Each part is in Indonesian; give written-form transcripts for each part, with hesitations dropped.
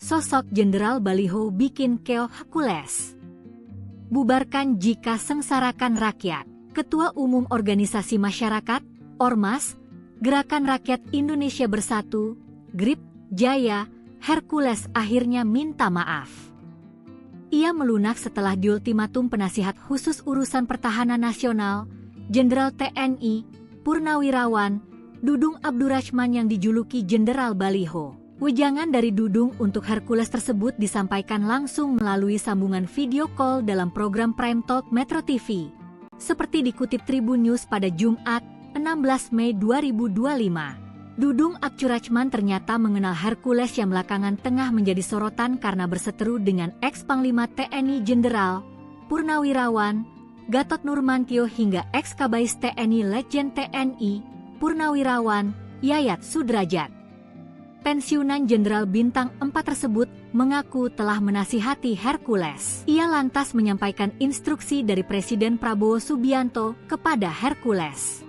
sosok Jenderal Baliho bikin keok Hercules. Bubarkan jika sengsarakan rakyat. Ketua Umum Organisasi Masyarakat, Ormas, Gerakan Rakyat Indonesia Bersatu, GRIP, Jaya, Hercules akhirnya minta maaf. Ia melunak setelah diultimatum penasihat khusus urusan pertahanan nasional, Jenderal TNI, Purnawirawan, Dudung Abdurrahman yang dijuluki Jenderal Baliho. Wejangan dari Dudung untuk Hercules tersebut disampaikan langsung melalui sambungan video call dalam program Prime Talk Metro TV. Seperti dikutip Tribun News pada Jumat, 16 Mei 2025. Dudung Abdurrahman ternyata mengenal Hercules yang belakangan tengah menjadi sorotan karena berseteru dengan ex-Panglima TNI Jenderal Purnawirawan Gatot Nurmantio hingga ex-Kabais TNI Letjen TNI Purnawirawan Yayat Sudrajat. Pensiunan Jenderal Bintang 4 tersebut mengaku telah menasihati Hercules. Ia lantas menyampaikan instruksi dari Presiden Prabowo Subianto kepada Hercules.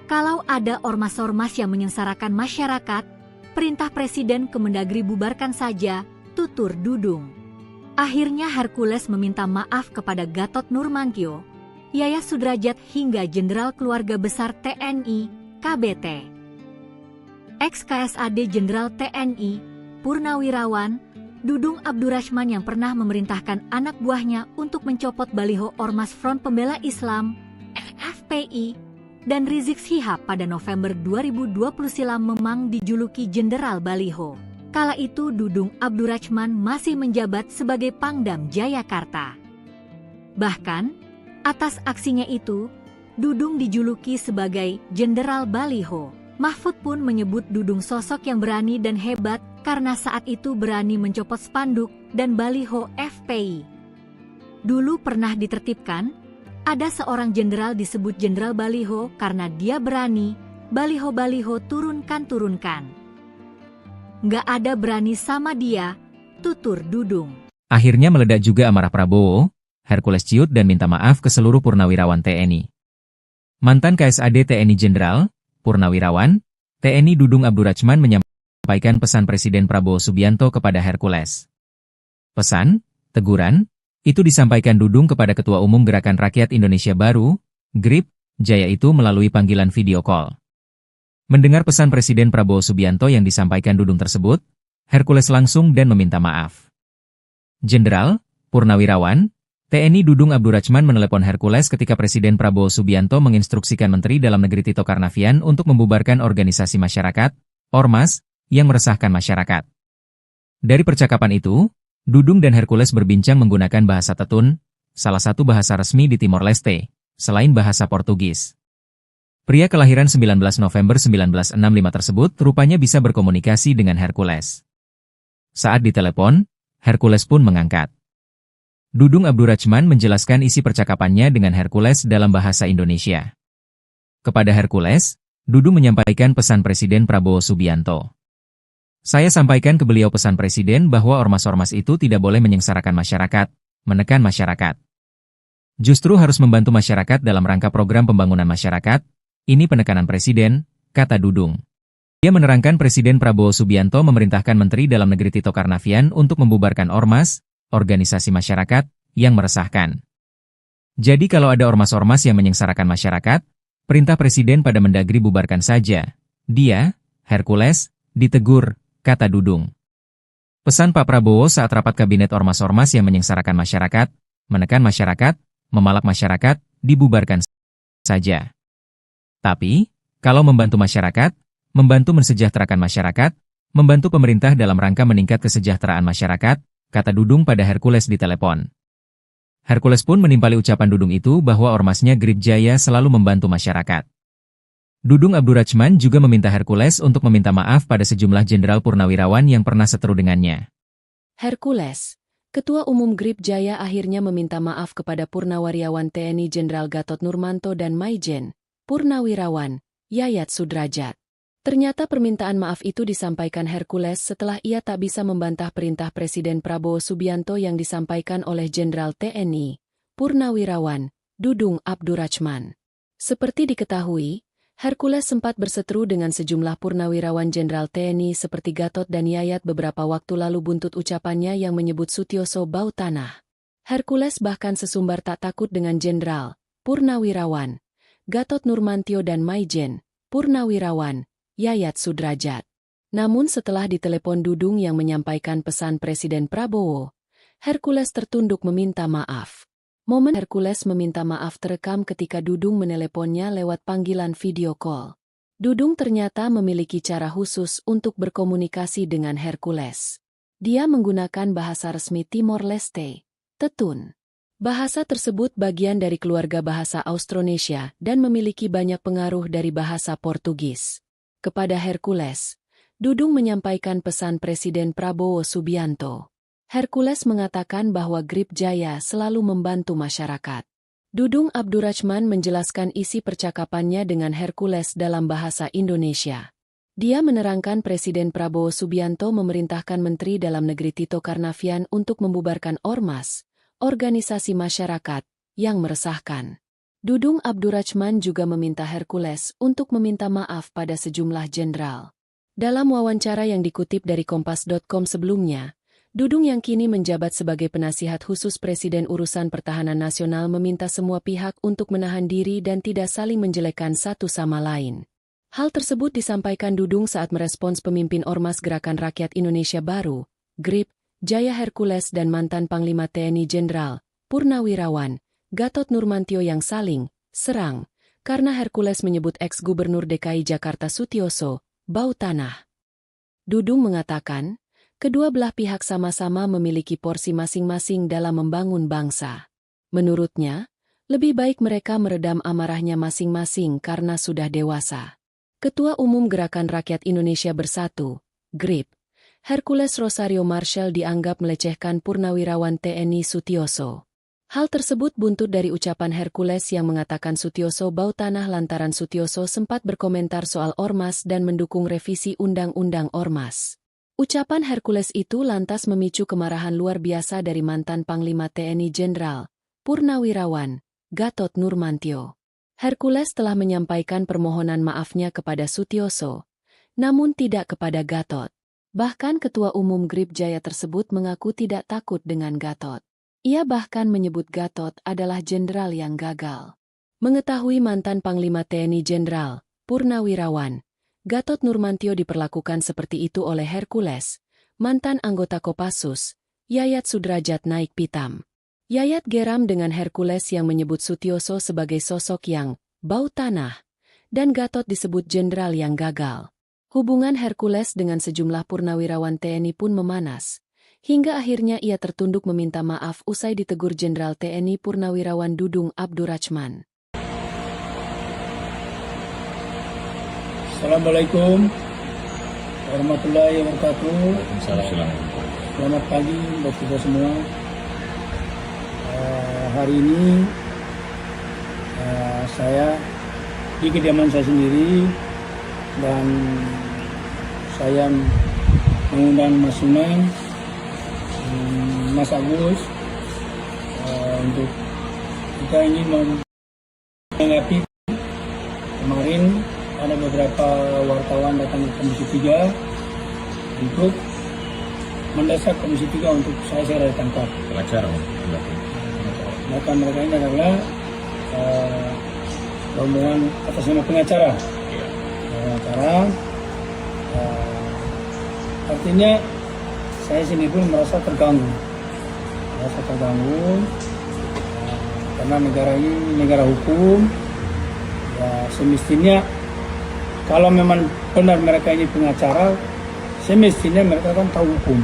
Kalau ada ormas-ormas yang menyengsarakan masyarakat, perintah Presiden Kemendagri bubarkan saja, tutur Dudung. Akhirnya Hercules meminta maaf kepada Gatot Nurmantio, Yayat Sudrajat hingga Jenderal Keluarga Besar TNI, KBT. Ex-KSAD Jenderal TNI, Purnawirawan, Dudung Abdurrahman yang pernah memerintahkan anak buahnya untuk mencopot baliho Ormas Front Pembela Islam, FPI, dan Rizik Syihab pada November 2020 silam memang dijuluki Jenderal Baliho. Kala itu Dudung Abdurrahman masih menjabat sebagai Pangdam Jayakarta. Bahkan, atas aksinya itu, Dudung dijuluki sebagai Jenderal Baliho. Mahfud pun menyebut Dudung sosok yang berani dan hebat karena saat itu berani mencopot spanduk dan baliho FPI. Dulu pernah ditertibkan, ada seorang jenderal disebut Jenderal Baliho karena dia berani, baliho-baliho turunkan. Nggak ada berani sama dia, tutur Dudung. Akhirnya meledak juga amarah Prabowo, Hercules ciut dan minta maaf ke seluruh purnawirawan TNI. Mantan KSAD TNI Jenderal Purnawirawan, TNI Dudung Abdurrahman menyampaikan pesan Presiden Prabowo Subianto kepada Hercules. Pesan, teguran, itu disampaikan Dudung kepada Ketua Umum Gerakan Rakyat Indonesia Baru, GRIP, Jaya itu melalui panggilan video call. Mendengar pesan Presiden Prabowo Subianto yang disampaikan Dudung tersebut, Hercules langsung dan meminta maaf. Jenderal, Purnawirawan, TNI Dudung Abdurrahman menelepon Hercules ketika Presiden Prabowo Subianto menginstruksikan Menteri Dalam Negeri Tito Karnavian untuk membubarkan organisasi masyarakat, Ormas, yang meresahkan masyarakat. Dari percakapan itu, Dudung dan Hercules berbincang menggunakan bahasa Tetun, salah satu bahasa resmi di Timor Leste, selain bahasa Portugis. Pria kelahiran 19 November 1965 tersebut rupanya bisa berkomunikasi dengan Hercules. Saat ditelepon, Hercules pun mengangkat. Dudung Abdurrahman menjelaskan isi percakapannya dengan Hercules dalam bahasa Indonesia. Kepada Hercules, Dudung menyampaikan pesan Presiden Prabowo Subianto. Saya sampaikan ke beliau pesan Presiden bahwa ormas-ormas itu tidak boleh menyengsarakan masyarakat, menekan masyarakat. Justru harus membantu masyarakat dalam rangka program pembangunan masyarakat, ini penekanan Presiden, kata Dudung. Dia menerangkan Presiden Prabowo Subianto memerintahkan Menteri Dalam Negeri Tito Karnavian untuk membubarkan ormas, organisasi masyarakat, yang meresahkan. Jadi kalau ada ormas-ormas yang menyengsarakan masyarakat, perintah Presiden pada Mendagri bubarkan saja. Dia, Hercules, ditegur, kata Dudung. Pesan Pak Prabowo saat rapat kabinet ormas-ormas yang menyengsarakan masyarakat, menekan masyarakat, memalak masyarakat, dibubarkan saja. Tapi, kalau membantu masyarakat, membantu mensejahterakan masyarakat, membantu pemerintah dalam rangka meningkat kesejahteraan masyarakat, kata Dudung pada Hercules di telepon. Hercules pun menimpali ucapan Dudung itu bahwa ormasnya GRIP Jaya selalu membantu masyarakat. Dudung Abdurrahman juga meminta Hercules untuk meminta maaf pada sejumlah jenderal purnawirawan yang pernah seteru dengannya. Hercules, Ketua Umum GRIP Jaya akhirnya meminta maaf kepada Purnawirawan TNI Jenderal Gatot Nurmantio dan Maijen, Purnawirawan, Yayat Sudrajat. Ternyata permintaan maaf itu disampaikan Hercules setelah ia tak bisa membantah perintah Presiden Prabowo Subianto yang disampaikan oleh Jenderal TNI, Purnawirawan, Dudung Abdurrahman. Seperti diketahui, Hercules sempat berseteru dengan sejumlah purnawirawan Jenderal TNI seperti Gatot dan Yayat beberapa waktu lalu buntut ucapannya yang menyebut Sutioso bau tanah. Hercules bahkan sesumbar tak takut dengan Jenderal, Purnawirawan, Gatot Nurmantio dan Maijen, Purnawirawan, Yayat Sudrajat. Namun setelah ditelepon Dudung yang menyampaikan pesan Presiden Prabowo, Hercules tertunduk meminta maaf. Momen Hercules meminta maaf terekam ketika Dudung meneleponnya lewat panggilan video call. Dudung ternyata memiliki cara khusus untuk berkomunikasi dengan Hercules. Dia menggunakan bahasa resmi Timor Leste, Tetun. Bahasa tersebut bagian dari keluarga bahasa Austronesia dan memiliki banyak pengaruh dari bahasa Portugis. Kepada Hercules, Dudung menyampaikan pesan Presiden Prabowo Subianto. Hercules mengatakan bahwa Grip Jaya selalu membantu masyarakat. Dudung Abdurrachman menjelaskan isi percakapannya dengan Hercules dalam bahasa Indonesia. Dia menerangkan Presiden Prabowo Subianto memerintahkan Menteri Dalam Negeri Tito Karnavian untuk membubarkan ormas, organisasi masyarakat, yang meresahkan. Dudung Abdurrachman juga meminta Hercules untuk meminta maaf pada sejumlah jenderal. Dalam wawancara yang dikutip dari Kompas.com sebelumnya, Dudung yang kini menjabat sebagai penasihat khusus Presiden Urusan Pertahanan Nasional meminta semua pihak untuk menahan diri dan tidak saling menjelekkan satu sama lain. Hal tersebut disampaikan Dudung saat merespons pemimpin Ormas Gerakan Rakyat Indonesia Baru, GRIP, Jaya Hercules dan mantan Panglima TNI Jenderal, Purnawirawan, Gatot Nurmantio yang saling serang, karena Hercules menyebut ex-Gubernur DKI Jakarta Sutioso bau tanah. Dudung mengatakan, kedua belah pihak sama-sama memiliki porsi masing-masing dalam membangun bangsa. Menurutnya, lebih baik mereka meredam amarahnya masing-masing karena sudah dewasa. Ketua Umum Gerakan Rakyat Indonesia Bersatu, GRIP, Hercules Rosario Marshall dianggap melecehkan Purnawirawan TNI Sutioso. Hal tersebut buntut dari ucapan Hercules yang mengatakan Sutioso bau tanah lantaran Sutioso sempat berkomentar soal ormas dan mendukung revisi Undang-Undang Ormas. Ucapan Hercules itu lantas memicu kemarahan luar biasa dari mantan Panglima TNI Jenderal, Purnawirawan, Gatot Nurmantio. Hercules telah menyampaikan permohonan maafnya kepada Sutioso, namun tidak kepada Gatot. Bahkan Ketua Umum GRIP Jaya tersebut mengaku tidak takut dengan Gatot. Ia bahkan menyebut Gatot adalah jenderal yang gagal. Mengetahui mantan Panglima TNI Jenderal, Purnawirawan, Gatot Nurmantio diperlakukan seperti itu oleh Hercules, mantan anggota Kopassus, Yayat Sudrajat naik pitam. Yayat geram dengan Hercules yang menyebut Sutioso sebagai sosok yang bau tanah, dan Gatot disebut jenderal yang gagal. Hubungan Hercules dengan sejumlah purnawirawan TNI pun memanas, hingga akhirnya ia tertunduk meminta maaf usai ditegur Jenderal TNI Purnawirawan Dudung Abdurrachman. Assalamualaikum warahmatullahi wabarakatuh. Selamat pagi buat kita semua. Hari ini saya di kediaman saya sendiri dan saya mengundang Mas Suneng, Mas Agus untuk kita ingin menanggapi kemarin. Ada beberapa wartawan datang ke Komisi 3 untuk mendesak Komisi 3 untuk saya segera ditangkap. Pengacara, Maka mereka ini adalah rombongan atas nama pengacara. Artinya saya sini pun merasa terganggu. Karena negara ini negara hukum. Ya, semestinya kalau memang benar mereka ini pengacara, semestinya mereka kan tahu hukum.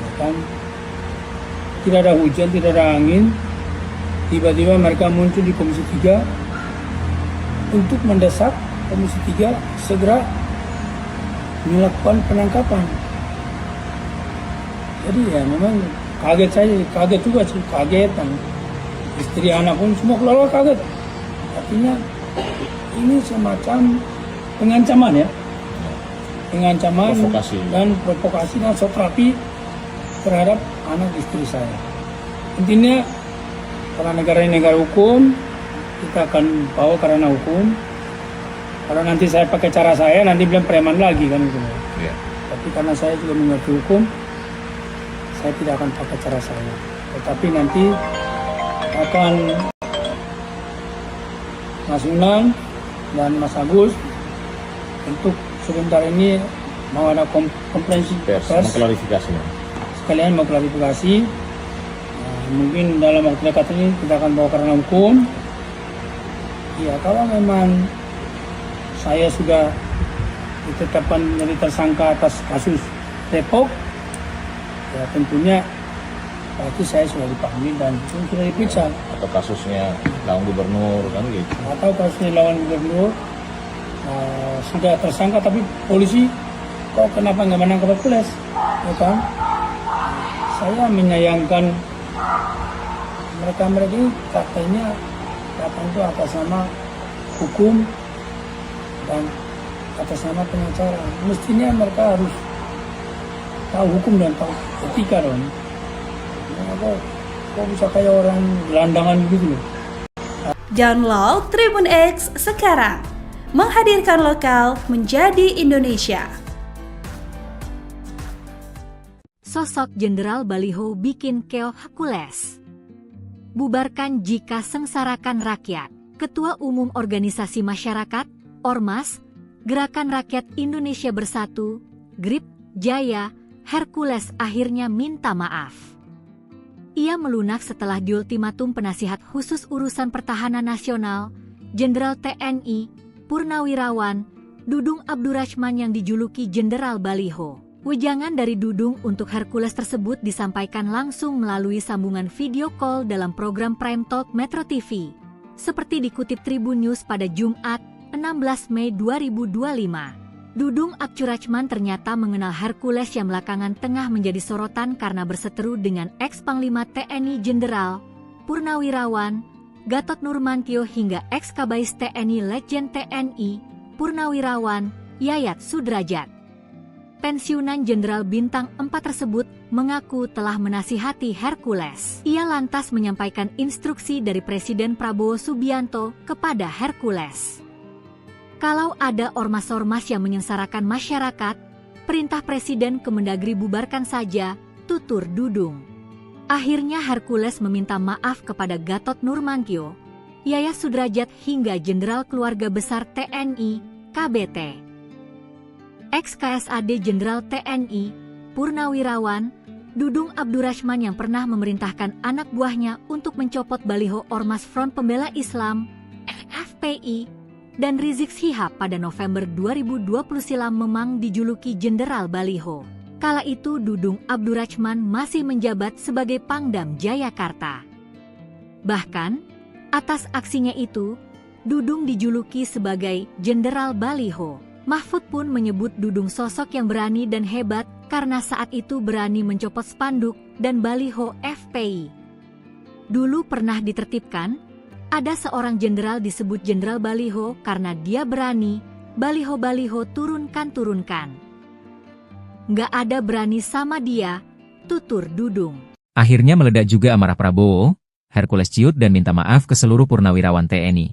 Ya kan? Tidak ada hujan, tidak ada angin, tiba-tiba mereka muncul di Komisi 3 untuk mendesak Komisi 3 segera melakukan penangkapan. Jadi ya memang kaget juga sih, kagetan. Istri anak pun semua keluarga kaget. Artinya ini semacam pengancaman ya, provokasi. dan provokasi dan sokrapi terhadap anak istri saya. Intinya karena negara ini negara hukum, kita akan bawa karena hukum. Kalau nanti saya pakai cara saya, nanti bilang preman lagi kan gitu. Iya. Tapi karena saya juga mengerti hukum, saya tidak akan pakai cara saya. Tetapi nanti akan Mas Unang dan Mas Agus untuk sebentar ini mau ada konferensi pers, mengklarifikasi. sekalian mau klarifikasi. Mungkin dalam waktu dekat ini kita akan bawa ke ranah hukum. Ya, kalau memang saya sudah ditetapkan menjadi tersangka atas kasus Depok, ya tentunya berarti saya sudah dipanggil dan sudah diperiksa. Atau kasusnya lawan gubernur kan gitu. Atau kasusnya lawan gubernur sudah tersangka tapi polisi kok kenapa nggak menangkap Hercules? Ya kan? Saya menyayangkan mereka ini katanya datang itu atas nama hukum dan atas nama pengacara. Mestinya mereka harus tahu hukum dan tahu etika dong. Kok bisa kayak orang gelandangan gitu loh. Download Tribun X sekarang, menghadirkan lokal menjadi Indonesia. Sosok Jenderal Baliho bikin keoh Hercules. Bubarkan jika sengsarakan rakyat. Ketua Umum Organisasi Masyarakat, Ormas, Gerakan Rakyat Indonesia Bersatu, GRIP, Jaya, Hercules akhirnya minta maaf. Ia melunak setelah diultimatum penasihat khusus urusan pertahanan nasional, Jenderal TNI, Purnawirawan, Dudung Abdurrahman yang dijuluki Jenderal Baliho. Wejangan dari Dudung untuk Hercules tersebut disampaikan langsung melalui sambungan video call dalam program Prime Talk Metro TV. Seperti dikutip Tribun News pada Jumat, 16 Mei 2025. Dudung Abdurrahman ternyata mengenal Hercules yang belakangan tengah menjadi sorotan karena berseteru dengan ex-Panglima TNI Jenderal, Purnawirawan, Gatot Nurmantio hingga ex-Kabais TNI Letjen TNI, Purnawirawan, Yayat Sudrajat. Pensiunan Jenderal Bintang 4 tersebut mengaku telah menasihati Hercules. Ia lantas menyampaikan instruksi dari Presiden Prabowo Subianto kepada Hercules. Kalau ada ormas-ormas yang menyengsarakan masyarakat, perintah Presiden Kemendagri bubarkan saja, tutur Dudung. Akhirnya Hercules meminta maaf kepada Gatot Nurmantio, Yayat Sudrajat hingga Jenderal Keluarga Besar TNI, KBT. Ex-KSAD Jenderal TNI, Purnawirawan, Dudung Abdurrahman yang pernah memerintahkan anak buahnya untuk mencopot baliho Ormas Front Pembela Islam, FPI, dan Rizik Syihab pada November 2020 silam memang dijuluki Jenderal Baliho. Kala itu Dudung Abdurrahman masih menjabat sebagai Pangdam Jayakarta. Bahkan, atas aksinya itu, Dudung dijuluki sebagai Jenderal Baliho. Mahfud pun menyebut Dudung sosok yang berani dan hebat karena saat itu berani mencopot spanduk dan baliho FPI. Dulu pernah ditertibkan, ada seorang jenderal disebut Jenderal Baliho karena dia berani, baliho-baliho turunkan. Nggak ada berani sama dia, tutur Dudung. Akhirnya meledak juga amarah Prabowo, Hercules ciut dan minta maaf ke seluruh purnawirawan TNI.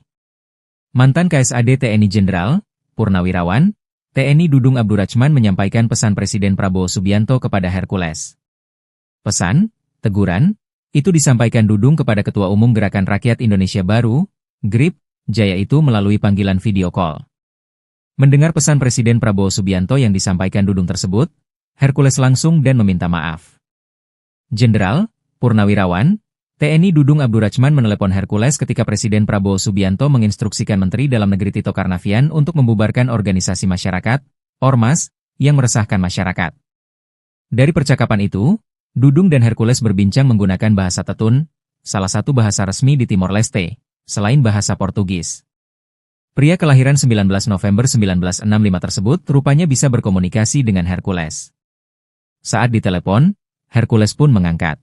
Mantan KSAD TNI Jenderal, Purnawirawan, TNI Dudung Abdurrahman menyampaikan pesan Presiden Prabowo Subianto kepada Hercules. Pesan, teguran, itu disampaikan Dudung kepada Ketua Umum Gerakan Rakyat Indonesia Baru, GRIP, Jaya itu melalui panggilan video call. Mendengar pesan Presiden Prabowo Subianto yang disampaikan Dudung tersebut, Hercules langsung dan meminta maaf. Jenderal, Purnawirawan, TNI Dudung Abdurrahman menelepon Hercules ketika Presiden Prabowo Subianto menginstruksikan Menteri Dalam Negeri Tito Karnavian untuk membubarkan organisasi masyarakat, Ormas, yang meresahkan masyarakat. Dari percakapan itu, Dudung dan Hercules berbincang menggunakan bahasa Tetun, salah satu bahasa resmi di Timor Leste, selain bahasa Portugis. Pria kelahiran 19 November 1965 tersebut rupanya bisa berkomunikasi dengan Hercules. Saat ditelepon, Hercules pun mengangkat.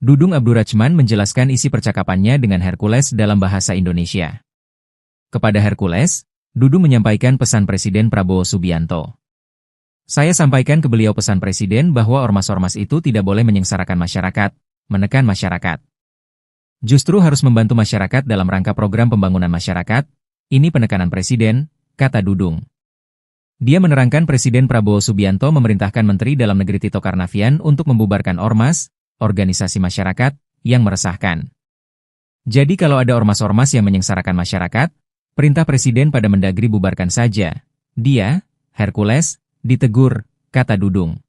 Dudung Abdurrahman menjelaskan isi percakapannya dengan Hercules dalam bahasa Indonesia. Kepada Hercules, Dudung menyampaikan pesan Presiden Prabowo Subianto. Saya sampaikan ke beliau pesan Presiden bahwa ormas-ormas itu tidak boleh menyengsarakan masyarakat, menekan masyarakat. Justru harus membantu masyarakat dalam rangka program pembangunan masyarakat, ini penekanan Presiden, kata Dudung. Dia menerangkan Presiden Prabowo Subianto memerintahkan Menteri Dalam Negeri Tito Karnavian untuk membubarkan ormas, organisasi masyarakat, yang meresahkan. Jadi kalau ada ormas-ormas yang menyengsarakan masyarakat, perintah Presiden pada Mendagri bubarkan saja. Dia, Hercules, ditegur, kata Dudung.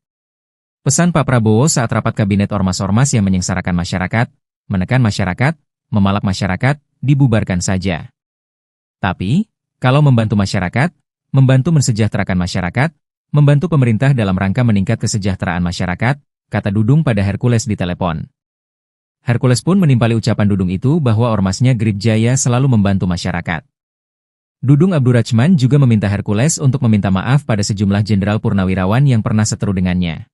Pesan Pak Prabowo saat rapat kabinet ormas-ormas yang menyengsarakan masyarakat, menekan masyarakat, memalak masyarakat, dibubarkan saja. Tapi, kalau membantu masyarakat, membantu mensejahterakan masyarakat, membantu pemerintah dalam rangka meningkat kesejahteraan masyarakat, kata Dudung pada Hercules di telepon. Hercules pun menimpali ucapan Dudung itu bahwa ormasnya Grip Jaya selalu membantu masyarakat. Dudung Abdurrachman juga meminta Hercules untuk meminta maaf pada sejumlah jenderal purnawirawan yang pernah seteru dengannya.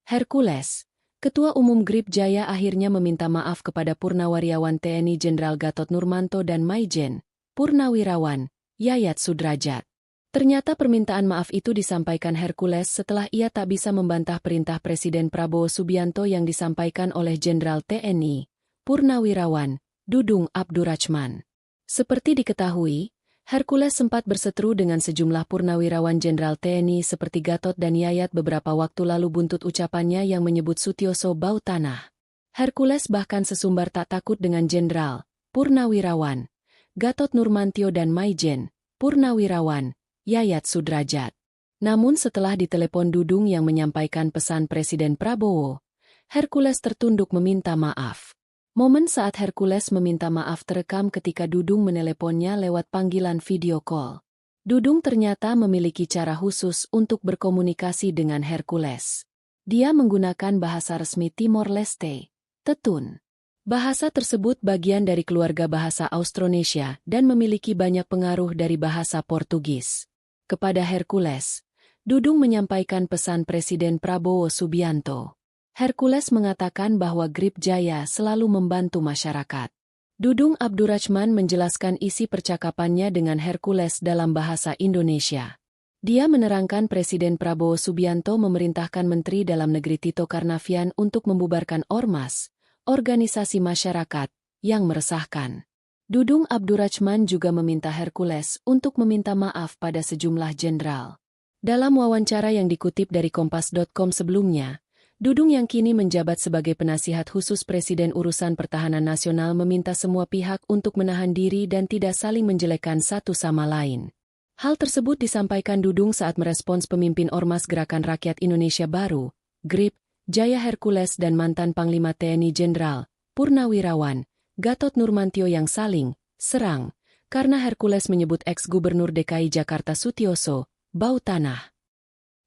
Hercules, Ketua Umum Grip Jaya akhirnya meminta maaf kepada Purnawirawan TNI Jenderal Gatot Nurmanto dan Maijen, Purnawirawan, Yayat Sudrajat. Ternyata permintaan maaf itu disampaikan Hercules setelah ia tak bisa membantah perintah Presiden Prabowo Subianto yang disampaikan oleh Jenderal TNI, Purnawirawan, Dudung Abdurrachman. Seperti diketahui, Hercules sempat berseteru dengan sejumlah purnawirawan Jenderal TNI seperti Gatot dan Yayat beberapa waktu lalu buntut ucapannya yang menyebut Sutioso bau tanah. Hercules bahkan sesumbar tak takut dengan Jenderal, Purnawirawan, Gatot Nurmantio dan Maijen, Purnawirawan, Yayat Sudrajat. Namun setelah ditelepon Dudung yang menyampaikan pesan Presiden Prabowo, Hercules tertunduk meminta maaf. Momen saat Hercules meminta maaf terekam ketika Dudung meneleponnya lewat panggilan video call. Dudung ternyata memiliki cara khusus untuk berkomunikasi dengan Hercules. Dia menggunakan bahasa resmi Timor Leste, Tetun. Bahasa tersebut bagian dari keluarga bahasa Austronesia dan memiliki banyak pengaruh dari bahasa Portugis. Kepada Hercules, Dudung menyampaikan pesan Presiden Prabowo Subianto. Hercules mengatakan bahwa Grip Jaya selalu membantu masyarakat. Dudung Abdurrachman menjelaskan isi percakapannya dengan Hercules dalam bahasa Indonesia. Dia menerangkan Presiden Prabowo Subianto memerintahkan Menteri Dalam Negeri Tito Karnavian untuk membubarkan ormas, organisasi masyarakat, yang meresahkan. Dudung Abdurrachman juga meminta Hercules untuk meminta maaf pada sejumlah jenderal. Dalam wawancara yang dikutip dari Kompas.com sebelumnya, Dudung yang kini menjabat sebagai penasihat khusus Presiden Urusan Pertahanan Nasional meminta semua pihak untuk menahan diri dan tidak saling menjelekkan satu sama lain. Hal tersebut disampaikan Dudung saat merespons pemimpin Ormas Gerakan Rakyat Indonesia Baru, Grip Jaya Hercules dan mantan Panglima TNI Jenderal, Purnawirawan, Gatot Nurmantio yang saling serang, karena Hercules menyebut ex-Gubernur DKI Jakarta Sutioso bau tanah.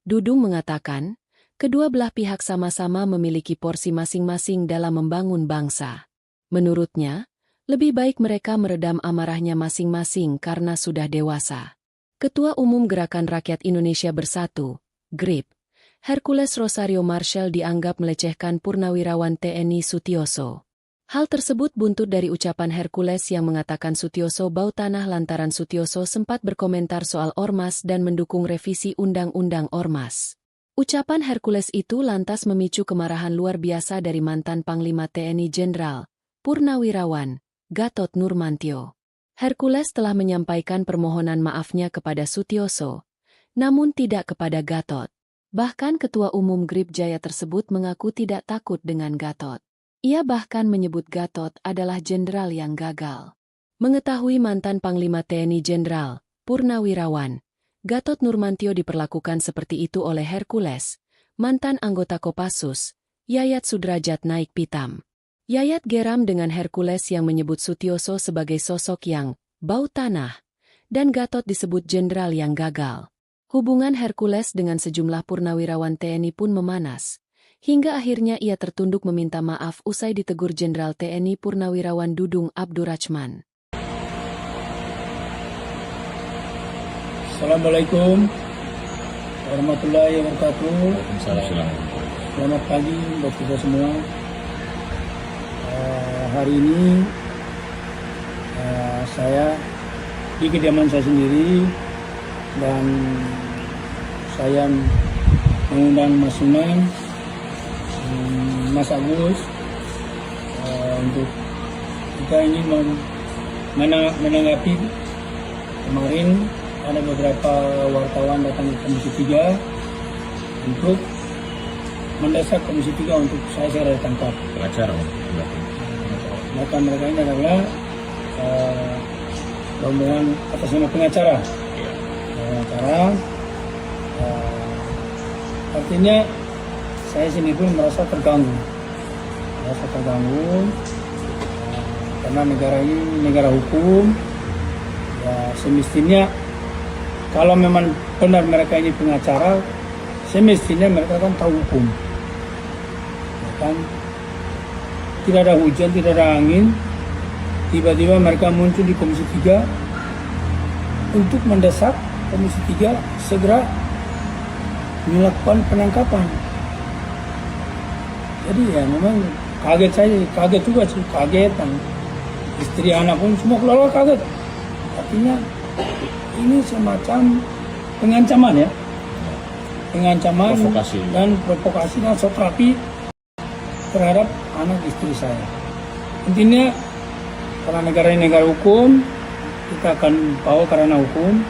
Dudung mengatakan, kedua belah pihak sama-sama memiliki porsi masing-masing dalam membangun bangsa. Menurutnya, lebih baik mereka meredam amarahnya masing-masing karena sudah dewasa. Ketua Umum Gerakan Rakyat Indonesia Bersatu, GRIP, Hercules Rosario Marshall dianggap melecehkan Purnawirawan TNI Sutioso. Hal tersebut buntut dari ucapan Hercules yang mengatakan Sutioso bau tanah lantaran Sutioso sempat berkomentar soal ormas dan mendukung revisi Undang-Undang Ormas. Ucapan Hercules itu lantas memicu kemarahan luar biasa dari mantan Panglima TNI Jenderal, Purnawirawan, Gatot Nurmantio. Hercules telah menyampaikan permohonan maafnya kepada Sutioso, namun tidak kepada Gatot. Bahkan Ketua Umum Grip Jaya tersebut mengaku tidak takut dengan Gatot. Ia bahkan menyebut Gatot adalah jenderal yang gagal. Mengetahui mantan Panglima TNI Jenderal, Purnawirawan, Gatot Nurmantio diperlakukan seperti itu oleh Hercules, mantan anggota Kopassus, Yayat Sudrajat naik pitam. Yayat geram dengan Hercules yang menyebut Sutioso sebagai sosok yang bau tanah, dan Gatot disebut jenderal yang gagal. Hubungan Hercules dengan sejumlah purnawirawan TNI pun memanas, hingga akhirnya ia tertunduk meminta maaf usai ditegur Jenderal TNI Purnawirawan Dudung Abdurrachman. Assalamualaikum warahmatullahi wabarakatuh. Selamat pagi buat kita semua. Hari ini saya di kediaman saya sendiri dan saya mengundang Mas Suman, Mas Agus untuk kita ini menanggapi kemarin ada beberapa wartawan datang ke Komisi 3 untuk mendesak Komisi 3 untuk saya segera ditangkap. Pengacara berarti. Maka mereka ini adalah rombongan atas nama pengacara. Iya. Pengacara, artinya saya sini pun merasa terganggu. Karena negara ini negara hukum. Ya, semestinya kalau memang benar mereka ini pengacara, semestinya mereka kan tahu hukum. Ya kan? Tidak ada hujan, tidak ada angin, tiba-tiba mereka muncul di Komisi 3 untuk mendesak Komisi 3 segera melakukan penangkapan. Jadi ya memang kaget juga sih, kagetan. Istri anak pun semua keluarga kaget. Artinya ini semacam pengancaman ya. Pengancaman provokasi dan soterapi terhadap anak istri saya. Intinya karena negara ini negara hukum, kita akan bawa karena hukum.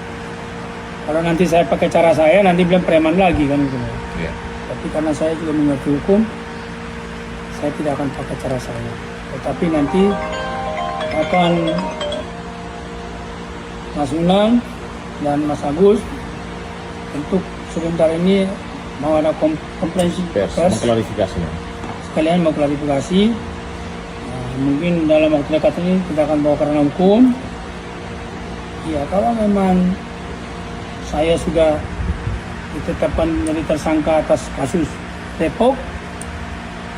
Kalau nanti saya pakai cara saya, nanti bilang preman lagi kan gitu. Iya. Tapi karena saya juga mengerti hukum, saya tidak akan pakai cara saya. Tetapi nanti akan Mas Unang dan Mas Agus untuk sebentar ini mau ada konferensi pers, mengklarifikasi. Sekalian mau klarifikasi. Mungkin dalam waktu dekat ini kita akan bawa karena hukum. Ya kalau memang saya sudah ditetapkan menjadi tersangka atas kasus Depok,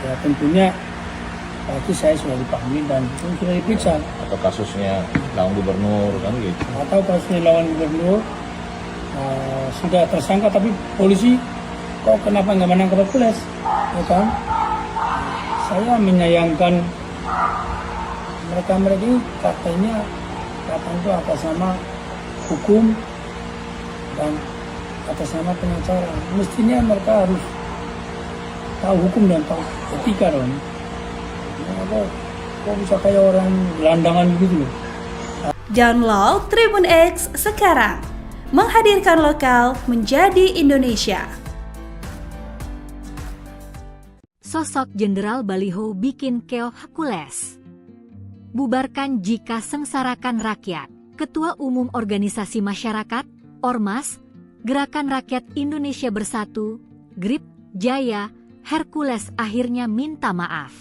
ya tentunya pasti saya sudah dipanggil dan sudah diperiksa. Atau kasusnya lawan gubernur kan gitu. Atau kasusnya lawan gubernur sudah tersangka tapi polisi kok kenapa nggak menangkap Hercules, ya kan? Saya menyayangkan mereka ini katanya itu atas nama hukum dan atas nama pengacara. Mestinya mereka harus tahu hukum dan tahu etika dong. Kok bisa kayak orang gelandangan begitu loh. Download Tribun X sekarang, menghadirkan lokal menjadi Indonesia. Sosok Jenderal Baliho bikin keok Hercules. Bubarkan jika sengsarakan rakyat. Ketua Umum Organisasi Masyarakat, Ormas, Gerakan Rakyat Indonesia Bersatu, GRIP, Jaya, Hercules akhirnya minta maaf.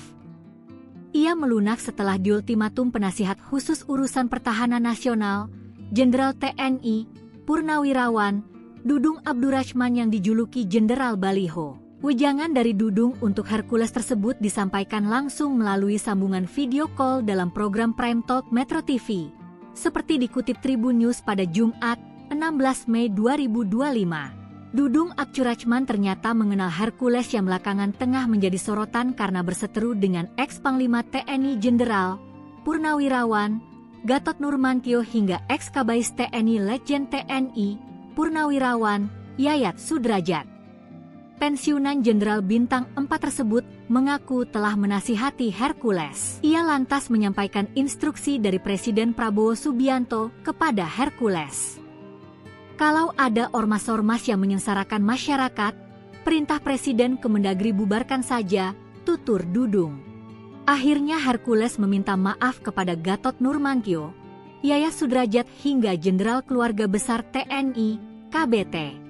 Ia melunak setelah diultimatum penasihat khusus urusan pertahanan nasional, Jenderal TNI, Purnawirawan, Dudung Abdurrahman yang dijuluki Jenderal Baliho. Wejangan dari Dudung untuk Hercules tersebut disampaikan langsung melalui sambungan video call dalam program Prime Talk Metro TV. Seperti dikutip Tribun News pada Jumat, 16 Mei 2025. Dudung Abdurrahman ternyata mengenal Hercules yang belakangan tengah menjadi sorotan karena berseteru dengan ex-Panglima TNI Jenderal Purnawirawan Gatot Nurmantio hingga ex-Kabais TNI Letjen TNI Purnawirawan Yayat Sudrajat. Pensiunan Jenderal Bintang 4 tersebut mengaku telah menasihati Hercules. Ia lantas menyampaikan instruksi dari Presiden Prabowo Subianto kepada Hercules. Kalau ada ormas-ormas yang menyengsarakan masyarakat, perintah Presiden Kemendagri bubarkan saja, tutur Dudung. Akhirnya Hercules meminta maaf kepada Gatot Nurmantio, Yayat Sudrajat hingga Jenderal Keluarga Besar TNI, KBT.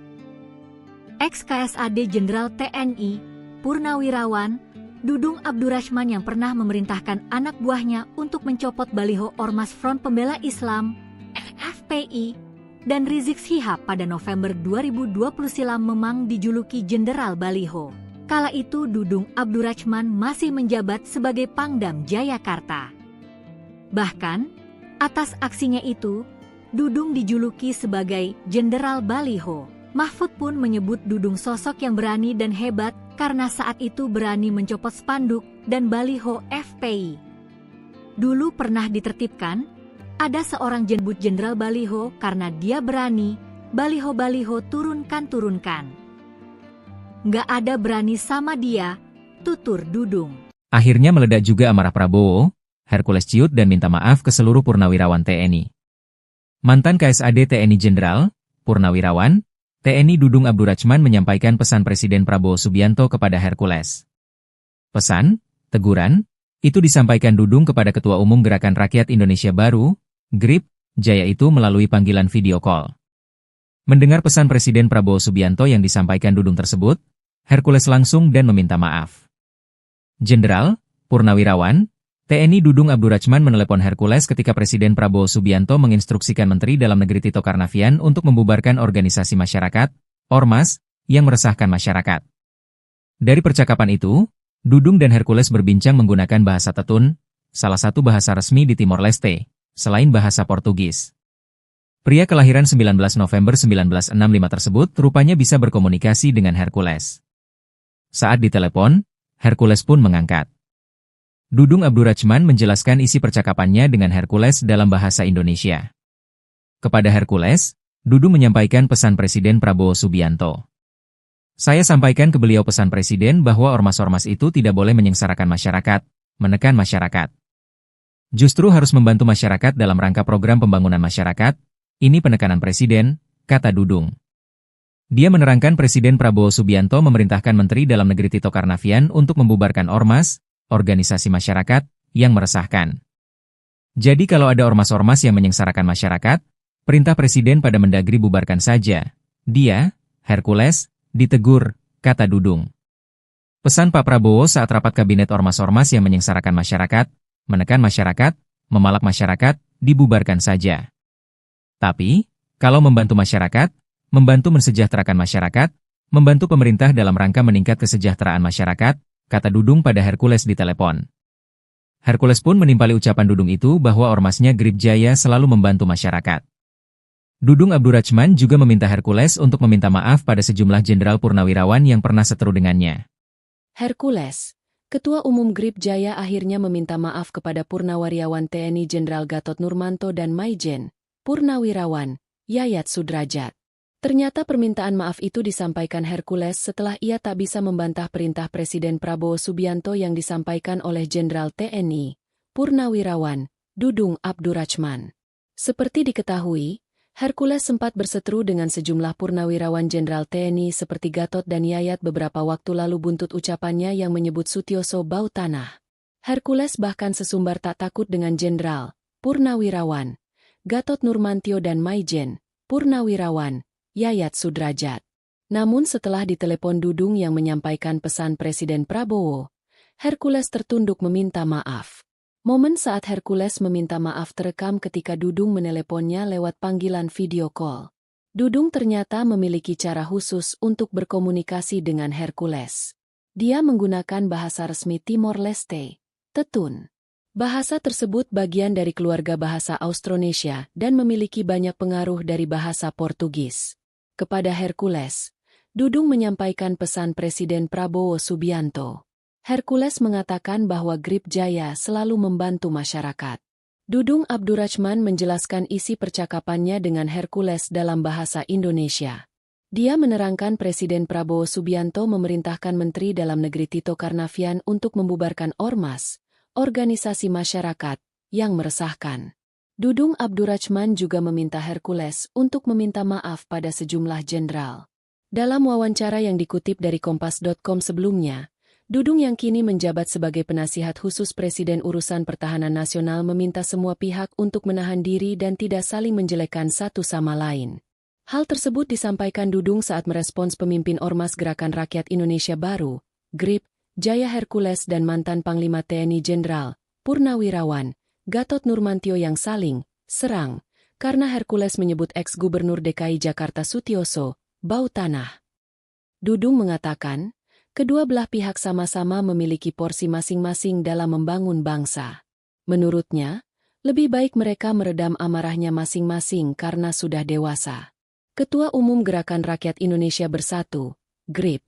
Ex-KSAD Jenderal TNI, Purnawirawan, Dudung Abdurrahman yang pernah memerintahkan anak buahnya untuk mencopot baliho Ormas Front Pembela Islam, FPI, dan Rizik Syihab pada November 2020 silam memang dijuluki Jenderal Baliho. Kala itu Dudung Abdurrahman masih menjabat sebagai Pangdam Jayakarta. Bahkan, atas aksinya itu, Dudung dijuluki sebagai Jenderal Baliho. Mahfud pun menyebut Dudung sosok yang berani dan hebat karena saat itu berani mencopot spanduk dan baliho FPI. Dulu pernah ditertibkan, ada seorang jembut Jenderal Baliho karena dia berani, baliho-baliho turunkan. Nggak ada berani sama dia, tutur Dudung. Akhirnya meledak juga amarah Prabowo, Hercules ciut dan minta maaf ke seluruh purnawirawan TNI. Mantan KSAD TNI Jenderal Purnawirawan, TNI Dudung Abdurrachman menyampaikan pesan Presiden Prabowo Subianto kepada Hercules. Pesan, teguran, itu disampaikan Dudung kepada Ketua Umum Gerakan Rakyat Indonesia Baru, GRIP, Jaya itu melalui panggilan video call. Mendengar pesan Presiden Prabowo Subianto yang disampaikan Dudung tersebut, Hercules langsung dan meminta maaf. Jenderal, Purnawirawan, TNI Dudung Abdurrachman menelepon Hercules ketika Presiden Prabowo Subianto menginstruksikan Menteri Dalam Negeri Tito Karnavian untuk membubarkan organisasi masyarakat, Ormas, yang meresahkan masyarakat. Dari percakapan itu, Dudung dan Hercules berbincang menggunakan bahasa Tetun, salah satu bahasa resmi di Timor Leste, selain bahasa Portugis. Pria kelahiran 19 November 1965 tersebut rupanya bisa berkomunikasi dengan Hercules. Saat ditelepon, Hercules pun mengangkat. Dudung Abdurrachman menjelaskan isi percakapannya dengan Hercules dalam bahasa Indonesia. Kepada Hercules, Dudung menyampaikan pesan Presiden Prabowo Subianto. Saya sampaikan ke beliau pesan Presiden bahwa ormas-ormas itu tidak boleh menyengsarakan masyarakat, menekan masyarakat. Justru harus membantu masyarakat dalam rangka program pembangunan masyarakat, ini penekanan Presiden, kata Dudung. Dia menerangkan Presiden Prabowo Subianto memerintahkan Menteri Dalam Negeri Tito Karnavian untuk membubarkan ormas, organisasi masyarakat, yang meresahkan. Jadi kalau ada ormas-ormas yang menyengsarakan masyarakat, perintah Presiden pada Mendagri bubarkan saja. Dia, Hercules, ditegur, kata Dudung. Pesan Pak Prabowo saat rapat kabinet ormas-ormas yang menyengsarakan masyarakat, menekan masyarakat, memalak masyarakat, dibubarkan saja. Tapi, kalau membantu masyarakat, membantu mensejahterakan masyarakat, membantu pemerintah dalam rangka meningkat kesejahteraan masyarakat, kata Dudung pada Hercules di telepon. Hercules pun menimpali ucapan Dudung itu bahwa ormasnya GRIP Jaya selalu membantu masyarakat. Dudung Abdurrachman juga meminta Hercules untuk meminta maaf pada sejumlah jenderal purnawirawan yang pernah seteru dengannya. Hercules, Ketua Umum GRIP Jaya akhirnya meminta maaf kepada Purnawirawan TNI Jenderal Gatot Nurmanto dan Maijen, Purnawirawan, Yayat Sudrajat. Ternyata permintaan maaf itu disampaikan Hercules setelah ia tak bisa membantah perintah Presiden Prabowo Subianto yang disampaikan oleh Jenderal TNI, Purnawirawan, Dudung Abdurrachman. Seperti diketahui, Hercules sempat berseteru dengan sejumlah purnawirawan Jenderal TNI seperti Gatot dan Yayat beberapa waktu lalu buntut ucapannya yang menyebut Sutioso bau tanah. Hercules bahkan sesumbar tak takut dengan Jenderal, Purnawirawan, Gatot Nurmantio dan Maijen, Purnawirawan, Yayat Sudrajat. Namun setelah ditelepon Dudung yang menyampaikan pesan Presiden Prabowo, Hercules tertunduk meminta maaf. Momen saat Hercules meminta maaf terekam ketika Dudung meneleponnya lewat panggilan video call. Dudung ternyata memiliki cara khusus untuk berkomunikasi dengan Hercules. Dia menggunakan bahasa resmi Timor Leste, Tetun. Bahasa tersebut bagian dari keluarga bahasa Austronesia dan memiliki banyak pengaruh dari bahasa Portugis. Kepada Hercules, Dudung menyampaikan pesan Presiden Prabowo Subianto. Hercules mengatakan bahwa GRIP Jaya selalu membantu masyarakat. Dudung Abdurrachman menjelaskan isi percakapannya dengan Hercules dalam bahasa Indonesia. Dia menerangkan Presiden Prabowo Subianto memerintahkan Menteri Dalam Negeri Tito Karnavian untuk membubarkan ormas, organisasi masyarakat, yang meresahkan. Dudung Abdurrachman juga meminta Hercules untuk meminta maaf pada sejumlah jenderal. Dalam wawancara yang dikutip dari Kompas.com sebelumnya, Dudung yang kini menjabat sebagai penasihat khusus Presiden Urusan Pertahanan Nasional meminta semua pihak untuk menahan diri dan tidak saling menjelekkan satu sama lain. Hal tersebut disampaikan Dudung saat merespons pemimpin Ormas Gerakan Rakyat Indonesia Baru, GRIP, Jaya Hercules dan mantan Panglima TNI Jenderal, Purnawirawan, Gatot Nurmantio yang saling serang, karena Hercules menyebut ex-Gubernur DKI Jakarta Sutioso bau tanah. Dudung mengatakan, kedua belah pihak sama-sama memiliki porsi masing-masing dalam membangun bangsa. Menurutnya, lebih baik mereka meredam amarahnya masing-masing karena sudah dewasa. Ketua Umum Gerakan Rakyat Indonesia Bersatu, GRIP,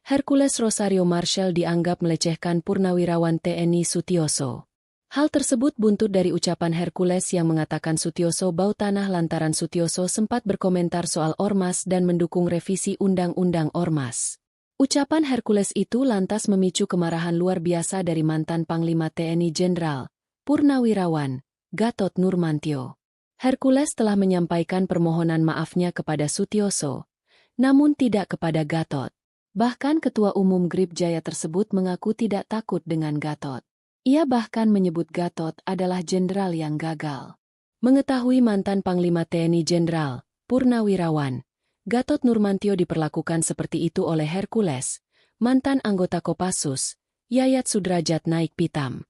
Hercules Rosario Marshall dianggap melecehkan Purnawirawan TNI Sutioso. Hal tersebut buntut dari ucapan Hercules yang mengatakan Sutioso bau tanah lantaran Sutioso sempat berkomentar soal ormas dan mendukung revisi Undang-Undang Ormas. Ucapan Hercules itu lantas memicu kemarahan luar biasa dari mantan Panglima TNI Jenderal, Purnawirawan, Gatot Nurmantio. Hercules telah menyampaikan permohonan maafnya kepada Sutioso, namun tidak kepada Gatot. Bahkan Ketua Umum Grip Jaya tersebut mengaku tidak takut dengan Gatot. Ia bahkan menyebut Gatot adalah jenderal yang gagal. Mengetahui mantan Panglima TNI Jenderal Purnawirawan Gatot Nurmantio diperlakukan seperti itu oleh Hercules, mantan anggota Kopassus, Yayat Sudrajat naik pitam.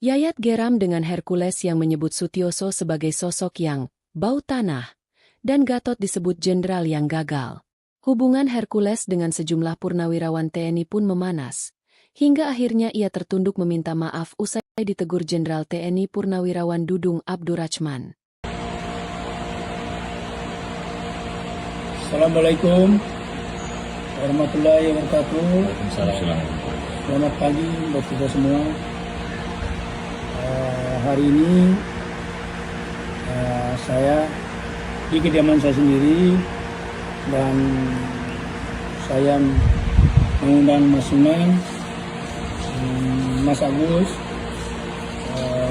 Yayat geram dengan Hercules yang menyebut Sutioso sebagai sosok yang bau tanah, dan Gatot disebut jenderal yang gagal. Hubungan Hercules dengan sejumlah purnawirawan TNI pun memanas, hingga akhirnya ia tertunduk meminta maaf usai ditegur Jenderal TNI Purnawirawan Dudung Abdurrachman. Assalamualaikum warahmatullahi wabarakatuh. Waalaikumsalam. Selamat pagi buat kita semua. Hari ini saya di kediaman saya sendiri dan saya mengundang Mas Sunan, Mas Agus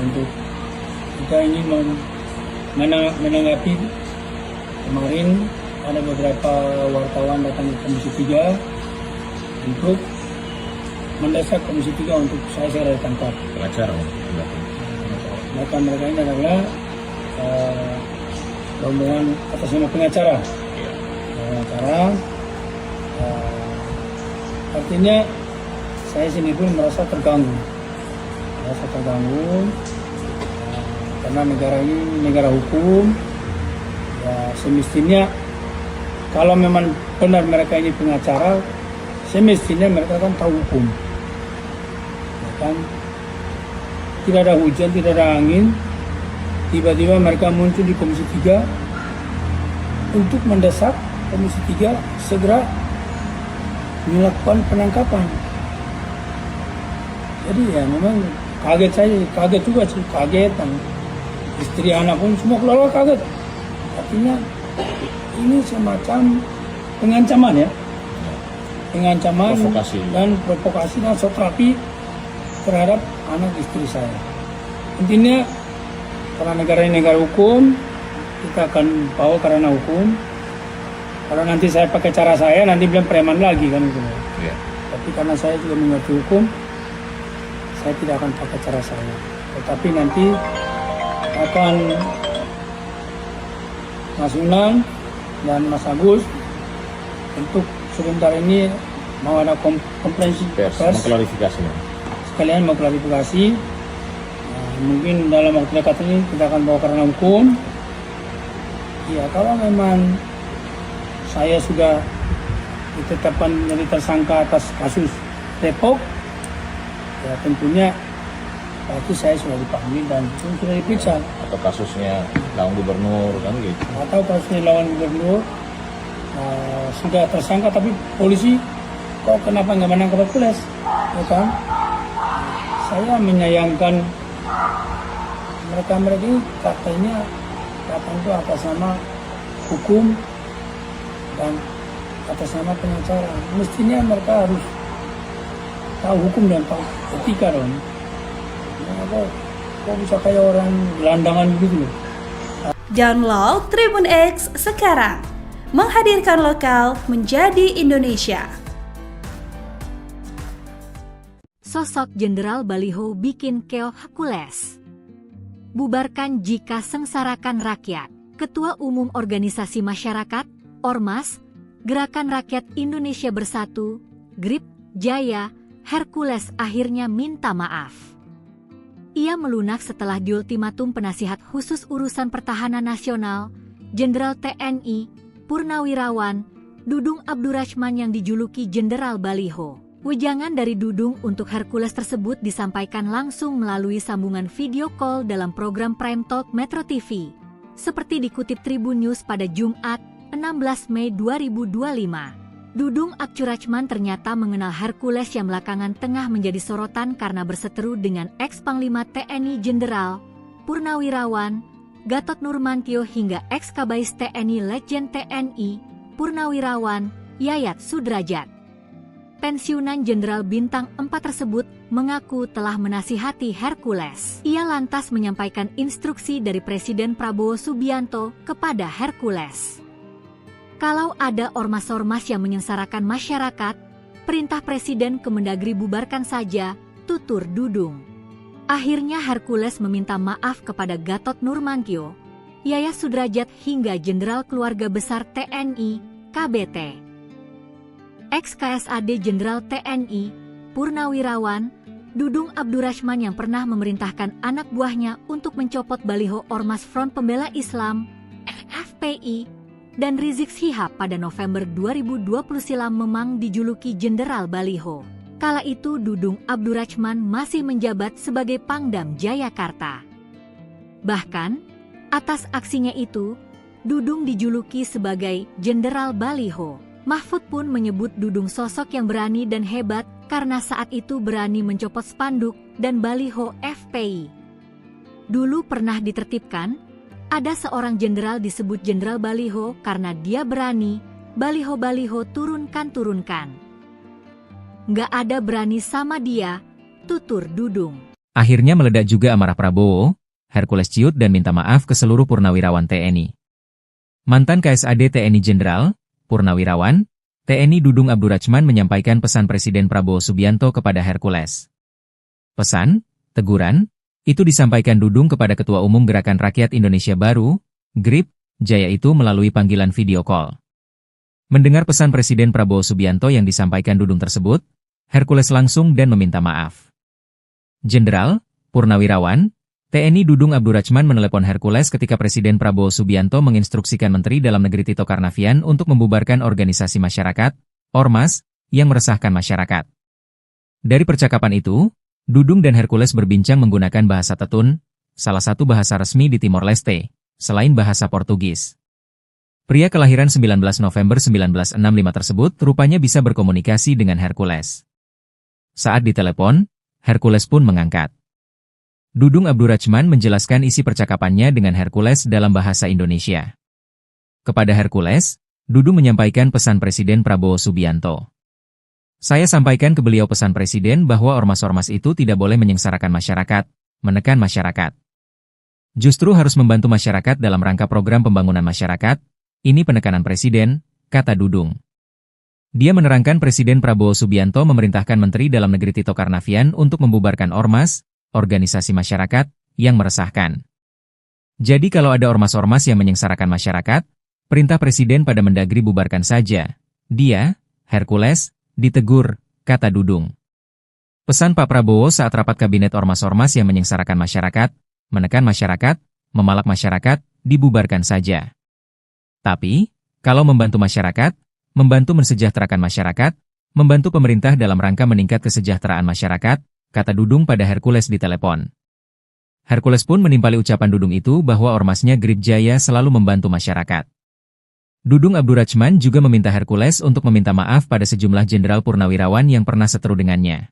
untuk kita ingin menanggapi kemarin ada beberapa wartawan datang ke Komisi 3 untuk mendesak Komisi 3 untuk saya segera ditangkap. Pengacara. Maka mereka ini adalah rombongan atas nama pengacara. Artinya saya sini pun merasa terganggu. Karena negara ini negara hukum. Ya, semestinya kalau memang benar mereka ini pengacara, semestinya mereka kan tahu hukum. Ya kan? Tidak ada hujan, tidak ada angin, tiba-tiba mereka muncul di Komisi 3 untuk mendesak Komisi 3 segera melakukan penangkapan. Jadi ya memang kaget juga sih, dan istri anak pun semua keluarga kaget. Artinya ini semacam pengancaman ya, Provokasi. dan provokasi dan terapi terhadap anak istri saya. Intinya karena negara ini negara hukum, kita akan bawa karena hukum. Kalau nanti saya pakai cara saya, nanti bilang preman lagi kan gitu. Iya. Tapi karena saya juga mengerti hukum, saya tidak akan pakai cara saya. Tetapi nanti akan Mas Unan dan Mas Agus untuk sebentar ini mau ada konferensi pers, mengklarifikasi. sekalian mau klarifikasi. Mungkin dalam waktu dekat ini kita akan bawa karena hukum. Ya kalau memang saya sudah ditetapkan menjadi tersangka atas kasus Depok, ya tentunya pasti saya sudah dipanggil dan sudah diperiksa. Atau kasusnya lawan gubernur kan gitu. Atau kasusnya lawan gubernur sudah tersangka tapi polisi kok kenapa nggak menangkap Hercules, ya kan? Saya menyayangkan mereka ini katanya itu atas nama hukum dan atas nama pengacara. Mestinya mereka harus tahu hukum dan tahu etika dong. Kok bisa kayak orang gelandangan gitu loh. Download Tribun X sekarang, menghadirkan lokal menjadi Indonesia. Sosok Jenderal Baliho bikin keok Hercules. Bubarkan jika sengsarakan rakyat. Ketua Umum Organisasi Masyarakat, Ormas, Gerakan Rakyat Indonesia Bersatu, Grip Jaya, Hercules akhirnya minta maaf. Ia melunak setelah diultimatum penasihat khusus urusan pertahanan nasional, Jenderal TNI, Purnawirawan, Dudung Abdurrachman yang dijuluki Jenderal Baliho. Wejangan dari Dudung untuk Hercules tersebut disampaikan langsung melalui sambungan video call dalam program Prime Talk Metro TV. Seperti dikutip Tribun News pada Jumat, 16 Mei 2025. Dudung Abdurrachman ternyata mengenal Hercules yang belakangan tengah menjadi sorotan karena berseteru dengan ex-Panglima TNI Jenderal Purnawirawan Gatot Nurmantio hingga ex-Kabais TNI Letjen TNI Purnawirawan Yayat Sudrajat. pensiunan Jenderal Bintang 4 tersebut mengaku telah menasihati Hercules. Ia lantas menyampaikan instruksi dari Presiden Prabowo Subianto kepada Hercules. Kalau ada ormas-ormas yang menyengsarakan masyarakat, perintah Presiden Kemendagri bubarkan saja, tutur Dudung. Akhirnya Hercules meminta maaf kepada Gatot Nurmantio, Yayat Sudrajat hingga Jenderal Keluarga Besar TNI, KBT. Ex-KSAD Jenderal TNI, Purnawirawan, Dudung Abdurrahman yang pernah memerintahkan anak buahnya untuk mencopot baliho Ormas Front Pembela Islam, FPI, dan Rizik Syihab pada November 2020 silam memang dijuluki Jenderal Baliho. Kala itu Dudung Abdurrahman masih menjabat sebagai Pangdam Jayakarta. Bahkan, atas aksinya itu, Dudung dijuluki sebagai Jenderal Baliho. Mahfud pun menyebut Dudung sosok yang berani dan hebat karena saat itu berani mencopot spanduk dan baliho FPI. Dulu pernah ditertibkan, ada seorang jenderal disebut Jenderal Baliho karena dia berani, baliho-baliho turunkan. Nggak ada berani sama dia, tutur Dudung. Akhirnya meledak juga amarah Prabowo, Hercules ciut dan minta maaf ke seluruh purnawirawan TNI. Mantan KSAD TNI Jenderal, Purnawirawan, TNI Dudung Abdurrahman menyampaikan pesan Presiden Prabowo Subianto kepada Hercules. Pesan, teguran, itu disampaikan Dudung kepada Ketua Umum Gerakan Rakyat Indonesia Baru, GRIP, Jaya itu melalui panggilan video call. Mendengar pesan Presiden Prabowo Subianto yang disampaikan Dudung tersebut, Hercules langsung dan meminta maaf. Jenderal, Purnawirawan, TNI Dudung Abdurrahman menelepon Hercules ketika Presiden Prabowo Subianto menginstruksikan Menteri Dalam Negeri Tito Karnavian untuk membubarkan organisasi masyarakat, Ormas, yang meresahkan masyarakat. Dari percakapan itu, Dudung dan Hercules berbincang menggunakan bahasa Tetun, salah satu bahasa resmi di Timor Leste, selain bahasa Portugis. Pria kelahiran 19 November 1965 tersebut rupanya bisa berkomunikasi dengan Hercules. Saat ditelepon, Hercules pun mengangkat. Dudung Abdurrahman menjelaskan isi percakapannya dengan Hercules dalam bahasa Indonesia. Kepada Hercules, Dudung menyampaikan pesan Presiden Prabowo Subianto. Saya sampaikan ke beliau pesan Presiden bahwa ormas-ormas itu tidak boleh menyengsarakan masyarakat, menekan masyarakat. Justru harus membantu masyarakat dalam rangka program pembangunan masyarakat, ini penekanan Presiden, kata Dudung. Dia menerangkan Presiden Prabowo Subianto memerintahkan Menteri Dalam Negeri Tito Karnavian untuk membubarkan ormas, organisasi masyarakat, yang meresahkan. Jadi kalau ada ormas-ormas yang menyengsarakan masyarakat, perintah Presiden pada Mendagri bubarkan saja. Dia, Hercules, ditegur, kata Dudung. Pesan Pak Prabowo saat rapat kabinet ormas-ormas yang menyengsarakan masyarakat, menekan masyarakat, memalak masyarakat, dibubarkan saja. Tapi, kalau membantu masyarakat, membantu mensejahterakan masyarakat, membantu pemerintah dalam rangka meningkat kesejahteraan masyarakat, kata Dudung pada Hercules di telepon. Hercules pun menimpali ucapan Dudung itu bahwa ormasnya GRIP Jaya selalu membantu masyarakat. Dudung Abdurrahman juga meminta Hercules untuk meminta maaf pada sejumlah jenderal purnawirawan yang pernah seteru dengannya.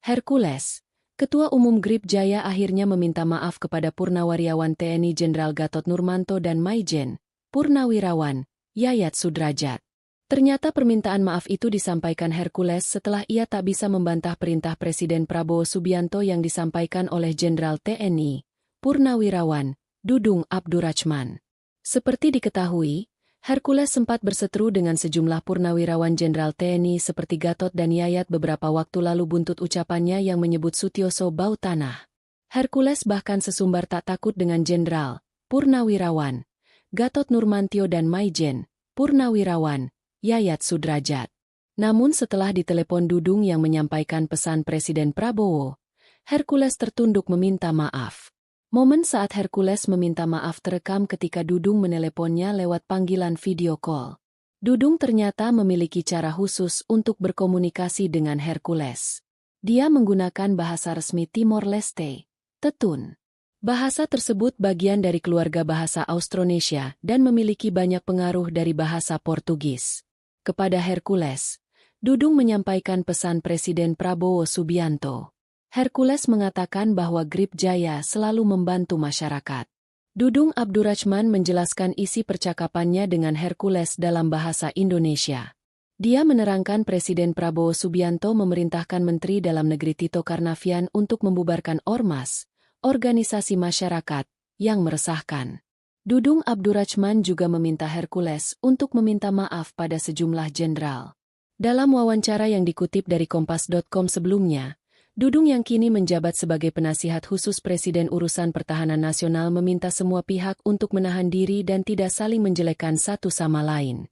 Hercules, Ketua Umum GRIP Jaya akhirnya meminta maaf kepada Purnawirawan TNI Jenderal Gatot Nurmantio dan Maijen, Purnawirawan, Yayat Sudrajat. Ternyata permintaan maaf itu disampaikan Hercules setelah ia tak bisa membantah perintah Presiden Prabowo Subianto yang disampaikan oleh Jenderal TNI, Purnawirawan, Dudung Abdurrahman. Seperti diketahui, Hercules sempat berseteru dengan sejumlah purnawirawan Jenderal TNI seperti Gatot dan Yayat beberapa waktu lalu buntut ucapannya yang menyebut Sutioso bau tanah. Hercules bahkan sesumbar tak takut dengan Jenderal, Purnawirawan, Gatot Nurmantio dan Maijen, Purnawirawan, Yayat Sudrajat. Namun setelah ditelepon Dudung yang menyampaikan pesan Presiden Prabowo, Hercules tertunduk meminta maaf. Momen saat Hercules meminta maaf terekam ketika Dudung meneleponnya lewat panggilan video call. Dudung ternyata memiliki cara khusus untuk berkomunikasi dengan Hercules. Dia menggunakan bahasa resmi Timor Leste, Tetun. Bahasa tersebut bagian dari keluarga bahasa Austronesia dan memiliki banyak pengaruh dari bahasa Portugis. Kepada Hercules, Dudung menyampaikan pesan Presiden Prabowo Subianto. Hercules mengatakan bahwa GRIP Jaya selalu membantu masyarakat. Dudung Abdurrahman menjelaskan isi percakapannya dengan Hercules dalam bahasa Indonesia. Dia menerangkan Presiden Prabowo Subianto memerintahkan Menteri Dalam Negeri Tito Karnavian untuk membubarkan ormas, organisasi masyarakat, yang meresahkan. Dudung Abdurrachman juga meminta Hercules untuk meminta maaf pada sejumlah jenderal. Dalam wawancara yang dikutip dari Kompas.com sebelumnya, Dudung yang kini menjabat sebagai penasihat khusus Presiden Urusan Pertahanan Nasional meminta semua pihak untuk menahan diri dan tidak saling menjelekkan satu sama lain.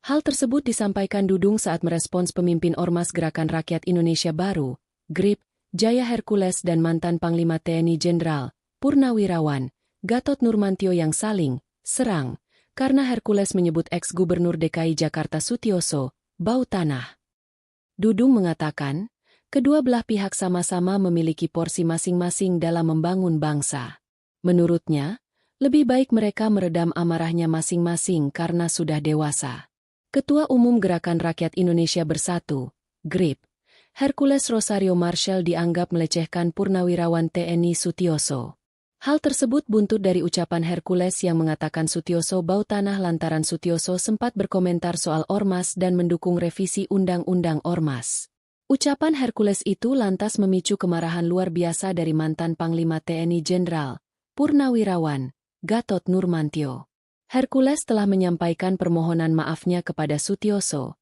Hal tersebut disampaikan Dudung saat merespons pemimpin Ormas Gerakan Rakyat Indonesia Baru, GRIP, Jaya Hercules dan mantan Panglima TNI Jenderal, Purnawirawan, Gatot Nurmantio yang saling serang, karena Hercules menyebut ex-Gubernur DKI Jakarta Sutioso, bau tanah. Dudung mengatakan, kedua belah pihak sama-sama memiliki porsi masing-masing dalam membangun bangsa. Menurutnya, lebih baik mereka meredam amarahnya masing-masing karena sudah dewasa. Ketua Umum Gerakan Rakyat Indonesia Bersatu, GRIP, Hercules Rosario Marshall dianggap melecehkan Purnawirawan TNI Sutioso. Hal tersebut buntut dari ucapan Hercules yang mengatakan Sutioso bau tanah lantaran Sutioso sempat berkomentar soal ormas dan mendukung revisi Undang-Undang Ormas. Ucapan Hercules itu lantas memicu kemarahan luar biasa dari mantan Panglima TNI Jenderal, Purnawirawan, Gatot Nurmantio. Hercules telah menyampaikan permohonan maafnya kepada Sutioso,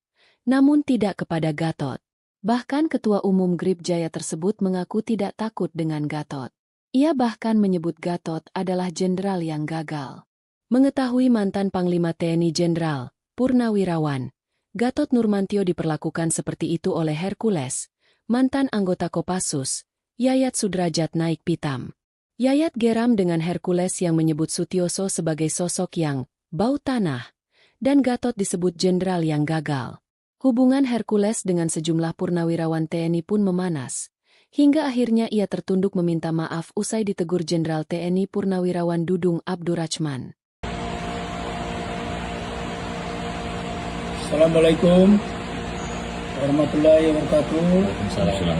namun tidak kepada Gatot. Bahkan Ketua Umum GRIP Jaya tersebut mengaku tidak takut dengan Gatot. Ia bahkan menyebut Gatot adalah jenderal yang gagal. Mengetahui mantan Panglima TNI Jenderal, Purnawirawan, Gatot Nurmantio diperlakukan seperti itu oleh Hercules, mantan anggota Kopassus, Yayat Sudrajat naik pitam. Yayat geram dengan Hercules yang menyebut Sutioso sebagai sosok yang bau tanah, dan Gatot disebut jenderal yang gagal. Hubungan Hercules dengan sejumlah purnawirawan TNI pun memanas, hingga akhirnya ia tertunduk meminta maaf usai ditegur Jenderal TNI Purnawirawan Dudung Abdurrachman. Assalamualaikum warahmatullahi wabarakatuh. Waalaikumsalam.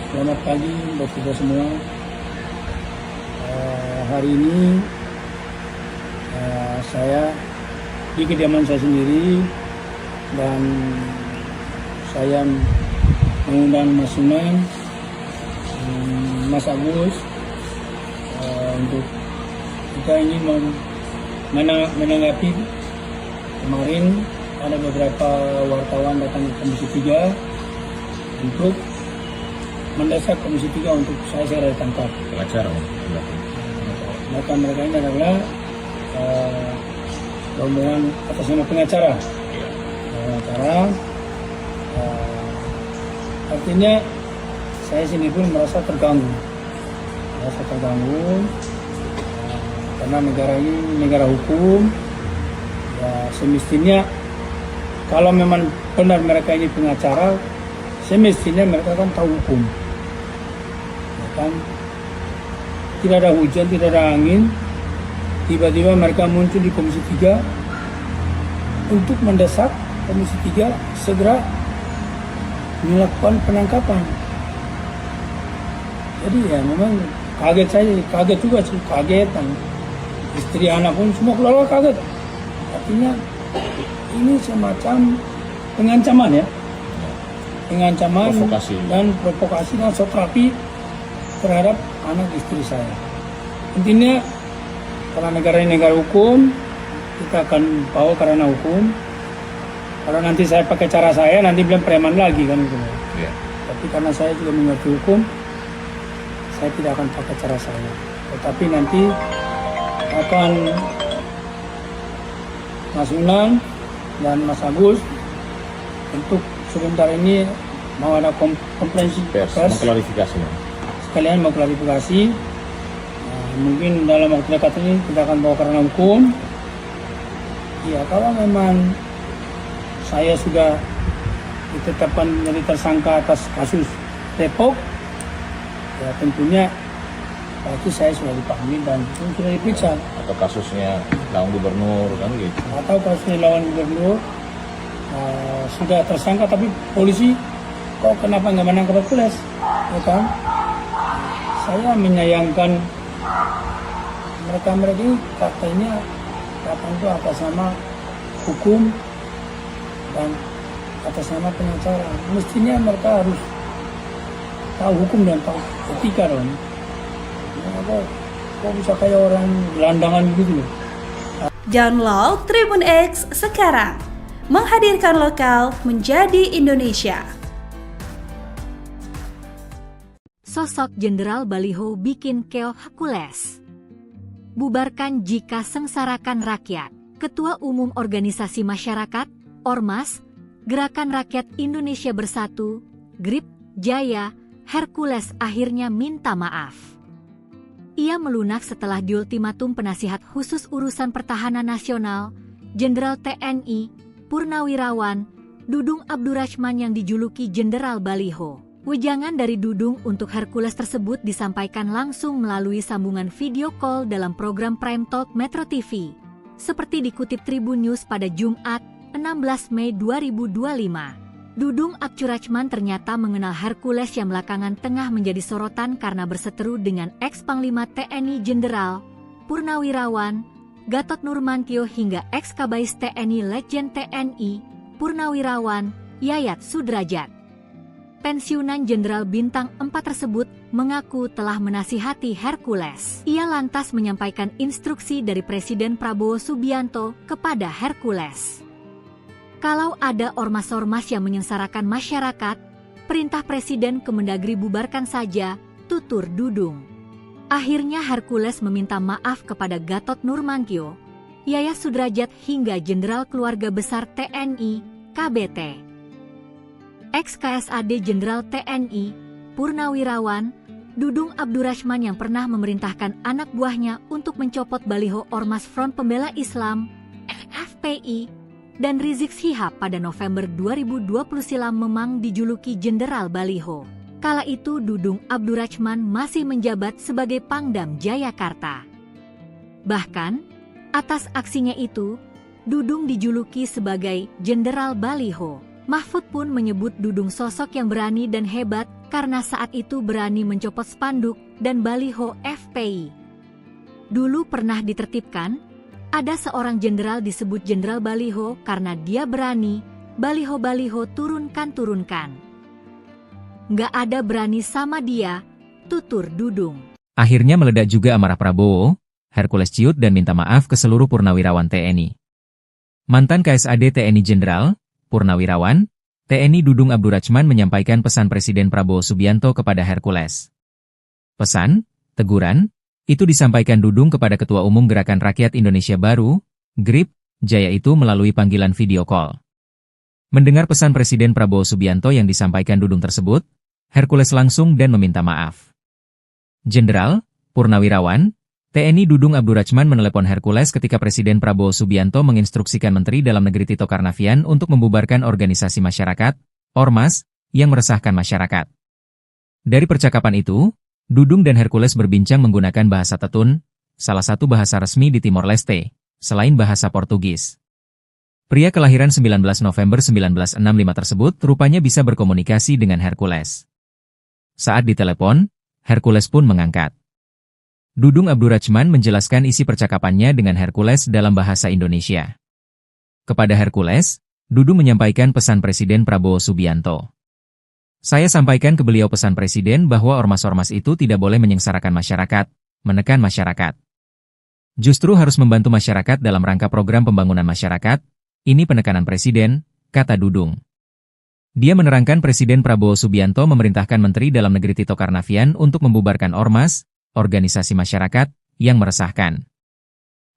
Selamat pagi buat kita semua. Hari ini saya di kediaman saya sendiri dan saya mengundang Mas Sunan, Mas Agus untuk kita ini menanggapi kemarin ada beberapa wartawan datang ke Komisi 3 untuk mendesak Komisi 3 untuk saya segera ditangkap. Pengacara. Maka mereka ini adalah rombongan atas nama pengacara. Artinya saya sini pun merasa terganggu. Karena negara ini negara hukum. Ya, semestinya kalau memang benar mereka ini pengacara, semestinya mereka kan tahu hukum. Ya kan? Tidak ada hujan, tidak ada angin, tiba-tiba mereka muncul di Komisi 3 untuk mendesak Komisi 3 segera melakukan penangkapan. Jadi ya memang kaget juga sih, dan istri anak pun semua keluarga kaget. Artinya ini semacam pengancaman ya, Provokasi. dan provokasi dan satrapi terhadap anak istri saya. Intinya karena negara ini negara hukum, kita akan bawa karena hukum. Kalau nanti saya pakai cara saya, nanti bilang preman lagi kan gitu. Ya. Tapi karena saya juga mengerti hukum, saya tidak akan pakai cara saya. Tetapi nanti akan Mas Unan dan Mas Agus untuk sebentar ini mau ada konferensi pers, mengklarifikasi. sekalian mau klarifikasi. Mungkin dalam waktu dekat ini kita akan bawa karena hukum. Ya, kalau memang saya sudah ditetapkan menjadi tersangka atas kasus Depok, ya tentunya pasti saya sudah dipanggil dan sudah diperiksa. Atau kasusnya lawan gubernur kan gitu. Atau kasusnya lawan gubernur sudah tersangka tapi polisi kok kenapa nggak menangkap Hercules, ya kan? Saya menyayangkan mereka ini katanya itu atas nama hukum dan atas nama pengacara. Mestinya mereka harus tahu hukum dan tahu etika dong. Kok bisa kayak orang gelandangan gitu loh. Download Tribun X sekarang, menghadirkan lokal menjadi Indonesia. Sosok Jenderal Baliho bikin keok Hercules. Bubarkan jika sengsarakan rakyat. Ketua Umum Organisasi Masyarakat, Ormas, Gerakan Rakyat Indonesia Bersatu, GRIP, Jaya, Hercules akhirnya minta maaf. Ia melunak setelah diultimatum penasihat khusus urusan pertahanan nasional, Jenderal TNI, Purnawirawan, Dudung Abdurrahman yang dijuluki Jenderal Baliho. Wejangan dari Dudung untuk Hercules tersebut disampaikan langsung melalui sambungan video call dalam program Prime Talk Metro TV. Seperti dikutip Tribun News pada Jumat, 16 Mei 2025. Dudung Abdurrahman ternyata mengenal Hercules yang belakangan tengah menjadi sorotan karena berseteru dengan ex-Panglima TNI Jenderal Purnawirawan Gatot Nurmantio hingga ex-Kabais TNI Letjen TNI Purnawirawan Yayat Sudrajat. Pensiunan Jenderal Bintang 4 tersebut mengaku telah menasihati Hercules. Ia lantas menyampaikan instruksi dari Presiden Prabowo Subianto kepada Hercules. Kalau ada ormas-ormas yang menyengsarakan masyarakat, perintah Presiden Kemendagri bubarkan saja, tutur Dudung. Akhirnya Hercules meminta maaf kepada Gatot Nurmantio, Yayat Sudrajat hingga Jenderal Keluarga Besar TNI, KBT. Ex-KSAD Jenderal TNI, Purnawirawan, Dudung Abdurrahman yang pernah memerintahkan anak buahnya untuk mencopot baliho Ormas Front Pembela Islam, FPI, dan Rizik Syihab pada November 2020 silam memang dijuluki Jenderal Baliho. Kala itu Dudung Abdurrahman masih menjabat sebagai Pangdam Jayakarta. Bahkan, atas aksinya itu, Dudung dijuluki sebagai Jenderal Baliho. Mahfud pun menyebut Dudung sosok yang berani dan hebat karena saat itu berani mencopot spanduk dan baliho FPI. Dulu pernah ditertibkan, ada seorang jenderal disebut Jenderal Baliho karena dia berani, baliho-baliho turunkan. Nggak ada berani sama dia, tutur Dudung. Akhirnya meledak juga amarah Prabowo, Hercules ciut dan minta maaf ke seluruh purnawirawan TNI. Mantan KSAD TNI Jenderal Purnawirawan, TNI Dudung Abdurrahman menyampaikan pesan Presiden Prabowo Subianto kepada Hercules. Pesan, teguran, itu disampaikan Dudung kepada Ketua Umum Gerakan Rakyat Indonesia Baru, GRIP, Jaya itu melalui panggilan video call. Mendengar pesan Presiden Prabowo Subianto yang disampaikan Dudung tersebut, Hercules langsung dan meminta maaf. Jenderal, Purnawirawan, TNI Dudung Abdurrahman menelepon Hercules ketika Presiden Prabowo Subianto menginstruksikan Menteri Dalam Negeri Tito Karnavian untuk membubarkan organisasi masyarakat, Ormas, yang meresahkan masyarakat. Dari percakapan itu, Dudung dan Hercules berbincang menggunakan bahasa Tetun, salah satu bahasa resmi di Timor Leste, selain bahasa Portugis. Pria kelahiran 19 November 1965 tersebut rupanya bisa berkomunikasi dengan Hercules. Saat ditelepon, Hercules pun mengangkat. Dudung Abdurrahman menjelaskan isi percakapannya dengan Hercules dalam bahasa Indonesia. Kepada Hercules, Dudung menyampaikan pesan Presiden Prabowo Subianto. Saya sampaikan ke beliau pesan Presiden bahwa ormas-ormas itu tidak boleh menyengsarakan masyarakat, menekan masyarakat. Justru harus membantu masyarakat dalam rangka program pembangunan masyarakat, ini penekanan Presiden, kata Dudung. Dia menerangkan Presiden Prabowo Subianto memerintahkan Menteri Dalam Negeri Tito Karnavian untuk membubarkan ormas, organisasi masyarakat, yang meresahkan.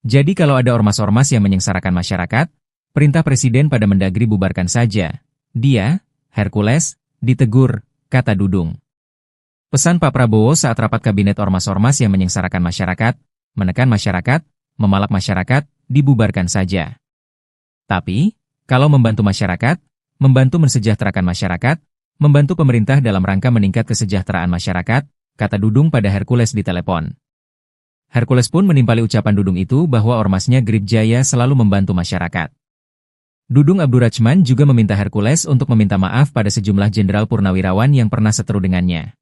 Jadi kalau ada ormas-ormas yang menyengsarakan masyarakat, perintah Presiden pada Mendagri bubarkan saja. Dia, Hercules, ditegur, kata Dudung. Pesan Pak Prabowo saat rapat kabinet ormas-ormas yang menyengsarakan masyarakat, menekan masyarakat, memalak masyarakat, dibubarkan saja. Tapi, kalau membantu masyarakat, membantu mensejahterakan masyarakat, membantu pemerintah dalam rangka meningkat kesejahteraan masyarakat, kata Dudung pada Hercules di telepon. Hercules pun menimpali ucapan Dudung itu bahwa ormasnya GRIP Jaya selalu membantu masyarakat. Dudung Abdurrahman juga meminta Hercules untuk meminta maaf pada sejumlah jenderal purnawirawan yang pernah seteru dengannya.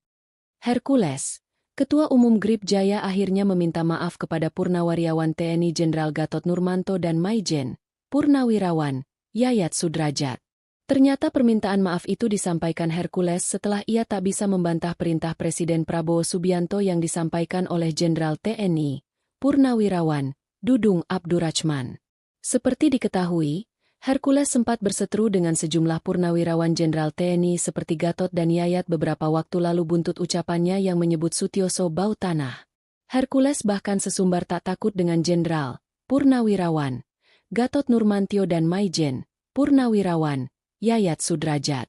Hercules, Ketua Umum GRIP Jaya akhirnya meminta maaf kepada Purnawirawan TNI Jenderal Gatot Nurmantio dan Maijen, Purnawirawan, Yayat Sudrajat. Ternyata permintaan maaf itu disampaikan Hercules setelah ia tak bisa membantah perintah Presiden Prabowo Subianto yang disampaikan oleh Jenderal TNI, Purnawirawan, Dudung Abdurrachman. Seperti diketahui, Hercules sempat berseteru dengan sejumlah purnawirawan Jenderal TNI seperti Gatot dan Yayat beberapa waktu lalu buntut ucapannya yang menyebut Sutioso bau tanah. Hercules bahkan sesumbar tak takut dengan Jenderal, Purnawirawan, Gatot Nurmantio dan Maijen, Purnawirawan, Yayat Sudrajat.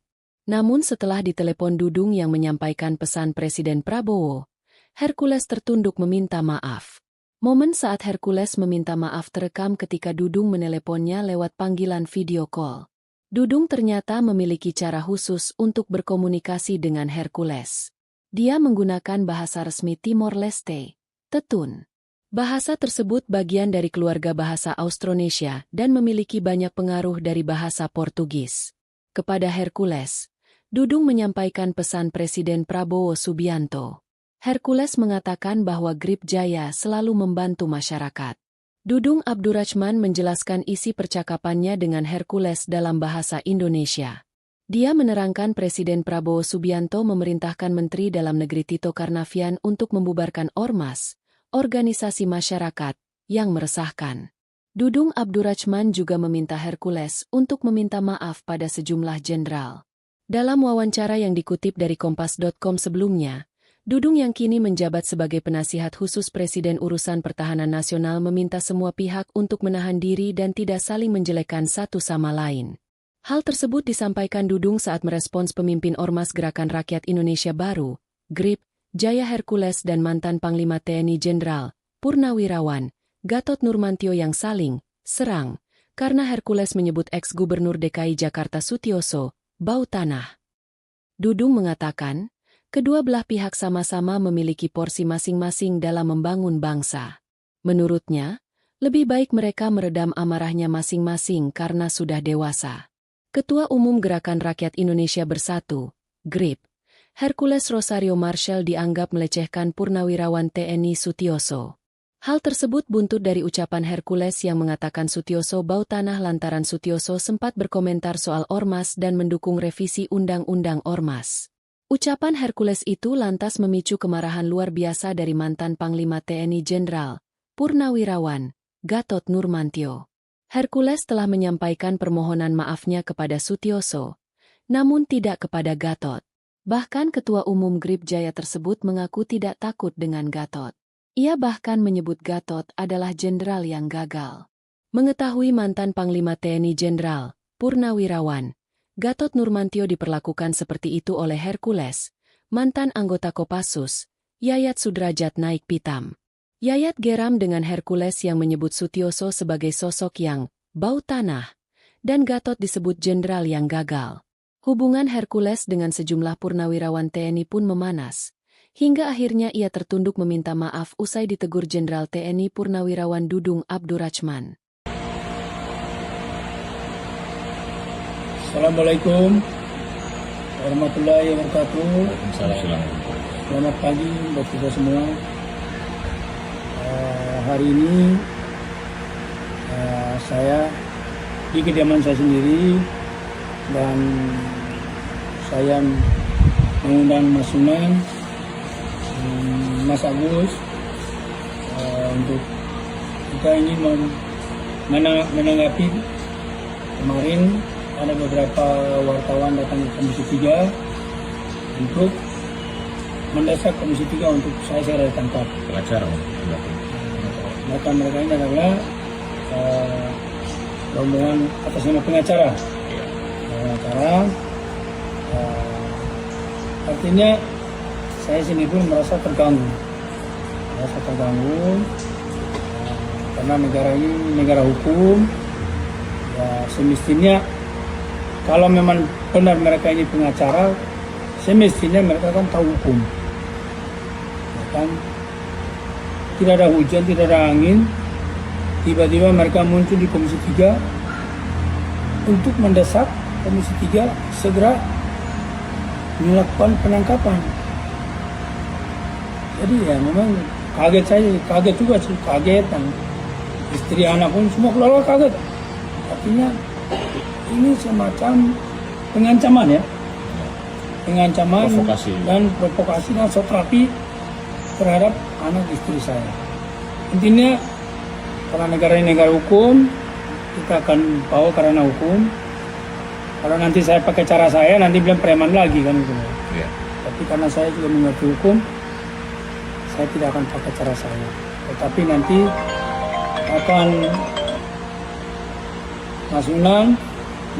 Namun setelah ditelepon Dudung yang menyampaikan pesan Presiden Prabowo, Hercules tertunduk meminta maaf. Momen saat Hercules meminta maaf terekam ketika Dudung meneleponnya lewat panggilan video call. Dudung ternyata memiliki cara khusus untuk berkomunikasi dengan Hercules. Dia menggunakan bahasa resmi Timor Leste, Tetun. Bahasa tersebut bagian dari keluarga bahasa Austronesia dan memiliki banyak pengaruh dari bahasa Portugis. Kepada Hercules, Dudung menyampaikan pesan Presiden Prabowo Subianto. Hercules mengatakan bahwa Grip Jaya selalu membantu masyarakat. Dudung Abdurrachman menjelaskan isi percakapannya dengan Hercules dalam bahasa Indonesia. Dia menerangkan Presiden Prabowo Subianto memerintahkan Menteri Dalam Negeri Tito Karnavian untuk membubarkan ormas, organisasi masyarakat, yang meresahkan. Dudung Abdurrachman juga meminta Hercules untuk meminta maaf pada sejumlah jenderal. Dalam wawancara yang dikutip dari Kompas.com sebelumnya, Dudung yang kini menjabat sebagai penasihat khusus Presiden Urusan Pertahanan Nasional meminta semua pihak untuk menahan diri dan tidak saling menjelekkan satu sama lain. Hal tersebut disampaikan Dudung saat merespons pemimpin Ormas Gerakan Rakyat Indonesia Baru, GRIP, Jaya Hercules dan mantan Panglima TNI Jenderal, Purnawirawan, Gatot Nurmantio yang saling serang, karena Hercules menyebut ex-gubernur DKI Jakarta Sutioso bau tanah. Dudung mengatakan, kedua belah pihak sama-sama memiliki porsi masing-masing dalam membangun bangsa. Menurutnya, lebih baik mereka meredam amarahnya masing-masing karena sudah dewasa. Ketua Umum Gerakan Rakyat Indonesia Bersatu, GRIP, Hercules Rosario Marshall dianggap melecehkan Purnawirawan TNI Sutioso. Hal tersebut buntut dari ucapan Hercules yang mengatakan Sutioso bau tanah lantaran Sutioso sempat berkomentar soal ormas dan mendukung revisi Undang-Undang Ormas. Ucapan Hercules itu lantas memicu kemarahan luar biasa dari mantan Panglima TNI Jenderal, Purnawirawan, Gatot Nurmantio. Hercules telah menyampaikan permohonan maafnya kepada Sutioso, namun tidak kepada Gatot. Bahkan Ketua Umum GRIP Jaya tersebut mengaku tidak takut dengan Gatot. Ia bahkan menyebut Gatot adalah jenderal yang gagal. Mengetahui mantan Panglima TNI Jenderal, Purnawirawan, Gatot Nurmantio diperlakukan seperti itu oleh Hercules, mantan anggota Kopassus, Yayat Sudrajat naik pitam. Yayat geram dengan Hercules yang menyebut Sutioso sebagai sosok yang bau tanah, dan Gatot disebut jenderal yang gagal. Hubungan Hercules dengan sejumlah purnawirawan TNI pun memanas. Hingga akhirnya ia tertunduk meminta maaf usai ditegur Jenderal TNI Purnawirawan Dudung Abdurrachman. Assalamualaikum warahmatullahi wabarakatuh. Waalaikumsalam. Selamat pagi buat kita semua. Hari ini saya di kediaman saya sendiri dan saya mengundang Mas Sunan, Mas Agus untuk kita ini menanggapi kemarin ada beberapa wartawan datang ke Komisi 3 untuk mendesak Komisi 3 untuk saya segera ditangkap. Pengacara, Bahkan mereka ini adalah rombongan atas nama pengacara. Artinya saya sini pun merasa terganggu, karena negara ini negara hukum. Ya, semestinya kalau memang benar mereka ini pengacara, semestinya mereka kan tahu hukum. Ya kan? Tidak ada hujan, tidak ada angin, tiba-tiba mereka muncul di Komisi 3 untuk mendesak Komisi 3 segera melakukan penangkapan. Jadi ya memang kaget juga sih, kaget, dan istri anak pun semua keluarga kaget. Artinya ini semacam pengancaman ya, pengancaman Provokasi. dan terapi terhadap anak istri saya. Intinya karena negara ini negara hukum, kita akan bawa karena hukum. Kalau nanti saya pakai cara saya, nanti bilang preman lagi kan gitu. Iya. Tapi karena saya juga mengerti hukum, saya tidak akan pakai cara saya. Tetapi nanti akan Mas Unang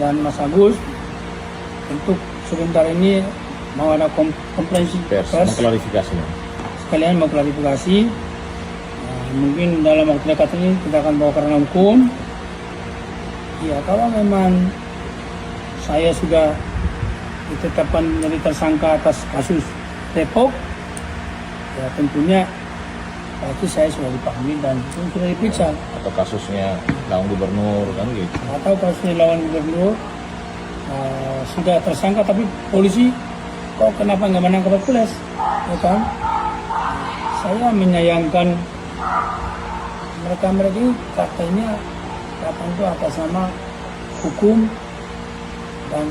dan Mas Agus untuk sebentar ini mau ada konferensi pers, mengklarifikasi. sekalian mau klarifikasi. Mungkin dalam waktu dekat ini kita akan bawa karena hukum. Ya, kalau memang saya sudah ditetapkan menjadi tersangka atas kasus Depok, ya tentunya pasti saya sudah dipanggil dan sudah diperiksa. Atau kasusnya lawan gubernur kan gitu. Atau kasusnya lawan gubernur sudah tersangka tapi polisi kok kenapa nggak menangkap Hercules, ya kan? Saya menyayangkan mereka ini katanya datang itu atas nama hukum dan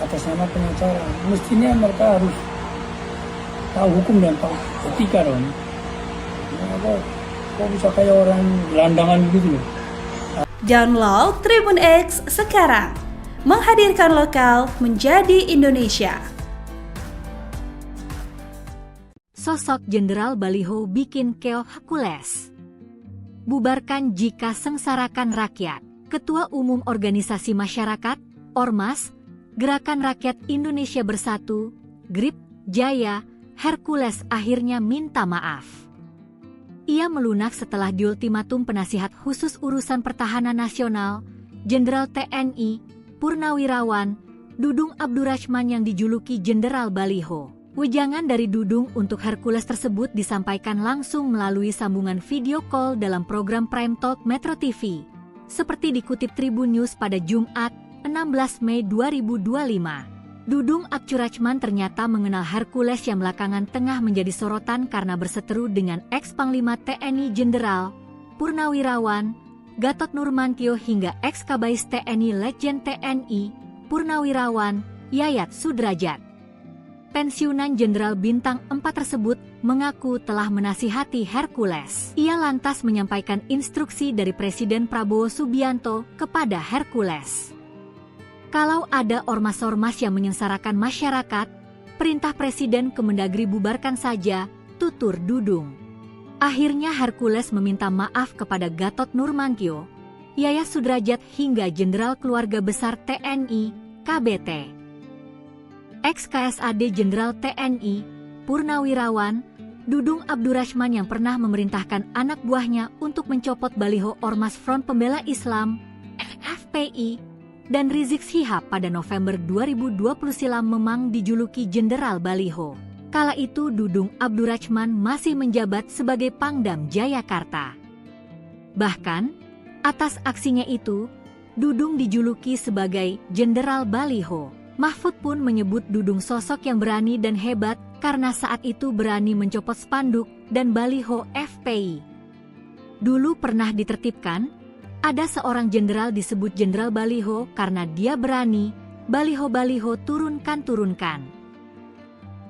atas nama pengacara. Mestinya mereka harus tahu hukum dan tahu etika dong. Kok bisa kayak orang gelandangan begitu loh. Download Tribun X sekarang, menghadirkan lokal menjadi Indonesia. Sosok Jenderal Baliho bikin keok Hercules. Bubarkan jika sengsarakan rakyat. Ketua Umum Organisasi Masyarakat, Ormas, Gerakan Rakyat Indonesia Bersatu, GRIP, Jaya, Hercules akhirnya minta maaf. Ia melunak setelah diultimatum penasihat khusus urusan pertahanan nasional, Jenderal TNI, Purnawirawan, Dudung Abdurrahman yang dijuluki Jenderal Baliho. Wejangan dari Dudung untuk Hercules tersebut disampaikan langsung melalui sambungan video call dalam program Prime Talk Metro TV. Seperti dikutip Tribun News pada Jumat, 16 Mei 2025. Dudung Abdurrahman ternyata mengenal Hercules yang belakangan tengah menjadi sorotan karena berseteru dengan ex-Panglima TNI Jenderal Purnawirawan Gatot Nurmantio hingga ex-Kabais TNI Letjen TNI Purnawirawan Yayat Sudrajat. Pensiunan Jenderal Bintang 4 tersebut mengaku telah menasihati Hercules. Ia lantas menyampaikan instruksi dari Presiden Prabowo Subianto kepada Hercules. Kalau ada ormas-ormas yang menyengsarakan masyarakat, perintah Presiden Kemendagri bubarkan saja, tutur Dudung. Akhirnya Hercules meminta maaf kepada Gatot Nurmantio, Yayat Sudrajat hingga Jenderal Keluarga Besar TNI, KBT. Ex-KSAD Jenderal TNI, Purnawirawan, Dudung Abdurrahman yang pernah memerintahkan anak buahnya untuk mencopot baliho Ormas Front Pembela Islam, FPI, dan Rizik Syihab pada November 2020 silam memang dijuluki Jenderal Baliho. Kala itu Dudung Abdurrahman masih menjabat sebagai Pangdam Jayakarta. Bahkan, atas aksinya itu, Dudung dijuluki sebagai Jenderal Baliho. Mahfud pun menyebut Dudung sosok yang berani dan hebat karena saat itu berani mencopot spanduk dan baliho FPI. Dulu pernah ditertibkan, ada seorang jenderal disebut Jenderal Baliho karena dia berani, baliho-baliho turunkan.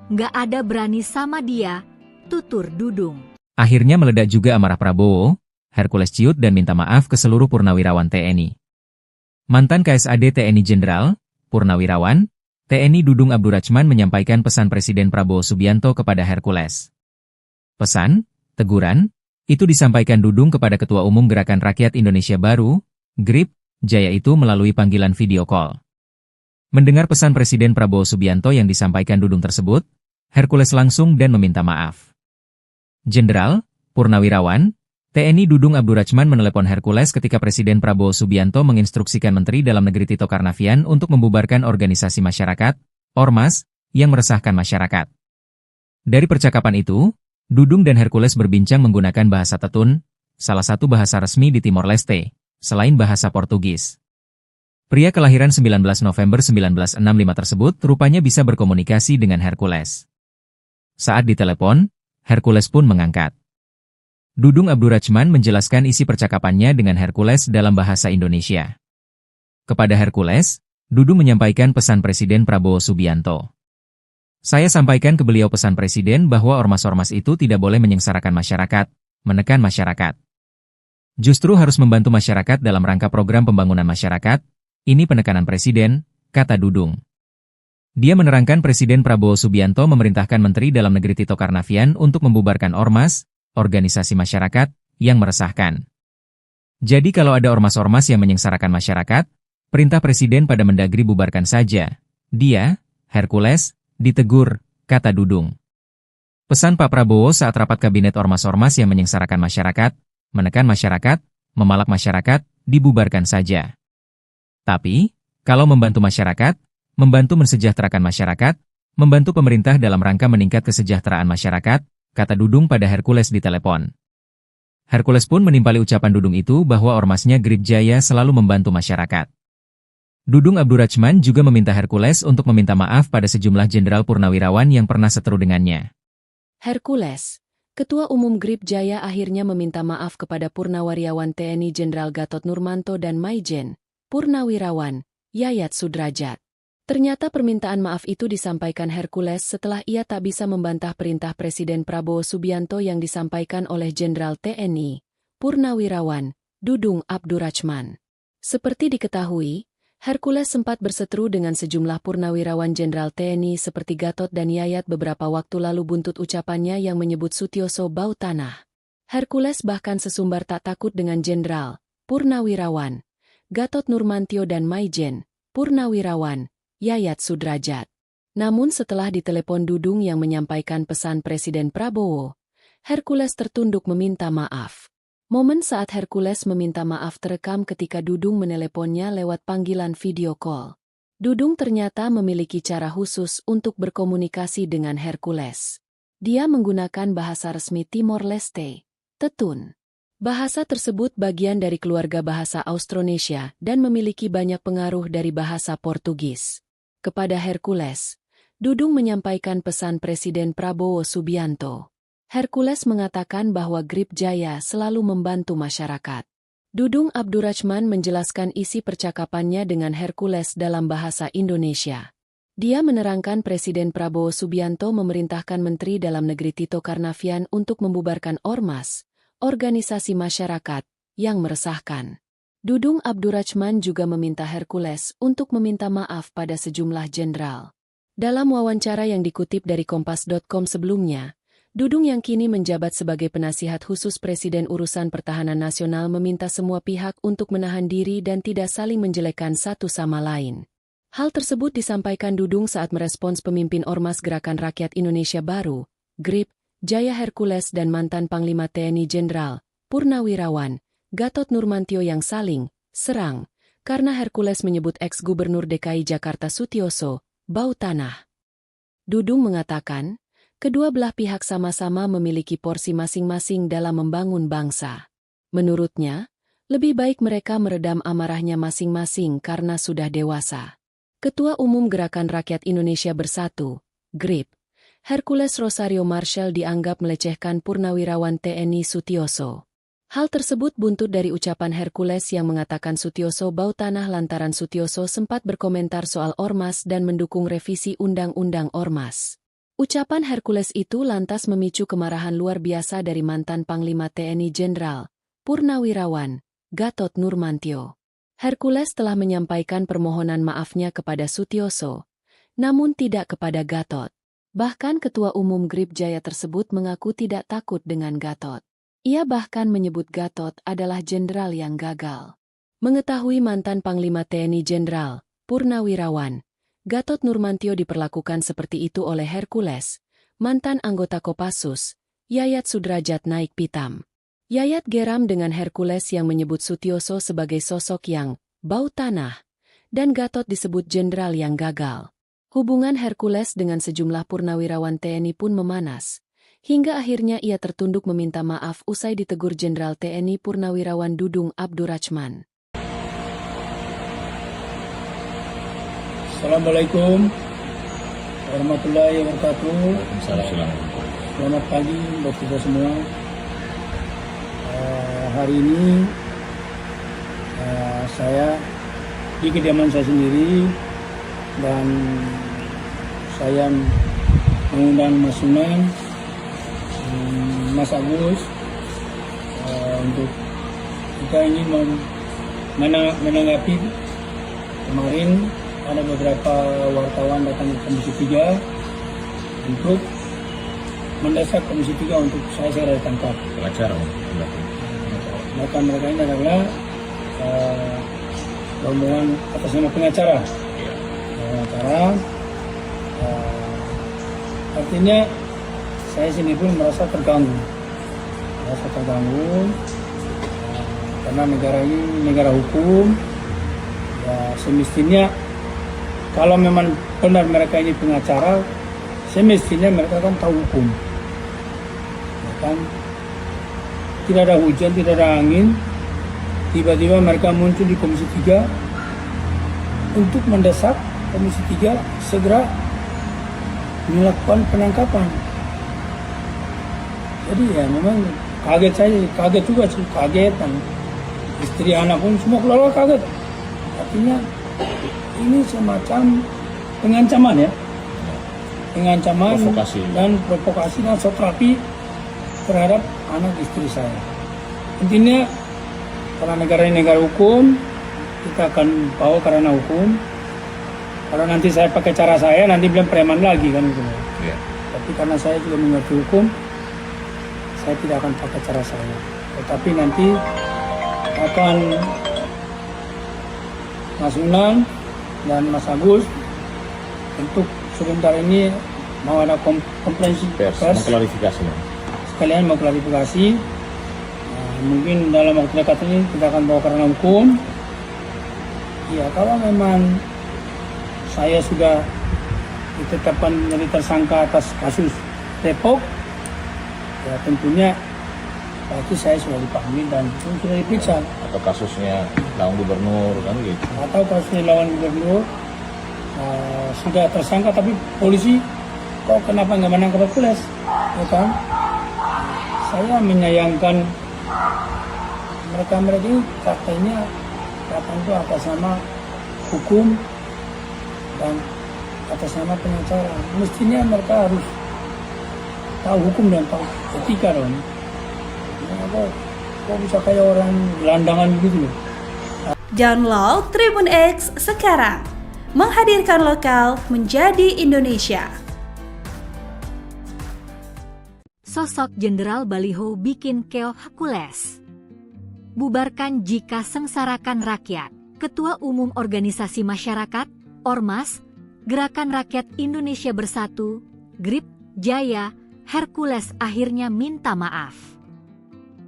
Nggak ada berani sama dia, tutur Dudung. Akhirnya meledak juga amarah Prabowo, Hercules ciut dan minta maaf ke seluruh purnawirawan TNI. Mantan KSAD TNI Jenderal Purnawirawan, TNI Dudung Abdurrahman menyampaikan pesan Presiden Prabowo Subianto kepada Hercules. Pesan, teguran, itu disampaikan Dudung kepada Ketua Umum Gerakan Rakyat Indonesia Baru, GRIP, Jaya itu melalui panggilan video call. Mendengar pesan Presiden Prabowo Subianto yang disampaikan Dudung tersebut, Hercules langsung dan meminta maaf. Jenderal, Purnawirawan, TNI Dudung Abdurrahman menelepon Hercules ketika Presiden Prabowo Subianto menginstruksikan Menteri Dalam Negeri Tito Karnavian untuk membubarkan organisasi masyarakat, Ormas, yang meresahkan masyarakat. Dari percakapan itu, Dudung dan Hercules berbincang menggunakan bahasa Tetun, salah satu bahasa resmi di Timor Leste, selain bahasa Portugis. Pria kelahiran 19 November 1965 tersebut rupanya bisa berkomunikasi dengan Hercules. Saat ditelepon, Hercules pun mengangkat. Dudung Abdurrahman menjelaskan isi percakapannya dengan Hercules dalam bahasa Indonesia. Kepada Hercules, Dudung menyampaikan pesan Presiden Prabowo Subianto. Saya sampaikan ke beliau pesan Presiden bahwa ormas-ormas itu tidak boleh menyengsarakan masyarakat, menekan masyarakat. Justru harus membantu masyarakat dalam rangka program pembangunan masyarakat, ini penekanan Presiden, kata Dudung. Dia menerangkan Presiden Prabowo Subianto memerintahkan Menteri Dalam Negeri Tito Karnavian untuk membubarkan ormas, organisasi masyarakat, yang meresahkan. Jadi kalau ada ormas-ormas yang menyengsarakan masyarakat, perintah Presiden pada Mendagri bubarkan saja. Dia, Hercules, ditegur, kata Dudung. Pesan Pak Prabowo saat rapat kabinet ormas-ormas yang menyengsarakan masyarakat, menekan masyarakat, memalak masyarakat, dibubarkan saja. Tapi, kalau membantu masyarakat, membantu mensejahterakan masyarakat, membantu pemerintah dalam rangka meningkat kesejahteraan masyarakat, kata Dudung pada Hercules di telepon. Hercules pun menimpali ucapan Dudung itu bahwa ormasnya Grip Jaya selalu membantu masyarakat. Dudung Abdurrachman juga meminta Hercules untuk meminta maaf pada sejumlah jenderal purnawirawan yang pernah seteru dengannya. Hercules, Ketua Umum Grip Jaya akhirnya meminta maaf kepada Purnawirawan TNI Jenderal Gatot Nurmanto dan Maijen, Purnawirawan, Yayat Sudrajat. Ternyata permintaan maaf itu disampaikan Hercules setelah ia tak bisa membantah perintah Presiden Prabowo Subianto yang disampaikan oleh Jenderal TNI, Purnawirawan, Dudung Abdurrachman. Seperti diketahui, Hercules sempat berseteru dengan sejumlah purnawirawan Jenderal TNI seperti Gatot dan Yayat beberapa waktu lalu buntut ucapannya yang menyebut Sutioso bau tanah. Hercules bahkan sesumbar tak takut dengan Jenderal, Purnawirawan, Gatot Nurmantio dan Maijen, Purnawirawan, Yayat Sudrajat. Namun setelah ditelepon Dudung yang menyampaikan pesan Presiden Prabowo, Hercules tertunduk meminta maaf. Momen saat Hercules meminta maaf terekam ketika Dudung meneleponnya lewat panggilan video call. Dudung ternyata memiliki cara khusus untuk berkomunikasi dengan Hercules. Dia menggunakan bahasa resmi Timor Leste, Tetun. Bahasa tersebut bagian dari keluarga bahasa Austronesia dan memiliki banyak pengaruh dari bahasa Portugis. Kepada Hercules, Dudung menyampaikan pesan Presiden Prabowo Subianto. Hercules mengatakan bahwa Grip Jaya selalu membantu masyarakat. Dudung Abdurrachman menjelaskan isi percakapannya dengan Hercules dalam bahasa Indonesia. Dia menerangkan Presiden Prabowo Subianto memerintahkan Menteri Dalam Negeri Tito Karnavian untuk membubarkan ormas, organisasi masyarakat, yang meresahkan. Dudung Abdurrachman juga meminta Hercules untuk meminta maaf pada sejumlah jenderal. Dalam wawancara yang dikutip dari Kompas.com sebelumnya, Dudung yang kini menjabat sebagai penasihat khusus Presiden Urusan Pertahanan Nasional meminta semua pihak untuk menahan diri dan tidak saling menjelekkan satu sama lain. Hal tersebut disampaikan Dudung saat merespons pemimpin Ormas Gerakan Rakyat Indonesia Baru, Grip Jaya Hercules dan mantan Panglima TNI Jenderal, Purnawirawan, Gatot Nurmantio yang saling serang, karena Hercules menyebut ex-Gubernur DKI Jakarta Sutioso bau tanah. Dudung mengatakan, kedua belah pihak sama-sama memiliki porsi masing-masing dalam membangun bangsa. Menurutnya, lebih baik mereka meredam amarahnya masing-masing karena sudah dewasa. Ketua Umum Gerakan Rakyat Indonesia Bersatu, GRIP, Hercules Rosario Marshall dianggap melecehkan Purnawirawan TNI Sutioso. Hal tersebut buntut dari ucapan Hercules yang mengatakan Sutioso bau tanah lantaran Sutioso sempat berkomentar soal ormas dan mendukung revisi Undang-Undang Ormas. Ucapan Hercules itu lantas memicu kemarahan luar biasa dari mantan Panglima TNI Jenderal, Purnawirawan, Gatot Nurmantio. Hercules telah menyampaikan permohonan maafnya kepada Sutioso, namun tidak kepada Gatot. Bahkan Ketua Umum Grip Jaya tersebut mengaku tidak takut dengan Gatot. Ia bahkan menyebut Gatot adalah jenderal yang gagal. Mengetahui mantan Panglima TNI Jenderal, Purnawirawan, Gatot Nurmantio diperlakukan seperti itu oleh Hercules, mantan anggota Kopassus, Yayat Sudrajat naik pitam. Yayat geram dengan Hercules yang menyebut Sutioso sebagai sosok yang bau tanah, dan Gatot disebut jenderal yang gagal. Hubungan Hercules dengan sejumlah purnawirawan TNI pun memanas. Hingga akhirnya ia tertunduk meminta maaf usai ditegur Jenderal TNI Purnawirawan Dudung Abdurrachman. Assalamualaikum warahmatullahi wabarakatuh. Assalamualaikum. Selamat pagi buat kita semua. Hari ini saya di kediaman saya sendiri, dan saya mengundang Mas Sunan, Mas Agus, untuk kita ini menanggapi. Kemarin ada beberapa wartawan datang ke Komisi 3 untuk mendesak Komisi 3 untuk saya segera ditangkap. Pengacara. Mereka ini adalah rombongan atas nama pengacara. Artinya saya sini pun merasa terganggu, karena negara ini negara hukum. Ya, semestinya kalau memang benar mereka ini pengacara, semestinya mereka kan tahu hukum. Ya kan? Tidak ada hujan, tidak ada angin, tiba-tiba mereka muncul di Komisi 3 untuk mendesak Komisi 3 segera melakukan penangkapan. Jadi ya memang kaget juga sih, kagetan. Istri, anak pun semua keluarga kaget. Artinya ini semacam pengancaman ya, provokasi dan satrapi terhadap anak istri saya. Intinya karena negara ini negara hukum, kita akan bawa karena hukum. Kalau nanti saya pakai cara saya, nanti bilang preman lagi kan gitu. Ya. Tapi karena saya juga mengerti hukum, saya tidak akan pakai cara saya. Tetapi nanti akan Mas Sunan dan Mas Agus untuk sebentar ini mau ada konferensi pers, mengklarifikasi. Sekalian mau klarifikasi. Mungkin dalam waktu dekat ini kita akan bawa karena hukum. Ya, kalau memang saya sudah ditetapkan menjadi tersangka atas kasus Depok, ya tentunya berarti saya sudah dipanggil dan sudah diperiksa. Atau kasusnya lawan gubernur kan gitu. Atau kasusnya lawan gubernur sudah tersangka tapi polisi kok kenapa nggak menangkap Hercules? Ya kan? Saya menyayangkan mereka ini katanya itu atas nama hukum dan atas nama pengacara. Mestinya mereka harus tahu hukum dan tahu etika dong. Kok bisa kayak orang gelandangan begitu loh. Download Tribun X sekarang, menghadirkan lokal menjadi Indonesia. Sosok Jenderal Baliho bikin keok Hercules. Bubarkan jika sengsarakan rakyat. Ketua Umum Organisasi Masyarakat, Ormas, Gerakan Rakyat Indonesia Bersatu, GRIP, Jaya, Hercules akhirnya minta maaf.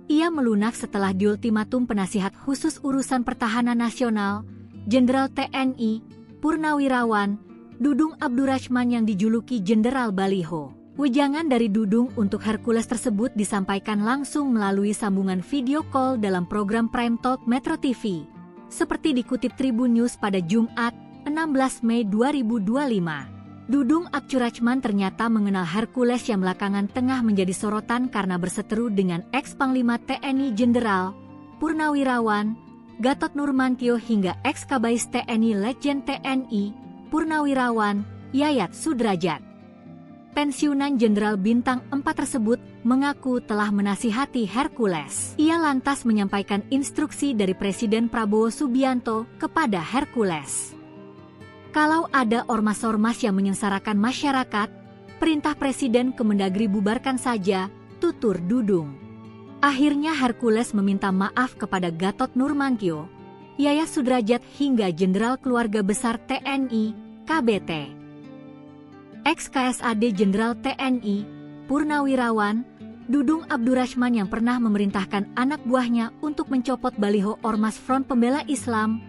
Ia melunak setelah diultimatum penasihat khusus urusan pertahanan nasional, Jenderal TNI, Purnawirawan, Dudung Abdurrahman yang dijuluki Jenderal Baliho. Wejangan dari Dudung untuk Hercules tersebut disampaikan langsung melalui sambungan video call dalam program Prime Talk Metro TV. Seperti dikutip Tribun News pada Jumat, 16 Mei 2025. Dudung Abdurrahman ternyata mengenal Hercules yang belakangan tengah menjadi sorotan karena berseteru dengan ex-Panglima TNI Jenderal Purnawirawan Gatot Nurmantio hingga ex-Kabais TNI Letjen TNI Purnawirawan Yayat Sudrajat. Pensiunan Jenderal Bintang 4 tersebut mengaku telah menasihati Hercules. Ia lantas menyampaikan instruksi dari Presiden Prabowo Subianto kepada Hercules. Kalau ada ormas-ormas yang menyengsarakan masyarakat, perintah Presiden Kemendagri bubarkan saja, tutur Dudung. Akhirnya Hercules meminta maaf kepada Gatot Nurmantio, Yayat Sudrajat hingga Jenderal Keluarga Besar TNI, KBT. Ex-KSAD Jenderal TNI, Purnawirawan, Dudung Abdurrahman yang pernah memerintahkan anak buahnya untuk mencopot baliho Ormas Front Pembela Islam,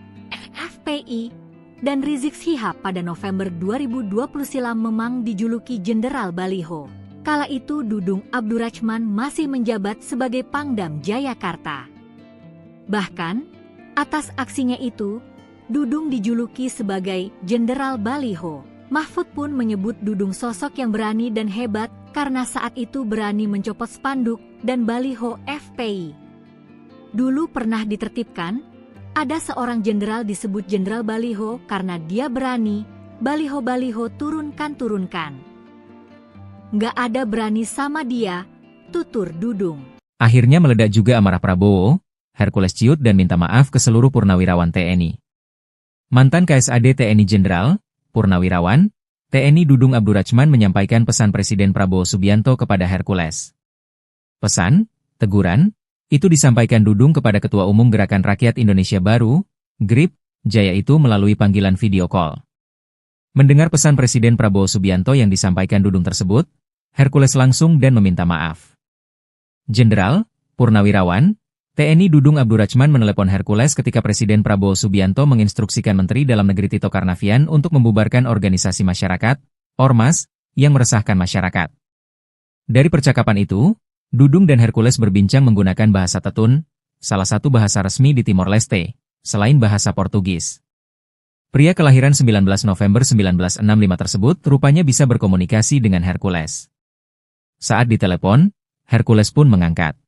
FPI, dan Rizik Syihab pada November 2020 silam memang dijuluki Jenderal Baliho. Kala itu Dudung Abdurrahman masih menjabat sebagai Pangdam Jayakarta. Bahkan, atas aksinya itu, Dudung dijuluki sebagai Jenderal Baliho. Mahfud pun menyebut Dudung sosok yang berani dan hebat karena saat itu berani mencopot spanduk dan baliho FPI. Dulu pernah ditertibkan, Ada seorang jenderal disebut Jenderal Baliho karena dia berani, baliho-baliho turunkan. Nggak ada berani sama dia, tutur Dudung. Akhirnya meledak juga amarah Prabowo, Hercules ciut dan minta maaf ke seluruh purnawirawan TNI. Mantan KSAD TNI Jenderal, Purnawirawan, TNI Dudung Abdurrachman menyampaikan pesan Presiden Prabowo Subianto kepada Hercules. Pesan, teguran, itu disampaikan Dudung kepada Ketua Umum Gerakan Rakyat Indonesia Baru, GRIP, Jaya itu melalui panggilan video call. Mendengar pesan Presiden Prabowo Subianto yang disampaikan Dudung tersebut, Hercules langsung dan meminta maaf. Jenderal, Purnawirawan, TNI Dudung Abdurrachman menelepon Hercules ketika Presiden Prabowo Subianto menginstruksikan Menteri Dalam Negeri Tito Karnavian untuk membubarkan organisasi masyarakat, Ormas, yang meresahkan masyarakat. Dari percakapan itu, Dudung dan Hercules berbincang menggunakan bahasa Tetun, salah satu bahasa resmi di Timor Leste, selain bahasa Portugis. Pria kelahiran 19 November 1965 tersebut rupanya bisa berkomunikasi dengan Hercules. Saat ditelepon, Hercules pun mengangkat.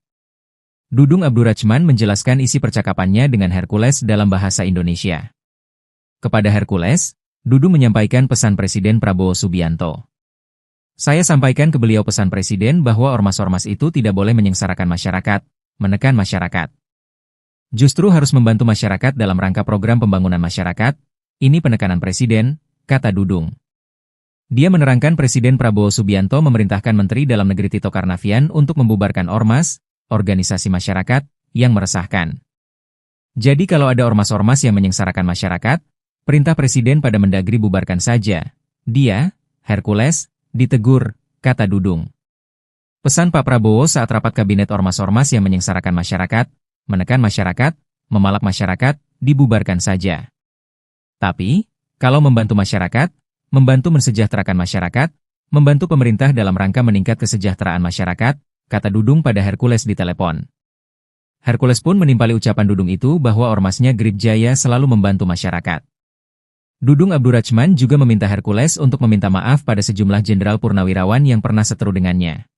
Dudung Abdurrachman menjelaskan isi percakapannya dengan Hercules dalam bahasa Indonesia. Kepada Hercules, Dudung menyampaikan pesan Presiden Prabowo Subianto. Saya sampaikan ke beliau pesan Presiden bahwa ormas-ormas itu tidak boleh menyengsarakan masyarakat, menekan masyarakat. Justru harus membantu masyarakat dalam rangka program pembangunan masyarakat, ini penekanan Presiden, kata Dudung. Dia menerangkan Presiden Prabowo Subianto memerintahkan Menteri Dalam Negeri Tito Karnavian untuk membubarkan ormas, organisasi masyarakat, yang meresahkan. Jadi kalau ada ormas-ormas yang menyengsarakan masyarakat, perintah Presiden pada Mendagri bubarkan saja. Dia, Hercules, ditegur, kata Dudung. Pesan Pak Prabowo saat rapat kabinet ormas-ormas yang menyengsarakan masyarakat, menekan masyarakat, memalak masyarakat, dibubarkan saja. Tapi, kalau membantu masyarakat, membantu mensejahterakan masyarakat, membantu pemerintah dalam rangka meningkat kesejahteraan masyarakat, kata Dudung pada Hercules di telepon. Hercules pun menimpali ucapan Dudung itu bahwa ormasnya GRIP Jaya selalu membantu masyarakat. Dudung Abdurrachman juga meminta Hercules untuk meminta maaf pada sejumlah jenderal purnawirawan yang pernah seteru dengannya.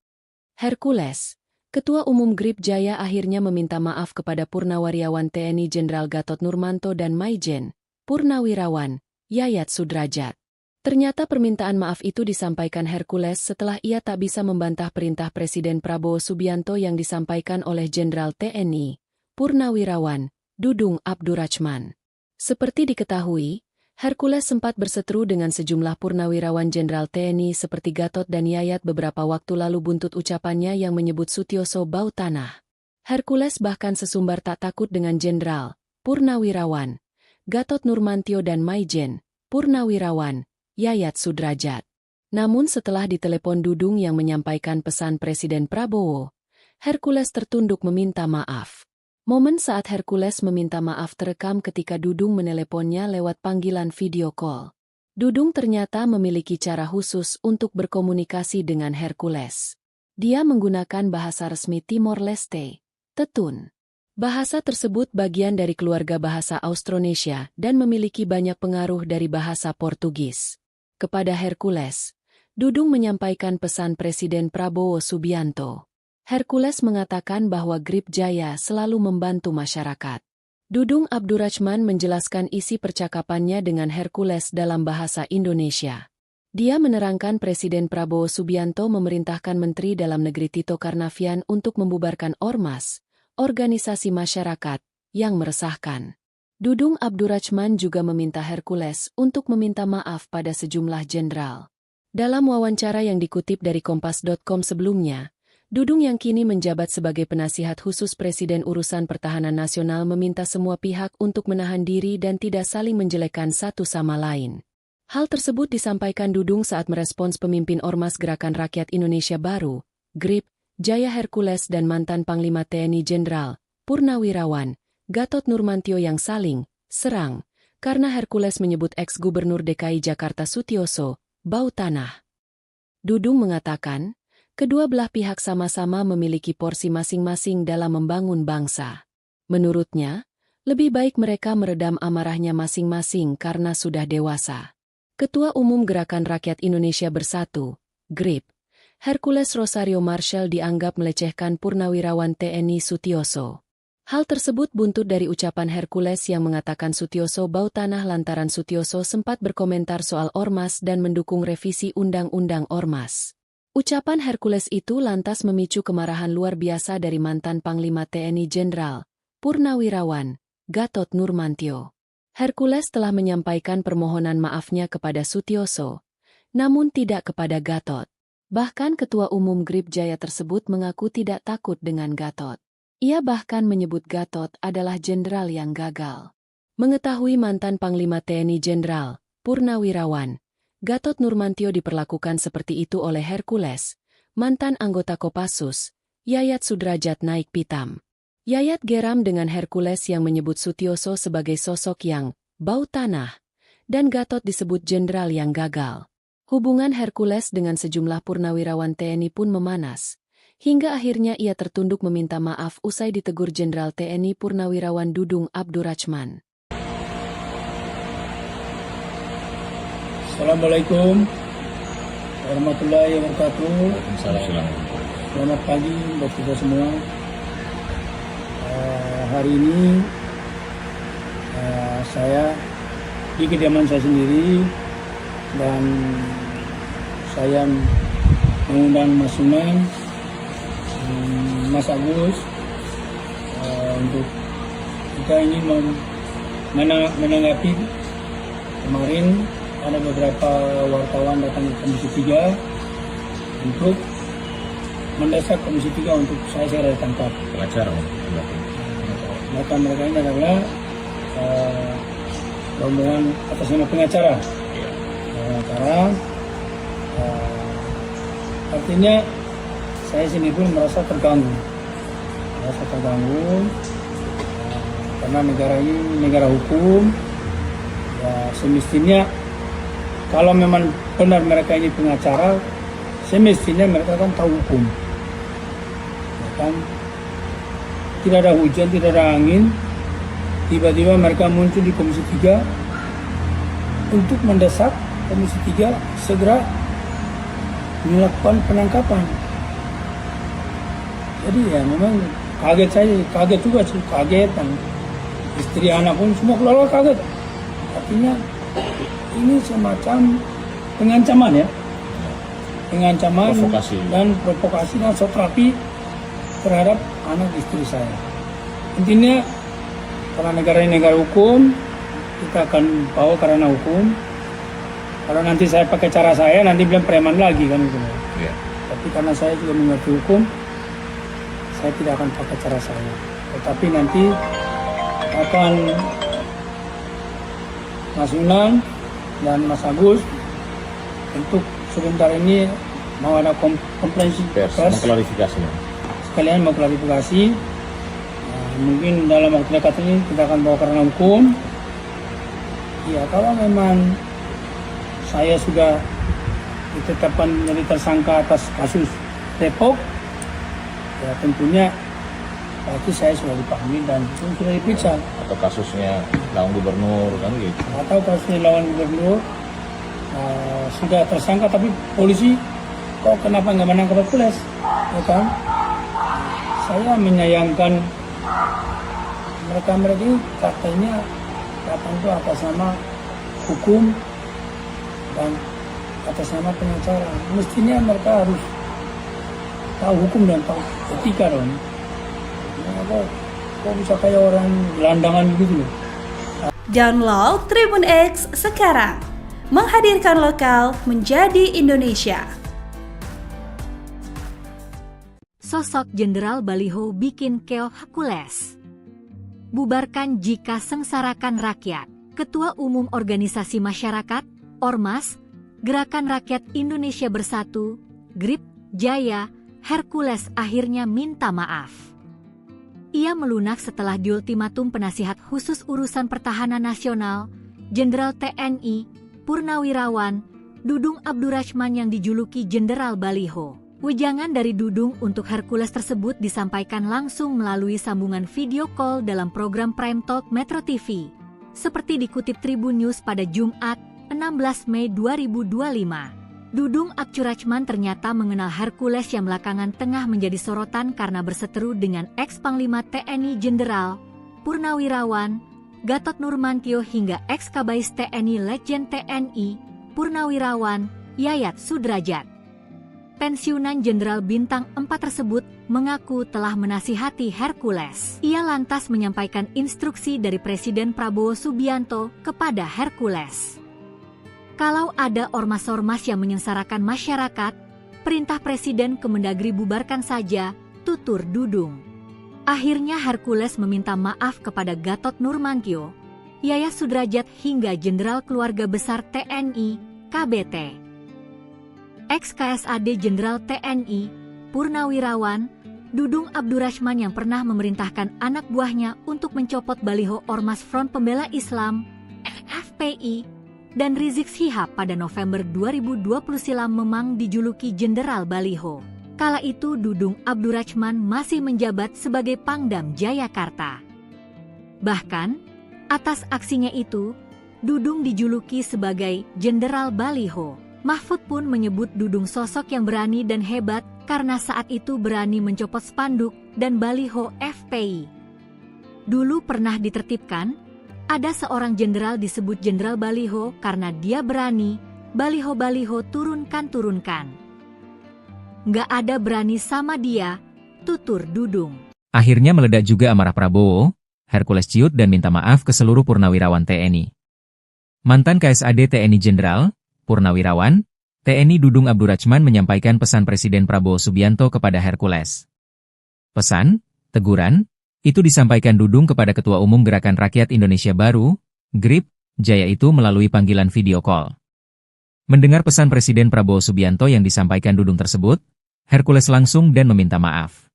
Hercules, Ketua Umum GRIP Jaya akhirnya meminta maaf kepada Purnawirawan TNI Jenderal Gatot Nurmanto dan Maijen, Purnawirawan, Yayat Sudrajat. Ternyata permintaan maaf itu disampaikan Hercules setelah ia tak bisa membantah perintah Presiden Prabowo Subianto yang disampaikan oleh Jenderal TNI, Purnawirawan, Dudung Abdurrachman. Seperti diketahui, Hercules sempat berseteru dengan sejumlah purnawirawan Jenderal TNI seperti Gatot dan Yayat beberapa waktu lalu buntut ucapannya yang menyebut Sutioso bau tanah. Hercules bahkan sesumbar tak takut dengan Jenderal, Purnawirawan, Gatot Nurmantio dan Maijen, Purnawirawan, Yayat Sudrajat. Namun setelah ditelepon Dudung yang menyampaikan pesan Presiden Prabowo, Hercules tertunduk meminta maaf. Momen saat Hercules meminta maaf terekam ketika Dudung meneleponnya lewat panggilan video call. Dudung ternyata memiliki cara khusus untuk berkomunikasi dengan Hercules. Dia menggunakan bahasa resmi Timor Leste, Tetun. Bahasa tersebut bagian dari keluarga bahasa Austronesia dan memiliki banyak pengaruh dari bahasa Portugis. Kepada Hercules, Dudung menyampaikan pesan Presiden Prabowo Subianto. Hercules mengatakan bahwa GRIP Jaya selalu membantu masyarakat. Dudung Abdurrachman menjelaskan isi percakapannya dengan Hercules dalam bahasa Indonesia. Dia menerangkan Presiden Prabowo Subianto memerintahkan Menteri Dalam Negeri Tito Karnavian untuk membubarkan ormas, organisasi masyarakat, yang meresahkan. Dudung Abdurrachman juga meminta Hercules untuk meminta maaf pada sejumlah jenderal. Dalam wawancara yang dikutip dari Kompas.com sebelumnya, Dudung yang kini menjabat sebagai penasihat khusus Presiden Urusan Pertahanan Nasional meminta semua pihak untuk menahan diri dan tidak saling menjelekkan satu sama lain. Hal tersebut disampaikan Dudung saat merespons pemimpin Ormas Gerakan Rakyat Indonesia Baru, GRIP, Jaya Hercules dan mantan Panglima TNI Jenderal, Purnawirawan, Gatot Nurmantio yang saling serang, karena Hercules menyebut ex-Gubernur DKI Jakarta Sutioso bau tanah. Dudung mengatakan, kedua belah pihak sama-sama memiliki porsi masing-masing dalam membangun bangsa. Menurutnya, lebih baik mereka meredam amarahnya masing-masing karena sudah dewasa. Ketua Umum Gerakan Rakyat Indonesia Bersatu, GRIP, Hercules Rosario Marshall dianggap melecehkan Purnawirawan TNI Sutioso. Hal tersebut buntut dari ucapan Hercules yang mengatakan Sutioso bau tanah lantaran Sutioso sempat berkomentar soal Ormas dan mendukung revisi Undang-Undang Ormas. Ucapan Hercules itu lantas memicu kemarahan luar biasa dari mantan Panglima TNI Jenderal Purnawirawan Gatot Nurmantio. Hercules telah menyampaikan permohonan maafnya kepada Sutioso, namun tidak kepada Gatot. Bahkan Ketua Umum Grip Jaya tersebut mengaku tidak takut dengan Gatot. Ia bahkan menyebut Gatot adalah jenderal yang gagal. Mengetahui mantan Panglima TNI Jenderal Purnawirawan Gatot Nurmantio diperlakukan seperti itu oleh Hercules, mantan anggota Kopassus, Yayat Sudrajat naik pitam. Yayat geram dengan Hercules yang menyebut Sutioso sebagai sosok yang bau tanah, dan Gatot disebut jenderal yang gagal. Hubungan Hercules dengan sejumlah purnawirawan TNI pun memanas, hingga akhirnya ia tertunduk meminta maaf usai ditegur Jenderal TNI Purnawirawan Dudung Abdurrachman. Assalamualaikum warahmatullahi wabarakatuh. Waalaikumsalam. Selamat pagi buat kita semua. Hari ini saya di kediaman saya sendiri dan saya mengundang Mas Sunan, Mas Agus untuk kita ini menanggapi kemarin ada beberapa wartawan datang ke Komisi 3 untuk mendesak Komisi 3 untuk saya segera ditangkap. Pengacara Maka mereka ini adalah rombongan atas nama pengacara. Artinya saya sini pun merasa terganggu, karena negara ini negara hukum. Ya, semestinya kalau memang benar mereka ini pengacara, semestinya mereka kan tahu hukum. Ya kan? Tidak ada hujan, tidak ada angin, tiba-tiba mereka muncul di Komisi 3 untuk mendesak Komisi 3 segera melakukan penangkapan. Jadi ya memang kaget juga sih, kaget, dan istri anak pun semua keluarga kaget. Artinya ini semacam pengancaman ya, provokasi dan soterapi terhadap anak istri saya. Intinya karena negara ini negara hukum, kita akan bawa karena hukum. Kalau nanti saya pakai cara saya, nanti bilang preman lagi kan gitu. Ya. Tapi karena saya juga mengerti hukum, saya tidak akan pakai cara saya. Tetapi nanti akan Mas Sunan dan Mas Agus untuk sebentar ini mau ada konferensi pers, mengklarifikasi. Sekalian mau klarifikasi. Mungkin dalam waktu dekat ini kita akan bawa karena hukum. Ya, kalau memang saya sudah ditetapkan menjadi tersangka atas kasus Depok, ya tentunya pasti saya sudah dipanggil dan sudah diperiksa. Atau kasusnya lawan gubernur kan gitu. Atau kasusnya lawan gubernur sudah tersangka, tapi polisi kok kenapa nggak menangkap Hercules? Ya kan? Saya menyayangkan mereka ini katanya datang itu atas nama hukum dan atas nama pengacara. Mestinya mereka harus tahu hukum dan tahu etika dong. Kok bisa kayak orang gelandangan begitu loh. Download Tribun X sekarang, menghadirkan lokal menjadi Indonesia. Sosok Jenderal Baliho bikin keok Hercules. Bubarkan jika sengsarakan rakyat. Ketua Umum Organisasi Masyarakat, Ormas, Gerakan Rakyat Indonesia Bersatu, Grip Jaya, Hercules akhirnya minta maaf. Ia melunak setelah diultimatum Penasihat Khusus Urusan Pertahanan Nasional, Jenderal TNI, Purnawirawan, Dudung Abdurrachman yang dijuluki Jenderal Baliho. Wejangan dari Dudung untuk Hercules tersebut disampaikan langsung melalui sambungan video call dalam program Prime Talk Metro TV. Seperti dikutip Tribun News pada Jumat, 16 Mei 2025. Dudung Abdurrahman ternyata mengenal Hercules yang belakangan tengah menjadi sorotan karena berseteru dengan ex-Panglima TNI Jenderal Purnawirawan Gatot Nurmantio hingga ex-Kabais TNI Letjen TNI Purnawirawan Yayat Sudrajat. Pensiunan Jenderal Bintang 4 tersebut mengaku telah menasihati Hercules. Ia lantas menyampaikan instruksi dari Presiden Prabowo Subianto kepada Hercules. Kalau ada ormas-ormas yang menyengsarakan masyarakat, perintah Presiden Kemendagri bubarkan saja, tutur Dudung. Akhirnya Hercules meminta maaf kepada Gatot Nurmantio, Yayat Sudrajat hingga Jenderal Keluarga Besar TNI, KBT. Ex-KSAD Jenderal TNI, Purnawirawan, Dudung Abdurrahman yang pernah memerintahkan anak buahnya untuk mencopot baliho Ormas Front Pembela Islam, FPI, dan Rizik Syihab pada November 2020 silam memang dijuluki Jenderal Baliho. Kala itu Dudung Abdurrahman masih menjabat sebagai Pangdam Jayakarta. Bahkan, atas aksinya itu, Dudung dijuluki sebagai Jenderal Baliho. Mahfud pun menyebut Dudung sosok yang berani dan hebat karena saat itu berani mencopot spanduk dan baliho FPI. Dulu pernah ditertibkan, ada seorang jenderal disebut Jenderal Baliho karena dia berani, baliho-baliho turunkan. Nggak ada berani sama dia, tutur Dudung. Akhirnya meledak juga amarah Prabowo, Hercules ciut dan minta maaf ke seluruh purnawirawan TNI. Mantan KSAD TNI Jenderal, Purnawirawan, TNI Dudung Abdurrahman menyampaikan pesan Presiden Prabowo Subianto kepada Hercules. Pesan, teguran, itu disampaikan Dudung kepada Ketua Umum Gerakan Rakyat Indonesia Baru, GRIP, Jaya itu melalui panggilan video call. Mendengar pesan Presiden Prabowo Subianto yang disampaikan Dudung tersebut, Hercules langsung dan meminta maaf.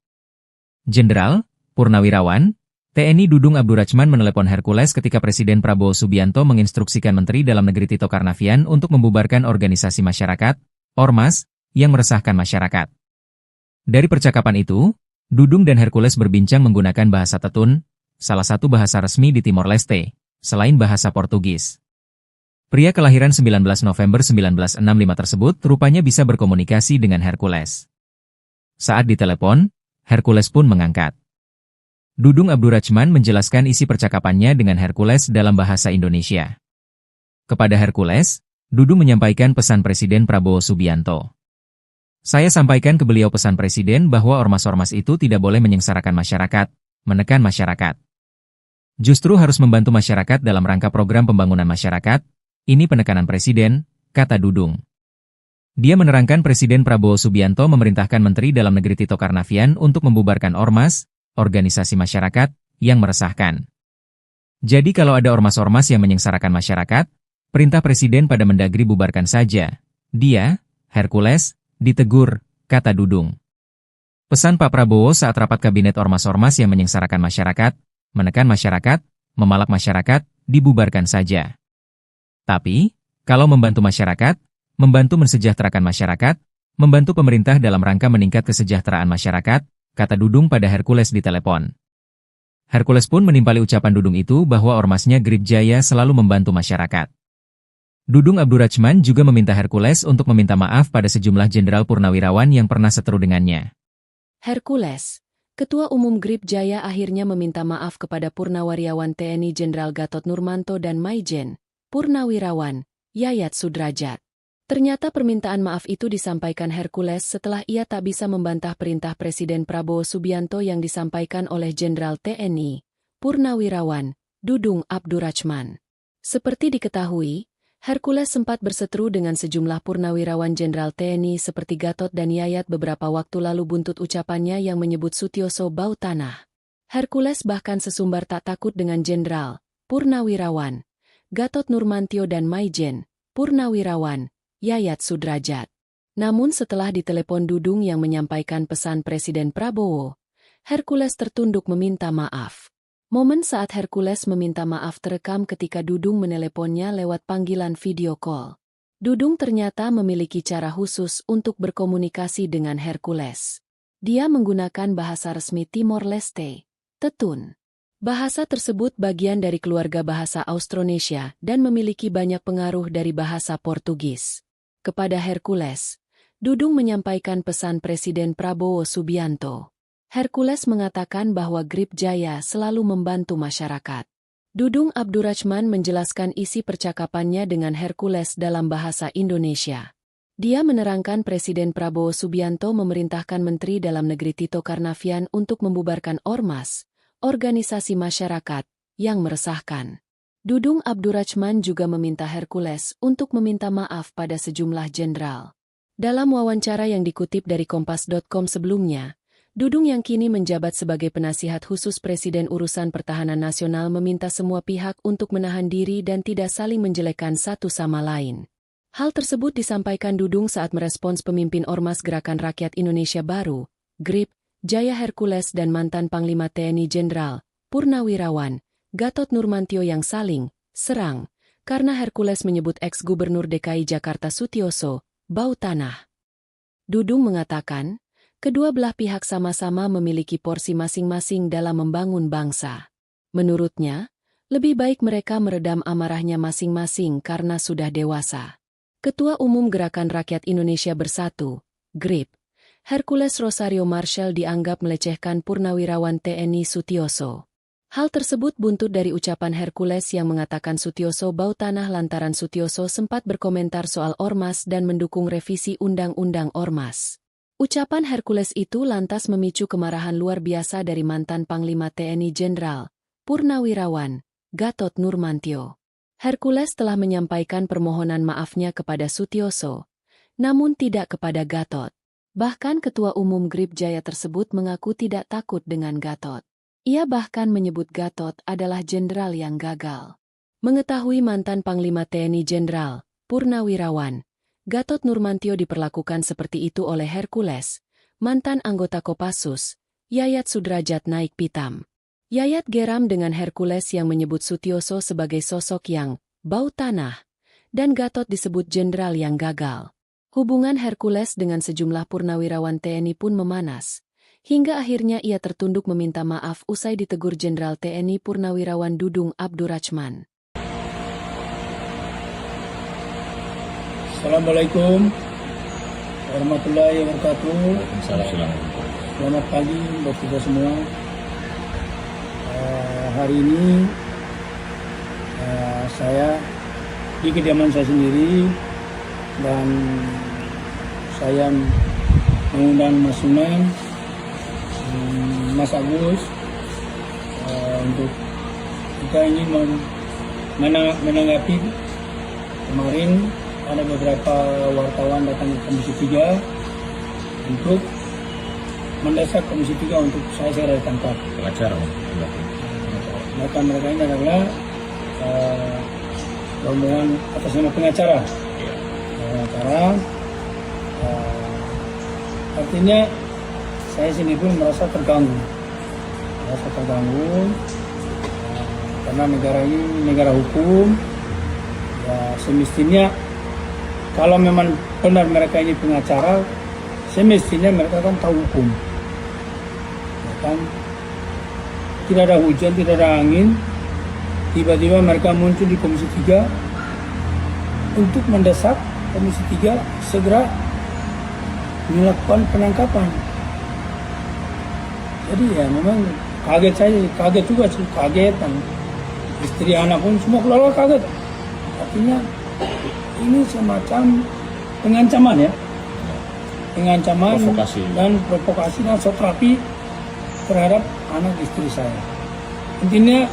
Jenderal, Purnawirawan, TNI Dudung Abdurrahman menelepon Hercules ketika Presiden Prabowo Subianto menginstruksikan Menteri Dalam Negeri Tito Karnavian untuk membubarkan organisasi masyarakat, Ormas, yang meresahkan masyarakat. Dari percakapan itu, Dudung dan Hercules berbincang menggunakan bahasa Tetun, salah satu bahasa resmi di Timor Leste, selain bahasa Portugis. Pria kelahiran 19 November 1965 tersebut rupanya bisa berkomunikasi dengan Hercules. Saat ditelepon, Hercules pun mengangkat. Dudung Abdurrahman menjelaskan isi percakapannya dengan Hercules dalam bahasa Indonesia. Kepada Hercules, Dudung menyampaikan pesan Presiden Prabowo Subianto. Saya sampaikan ke beliau pesan Presiden bahwa ormas-ormas itu tidak boleh menyengsarakan masyarakat, menekan masyarakat. Justru harus membantu masyarakat dalam rangka program pembangunan masyarakat, ini penekanan Presiden, kata Dudung. Dia menerangkan Presiden Prabowo Subianto memerintahkan Menteri Dalam Negeri Tito Karnavian untuk membubarkan ormas, organisasi masyarakat, yang meresahkan. Jadi kalau ada ormas-ormas yang menyengsarakan masyarakat, perintah Presiden pada Mendagri bubarkan saja. Dia, Hercules, ditegur, kata Dudung. Pesan Pak Prabowo saat rapat kabinet ormas-ormas yang menyengsarakan masyarakat, menekan masyarakat, memalak masyarakat, dibubarkan saja. Tapi, kalau membantu masyarakat, membantu mensejahterakan masyarakat, membantu pemerintah dalam rangka meningkat kesejahteraan masyarakat, kata Dudung pada Hercules di telepon. Hercules pun menimpali ucapan Dudung itu bahwa ormasnya GRIP Jaya selalu membantu masyarakat. Dudung Abdurrahman juga meminta Hercules untuk meminta maaf pada sejumlah jenderal purnawirawan yang pernah seteru dengannya. Hercules, Ketua Umum GRIP Jaya akhirnya meminta maaf kepada Purnawirawan TNI Jenderal Gatot Nurmantio dan Maijen, Purnawirawan, Yayat Sudrajat. Ternyata permintaan maaf itu disampaikan Hercules setelah ia tak bisa membantah perintah Presiden Prabowo Subianto yang disampaikan oleh Jenderal TNI, Purnawirawan, Dudung Abdurrahman. Seperti diketahui, Hercules sempat berseteru dengan sejumlah purnawirawan Jenderal TNI seperti Gatot dan Yayat beberapa waktu lalu buntut ucapannya yang menyebut Sutioso bau tanah. Hercules bahkan sesumbar tak takut dengan Jenderal, Purnawirawan, Gatot Nurmantio dan Maijen, Purnawirawan, Yayat Sudrajat. Namun setelah ditelepon Dudung yang menyampaikan pesan Presiden Prabowo, Hercules tertunduk meminta maaf. Momen saat Hercules meminta maaf terekam ketika Dudung meneleponnya lewat panggilan video call. Dudung ternyata memiliki cara khusus untuk berkomunikasi dengan Hercules. Dia menggunakan bahasa resmi Timor Leste, Tetun. Bahasa tersebut bagian dari keluarga bahasa Austronesia dan memiliki banyak pengaruh dari bahasa Portugis. Kepada Hercules, Dudung menyampaikan pesan Presiden Prabowo Subianto. Hercules mengatakan bahwa Grip Jaya selalu membantu masyarakat. Dudung Abdurrachman menjelaskan isi percakapannya dengan Hercules dalam bahasa Indonesia. Dia menerangkan Presiden Prabowo Subianto memerintahkan Menteri Dalam Negeri Tito Karnavian untuk membubarkan ormas, organisasi masyarakat, yang meresahkan. Dudung Abdurrachman juga meminta Hercules untuk meminta maaf pada sejumlah jenderal. Dalam wawancara yang dikutip dari Kompas.com sebelumnya, Dudung yang kini menjabat sebagai penasihat khusus Presiden Urusan Pertahanan Nasional meminta semua pihak untuk menahan diri dan tidak saling menjelekkan satu sama lain. Hal tersebut disampaikan Dudung saat merespons pemimpin Ormas Gerakan Rakyat Indonesia Baru, GRIP, Jaya Hercules dan mantan Panglima TNI Jenderal, Purnawirawan, Gatot Nurmantio yang saling serang, karena Hercules menyebut ex-Gubernur DKI Jakarta Sutioso bau tanah. Dudung mengatakan, kedua belah pihak sama-sama memiliki porsi masing-masing dalam membangun bangsa. Menurutnya, lebih baik mereka meredam amarahnya masing-masing karena sudah dewasa. Ketua Umum Gerakan Rakyat Indonesia Bersatu, GRIP, Hercules Rosario Marshall dianggap melecehkan Purnawirawan TNI Sutioso. Hal tersebut buntut dari ucapan Hercules yang mengatakan Sutioso bau tanah lantaran Sutioso sempat berkomentar soal ormas dan mendukung revisi Undang-Undang Ormas. Ucapan Hercules itu lantas memicu kemarahan luar biasa dari mantan Panglima TNI Jenderal, Purnawirawan, Gatot Nurmantio. Hercules telah menyampaikan permohonan maafnya kepada Sutioso, namun tidak kepada Gatot. Bahkan Ketua Umum GRIP Jaya tersebut mengaku tidak takut dengan Gatot. Ia bahkan menyebut Gatot adalah jenderal yang gagal. Mengetahui mantan Panglima TNI Jenderal, Purnawirawan, Gatot Nurmantio diperlakukan seperti itu oleh Hercules, mantan anggota Kopassus, Yayat Sudrajat naik pitam. Yayat geram dengan Hercules yang menyebut Sutioso sebagai sosok yang bau tanah, dan Gatot disebut jenderal yang gagal. Hubungan Hercules dengan sejumlah purnawirawan TNI pun memanas. Hingga akhirnya ia tertunduk meminta maaf usai ditegur Jenderal TNI Purnawirawan Dudung Abdurrachman. Assalamualaikum warahmatullahi wabarakatuh. Waalaikumsalam. Selamat pagi buat kita semua. Hari ini saya di kediaman saya sendiri dan saya mengundang Mas Sunan, Mas Agus untuk kita ingin menanggapi kemarin ada beberapa wartawan datang ke Komisi 3 untuk mendesak Komisi 3 untuk saya segera ditangkap. Pengacara, Bahkan mereka ini adalah rombongan atas nama pengacara. Artinya saya sendiri pun merasa terganggu, karena negara ini negara hukum. Ya, semestinya kalau memang benar mereka ini pengacara, semestinya mereka kan tahu hukum. Ya kan? Tidak ada hujan, tidak ada angin, tiba-tiba mereka muncul di Komisi 3 untuk mendesak Komisi 3 segera melakukan penangkapan. Jadi ya memang kaget juga sih, kagetan. Istri anak pun semua keluarga kaget. Artinya ini semacam pengancaman ya. Pengancaman dan provokasi dan soterapi terhadap anak istri saya. Intinya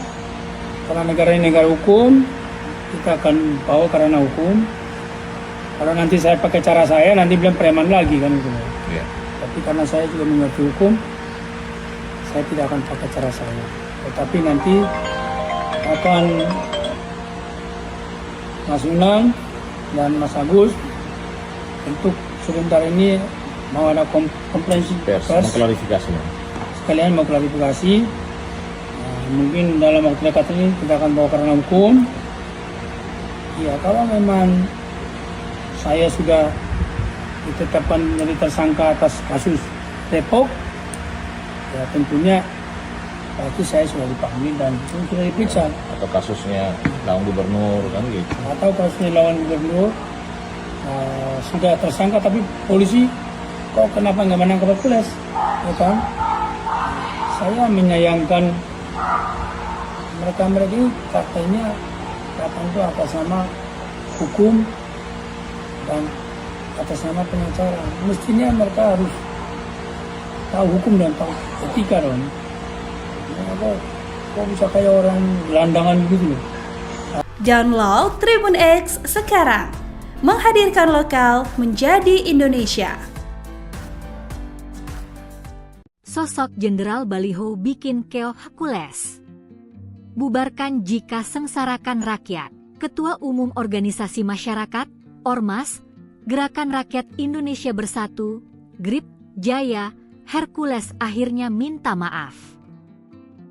karena negara ini negara hukum, kita akan bawa karena hukum. Kalau nanti saya pakai cara saya, nanti bilang preman lagi kan gitu. Ya. Tapi karena saya juga mengerti hukum, saya tidak akan pakai cara saya. Tetapi nanti akan Mas Unang dan Mas Agus untuk sebentar ini mau ada konferensi pers, mengklarifikasi. Sekalian mau klarifikasi. Mungkin dalam waktu dekat ini kita akan bawa karena hukum. Ya kalau memang saya sudah ditetapkan menjadi tersangka atas kasus Depok, ya tentunya berarti saya sudah dipanggil dan sudah diperiksa. Atau kasusnya lawan gubernur kan gitu. Atau kasusnya lawan gubernur, sudah tersangka, tapi polisi kok kenapa nggak menangkap Hercules, ya kan? Saya menyayangkan mereka ini katanya datang itu atas nama hukum dan atas nama pengacara. Mestinya mereka harus tahu hukum dan tahu etika dong. Kok bisa kayak orang gelandangan gitu loh. Download Tribun X sekarang, menghadirkan lokal menjadi Indonesia. Sosok Jenderal Baliho bikin keok Hercules. Bubarkan jika sengsarakan rakyat. Ketua Umum Organisasi Masyarakat, Ormas, Gerakan Rakyat Indonesia Bersatu, GRIP, Jaya, Hercules akhirnya minta maaf.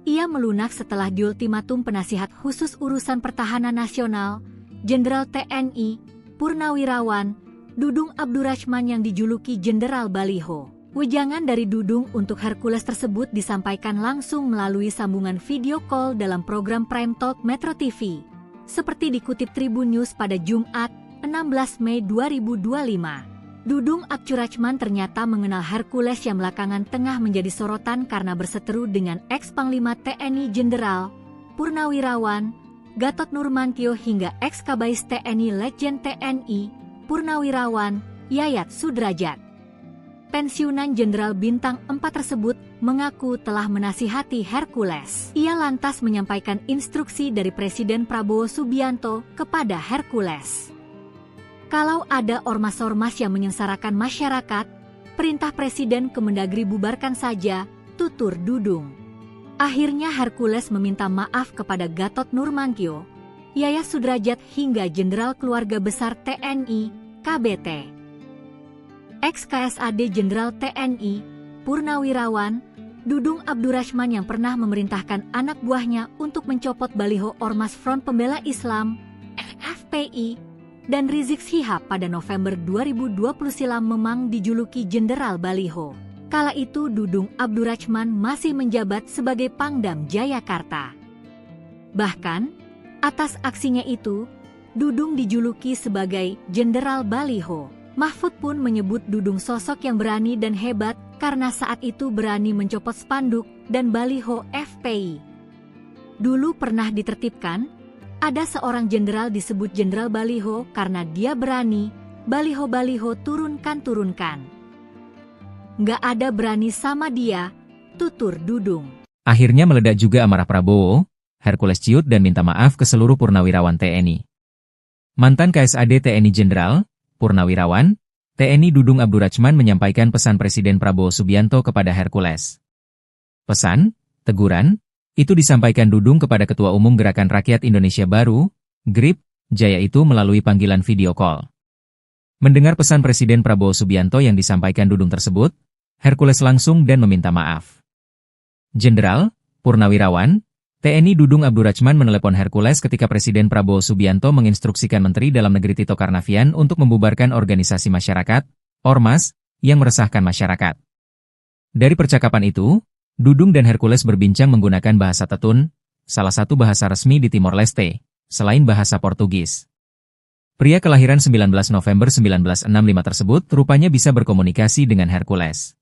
Ia melunak setelah diultimatum penasihat khusus urusan pertahanan nasional, Jenderal TNI, Purnawirawan, Dudung Abdurrahman yang dijuluki Jenderal Baliho. Wejangan dari Dudung untuk Hercules tersebut disampaikan langsung melalui sambungan video call dalam program Prime Talk Metro TV. Seperti dikutip Tribun News pada Jumat, 16 Mei 2025. Dudung Abdurrahman ternyata mengenal Hercules yang belakangan tengah menjadi sorotan karena berseteru dengan ex-Panglima TNI Jenderal Purnawirawan Gatot Nurmantio hingga ex-Kabais TNI Letjen TNI Purnawirawan Yayat Sudrajat. Pensiunan Jenderal Bintang 4 tersebut mengaku telah menasihati Hercules. Ia lantas menyampaikan instruksi dari Presiden Prabowo Subianto kepada Hercules. Kalau ada ormas-ormas yang menyengsarakan masyarakat, perintah Presiden Kemendagri bubarkan saja, tutur Dudung. Akhirnya Hercules meminta maaf kepada Gatot Nurmantio, Yayat Sudrajat hingga Jenderal Keluarga Besar TNI, KBT. Ex-KSAD Jenderal TNI, Purnawirawan, Dudung Abdurrahman yang pernah memerintahkan anak buahnya untuk mencopot baliho Ormas Front Pembela Islam, FPI, dan Rizik Syihab pada November 2020 silam memang dijuluki Jenderal Baliho. Kala itu Dudung Abdurrahman masih menjabat sebagai Pangdam Jayakarta. Bahkan, atas aksinya itu, Dudung dijuluki sebagai Jenderal Baliho. Mahfud pun menyebut Dudung sosok yang berani dan hebat karena saat itu berani mencopot spanduk dan baliho FPI. Dulu pernah ditertibkan, ada seorang jenderal disebut Jenderal Baliho karena dia berani, baliho-baliho turunkan. Nggak ada berani sama dia, tutur Dudung. Akhirnya meledak juga amarah Prabowo, Hercules ciut dan minta maaf ke seluruh purnawirawan TNI. Mantan KSAD TNI Jenderal Purnawirawan, TNI Dudung Abdurrahman menyampaikan pesan Presiden Prabowo Subianto kepada Hercules. Pesan, teguran, itu disampaikan Dudung kepada Ketua Umum Gerakan Rakyat Indonesia Baru, GRIP, Jaya itu melalui panggilan video call. Mendengar pesan Presiden Prabowo Subianto yang disampaikan Dudung tersebut, Hercules langsung dan meminta maaf. Jenderal, Purnawirawan, TNI Dudung Abdurrahman menelepon Hercules ketika Presiden Prabowo Subianto menginstruksikan Menteri Dalam Negeri Tito Karnavian untuk membubarkan organisasi masyarakat, Ormas, yang meresahkan masyarakat. Dari percakapan itu, Dudung dan Hercules berbincang menggunakan bahasa Tetun, salah satu bahasa resmi di Timor Leste, selain bahasa Portugis. Pria kelahiran 19 November 1965 tersebut rupanya bisa berkomunikasi dengan Hercules.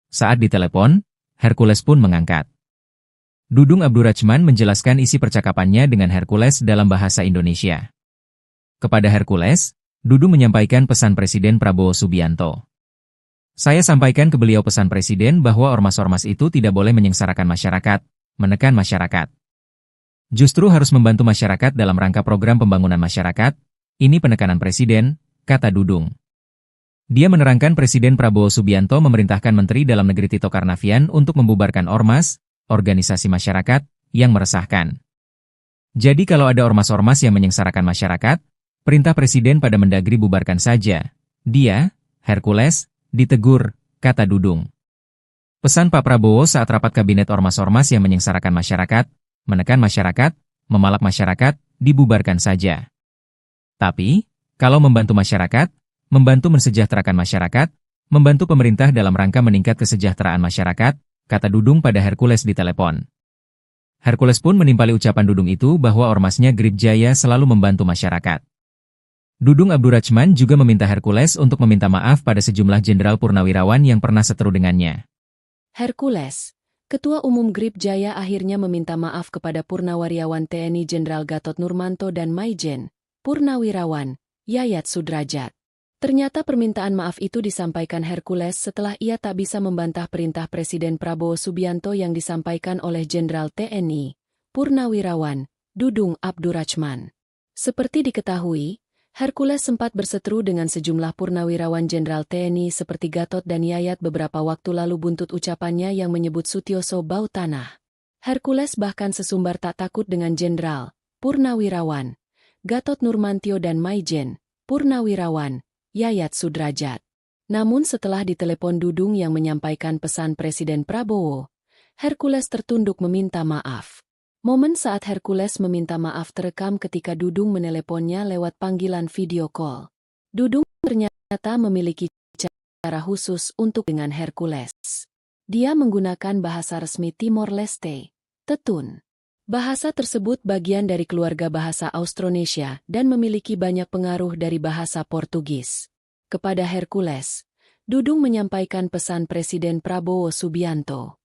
Saat ditelepon, Hercules pun mengangkat. Dudung Abdurrahman menjelaskan isi percakapannya dengan Hercules dalam bahasa Indonesia. Kepada Hercules, Dudung menyampaikan pesan Presiden Prabowo Subianto. Saya sampaikan ke beliau pesan Presiden bahwa ormas-ormas itu tidak boleh menyengsarakan masyarakat, menekan masyarakat. Justru harus membantu masyarakat dalam rangka program pembangunan masyarakat, ini penekanan Presiden, kata Dudung. Dia menerangkan Presiden Prabowo Subianto memerintahkan Menteri Dalam Negeri Tito Karnavian untuk membubarkan ormas, organisasi masyarakat, yang meresahkan. Jadi kalau ada ormas-ormas yang menyengsarakan masyarakat, perintah Presiden pada Mendagri bubarkan saja. Dia, Hercules, ditegur, kata Dudung. Pesan Pak Prabowo saat rapat kabinet ormas-ormas yang menyengsarakan masyarakat, menekan masyarakat, memalak masyarakat, dibubarkan saja. Tapi, kalau membantu masyarakat, membantu mensejahterakan masyarakat, membantu pemerintah dalam rangka meningkat kesejahteraan masyarakat, kata Dudung pada Hercules di telepon. Hercules pun menimpali ucapan Dudung itu bahwa ormasnya GRIP Jaya selalu membantu masyarakat. Dudung Abdurrachman juga meminta Hercules untuk meminta maaf pada sejumlah jenderal purnawirawan yang pernah seteru dengannya. Hercules, Ketua Umum GRIP Jaya akhirnya meminta maaf kepada Purnawirawan TNI Jenderal Gatot Nurmanto dan Maijen, Purnawirawan, Yayat Sudrajat. Ternyata permintaan maaf itu disampaikan Hercules setelah ia tak bisa membantah perintah Presiden Prabowo Subianto yang disampaikan oleh Jenderal TNI, Purnawirawan, Dudung Abdurrachman. Seperti diketahui, Hercules sempat berseteru dengan sejumlah purnawirawan Jenderal TNI seperti Gatot dan Yayat beberapa waktu lalu buntut ucapannya yang menyebut Sutioso bau tanah. Hercules bahkan sesumbar tak takut dengan Jenderal, Purnawirawan, Gatot Nurmantio dan Maijen, Purnawirawan, Yayat Sudrajat. Namun setelah ditelepon Dudung yang menyampaikan pesan Presiden Prabowo, Hercules tertunduk meminta maaf. Momen saat Hercules meminta maaf terekam ketika Dudung meneleponnya lewat panggilan video call. Dudung ternyata memiliki cara khusus untuk dengan Hercules. Dia menggunakan bahasa resmi Timor Leste, Tetun. Bahasa tersebut bagian dari keluarga bahasa Austronesia dan memiliki banyak pengaruh dari bahasa Portugis. Kepada Hercules, Dudung menyampaikan pesan Presiden Prabowo Subianto.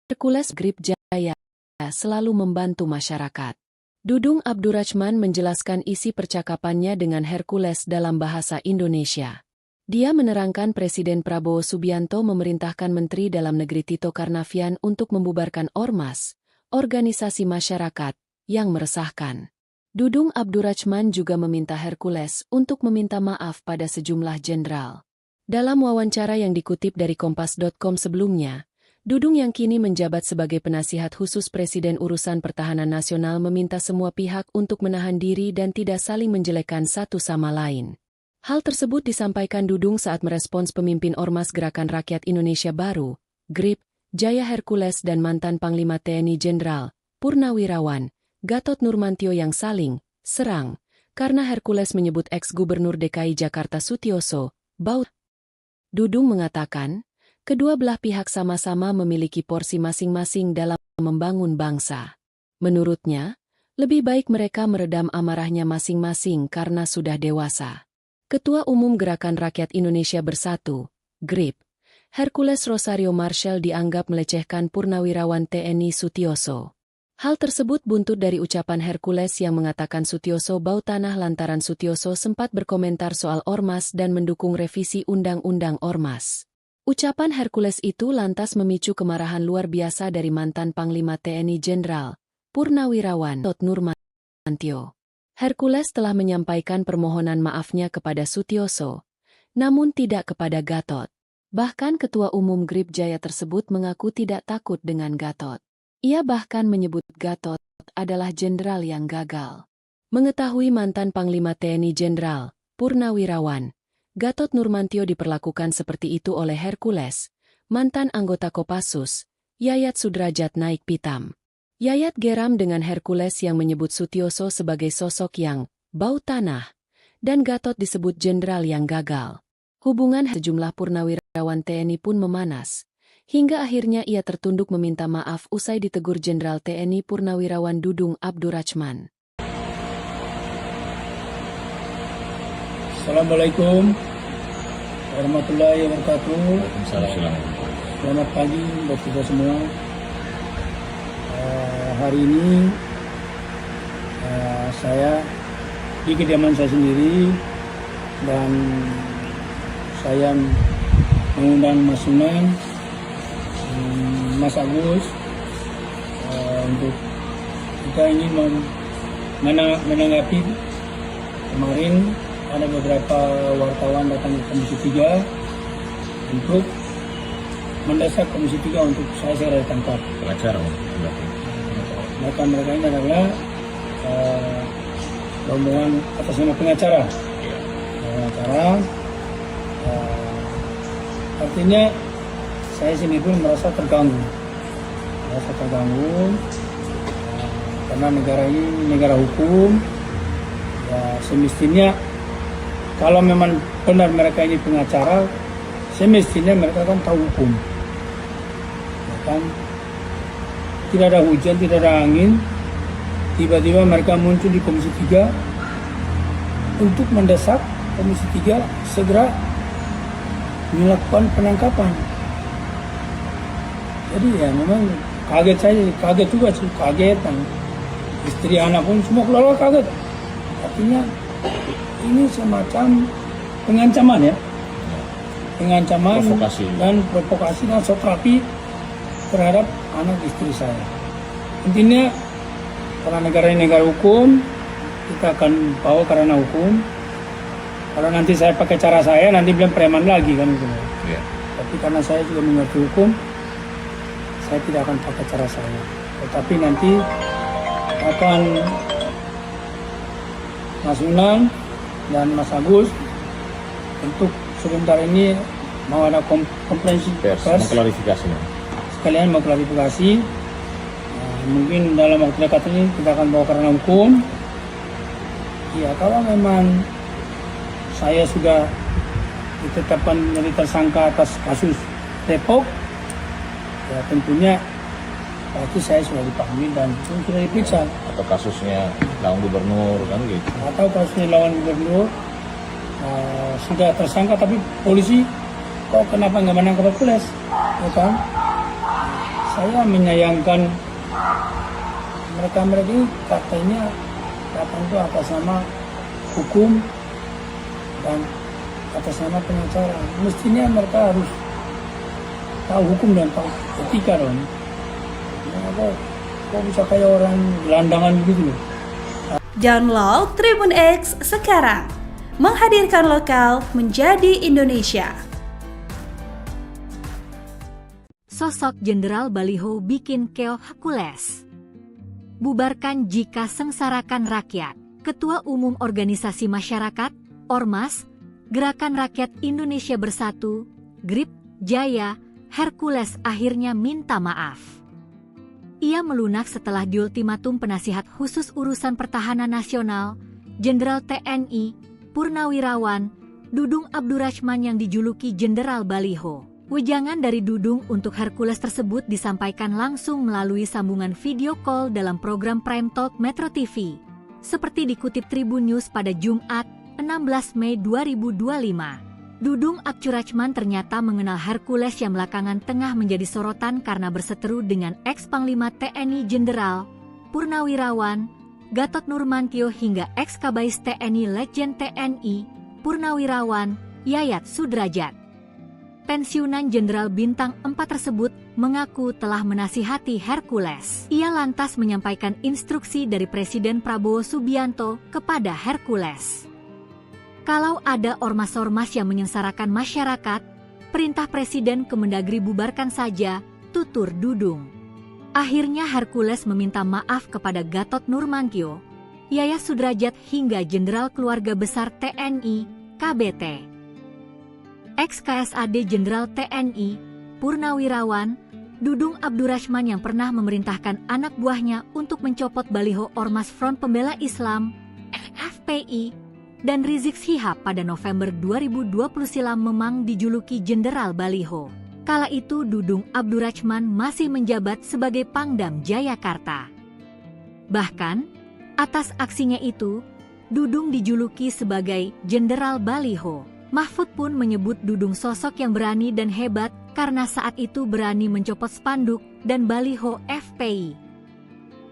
Hercules GRIP Jaya selalu membantu masyarakat. Dudung Abdurrachman menjelaskan isi percakapannya dengan Hercules dalam bahasa Indonesia. Dia menerangkan Presiden Prabowo Subianto memerintahkan Menteri Dalam Negeri Tito Karnavian untuk membubarkan ormas, organisasi masyarakat, yang meresahkan. Dudung Abdurrachman juga meminta Hercules untuk meminta maaf pada sejumlah jenderal. Dalam wawancara yang dikutip dari Kompas.com sebelumnya, Dudung yang kini menjabat sebagai penasihat khusus Presiden Urusan Pertahanan Nasional meminta semua pihak untuk menahan diri dan tidak saling menjelekkan satu sama lain. Hal tersebut disampaikan Dudung saat merespons pemimpin Ormas Gerakan Rakyat Indonesia Baru, GRIP, Jaya Hercules dan mantan Panglima TNI Jenderal, Purnawirawan, Gatot Nurmantio yang saling serang, karena Hercules menyebut ex-Gubernur DKI Jakarta Sutioso bau. Dudung mengatakan, kedua belah pihak sama-sama memiliki porsi masing-masing dalam membangun bangsa. Menurutnya, lebih baik mereka meredam amarahnya masing-masing karena sudah dewasa. Ketua Umum Gerakan Rakyat Indonesia Bersatu, GRIP, Hercules Rosario Marshall dianggap melecehkan Purnawirawan TNI Sutioso. Hal tersebut buntut dari ucapan Hercules yang mengatakan Sutioso bau tanah lantaran Sutioso sempat berkomentar soal ormas dan mendukung revisi Undang-Undang Ormas. Ucapan Hercules itu lantas memicu kemarahan luar biasa dari mantan Panglima TNI Jenderal, Purnawirawan Gatot Nurmantio. Hercules telah menyampaikan permohonan maafnya kepada Sutioso, namun tidak kepada Gatot. Bahkan Ketua Umum GRIP Jaya tersebut mengaku tidak takut dengan Gatot. Ia bahkan menyebut Gatot adalah jenderal yang gagal. Mengetahui mantan Panglima TNI Jenderal, Purnawirawan, Gatot Nurmantio diperlakukan seperti itu oleh Hercules, mantan anggota Kopassus, Yayat Sudrajat naik pitam. Yayat geram dengan Hercules yang menyebut Sutioso sebagai sosok yang bau tanah, dan Gatot disebut jenderal yang gagal. Hubungan sejumlah purnawirawan TNI pun memanas, hingga akhirnya ia tertunduk meminta maaf usai ditegur Jenderal TNI Purnawirawan Dudung Abdurrachman. Assalamualaikum warahmatullahi wabarakatuh. Waalaikumsalam. Selamat pagi buat kita semua. Hari ini saya di kediaman saya sendiri dan saya mengundang Mas Sunan, Mas Agus untuk kita ini menanggapi kemarin ada beberapa wartawan datang ke Komisi 3 untuk mendesak Komisi 3 untuk saya segera ditangkap. Pengacara Maka mereka ini adalah rombongan atas nama pengacara. Artinya saya sini pun merasa terganggu. Karena negara ini negara hukum. Ya, semestinya kalau memang benar mereka ini pengacara, semestinya mereka kan tahu hukum. Ya kan? Tidak ada hujan, tidak ada angin, tiba-tiba mereka muncul di Komisi 3 untuk mendesak Komisi 3 segera melakukan penangkapan. Jadi ya memang kaget juga sih, kaget, dan istri anak pun semua keluarga kaget. Artinya ini semacam pengancaman ya, pengancaman dan provokasi dan sokrapi terhadap anak istri saya. Intinya karena negara ini negara hukum, kita akan bawa karena hukum. Kalau nanti saya pakai cara saya, nanti bilang preman lagi kan gitu. Iya. Tapi karena saya juga mengerti hukum, saya tidak akan pakai cara saya. Tetapi nanti akan Mas Unang dan Mas Agus untuk sebentar ini mau ada konferensi pers, mengklarifikasi. Sekalian mau klarifikasi. Mungkin dalam waktu dekat ini kita akan bawa karena hukum. Ya kalau memang saya sudah ditetapkan menjadi tersangka atas kasus Depok, ya tentunya pasti saya sudah dipanggil dan sudah diperiksa. Atau kasusnya lawan gubernur kan gitu. Atau kasusnya lawan gubernur sudah tersangka tapi polisi kok kenapa nggak menangkap Hercules? Ya kan? Saya menyayangkan mereka ini katanya datang itu atas nama hukum dan atas nama pengacara. Mestinya mereka harus tahu hukum dan tahu etika dong. Kok bisa kayak orang gelandangan begitu loh. Download Tribun X sekarang, menghadirkan lokal menjadi Indonesia. Sosok Jenderal Baliho bikin keok Hercules. Bubarkan jika sengsarakan rakyat. Ketua Umum Organisasi Masyarakat, Ormas, Gerakan Rakyat Indonesia Bersatu, GRIP, Jaya, Hercules akhirnya minta maaf. Ia melunak setelah diultimatum penasihat khusus urusan pertahanan nasional, Jenderal TNI, Purnawirawan, Dudung Abdurrahman yang dijuluki Jenderal Baliho. Wejangan dari Dudung untuk Hercules tersebut disampaikan langsung melalui sambungan video call dalam program Prime Talk Metro TV. Seperti dikutip Tribun News pada Jumat, 16 Mei 2025. Dudung Abdurrahman ternyata mengenal Hercules yang belakangan tengah menjadi sorotan karena berseteru dengan ex-Panglima TNI Jenderal Purnawirawan Gatot Nurmantio hingga ex-Kabais TNI Letjen TNI Purnawirawan Yayat Sudrajat. Pensiunan Jenderal Bintang 4 tersebut mengaku telah menasihati Hercules. Ia lantas menyampaikan instruksi dari Presiden Prabowo Subianto kepada Hercules. Kalau ada ormas-ormas yang menyengsarakan masyarakat, perintah Presiden Kemendagri bubarkan saja, tutur Dudung. Akhirnya Hercules meminta maaf kepada Gatot Nurmantio, Yayat Sudrajat hingga Jenderal Keluarga Besar TNI, KBT. Ex-KSAD Jenderal TNI, Purnawirawan, Dudung Abdurrahman yang pernah memerintahkan anak buahnya untuk mencopot baliho Ormas Front Pembela Islam, FPI, dan Rizik Syihab pada November 2020 silam memang dijuluki Jenderal Baliho. Kala itu Dudung Abdurrahman masih menjabat sebagai Pangdam Jayakarta. Bahkan, atas aksinya itu, Dudung dijuluki sebagai Jenderal Baliho. Mahfud pun menyebut Dudung sosok yang berani dan hebat karena saat itu berani mencopot spanduk dan baliho FPI.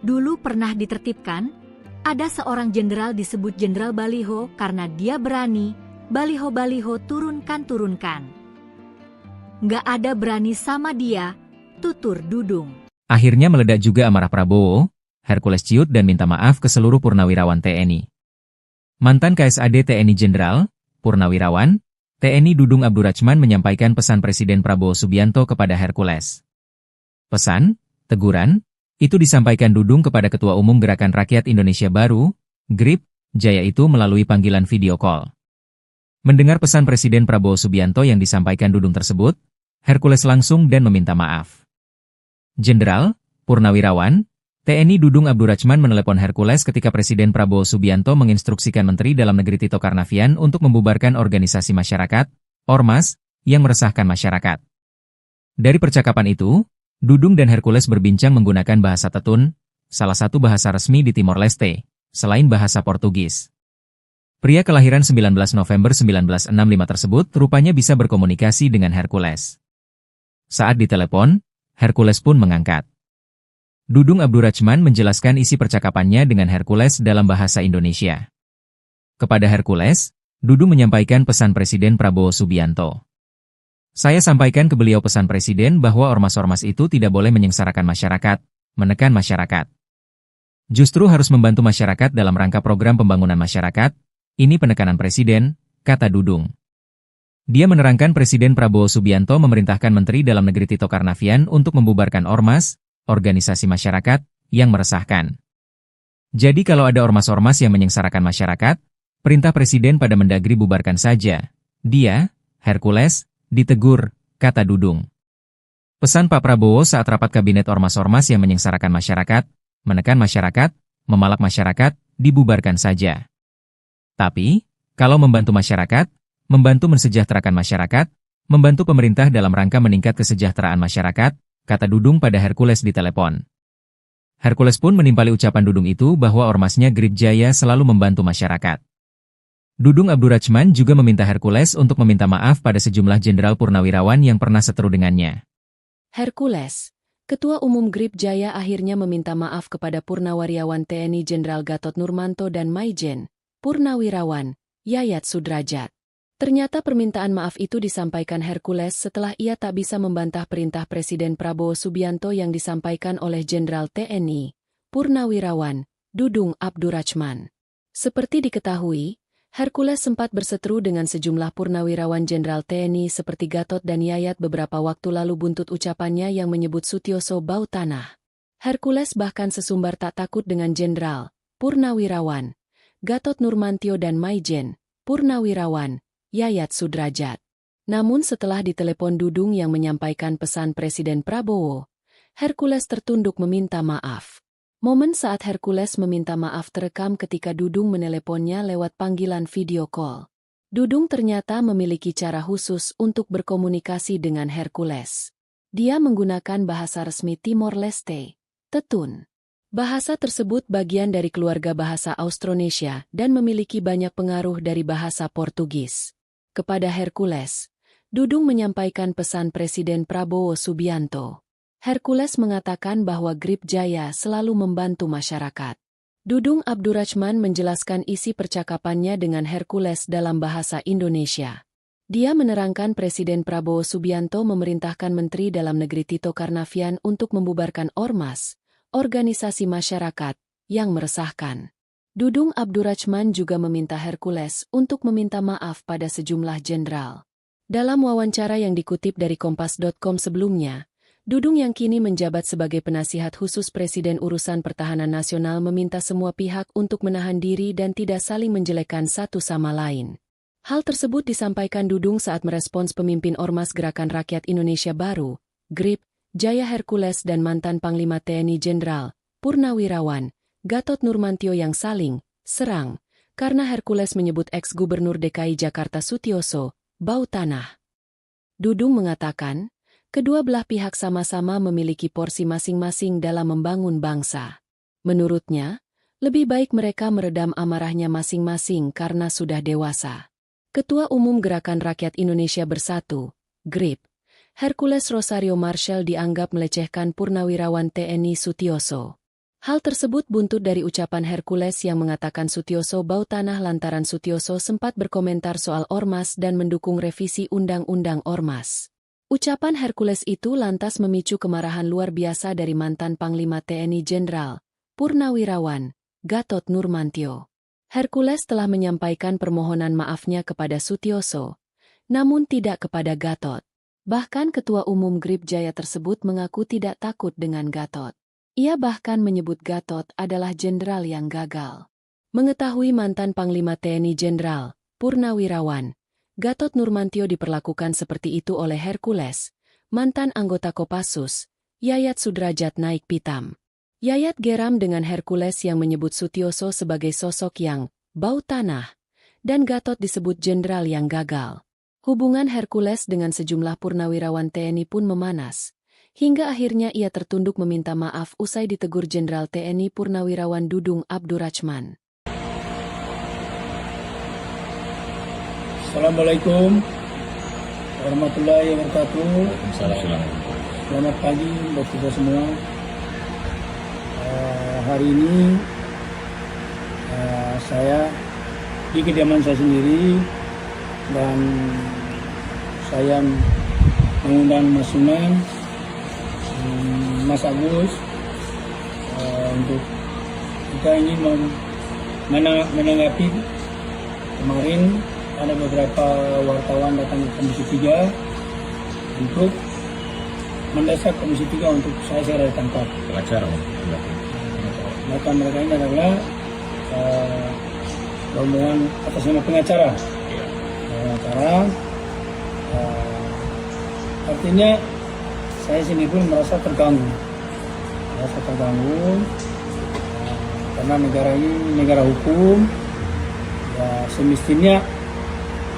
Dulu pernah ditertibkan, ada seorang jenderal disebut Jenderal Baliho karena dia berani, baliho-baliho turunkan. Nggak ada berani sama dia, tutur Dudung. Akhirnya meledak juga amarah Prabowo, Hercules ciut dan minta maaf ke seluruh purnawirawan TNI. Mantan KSAD TNI Jenderal Purnawirawan, TNI Dudung Abdurrahman menyampaikan pesan Presiden Prabowo Subianto kepada Hercules. Pesan, teguran, itu disampaikan Dudung kepada Ketua Umum Gerakan Rakyat Indonesia Baru, GRIP, Jaya itu melalui panggilan video call. Mendengar pesan Presiden Prabowo Subianto yang disampaikan Dudung tersebut, Hercules langsung dan meminta maaf. Jenderal, Purnawirawan, TNI Dudung Abdurrahman menelepon Hercules ketika Presiden Prabowo Subianto menginstruksikan Menteri Dalam Negeri Tito Karnavian untuk membubarkan organisasi masyarakat, Ormas, yang meresahkan masyarakat. Dari percakapan itu, Dudung dan Hercules berbincang menggunakan bahasa Tetun, salah satu bahasa resmi di Timor Leste, selain bahasa Portugis. Pria kelahiran 19 November 1965 tersebut rupanya bisa berkomunikasi dengan Hercules. Saat ditelepon, Hercules pun mengangkat. Dudung Abdurrachman menjelaskan isi percakapannya dengan Hercules dalam bahasa Indonesia. Kepada Hercules, Dudung menyampaikan pesan Presiden Prabowo Subianto. Saya sampaikan ke beliau pesan Presiden bahwa ormas-ormas itu tidak boleh menyengsarakan masyarakat, menekan masyarakat. Justru harus membantu masyarakat dalam rangka program pembangunan masyarakat. Ini penekanan Presiden, kata Dudung. Dia menerangkan Presiden Prabowo Subianto memerintahkan Menteri Dalam Negeri Tito Karnavian untuk membubarkan ormas, organisasi masyarakat, yang meresahkan. Jadi kalau ada ormas-ormas yang menyengsarakan masyarakat, perintah Presiden pada Mendagri bubarkan saja. Dia, Hercules, ditegur, kata Dudung. Pesan Pak Prabowo saat rapat kabinet ormas-ormas yang menyengsarakan masyarakat, menekan masyarakat, memalak masyarakat, dibubarkan saja. Tapi, kalau membantu masyarakat, membantu mensejahterakan masyarakat, membantu pemerintah dalam rangka meningkat kesejahteraan masyarakat, kata Dudung pada Hercules di telepon. Hercules pun menimpali ucapan Dudung itu bahwa ormasnya Grip Jaya selalu membantu masyarakat. Dudung Abdurrachman juga meminta Hercules untuk meminta maaf pada sejumlah jenderal purnawirawan yang pernah seteru dengannya. Hercules, Ketua Umum Grip Jaya akhirnya meminta maaf kepada Purnawirawan TNI Jenderal Gatot Nurmanto dan Maijen, Purnawirawan, Yayat Sudrajat. Ternyata permintaan maaf itu disampaikan Hercules setelah ia tak bisa membantah perintah Presiden Prabowo Subianto yang disampaikan oleh Jenderal TNI, Purnawirawan, Dudung Abdurrachman. Seperti diketahui, Hercules sempat berseteru dengan sejumlah purnawirawan Jenderal TNI seperti Gatot dan Yayat beberapa waktu lalu buntut ucapannya yang menyebut Sutioso bau tanah. Hercules bahkan sesumbar tak takut dengan Jenderal, Purnawirawan, Gatot Nurmantio dan Maijen, Purnawirawan, Yayat Sudrajat. Namun setelah ditelepon Dudung yang menyampaikan pesan Presiden Prabowo, Hercules tertunduk meminta maaf. Momen saat Hercules meminta maaf terekam ketika Dudung meneleponnya lewat panggilan video call. Dudung ternyata memiliki cara khusus untuk berkomunikasi dengan Hercules. Dia menggunakan bahasa resmi Timor Leste, Tetun. Bahasa tersebut bagian dari keluarga bahasa Austronesia dan memiliki banyak pengaruh dari bahasa Portugis. Kepada Hercules, Dudung menyampaikan pesan Presiden Prabowo Subianto. Hercules mengatakan bahwa Grip Jaya selalu membantu masyarakat. Dudung Abdurrachman menjelaskan isi percakapannya dengan Hercules dalam bahasa Indonesia. Dia menerangkan Presiden Prabowo Subianto memerintahkan Menteri Dalam Negeri Tito Karnavian untuk membubarkan ormas, organisasi masyarakat, yang meresahkan. Dudung Abdurrachman juga meminta Hercules untuk meminta maaf pada sejumlah jenderal. Dalam wawancara yang dikutip dari Kompas.com sebelumnya, Dudung yang kini menjabat sebagai penasihat khusus Presiden Urusan Pertahanan Nasional meminta semua pihak untuk menahan diri dan tidak saling menjelekkan satu sama lain. Hal tersebut disampaikan Dudung saat merespons pemimpin Ormas Gerakan Rakyat Indonesia Baru, GRIP, Jaya Hercules dan mantan Panglima TNI Jenderal, Purnawirawan, Gatot Nurmantio yang saling serang, karena Hercules menyebut ex-gubernur DKI Jakarta Sutioso bau tanah. Dudung mengatakan, kedua belah pihak sama-sama memiliki porsi masing-masing dalam membangun bangsa. Menurutnya, lebih baik mereka meredam amarahnya masing-masing karena sudah dewasa. Ketua Umum Gerakan Rakyat Indonesia Bersatu, GRIP, Hercules Rosario Marshall dianggap melecehkan Purnawirawan TNI Sutioso. Hal tersebut buntut dari ucapan Hercules yang mengatakan Sutioso bau tanah lantaran Sutioso sempat berkomentar soal ormas dan mendukung revisi Undang-Undang Ormas. Ucapan Hercules itu lantas memicu kemarahan luar biasa dari mantan Panglima TNI Jenderal, Purnawirawan, Gatot Nurmantio. Hercules telah menyampaikan permohonan maafnya kepada Sutioso, namun tidak kepada Gatot. Bahkan Ketua Umum Grip Jaya tersebut mengaku tidak takut dengan Gatot. Ia bahkan menyebut Gatot adalah jenderal yang gagal. Mengetahui mantan Panglima TNI Jenderal, Purnawirawan, Gatot Nurmantio diperlakukan seperti itu oleh Hercules, mantan anggota Kopassus, Yayat Sudrajat naik pitam. Yayat geram dengan Hercules yang menyebut Sutioso sebagai sosok yang bau tanah, dan Gatot disebut jenderal yang gagal. Hubungan Hercules dengan sejumlah purnawirawan TNI pun memanas, hingga akhirnya ia tertunduk meminta maaf usai ditegur Jenderal TNI Purnawirawan Dudung Abdurrachman. Assalamualaikum warahmatullahi wabarakatuh. Waalaikumsalam. Selamat pagi buat kita semua. Hari ini saya di kediaman saya sendiri dan saya mengundang Mas Sunan, Mas Agus untuk kita ingin menanggapi kemarin ada beberapa wartawan datang ke Komisi 3 untuk mendesak Komisi 3 untuk saya segera ditangkap. Pengacara. Maka mereka ini adalah rombongan atas nama pengacara. Artinya saya sendiri pun merasa terganggu. Karena negara ini negara hukum. Ya, semestinya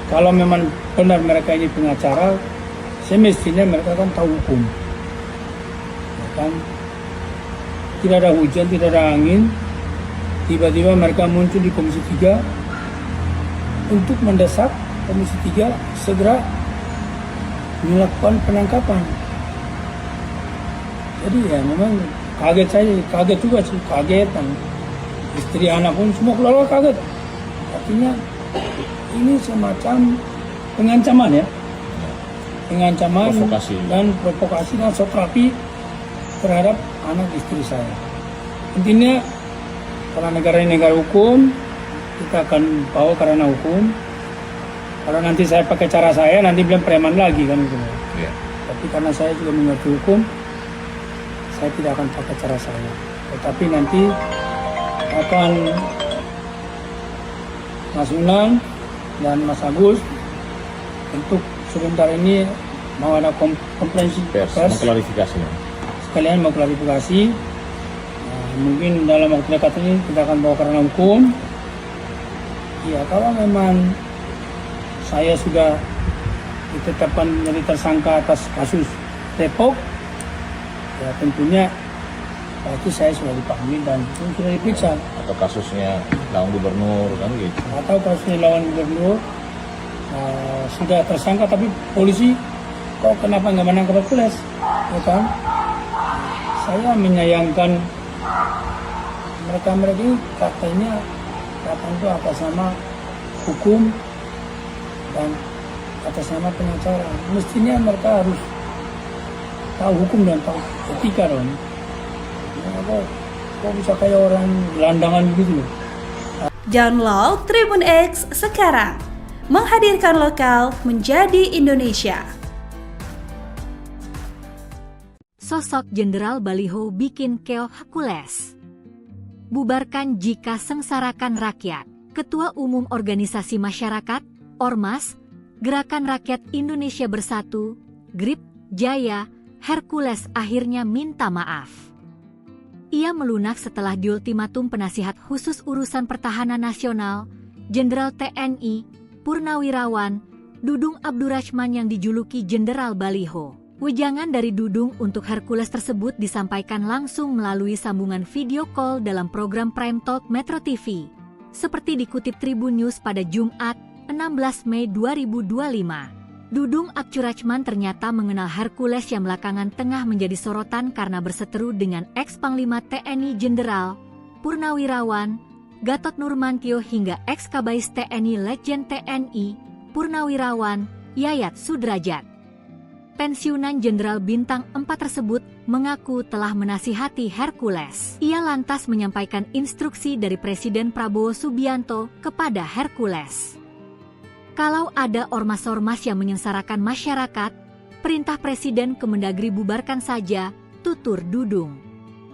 kalau memang benar mereka ini pengacara, semestinya mereka kan tahu hukum. Ya kan? Tidak ada hujan, tidak ada angin, tiba-tiba mereka muncul di Komisi 3 untuk mendesak Komisi 3 segera melakukan penangkapan. Jadi ya memang kaget juga sih, kagetan. Istri anak pun semua keluarga kaget. Artinya ini semacam pengancaman ya, pengancaman dan provokasi dan sokrapi terhadap anak istri saya. Intinya karena negara ini negara hukum, kita akan bawa karena hukum. Kalau nanti saya pakai cara saya, nanti bilang preman lagi kan gitu. Ya. Tapi karena saya juga mengerti hukum, saya tidak akan pakai cara saya. Tetapi nanti akan Mas Sunan dan Mas Agus untuk sebentar ini mau ada konferensi pers, mengklarifikasi. Sekalian mau klarifikasi. Mungkin dalam waktu dekat ini kita akan bawa karena hukum. Ya kalau memang saya sudah ditetapkan menjadi tersangka atas kasus Depok, ya tentunya pasti saya sudah dipanggil dan sudah diperiksa. Atau kasusnya lawan gubernur kan gitu. Atau kasusnya lawan gubernur sudah tersangka tapi polisi kok kenapa nggak menangkap Hercules, ya kan? Saya menyayangkan mereka ini katanya itu atas nama hukum dan atas nama pengacara. Mestinya mereka harus tahu hukum dan tahu etika dong. Kok bisa kayak orang gelandangan begitu loh. Download Tribun X sekarang, menghadirkan lokal menjadi Indonesia. Sosok Jenderal Baliho bikin keok Hercules. Bubarkan jika sengsarakan rakyat. Ketua Umum Organisasi Masyarakat, Ormas, Gerakan Rakyat Indonesia Bersatu, GRIP, Jaya, Hercules akhirnya minta maaf. Ia melunak setelah diultimatum penasihat khusus urusan pertahanan nasional, Jenderal TNI, Purnawirawan, Dudung Abdurrahman yang dijuluki Jenderal Baliho. Wejangan dari Dudung untuk Hercules tersebut disampaikan langsung melalui sambungan video call dalam program Prime Talk Metro TV. Seperti dikutip Tribun News pada Jumat, 16 Mei 2025. Dudung Abdurrahman ternyata mengenal Hercules yang belakangan tengah menjadi sorotan karena berseteru dengan ex-Panglima TNI Jenderal Purnawirawan Gatot Nurmantio hingga ex-Kabais TNI Letjen TNI Purnawirawan Yayat Sudrajat. Pensiunan Jenderal Bintang 4 tersebut mengaku telah menasihati Hercules. Ia lantas menyampaikan instruksi dari Presiden Prabowo Subianto kepada Hercules. Kalau ada ormas-ormas yang menyengsarakan masyarakat, perintah Presiden Kemendagri bubarkan saja, tutur Dudung.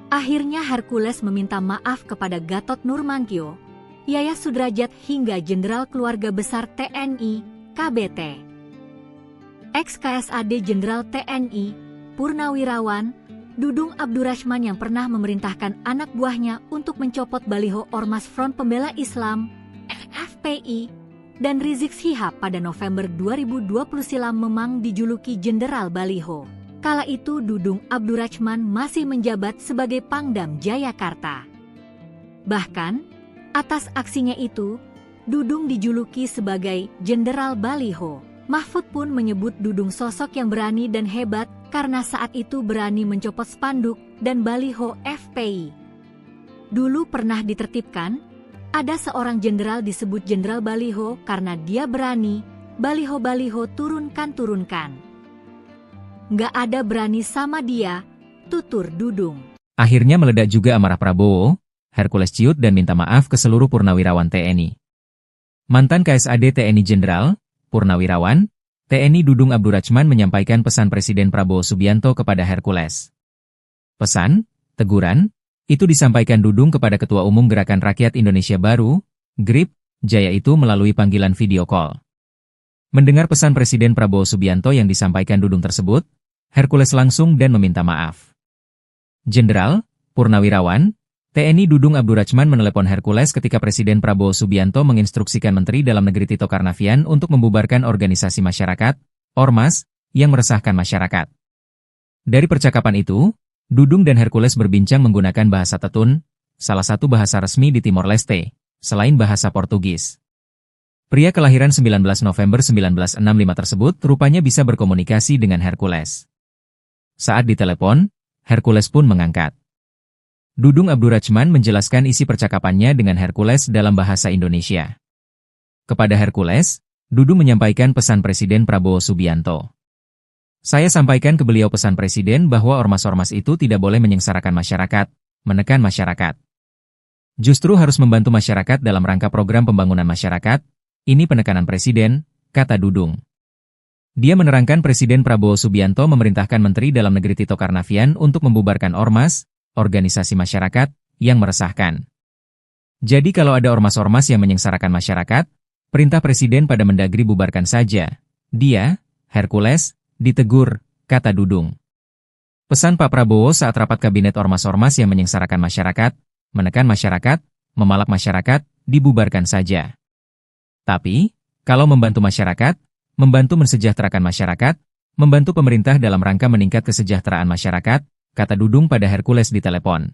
Akhirnya Hercules meminta maaf kepada Gatot Nurmantio, Yayat Sudrajat hingga Jenderal Keluarga Besar TNI, KBT. Ex-KSAD Jenderal TNI, Purnawirawan, Dudung Abdurrahman yang pernah memerintahkan anak buahnya untuk mencopot baliho Ormas Front Pembela Islam, FPI, dan Rizik Syihab pada November 2020 silam memang dijuluki Jenderal Baliho. Kala itu Dudung Abdurrahman masih menjabat sebagai Pangdam Jayakarta. Bahkan, atas aksinya itu, Dudung dijuluki sebagai Jenderal Baliho. Mahfud pun menyebut Dudung sosok yang berani dan hebat karena saat itu berani mencopot spanduk dan baliho FPI. Dulu pernah ditertibkan, ada seorang jenderal disebut Jenderal Baliho karena dia berani, baliho-baliho turunkan. Nggak ada berani sama dia, tutur Dudung. Akhirnya meledak juga amarah Prabowo, Hercules ciut dan minta maaf ke seluruh purnawirawan TNI. Mantan KSAD TNI Jenderal, Purnawirawan, TNI Dudung Abdurrachman menyampaikan pesan Presiden Prabowo Subianto kepada Hercules. Pesan, teguran, itu disampaikan Dudung kepada Ketua Umum Gerakan Rakyat Indonesia Baru, GRIP, Jaya itu melalui panggilan video call. Mendengar pesan Presiden Prabowo Subianto yang disampaikan Dudung tersebut, Hercules langsung dan meminta maaf. Jenderal, Purnawirawan, TNI Dudung Abdurrachman menelepon Hercules ketika Presiden Prabowo Subianto menginstruksikan Menteri Dalam Negeri Tito Karnavian untuk membubarkan organisasi masyarakat, Ormas, yang meresahkan masyarakat. Dari percakapan itu, Dudung dan Hercules berbincang menggunakan bahasa Tetun, salah satu bahasa resmi di Timor Leste, selain bahasa Portugis. Pria kelahiran 19 November 1965 tersebut rupanya bisa berkomunikasi dengan Hercules. Saat ditelepon, Hercules pun mengangkat. Dudung Abdurrachman menjelaskan isi percakapannya dengan Hercules dalam bahasa Indonesia. Kepada Hercules, Dudung menyampaikan pesan Presiden Prabowo Subianto. Saya sampaikan ke beliau pesan Presiden bahwa ormas-ormas itu tidak boleh menyengsarakan masyarakat, menekan masyarakat. Justru harus membantu masyarakat dalam rangka program pembangunan masyarakat, ini penekanan Presiden, kata Dudung. Dia menerangkan Presiden Prabowo Subianto memerintahkan Menteri Dalam Negeri Tito Karnavian untuk membubarkan ormas, organisasi masyarakat, yang meresahkan. Jadi kalau ada ormas-ormas yang menyengsarakan masyarakat, perintah Presiden pada Mendagri bubarkan saja. Dia, Hercules, ditegur, kata Dudung. Pesan Pak Prabowo saat rapat kabinet ormas-ormas yang menyengsarakan masyarakat, menekan masyarakat, memalak masyarakat, dibubarkan saja. Tapi, kalau membantu masyarakat, membantu mensejahterakan masyarakat, membantu pemerintah dalam rangka meningkat kesejahteraan masyarakat, kata Dudung pada Hercules di telepon.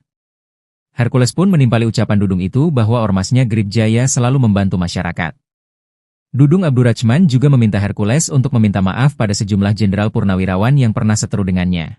Hercules pun menimpali ucapan Dudung itu bahwa ormasnya GRIP Jaya selalu membantu masyarakat. Dudung Abdurrachman juga meminta Hercules untuk meminta maaf pada sejumlah jenderal purnawirawan yang pernah seteru dengannya.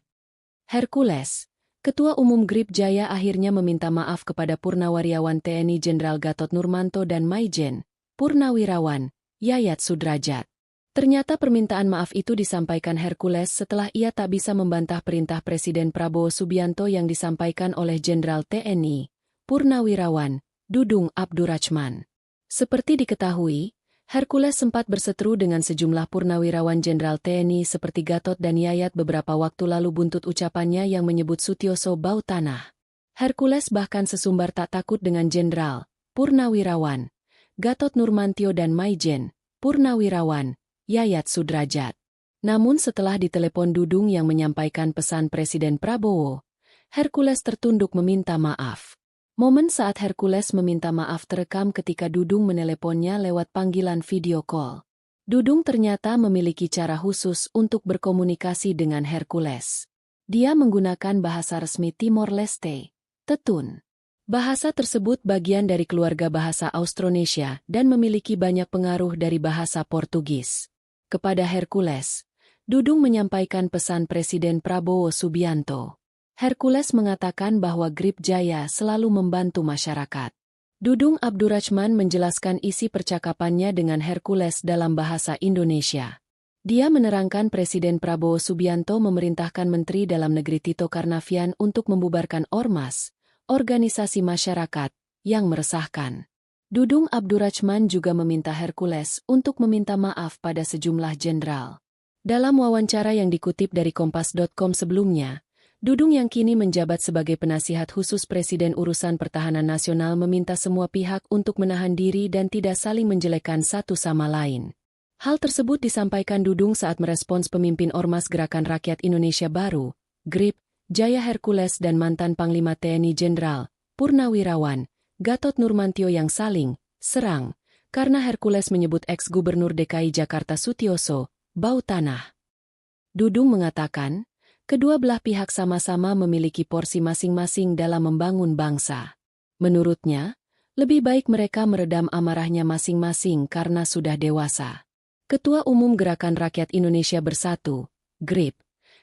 Hercules, Ketua Umum GRIP Jaya akhirnya meminta maaf kepada Purnawirawan TNI Jenderal Gatot Nurmanto dan Maijen, Purnawirawan, Yayat Sudrajat. Ternyata permintaan maaf itu disampaikan Hercules setelah ia tak bisa membantah perintah Presiden Prabowo Subianto yang disampaikan oleh Jenderal TNI, Purnawirawan, Dudung Abdurrachman. Seperti diketahui, Hercules sempat berseteru dengan sejumlah purnawirawan Jenderal TNI seperti Gatot dan Yayat beberapa waktu lalu buntut ucapannya yang menyebut Sutioso bau tanah. Hercules bahkan sesumbar tak takut dengan Jenderal, Purnawirawan, Gatot Nurmantio dan Maijen, Purnawirawan, Yayat Sudrajat. Namun setelah ditelepon Dudung yang menyampaikan pesan Presiden Prabowo, Hercules tertunduk meminta maaf. Momen saat Hercules meminta maaf terekam ketika Dudung meneleponnya lewat panggilan video call. Dudung ternyata memiliki cara khusus untuk berkomunikasi dengan Hercules. Dia menggunakan bahasa resmi Timor Leste, Tetun. Bahasa tersebut bagian dari keluarga bahasa Austronesia dan memiliki banyak pengaruh dari bahasa Portugis. Kepada Hercules, Dudung menyampaikan pesan Presiden Prabowo Subianto. Hercules mengatakan bahwa GRIP Jaya selalu membantu masyarakat. Dudung Abdurrachman menjelaskan isi percakapannya dengan Hercules dalam bahasa Indonesia. Dia menerangkan Presiden Prabowo Subianto memerintahkan Menteri Dalam Negeri Tito Karnavian untuk membubarkan ormas, organisasi masyarakat, yang meresahkan. Dudung Abdurrachman juga meminta Hercules untuk meminta maaf pada sejumlah jenderal. Dalam wawancara yang dikutip dari Kompas.com sebelumnya, Dudung yang kini menjabat sebagai penasihat khusus Presiden Urusan Pertahanan Nasional meminta semua pihak untuk menahan diri dan tidak saling menjelekkan satu sama lain. Hal tersebut disampaikan Dudung saat merespons pemimpin Ormas Gerakan Rakyat Indonesia Baru, GRIP, Jaya Hercules dan mantan Panglima TNI Jenderal, Purnawirawan, Gatot Nurmantio yang saling serang, karena Hercules menyebut ex-Gubernur DKI Jakarta Sutioso bau tanah. Dudung mengatakan, kedua belah pihak sama-sama memiliki porsi masing-masing dalam membangun bangsa. Menurutnya, Lebih baik mereka meredam amarahnya masing-masing karena sudah dewasa. Ketua Umum Gerakan Rakyat Indonesia Bersatu, GRIP,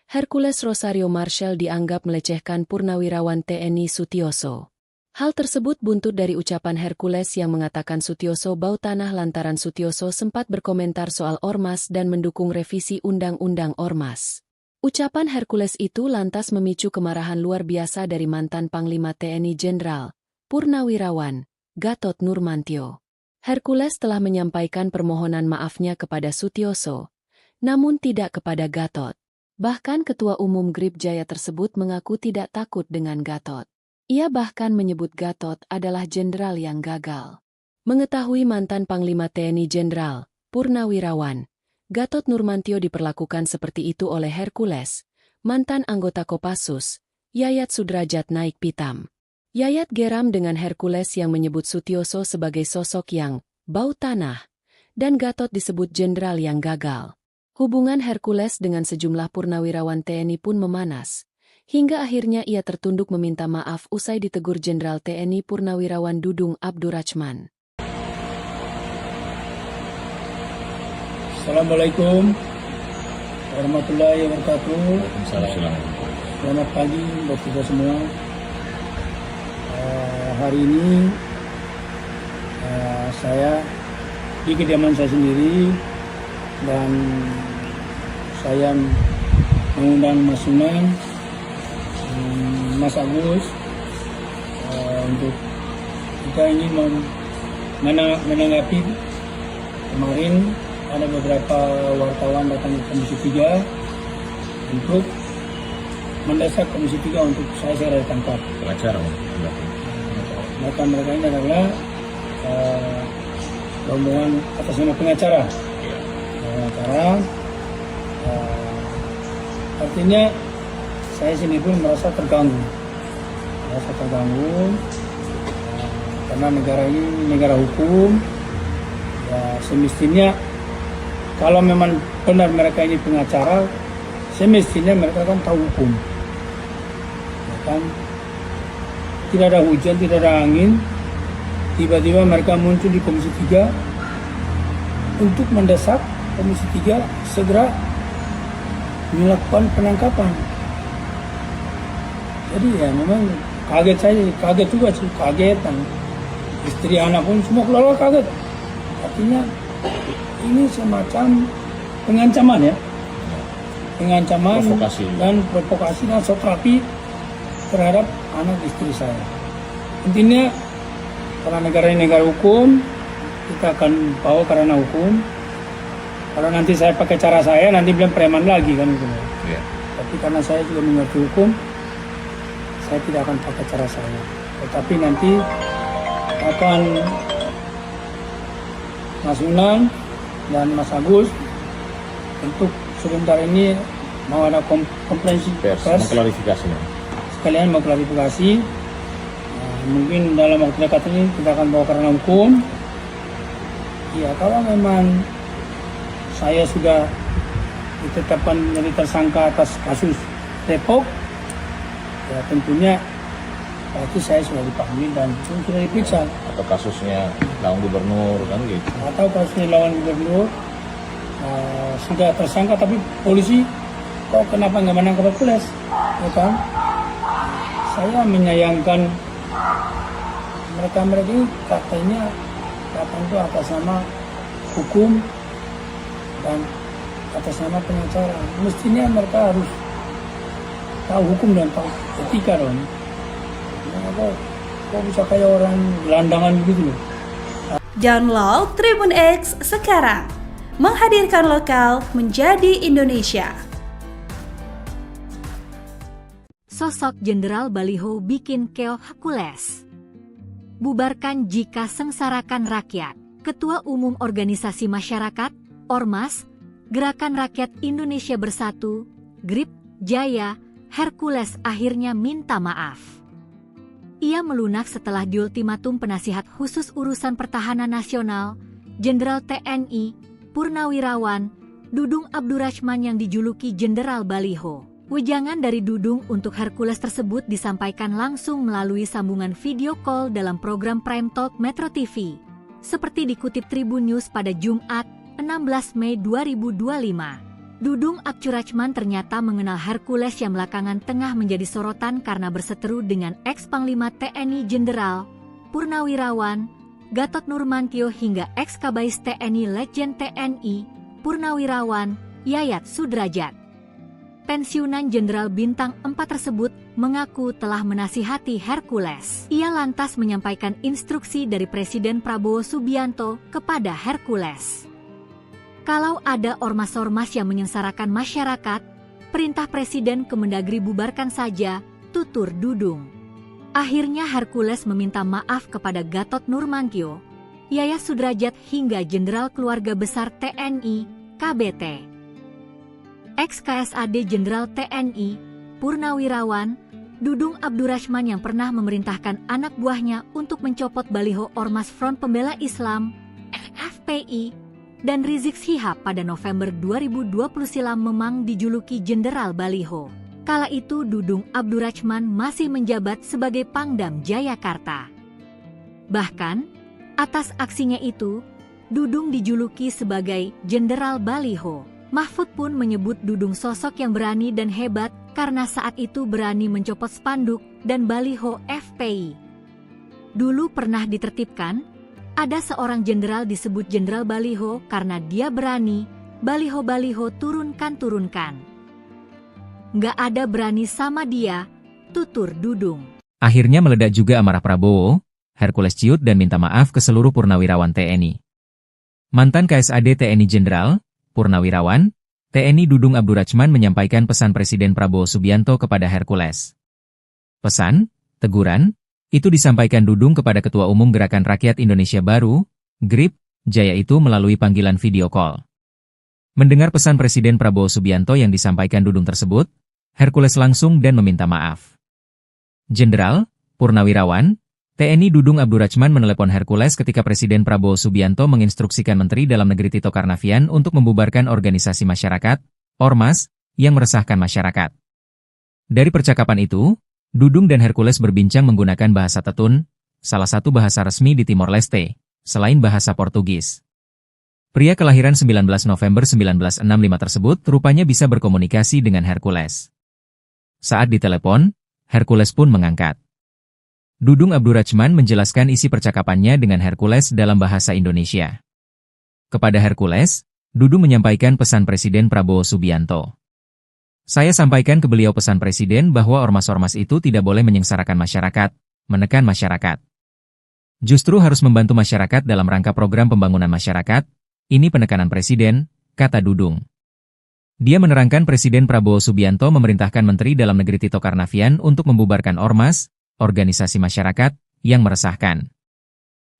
Hercules Rosario Marshall dianggap melecehkan Purnawirawan TNI Sutioso. Hal tersebut buntut dari ucapan Hercules yang mengatakan Sutioso bau tanah lantaran Sutioso sempat berkomentar soal Ormas dan mendukung revisi Undang-Undang Ormas. Ucapan Hercules itu lantas memicu kemarahan luar biasa dari mantan Panglima TNI Jenderal Purnawirawan Gatot Nurmantio. Hercules telah menyampaikan permohonan maafnya kepada Sutioso, namun tidak kepada Gatot. Bahkan Ketua Umum GRIP Jaya tersebut mengaku tidak takut dengan Gatot. Ia bahkan menyebut Gatot adalah jenderal yang gagal. Mengetahui mantan Panglima TNI Jenderal Purnawirawan Gatot Nurmantio diperlakukan seperti itu oleh Hercules, mantan anggota Kopassus, Yayat Sudrajat naik pitam. Yayat geram dengan Hercules yang menyebut Sutioso sebagai sosok yang bau tanah, dan Gatot disebut jenderal yang gagal. Hubungan Hercules dengan sejumlah purnawirawan TNI pun memanas, hingga akhirnya ia tertunduk meminta maaf usai ditegur Jenderal TNI Purnawirawan Dudung Abdurrachman. Assalamualaikum warahmatullahi wabarakatuh. Waalaikumsalam. Selamat pagi buat kita semua. Hari ini saya di kediaman saya sendiri dan saya mengundang Mas Sunan, Mas Agus untuk kita ingin menanggapi kemarin ada beberapa wartawan datang ke Komisi 3 untuk mendesak Komisi 3 untuk saya segera ditangkap. Pengacara. Maka mereka ini adalah rombongan atas nama pengacara. Artinya saya sendiri pun merasa terganggu. Karena negara ini negara hukum. Ya, semestinya kalau memang benar mereka ini pengacara, semestinya mereka kan tahu hukum. Ya kan? Tidak ada hujan, tidak ada angin, tiba-tiba mereka muncul di Komisi 3 untuk mendesak Komisi 3 segera melakukan penangkapan. Jadi ya memang kaget juga sih, kaget dan istri anak pun semua keluarga kaget. Artinya ini semacam pengancaman ya, pengancaman dan provokasi dan sokrapi terhadap anak istri saya. Intinya karena negara ini negara hukum, kita akan bawa karena hukum. Kalau nanti saya pakai cara saya, nanti bilang preman lagi kan gitu. Ya. Tapi karena saya juga mengerti hukum, saya tidak akan pakai cara saya. Tetapi nanti akan Mas Sunan dan Mas Agus untuk sebentar ini mau ada komplainsi pers, mengklarifikasi. Sekalian mau klarifikasi. Mungkin dalam waktu dekat ini kita akan bawa karena hukum. Ya kalau memang saya sudah ditetapkan menjadi tersangka atas kasus Depok, ya tentunya pasti saya sudah dipanggil dan sudah diperiksa. Atau kasusnya lawan gubernur kan gitu. Atau kasusnya lawan gubernur sudah tersangka tapi polisi kok kenapa nggak menangkap Hercules, ya kan? Saya menyayangkan mereka ini katanya itu atas nama hukum dan atas nama pengacara. Mestinya mereka harus tahu hukum dan tahu etika dong. Kok bisa kayak orang gelandangan begitu loh. Download Tribun X sekarang, menghadirkan lokal menjadi Indonesia. Sosok Jenderal Baliho bikin keok Hercules. Bubarkan jika sengsarakan rakyat. Ketua Umum Organisasi Masyarakat, Ormas, Gerakan Rakyat Indonesia Bersatu, GRIP Jaya, Hercules akhirnya minta maaf. Ia melunak setelah diultimatum penasihat khusus urusan pertahanan nasional, Jenderal TNI Purnawirawan Dudung Abdurrachman yang dijuluki Jenderal Baliho. Wejangan dari Dudung untuk Hercules tersebut disampaikan langsung melalui sambungan video call dalam program Prime Talk Metro TV. Seperti dikutip Tribun News pada Jumat, 16 Mei 2025. Dudung Abdurrahman ternyata mengenal Hercules yang belakangan tengah menjadi sorotan karena berseteru dengan ex-Panglima TNI Jenderal Purnawirawan Gatot Nurmantio hingga ex-Kabais TNI Letjen TNI Purnawirawan Yayat Sudrajat. Pensiunan Jenderal Bintang 4 tersebut mengaku telah menasihati Hercules. Ia lantas menyampaikan instruksi dari Presiden Prabowo Subianto kepada Hercules. Kalau ada ormas-ormas yang menyengsarakan masyarakat, perintah Presiden Kemendagri bubarkan saja, tutur Dudung. Akhirnya Hercules meminta maaf kepada Gatot Nurmantio, Yayat Sudrajat hingga Jenderal Keluarga Besar TNI, KBT. Ex-KSAD Jenderal TNI, Purnawirawan, Dudung Abdurrahman yang pernah memerintahkan anak buahnya untuk mencopot baliho Ormas Front Pembela Islam, FPI, dan Rizik Syihab pada November 2020 silam memang dijuluki Jenderal Baliho. Kala itu Dudung Abdurrahman masih menjabat sebagai Pangdam Jayakarta. Bahkan, atas aksinya itu, Dudung dijuluki sebagai Jenderal Baliho. Mahfud pun menyebut Dudung sosok yang berani dan hebat karena saat itu berani mencopot spanduk dan baliho FPI. Dulu pernah ditertibkan, ada seorang jenderal disebut Jenderal Baliho karena dia berani, baliho-baliho turunkan. Nggak ada berani sama dia, tutur Dudung. Akhirnya meledak juga amarah Prabowo, Hercules ciut dan minta maaf ke seluruh purnawirawan TNI. Mantan KSAD TNI Jenderal, Purnawirawan, TNI Dudung Abdurrahman menyampaikan pesan Presiden Prabowo Subianto kepada Hercules. Pesan, teguran, itu disampaikan Dudung kepada Ketua Umum Gerakan Rakyat Indonesia Baru, GRIP, Jaya itu melalui panggilan video call. Mendengar pesan Presiden Prabowo Subianto yang disampaikan Dudung tersebut, Hercules langsung dan meminta maaf. Jenderal, Purnawirawan, TNI Dudung Abdurrahman menelepon Hercules ketika Presiden Prabowo Subianto menginstruksikan Menteri Dalam Negeri Tito Karnavian untuk membubarkan organisasi masyarakat, Ormas, yang meresahkan masyarakat. Dari percakapan itu, Dudung dan Hercules berbincang menggunakan bahasa Tetun, salah satu bahasa resmi di Timor Leste, selain bahasa Portugis. Pria kelahiran 19 November 1965 tersebut rupanya bisa berkomunikasi dengan Hercules. Saat ditelepon, Hercules pun mengangkat. Dudung Abdurrahman menjelaskan isi percakapannya dengan Hercules dalam bahasa Indonesia. Kepada Hercules, Dudung menyampaikan pesan Presiden Prabowo Subianto. Saya sampaikan ke beliau pesan Presiden bahwa ormas-ormas itu tidak boleh menyengsarakan masyarakat, menekan masyarakat. Justru harus membantu masyarakat dalam rangka program pembangunan masyarakat, ini penekanan Presiden, kata Dudung. Dia menerangkan Presiden Prabowo Subianto memerintahkan Menteri Dalam Negeri Tito Karnavian untuk membubarkan ormas, organisasi masyarakat, yang meresahkan.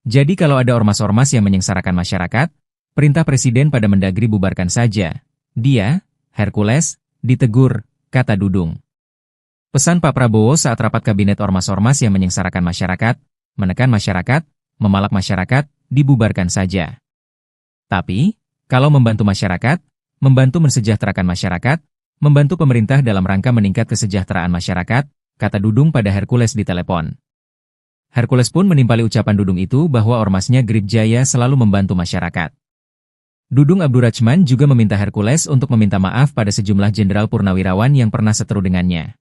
Jadi kalau ada ormas-ormas yang menyengsarakan masyarakat, perintah Presiden pada Mendagri bubarkan saja. Dia, Hercules, ditegur, kata Dudung. Pesan Pak Prabowo saat rapat kabinet ormas-ormas yang menyengsarakan masyarakat, menekan masyarakat, memalak masyarakat, dibubarkan saja. Tapi, kalau membantu masyarakat, membantu mensejahterakan masyarakat, membantu pemerintah dalam rangka meningkat kesejahteraan masyarakat, kata Dudung pada Hercules di telepon. Hercules pun menimpali ucapan Dudung itu bahwa ormasnya GRIP Jaya selalu membantu masyarakat. Dudung Abdurrahman juga meminta Hercules untuk meminta maaf pada sejumlah jenderal purnawirawan yang pernah seteru dengannya.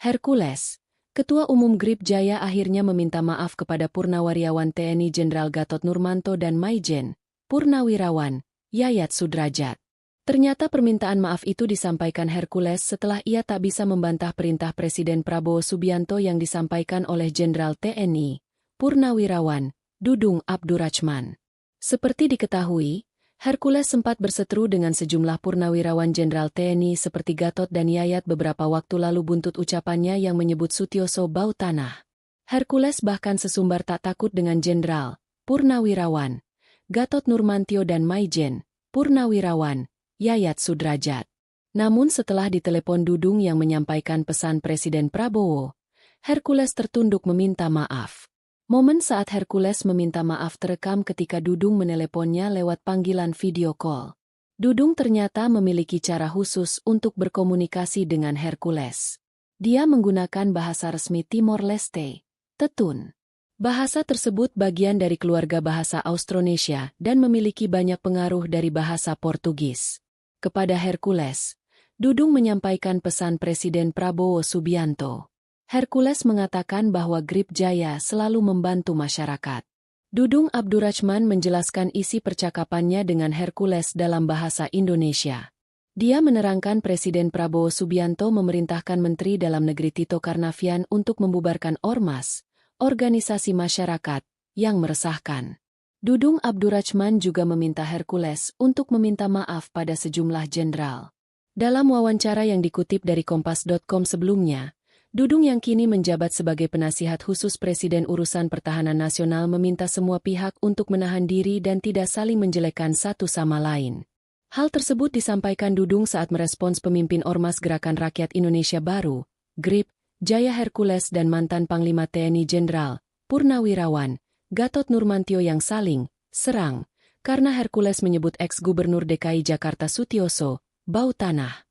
Hercules, Ketua Umum GRIP Jaya akhirnya meminta maaf kepada Purnawirawan TNI Jenderal Gatot Nurmantio dan Maijen, Purnawirawan, Yayat Sudrajat. Ternyata permintaan maaf itu disampaikan Hercules setelah ia tak bisa membantah perintah Presiden Prabowo Subianto yang disampaikan oleh Jenderal TNI, Purnawirawan, Dudung Abdurrahman. Seperti diketahui, Hercules sempat berseteru dengan sejumlah purnawirawan Jenderal TNI seperti Gatot dan Yayat beberapa waktu lalu buntut ucapannya yang menyebut Sutioso bau tanah. Hercules bahkan sesumbar tak takut dengan Jenderal, Purnawirawan, Gatot Nurmantio dan Maijen, Purnawirawan, Yayat Sudrajat. Namun setelah ditelepon Dudung yang menyampaikan pesan Presiden Prabowo, Hercules tertunduk meminta maaf. Momen saat Hercules meminta maaf terekam ketika Dudung meneleponnya lewat panggilan video call. Dudung ternyata memiliki cara khusus untuk berkomunikasi dengan Hercules. Dia menggunakan bahasa resmi Timor Leste, Tetun. Bahasa tersebut bagian dari keluarga bahasa Austronesia dan memiliki banyak pengaruh dari bahasa Portugis. Kepada Hercules, Dudung menyampaikan pesan Presiden Prabowo Subianto. Hercules mengatakan bahwa Grip Jaya selalu membantu masyarakat. Dudung Abdurrachman menjelaskan isi percakapannya dengan Hercules dalam bahasa Indonesia. Dia menerangkan Presiden Prabowo Subianto memerintahkan Menteri Dalam Negeri Tito Karnavian untuk membubarkan ormas, organisasi masyarakat, yang meresahkan. Dudung Abdurrachman juga meminta Hercules untuk meminta maaf pada sejumlah jenderal. Dalam wawancara yang dikutip dari Kompas.com sebelumnya, Dudung yang kini menjabat sebagai penasihat khusus Presiden Urusan Pertahanan Nasional meminta semua pihak untuk menahan diri dan tidak saling menjelekkan satu sama lain. Hal tersebut disampaikan Dudung saat merespons pemimpin Ormas Gerakan Rakyat Indonesia Baru, GRIP, Jaya Hercules dan mantan Panglima TNI Jenderal, Purnawirawan, Gatot Nurmantio yang saling serang, karena Hercules menyebut ex-Gubernur DKI Jakarta Sutioso, bau tanah.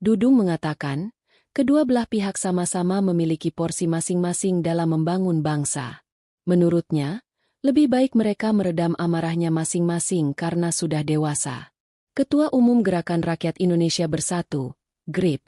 Dudung mengatakan, kedua belah pihak sama-sama memiliki porsi masing-masing dalam membangun bangsa. Menurutnya, lebih baik mereka meredam amarahnya masing-masing karena sudah dewasa. Ketua Umum Gerakan Rakyat Indonesia Bersatu, GRIP,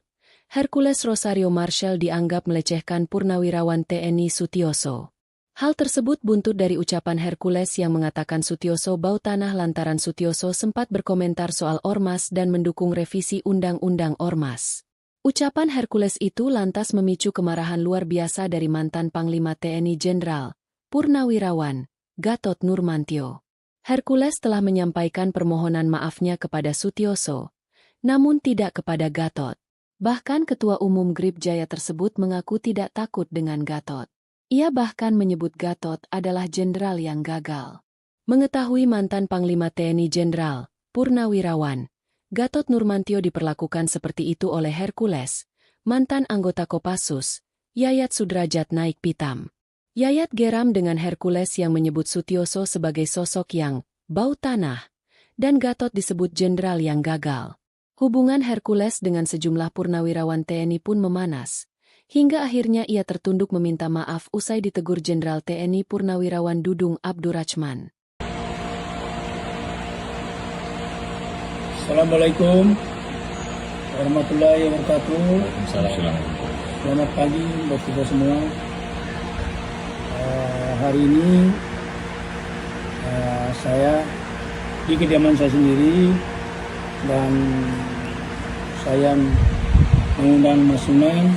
Hercules Rosario Marshall dianggap melecehkan Purnawirawan TNI Sutioso. Hal tersebut buntut dari ucapan Hercules yang mengatakan Sutioso bau tanah lantaran Sutioso sempat berkomentar soal ormas dan mendukung revisi Undang-Undang Ormas. Ucapan Hercules itu lantas memicu kemarahan luar biasa dari mantan Panglima TNI Jenderal, Purnawirawan, Gatot Nurmantio. Hercules telah menyampaikan permohonan maafnya kepada Sutioso, namun tidak kepada Gatot. Bahkan Ketua Umum GRIP Jaya tersebut mengaku tidak takut dengan Gatot. Ia bahkan menyebut Gatot adalah jenderal yang gagal. Mengetahui mantan Panglima TNI Jenderal, Purnawirawan, Gatot Nurmantio diperlakukan seperti itu oleh Hercules, mantan anggota Kopassus, Yayat Sudrajat naik pitam. Yayat geram dengan Hercules yang menyebut Sutioso sebagai sosok yang bau tanah, dan Gatot disebut jenderal yang gagal. Hubungan Hercules dengan sejumlah purnawirawan TNI pun memanas, hingga akhirnya ia tertunduk meminta maaf usai ditegur Jenderal TNI Purnawirawan Dudung Abdurrachman. Assalamualaikum warahmatullahi wabarakatuh. Waalaikumsalam. Selamat pagi buat kita semua. Hari ini saya di kediaman saya sendiri dan saya mengundang Mas Suneng,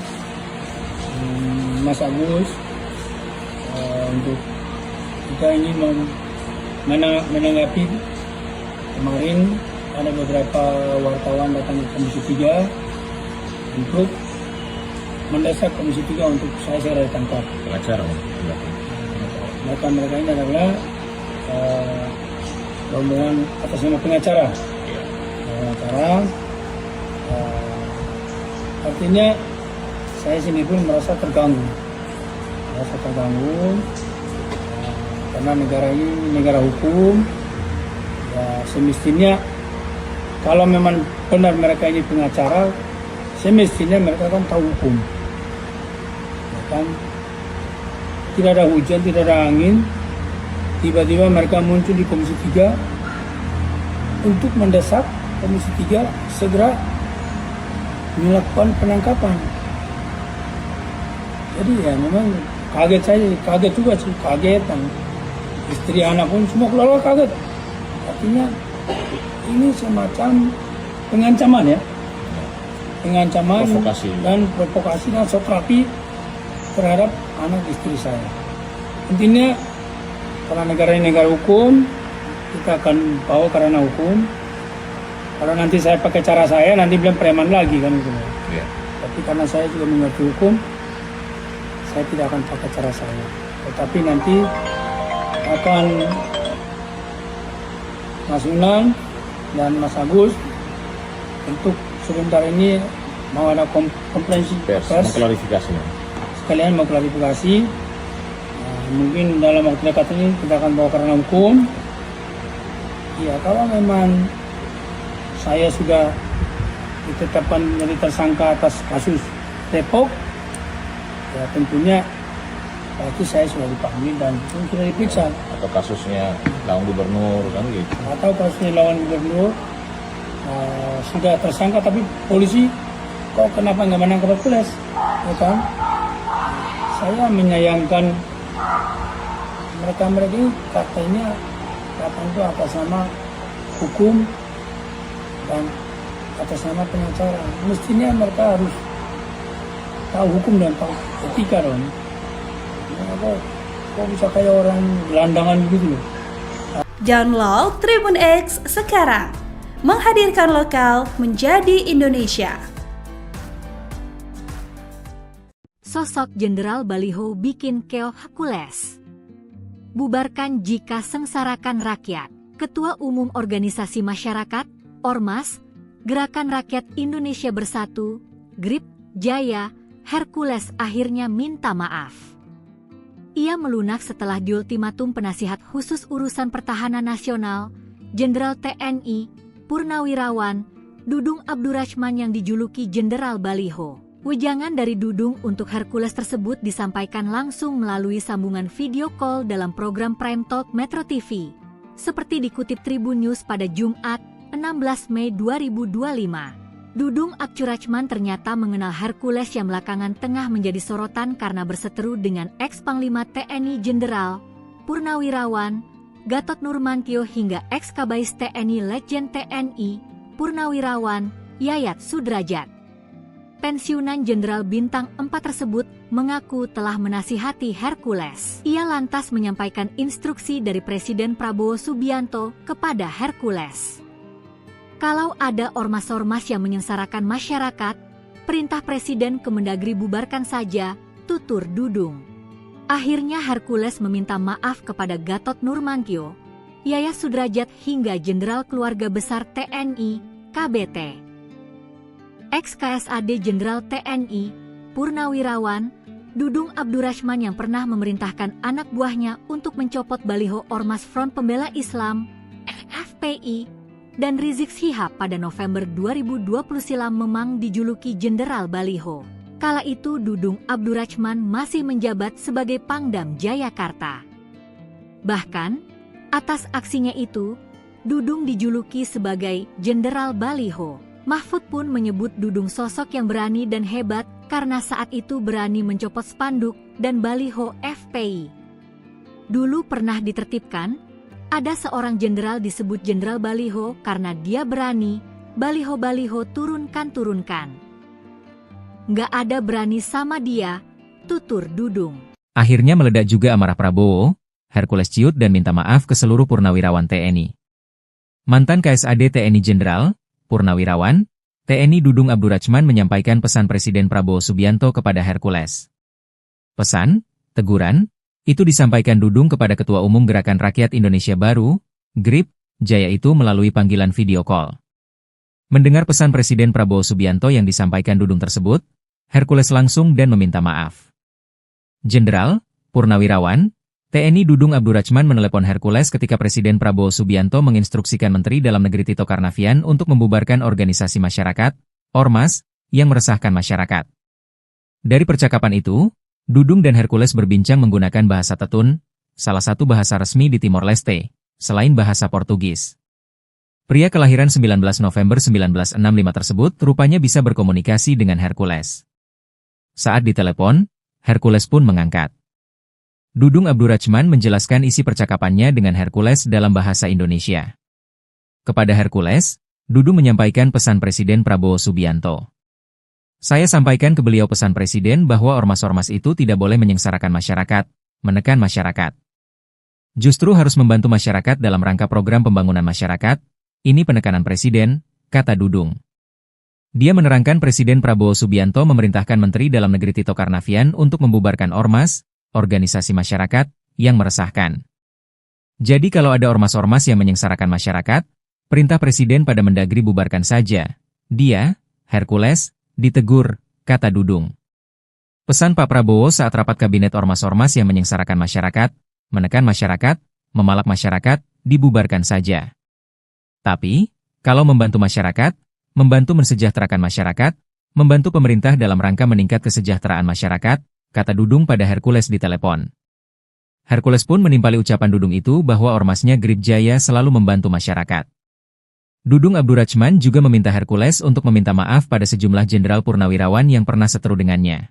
Mas Agus untuk kita ingin menanggapi kemarin ada beberapa wartawan datang ke Komisi 3 untuk mendesak Komisi 3 untuk saya segera ditangkap. Pengacara, Mereka ini adalah rombongan atas nama pengacara. Artinya saya sendiri pun merasa terganggu. Karena negara ini negara hukum. Ya, semestinya kalau memang benar mereka ini pengacara, semestinya mereka kan tahu hukum. Ya kan? Tidak ada hujan, tidak ada angin, tiba-tiba mereka muncul di Komisi 3 untuk mendesak Komisi 3 segera melakukan penangkapan. Jadi ya memang kaget juga sih, dan istri anak pun semua keluarga kaget. Artinya ini semacam pengancaman ya, provokasi. dan provokasi dan satrapi terhadap anak istri saya. Intinya karena negara ini negara hukum, kita akan bawa karena hukum. Kalau nanti saya pakai cara saya, nanti bilang preman lagi kan gitu. Ya. Tapi karena saya juga mengerti hukum, saya tidak akan pakai cara saya. Tetapi nanti akan Mas Unang dan Mas Agus untuk sebentar ini mau ada konferensi pers, mengklarifikasi. Sekalian mau klarifikasi. Mungkin dalam waktu dekat ini kita akan bawa karena hukum. Ya kalau memang saya sudah ditetapkan menjadi tersangka atas kasus Depok, ya tentunya pasti saya sudah dipanggil dan sudah diperiksa. Atau kasusnya lawan gubernur kan gitu. Atau kasusnya lawan gubernur sudah tersangka tapi polisi kok kenapa nggak menangkap Hercules, ya kan? Saya menyayangkan mereka ini katanya itu atas nama hukum dan atas nama pengacara. Mestinya mereka harus tahu hukum dan tahu etika dong. Kok bisa kayak orang gelandangan gitu loh. Download Tribun X sekarang, menghadirkan lokal menjadi Indonesia. Sosok Jenderal Baliho bikin keoh Hercules. Bubarkan jika sengsarakan rakyat. Ketua Umum Organisasi Masyarakat, Ormas, Gerakan Rakyat Indonesia Bersatu, GRIP, Jaya, Hercules akhirnya minta maaf. Ia melunak setelah diultimatum penasihat khusus urusan pertahanan nasional, Jenderal TNI, Purnawirawan, Dudung Abdurrahman yang dijuluki Jenderal Baliho. Wejangan dari Dudung untuk Hercules tersebut disampaikan langsung melalui sambungan video call dalam program Prime Talk Metro TV. Seperti dikutip Tribun News pada Jumat, 16 Mei 2025. Dudung Abdurrahman ternyata mengenal Hercules yang belakangan tengah menjadi sorotan karena berseteru dengan ex-Panglima TNI Jenderal Purnawirawan Gatot Nurmantio hingga ex-Kabais TNI Letjen TNI Purnawirawan Yayat Sudrajat. Pensiunan Jenderal Bintang 4 tersebut mengaku telah menasihati Hercules. Ia lantas menyampaikan instruksi dari Presiden Prabowo Subianto kepada Hercules. Kalau ada ormas-ormas yang menyengsarakan masyarakat, perintah Presiden Kemendagri bubarkan saja, tutur Dudung. Akhirnya Hercules meminta maaf kepada Gatot Nurmantio, Yayat Sudrajat hingga Jenderal Keluarga Besar TNI, KBT. Ex-KSAD Jenderal TNI, Purnawirawan, Dudung Abdurrahman yang pernah memerintahkan anak buahnya untuk mencopot baliho Ormas Front Pembela Islam, FPI, dan Rizik Syihab pada November 2020 silam memang dijuluki Jenderal Baliho. Kala itu Dudung Abdurrahman masih menjabat sebagai Pangdam Jayakarta. Bahkan, atas aksinya itu, Dudung dijuluki sebagai Jenderal Baliho. Mahfud pun menyebut Dudung sosok yang berani dan hebat karena saat itu berani mencopot spanduk dan baliho FPI. Dulu pernah ditertibkan, ada seorang jenderal disebut Jenderal Baliho karena dia berani, baliho-baliho turunkan. Nggak ada berani sama dia, tutur Dudung. Akhirnya meledak juga amarah Prabowo, Hercules ciut dan minta maaf ke seluruh purnawirawan TNI. Mantan KSAD TNI Jenderal Purnawirawan, TNI Dudung Abdurrahman menyampaikan pesan Presiden Prabowo Subianto kepada Hercules. Pesan, teguran, itu disampaikan Dudung kepada Ketua Umum Gerakan Rakyat Indonesia Baru, GRIP, Jaya itu melalui panggilan video call. Mendengar pesan Presiden Prabowo Subianto yang disampaikan Dudung tersebut, Hercules langsung dan meminta maaf. Jenderal, Purnawirawan, TNI Dudung Abdurrahman menelepon Hercules ketika Presiden Prabowo Subianto menginstruksikan Menteri Dalam Negeri Tito Karnavian untuk membubarkan organisasi masyarakat, Ormas, yang meresahkan masyarakat. Dari percakapan itu, Dudung dan Hercules berbincang menggunakan bahasa Tetun, salah satu bahasa resmi di Timor Leste, selain bahasa Portugis. Pria kelahiran 19 November 1965 tersebut rupanya bisa berkomunikasi dengan Hercules. Saat ditelepon, Hercules pun mengangkat. Dudung Abdurrahman menjelaskan isi percakapannya dengan Hercules dalam bahasa Indonesia. Kepada Hercules, Dudung menyampaikan pesan Presiden Prabowo Subianto. Saya sampaikan ke beliau pesan Presiden bahwa ormas-ormas itu tidak boleh menyengsarakan masyarakat, menekan masyarakat. Justru harus membantu masyarakat dalam rangka program pembangunan masyarakat, ini penekanan Presiden, kata Dudung. Dia menerangkan Presiden Prabowo Subianto memerintahkan Menteri Dalam Negeri Tito Karnavian untuk membubarkan ormas, organisasi masyarakat, yang meresahkan. Jadi kalau ada ormas-ormas yang menyengsarakan masyarakat, perintah Presiden pada Mendagri bubarkan saja. Dia, Hercules, ditegur, kata Dudung. Pesan Pak Prabowo saat rapat kabinet ormas-ormas yang menyengsarakan masyarakat, menekan masyarakat, memalak masyarakat, dibubarkan saja. Tapi, Kalau membantu masyarakat, membantu mensejahterakan masyarakat, membantu pemerintah dalam rangka meningkat kesejahteraan masyarakat, kata Dudung pada Hercules di telepon. Hercules pun menimpali ucapan Dudung itu bahwa ormasnya Grip Jaya selalu membantu masyarakat. Dudung Abdurrachman juga meminta Hercules untuk meminta maaf pada sejumlah jenderal purnawirawan yang pernah seteru dengannya.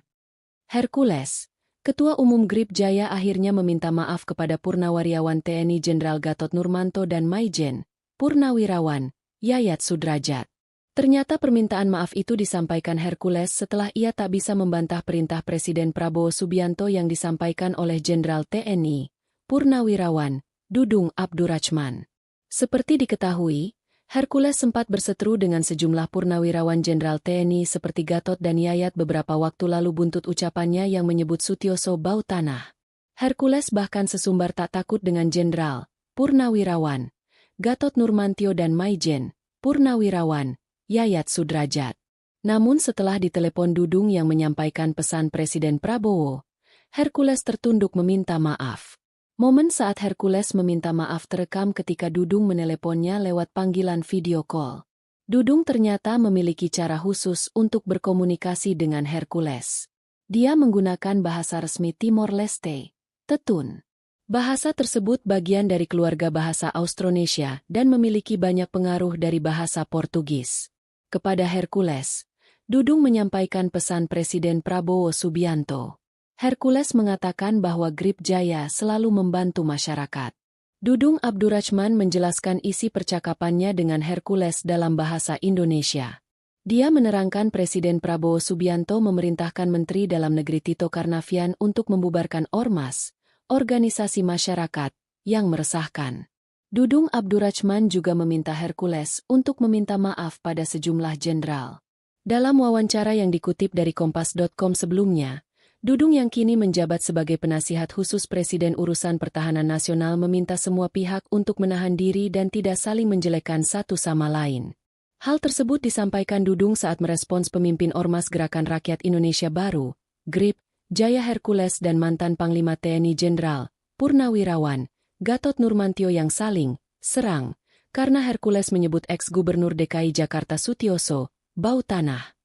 Hercules, Ketua Umum Grip Jaya akhirnya meminta maaf kepada Purnawirawan TNI Jenderal Gatot Nurmanto dan Maijen, Purnawirawan Yayat Sudrajat. Ternyata permintaan maaf itu disampaikan Hercules setelah ia tak bisa membantah perintah Presiden Prabowo Subianto yang disampaikan oleh Jenderal TNI, Purnawirawan Dudung Abdurrachman. Seperti diketahui, Hercules sempat berseteru dengan sejumlah purnawirawan Jenderal TNI seperti Gatot dan Yayat beberapa waktu lalu buntut ucapannya yang menyebut Sutioso bau tanah. Hercules bahkan sesumbar tak takut dengan Jenderal, Purnawirawan Gatot Nurmantio dan Maijen, Purnawirawan Yayat Sudrajat. Namun setelah ditelepon Dudung yang menyampaikan pesan Presiden Prabowo, Hercules tertunduk meminta maaf. Momen saat Hercules meminta maaf terekam ketika Dudung meneleponnya lewat panggilan video call. Dudung ternyata memiliki cara khusus untuk berkomunikasi dengan Hercules. Dia menggunakan bahasa resmi Timor Leste, Tetun. Bahasa tersebut bagian dari keluarga bahasa Austronesia dan memiliki banyak pengaruh dari bahasa Portugis. Kepada Hercules, Dudung menyampaikan pesan Presiden Prabowo Subianto. Hercules mengatakan bahwa Grip Jaya selalu membantu masyarakat. Dudung Abdurrachman menjelaskan isi percakapannya dengan Hercules dalam bahasa Indonesia. Dia menerangkan Presiden Prabowo Subianto memerintahkan Menteri Dalam Negeri Tito Karnavian untuk membubarkan ormas, organisasi masyarakat, yang meresahkan. Dudung Abdurrachman juga meminta Hercules untuk meminta maaf pada sejumlah jenderal. Dalam wawancara yang dikutip dari Kompas.com sebelumnya, Dudung yang kini menjabat sebagai penasihat khusus Presiden Urusan Pertahanan Nasional meminta semua pihak untuk menahan diri dan tidak saling menjelekkan satu sama lain. Hal tersebut disampaikan Dudung saat merespons pemimpin Ormas Gerakan Rakyat Indonesia Baru, Grip Jaya Hercules dan mantan Panglima TNI Jenderal, Purnawirawan Gatot Nurmantio yang saling serang karena Hercules menyebut ex-Gubernur DKI Jakarta Sutioso bau tanah.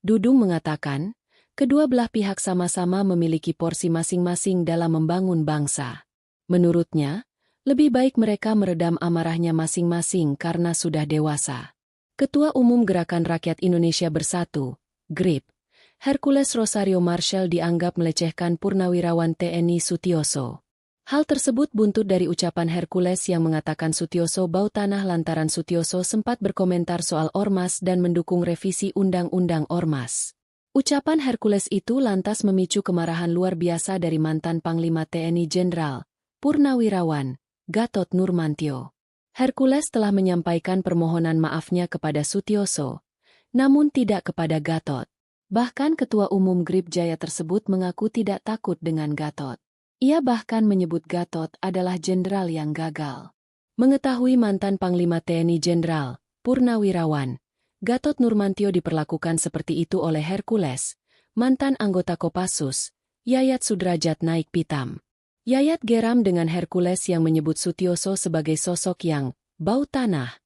Dudung mengatakan, kedua belah pihak sama-sama memiliki porsi masing-masing dalam membangun bangsa. Menurutnya, lebih baik mereka meredam amarahnya masing-masing karena sudah dewasa. Ketua Umum Gerakan Rakyat Indonesia Bersatu, GRIP, Hercules Rosario Marshall dianggap melecehkan Purnawirawan TNI Sutioso. Hal tersebut buntut dari ucapan Hercules yang mengatakan Sutioso bau tanah lantaran Sutioso sempat berkomentar soal ormas dan mendukung revisi Undang-Undang Ormas. Ucapan Hercules itu lantas memicu kemarahan luar biasa dari mantan Panglima TNI Jenderal, Purnawirawan Gatot Nurmantio. Hercules telah menyampaikan permohonan maafnya kepada Sutioso, namun tidak kepada Gatot. Bahkan Ketua Umum Grip Jaya tersebut mengaku tidak takut dengan Gatot. Ia bahkan menyebut Gatot adalah jenderal yang gagal. Mengetahui mantan Panglima TNI Jenderal, Purnawirawan Gatot Nurmantio diperlakukan seperti itu oleh Hercules, mantan anggota Kopassus, Yayat Sudrajat naik pitam. Yayat geram dengan Hercules yang menyebut Sutioso sebagai sosok yang bau tanah,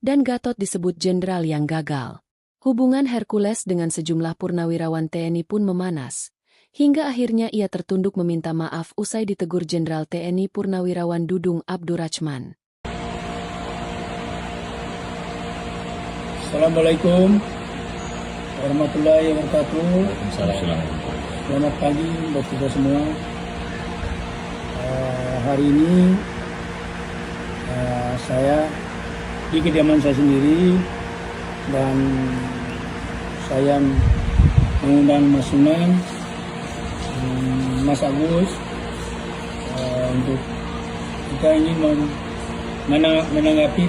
dan Gatot disebut jenderal yang gagal. Hubungan Hercules dengan sejumlah purnawirawan TNI pun memanas, hingga akhirnya ia tertunduk meminta maaf usai ditegur Jenderal TNI Purnawirawan Dudung Abdurrachman. Assalamualaikum warahmatullahi wabarakatuh. Selamat pagi buat kita semua. Hari ini saya di kediaman saya sendiri dan saya mengundang Mas Sunan, Mas Agus untuk kita ingin menanggapi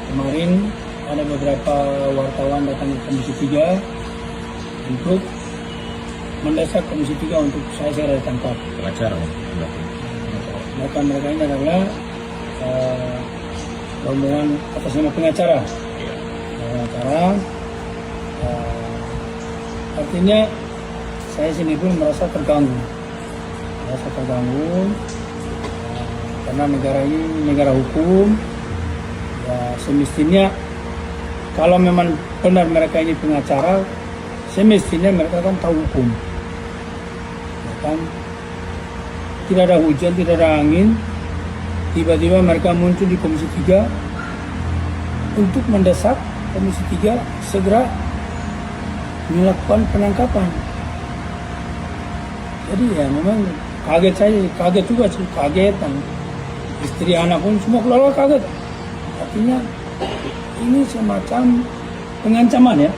kemarin ada beberapa wartawan datang ke Komisi 3 untuk mendesak Komisi 3 untuk saya ditangkap. Pengacara, Maka mereka ini adalah rombongan atas nama pengacara. Artinya saya sendiri pun merasa terganggu. Karena negara ini negara hukum. Ya semestinya kalau memang benar mereka ini pengacara, semestinya mereka kan tahu hukum. Ya kan? Tidak ada hujan, tidak ada angin, tiba-tiba mereka muncul di Komisi 3 untuk mendesak Komisi 3 segera melakukan penangkapan. Jadi ya memang kaget juga sih, kagetan. Istri anak pun semua keluarga kaget. Artinya ini semacam pengancaman ya.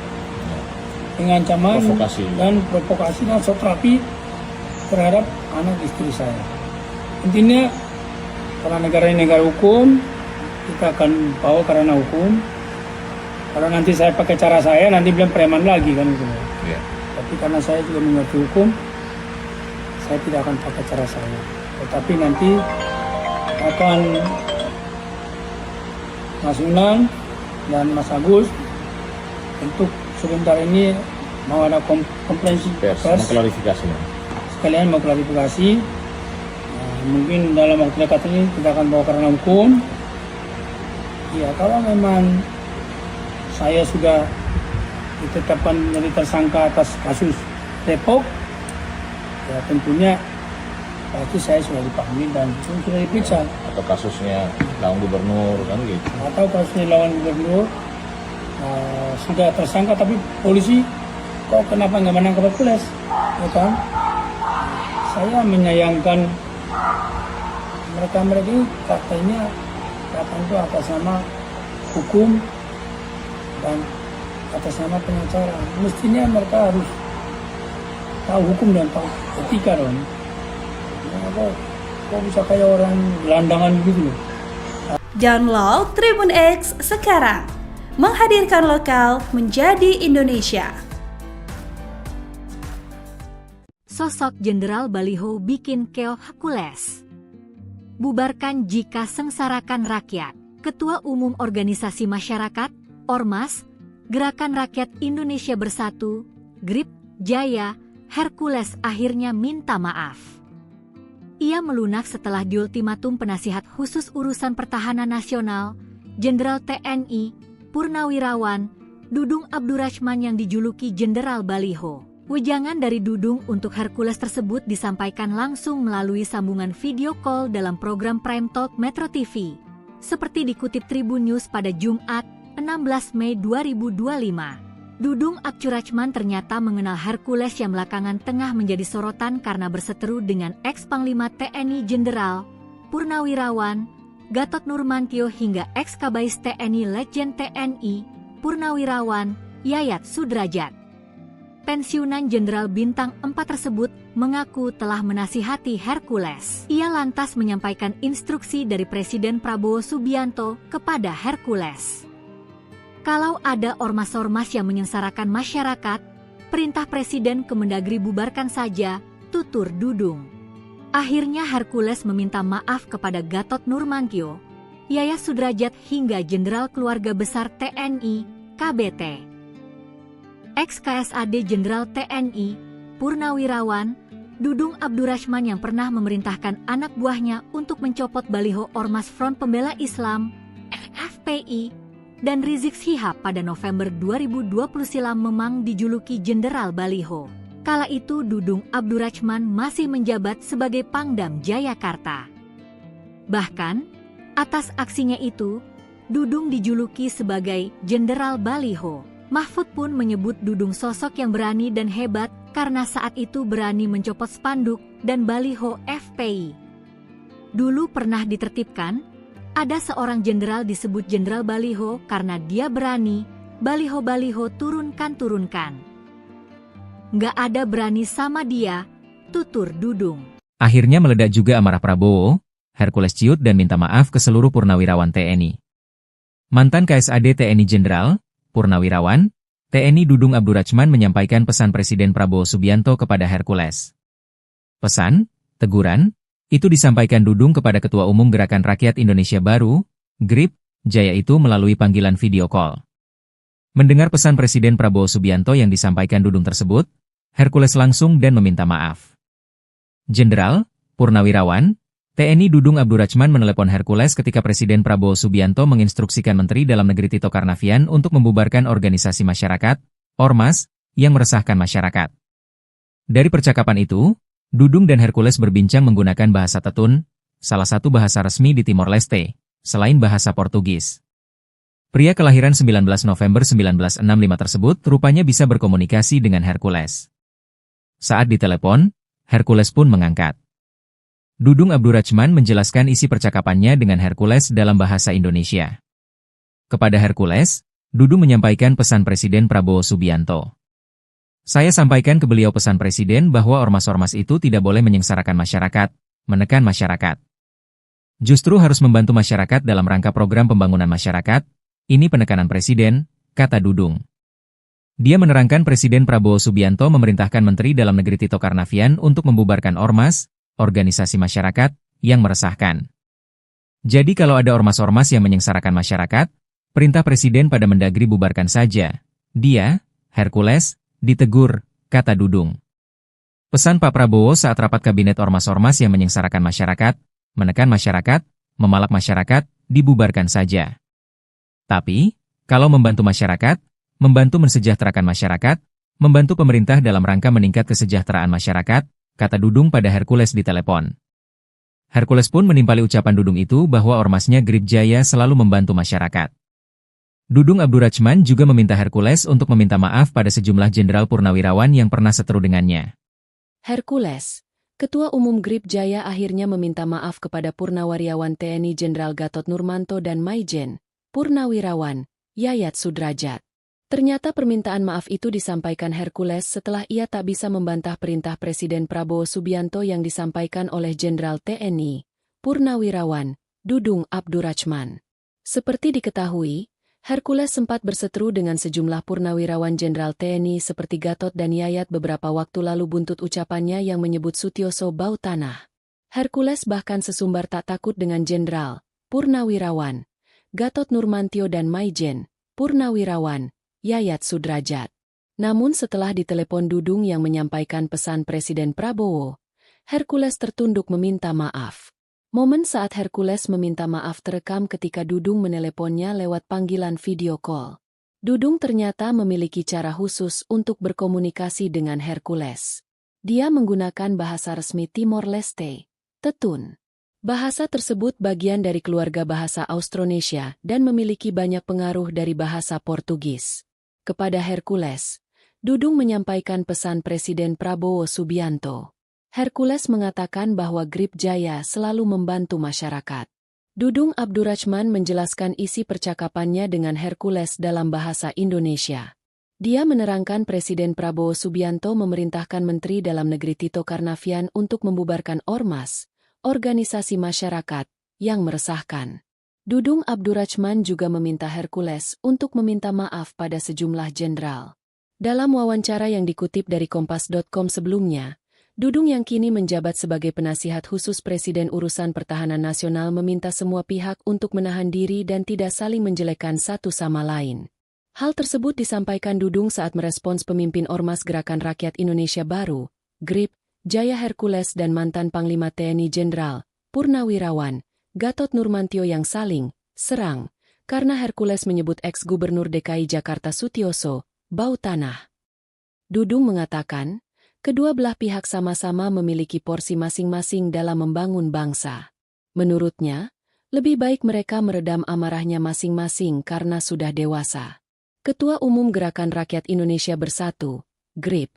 Pengancaman Provokasi. dan provokasi dan satrapi terhadap anak istri saya. Intinya karena negara ini negara hukum, kita akan bawa karena hukum. Kalau nanti saya pakai cara saya, nanti bilang preman lagi kan gitu. Iya. Tapi karena saya juga mengerti hukum, saya tidak akan pakai cara saya. Tetapi nanti akan Mas Unan dan Mas Agus untuk sebentar ini mau ada konferensi pers, Mengklarifikasi. sekalian mau klarifikasi. Mungkin dalam waktu dekat ini kita akan bawa karena hukum. Ya kalau memang saya sudah ditetapkan menjadi tersangka atas kasus Depok, ya tentunya pasti saya sudah dipanggil dan sudah diperiksa. Atau kasusnya lawan gubernur kan gitu. Atau kasusnya lawan gubernur sudah tersangka tapi polisi kok kenapa nggak menangkap Hercules, ya kan? Saya menyayangkan mereka ini katanya itu atas nama hukum dan atas nama pengacara. Mestinya mereka harus tahu hukum dan tahu etika dong. Kok bisa kayak orang gelandangan gitu loh. Download Tribun X sekarang. Menghadirkan lokal menjadi Indonesia. Sosok Jenderal Baliho bikin keoh Hercules. Bubarkan jika sengsarakan rakyat. Ketua Umum Organisasi Masyarakat, Ormas, Gerakan Rakyat Indonesia Bersatu, GRIP, Jaya, Hercules akhirnya minta maaf. Ia melunak setelah diultimatum penasihat khusus urusan pertahanan nasional, Jenderal TNI, Purnawirawan, Dudung Abdurrahman yang dijuluki Jenderal Baliho. Wejangan dari Dudung untuk Hercules tersebut disampaikan langsung melalui sambungan video call dalam program Prime Talk Metro TV. Seperti dikutip Tribun News pada Jumat, 16 Mei 2025. Dudung Abdurrahman ternyata mengenal Hercules yang belakangan tengah menjadi sorotan karena berseteru dengan ex-Panglima TNI Jenderal Purnawirawan Gatot Nurmantio hingga ex-Kabais TNI Legend TNI Purnawirawan Yayat Sudrajat. Pensiunan Jenderal Bintang 4 tersebut mengaku telah menasihati Hercules. Ia lantas menyampaikan instruksi dari Presiden Prabowo Subianto kepada Hercules. Kalau ada ormas-ormas yang menyengsarakan masyarakat, perintah Presiden Kemendagri bubarkan saja, tutur Dudung. Akhirnya Hercules meminta maaf kepada Gatot Nurmantio, Yayat Sudrajat hingga Jenderal Keluarga Besar TNI, KBT. Ex-KSAD Jenderal TNI, Purnawirawan, Dudung Abdurrahman yang pernah memerintahkan anak buahnya untuk mencopot baliho Ormas Front Pembela Islam, FPI, dan Rizik Syihab pada November 2020 silam memang dijuluki Jenderal Baliho. Kala itu Dudung Abdurrahman masih menjabat sebagai Pangdam Jayakarta. Bahkan, atas aksinya itu, Dudung dijuluki sebagai Jenderal Baliho. Mahfud pun menyebut Dudung sosok yang berani dan hebat karena saat itu berani mencopot spanduk dan baliho FPI. Dulu pernah ditertibkan, ada seorang jenderal disebut Jenderal Baliho karena dia berani, baliho-baliho turunkan. Nggak ada berani sama dia, tutur Dudung. Akhirnya meledak juga amarah Prabowo, Hercules ciut dan minta maaf ke seluruh purnawirawan TNI. Mantan KSAD TNI Jenderal Purnawirawan, TNI Dudung Abdurrahman menyampaikan pesan Presiden Prabowo Subianto kepada Hercules. Pesan, teguran, itu disampaikan Dudung kepada Ketua Umum Gerakan Rakyat Indonesia Baru, GRIP, Jaya itu melalui panggilan video call. Mendengar pesan Presiden Prabowo Subianto yang disampaikan Dudung tersebut, Hercules langsung dan meminta maaf. Jenderal, Purnawirawan, TNI Dudung Abdurrachman menelepon Hercules ketika Presiden Prabowo Subianto menginstruksikan Menteri Dalam Negeri Tito Karnavian untuk membubarkan organisasi masyarakat, Ormas, yang meresahkan masyarakat. Dari percakapan itu, Dudung dan Hercules berbincang menggunakan bahasa Tetun, salah satu bahasa resmi di Timor Leste, selain bahasa Portugis. Pria kelahiran 19 November 1965 tersebut rupanya bisa berkomunikasi dengan Hercules. Saat ditelepon, Hercules pun mengangkat. Dudung Abdurrachman menjelaskan isi percakapannya dengan Hercules dalam bahasa Indonesia. Kepada Hercules, Dudung menyampaikan pesan Presiden Prabowo Subianto. Saya sampaikan ke beliau pesan Presiden bahwa ormas-ormas itu tidak boleh menyengsarakan masyarakat, menekan masyarakat. Justru harus membantu masyarakat dalam rangka program pembangunan masyarakat, ini penekanan Presiden, kata Dudung. Dia menerangkan Presiden Prabowo Subianto memerintahkan Menteri Dalam Negeri Tito Karnavian untuk membubarkan ormas, organisasi masyarakat, yang meresahkan. Jadi kalau ada ormas-ormas yang menyengsarakan masyarakat, perintah Presiden pada Mendagri bubarkan saja. Dia, Hercules, ditegur, kata Dudung. Pesan Pak Prabowo saat rapat kabinet ormas-ormas yang menyengsarakan masyarakat, menekan masyarakat, memalak masyarakat, dibubarkan saja. Tapi, kalau membantu masyarakat, membantu mensejahterakan masyarakat, membantu pemerintah dalam rangka meningkat kesejahteraan masyarakat, kata Dudung pada Hercules di telepon. Hercules pun menimpali ucapan Dudung itu bahwa ormasnya Grip Jaya selalu membantu masyarakat. Dudung Abdurrachman juga meminta Hercules untuk meminta maaf pada sejumlah jenderal purnawirawan yang pernah seteru dengannya. Hercules, Ketua Umum Grip Jaya akhirnya meminta maaf kepada Purnawirawan TNI Jenderal Gatot Nurmanto dan Maijen, Purnawirawan, Yayat Sudrajat. Ternyata permintaan maaf itu disampaikan Hercules setelah ia tak bisa membantah perintah Presiden Prabowo Subianto yang disampaikan oleh Jenderal TNI, Purnawirawan, Dudung Abdurrachman. Seperti diketahui, Hercules sempat berseteru dengan sejumlah purnawirawan Jenderal TNI seperti Gatot dan Yayat beberapa waktu lalu buntut ucapannya yang menyebut Sutioso bau tanah. Hercules bahkan sesumbar tak takut dengan Jenderal, Purnawirawan, Gatot Nurmantio dan Maijen, Purnawirawan, Yayat Sudrajat. Namun setelah ditelepon Dudung yang menyampaikan pesan Presiden Prabowo, Hercules tertunduk meminta maaf. Momen saat Hercules meminta maaf terekam ketika Dudung meneleponnya lewat panggilan video call. Dudung ternyata memiliki cara khusus untuk berkomunikasi dengan Hercules. Dia menggunakan bahasa resmi Timor Leste, Tetun. Bahasa tersebut bagian dari keluarga bahasa Austronesia dan memiliki banyak pengaruh dari bahasa Portugis. Kepada Hercules, Dudung menyampaikan pesan Presiden Prabowo Subianto. Hercules mengatakan bahwa Grip Jaya selalu membantu masyarakat. Dudung Abdurrachman menjelaskan isi percakapannya dengan Hercules dalam bahasa Indonesia. Dia menerangkan Presiden Prabowo Subianto memerintahkan Menteri Dalam Negeri Tito Karnavian untuk membubarkan ormas, organisasi masyarakat, yang meresahkan. Dudung Abdurrachman juga meminta Hercules untuk meminta maaf pada sejumlah jenderal. Dalam wawancara yang dikutip dari Kompas.com sebelumnya, Dudung yang kini menjabat sebagai penasihat khusus Presiden Urusan Pertahanan Nasional meminta semua pihak untuk menahan diri dan tidak saling menjelekkan satu sama lain. Hal tersebut disampaikan Dudung saat merespons pemimpin Ormas Gerakan Rakyat Indonesia Baru, Grip Jaya Hercules dan mantan Panglima TNI Jenderal, Purnawirawan, Gatot Nurmantio yang saling serang, karena Hercules menyebut ex-Gubernur DKI Jakarta Sutioso bau tanah. Dudung mengatakan, kedua belah pihak sama-sama memiliki porsi masing-masing dalam membangun bangsa. Menurutnya, lebih baik mereka meredam amarahnya masing-masing karena sudah dewasa. Ketua Umum Gerakan Rakyat Indonesia Bersatu, GRIP,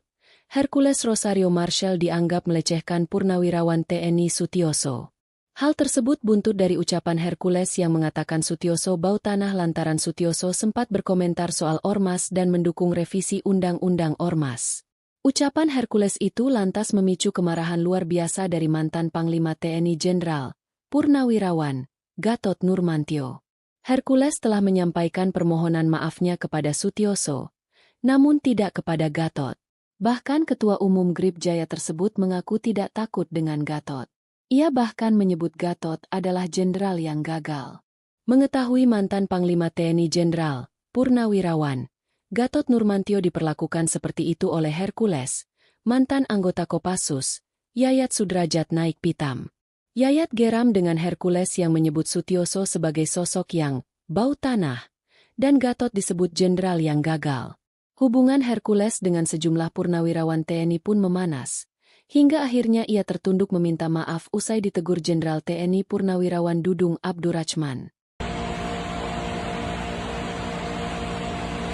Hercules Rosario Marshall dianggap melecehkan Purnawirawan TNI Sutioso. Hal tersebut buntut dari ucapan Hercules yang mengatakan Sutioso bau tanah lantaran Sutioso sempat berkomentar soal ormas dan mendukung revisi Undang-Undang Ormas. Ucapan Hercules itu lantas memicu kemarahan luar biasa dari mantan Panglima TNI Jenderal, Purnawirawan, Gatot Nurmantio. Hercules telah menyampaikan permohonan maafnya kepada Sutioso, namun tidak kepada Gatot. Bahkan Ketua Umum Grip Jaya tersebut mengaku tidak takut dengan Gatot. Ia bahkan menyebut Gatot adalah jenderal yang gagal. Mengetahui mantan Panglima TNI Jenderal, Purnawirawan, Gatot Nurmantio diperlakukan seperti itu oleh Hercules, mantan anggota Kopassus, Yayat Sudrajat naik pitam. Yayat geram dengan Hercules yang menyebut Sutioso sebagai sosok yang bau tanah, dan Gatot disebut jenderal yang gagal. Hubungan Hercules dengan sejumlah purnawirawan TNI pun memanas, hingga akhirnya ia tertunduk meminta maaf usai ditegur Jenderal TNI Purnawirawan Dudung Abdurrachman.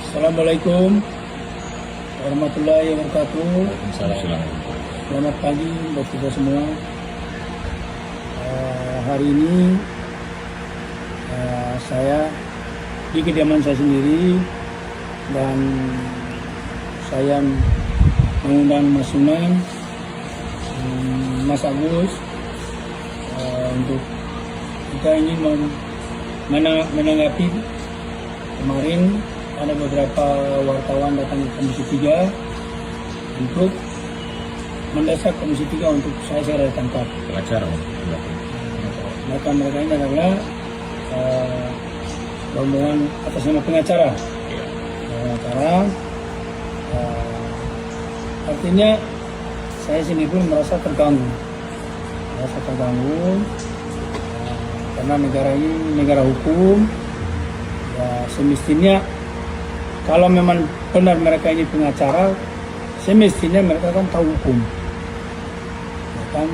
Assalamualaikum warahmatullahi wabarakatuh. Waalaikumsalam. Selamat pagi buat kita semua. Hari ini saya di kediaman saya sendiri dan saya mengundang Mas Sunan, Mas Agus untuk kita ingin menanggapi kemarin ada beberapa wartawan datang ke Komisi 3 untuk mendesak Komisi 3 untuk saya segera ditangkap. Pengacara. Mereka ini adalah rombongan atas nama pengacara. Artinya saya sendiri pun merasa terganggu. Karena negara ini negara hukum. Ya, semestinya kalau memang benar mereka ini pengacara, semestinya mereka kan tahu hukum. Ya kan?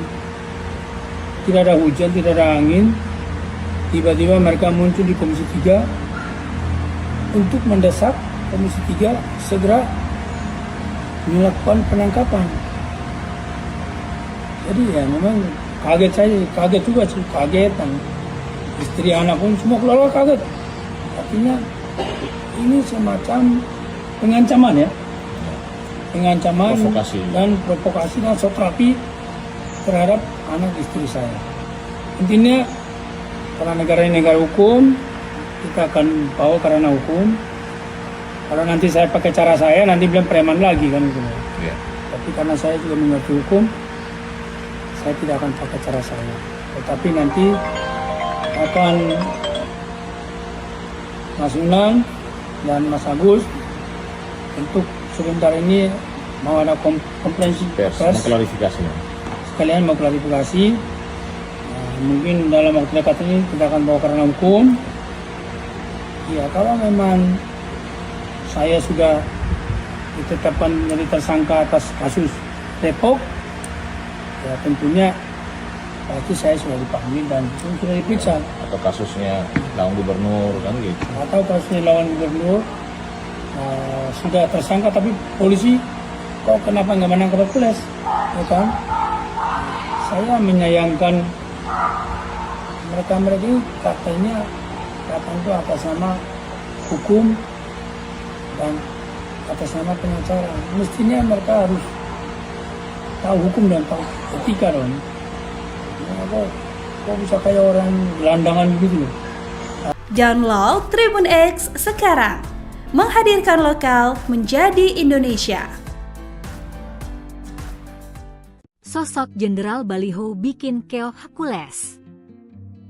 Tidak ada hujan, tidak ada angin, tiba-tiba mereka muncul di Komisi 3 untuk mendesak Komisi 3 segera melakukan penangkapan. Jadi ya memang kaget juga sih, dan istri anak pun semua keluarga kaget. Artinya ini semacam pengancaman ya, Provokasi. dan provokasi dan satrapi terhadap anak istri saya. Intinya karena negara ini negara hukum, kita akan bawa karena hukum. Kalau nanti saya pakai cara saya, nanti bilang preman lagi kan gitu. Iya. Tapi karena saya juga mengerti hukum, saya tidak akan pakai cara saya. Tetapi nanti akan Mas Sunan dan Mas Agus untuk sebentar ini mau ada konferensi pers, Mengklarifikasi. sekalian mau klarifikasi. Mungkin dalam waktu dekat ini kita akan bawa karena hukum. Ya kalau memang saya sudah ditetapkan menjadi tersangka atas kasus Depok, ya tentunya pasti saya sudah dipanggil dan sudah diperiksa. Atau kasusnya lawan gubernur kan gitu. Atau kasusnya lawan gubernur sudah tersangka tapi polisi kok kenapa nggak menangkap Hercules, ya kan? Saya menyayangkan mereka ini katanya itu atas nama hukum dan atas nama pengacara. Mestinya mereka harus tahu hukum dan tahu etika dong. Kok bisa kayak orang gelandangan begitu loh. Download Tribun X sekarang, menghadirkan lokal menjadi Indonesia. Sosok Jenderal Baliho bikin keok Hercules.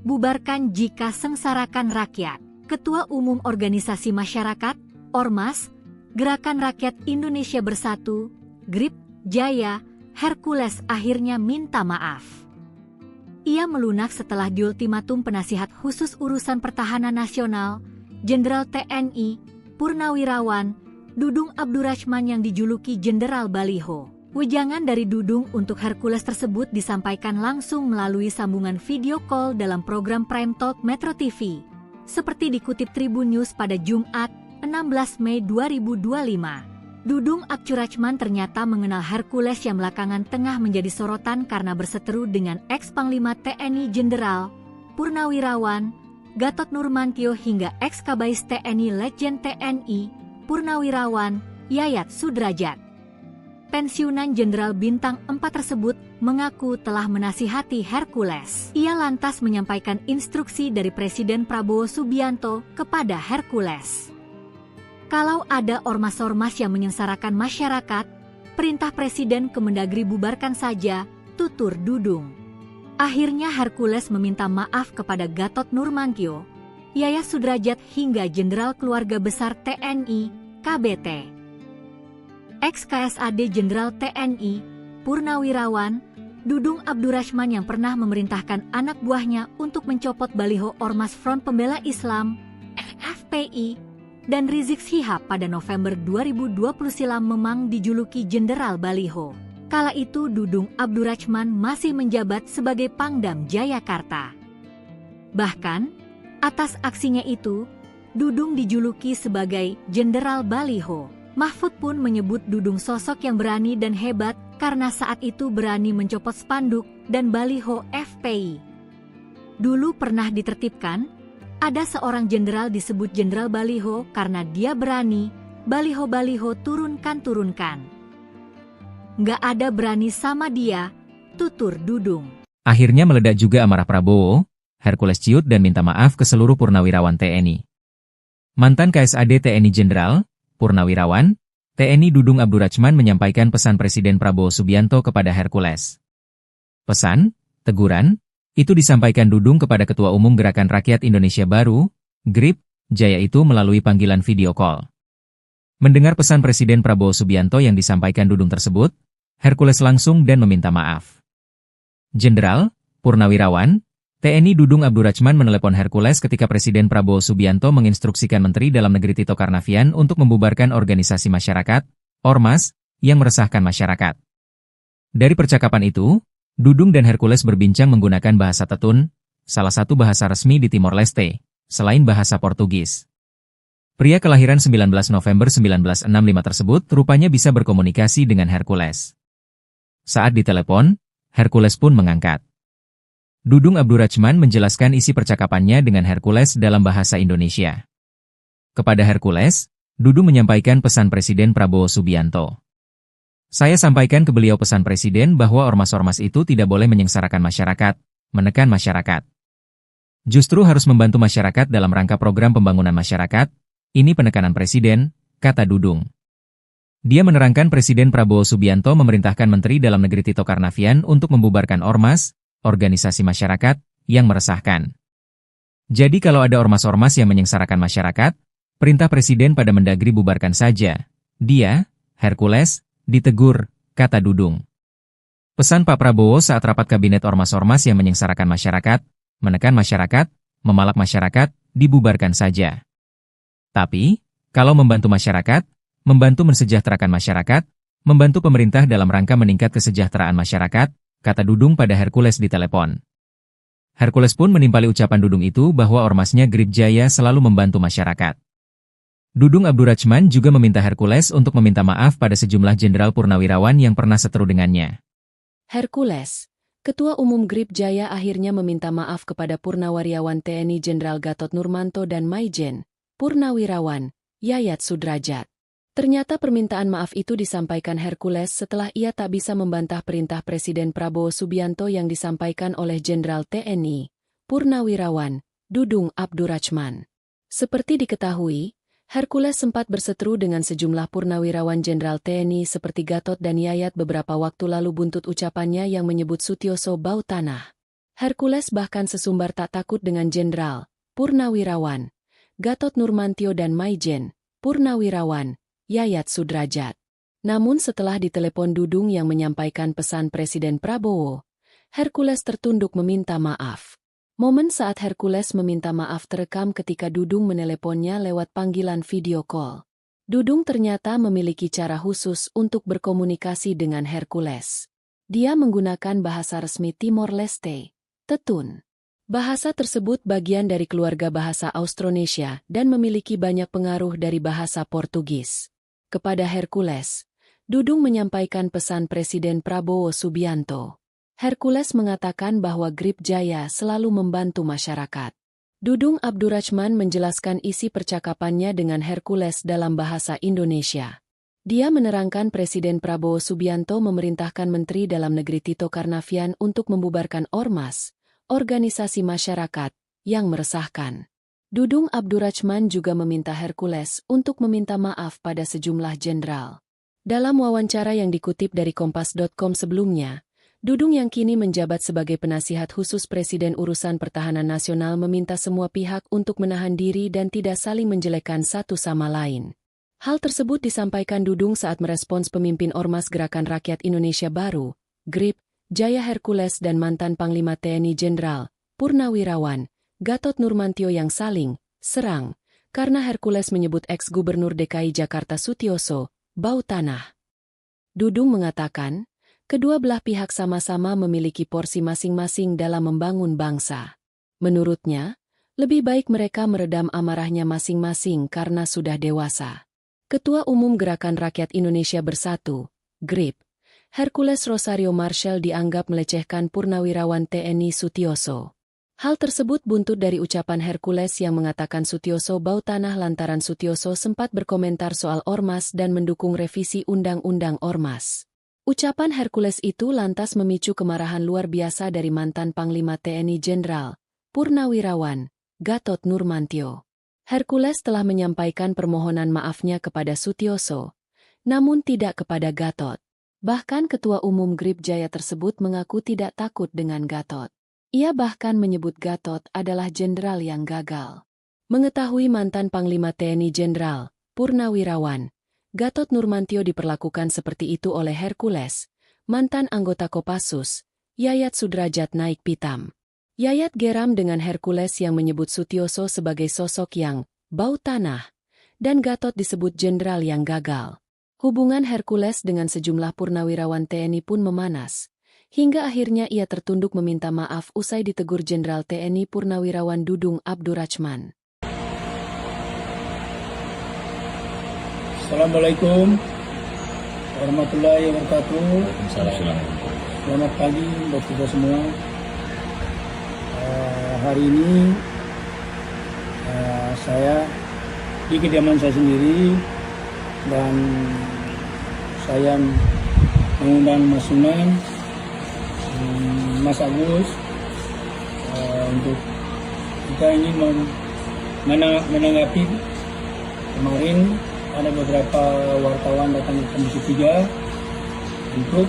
Bubarkan jika sengsarakan rakyat. Ketua Umum Organisasi Masyarakat, Ormas, Gerakan Rakyat Indonesia Bersatu, GRIP, Jaya, Hercules akhirnya minta maaf. Ia melunak setelah diultimatum penasihat khusus urusan pertahanan nasional, Jenderal TNI, Purnawirawan, Dudung Abdurrachman yang dijuluki Jenderal Baliho. Wejangan dari Dudung untuk Hercules tersebut disampaikan langsung melalui sambungan video call dalam program Prime Talk Metro TV. Seperti dikutip Tribun News pada Jumat, 16 Mei 2025. Dudung Abdurrachman ternyata mengenal Hercules yang belakangan tengah menjadi sorotan karena berseteru dengan ex-Panglima TNI Jenderal, Purnawirawan, Gatot Nurmantio hingga ex-Kabais TNI Letjen TNI, Purnawirawan, Yayat Sudrajat. Pensiunan Jenderal Bintang 4 tersebut mengaku telah menasihati Hercules. Ia lantas menyampaikan instruksi dari Presiden Prabowo Subianto kepada Hercules. Kalau ada ormas-ormas yang menyengsarakan masyarakat, perintah Presiden Kemendagri bubarkan saja, tutur Dudung. Akhirnya Hercules meminta maaf kepada Gatot Nurmantio, Yayat Sudrajat hingga Jenderal Keluarga Besar TNI, KBT. Ex-KSAD Jenderal TNI, Purnawirawan, Dudung Abdurrahman yang pernah memerintahkan anak buahnya untuk mencopot baliho Ormas Front Pembela Islam (FPI) dan Rizik Syihab pada November 2020 silam memang dijuluki Jenderal Baliho. Kala itu Dudung Abdurrahman masih menjabat sebagai Pangdam Jayakarta. Bahkan, atas aksinya itu, Dudung dijuluki sebagai Jenderal Baliho. Mahfud pun menyebut Dudung sosok yang berani dan hebat karena saat itu berani mencopot spanduk dan baliho FPI. Dulu pernah ditertibkan, ada seorang jenderal disebut Jenderal Baliho karena dia berani, baliho-baliho turunkan. Nggak ada berani sama dia, tutur Dudung. Akhirnya meledak juga amarah Prabowo, Hercules ciut dan minta maaf ke seluruh purnawirawan TNI. Mantan KSAD TNI Jenderal, Purnawirawan, TNI Dudung Abdurrahman menyampaikan pesan Presiden Prabowo Subianto kepada Hercules. Pesan, teguran, itu disampaikan Dudung kepada Ketua Umum Gerakan Rakyat Indonesia Baru, GRIP, Jaya itu melalui panggilan video call. Mendengar pesan Presiden Prabowo Subianto yang disampaikan Dudung tersebut, Hercules langsung dan meminta maaf. Jenderal, Purnawirawan, TNI Dudung Abdurrahman menelepon Hercules ketika Presiden Prabowo Subianto menginstruksikan Menteri Dalam Negeri Tito Karnavian untuk membubarkan organisasi masyarakat, Ormas, yang meresahkan masyarakat. Dari percakapan itu, Dudung dan Hercules berbincang menggunakan bahasa Tetun, salah satu bahasa resmi di Timor Leste, selain bahasa Portugis. Pria kelahiran 19 November 1965 tersebut rupanya bisa berkomunikasi dengan Hercules. Saat ditelepon, Hercules pun mengangkat. Dudung Abdurrahman menjelaskan isi percakapannya dengan Hercules dalam bahasa Indonesia. Kepada Hercules, Dudung menyampaikan pesan Presiden Prabowo Subianto. Saya sampaikan ke beliau pesan Presiden bahwa ormas-ormas itu tidak boleh menyengsarakan masyarakat, menekan masyarakat. Justru harus membantu masyarakat dalam rangka program pembangunan masyarakat, ini penekanan Presiden, kata Dudung. Dia menerangkan Presiden Prabowo Subianto memerintahkan Menteri Dalam Negeri Tito Karnavian untuk membubarkan ormas, organisasi masyarakat, yang meresahkan. Jadi kalau ada ormas-ormas yang menyengsarakan masyarakat, perintah Presiden pada Mendagri bubarkan saja. Dia, Hercules, ditegur, kata Dudung. Pesan Pak Prabowo saat rapat kabinet ormas-ormas yang menyengsarakan masyarakat, menekan masyarakat, memalak masyarakat, dibubarkan saja. Tapi, kalau membantu masyarakat, membantu mensejahterakan masyarakat, membantu pemerintah dalam rangka meningkat kesejahteraan masyarakat, kata Dudung pada Hercules di telepon. Hercules pun menimpali ucapan Dudung itu bahwa ormasnya GRIP Jaya selalu membantu masyarakat. Dudung Abdurrahman juga meminta Hercules untuk meminta maaf pada sejumlah jenderal purnawirawan yang pernah seteru dengannya. Hercules, Ketua Umum GRIP Jaya akhirnya meminta maaf kepada Purnawirawan TNI Jenderal Gatot Nurmanto dan Maijen, Purnawirawan, Yayat Sudrajat. Ternyata permintaan maaf itu disampaikan Hercules setelah ia tak bisa membantah perintah Presiden Prabowo Subianto yang disampaikan oleh Jenderal TNI, Purnawirawan, Dudung Abdurrahman. Seperti diketahui, Hercules sempat berseteru dengan sejumlah purnawirawan Jenderal TNI seperti Gatot dan Yayat beberapa waktu lalu buntut ucapannya yang menyebut Sutioso bau tanah. Hercules bahkan sesumbar tak takut dengan Jenderal, Purnawirawan, Gatot Nurmantio dan Maijen, Purnawirawan, Yayat Sudrajat. Namun setelah ditelepon Dudung yang menyampaikan pesan Presiden Prabowo, Hercules tertunduk meminta maaf. Momen saat Hercules meminta maaf terekam ketika Dudung meneleponnya lewat panggilan video call. Dudung ternyata memiliki cara khusus untuk berkomunikasi dengan Hercules. Dia menggunakan bahasa resmi Timor Leste, Tetun. Bahasa tersebut bagian dari keluarga bahasa Austronesia dan memiliki banyak pengaruh dari bahasa Portugis. Kepada Hercules, Dudung menyampaikan pesan Presiden Prabowo Subianto. Hercules mengatakan bahwa GRIP Jaya selalu membantu masyarakat. Dudung Abdurrahman menjelaskan isi percakapannya dengan Hercules dalam bahasa Indonesia. Dia menerangkan Presiden Prabowo Subianto memerintahkan Menteri Dalam Negeri Tito Karnavian untuk membubarkan ormas, organisasi masyarakat, yang meresahkan. Dudung Abdurrahman juga meminta Hercules untuk meminta maaf pada sejumlah jenderal. Dalam wawancara yang dikutip dari Kompas.com sebelumnya, Dudung yang kini menjabat sebagai penasihat khusus Presiden Urusan Pertahanan Nasional meminta semua pihak untuk menahan diri dan tidak saling menjelekkan satu sama lain. Hal tersebut disampaikan Dudung saat merespons pemimpin Ormas Gerakan Rakyat Indonesia Baru, GRIP, Jaya Hercules dan mantan Panglima TNI Jenderal Purnawirawan Gatot Nurmantio yang saling serang karena Hercules menyebut ex-Gubernur DKI Jakarta Sutioso bau tanah. Dudung mengatakan, kedua belah pihak sama-sama memiliki porsi masing-masing dalam membangun bangsa. Menurutnya, lebih baik mereka meredam amarahnya masing-masing karena sudah dewasa. Ketua Umum Gerakan Rakyat Indonesia Bersatu, GRIP, Hercules Rosario Marshall dianggap melecehkan Purnawirawan TNI Sutioso. Hal tersebut buntut dari ucapan Hercules yang mengatakan Sutioso bau tanah lantaran Sutioso sempat berkomentar soal Ormas dan mendukung revisi Undang-Undang Ormas. Ucapan Hercules itu lantas memicu kemarahan luar biasa dari mantan Panglima TNI Jenderal Purnawirawan Gatot Nurmantio. Hercules telah menyampaikan permohonan maafnya kepada Sutioso, namun tidak kepada Gatot. Bahkan Ketua Umum GRIP Jaya tersebut mengaku tidak takut dengan Gatot. Ia bahkan menyebut Gatot adalah jenderal yang gagal. Mengetahui mantan Panglima TNI Jenderal Purnawirawan Gatot Nurmantio diperlakukan seperti itu oleh Hercules, mantan anggota Kopassus, Yayat Sudrajat naik pitam. Yayat geram dengan Hercules yang menyebut Sutioso sebagai sosok yang bau tanah, dan Gatot disebut jenderal yang gagal. Hubungan Hercules dengan sejumlah purnawirawan TNI pun memanas, hingga akhirnya ia tertunduk meminta maaf usai ditegur Jenderal TNI Purnawirawan Dudung Abdurrachman. Assalamualaikum warahmatullahi wabarakatuh. Waalaikumsalam. Selamat pagi buat kita semua. Hari ini saya di kediaman saya sendiri dan saya mengundang Mas Sunan, Mas Agus untuk kita ingin menanggapi kemarin ada beberapa wartawan datang ke Komisi 3 untuk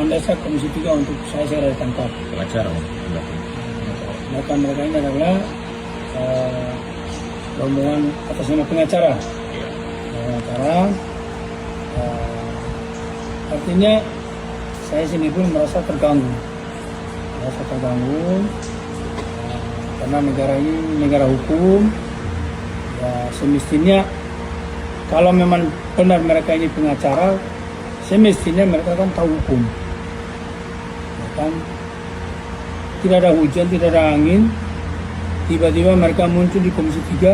mendesak Komisi 3 untuk saya segera ditangkap. Pengacara, Bahkan mereka ini adalah rombongan atas nama pengacara. Artinya saya sendiri pun merasa terganggu. Karena negara ini negara hukum. Ya, semestinya kalau memang benar mereka ini pengacara, semestinya mereka kan tahu hukum. Ya kan? Tidak ada hujan, tidak ada angin, tiba-tiba mereka muncul di Komisi 3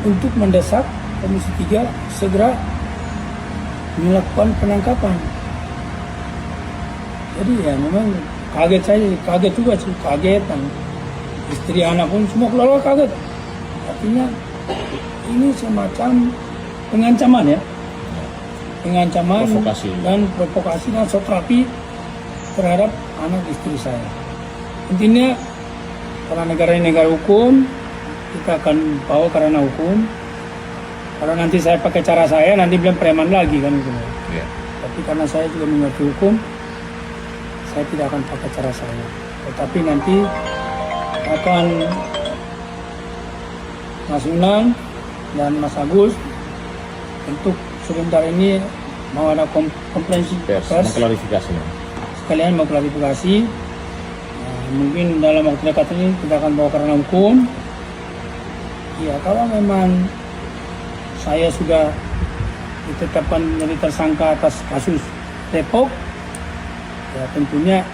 untuk mendesak Komisi 3 segera melakukan penangkapan. Jadi ya memang kaget juga sih, dan istri anak pun semua keluarga kaget. Artinya ini semacam pengancaman ya, provokasi dan soterapi terhadap anak istri saya. Intinya karena negara ini negara hukum, kita akan bawa karena hukum. Kalau nanti saya pakai cara saya, nanti bilang preman lagi kan gitu. Ya. Tapi karena saya juga mengerti hukum, saya tidak akan pakai cara saya. Tetapi nanti akan Mas Sunan dan Mas Agus untuk sebentar ini mau ada konferensi pers, mengklarifikasi. Sekalian mau klarifikasi. Mungkin dalam waktu dekat ini kita akan bawa karena hukum. Ya, kalau memang saya sudah ditetapkan menjadi tersangka atas kasus Depok, ya tentunya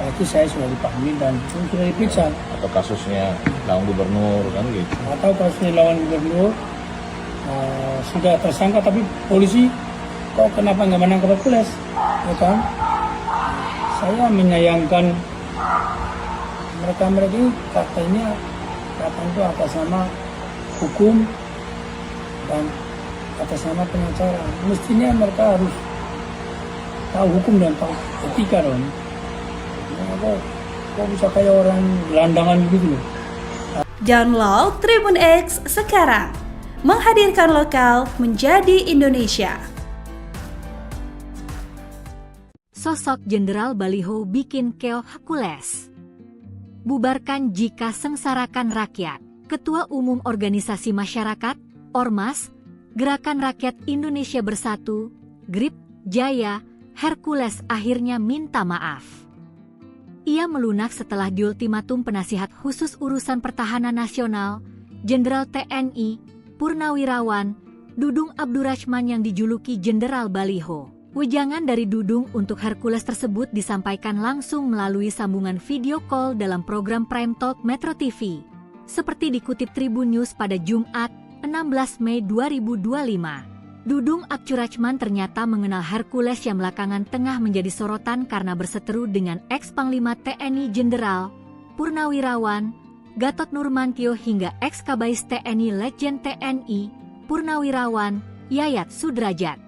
pasti saya sudah dipanggil dan sudah diperiksa. Atau kasusnya lawan gubernur kan gitu. Atau kasusnya lawan gubernur sudah tersangka tapi polisi kok kenapa nggak menangkap Hercules, ya kan? Saya menyayangkan mereka ini katanya itu atas nama hukum dan atas nama pengacara. Mestinya mereka harus tahu hukum dan tahu etika dong. Kok bisa kayak orang gelandangan gitu loh. Download Tribun X sekarang. Menghadirkan lokal menjadi Indonesia. Sosok Jenderal Baliho bikin keok Hercules. Bubarkan jika sengsarakan rakyat. Ketua Umum Organisasi Masyarakat, Ormas, Gerakan Rakyat Indonesia Bersatu, GRIP Jaya, Hercules akhirnya minta maaf. Ia melunak setelah diultimatum penasihat khusus urusan pertahanan nasional, Jenderal TNI, Purnawirawan, Dudung Abdurrahman yang dijuluki Jenderal Baliho. Wejangan dari Dudung untuk Hercules tersebut disampaikan langsung melalui sambungan video call dalam program Prime Talk Metro TV. Seperti dikutip Tribun News pada Jumat, 16 Mei 2025. Dudung Abdurrahman ternyata mengenal Hercules yang belakangan tengah menjadi sorotan karena berseteru dengan ex-Panglima TNI Jenderal Purnawirawan Gatot Nurmantio hingga ex-Kabais TNI Letjen TNI Purnawirawan Yayat Sudrajat.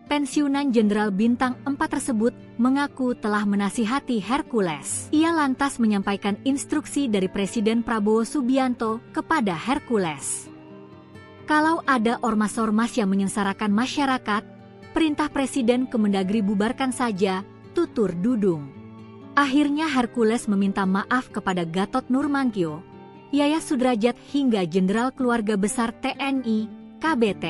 Pensiunan Jenderal Bintang 4 tersebut mengaku telah menasihati Hercules. Ia lantas menyampaikan instruksi dari Presiden Prabowo Subianto kepada Hercules. Kalau ada ormas-ormas yang menyengsarakan masyarakat, perintah Presiden Kemendagri bubarkan saja, tutur Dudung. Akhirnya Hercules meminta maaf kepada Gatot Nurmantio, Yayat Sudrajat hingga Jenderal Keluarga Besar TNI, KBT.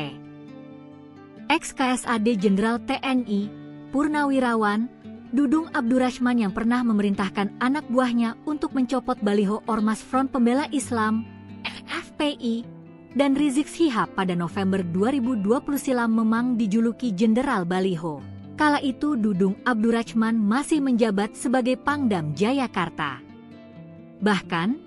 Ex-KSAD Jenderal TNI, Purnawirawan, Dudung Abdurrahman yang pernah memerintahkan anak buahnya untuk mencopot baliho Ormas Front Pembela Islam, FPI, dan Rizik Syihab pada November 2020 silam memang dijuluki Jenderal Baliho. Kala itu Dudung Abdurrahman masih menjabat sebagai Pangdam Jayakarta. Bahkan,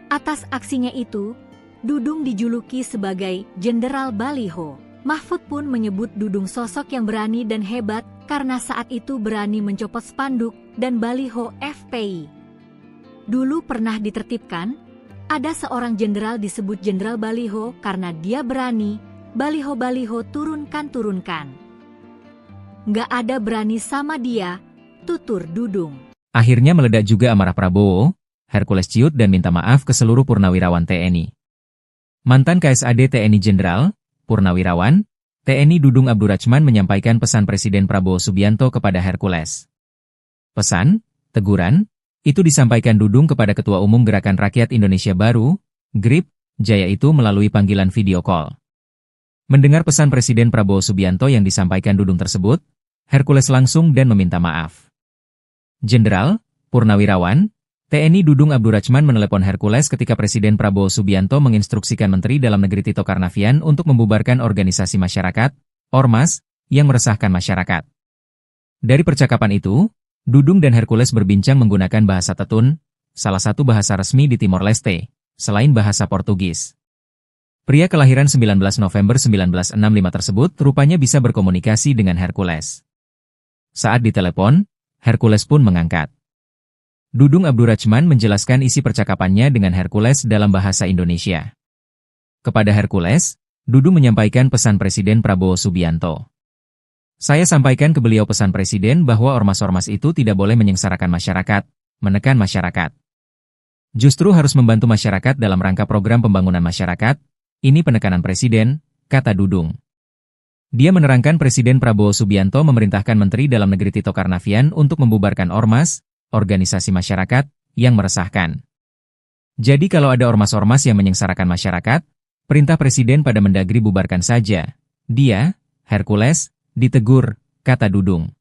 atas aksinya itu, Dudung dijuluki sebagai Jenderal Baliho. Mahfud pun menyebut Dudung sosok yang berani dan hebat karena saat itu berani mencopot spanduk dan baliho FPI. Dulu pernah ditertibkan, ada seorang jenderal disebut Jenderal Baliho karena dia berani, baliho-baliho turunkan. Nggak ada berani sama dia, tutur Dudung. Akhirnya meledak juga amarah Prabowo, Hercules ciut dan minta maaf ke seluruh purnawirawan TNI. Mantan KSAD TNI Jenderal Purnawirawan, TNI Dudung Abdurrahman menyampaikan pesan Presiden Prabowo Subianto kepada Hercules. Pesan, teguran, itu disampaikan Dudung kepada Ketua Umum Gerakan Rakyat Indonesia Baru, GRIP, Jaya itu melalui panggilan video call. Mendengar pesan Presiden Prabowo Subianto yang disampaikan Dudung tersebut, Hercules langsung dan meminta maaf. Jenderal, Purnawirawan, TNI Dudung Abdurrahman menelepon Hercules ketika Presiden Prabowo Subianto menginstruksikan Menteri Dalam Negeri Tito Karnavian untuk membubarkan organisasi masyarakat, Ormas, yang meresahkan masyarakat. Dari percakapan itu, Dudung dan Hercules berbincang menggunakan bahasa Tetun, salah satu bahasa resmi di Timor Leste, selain bahasa Portugis. Pria kelahiran 19 November 1965 tersebut rupanya bisa berkomunikasi dengan Hercules. Saat ditelepon, Hercules pun mengangkat. Dudung Abdurrahman menjelaskan isi percakapannya dengan Hercules dalam bahasa Indonesia. Kepada Hercules, Dudung menyampaikan pesan Presiden Prabowo Subianto. Saya sampaikan ke beliau pesan Presiden bahwa ormas-ormas itu tidak boleh menyengsarakan masyarakat, menekan masyarakat. Justru harus membantu masyarakat dalam rangka program pembangunan masyarakat, ini penekanan Presiden, kata Dudung. Dia menerangkan Presiden Prabowo Subianto memerintahkan Menteri Dalam Negeri Tito Karnavian untuk membubarkan ormas, organisasi masyarakat, yang meresahkan. Jadi kalau ada ormas-ormas yang menyengsarakan masyarakat, perintah Presiden pada Mendagri bubarkan saja. Dia, Hercules, ditegur, kata Dudung.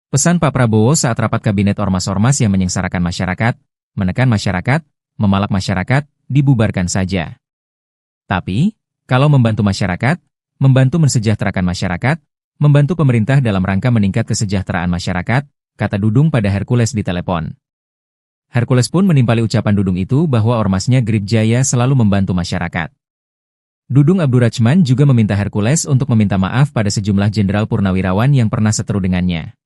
Pesan Pak Prabowo saat rapat kabinet ormas-ormas yang menyengsarakan masyarakat, menekan masyarakat, memalak masyarakat, dibubarkan saja. Tapi, kalau membantu masyarakat, membantu mensejahterakan masyarakat, membantu pemerintah dalam rangka meningkat kesejahteraan masyarakat, kata Dudung pada Hercules di telepon. Hercules pun menimpali ucapan Dudung itu bahwa ormasnya GRIP Jaya selalu membantu masyarakat. Dudung Abdurrahman juga meminta Hercules untuk meminta maaf pada sejumlah jenderal purnawirawan yang pernah seteru dengannya.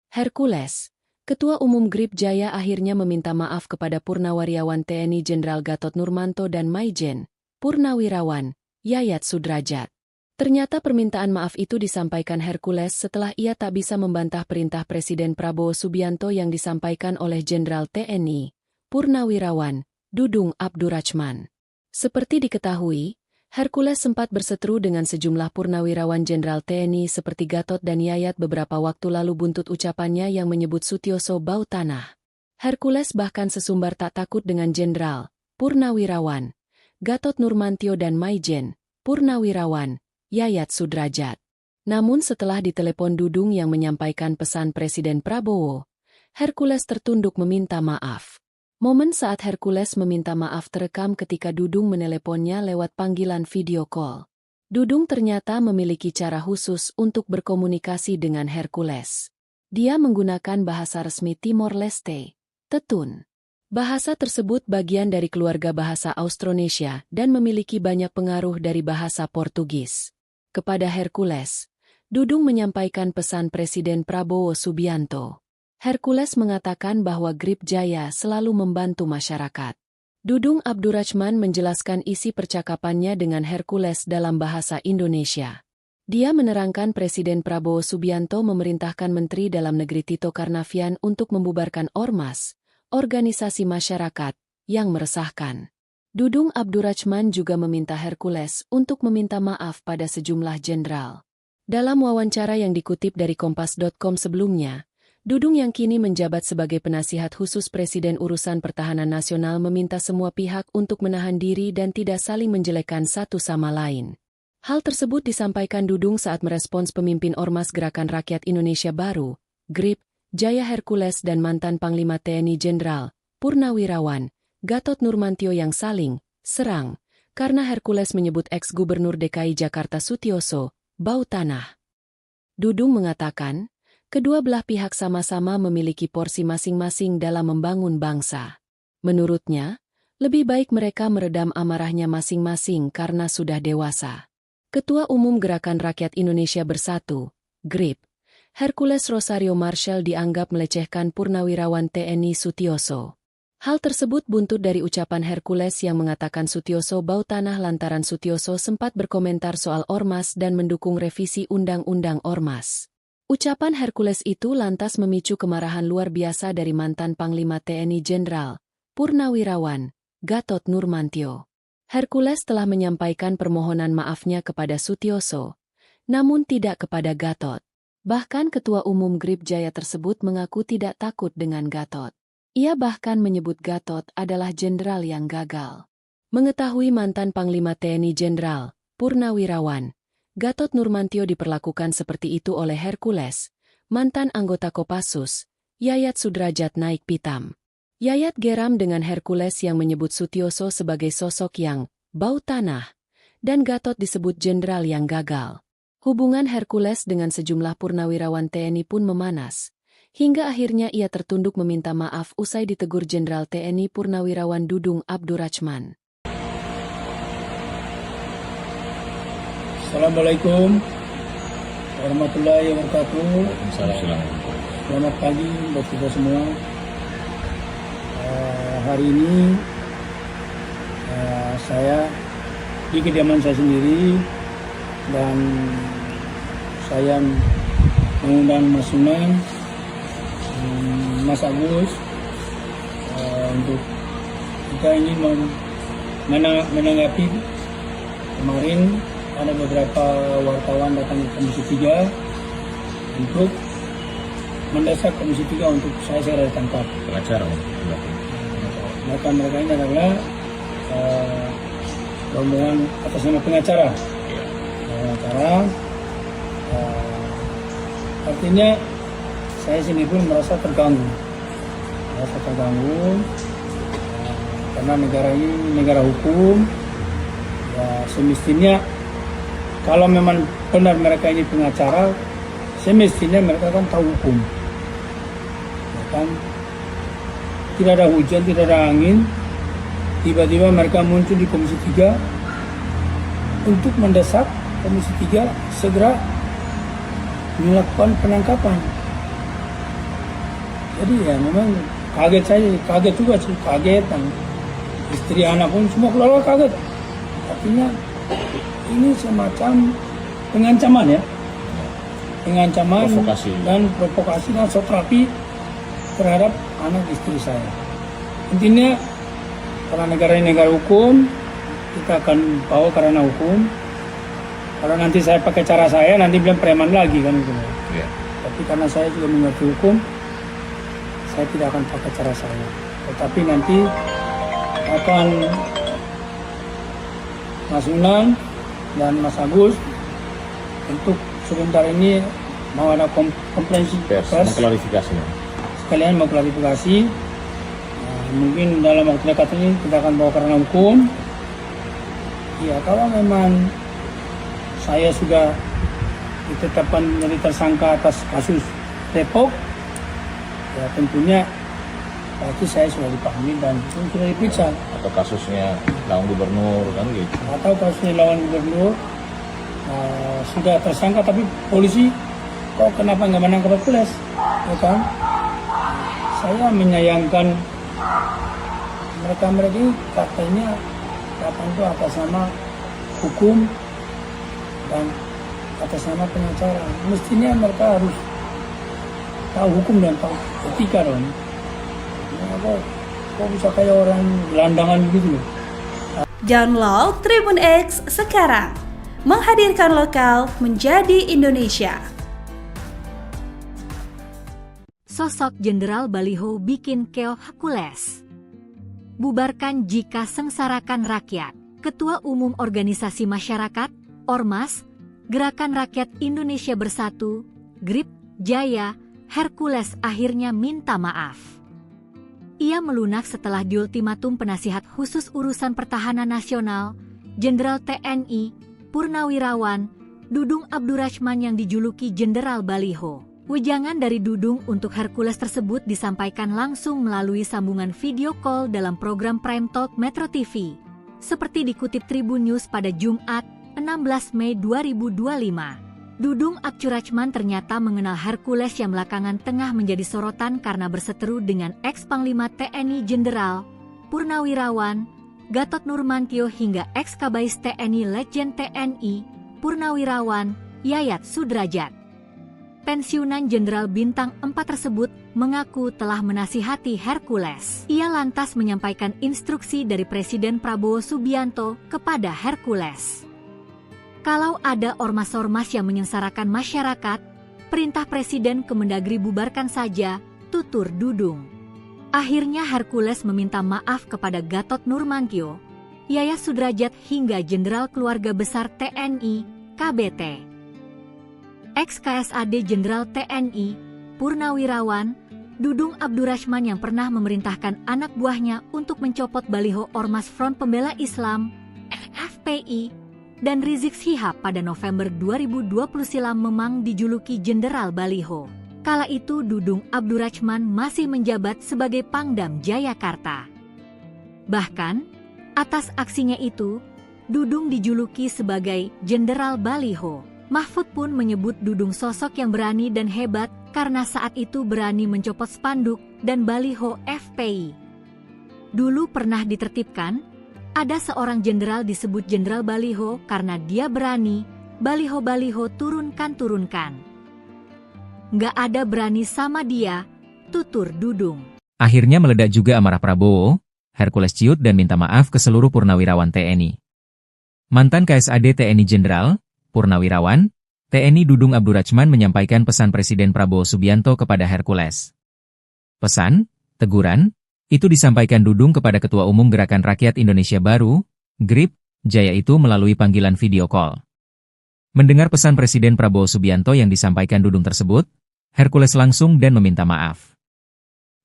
Hercules, Ketua Umum GRIP Jaya akhirnya meminta maaf kepada Purnawirawan TNI Jenderal Gatot Nurmantio dan Maijen, Purnawirawan, Yayat Sudrajat. Ternyata permintaan maaf itu disampaikan Hercules setelah ia tak bisa membantah perintah Presiden Prabowo Subianto yang disampaikan oleh Jenderal TNI, Purnawirawan, Dudung Abdurrahman. Seperti diketahui, Hercules sempat berseteru dengan sejumlah purnawirawan Jenderal TNI seperti Gatot dan Yayat beberapa waktu lalu buntut ucapannya yang menyebut Sutioso bau tanah. Hercules bahkan sesumbar tak takut dengan Jenderal, Purnawirawan, Gatot Nurmantio dan Maijen, Purnawirawan, Yayat Sudrajat. Namun setelah ditelepon Dudung yang menyampaikan pesan Presiden Prabowo, Hercules tertunduk meminta maaf. Momen saat Hercules meminta maaf terekam ketika Dudung meneleponnya lewat panggilan video call. Dudung ternyata memiliki cara khusus untuk berkomunikasi dengan Hercules. Dia menggunakan bahasa resmi Timor Leste, Tetun. Bahasa tersebut bagian dari keluarga bahasa Austronesia dan memiliki banyak pengaruh dari bahasa Portugis. Kepada Hercules, Dudung menyampaikan pesan Presiden Prabowo Subianto. Hercules mengatakan bahwa Grip Jaya selalu membantu masyarakat. Dudung Abdurrachman menjelaskan isi percakapannya dengan Hercules dalam bahasa Indonesia. Dia menerangkan Presiden Prabowo Subianto memerintahkan Menteri Dalam Negeri Tito Karnavian untuk membubarkan ormas, organisasi masyarakat, yang meresahkan. Dudung Abdurrachman juga meminta Hercules untuk meminta maaf pada sejumlah jenderal. Dalam wawancara yang dikutip dari Kompas.com sebelumnya, Dudung yang kini menjabat sebagai penasihat khusus Presiden Urusan Pertahanan Nasional meminta semua pihak untuk menahan diri dan tidak saling menjelekkan satu sama lain. Hal tersebut disampaikan Dudung saat merespons pemimpin Ormas Gerakan Rakyat Indonesia Baru, GRIP, Jaya Hercules dan mantan Panglima TNI Jenderal, Purnawirawan, Gatot Nurmantio yang saling serang, karena Hercules menyebut ex-Gubernur DKI Jakarta Sutioso, bau tanah. Dudung mengatakan, kedua belah pihak sama-sama memiliki porsi masing-masing dalam membangun bangsa. Menurutnya, lebih baik mereka meredam amarahnya masing-masing karena sudah dewasa. Ketua Umum Gerakan Rakyat Indonesia Bersatu, GRIP, Hercules Rosario Marshall dianggap melecehkan Purnawirawan TNI Sutioso. Hal tersebut buntut dari ucapan Hercules yang mengatakan Sutioso bau tanah lantaran Sutioso sempat berkomentar soal Ormas dan mendukung revisi Undang-Undang Ormas. Ucapan Hercules itu lantas memicu kemarahan luar biasa dari mantan Panglima TNI Jenderal, Purnawirawan, Gatot Nurmantio. Hercules telah menyampaikan permohonan maafnya kepada Sutioso, namun tidak kepada Gatot. Bahkan Ketua Umum GRIP Jaya tersebut mengaku tidak takut dengan Gatot. Ia bahkan menyebut Gatot adalah jenderal yang gagal. Mengetahui mantan Panglima TNI Jenderal, Purnawirawan, Gatot Nurmantio diperlakukan seperti itu oleh Hercules, mantan anggota Kopassus, Yayat Sudrajat naik pitam. Yayat geram dengan Hercules yang menyebut Sutioso sebagai sosok yang bau tanah, dan Gatot disebut jenderal yang gagal. Hubungan Hercules dengan sejumlah purnawirawan TNI pun memanas, hingga akhirnya ia tertunduk meminta maaf usai ditegur Jenderal TNI Purnawirawan Dudung Abdurrachman. Assalamualaikum warahmatullahi wabarakatuh. Waalaikumsalam. Selamat pagi buat kita semua. Hari ini saya di kediaman saya sendiri dan saya mengundang Mas Sunan, Mas Agus untuk kita ingin menanggapi kemarin ada beberapa wartawan datang ke Komisi 3 untuk mendesak Komisi 3 untuk saya segera ditangkap. Pengacara, Mereka ini adalah rombongan atas nama pengacara. Artinya saya sendiri pun merasa terganggu. Karena negara ini negara hukum. Ya, semestinya kalau memang benar mereka ini pengacara, semestinya mereka kan tahu hukum. Ya kan? Tidak ada hujan, tidak ada angin, tiba-tiba mereka muncul di Komisi 3 untuk mendesak Komisi 3 segera melakukan penangkapan. Jadi ya memang kaget juga sih, dan istri anak pun semua keluarga kaget. Artinya ini semacam pengancaman ya, provokasi dan soterapi terhadap anak istri saya. Intinya karena negara ini negara hukum, kita akan bawa karena hukum. Kalau nanti saya pakai cara saya, nanti bilang preman lagi kan gitu. Ya. Tapi karena saya juga mengerti hukum, saya tidak akan pakai cara saya. Tetapi nanti akan Mas Unang dan Mas Agus untuk sebentar ini mau ada konferensi pers, pers, mengklarifikasi. sekalian mau klarifikasi. Mungkin dalam waktu dekat ini kita akan bawa ke ranah hukum. Ya, kalau memang saya sudah ditetapkan menjadi tersangka atas kasus Depok, ya tentunya pasti saya sudah dipanggil dan sudah diperiksa. Atau kasusnya lawan gubernur kan gitu. Atau kasusnya lawan gubernur sudah tersangka tapi polisi kok kenapa nggak menangkap Hercules, ya kan? Saya menyayangkan mereka ini katanya itu atas nama hukum dan atas nama pengacara. Mestinya mereka harus tahu hukum dan tahu etika dong. Kok bisa kayak orang gelandangan gitu loh. Download Tribun X sekarang, menghadirkan lokal menjadi Indonesia. Sosok Jenderal Baliho bikin keoh Hercules. Bubarkan jika sengsarakan rakyat. Ketua Umum Organisasi Masyarakat, Ormas, Gerakan Rakyat Indonesia Bersatu, GRIP, Jaya, Hercules akhirnya minta maaf. Ia melunak setelah diultimatum penasihat khusus urusan pertahanan nasional, Jenderal TNI, Purnawirawan, Dudung Abdurrahman yang dijuluki Jenderal Baliho. Wejangan dari Dudung untuk Hercules tersebut disampaikan langsung melalui sambungan video call dalam program Prime Talk Metro TV. Seperti dikutip Tribun News pada Jumat, 16 Mei 2025. Dudung Abdurrahman ternyata mengenal Hercules yang belakangan tengah menjadi sorotan karena berseteru dengan ex-Panglima TNI Jenderal Purnawirawan Gatot Nurmantio hingga ex-Kabais TNI Letjen TNI Purnawirawan Yayat Sudrajat. Pensiunan Jenderal Bintang 4 tersebut mengaku telah menasihati Hercules. Ia lantas menyampaikan instruksi dari Presiden Prabowo Subianto kepada Hercules. Kalau ada ormas-ormas yang menyengsarakan masyarakat, perintah Presiden Kemendagri bubarkan saja, tutur Dudung. Akhirnya Hercules meminta maaf kepada Gatot Nurmantio, Yayat Sudrajat hingga Jenderal Keluarga Besar TNI, KBT. Ex-KSAD Jenderal TNI, Purnawirawan, Dudung Abdurrahman yang pernah memerintahkan anak buahnya untuk mencopot baliho Ormas Front Pembela Islam, FPI, dan Rizik Syihab pada November 2020 silam memang dijuluki Jenderal Baliho. Kala itu Dudung Abdurrahman masih menjabat sebagai Pangdam Jayakarta. Bahkan, atas aksinya itu, Dudung dijuluki sebagai Jenderal Baliho. Mahfud pun menyebut Dudung sosok yang berani dan hebat karena saat itu berani mencopot spanduk dan baliho FPI. Dulu pernah ditertibkan, ada seorang jenderal disebut Jenderal Baliho karena dia berani, baliho-baliho turunkan. Nggak ada berani sama dia, tutur Dudung. Akhirnya meledak juga amarah Prabowo, Hercules ciut dan minta maaf ke seluruh purnawirawan TNI. Mantan KSAD TNI Jenderal Purnawirawan, TNI Dudung Abdurrahman menyampaikan pesan Presiden Prabowo Subianto kepada Hercules. Pesan, teguran, itu disampaikan Dudung kepada Ketua Umum Gerakan Rakyat Indonesia Baru, GRIP, Jaya itu melalui panggilan video call. Mendengar pesan Presiden Prabowo Subianto yang disampaikan Dudung tersebut, Hercules langsung dan meminta maaf.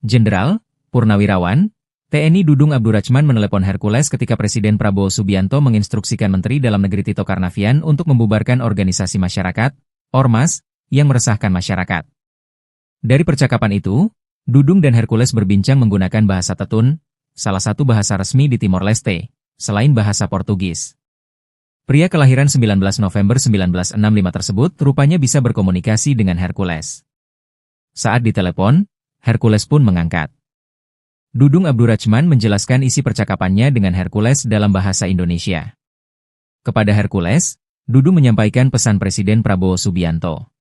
Jenderal, Purnawirawan, TNI Dudung Abdurrahman menelepon Hercules ketika Presiden Prabowo Subianto menginstruksikan Menteri Dalam Negeri Tito Karnavian untuk membubarkan organisasi masyarakat, Ormas, yang meresahkan masyarakat. Dari percakapan itu, Dudung dan Hercules berbincang menggunakan bahasa Tetun, salah satu bahasa resmi di Timor Leste, selain bahasa Portugis. Pria kelahiran 19 November 1965 tersebut rupanya bisa berkomunikasi dengan Hercules. Saat ditelepon, Hercules pun mengangkat. Dudung Abdurrahman menjelaskan isi percakapannya dengan Hercules dalam bahasa Indonesia. Kepada Hercules, Dudung menyampaikan pesan Presiden Prabowo Subianto.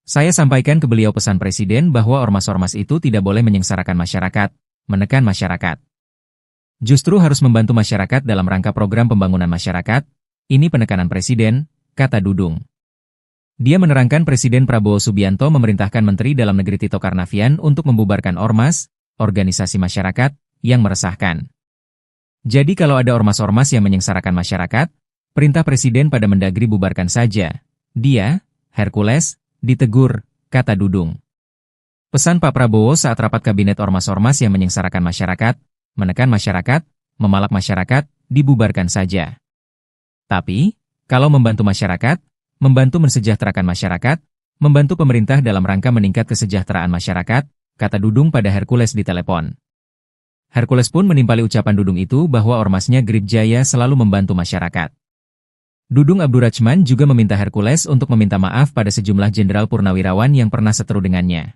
Saya sampaikan ke beliau pesan Presiden bahwa ormas-ormas itu tidak boleh menyengsarakan masyarakat, menekan masyarakat. Justru harus membantu masyarakat dalam rangka program pembangunan masyarakat, ini penekanan Presiden, kata Dudung. Dia menerangkan Presiden Prabowo Subianto memerintahkan Menteri Dalam Negeri Tito Karnavian untuk membubarkan ormas, organisasi masyarakat, yang meresahkan. Jadi kalau ada ormas-ormas yang menyengsarakan masyarakat, perintah Presiden pada Mendagri bubarkan saja. Dia, Hercules, ditegur, kata Dudung. Pesan Pak Prabowo saat rapat kabinet ormas-ormas yang menyengsarakan masyarakat, menekan masyarakat, memalak masyarakat, dibubarkan saja. Tapi, kalau membantu masyarakat, membantu mensejahterakan masyarakat, membantu pemerintah dalam rangka meningkat kesejahteraan masyarakat, kata Dudung pada Hercules di telepon. Hercules pun menimpali ucapan Dudung itu bahwa ormasnya Grip Jaya selalu membantu masyarakat. Dudung Abdurrachman juga meminta Hercules untuk meminta maaf pada sejumlah jenderal purnawirawan yang pernah seteru dengannya.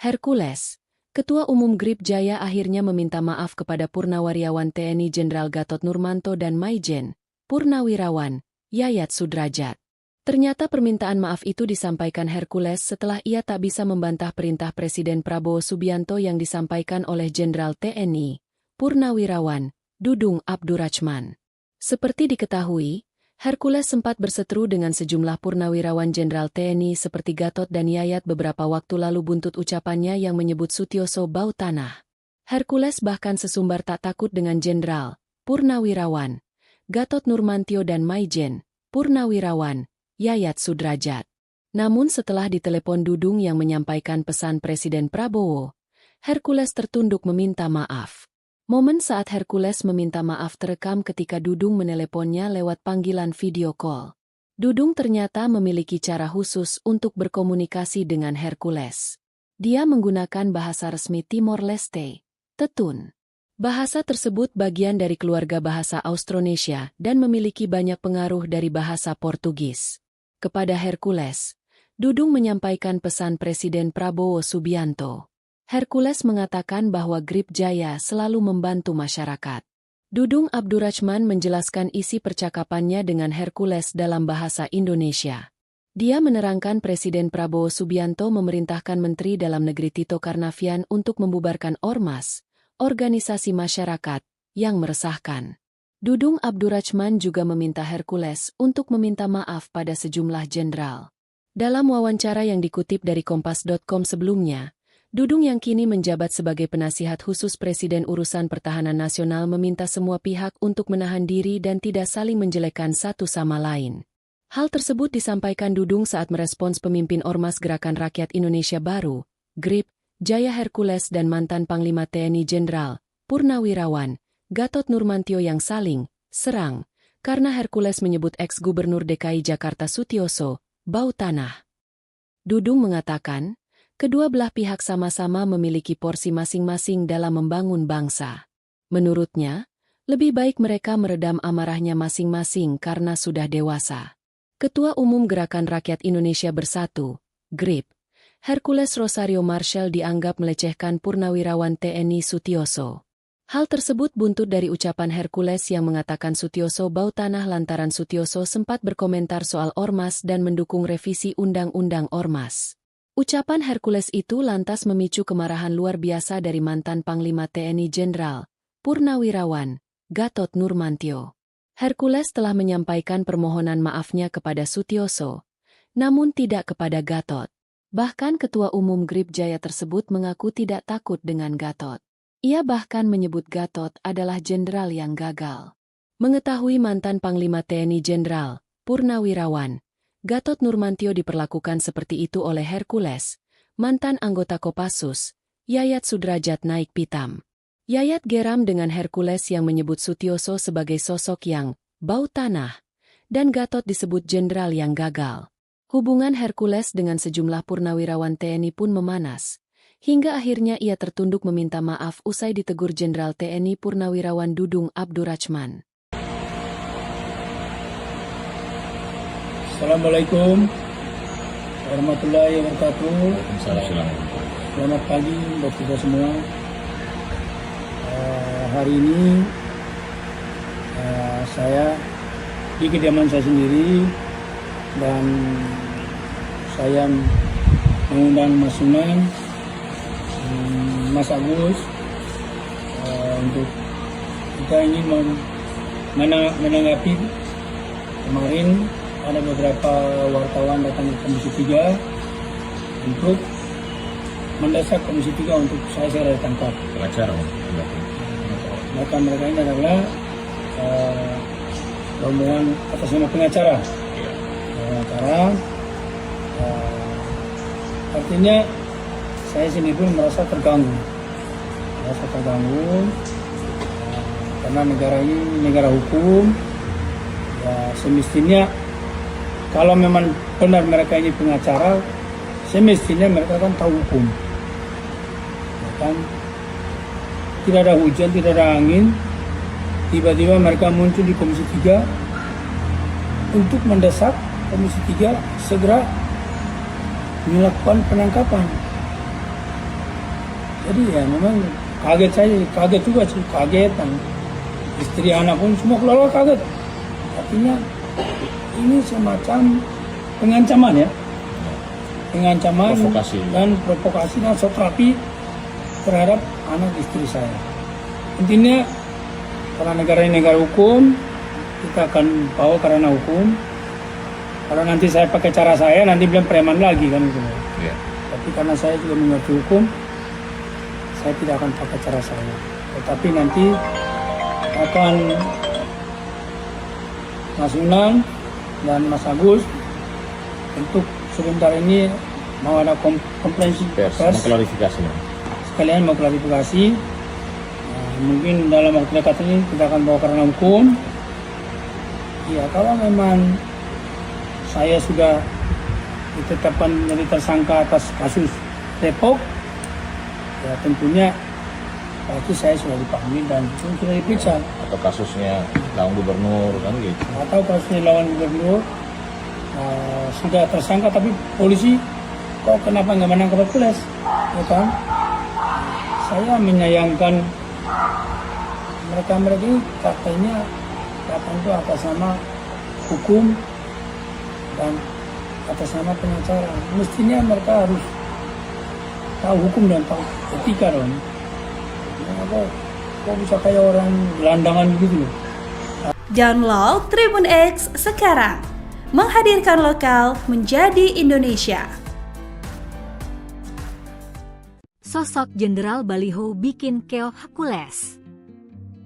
Hercules, Ketua Umum Grip Jaya akhirnya meminta maaf kepada Purnawirawan TNI Jenderal Gatot Nurmanto dan Maijen, Purnawirawan, Yayat Sudrajat. Ternyata permintaan maaf itu disampaikan Hercules setelah ia tak bisa membantah perintah Presiden Prabowo Subianto yang disampaikan oleh Jenderal TNI, Purnawirawan, Dudung Abdurrachman. Seperti diketahui, Hercules sempat berseteru dengan sejumlah purnawirawan Jenderal TNI seperti Gatot dan Yayat beberapa waktu lalu buntut ucapannya yang menyebut Sutioso bau tanah. Hercules bahkan sesumbar tak takut dengan Jenderal, Purnawirawan, Gatot Nurmantio dan Maijen, Purnawirawan, Yayat Sudrajat. Namun setelah ditelepon Dudung yang menyampaikan pesan Presiden Prabowo, Hercules tertunduk meminta maaf. Momen saat Hercules meminta maaf terekam ketika Dudung meneleponnya lewat panggilan video call. Dudung ternyata memiliki cara khusus untuk berkomunikasi dengan Hercules. Dia menggunakan bahasa resmi Timor Leste, Tetun. Bahasa tersebut bagian dari keluarga bahasa Austronesia dan memiliki banyak pengaruh dari bahasa Portugis. Kepada Hercules, Dudung menyampaikan pesan Presiden Prabowo Subianto. Hercules mengatakan bahwa Grip Jaya selalu membantu masyarakat. Dudung Abdurrachman menjelaskan isi percakapannya dengan Hercules dalam bahasa Indonesia. Dia menerangkan Presiden Prabowo Subianto memerintahkan Menteri Dalam Negeri Tito Karnavian untuk membubarkan ormas, organisasi masyarakat, yang meresahkan. Dudung Abdurrachman juga meminta Hercules untuk meminta maaf pada sejumlah jenderal. Dalam wawancara yang dikutip dari Kompas.com sebelumnya, Dudung yang kini menjabat sebagai penasihat khusus Presiden Urusan Pertahanan Nasional meminta semua pihak untuk menahan diri dan tidak saling menjelekkan satu sama lain. Hal tersebut disampaikan Dudung saat merespons pemimpin Ormas Gerakan Rakyat Indonesia Baru, GRIP, Jaya Hercules dan mantan Panglima TNI Jenderal, Purnawirawan, Gatot Nurmantio yang saling serang, karena Hercules menyebut ex-Gubernur DKI Jakarta Sutioso bau tanah. Dudung mengatakan, kedua belah pihak sama-sama memiliki porsi masing-masing dalam membangun bangsa. Menurutnya, lebih baik mereka meredam amarahnya masing-masing karena sudah dewasa. Ketua Umum Gerakan Rakyat Indonesia Bersatu, GRIP, Hercules Rosario Marshall dianggap melecehkan Purnawirawan TNI Sutioso. Hal tersebut buntut dari ucapan Hercules yang mengatakan Sutioso bau tanah lantaran Sutioso sempat berkomentar soal ormas dan mendukung revisi Undang-Undang Ormas. Ucapan Hercules itu lantas memicu kemarahan luar biasa dari mantan Panglima TNI Jenderal, Purnawirawan, Gatot Nurmantio. Hercules telah menyampaikan permohonan maafnya kepada Sutioso, namun tidak kepada Gatot. Bahkan Ketua Umum Grip Jaya tersebut mengaku tidak takut dengan Gatot. Ia bahkan menyebut Gatot adalah jenderal yang gagal. Mengetahui mantan Panglima TNI Jenderal, Purnawirawan, Gatot Nurmantio diperlakukan seperti itu oleh Hercules, mantan anggota Kopassus, Yayat Sudrajat naik pitam. Yayat geram dengan Hercules yang menyebut Sutioso sebagai sosok yang bau tanah, dan Gatot disebut jenderal yang gagal. Hubungan Hercules dengan sejumlah purnawirawan TNI pun memanas, hingga akhirnya ia tertunduk meminta maaf usai ditegur Jenderal TNI Purnawirawan Dudung Abdurrachman. Assalamualaikum warahmatullahi wabarakatuh. Selamat pagi buat kita semua. Hari ini saya di kediaman saya sendiri dan saya mengundang Mas Sunan, Mas Agus untuk kita ingin menanggapi kemarin ada beberapa wartawan datang ke Komisi 3 untuk mendesak Komisi 3 untuk saya segera ditangkap. Pengacara, Maka mereka ini adalah rombongan atas nama pengacara. Pengacara semestinya saya sendiri pun merasa terganggu, karena negara ini negara hukum. Ya, semestinya kalau memang benar mereka ini pengacara, semestinya mereka kan tahu hukum, ya kan? Tidak ada hujan, tidak ada angin, tiba-tiba mereka muncul di Komisi 3 untuk mendesak Komisi 3 segera melakukan penangkapan. Jadi ya memang kaget juga sih, kagetan. Istri anak pun semua keluarga kaget. Artinya ini semacam pengancaman ya, Provokasi. dan provokasi dan satrapi terhadap anak istri saya. Intinya karena negara ini negara hukum, kita akan bawa karena hukum. Kalau nanti saya pakai cara saya, nanti bilang preman lagi kan gitu. Iya. Tapi karena saya juga mengerti hukum, saya tidak akan pakai cara saya. Tetapi nanti akan Mas Unan dan Mas Agus untuk sebentar ini mau ada konferensi pers, Mengklarifikasi. sekalian mau klarifikasi. Mungkin dalam waktu dekat ini kita akan bawa karena hukum. Ya kalau memang saya sudah ditetapkan menjadi tersangka atas kasus Depok, ya tentunya pasti saya sudah dipanggil dan sudah diperiksa. Atau kasusnya lawan gubernur kan gitu. Atau kasusnya lawan gubernur sudah tersangka tapi polisi kok kenapa nggak menangkap Hercules, ya kan? Saya menyayangkan mereka ini katanya itu atas nama hukum dan atas nama pengacara. Mestinya mereka harus tahu hukum dan tahu etika dong. Kok bisa kayak orang gelandangan gitu loh. Download Tribun X sekarang. Menghadirkan lokal menjadi Indonesia. Sosok Jenderal Baliho bikin keok Hercules.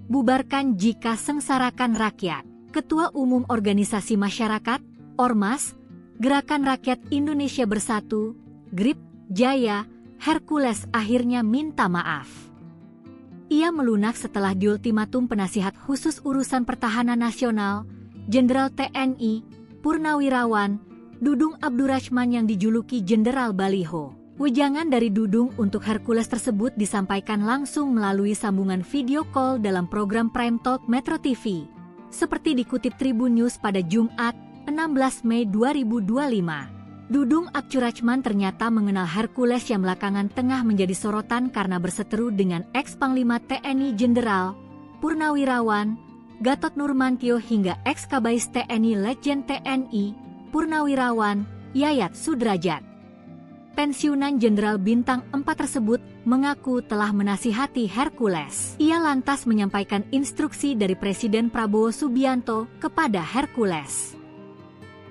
Bubarkan jika sengsarakan rakyat. Ketua Umum Organisasi Masyarakat, Ormas, Gerakan Rakyat Indonesia Bersatu, GRIP, Jaya, Hercules akhirnya minta maaf. Ia melunak setelah diultimatum penasihat khusus urusan pertahanan nasional, Jenderal TNI, Purnawirawan, Dudung Abdurrahman yang dijuluki Jenderal Baliho. Wejangan dari Dudung untuk Hercules tersebut disampaikan langsung melalui sambungan video call dalam program Prime Talk Metro TV. Seperti dikutip Tribun News pada Jumat, 16 Mei 2025. Dudung Abdurrahman ternyata mengenal Hercules yang belakangan tengah menjadi sorotan karena berseteru dengan ex-Panglima TNI Jenderal Purnawirawan Gatot Nurmantio hingga ex-Kabais TNI Letjen TNI Purnawirawan Yayat Sudrajat. Pensiunan Jenderal Bintang 4 tersebut mengaku telah menasihati Hercules. Ia lantas menyampaikan instruksi dari Presiden Prabowo Subianto kepada Hercules.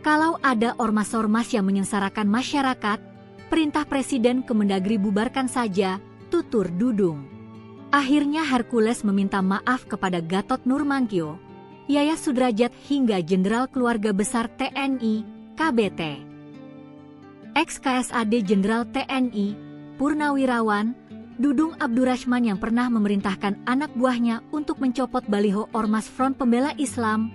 Kalau ada ormas-ormas yang menyengsarakan masyarakat, perintah Presiden Kemendagri bubarkan saja, tutur Dudung. Akhirnya Hercules meminta maaf kepada Gatot Nurmantio, Yayat Sudrajat hingga Jenderal Keluarga Besar TNI, KBT. Ex-KSAD Jenderal TNI, Purnawirawan, Dudung Abdurrahman yang pernah memerintahkan anak buahnya untuk mencopot baliho Ormas Front Pembela Islam,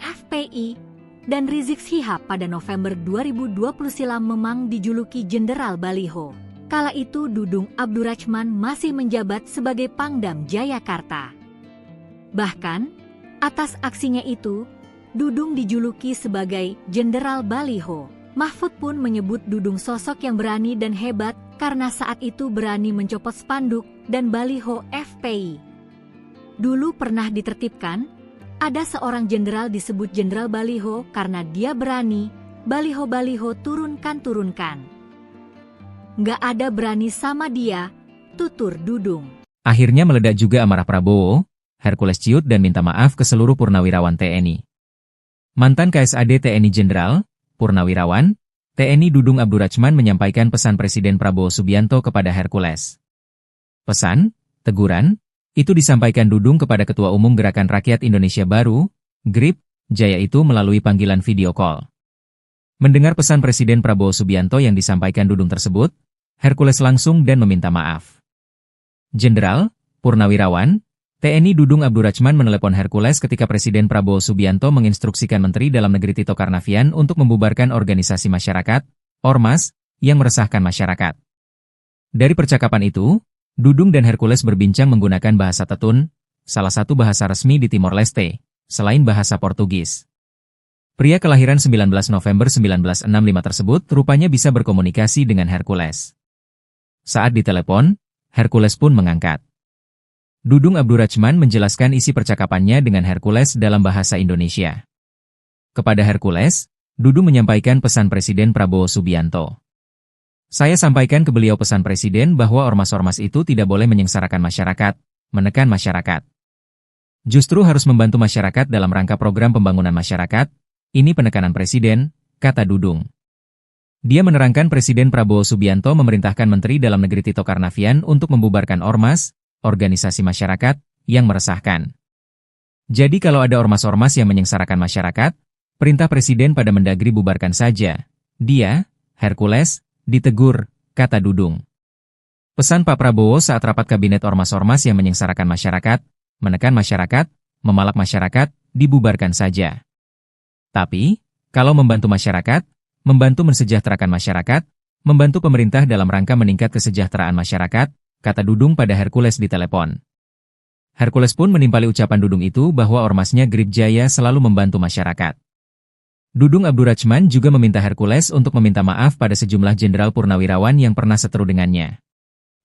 FPI, dan Rizik Syihab pada November 2020 silam memang dijuluki Jenderal Baliho. Kala itu Dudung Abdurrahman masih menjabat sebagai Pangdam Jayakarta. Bahkan, atas aksinya itu, Dudung dijuluki sebagai Jenderal Baliho. Mahfud pun menyebut Dudung sosok yang berani dan hebat karena saat itu berani mencopot spanduk dan baliho FPI. Dulu pernah ditertibkan, ada seorang jenderal disebut Jenderal Baliho karena dia berani, baliho-baliho turunkan. Nggak ada berani sama dia, tutur Dudung. Akhirnya meledak juga amarah Prabowo, Hercules ciut dan minta maaf ke seluruh purnawirawan TNI. Mantan KSAD TNI Jenderal Purnawirawan, TNI Dudung Abdurrahman menyampaikan pesan Presiden Prabowo Subianto kepada Hercules. Pesan, teguran, itu disampaikan Dudung kepada Ketua Umum Gerakan Rakyat Indonesia Baru, GRIP, Jaya itu melalui panggilan video call. Mendengar pesan Presiden Prabowo Subianto yang disampaikan Dudung tersebut, Hercules langsung dan meminta maaf. Jenderal, Purnawirawan, TNI Dudung Abdurrachman menelepon Hercules ketika Presiden Prabowo Subianto menginstruksikan Menteri Dalam Negeri Tito Karnavian untuk membubarkan organisasi masyarakat, Ormas, yang meresahkan masyarakat. Dari percakapan itu, Dudung dan Hercules berbincang menggunakan bahasa Tetun, salah satu bahasa resmi di Timor Leste, selain bahasa Portugis. Pria kelahiran 19 November 1965 tersebut rupanya bisa berkomunikasi dengan Hercules. Saat ditelepon, Hercules pun mengangkat. Dudung Abdurrachman menjelaskan isi percakapannya dengan Hercules dalam bahasa Indonesia. Kepada Hercules, Dudung menyampaikan pesan Presiden Prabowo Subianto. Saya sampaikan ke beliau pesan Presiden bahwa ormas-ormas itu tidak boleh menyengsarakan masyarakat, menekan masyarakat. Justru harus membantu masyarakat dalam rangka program pembangunan masyarakat. Ini penekanan Presiden, kata Dudung. Dia menerangkan Presiden Prabowo Subianto memerintahkan Menteri Dalam Negeri Tito Karnavian untuk membubarkan ormas, organisasi masyarakat, yang meresahkan. Jadi kalau ada ormas-ormas yang menyengsarakan masyarakat, perintah Presiden pada Mendagri bubarkan saja. Dia, Hercules, ditegur, kata Dudung. Pesan Pak Prabowo saat rapat kabinet ormas-ormas yang menyengsarakan masyarakat, menekan masyarakat, memalak masyarakat, dibubarkan saja. Tapi, kalau membantu masyarakat, membantu mensejahterakan masyarakat, membantu pemerintah dalam rangka meningkat kesejahteraan masyarakat, kata Dudung pada Hercules di telepon. Hercules pun menimpali ucapan Dudung itu bahwa ormasnya Grip Jaya selalu membantu masyarakat. Dudung Abdurrachman juga meminta Hercules untuk meminta maaf pada sejumlah jenderal purnawirawan yang pernah seteru dengannya.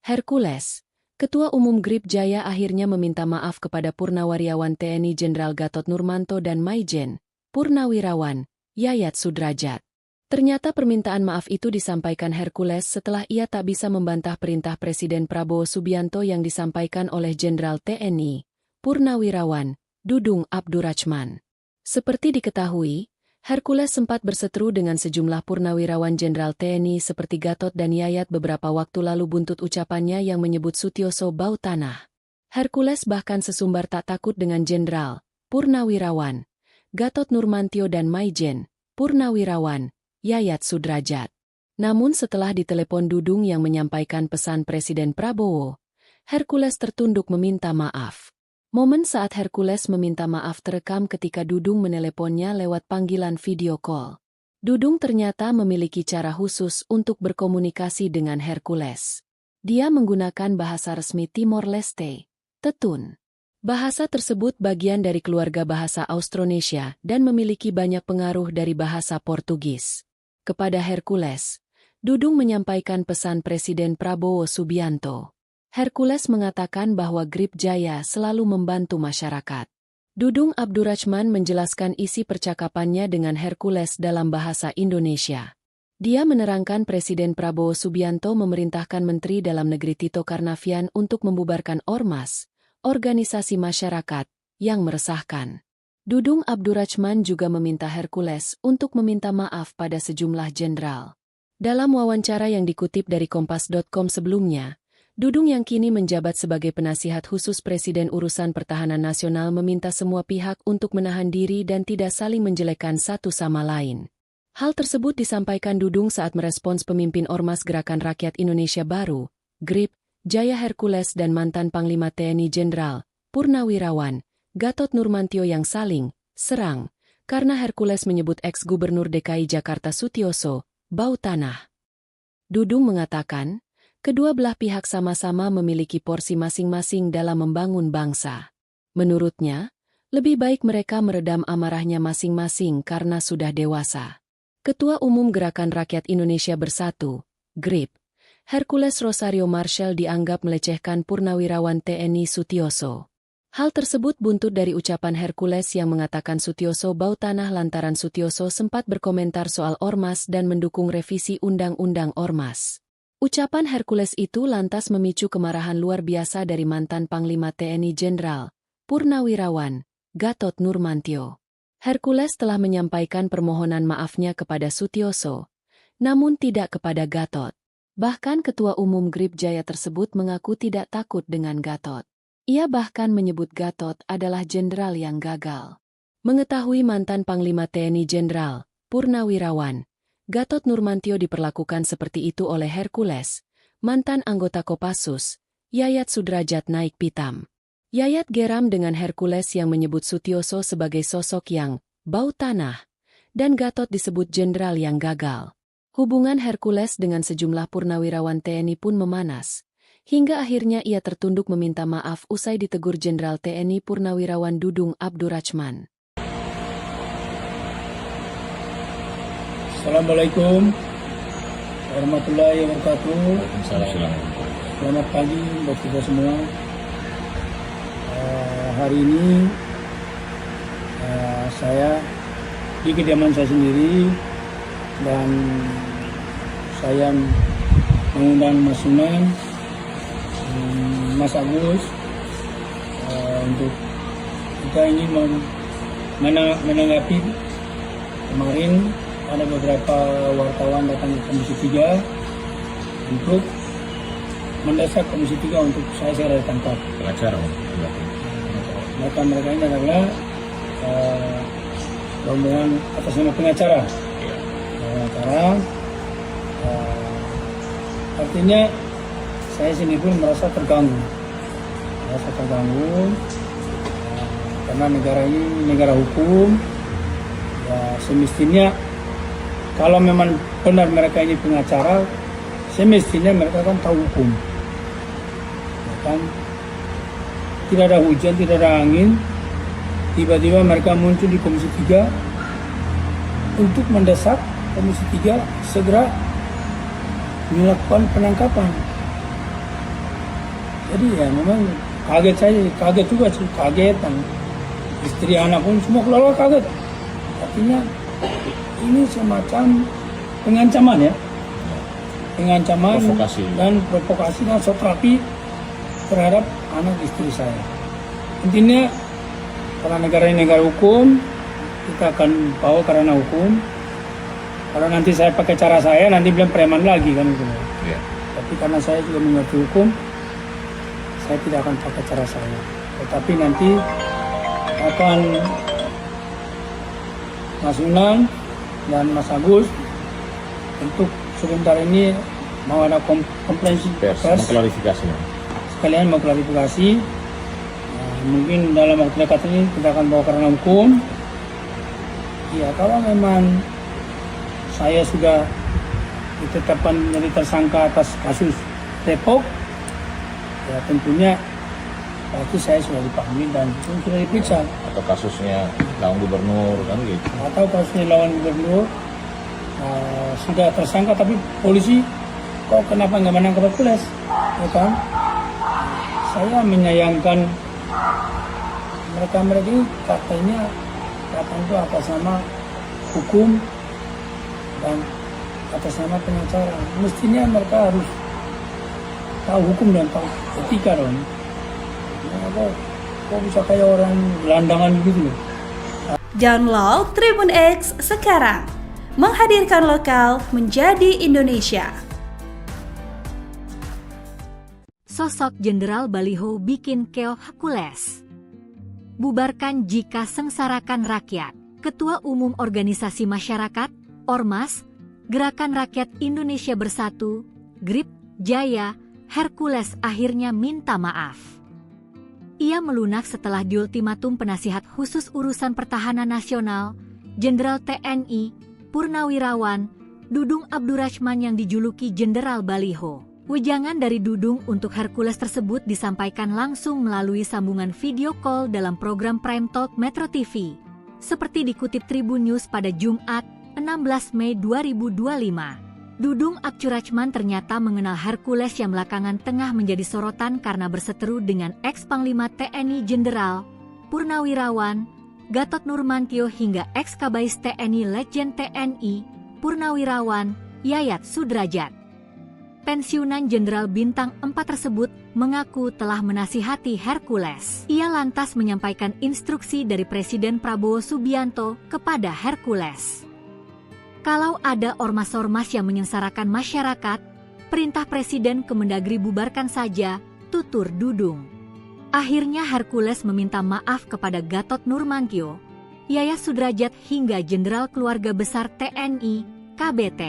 Hercules, Ketua Umum Grip Jaya akhirnya meminta maaf kepada Purnawirawan TNI Jenderal Gatot Nurmanto dan Maijen, Purnawirawan, Yayat Sudrajat. Ternyata permintaan maaf itu disampaikan Hercules setelah ia tak bisa membantah perintah Presiden Prabowo Subianto yang disampaikan oleh Jenderal TNI, Purnawirawan, Dudung Abdurrachman. Seperti diketahui, Hercules sempat berseteru dengan sejumlah purnawirawan Jenderal TNI seperti Gatot dan Yayat beberapa waktu lalu buntut ucapannya yang menyebut Sutioso bau tanah. Hercules bahkan sesumbar tak takut dengan Jenderal, Purnawirawan, Gatot Nurmantio dan Maijen, Purnawirawan, Yayat Sudrajat. Namun setelah ditelepon Dudung yang menyampaikan pesan Presiden Prabowo, Hercules tertunduk meminta maaf. Momen saat Hercules meminta maaf terekam ketika Dudung meneleponnya lewat panggilan video call. Dudung ternyata memiliki cara khusus untuk berkomunikasi dengan Hercules. Dia menggunakan bahasa resmi Timor Leste, Tetun. Bahasa tersebut bagian dari keluarga bahasa Austronesia dan memiliki banyak pengaruh dari bahasa Portugis. Kepada Hercules, Dudung menyampaikan pesan Presiden Prabowo Subianto. Hercules mengatakan bahwa Grip Jaya selalu membantu masyarakat. Dudung Abdurrachman menjelaskan isi percakapannya dengan Hercules dalam bahasa Indonesia. Dia menerangkan Presiden Prabowo Subianto memerintahkan Menteri Dalam Negeri Tito Karnavian untuk membubarkan ormas, organisasi masyarakat, yang meresahkan. Dudung Abdurrachman juga meminta Hercules untuk meminta maaf pada sejumlah jenderal. Dalam wawancara yang dikutip dari Kompas.com sebelumnya, Dudung yang kini menjabat sebagai penasihat khusus Presiden Urusan Pertahanan Nasional meminta semua pihak untuk menahan diri dan tidak saling menjelekkan satu sama lain. Hal tersebut disampaikan Dudung saat merespons pemimpin Ormas Gerakan Rakyat Indonesia Baru, GRIP, Jaya Hercules dan mantan Panglima TNI Jenderal, Purnawirawan, Gatot Nurmantio yang saling serang, karena Hercules menyebut ex-Gubernur DKI Jakarta Sutioso bau tanah. Dudung mengatakan, kedua belah pihak sama-sama memiliki porsi masing-masing dalam membangun bangsa. Menurutnya, lebih baik mereka meredam amarahnya masing-masing karena sudah dewasa. Ketua Umum Gerakan Rakyat Indonesia Bersatu, GRIP, Hercules Rosario Marshall dianggap melecehkan Purnawirawan TNI Sutioso. Hal tersebut buntut dari ucapan Hercules yang mengatakan Sutioso bau tanah lantaran Sutioso sempat berkomentar soal ormas dan mendukung revisi Undang-Undang Ormas. Ucapan Hercules itu lantas memicu kemarahan luar biasa dari mantan Panglima TNI Jenderal, Purnawirawan, Gatot Nurmantio. Hercules telah menyampaikan permohonan maafnya kepada Sutioso, namun tidak kepada Gatot. Bahkan Ketua Umum Grip Jaya tersebut mengaku tidak takut dengan Gatot. Ia bahkan menyebut Gatot adalah jenderal yang gagal. Mengetahui mantan Panglima TNI Jenderal, Purnawirawan, Gatot Nurmantio diperlakukan seperti itu oleh Hercules, mantan anggota Kopassus, Yayat Sudrajat naik pitam. Yayat geram dengan Hercules yang menyebut Sutioso sebagai sosok yang bau tanah, dan Gatot disebut jenderal yang gagal. Hubungan Hercules dengan sejumlah purnawirawan TNI pun memanas, hingga akhirnya ia tertunduk meminta maaf usai ditegur Jenderal TNI Purnawirawan Dudung Abdurrachman. Assalamualaikum warahmatullahi wabarakatuh. Waalaikumsalam. Selamat pagi buat kita semua. Hari ini saya di kediaman saya sendiri, dan saya mengundang Mas Sunan, Mas Agus, untuk kita ini menanggapi kemarin ada beberapa wartawan datang ke Komisi 3 untuk mendesak Komisi 3 untuk saya segera ditangkap. Pengacara. Maka mereka ini adalah rombongan atas nama pengacara. Artinya saya sini pun merasa terganggu, karena negara ini negara hukum. Semestinya kalau memang benar mereka ini pengacara, semestinya mereka kan tahu hukum. Kan tidak ada hujan, tidak ada angin, tiba-tiba mereka muncul di Komisi 3 untuk mendesak Komisi 3 segera melakukan penangkapan. Jadi ya memang kaget juga sih, dan istri anak pun semua keluarga kaget. Artinya ini semacam pengancaman Provokasi. dan provokasi dan satrapi terhadap anak istri saya. Intinya karena negara ini negara hukum, kita akan bawa karena hukum. Kalau nanti saya pakai cara saya, nanti bilang preman lagi kan gitu. Ya. Tapi karena saya juga mengerti hukum, saya tidak akan pakai cara saya. Tetapi nanti akan Mas Sunan dan Mas Agus untuk sebentar ini mau ada konferensi pers, mengklarifikasi. sekalian mau klarifikasi. Mungkin dalam waktu dekat ini kita akan bawa karena hukum. Ya, kalau memang saya sudah ditetapkan menjadi tersangka atas kasus Depok, ya tentunya pasti saya sudah dipanggil dan sudah diperiksa. Atau kasusnya lawan gubernur kan gitu. Atau kasusnya lawan gubernur sudah tersangka, tapi polisi kok kenapa nggak menangkap Hercules? Ya kan? Saya menyayangkan mereka ini katanya itu atas nama hukum dan atas nama pengacara. Mestinya mereka harus tahu hukum dan tahu etika dong. Kok bisa kayak orang gelandangan gitu loh. Download Tribun X sekarang, menghadirkan lokal menjadi Indonesia. Sosok Jenderal Baliho bikin keoh Hercules. Bubarkan jika sengsarakan rakyat. Ketua Umum Organisasi Masyarakat, Ormas, Gerakan Rakyat Indonesia Bersatu, GRIP, Jaya, Hercules akhirnya minta maaf. Ia melunak setelah diultimatum penasihat khusus urusan pertahanan nasional, Jenderal TNI, Purnawirawan, Dudung Abdurrachman yang dijuluki Jenderal Baliho. Wejangan dari Dudung untuk Hercules tersebut disampaikan langsung melalui sambungan video call dalam program Prime Talk Metro TV. Seperti dikutip Tribun News pada Jumat, 16 Mei 2025. Dudung Abdurrachman ternyata mengenal Hercules yang belakangan tengah menjadi sorotan karena berseteru dengan ex-Panglima TNI Jenderal, Purnawirawan, Gatot Nurmantio hingga ex-Kabais TNI Letjen TNI, Purnawirawan, Yayat Sudrajat. Pensiunan Jenderal Bintang 4 tersebut mengaku telah menasihati Hercules. Ia lantas menyampaikan instruksi dari Presiden Prabowo Subianto kepada Hercules. Kalau ada ormas-ormas yang menyengsarakan masyarakat, perintah Presiden Kemendagri bubarkan saja, tutur Dudung. Akhirnya Hercules meminta maaf kepada Gatot Nurmantio, Yayat Sudrajat hingga Jenderal Keluarga Besar TNI, KBT.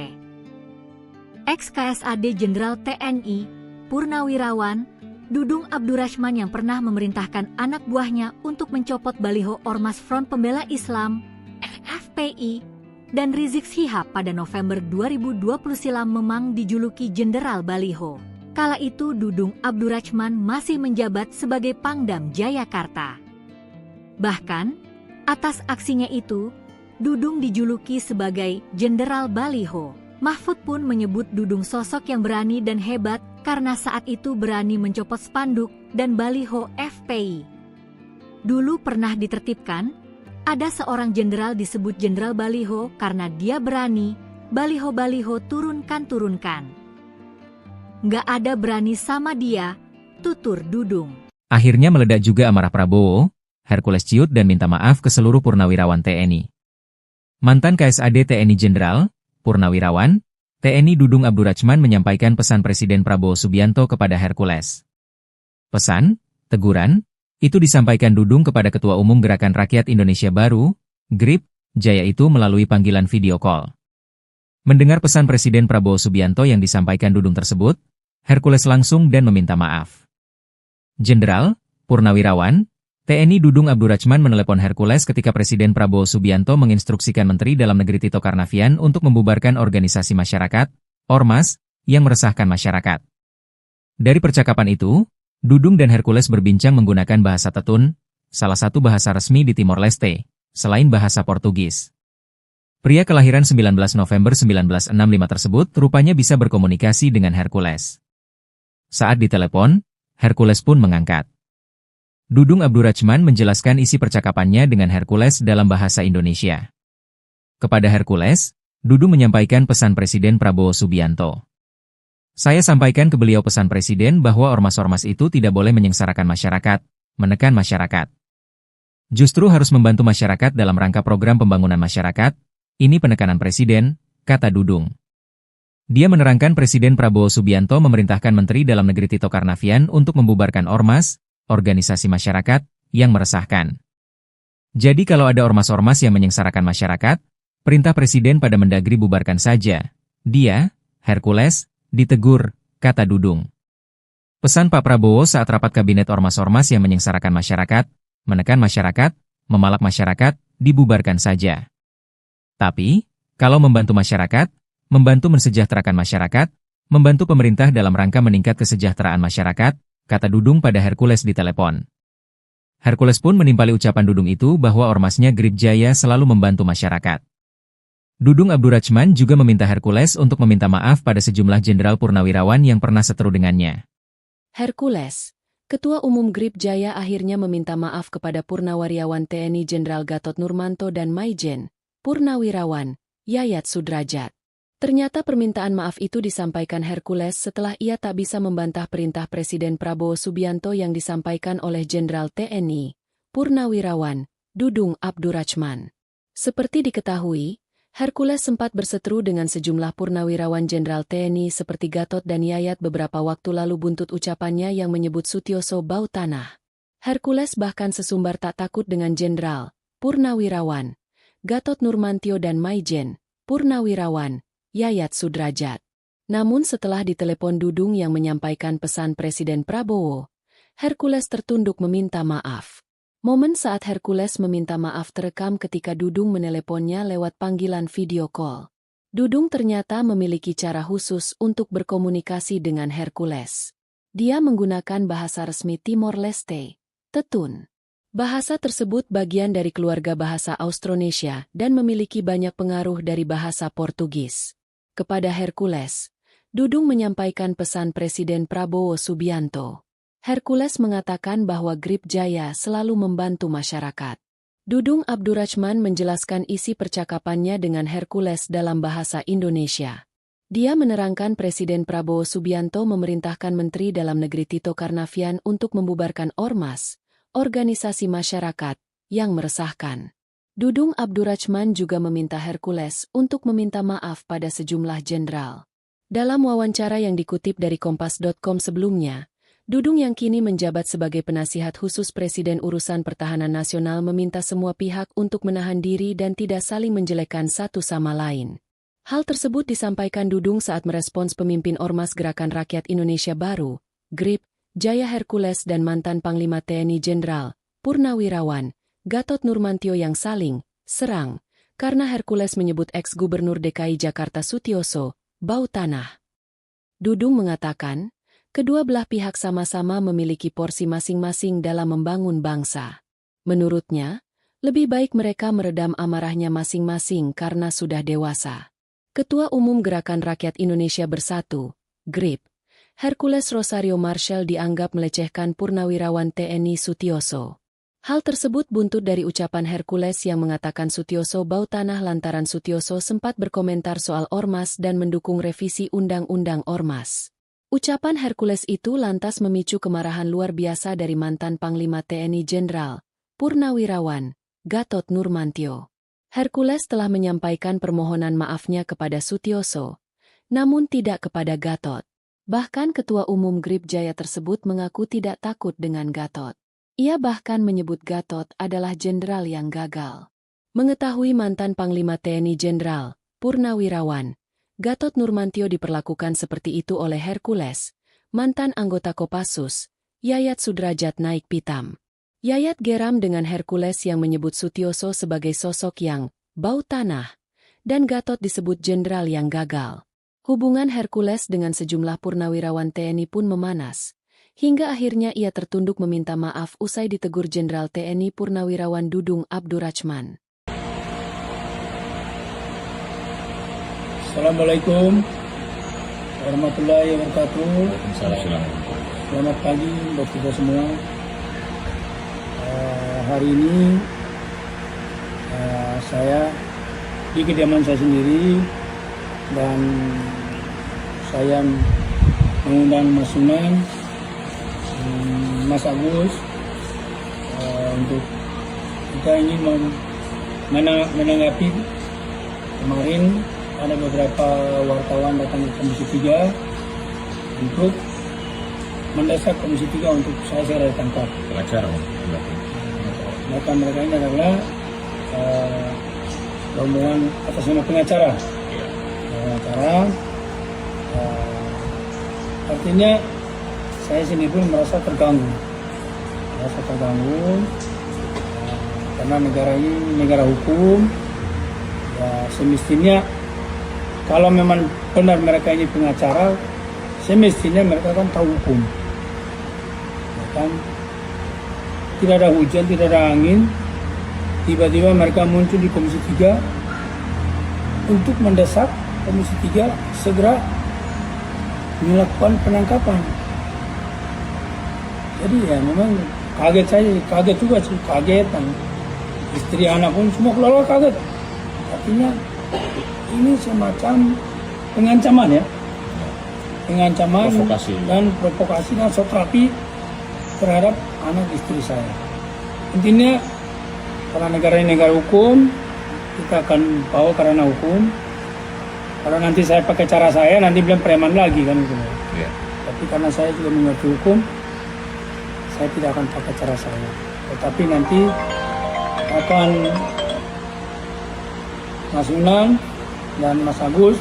ex-KSAD Jenderal TNI, Purnawirawan, Dudung Abdurrahman yang pernah memerintahkan anak buahnya untuk mencopot baliho Ormas Front Pembela Islam, FPI, dan Rizik Syihab pada November 2020 silam memang dijuluki Jenderal Baliho. Kala itu Dudung Abdurrahman masih menjabat sebagai Pangdam Jayakarta. Bahkan, atas aksinya itu, Dudung dijuluki sebagai Jenderal Baliho. Mahfud pun menyebut Dudung sosok yang berani dan hebat karena saat itu berani mencopot spanduk dan baliho FPI. Dulu pernah ditertibkan, ada seorang jenderal disebut Jenderal Baliho karena dia berani, baliho-baliho turunkan. Nggak ada berani sama dia, tutur Dudung. Akhirnya meledak juga amarah Prabowo, Hercules ciut dan minta maaf ke seluruh purnawirawan TNI. Mantan KSAD TNI Jenderal, Purnawirawan, TNI Dudung Abdurrahman menyampaikan pesan Presiden Prabowo Subianto kepada Hercules. Pesan, teguran, itu disampaikan Dudung kepada Ketua Umum Gerakan Rakyat Indonesia Baru, GRIP, Jaya itu melalui panggilan video call. Mendengar pesan Presiden Prabowo Subianto yang disampaikan Dudung tersebut, Hercules langsung dan meminta maaf. Jenderal, Purnawirawan, TNI Dudung Abdurrahman menelepon Hercules ketika Presiden Prabowo Subianto menginstruksikan Menteri Dalam Negeri Tito Karnavian untuk membubarkan organisasi masyarakat, Ormas, yang meresahkan masyarakat. Dari percakapan itu, Dudung dan Hercules berbincang menggunakan bahasa Tetun, salah satu bahasa resmi di Timor Leste, selain bahasa Portugis. Pria kelahiran 19 November 1965 tersebut rupanya bisa berkomunikasi dengan Hercules. Saat ditelepon, Hercules pun mengangkat. Dudung Abdurrahman menjelaskan isi percakapannya dengan Hercules dalam bahasa Indonesia. Kepada Hercules, Dudung menyampaikan pesan Presiden Prabowo Subianto. Saya sampaikan ke beliau pesan Presiden bahwa ormas-ormas itu tidak boleh menyengsarakan masyarakat, menekan masyarakat. Justru harus membantu masyarakat dalam rangka program pembangunan masyarakat, ini penekanan Presiden, kata Dudung. Dia menerangkan Presiden Prabowo Subianto memerintahkan Menteri Dalam Negeri Tito Karnavian untuk membubarkan ormas, organisasi masyarakat, yang meresahkan. Jadi kalau ada ormas-ormas yang menyengsarakan masyarakat, perintah Presiden pada Mendagri bubarkan saja. Dia, Hercules, ditegur, kata Dudung. Pesan Pak Prabowo saat rapat kabinet ormas-ormas yang menyengsarakan masyarakat, menekan masyarakat, memalak masyarakat, dibubarkan saja. Tapi, kalau membantu masyarakat, membantu mensejahterakan masyarakat, membantu pemerintah dalam rangka meningkat kesejahteraan masyarakat, kata Dudung pada Hercules di telepon. Hercules pun menimpali ucapan Dudung itu bahwa ormasnya GRIP Jaya selalu membantu masyarakat. Dudung Abdurrahman juga meminta Hercules untuk meminta maaf pada sejumlah jenderal purnawirawan yang pernah seteru dengannya. Hercules, Ketua Umum GRIP Jaya akhirnya meminta maaf kepada Purnawirawan TNI Jenderal Gatot Nurmanto dan Maijen, Purnawirawan, Yayat Sudrajat. Ternyata permintaan maaf itu disampaikan Hercules setelah ia tak bisa membantah perintah Presiden Prabowo Subianto yang disampaikan oleh Jenderal TNI, Purnawirawan, Dudung Abdurrahman. Seperti diketahui, Hercules sempat berseteru dengan sejumlah purnawirawan Jenderal TNI seperti Gatot dan Yayat beberapa waktu lalu buntut ucapannya yang menyebut Sutioso bau tanah. Hercules bahkan sesumbar tak takut dengan Jenderal, Purnawirawan, Gatot Nurmantio dan Maijen, Purnawirawan, Yayat Sudrajat. Namun setelah ditelepon Dudung yang menyampaikan pesan Presiden Prabowo, Hercules tertunduk meminta maaf. Momen saat Hercules meminta maaf terekam ketika Dudung meneleponnya lewat panggilan video call. Dudung ternyata memiliki cara khusus untuk berkomunikasi dengan Hercules. Dia menggunakan bahasa resmi Timor Leste, Tetun. Bahasa tersebut bagian dari keluarga bahasa Austronesia dan memiliki banyak pengaruh dari bahasa Portugis. Kepada Hercules, Dudung menyampaikan pesan Presiden Prabowo Subianto. Hercules mengatakan bahwa GRIP Jaya selalu membantu masyarakat. Dudung Abdurrahman menjelaskan isi percakapannya dengan Hercules dalam bahasa Indonesia. Dia menerangkan Presiden Prabowo Subianto memerintahkan Menteri Dalam Negeri Tito Karnavian untuk membubarkan ormas, organisasi masyarakat, yang meresahkan. Dudung Abdurrahman juga meminta Hercules untuk meminta maaf pada sejumlah jenderal. Dalam wawancara yang dikutip dari Kompas.com sebelumnya, Dudung yang kini menjabat sebagai penasihat khusus Presiden Urusan Pertahanan Nasional meminta semua pihak untuk menahan diri dan tidak saling menjelekkan satu sama lain. Hal tersebut disampaikan Dudung saat merespons pemimpin Ormas Gerakan Rakyat Indonesia Baru, GRIP, Jaya Hercules dan mantan Panglima TNI Jenderal, Purnawirawan, Gatot Nurmantio yang saling serang, karena Hercules menyebut ex-Gubernur DKI Jakarta Sutioso, bau tanah. Dudung mengatakan, kedua belah pihak sama-sama memiliki porsi masing-masing dalam membangun bangsa. Menurutnya, lebih baik mereka meredam amarahnya masing-masing karena sudah dewasa. Ketua Umum Gerakan Rakyat Indonesia Bersatu, GRIP, Hercules Rosario Marshall dianggap melecehkan Purnawirawan TNI Sutioso. Hal tersebut buntut dari ucapan Hercules yang mengatakan Sutioso bau tanah lantaran Sutioso sempat berkomentar soal Ormas dan mendukung revisi Undang-Undang Ormas. Ucapan Hercules itu lantas memicu kemarahan luar biasa dari mantan Panglima TNI Jenderal, Purnawirawan, Gatot Nurmantio. Hercules telah menyampaikan permohonan maafnya kepada Sutioso, namun tidak kepada Gatot. Bahkan Ketua Umum GRIP Jaya tersebut mengaku tidak takut dengan Gatot. Ia bahkan menyebut Gatot adalah jenderal yang gagal. Mengetahui mantan Panglima TNI Jenderal, Purnawirawan, Gatot Nurmantio diperlakukan seperti itu oleh Hercules, mantan anggota Kopassus, Yayat Sudrajat naik pitam. Yayat geram dengan Hercules yang menyebut Sutioso sebagai sosok yang bau tanah, dan Gatot disebut jenderal yang gagal. Hubungan Hercules dengan sejumlah purnawirawan TNI pun memanas, hingga akhirnya ia tertunduk meminta maaf usai ditegur Jenderal TNI Purnawirawan Dudung Abdurrachman. Assalamualaikum warahmatullahi wabarakatuh. Waalaikumsalam. Selamat pagi buat kita semua. Hari ini saya di kediaman saya sendiri dan saya mengundang Mas Sunan, Mas Agus untuk kita ingin menanggapi kemarin ada beberapa wartawan datang ke Komisi 3 untuk mendesak Komisi 3 untuk saya segera ditangkap. Pengacara, Mereka ini adalah rombongan atas nama pengacara. Artinya saya sendiri pun merasa terganggu. Karena negara ini negara hukum. Ya, semestinya kalau memang benar mereka ini pengacara, semestinya mereka kan tahu hukum. Ya kan? Tidak ada hujan, tidak ada angin, tiba-tiba mereka muncul di Komisi 3 untuk mendesak Komisi 3 segera melakukan penangkapan. Jadi ya memang kaget juga sih, dan istri anak pun semua keluarga kaget. Artinya ini semacam pengancaman ya, provokasi. dan provokasi dan satrapi terhadap anak istri saya. Intinya karena negara ini negara hukum, kita akan bawa karena hukum. Kalau nanti saya pakai cara saya, nanti bilang preman lagi kan gitu. Ya. Tapi karena saya juga mengerti hukum, saya tidak akan pakai cara saya. Tetapi nanti akan Mas Unan dan Mas Agus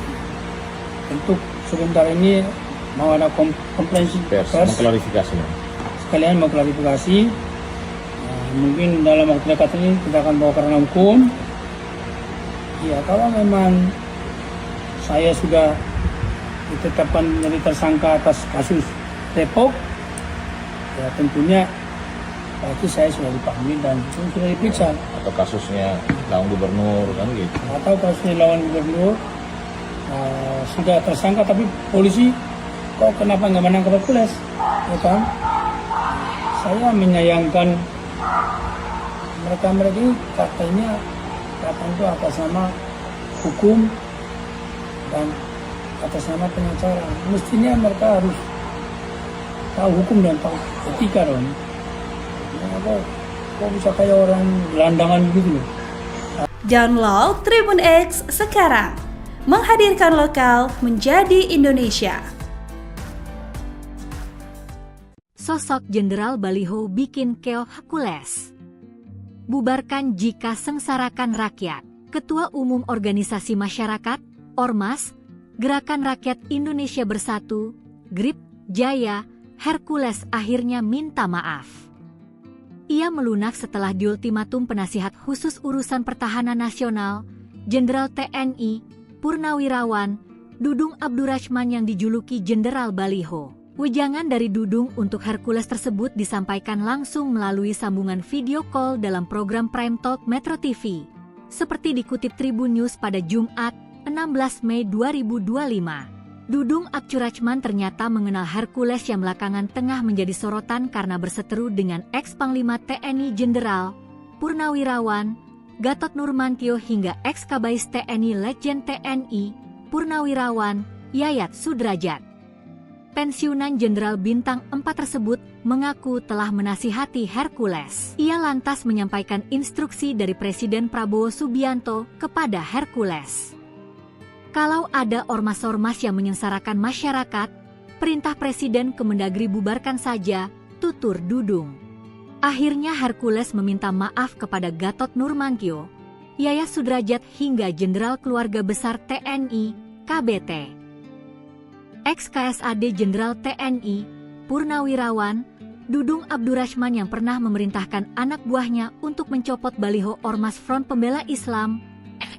untuk sebentar ini mau ada konferensi pers, mengklarifikasi. Sekalian mau klarifikasi. Mungkin dalam waktu dekat ini kita akan bawa karena hukum. Ya, kalau memang saya sudah ditetapkan menjadi tersangka atas kasus Depok, ya tentunya pasti saya sudah dipanggil dan sudah diperiksa. Atau kasusnya lawan gubernur kan gitu. Atau kasusnya lawan gubernur sudah tersangka tapi polisi kok kenapa nggak menangkap Hercules, ya kan? Saya menyayangkan mereka ini katanya itu atas nama hukum dan atas nama pengacara. Mestinya mereka harus tahu hukum dan tahu etika dong. Kok bisa kayak orang gelandangan gitu loh. Download Tribun X sekarang. Menghadirkan lokal menjadi Indonesia. Sosok Jenderal Baliho bikin keok Hercules. Bubarkan jika sengsarakan rakyat. Ketua Umum Organisasi Masyarakat, Ormas, Gerakan Rakyat Indonesia Bersatu, GRIP, Jaya, Hercules akhirnya minta maaf. Ia melunak setelah diultimatum penasihat khusus urusan pertahanan nasional, Jenderal TNI, Purnawirawan, Dudung Abdurrahman yang dijuluki Jenderal Baliho. Wejangan dari Dudung untuk Hercules tersebut disampaikan langsung melalui sambungan video call dalam program Prime Talk Metro TV. Seperti dikutip Tribun News pada Jumat, 16 Mei 2025. Dudung Abdurrahman ternyata mengenal Hercules yang belakangan tengah menjadi sorotan karena berseteru dengan ex-Panglima TNI Jenderal Purnawirawan Gatot Nurmantio hingga ex-Kabais TNI Letjen TNI Purnawirawan Yayat Sudrajat. Pensiunan Jenderal Bintang 4 tersebut mengaku telah menasihati Hercules. Ia lantas menyampaikan instruksi dari Presiden Prabowo Subianto kepada Hercules. Kalau ada ormas-ormas yang menyengsarakan masyarakat, perintah Presiden Kemendagri bubarkan saja, tutur Dudung. Akhirnya Hercules meminta maaf kepada Gatot Nurmantio, Yayat Sudrajat hingga Jenderal Keluarga Besar TNI, KBT. Ex-KSAD Jenderal TNI, Purnawirawan, Dudung Abdurrahman yang pernah memerintahkan anak buahnya untuk mencopot baliho Ormas Front Pembela Islam,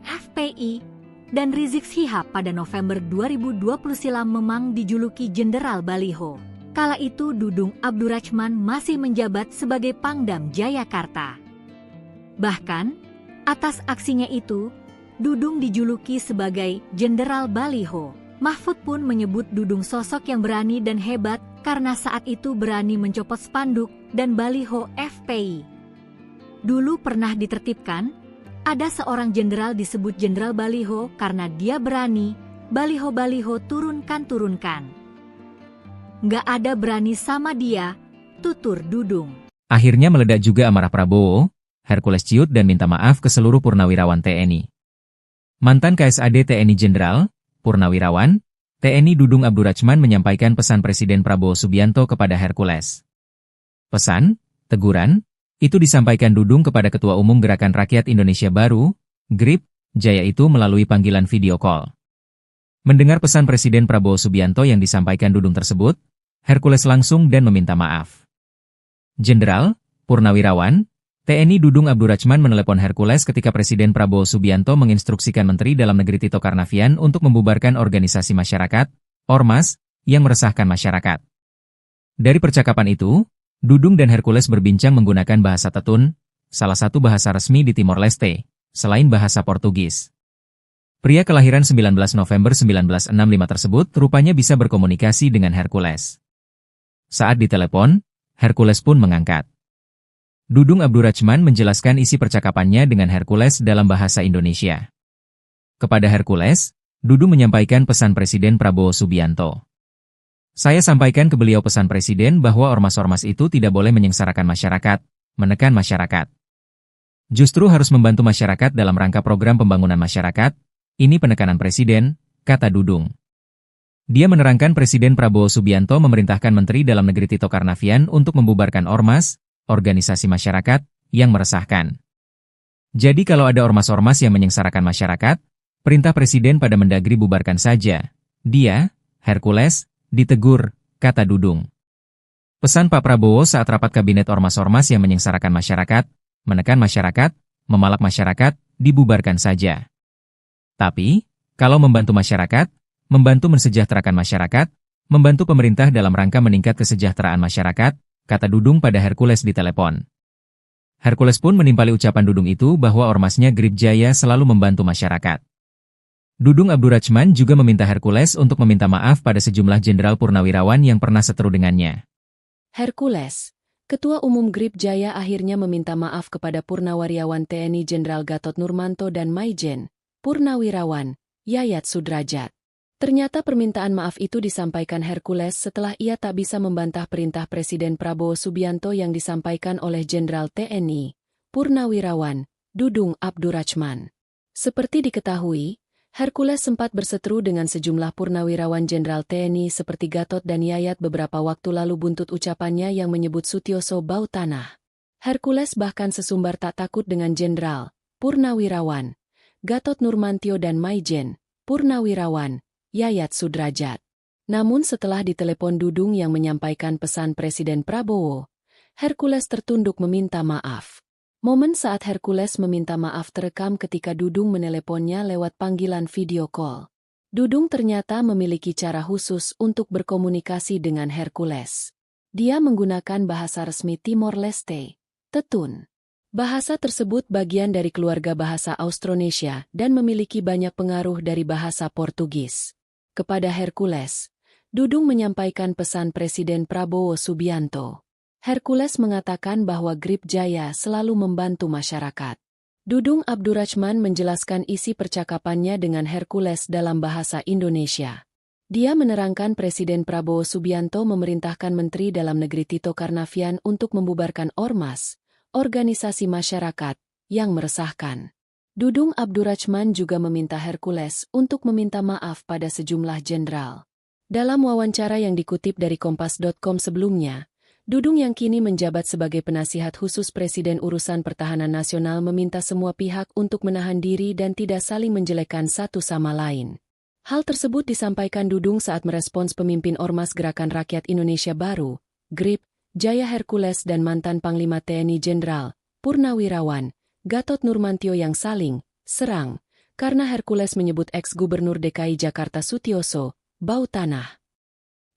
FPI, dan Rizik Syihab pada November 2020 silam memang dijuluki Jenderal Baliho. Kala itu Dudung Abdurrahman masih menjabat sebagai Pangdam Jayakarta. Bahkan, atas aksinya itu, Dudung dijuluki sebagai Jenderal Baliho. Mahfud pun menyebut Dudung sosok yang berani dan hebat karena saat itu berani mencopot spanduk dan baliho FPI. Dulu pernah ditertibkan, ada seorang jenderal disebut Jenderal Baliho karena dia berani, baliho-baliho turunkan. Nggak ada berani sama dia, tutur Dudung. Akhirnya meledak juga amarah Prabowo, Hercules ciut dan minta maaf ke seluruh purnawirawan TNI. Mantan KSAD TNI Jenderal Purnawirawan, TNI Dudung Abdurrahman menyampaikan pesan Presiden Prabowo Subianto kepada Hercules. Pesan, teguran, itu disampaikan Dudung kepada Ketua Umum Gerakan Rakyat Indonesia Baru, GRIP, Jaya itu melalui panggilan video call. Mendengar pesan Presiden Prabowo Subianto yang disampaikan Dudung tersebut, Hercules langsung dan meminta maaf. Jenderal, Purnawirawan, TNI Dudung Abdurrahman menelepon Hercules ketika Presiden Prabowo Subianto menginstruksikan Menteri Dalam Negeri Tito Karnavian untuk membubarkan organisasi masyarakat, Ormas, yang meresahkan masyarakat. Dari percakapan itu, Dudung dan Hercules berbincang menggunakan bahasa Tetun, salah satu bahasa resmi di Timor Leste, selain bahasa Portugis. Pria kelahiran 19 November 1965 tersebut rupanya bisa berkomunikasi dengan Hercules. Saat ditelepon, Hercules pun mengangkat. Dudung Abdurrahman menjelaskan isi percakapannya dengan Hercules dalam bahasa Indonesia. Kepada Hercules, Dudung menyampaikan pesan Presiden Prabowo Subianto. Saya sampaikan ke beliau pesan Presiden bahwa ormas-ormas itu tidak boleh menyengsarakan masyarakat, menekan masyarakat. Justru harus membantu masyarakat dalam rangka program pembangunan masyarakat, ini penekanan Presiden, kata Dudung. Dia menerangkan Presiden Prabowo Subianto memerintahkan Menteri Dalam Negeri Tito Karnavian untuk membubarkan ormas, organisasi masyarakat, yang meresahkan. Jadi kalau ada ormas-ormas yang menyengsarakan masyarakat, perintah Presiden pada Mendagri bubarkan saja. Dia, Hercules, ditegur, kata Dudung. Pesan Pak Prabowo saat rapat kabinet ormas-ormas yang menyengsarakan masyarakat, menekan masyarakat, memalak masyarakat, dibubarkan saja. Tapi, kalau membantu masyarakat, membantu mensejahterakan masyarakat, membantu pemerintah dalam rangka meningkat kesejahteraan masyarakat, kata Dudung pada Hercules di telepon. Hercules pun menimpali ucapan Dudung itu bahwa ormasnya GRIP Jaya selalu membantu masyarakat. Dudung Abdurrahman juga meminta Hercules untuk meminta maaf pada sejumlah jenderal purnawirawan yang pernah seteru dengannya. Hercules, Ketua Umum GRIP Jaya akhirnya meminta maaf kepada Purnawirawan TNI Jenderal Gatot Nurmantio dan Maijen, Purnawirawan, Yayat Sudrajat. Ternyata permintaan maaf itu disampaikan Hercules setelah ia tak bisa membantah perintah Presiden Prabowo Subianto yang disampaikan oleh Jenderal TNI, Purnawirawan, Dudung Abdurrahman. Seperti diketahui, Hercules sempat berseteru dengan sejumlah purnawirawan Jenderal TNI seperti Gatot dan Yayat beberapa waktu lalu buntut ucapannya yang menyebut Sutioso bau tanah. Hercules bahkan sesumbar tak takut dengan Jenderal, Purnawirawan, Gatot Nurmantio dan Maijen, Purnawirawan, Yayat Sudrajat. Namun setelah ditelepon Dudung yang menyampaikan pesan Presiden Prabowo, Hercules tertunduk meminta maaf. Momen saat Hercules meminta maaf terekam ketika Dudung meneleponnya lewat panggilan video call. Dudung ternyata memiliki cara khusus untuk berkomunikasi dengan Hercules. Dia menggunakan bahasa resmi Timor Leste, Tetun. Bahasa tersebut bagian dari keluarga bahasa Austronesia dan memiliki banyak pengaruh dari bahasa Portugis. Kepada Hercules, Dudung menyampaikan pesan Presiden Prabowo Subianto. Hercules mengatakan bahwa Grip Jaya selalu membantu masyarakat. Dudung Abdurrachman menjelaskan isi percakapannya dengan Hercules dalam bahasa Indonesia. Dia menerangkan Presiden Prabowo Subianto memerintahkan Menteri Dalam Negeri Tito Karnavian untuk membubarkan ormas, organisasi masyarakat, yang meresahkan. Dudung Abdurrachman juga meminta Hercules untuk meminta maaf pada sejumlah jenderal. Dalam wawancara yang dikutip dari Kompas.com sebelumnya, Dudung yang kini menjabat sebagai penasihat khusus Presiden Urusan Pertahanan Nasional meminta semua pihak untuk menahan diri dan tidak saling menjelekkan satu sama lain. Hal tersebut disampaikan Dudung saat merespons pemimpin Ormas Gerakan Rakyat Indonesia Baru, GRIP, Jaya Hercules dan mantan Panglima TNI Jenderal, Purnawirawan, Gatot Nurmantio yang saling serang, karena Hercules menyebut ex-Gubernur DKI Jakarta Sutioso, bau tanah.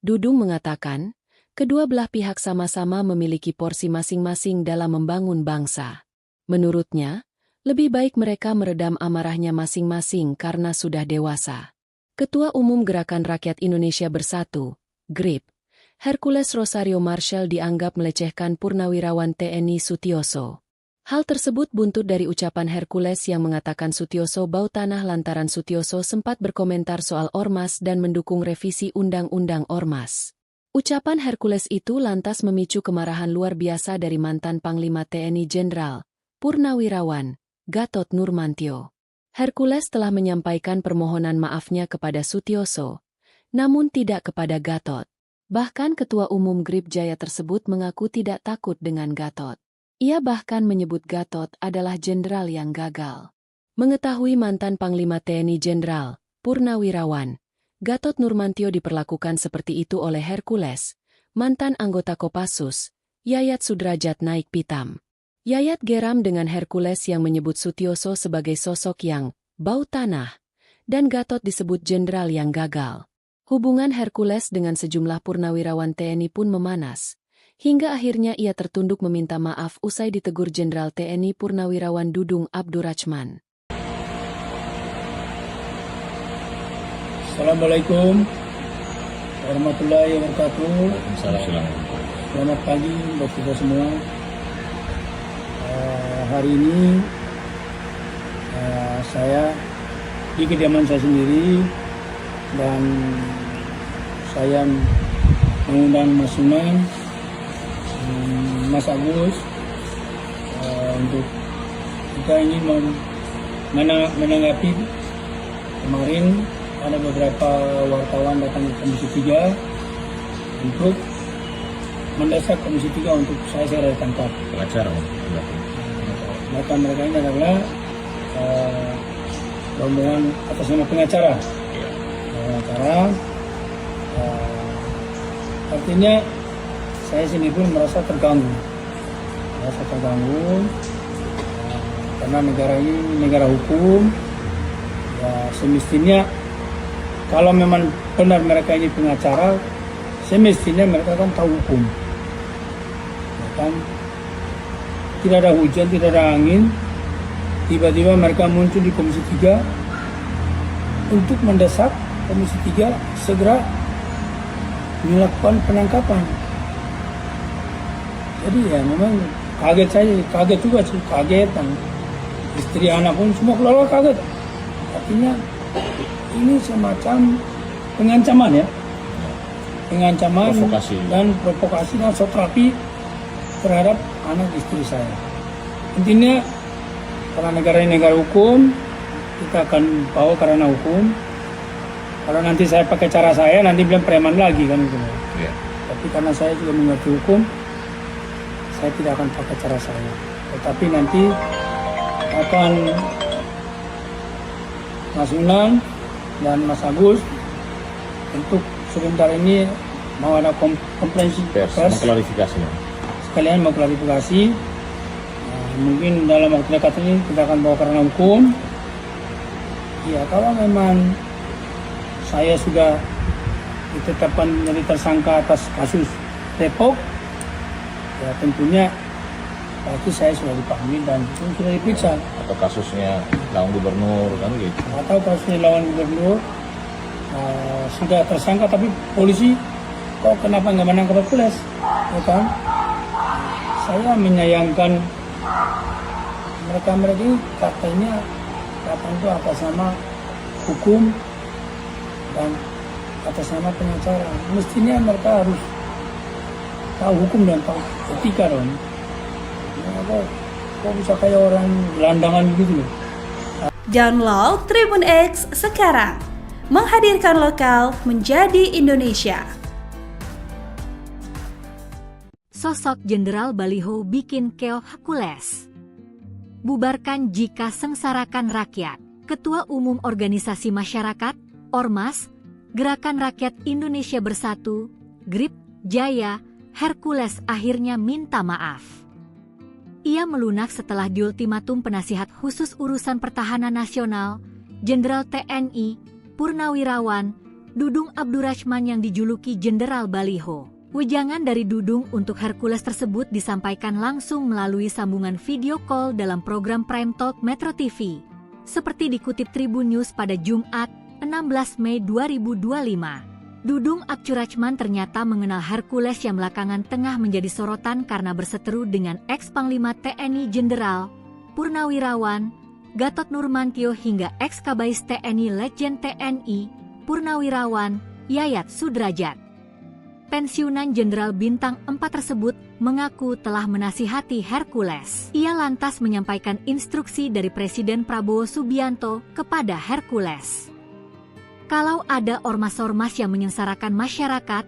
Dudung mengatakan, kedua belah pihak sama-sama memiliki porsi masing-masing dalam membangun bangsa. Menurutnya, lebih baik mereka meredam amarahnya masing-masing karena sudah dewasa. Ketua Umum Gerakan Rakyat Indonesia Bersatu, GRIP, Hercules Rosario Marshall dianggap melecehkan Purnawirawan TNI Sutioso. Hal tersebut buntut dari ucapan Hercules yang mengatakan Sutioso bau tanah lantaran Sutioso sempat berkomentar soal ormas dan mendukung revisi Undang-Undang Ormas. Ucapan Hercules itu lantas memicu kemarahan luar biasa dari mantan Panglima TNI Jenderal, Purnawirawan, Gatot Nurmantio. Hercules telah menyampaikan permohonan maafnya kepada Sutioso, namun tidak kepada Gatot. Bahkan Ketua Umum GRIP Jaya tersebut mengaku tidak takut dengan Gatot. Ia bahkan menyebut Gatot adalah jenderal yang gagal. Mengetahui mantan Panglima TNI Jenderal, Purnawirawan, Gatot Nurmantio diperlakukan seperti itu oleh Hercules, mantan anggota Kopassus, Yayat Sudrajat naik pitam. Yayat geram dengan Hercules yang menyebut Sutioso sebagai sosok yang bau tanah, dan Gatot disebut jenderal yang gagal. Hubungan Hercules dengan sejumlah purnawirawan TNI pun memanas, hingga akhirnya ia tertunduk meminta maaf usai ditegur Jenderal TNI Purnawirawan Dudung Abdurrachman. Assalamualaikum warahmatullahi wabarakatuh. Waalaikumsalam. Selamat pagi buat kita semua. Hari ini saya di kediaman saya sendiri dan saya mengundang Mas Sunan, Mas Agus untuk kita ini menanggapi kemarin ada beberapa wartawan datang ke Komisi 3 untuk mendesak Komisi 3 untuk saya segera ditangkap. Pengacara, Maka mereka ini adalah rombongan atas nama pengacara. Artinya saya sendiri pun merasa terganggu. Karena negara ini negara hukum. Ya, semestinya kalau memang benar mereka ini pengacara, semestinya mereka kan tahu hukum. Ya kan? Tidak ada hujan, tidak ada angin, tiba-tiba mereka muncul di Komisi 3 untuk mendesak Komisi 3 segera melakukan penangkapan. Jadi ya memang kaget juga sih, dan istri anak pun semua keluarga kaget. Artinya ini semacam pengancaman ya, provokasi. dan provokasi dan terapi terhadap anak istri saya. Intinya karena negara ini negara hukum, kita akan bawa karena hukum. Kalau nanti saya pakai cara saya, nanti bilang preman lagi kan gitu. Ya. Tapi karena saya juga mengerti hukum, saya tidak akan pakai cara saya. Tetapi nanti akan Mas Unang dan Mas Agus untuk sebentar ini mau ada konferensi pers, mengklarifikasi. Sekalian mau klarifikasi. Mungkin dalam waktu dekat ini kita akan bawa ke ranah hukum. Ya, kalau memang saya sudah ditetapkan menjadi tersangka atas kasus Depok, ya tentunya pasti saya sudah dipanggil dan sudah diperiksa. Atau kasusnya lawan gubernur kan gitu. Atau kasusnya lawan gubernur sudah tersangka tapi polisi kok kenapa nggak menangkap Hercules, ya kan? Saya menyayangkan mereka ini katanya itu atas nama hukum dan atas nama pengacara. Mestinya mereka harus tahu hukum dan tahu etika dong. Kok bisa kayak orang gelandangan gitu loh. Download Tribun X sekarang, menghadirkan lokal menjadi Indonesia. Sosok Jenderal Baliho bikin keok Hercules. Bubarkan jika sengsarakan rakyat. Ketua Umum Organisasi Masyarakat, Ormas, Gerakan Rakyat Indonesia Bersatu, GRIP, Jaya, Hercules akhirnya minta maaf. Ia melunak setelah diultimatum penasihat khusus urusan pertahanan nasional, Jenderal TNI, Purnawirawan, Dudung Abdurrahman yang dijuluki Jenderal Baliho. Wejangan dari Dudung untuk Hercules tersebut disampaikan langsung melalui sambungan video call dalam program Prime Talk Metro TV. Seperti dikutip Tribun News pada Jumat, 16 Mei 2025. Dudung Abdurrahman ternyata mengenal Hercules yang belakangan tengah menjadi sorotan karena berseteru dengan ex-Panglima TNI Jenderal Purnawirawan Gatot Nurmantio hingga ex-Kabais TNI Letjen TNI Purnawirawan Yayat Sudrajat. Pensiunan Jenderal Bintang 4 tersebut mengaku telah menasihati Hercules. Ia lantas menyampaikan instruksi dari Presiden Prabowo Subianto kepada Hercules. Kalau ada ormas-ormas yang menyengsarakan masyarakat,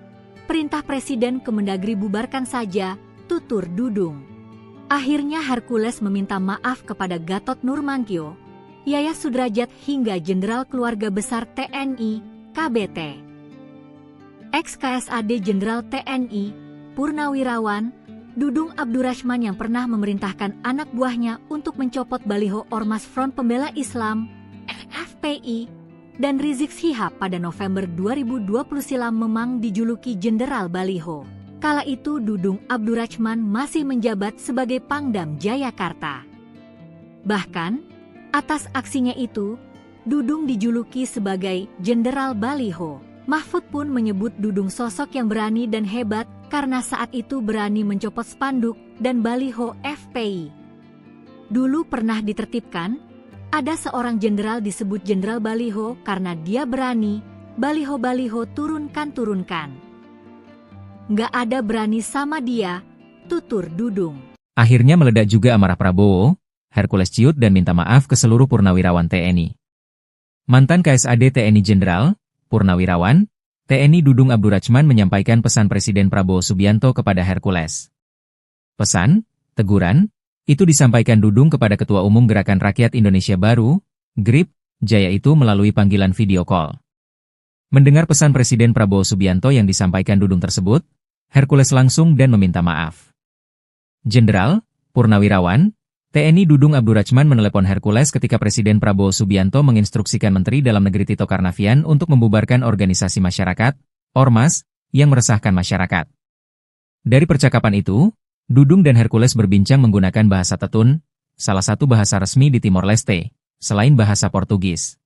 perintah Presiden Kemendagri bubarkan saja, tutur Dudung. Akhirnya Hercules meminta maaf kepada Gatot Nurmantio, Yayat Sudrajat hingga Jenderal Keluarga Besar TNI, KBT. Ex-KSAD Jenderal TNI, Purnawirawan, Dudung Abdurrahman yang pernah memerintahkan anak buahnya untuk mencopot baliho Ormas Front Pembela Islam, FPI, dan Rizik Syihab pada November 2020 silam memang dijuluki Jenderal Baliho. Kala itu Dudung Abdurrahman masih menjabat sebagai Pangdam Jayakarta. Bahkan, atas aksinya itu, Dudung dijuluki sebagai Jenderal Baliho. Mahfud pun menyebut Dudung sosok yang berani dan hebat karena saat itu berani mencopot spanduk dan baliho FPI. Dulu pernah ditertibkan, ada seorang jenderal disebut Jenderal Baliho karena dia berani, baliho-baliho turunkan. Nggak ada berani sama dia, tutur Dudung. Akhirnya meledak juga amarah Prabowo, Hercules ciut dan minta maaf ke seluruh purnawirawan TNI. Mantan KSAD TNI Jenderal Purnawirawan, TNI Dudung Abdurrahman menyampaikan pesan Presiden Prabowo Subianto kepada Hercules. Pesan, teguran, itu disampaikan Dudung kepada Ketua Umum Gerakan Rakyat Indonesia Baru, GRIP, Jaya itu melalui panggilan video call. Mendengar pesan Presiden Prabowo Subianto yang disampaikan Dudung tersebut, Hercules langsung dan meminta maaf. Jenderal, Purnawirawan, TNI Dudung Abdurrahman menelepon Hercules ketika Presiden Prabowo Subianto menginstruksikan Menteri Dalam Negeri Tito Karnavian untuk membubarkan organisasi masyarakat, Ormas, yang meresahkan masyarakat. Dari percakapan itu, Dudung dan Hercules berbincang menggunakan bahasa Tetun, salah satu bahasa resmi di Timor Leste, selain bahasa Portugis.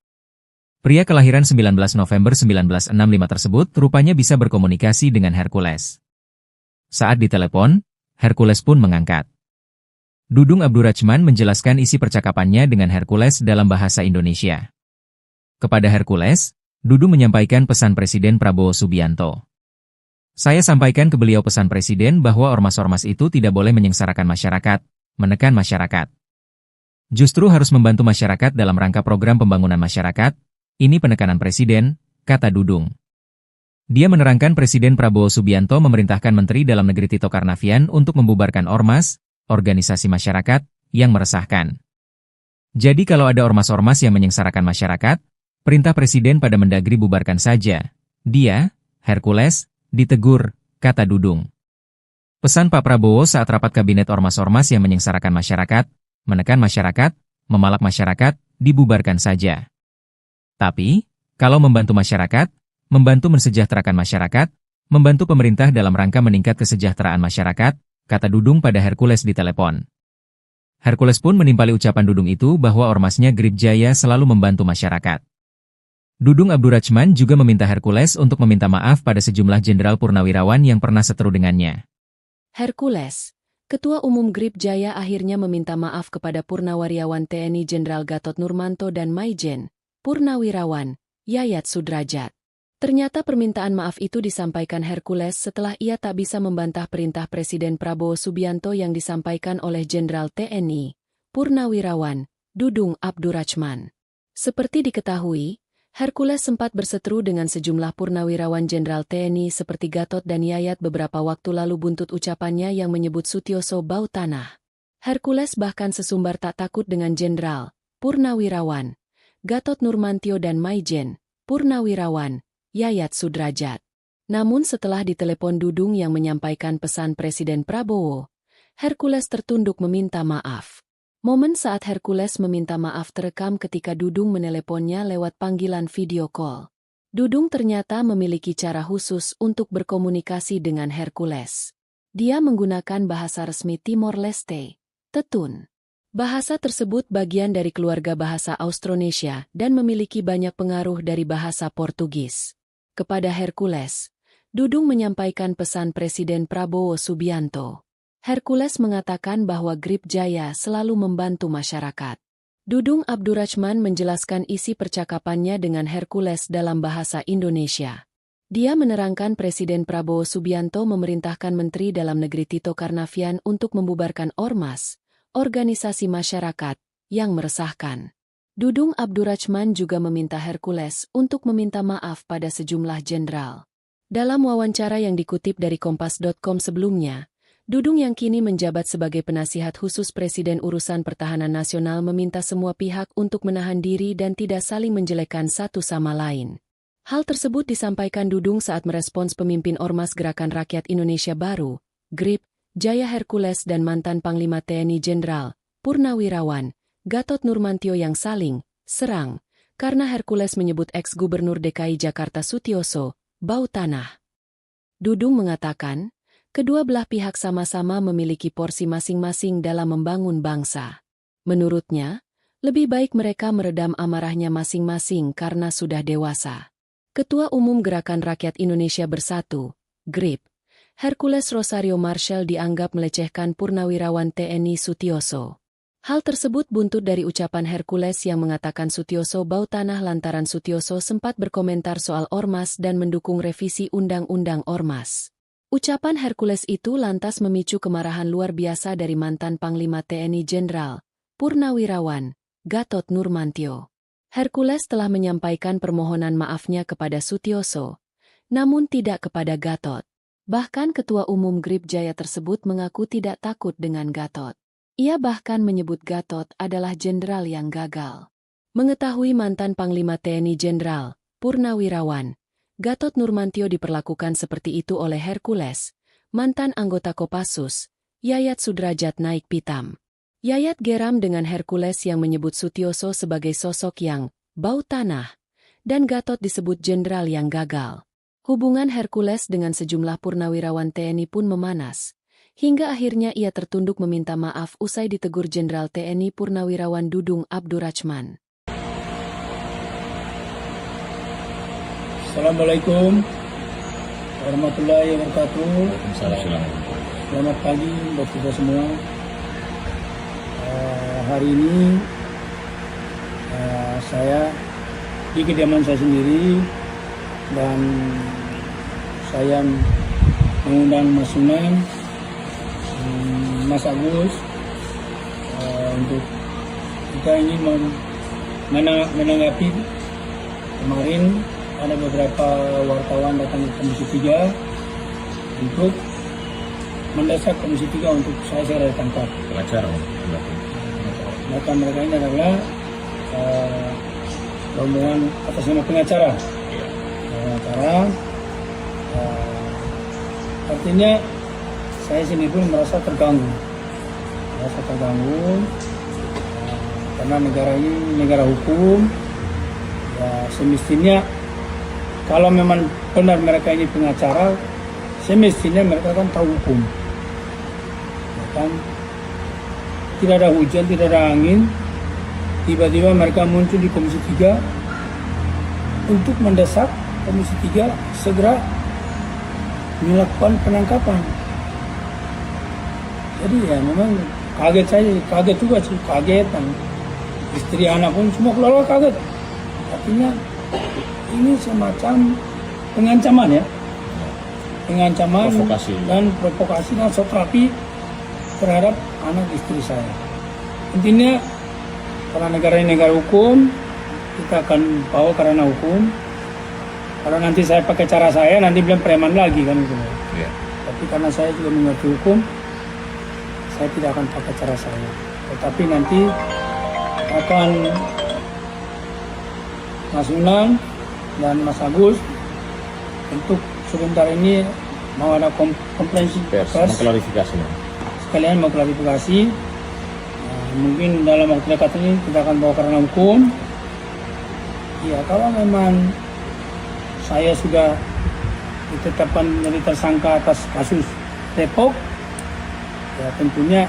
Pria kelahiran 19 November 1965 tersebut rupanya bisa berkomunikasi dengan Hercules. Saat ditelepon, Hercules pun mengangkat. Dudung Abdurrahman menjelaskan isi percakapannya dengan Hercules dalam bahasa Indonesia. Kepada Hercules, Dudung menyampaikan pesan Presiden Prabowo Subianto. Saya sampaikan ke beliau pesan Presiden bahwa ormas-ormas itu tidak boleh menyengsarakan masyarakat, menekan masyarakat. Justru harus membantu masyarakat dalam rangka program pembangunan masyarakat, ini penekanan Presiden, kata Dudung. Dia menerangkan Presiden Prabowo Subianto memerintahkan Menteri Dalam Negeri Tito Karnavian untuk membubarkan ormas, organisasi masyarakat, yang meresahkan. Jadi kalau ada ormas-ormas yang menyengsarakan masyarakat, Perintah Presiden pada Mendagri bubarkan saja. Dia, Hercules, ditegur, kata Dudung. Pesan Pak Prabowo saat rapat kabinet ormas-ormas yang menyengsarakan masyarakat, menekan masyarakat, memalak masyarakat, dibubarkan saja. Tapi, kalau membantu masyarakat, membantu mensejahterakan masyarakat, membantu pemerintah dalam rangka meningkat kesejahteraan masyarakat, kata Dudung pada Hercules di telepon. Hercules pun menimpali ucapan Dudung itu bahwa ormasnya Grip Jaya selalu membantu masyarakat. Dudung Abdurrachman juga meminta Hercules untuk meminta maaf pada sejumlah jenderal purnawirawan yang pernah seteru dengannya. Hercules, Ketua Umum Grip Jaya akhirnya meminta maaf kepada Purnawirawan TNI Jenderal Gatot Nurmanto dan Maijen, Purnawirawan, Yayat Sudrajat. Ternyata permintaan maaf itu disampaikan Hercules setelah ia tak bisa membantah perintah Presiden Prabowo Subianto yang disampaikan oleh Jenderal TNI, Purnawirawan, Dudung Abdurrachman. Seperti diketahui, Hercules sempat berseteru dengan sejumlah purnawirawan Jenderal TNI seperti Gatot dan Yayat beberapa waktu lalu buntut ucapannya yang menyebut Sutioso bau tanah. Hercules bahkan sesumbar tak takut dengan Jenderal, Purnawirawan, Gatot Nurmantio dan Maijen, Purnawirawan, Yayat Sudrajat. Namun setelah ditelepon Dudung yang menyampaikan pesan Presiden Prabowo, Hercules tertunduk meminta maaf. Momen saat Hercules meminta maaf terekam ketika Dudung meneleponnya lewat panggilan video call. Dudung ternyata memiliki cara khusus untuk berkomunikasi dengan Hercules. Dia menggunakan bahasa resmi Timor Leste, Tetun. Bahasa tersebut bagian dari keluarga bahasa Austronesia dan memiliki banyak pengaruh dari bahasa Portugis. Kepada Hercules, Dudung menyampaikan pesan Presiden Prabowo Subianto. Hercules mengatakan bahwa Grip Jaya selalu membantu masyarakat. Dudung Abdurrachman menjelaskan isi percakapannya dengan Hercules dalam bahasa Indonesia. Dia menerangkan Presiden Prabowo Subianto memerintahkan Menteri Dalam Negeri Tito Karnavian untuk membubarkan ormas, organisasi masyarakat, yang meresahkan. Dudung Abdurrachman juga meminta Hercules untuk meminta maaf pada sejumlah jenderal. Dalam wawancara yang dikutip dari Kompas.com sebelumnya, Dudung yang kini menjabat sebagai penasihat khusus Presiden Urusan Pertahanan Nasional meminta semua pihak untuk menahan diri dan tidak saling menjelekkan satu sama lain. Hal tersebut disampaikan Dudung saat merespons pemimpin Ormas Gerakan Rakyat Indonesia Baru, GRIP, Jaya Hercules dan mantan Panglima TNI Jenderal, Purnawirawan, Gatot Nurmantio yang saling serang, karena Hercules menyebut ex-Gubernur DKI Jakarta Sutioso bau tanah. Dudung mengatakan, kedua belah pihak sama-sama memiliki porsi masing-masing dalam membangun bangsa. Menurutnya, lebih baik mereka meredam amarahnya masing-masing karena sudah dewasa. Ketua Umum Gerakan Rakyat Indonesia Bersatu, GRIP, Hercules Rosario Marshall dianggap melecehkan Purnawirawan TNI Sutioso. Hal tersebut buntut dari ucapan Hercules yang mengatakan Sutioso bau tanah lantaran Sutioso sempat berkomentar soal ormas dan mendukung revisi Undang-Undang Ormas. Ucapan Hercules itu lantas memicu kemarahan luar biasa dari mantan Panglima TNI Jenderal, Purnawirawan, Gatot Nurmantio. Hercules telah menyampaikan permohonan maafnya kepada Sutioso, namun tidak kepada Gatot. Bahkan Ketua Umum Grip Jaya tersebut mengaku tidak takut dengan Gatot. Ia bahkan menyebut Gatot adalah jenderal yang gagal. Mengetahui mantan Panglima TNI Jenderal, Purnawirawan, Gatot Nurmantio diperlakukan seperti itu oleh Hercules, mantan anggota Kopassus, Yayat Sudrajat naik pitam. Yayat geram dengan Hercules yang menyebut Sutioso sebagai sosok yang bau tanah, dan Gatot disebut jenderal yang gagal. Hubungan Hercules dengan sejumlah purnawirawan TNI pun memanas, hingga akhirnya ia tertunduk meminta maaf usai ditegur Jenderal TNI Purnawirawan Dudung Abdurrachman. Assalamualaikum warahmatullahi wabarakatuh. Waalaikumsalam. Selamat pagi buat kita semua. Hari ini saya di kediaman saya sendiri dan saya mengundang Mas Sunan, Mas Agus untuk kita ingin menanggapi kemarin ada beberapa wartawan datang ke Komisi 3 untuk mendesak Komisi 3 untuk saya segera ditangkap. Pengacara. Data mereka ini adalah rombongan atas nama pengacara. Artinya saya sendiri pun merasa terganggu, karena negara ini negara hukum. Ya, semestinya kalau memang benar mereka ini pengacara, semestinya mereka kan tahu hukum. Ya kan? Tidak ada hujan, tidak ada angin, tiba-tiba mereka muncul di Komisi 3 untuk mendesak Komisi 3 segera melakukan penangkapan. Jadi ya memang kaget juga sih, kagetan. Istri anak pun semua keluarga kaget. Artinya ini semacam pengancaman ya, Provokasi. dan provokasi dan satrapi terhadap anak istri saya. Intinya karena negara ini negara hukum, kita akan bawa karena hukum. Kalau nanti saya pakai cara saya, nanti bilang preman lagi kan gitu. Iya. Tapi karena saya juga mengerti hukum, saya tidak akan pakai cara saya. Tetapi nanti akan Mas Unan dan Mas Agus untuk sebentar ini mau ada konferensi Pers, pers, mengklarifikasi. sekalian mau klarifikasi. Mungkin dalam waktu dekat ini kita akan bawa karena hukum. Ya kalau memang saya sudah ditetapkan menjadi tersangka atas kasus Depok, ya tentunya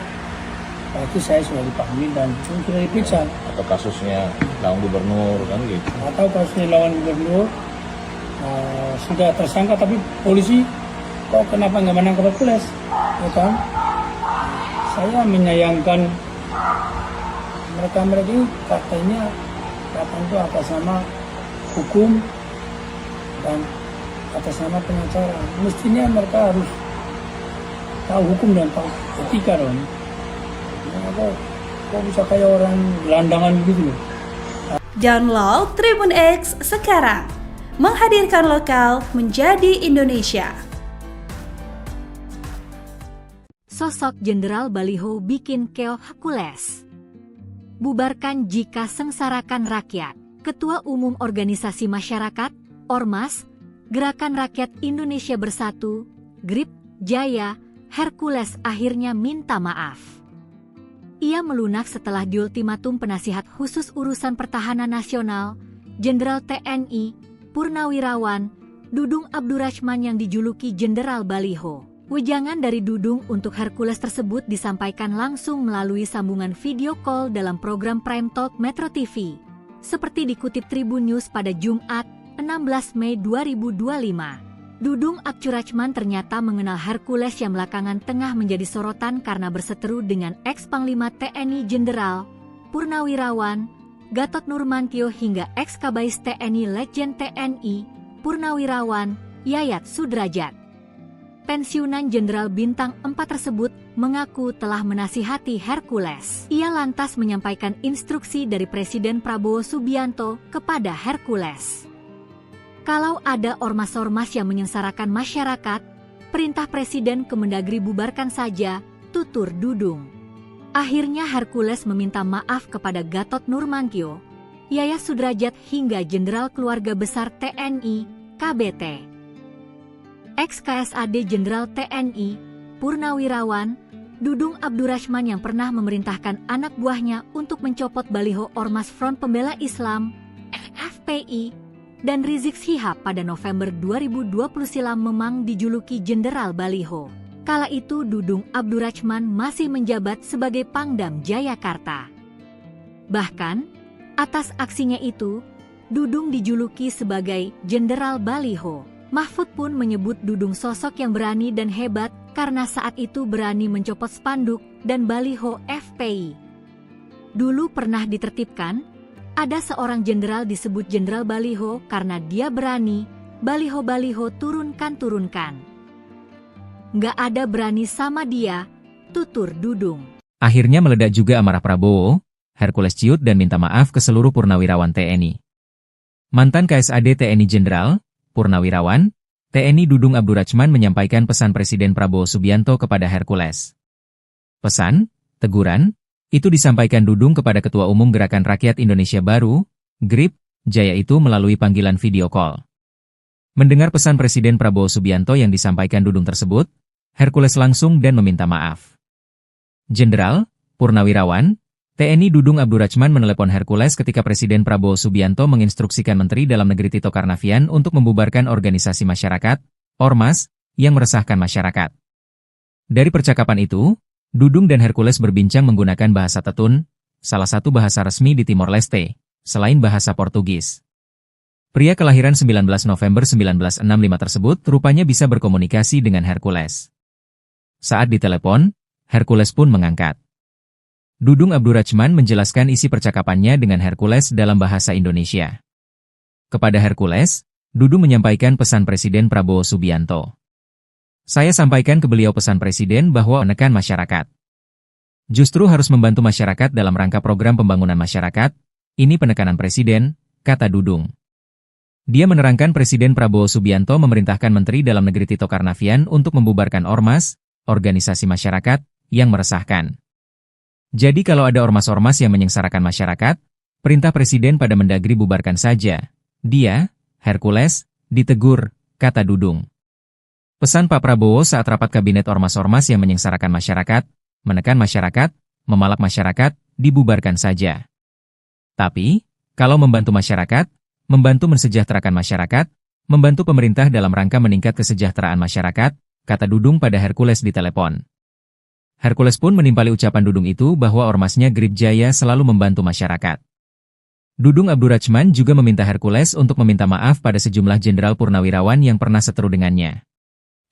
pasti saya sudah dipanggil dan sudah diperiksa. Atau kasusnya lawan gubernur kan gitu. Atau kasusnya lawan gubernur sudah tersangka tapi polisi kok kenapa nggak menangkap Hercules, ya kan? Saya menyayangkan mereka ini katanya itu atas nama hukum dan atas nama pengacara. Mestinya mereka harus tahu hukum dan tahu etika dong. Kok bisa kayak orang gelandangan begitu loh. Download Tribun X sekarang. Menghadirkan lokal menjadi Indonesia. Sosok Jenderal Baliho bikin keok Hercules. Bubarkan jika sengsarakan rakyat. Ketua Umum Organisasi Masyarakat, Ormas, Gerakan Rakyat Indonesia Bersatu, GRIP, Jaya, Hercules akhirnya minta maaf. Ia melunak setelah diultimatum penasihat khusus urusan pertahanan nasional, Jenderal TNI, Purnawirawan, Dudung Abdurrahman yang dijuluki Jenderal Baliho. Wejangan dari Dudung untuk Hercules tersebut disampaikan langsung melalui sambungan video call dalam program Prime Talk Metro TV. Seperti dikutip Tribun News pada Jumat, 16 Mei 2025. Dudung Abdurrahman ternyata mengenal Hercules yang belakangan tengah menjadi sorotan karena berseteru dengan ex-Panglima TNI Jenderal Purnawirawan Gatot Nurmantio hingga ex-Kabais TNI Legend TNI Purnawirawan Yayat Sudrajat. Pensiunan Jenderal Bintang 4 tersebut mengaku telah menasihati Hercules. Ia lantas menyampaikan instruksi dari Presiden Prabowo Subianto kepada Hercules. Kalau ada ormas-ormas yang menyengsarakan masyarakat, perintah Presiden Kemendagri bubarkan saja, tutur Dudung. Akhirnya Hercules meminta maaf kepada Gatot Nurmantio, Yayat Sudrajat hingga Jenderal Keluarga Besar TNI, KBT. Ex-KSAD Jenderal TNI, Purnawirawan, Dudung Abdurrahman yang pernah memerintahkan anak buahnya untuk mencopot baliho Ormas Front Pembela Islam, FPI, dan Rizik Syihab pada November 2020 silam memang dijuluki Jenderal Baliho. Kala itu Dudung Abdurrahman masih menjabat sebagai Pangdam Jayakarta. Bahkan, atas aksinya itu, Dudung dijuluki sebagai Jenderal Baliho. Mahfud pun menyebut Dudung sosok yang berani dan hebat karena saat itu berani mencopot spanduk dan baliho FPI. Dulu pernah ditertibkan, ada seorang jenderal disebut Jenderal Baliho karena dia berani, baliho-baliho turunkan. Nggak ada berani sama dia, tutur Dudung. Akhirnya meledak juga amarah Prabowo, Hercules ciut dan minta maaf ke seluruh purnawirawan TNI. Mantan KSAD TNI Jenderal Purnawirawan, TNI Dudung Abdurrahman menyampaikan pesan Presiden Prabowo Subianto kepada Hercules. Pesan, teguran, itu disampaikan Dudung kepada Ketua Umum Gerakan Rakyat Indonesia Baru, GRIP, Jaya itu melalui panggilan video call. Mendengar pesan Presiden Prabowo Subianto yang disampaikan Dudung tersebut, Hercules langsung dan meminta maaf. Jenderal, Purnawirawan, TNI Dudung Abdurrachman menelepon Hercules ketika Presiden Prabowo Subianto menginstruksikan Menteri Dalam Negeri Tito Karnavian untuk membubarkan organisasi masyarakat, Ormas, yang meresahkan masyarakat. Dari percakapan itu, Dudung dan Hercules berbincang menggunakan bahasa Tetun, salah satu bahasa resmi di Timor Leste, selain bahasa Portugis. Pria kelahiran 19 November 1965 tersebut rupanya bisa berkomunikasi dengan Hercules. Saat ditelepon, Hercules pun mengangkat. Dudung Abdurrachman menjelaskan isi percakapannya dengan Hercules dalam bahasa Indonesia. Kepada Hercules, Dudung menyampaikan pesan Presiden Prabowo Subianto. Saya sampaikan ke beliau pesan Presiden bahwa menekan masyarakat. Justru harus membantu masyarakat dalam rangka program pembangunan masyarakat, ini penekanan Presiden, kata Dudung. Dia menerangkan Presiden Prabowo Subianto memerintahkan Menteri Dalam Negeri Tito Karnavian untuk membubarkan ormas, organisasi masyarakat, yang meresahkan. Jadi kalau ada ormas-ormas yang menyengsarakan masyarakat, perintah Presiden pada Mendagri bubarkan saja. Dia, Hercules, ditegur, kata Dudung. Pesan Pak Prabowo saat rapat kabinet ormas-ormas yang menyengsarakan masyarakat, menekan masyarakat, memalak masyarakat, dibubarkan saja. Tapi, kalau membantu masyarakat, membantu mensejahterakan masyarakat, membantu pemerintah dalam rangka meningkat kesejahteraan masyarakat, kata Dudung pada Hercules di telepon. Hercules pun menimpali ucapan Dudung itu bahwa ormasnya Grip Jaya selalu membantu masyarakat. Dudung Abdurrachman juga meminta Hercules untuk meminta maaf pada sejumlah jenderal purnawirawan yang pernah seteru dengannya.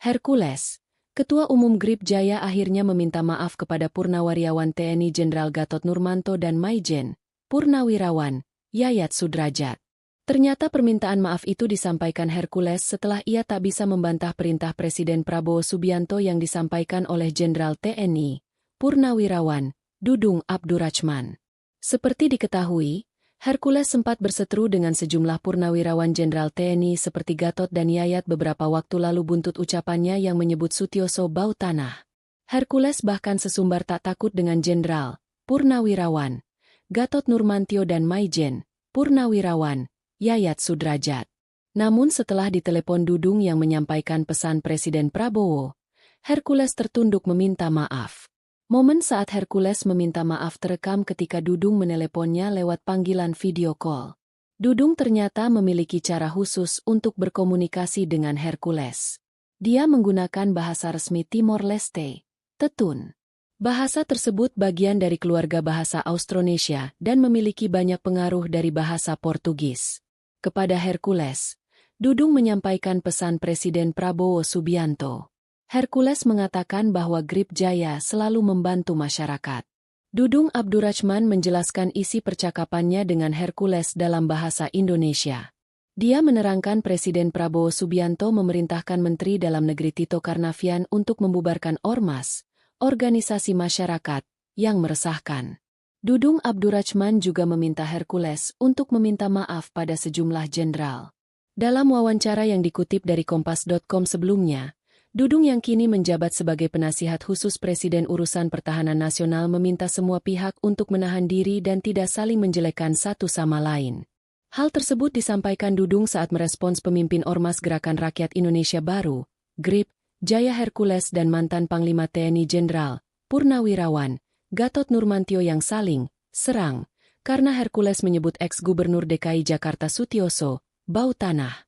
Hercules, Ketua Umum Grip Jaya akhirnya meminta maaf kepada Purnawirawan TNI Jenderal Gatot Nurmanto dan Maijen, Purnawirawan, Yayat Sudrajat. Ternyata permintaan maaf itu disampaikan Hercules setelah ia tak bisa membantah perintah Presiden Prabowo Subianto yang disampaikan oleh Jenderal TNI, Purnawirawan, Dudung Abdurrachman. Seperti diketahui, Hercules sempat berseteru dengan sejumlah purnawirawan Jenderal TNI seperti Gatot dan Yayat beberapa waktu lalu buntut ucapannya yang menyebut Sutioso bau tanah. Hercules bahkan sesumbar tak takut dengan Jenderal, Purnawirawan, Gatot Nurmantio dan Maijen, Purnawirawan, Yayat Sudrajat. Namun setelah ditelepon Dudung yang menyampaikan pesan Presiden Prabowo, Hercules tertunduk meminta maaf. Momen saat Hercules meminta maaf terekam ketika Dudung meneleponnya lewat panggilan video call. Dudung ternyata memiliki cara khusus untuk berkomunikasi dengan Hercules. Dia menggunakan bahasa resmi Timor Leste, Tetun. Bahasa tersebut bagian dari keluarga bahasa Austronesia dan memiliki banyak pengaruh dari bahasa Portugis. Kepada Hercules, Dudung menyampaikan pesan Presiden Prabowo Subianto. Hercules mengatakan bahwa Grip Jaya selalu membantu masyarakat. Dudung Abdurrachman menjelaskan isi percakapannya dengan Hercules dalam bahasa Indonesia. Dia menerangkan Presiden Prabowo Subianto memerintahkan Menteri Dalam Negeri Tito Karnavian untuk membubarkan ormas, organisasi masyarakat, yang meresahkan. Dudung Abdurrachman juga meminta Hercules untuk meminta maaf pada sejumlah jenderal. Dalam wawancara yang dikutip dari Kompas.com sebelumnya, Dudung yang kini menjabat sebagai penasihat khusus Presiden Urusan Pertahanan Nasional meminta semua pihak untuk menahan diri dan tidak saling menjelekkan satu sama lain. Hal tersebut disampaikan Dudung saat merespons pemimpin Ormas Gerakan Rakyat Indonesia Baru, GRIP, Jaya Hercules dan mantan Panglima TNI Jenderal, Purnawirawan, Gatot Nurmantio yang saling serang, karena Hercules menyebut ex-Gubernur DKI Jakarta Sutioso bau tanah.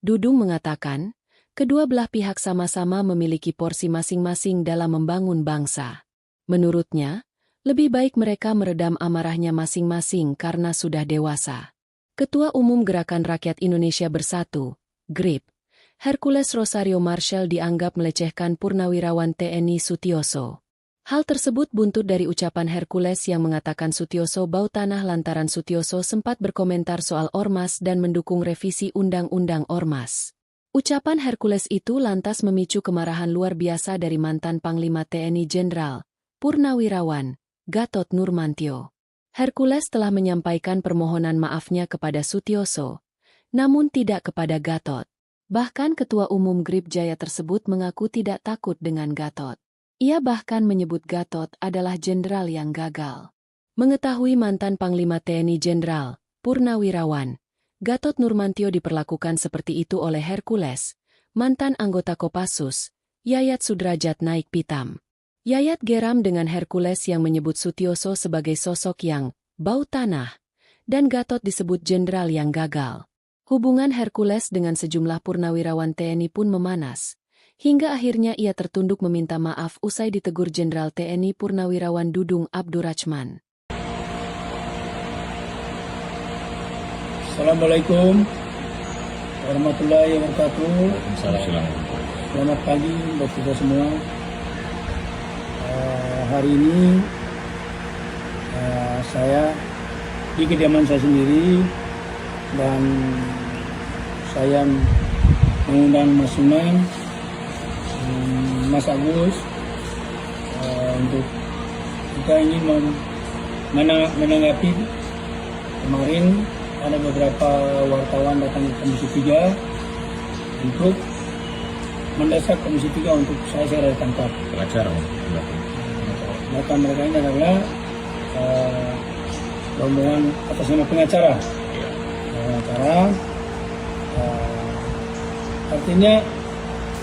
Dudung mengatakan, kedua belah pihak sama-sama memiliki porsi masing-masing dalam membangun bangsa. Menurutnya, lebih baik mereka meredam amarahnya masing-masing karena sudah dewasa. Ketua Umum Gerakan Rakyat Indonesia Bersatu, GRIP, Hercules Rosario Marshall dianggap melecehkan Purnawirawan TNI Sutioso. Hal tersebut buntut dari ucapan Hercules yang mengatakan Sutioso bau tanah lantaran Sutioso sempat berkomentar soal ormas dan mendukung revisi Undang-Undang Ormas. Ucapan Hercules itu lantas memicu kemarahan luar biasa dari mantan Panglima TNI Jenderal, Purnawirawan, Gatot Nurmantio. Hercules telah menyampaikan permohonan maafnya kepada Sutioso, namun tidak kepada Gatot. Bahkan Ketua Umum GRIP Jaya tersebut mengaku tidak takut dengan Gatot. Ia bahkan menyebut Gatot adalah jenderal yang gagal. Mengetahui mantan Panglima TNI Jenderal, Purnawirawan, Gatot Nurmantio diperlakukan seperti itu oleh Hercules, mantan anggota Kopassus, Yayat Sudrajat naik pitam. Yayat geram dengan Hercules yang menyebut Sutioso sebagai sosok yang bau tanah, dan Gatot disebut jenderal yang gagal. Hubungan Hercules dengan sejumlah purnawirawan TNI pun memanas, hingga akhirnya ia tertunduk meminta maaf usai ditegur Jenderal TNI Purnawirawan Dudung Abdurrachman. Assalamualaikum warahmatullahi wabarakatuh. Waalaikumsalam. Selamat pagi buat kita semua. Hari ini saya di kediaman saya sendiri dan saya mengundang Mas Sunan, Mas Agus untuk kita ini menanggapi kemarin ada beberapa wartawan datang ke Komisi 3 untuk mendesak Komisi 3 untuk saya segera ditangkap. Pengacara. Maka mereka ini adalah rombongan atas nama pengacara. Artinya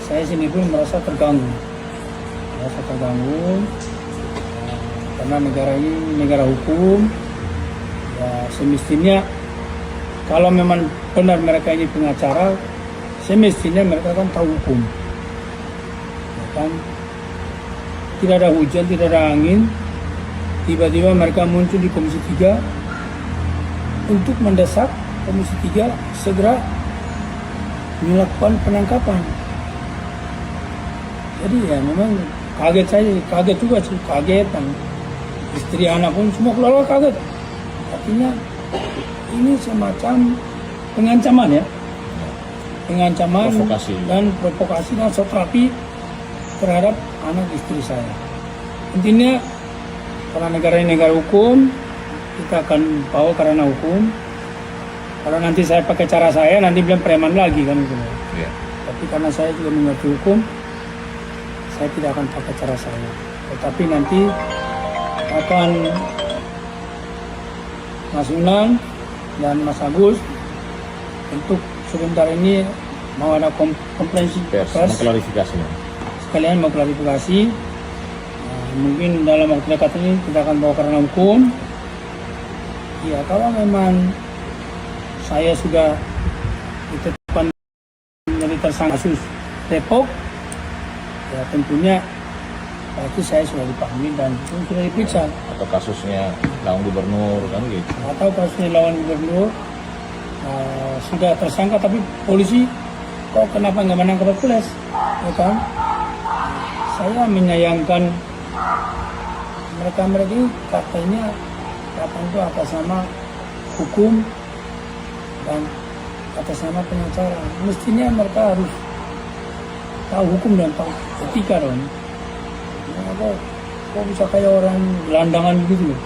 saya sini pun merasa terganggu. Karena negara ini negara hukum. Ya, semestinya kalau memang benar mereka ini pengacara, semestinya mereka kan tahu hukum. Ya kan? Tidak ada hujan, tidak ada angin, tiba-tiba mereka muncul di Komisi 3 untuk mendesak Komisi 3 segera melakukan penangkapan. Jadi ya memang kaget juga sih, kaget dan istri anak pun semua keluarga kaget. Artinya ini semacam pengancaman ya, Provokasi. dan provokasi dan terapi terhadap anak istri saya. Intinya karena negara ini negara hukum, kita akan bawa karena hukum. Kalau nanti saya pakai cara saya, nanti bilang preman lagi kan gitu. Iya. Tapi karena saya juga mengerti hukum, saya tidak akan pakai cara saya. Tetapi nanti akan Mas Unang dan Mas Agus untuk sebentar ini mau ada komprehensif pers, Mengklarifikasi. sekalian mau klarifikasi. Mungkin dalam waktu dekat ini kita akan bawa karena hukum. Ya kalau memang saya sudah ditetapkan menjadi tersangka kasus Depok, ya tentunya pasti saya sudah dipanggil dan sudah diperiksa. Atau kasusnya lawan gubernur kan gitu. Atau kasusnya lawan gubernur sudah tersangka tapi polisi kok kenapa nggak menangkap Hercules, ya kan? Saya menyayangkan mereka ini katanya itu atas nama hukum dan atas nama pengacara. Mestinya mereka harus tahu hukum dan tahu etika dong. Kok bisa kayak orang gelandangan begitu?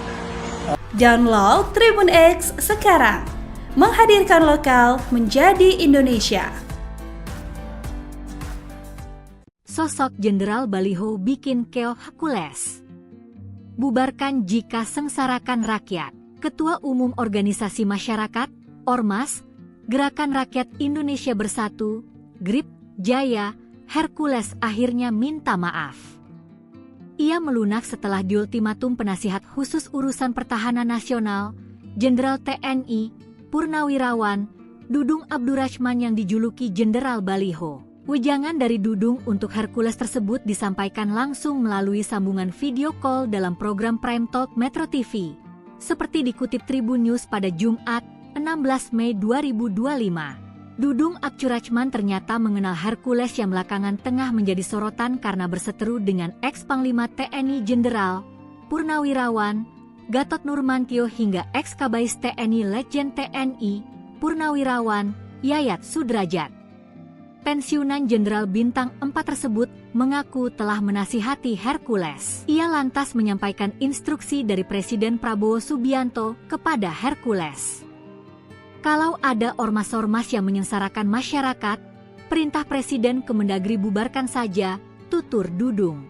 Download Tribun X sekarang. Menghadirkan lokal menjadi Indonesia. Sosok Jenderal Baliho bikin keok Hercules. Bubarkan jika sengsarakan rakyat. Ketua Umum Organisasi Masyarakat, Ormas, Gerakan Rakyat Indonesia Bersatu, GRIP, Jaya, Hercules akhirnya minta maaf. Ia melunak setelah diultimatum penasihat khusus urusan pertahanan nasional, Jenderal TNI, Purnawirawan, Dudung Abdurrachman yang dijuluki Jenderal Baliho. Wejangan dari Dudung untuk Hercules tersebut disampaikan langsung melalui sambungan video call dalam program Prime Talk Metro TV. Seperti dikutip Tribun News pada Jumat, 16 Mei 2025. Dudung Abdurrachman ternyata mengenal Hercules yang belakangan tengah menjadi sorotan karena berseteru dengan ex-Panglima TNI Jenderal, Purnawirawan, Gatot Nurmantio hingga ex-Kabais TNI Letjen TNI, Purnawirawan, Yayat Sudrajat. Pensiunan Jenderal Bintang 4 tersebut mengaku telah menasihati Hercules. Ia lantas menyampaikan instruksi dari Presiden Prabowo Subianto kepada Hercules. Kalau ada ormas-ormas yang menyengsarakan masyarakat, perintah Presiden Kemendagri bubarkan saja, tutur Dudung.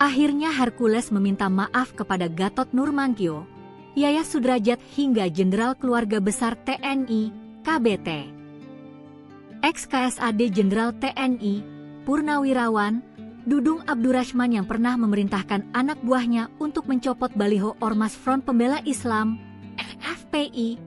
Akhirnya Hercules meminta maaf kepada Gatot Nurmantio, Yayat Sudrajat hingga Jenderal Keluarga Besar TNI, KBT. Ex-KSAD Jenderal TNI, Purnawirawan, Dudung Abdurrahman yang pernah memerintahkan anak buahnya untuk mencopot baliho Ormas Front Pembela Islam, FPI,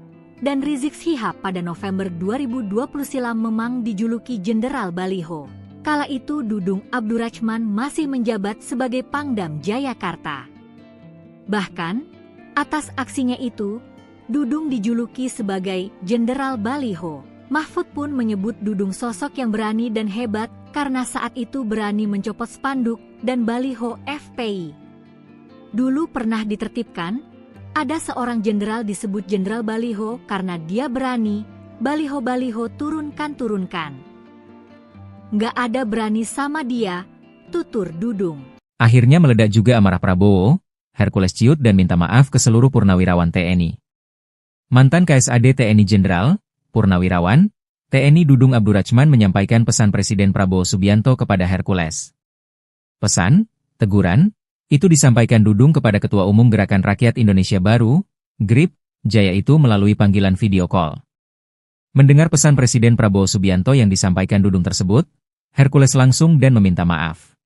dan Rizik Syihab pada November 2020 silam memang dijuluki Jenderal Baliho. Kala itu Dudung Abdurrahman masih menjabat sebagai Pangdam Jayakarta. Bahkan, atas aksinya itu, Dudung dijuluki sebagai Jenderal Baliho. Mahfud pun menyebut Dudung sosok yang berani dan hebat karena saat itu berani mencopot spanduk dan baliho FPI. Dulu pernah ditertibkan, ada seorang jenderal disebut Jenderal Baliho karena dia berani, baliho-baliho turunkan. Nggak ada berani sama dia, tutur Dudung. Akhirnya meledak juga amarah Prabowo, Hercules ciut dan minta maaf ke seluruh purnawirawan TNI. Mantan KSAD TNI Jenderal, Purnawirawan, TNI Dudung Abdurrahman menyampaikan pesan Presiden Prabowo Subianto kepada Hercules. Pesan, teguran, itu disampaikan Dudung kepada Ketua Umum Gerakan Rakyat Indonesia Baru, GRIP, Jaya itu melalui panggilan video call. Mendengar pesan Presiden Prabowo Subianto yang disampaikan Dudung tersebut, Hercules langsung dan meminta maaf.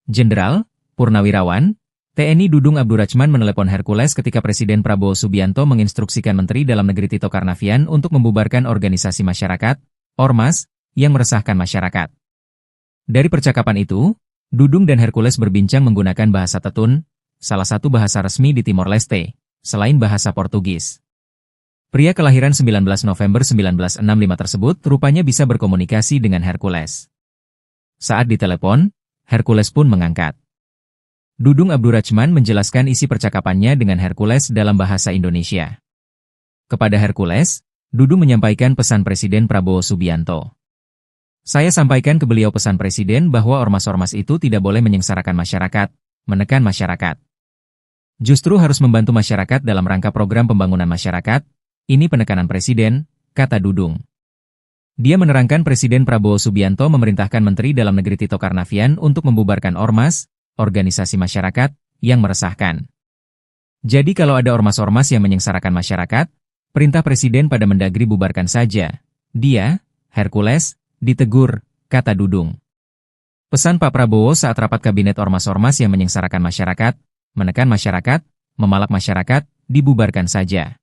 Jenderal, Purnawirawan, TNI Dudung Abdurrahman menelepon Hercules ketika Presiden Prabowo Subianto menginstruksikan Menteri Dalam Negeri Tito Karnavian untuk membubarkan organisasi masyarakat, Ormas, yang meresahkan masyarakat. Dari percakapan itu, Dudung dan Hercules berbincang menggunakan bahasa Tetun, salah satu bahasa resmi di Timor Leste, selain bahasa Portugis. Pria kelahiran 19 November 1965 tersebut rupanya bisa berkomunikasi dengan Hercules. Saat ditelepon, Hercules pun mengangkat. Dudung Abdurrahman menjelaskan isi percakapannya dengan Hercules dalam bahasa Indonesia. Kepada Hercules, Dudung menyampaikan pesan Presiden Prabowo Subianto. Saya sampaikan ke beliau pesan Presiden bahwa ormas-ormas itu tidak boleh menyengsarakan masyarakat, menekan masyarakat. Justru harus membantu masyarakat dalam rangka program pembangunan masyarakat, ini penekanan Presiden, kata Dudung. Dia menerangkan Presiden Prabowo Subianto memerintahkan Menteri Dalam Negeri Tito Karnavian untuk membubarkan ormas, organisasi masyarakat, yang meresahkan. Jadi kalau ada ormas-ormas yang menyengsarakan masyarakat, perintah Presiden pada Mendagri bubarkan saja. Dia, Hercules, ditegur, kata Dudung. Pesan Pak Prabowo saat rapat kabinet ormas-ormas yang menyengsarakan masyarakat, menekan masyarakat, memalak masyarakat, dibubarkan saja.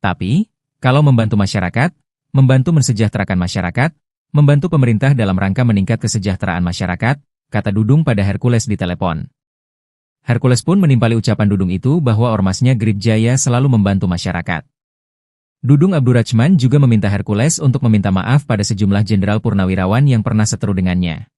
Tapi, kalau membantu masyarakat, membantu mensejahterakan masyarakat, membantu pemerintah dalam rangka meningkat kesejahteraan masyarakat, kata Dudung pada Hercules di telepon. Hercules pun menimpali ucapan Dudung itu bahwa ormasnya GRIP Jaya selalu membantu masyarakat. Dudung Abdurrahman juga meminta Hercules untuk meminta maaf pada sejumlah jenderal purnawirawan yang pernah seteru dengannya.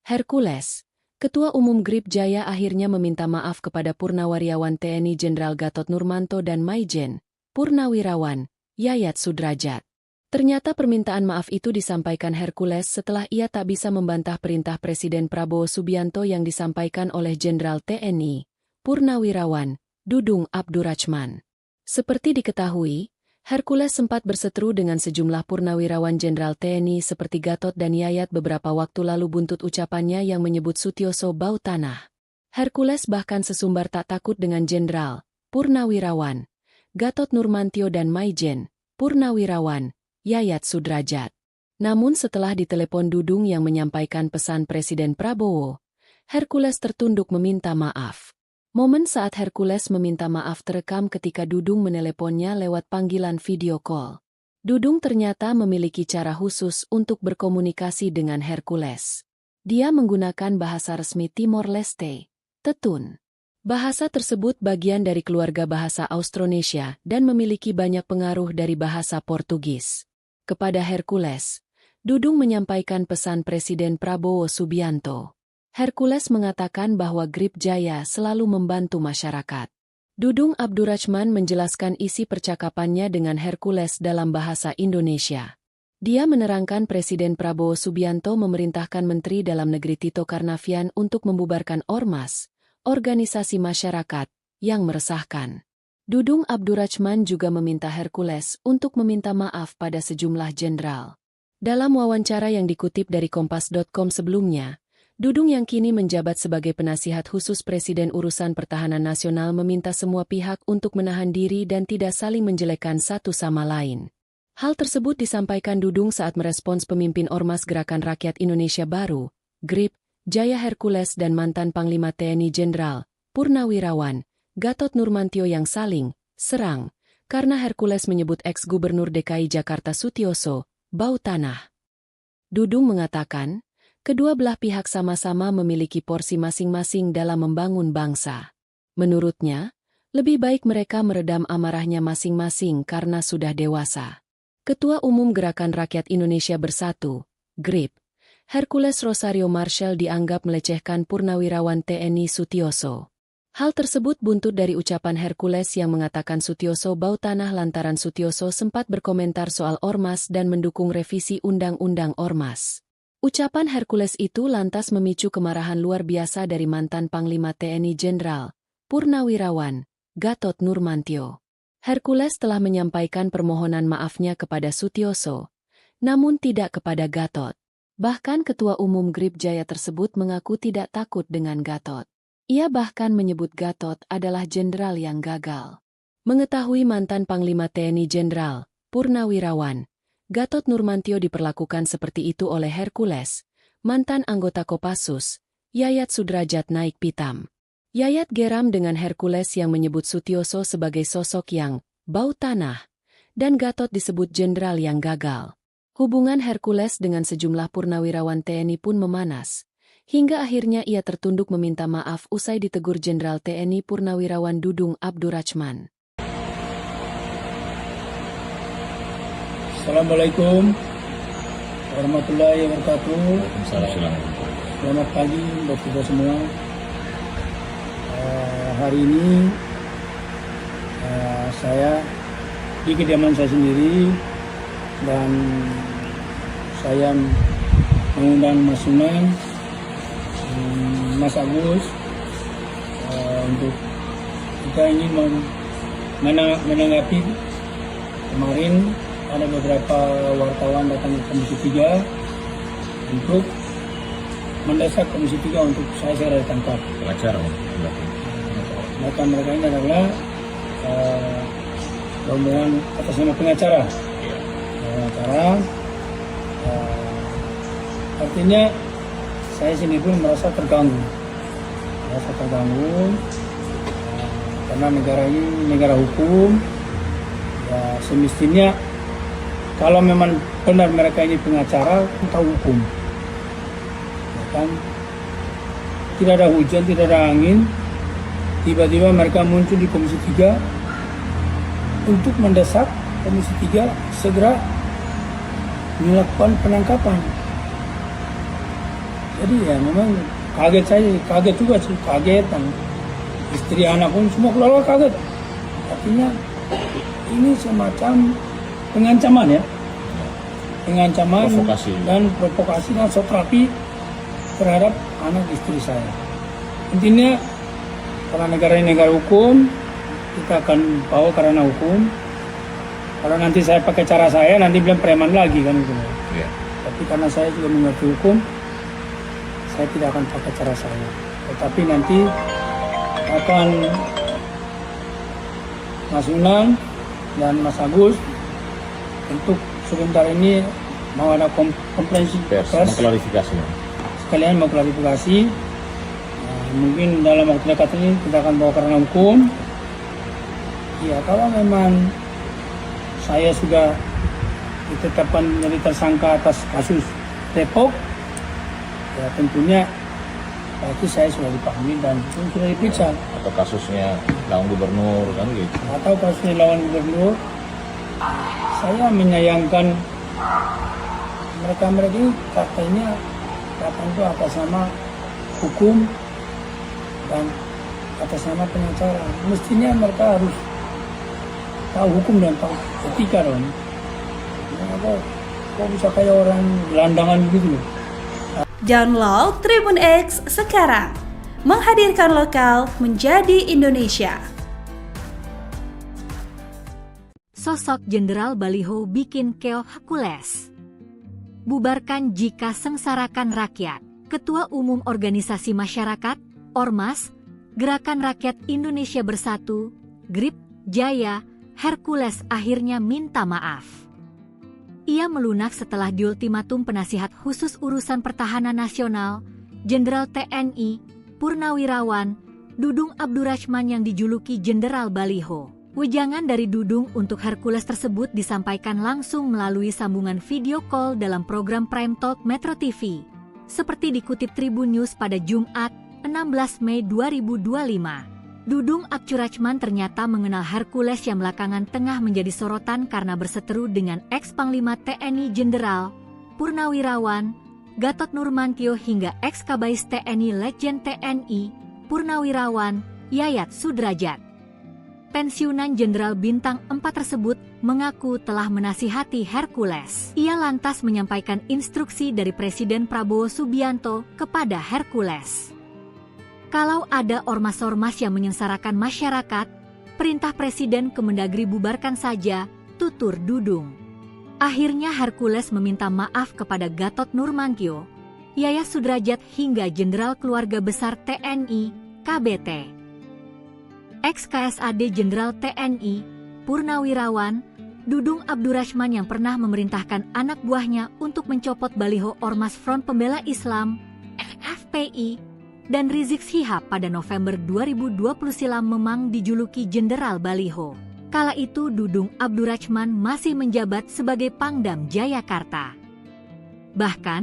Hercules, Ketua Umum GRIP Jaya akhirnya meminta maaf kepada Purnawirawan TNI Jenderal Gatot Nurmanto dan Maijen, Purnawirawan, Yayat Sudrajat. Ternyata permintaan maaf itu disampaikan Hercules setelah ia tak bisa membantah perintah Presiden Prabowo Subianto yang disampaikan oleh Jenderal TNI, Purnawirawan, Dudung Abdurrahman. Seperti diketahui, Hercules sempat berseteru dengan sejumlah purnawirawan Jenderal TNI seperti Gatot dan Yayat beberapa waktu lalu buntut ucapannya yang menyebut Sutioso bau tanah. Hercules bahkan sesumbar tak takut dengan Jenderal, Purnawirawan, Gatot Nurmantio dan Maijen, Purnawirawan, Yayat Sudrajat. Namun setelah ditelepon Dudung yang menyampaikan pesan Presiden Prabowo, Hercules tertunduk meminta maaf. Momen saat Hercules meminta maaf terekam ketika Dudung meneleponnya lewat panggilan video call. Dudung ternyata memiliki cara khusus untuk berkomunikasi dengan Hercules. Dia menggunakan bahasa resmi Timor Leste, Tetun. Bahasa tersebut bagian dari keluarga bahasa Austronesia dan memiliki banyak pengaruh dari bahasa Portugis. Kepada Hercules, Dudung menyampaikan pesan Presiden Prabowo Subianto. Hercules mengatakan bahwa GRIP Jaya selalu membantu masyarakat. Dudung Abdurrahman menjelaskan isi percakapannya dengan Hercules dalam bahasa Indonesia. Dia menerangkan Presiden Prabowo Subianto memerintahkan Menteri Dalam Negeri Tito Karnavian untuk membubarkan ormas, organisasi masyarakat, yang meresahkan. Dudung Abdurrahman juga meminta Hercules untuk meminta maaf pada sejumlah jenderal. Dalam wawancara yang dikutip dari Kompas.com sebelumnya, Dudung yang kini menjabat sebagai penasihat khusus Presiden Urusan Pertahanan Nasional meminta semua pihak untuk menahan diri dan tidak saling menjelekkan satu sama lain. Hal tersebut disampaikan Dudung saat merespons pemimpin Ormas Gerakan Rakyat Indonesia Baru, GRIP, Jaya Hercules dan mantan Panglima TNI Jenderal, Purnawirawan, Gatot Nurmantio yang saling serang, karena Hercules menyebut ex-Gubernur DKI Jakarta Sutioso, bau tanah. Dudung mengatakan, kedua belah pihak sama-sama memiliki porsi masing-masing dalam membangun bangsa. Menurutnya, lebih baik mereka meredam amarahnya masing-masing karena sudah dewasa. Ketua Umum Gerakan Rakyat Indonesia Bersatu, GRIP, Hercules Rosario Marshall dianggap melecehkan Purnawirawan TNI Sutioso. Hal tersebut buntut dari ucapan Hercules yang mengatakan Sutioso bau tanah lantaran Sutioso sempat berkomentar soal Ormas dan mendukung revisi Undang-Undang Ormas. Ucapan Hercules itu lantas memicu kemarahan luar biasa dari mantan Panglima TNI Jenderal, Purnawirawan, Gatot Nurmantio. Hercules telah menyampaikan permohonan maafnya kepada Sutioso, namun tidak kepada Gatot. Bahkan Ketua Umum GRIP Jaya tersebut mengaku tidak takut dengan Gatot. Ia bahkan menyebut Gatot adalah jenderal yang gagal. Mengetahui mantan Panglima TNI Jenderal, Purnawirawan, Gatot Nurmantio diperlakukan seperti itu oleh Hercules, mantan anggota Kopassus, Yayat Sudrajat naik pitam. Yayat geram dengan Hercules yang menyebut Sutioso sebagai sosok yang bau tanah, dan Gatot disebut jenderal yang gagal. Hubungan Hercules dengan sejumlah purnawirawan TNI pun memanas, hingga akhirnya ia tertunduk meminta maaf usai ditegur Jenderal TNI Purnawirawan Dudung Abdurrachman. Assalamualaikum warahmatullahi wabarakatuh. Waalaikumsalam. Selamat pagi buat kita semua. Hari ini saya di kediaman saya sendiri dan saya mengundang Mas Sunan, Mas Agus untuk kita ingin menanggapi kemarin ada beberapa wartawan datang ke Komisi 3 untuk mendesak Komisi 3 untuk saya segera ditangkap. Pengacara, Maka mereka ini adalah rombongan atas nama pengacara. Artinya saya sendiri pun merasa terganggu. Karena negara ini negara hukum. Ya, semestinya kalau memang benar mereka ini pengacara, tahu hukum. Ya kan? Tidak ada hujan, tidak ada angin. Tiba-tiba mereka muncul di Komisi 3 untuk mendesak Komisi 3 segera melakukan penangkapan. Jadi ya memang kaget juga sih, kagetan. Istri anak pun semua keluarga kaget. Artinya ini semacam pengancaman ya. Pengancaman provokasi dan sokrapi terhadap anak istri saya. Intinya karena negara ini negara hukum, kita akan bawa karena hukum. Kalau nanti saya pakai cara saya, nanti bilang preman lagi kan gitu. Ya. Tapi karena saya juga mengerti hukum, saya tidak akan pakai cara saya. Tetapi nanti akan Mas Unang dan Mas Agus untuk sebentar ini mau ada konferensi pers, mengklarifikasi. Sekalian mau klarifikasi. Mungkin dalam waktu dekat ini kita akan bawa karena hukum. Ya kalau memang saya sudah ditetapkan menjadi tersangka atas kasus Depok, ya tentunya pasti saya sudah dipanggil dan sudah diperiksa. Atau kasusnya lawan gubernur kan gitu. Atau kasusnya lawan gubernur. Saya menyayangkan mereka ini katanya itu atas nama hukum dan atas nama pengacara. Mestinya mereka harus tahu hukum dan tahu etika dong. Kok bisa kayak orang gelandangan begitu loh. Download Tribun X sekarang. Menghadirkan lokal menjadi Indonesia. Sosok Jenderal Baliho bikin keoh Hercules. Bubarkan jika sengsarakan rakyat. Ketua Umum Organisasi Masyarakat, Ormas, Gerakan Rakyat Indonesia Bersatu, GRIP, Jaya, Hercules akhirnya minta maaf. Ia melunak setelah diultimatum penasihat khusus urusan pertahanan nasional, Jenderal TNI, Purnawirawan, Dudung Abdurrachman yang dijuluki Jenderal Baliho. Wejangan dari Dudung untuk Hercules tersebut disampaikan langsung melalui sambungan video call dalam program Prime Talk Metro TV. Seperti dikutip Tribun News pada Jumat, 16 Mei 2025. Dudung Abdurrachman ternyata mengenal Hercules yang belakangan tengah menjadi sorotan karena berseteru dengan ex-Panglima TNI Jenderal, Purnawirawan, Gatot Nurmantio hingga ex-Kabais TNI Letjen TNI, Purnawirawan, Yayat Sudrajat. Pensiunan Jenderal Bintang 4 tersebut mengaku telah menasihati Hercules. Ia lantas menyampaikan instruksi dari Presiden Prabowo Subianto kepada Hercules. Kalau ada ormas-ormas yang menyengsarakan masyarakat, perintah Presiden Kemendagri bubarkan saja, tutur Dudung. Akhirnya Hercules meminta maaf kepada Gatot Nurmantio, Yayat Sudrajat hingga Jenderal Keluarga Besar TNI, KBT. Ex-KSAD Jenderal TNI, Purnawirawan, Dudung Abdurrachman yang pernah memerintahkan anak buahnya untuk mencopot baliho Ormas Front Pembela Islam, FPI, dan Rizik Syihab pada November 2020 silam memang dijuluki Jenderal Baliho. Kala itu Dudung Abdurrachman masih menjabat sebagai Pangdam Jayakarta. Bahkan,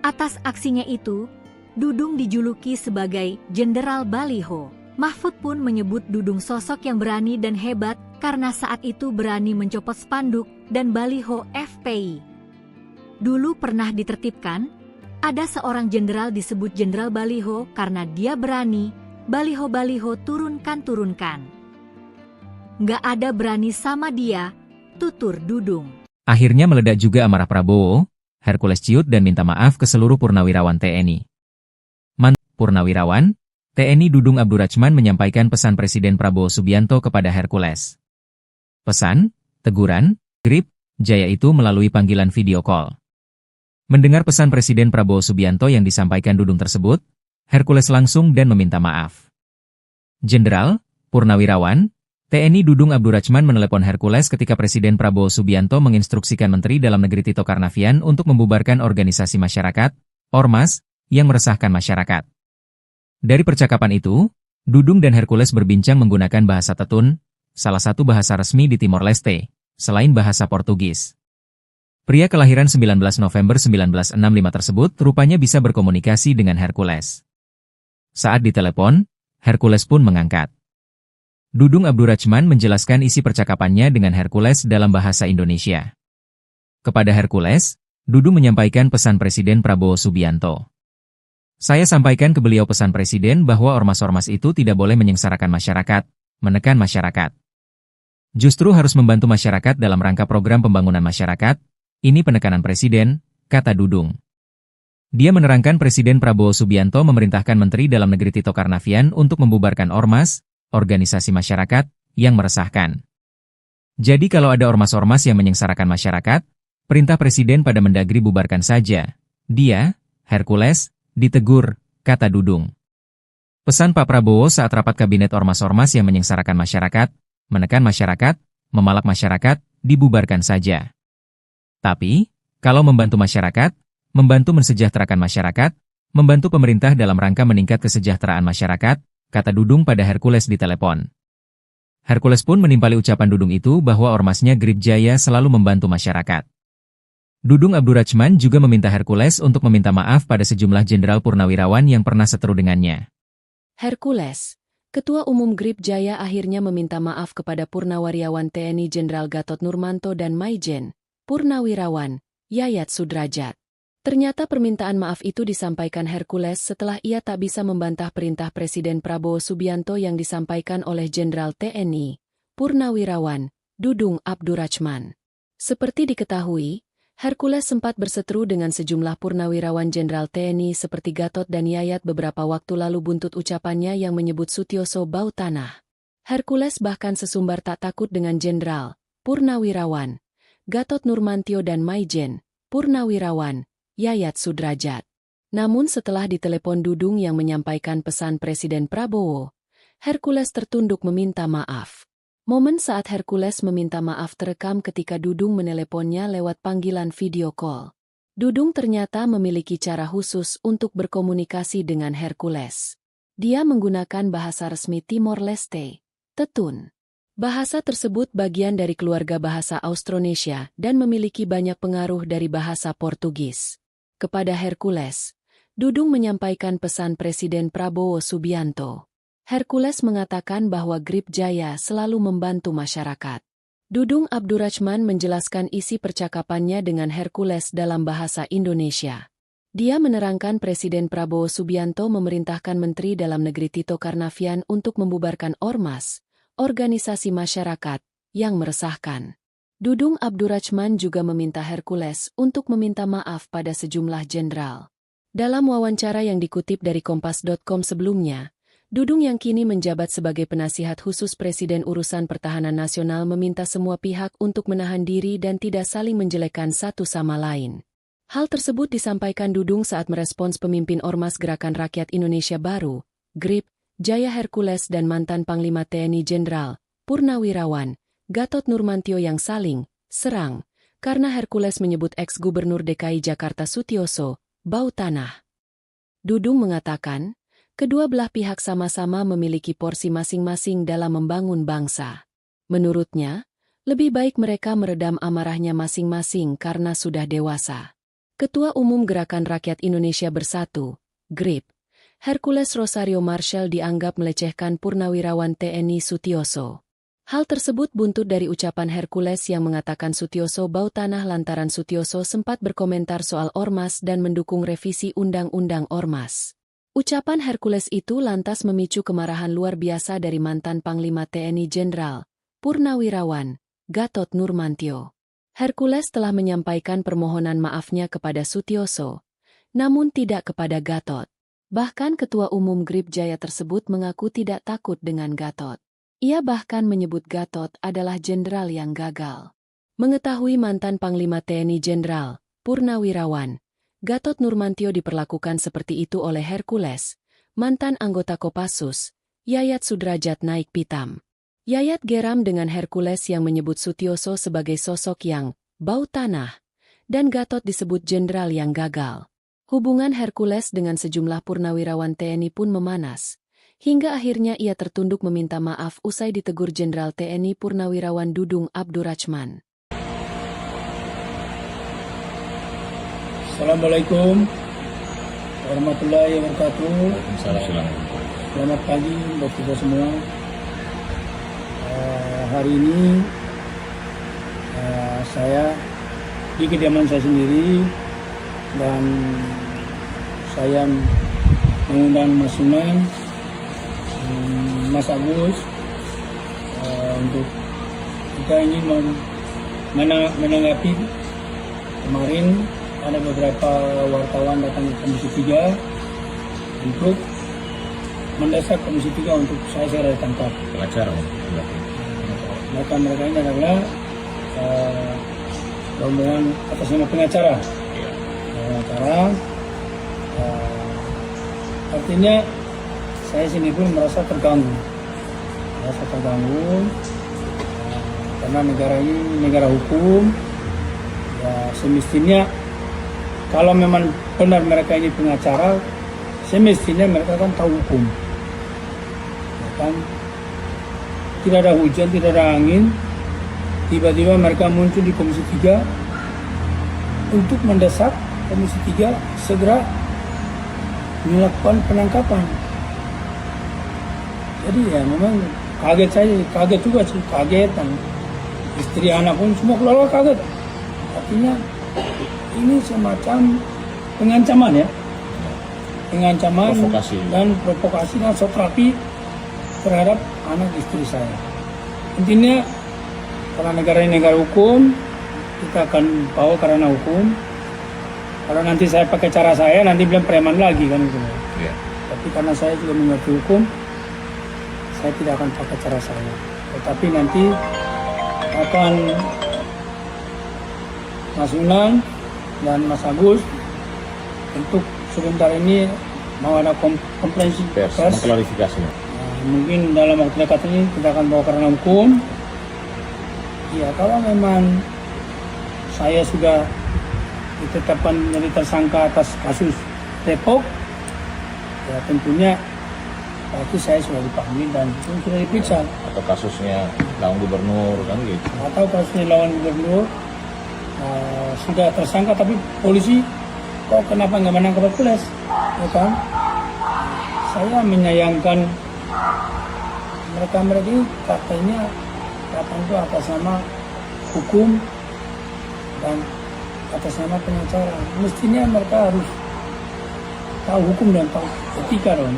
atas aksinya itu, Dudung dijuluki sebagai Jenderal Baliho. Mahfud pun menyebut Dudung sosok yang berani dan hebat karena saat itu berani mencopot spanduk dan baliho FPI. Dulu pernah ditertibkan, ada seorang jenderal disebut Jenderal Baliho karena dia berani, baliho-baliho turunkan. Nggak ada berani sama dia, tutur Dudung. Akhirnya meledak juga amarah Prabowo, Hercules ciut dan minta maaf ke seluruh purnawirawan TNI. Purnawirawan, TNI Dudung Abdurrachman menyampaikan pesan Presiden Prabowo Subianto kepada Hercules. Pesan, teguran, grip, jaya itu melalui panggilan video call. Mendengar pesan Presiden Prabowo Subianto yang disampaikan Dudung tersebut, Hercules langsung dan meminta maaf. Jenderal, Purnawirawan, TNI Dudung Abdurrachman menelepon Hercules ketika Presiden Prabowo Subianto menginstruksikan Menteri Dalam Negeri Tito Karnavian untuk membubarkan organisasi masyarakat, Ormas, yang meresahkan masyarakat. Dari percakapan itu, Dudung dan Hercules berbincang menggunakan bahasa Tetun, salah satu bahasa resmi di Timor Leste, selain bahasa Portugis. Pria kelahiran 19 November 1965 tersebut rupanya bisa berkomunikasi dengan Hercules. Saat ditelepon, Hercules pun mengangkat. Dudung Abdurrachman menjelaskan isi percakapannya dengan Hercules dalam bahasa Indonesia. Kepada Hercules, Dudung menyampaikan pesan Presiden Prabowo Subianto. Saya sampaikan ke beliau pesan Presiden bahwa ormas-ormas itu tidak boleh menyengsarakan masyarakat, menekan masyarakat. Justru harus membantu masyarakat dalam rangka program pembangunan masyarakat. Ini penekanan Presiden, kata Dudung. Dia menerangkan Presiden Prabowo Subianto memerintahkan Menteri Dalam Negeri Tito Karnavian untuk membubarkan ormas, organisasi masyarakat, yang meresahkan. Jadi kalau ada ormas-ormas yang menyengsarakan masyarakat, perintah Presiden pada Mendagri bubarkan saja. Dia, Hercules, ditegur, kata Dudung. Pesan Pak Prabowo saat rapat kabinet ormas-ormas yang menyengsarakan masyarakat, menekan masyarakat, memalak masyarakat, dibubarkan saja. Tapi, kalau membantu masyarakat, membantu mensejahterakan masyarakat, membantu pemerintah dalam rangka meningkat kesejahteraan masyarakat, kata Dudung pada Hercules di telepon. Hercules pun menimpali ucapan Dudung itu bahwa ormasnya Grip Jaya selalu membantu masyarakat. Dudung Abdurrachman juga meminta Hercules untuk meminta maaf pada sejumlah jenderal purnawirawan yang pernah seteru dengannya. Hercules, Ketua Umum Grip Jaya akhirnya meminta maaf kepada Purnawirawan TNI Jenderal Gatot Nurmantio dan Maijen, Purnawirawan, Yayat Sudrajat. Ternyata permintaan maaf itu disampaikan Hercules setelah ia tak bisa membantah perintah Presiden Prabowo Subianto yang disampaikan oleh Jenderal TNI, Purnawirawan, Dudung Abdurrachman. Seperti diketahui, Hercules sempat berseteru dengan sejumlah purnawirawan Jenderal TNI seperti Gatot dan Yayat beberapa waktu lalu buntut ucapannya yang menyebut Sutioso bau tanah. Hercules bahkan sesumbar tak takut dengan Jenderal, Purnawirawan, Gatot Nurmantio dan Maijen, Purnawirawan, Yayat Sudrajat. Namun setelah ditelepon Dudung yang menyampaikan pesan Presiden Prabowo, Hercules tertunduk meminta maaf. Momen saat Hercules meminta maaf terekam ketika Dudung meneleponnya lewat panggilan video call. Dudung ternyata memiliki cara khusus untuk berkomunikasi dengan Hercules. Dia menggunakan bahasa resmi Timor Leste, Tetun. Bahasa tersebut bagian dari keluarga bahasa Austronesia dan memiliki banyak pengaruh dari bahasa Portugis. Kepada Hercules, Dudung menyampaikan pesan Presiden Prabowo Subianto. Hercules mengatakan bahwa Grip Jaya selalu membantu masyarakat. Dudung Abdurrachman menjelaskan isi percakapannya dengan Hercules dalam bahasa Indonesia. Dia menerangkan Presiden Prabowo Subianto memerintahkan Menteri Dalam Negeri Tito Karnavian untuk membubarkan ormas, organisasi masyarakat, yang meresahkan. Dudung Abdurrachman juga meminta Hercules untuk meminta maaf pada sejumlah jenderal. Dalam wawancara yang dikutip dari Kompas.com sebelumnya, Dudung yang kini menjabat sebagai penasihat khusus Presiden Urusan Pertahanan Nasional meminta semua pihak untuk menahan diri dan tidak saling menjelekkan satu sama lain. Hal tersebut disampaikan Dudung saat merespons pemimpin Ormas Gerakan Rakyat Indonesia Baru, GRIP, Jaya Hercules dan mantan Panglima TNI Jenderal, Purnawirawan, Gatot Nurmantio yang saling serang, karena Hercules menyebut ex-Gubernur DKI Jakarta Sutioso, bau tanah. Dudung mengatakan, kedua belah pihak sama-sama memiliki porsi masing-masing dalam membangun bangsa. Menurutnya, lebih baik mereka meredam amarahnya masing-masing karena sudah dewasa. Ketua Umum Gerakan Rakyat Indonesia Bersatu, GRIP, Hercules Rosario Marshall dianggap melecehkan Purnawirawan TNI Sutioso. Hal tersebut buntut dari ucapan Hercules yang mengatakan Sutioso bau tanah lantaran Sutioso sempat berkomentar soal ormas dan mendukung revisi Undang-Undang Ormas. Ucapan Hercules itu lantas memicu kemarahan luar biasa dari mantan Panglima TNI Jenderal, Purnawirawan, Gatot Nurmantio. Hercules telah menyampaikan permohonan maafnya kepada Sutioso, namun tidak kepada Gatot. Bahkan Ketua Umum GRIP Jaya tersebut mengaku tidak takut dengan Gatot. Ia bahkan menyebut Gatot adalah jenderal yang gagal. Mengetahui mantan Panglima TNI Jenderal, Purnawirawan, Gatot Nurmantio diperlakukan seperti itu oleh Hercules, mantan anggota Kopassus, Yayat Sudrajat naik pitam. Yayat geram dengan Hercules yang menyebut Sutioso sebagai sosok yang bau tanah, dan Gatot disebut jenderal yang gagal. Hubungan Hercules dengan sejumlah purnawirawan TNI pun memanas, hingga akhirnya ia tertunduk meminta maaf usai ditegur Jenderal TNI Purnawirawan Dudung Abdurrachman. Assalamualaikum warahmatullahi wabarakatuh. Waalaikumsalam. Selamat pagi buat kita semua. Hari ini saya di kediaman saya sendiri dan saya mengundang Mas Sunan, Mas Agus untuk kita ini menanggapi kemarin ada beberapa wartawan datang ke Komisi 3 untuk mendesak Komisi 3 untuk saya segera ditangkap. Pengacara, Mereka ini adalah rombongan atas nama pengacara. Artinya saya sini pun merasa terganggu, karena negara ini negara hukum. Ya, semestinya kalau memang benar mereka ini pengacara, semestinya mereka kan tahu hukum. Ya kan? Tidak ada hujan, tidak ada angin, tiba-tiba mereka muncul di Komisi 3 untuk mendesak Komisi 3 segera melakukan penangkapan. Jadi ya memang kaget juga sih, kagetan. Istri anak pun semua keluarga kaget. Artinya ini semacam pengancaman ya, provokasi dan sokrapi terhadap anak istri saya. Intinya karena negara ini negara hukum, kita akan bawa karena hukum. Kalau nanti saya pakai cara saya, nanti bilang preman lagi kan gitu. Ya. Tapi karena saya juga mengerti hukum, saya tidak akan pakai cara saya. Tetapi nanti akan Mas Unang dan Mas Agus untuk sebentar ini mau ada konferensi pers mengklarifikasi. mungkin dalam waktu dekat ini kita akan bawa karena hukum Ya kalau memang saya sudah ditetapkan menjadi tersangka atas kasus Depok, ya tentunya pasti saya sudah dipanggil dan sudah diperiksa. Atau kasusnya lawan gubernur kan gitu. Atau kasusnya lawan gubernur sudah tersangka tapi polisi kok kenapa nggak menangkap Hercules, ya kan? Saya menyayangkan mereka ini katanya itu atas nama hukum dan atas nama pengacara. Mestinya mereka harus tahu hukum dan tahu etika dong.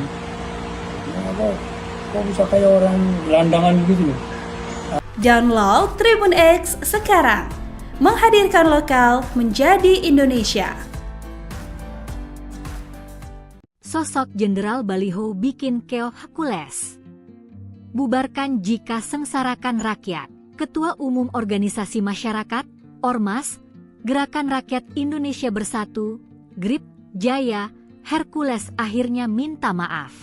Kok bisa kayak orang gelandangan gitu loh. Download Tribun X sekarang, menghadirkan lokal menjadi Indonesia. Sosok Jenderal Baliho bikin keok Hercules. Bubarkan jika sengsarakan rakyat. Ketua Umum Organisasi Masyarakat, Ormas, Gerakan Rakyat Indonesia Bersatu, GRIP, Jaya, Hercules akhirnya minta maaf.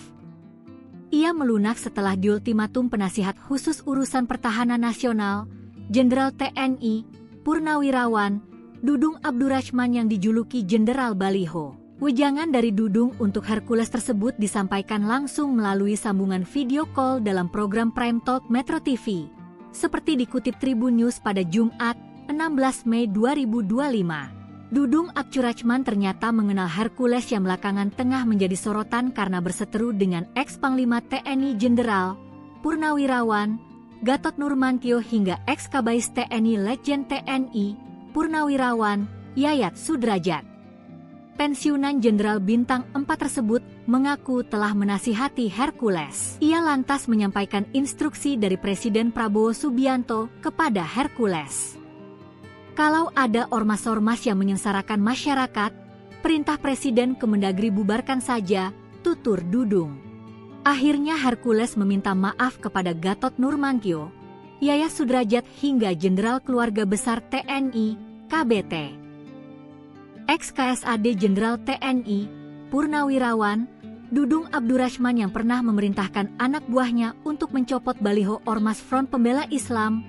Ia melunak setelah diultimatum penasihat khusus urusan pertahanan nasional, Jenderal TNI, Purnawirawan, Dudung Abdurrahman yang dijuluki Jenderal Baliho. Wejangan dari Dudung untuk Hercules tersebut disampaikan langsung melalui sambungan video call dalam program Prime Talk Metro TV. Seperti dikutip Tribun News pada Jumat, 16 Mei 2025. Dudung Abdurrahman ternyata mengenal Hercules yang belakangan tengah menjadi sorotan karena berseteru dengan ex-Panglima TNI Jenderal Purnawirawan Gatot Nurmantio hingga ex-Kabais TNI Letjen TNI Purnawirawan Yayat Sudrajat. Pensiunan Jenderal Bintang 4 tersebut mengaku telah menasihati Hercules. Ia lantas menyampaikan instruksi dari Presiden Prabowo Subianto kepada Hercules. Kalau ada ormas-ormas yang menyengsarakan masyarakat, perintah Presiden Kemendagri bubarkan saja, tutur Dudung. Akhirnya Hercules meminta maaf kepada Gatot Nurmantio, Yayat Sudrajat hingga Jenderal Keluarga Besar TNI, KBT. Ex-KSAD Jenderal TNI, Purnawirawan, Dudung Abdurrahman yang pernah memerintahkan anak buahnya untuk mencopot baliho Ormas Front Pembela Islam,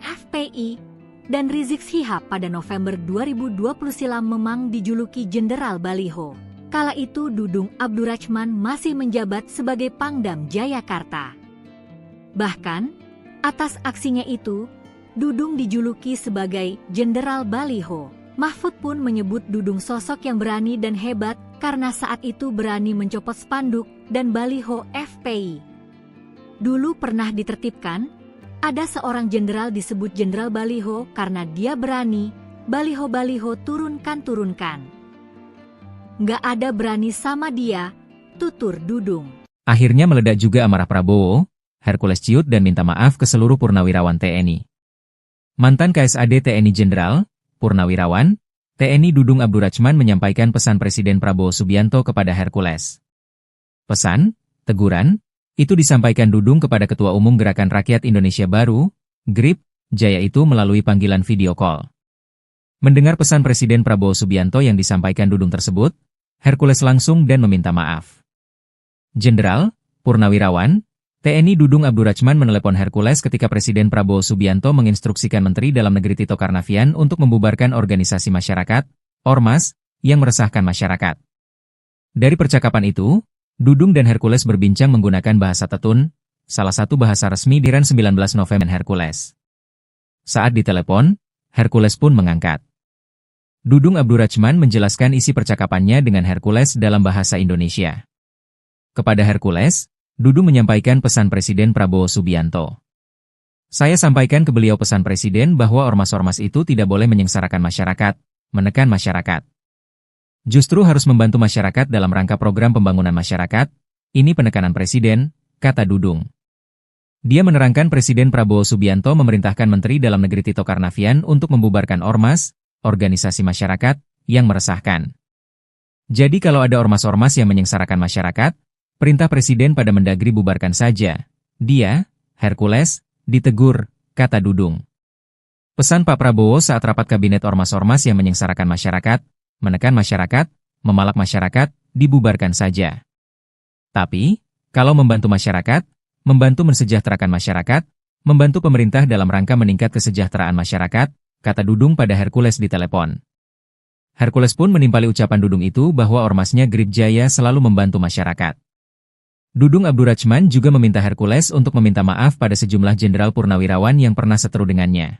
FPI, dan Rizik Syihab pada November 2020 silam memang dijuluki Jenderal Baliho. Kala itu Dudung Abdurrahman masih menjabat sebagai Pangdam Jayakarta. Bahkan, atas aksinya itu, Dudung dijuluki sebagai Jenderal Baliho. Mahfud pun menyebut Dudung sosok yang berani dan hebat karena saat itu berani mencopot spanduk dan baliho FPI. Dulu pernah ditertibkan, ada seorang jenderal disebut Jenderal Baliho karena dia berani, baliho-baliho turunkan. Nggak ada berani sama dia, tutur Dudung. Akhirnya meledak juga amarah Prabowo, Hercules ciut dan minta maaf ke seluruh purnawirawan TNI. Mantan KSAD TNI Jenderal Purnawirawan, TNI Dudung Abdurrahman menyampaikan pesan Presiden Prabowo Subianto kepada Hercules. Pesan, teguran, itu disampaikan Dudung kepada Ketua Umum Gerakan Rakyat Indonesia Baru, GRIP, Jaya itu melalui panggilan video call. Mendengar pesan Presiden Prabowo Subianto yang disampaikan Dudung tersebut, Hercules langsung dan meminta maaf. Jenderal, Purnawirawan, TNI Dudung Abdurrahman menelepon Hercules ketika Presiden Prabowo Subianto menginstruksikan Menteri Dalam Negeri Tito Karnavian untuk membubarkan organisasi masyarakat, Ormas, yang meresahkan masyarakat. Dari percakapan itu, Dudung dan Hercules berbincang menggunakan bahasa Tetun, salah satu bahasa resmi di RAN 19 November Hercules. Saat ditelepon, Hercules pun mengangkat. Dudung Abdurrahman menjelaskan isi percakapannya dengan Hercules dalam bahasa Indonesia. Kepada Hercules, Dudung menyampaikan pesan Presiden Prabowo Subianto. Saya sampaikan ke beliau pesan Presiden bahwa ormas-ormas itu tidak boleh menyengsarakan masyarakat, menekan masyarakat. Justru harus membantu masyarakat dalam rangka program pembangunan masyarakat, ini penekanan Presiden, kata Dudung. Dia menerangkan Presiden Prabowo Subianto memerintahkan Menteri Dalam Negeri Tito Karnavian untuk membubarkan ormas, organisasi masyarakat, yang meresahkan. Jadi kalau ada ormas-ormas yang menyengsarakan masyarakat, perintah Presiden pada Mendagri bubarkan saja. Dia, Hercules, ditegur, kata Dudung. Pesan Pak Prabowo saat rapat kabinet ormas-ormas yang menyengsarakan masyarakat, menekan masyarakat, memalak masyarakat, dibubarkan saja. Tapi, kalau membantu masyarakat, membantu mensejahterakan masyarakat, Membantu pemerintah dalam rangka meningkat kesejahteraan masyarakat, kata Dudung pada Hercules di telepon. Hercules pun menimpali ucapan Dudung itu bahwa ormasnya Grip Jaya selalu membantu masyarakat. Dudung Abdurrachman juga meminta Hercules untuk meminta maaf pada sejumlah jenderal purnawirawan yang pernah seteru dengannya.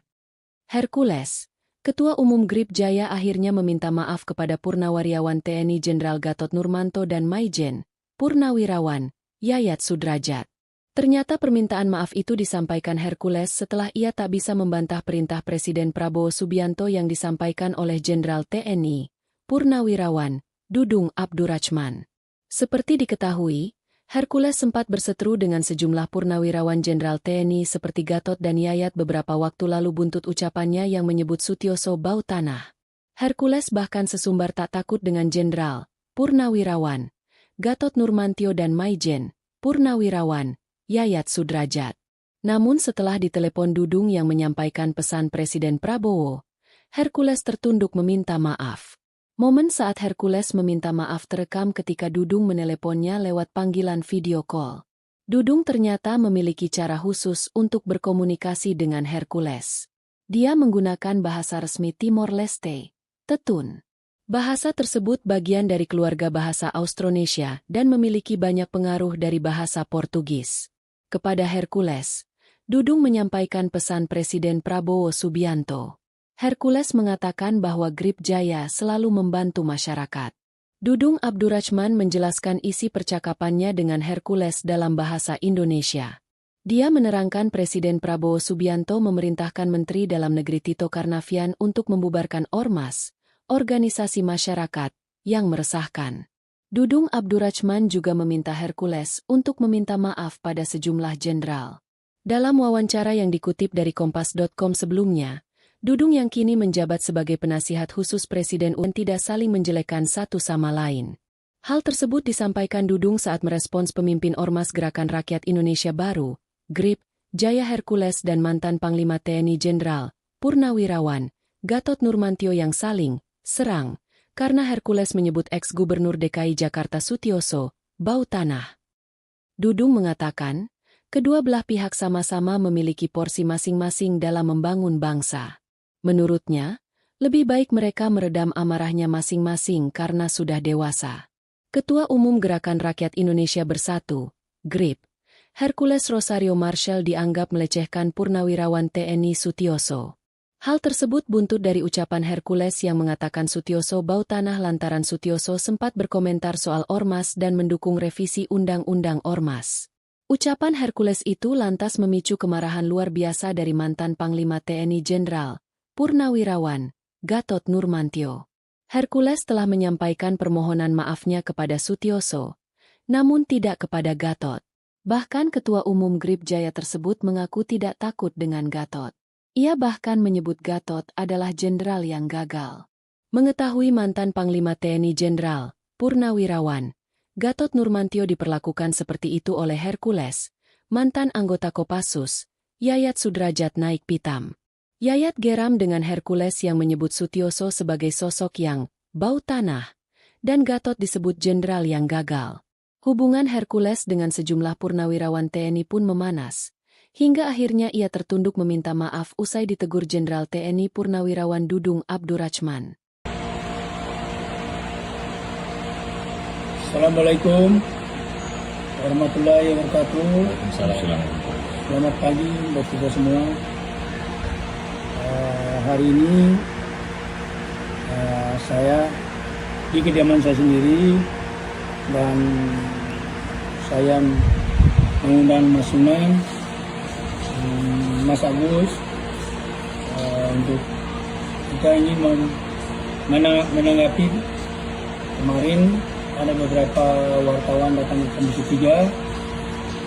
Hercules, Ketua Umum Grip Jaya akhirnya meminta maaf kepada Purnawirawan TNI Jenderal Gatot Nurmanto dan Maijen, Purnawirawan, Yayat Sudrajat. Ternyata permintaan maaf itu disampaikan Hercules setelah ia tak bisa membantah perintah Presiden Prabowo Subianto yang disampaikan oleh Jenderal TNI, Purnawirawan, Dudung Abdurrachman. Seperti diketahui, Hercules sempat berseteru dengan sejumlah purnawirawan Jenderal TNI seperti Gatot dan Yayat beberapa waktu lalu buntut ucapannya yang menyebut Sutioso bau tanah. Hercules bahkan sesumbar tak takut dengan Jenderal, Purnawirawan, Gatot Nurmantio dan Maijen, Purnawirawan, Yayat Sudrajat. Namun setelah ditelepon Dudung yang menyampaikan pesan Presiden Prabowo, Hercules tertunduk meminta maaf. Momen saat Hercules meminta maaf terekam ketika Dudung meneleponnya lewat panggilan video call. Dudung ternyata memiliki cara khusus untuk berkomunikasi dengan Hercules. Dia menggunakan bahasa resmi Timor Leste, Tetun. Bahasa tersebut bagian dari keluarga bahasa Austronesia dan memiliki banyak pengaruh dari bahasa Portugis. Kepada Hercules, Dudung menyampaikan pesan Presiden Prabowo Subianto. Hercules mengatakan bahwa Grip Jaya selalu membantu masyarakat. Dudung Abdurrachman menjelaskan isi percakapannya dengan Hercules dalam bahasa Indonesia. Dia menerangkan Presiden Prabowo Subianto memerintahkan Menteri Dalam Negeri Tito Karnavian untuk membubarkan ormas, organisasi masyarakat, yang meresahkan. Dudung Abdurrachman juga meminta Hercules untuk meminta maaf pada sejumlah jenderal. Dalam wawancara yang dikutip dari Kompas.com sebelumnya, Dudung yang kini menjabat sebagai penasihat khusus Presiden UN tidak saling menjelekkan satu sama lain. Hal tersebut disampaikan Dudung saat merespons pemimpin Ormas Gerakan Rakyat Indonesia Baru, Grip Jaya Hercules dan mantan Panglima TNI Jenderal, Purnawirawan, Gatot Nurmantio yang saling serang, karena Hercules menyebut ex-Gubernur DKI Jakarta Sutioso bau tanah. Dudung mengatakan, kedua belah pihak sama-sama memiliki porsi masing-masing dalam membangun bangsa. Menurutnya, lebih baik mereka meredam amarahnya masing-masing karena sudah dewasa. Ketua Umum Gerakan Rakyat Indonesia Bersatu, GRIP, Hercules Rosario Marshall dianggap melecehkan Purnawirawan TNI Sutioso. Hal tersebut buntut dari ucapan Hercules yang mengatakan Sutioso bau tanah lantaran Sutioso sempat berkomentar soal ormas dan mendukung revisi Undang-Undang Ormas. Ucapan Hercules itu lantas memicu kemarahan luar biasa dari mantan Panglima TNI Jenderal, Purnawirawan, Gatot Nurmantio. Hercules telah menyampaikan permohonan maafnya kepada Sutioso, namun tidak kepada Gatot. Bahkan Ketua Umum Grip Jaya tersebut mengaku tidak takut dengan Gatot. Ia bahkan menyebut Gatot adalah jenderal yang gagal. Mengetahui mantan Panglima TNI Jenderal, Purnawirawan, Gatot Nurmantio diperlakukan seperti itu oleh Hercules, mantan anggota Kopassus, Yayat Sudrajat naik pitam. Yayat geram dengan Hercules yang menyebut Sutioso sebagai sosok yang bau tanah, dan Gatot disebut jenderal yang gagal. Hubungan Hercules dengan sejumlah purnawirawan TNI pun memanas, hingga akhirnya ia tertunduk meminta maaf usai ditegur Jenderal TNI Purnawirawan Dudung Abdurrachman. Assalamualaikum warahmatullahi wabarakatuh. Waalaikumsalam. Selamat pagi buat kita semua. Hari ini saya di kediaman saya sendiri dan saya mengundang Mas Suneng, Mas Agus untuk kita ini menanggapi kemarin ada beberapa wartawan datang ke Komisi 3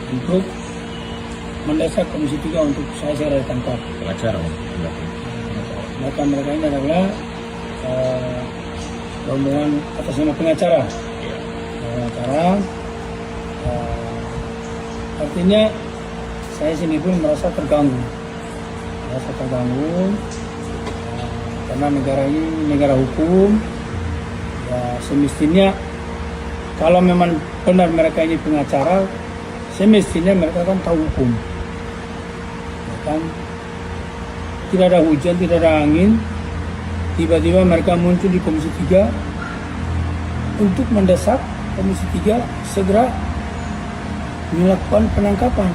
untuk mendesak Komisi 3 untuk saya segera ditangkap. Pengacara, Maka mereka ini adalah rombongan atas nama pengacara. Artinya saya sendiri pun merasa terganggu. Karena negara ini negara hukum. Ya, semestinya kalau memang benar mereka ini pengacara, semestinya mereka kan tahu hukum. kan tidak ada hujan, tidak ada angin, tiba-tiba mereka muncul di Komisi 3 untuk mendesak Komisi 3 segera melakukan penangkapan.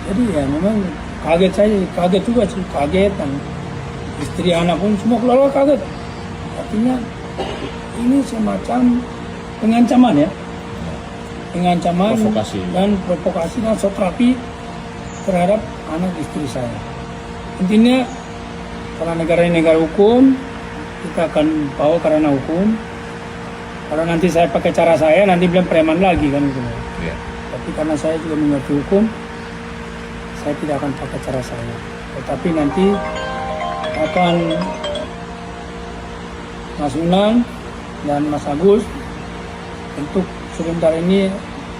Jadi ya memang kaget juga sih, kaget kan. Istri anak pun semua keluarga kaget. Artinya ini semacam pengancaman ya. Pengancaman dan provokasi dan sotrapi terhadap anak istri saya. Intinya karena negara ini negara hukum, kita akan bawa karena hukum. Kalau nanti saya pakai cara saya, nanti bilang preman lagi kan gitu. Iya. Tapi karena saya juga mengerti hukum, saya tidak akan pakai cara saya. Tetapi nanti akan Mas Unang dan Mas Agus untuk sebentar ini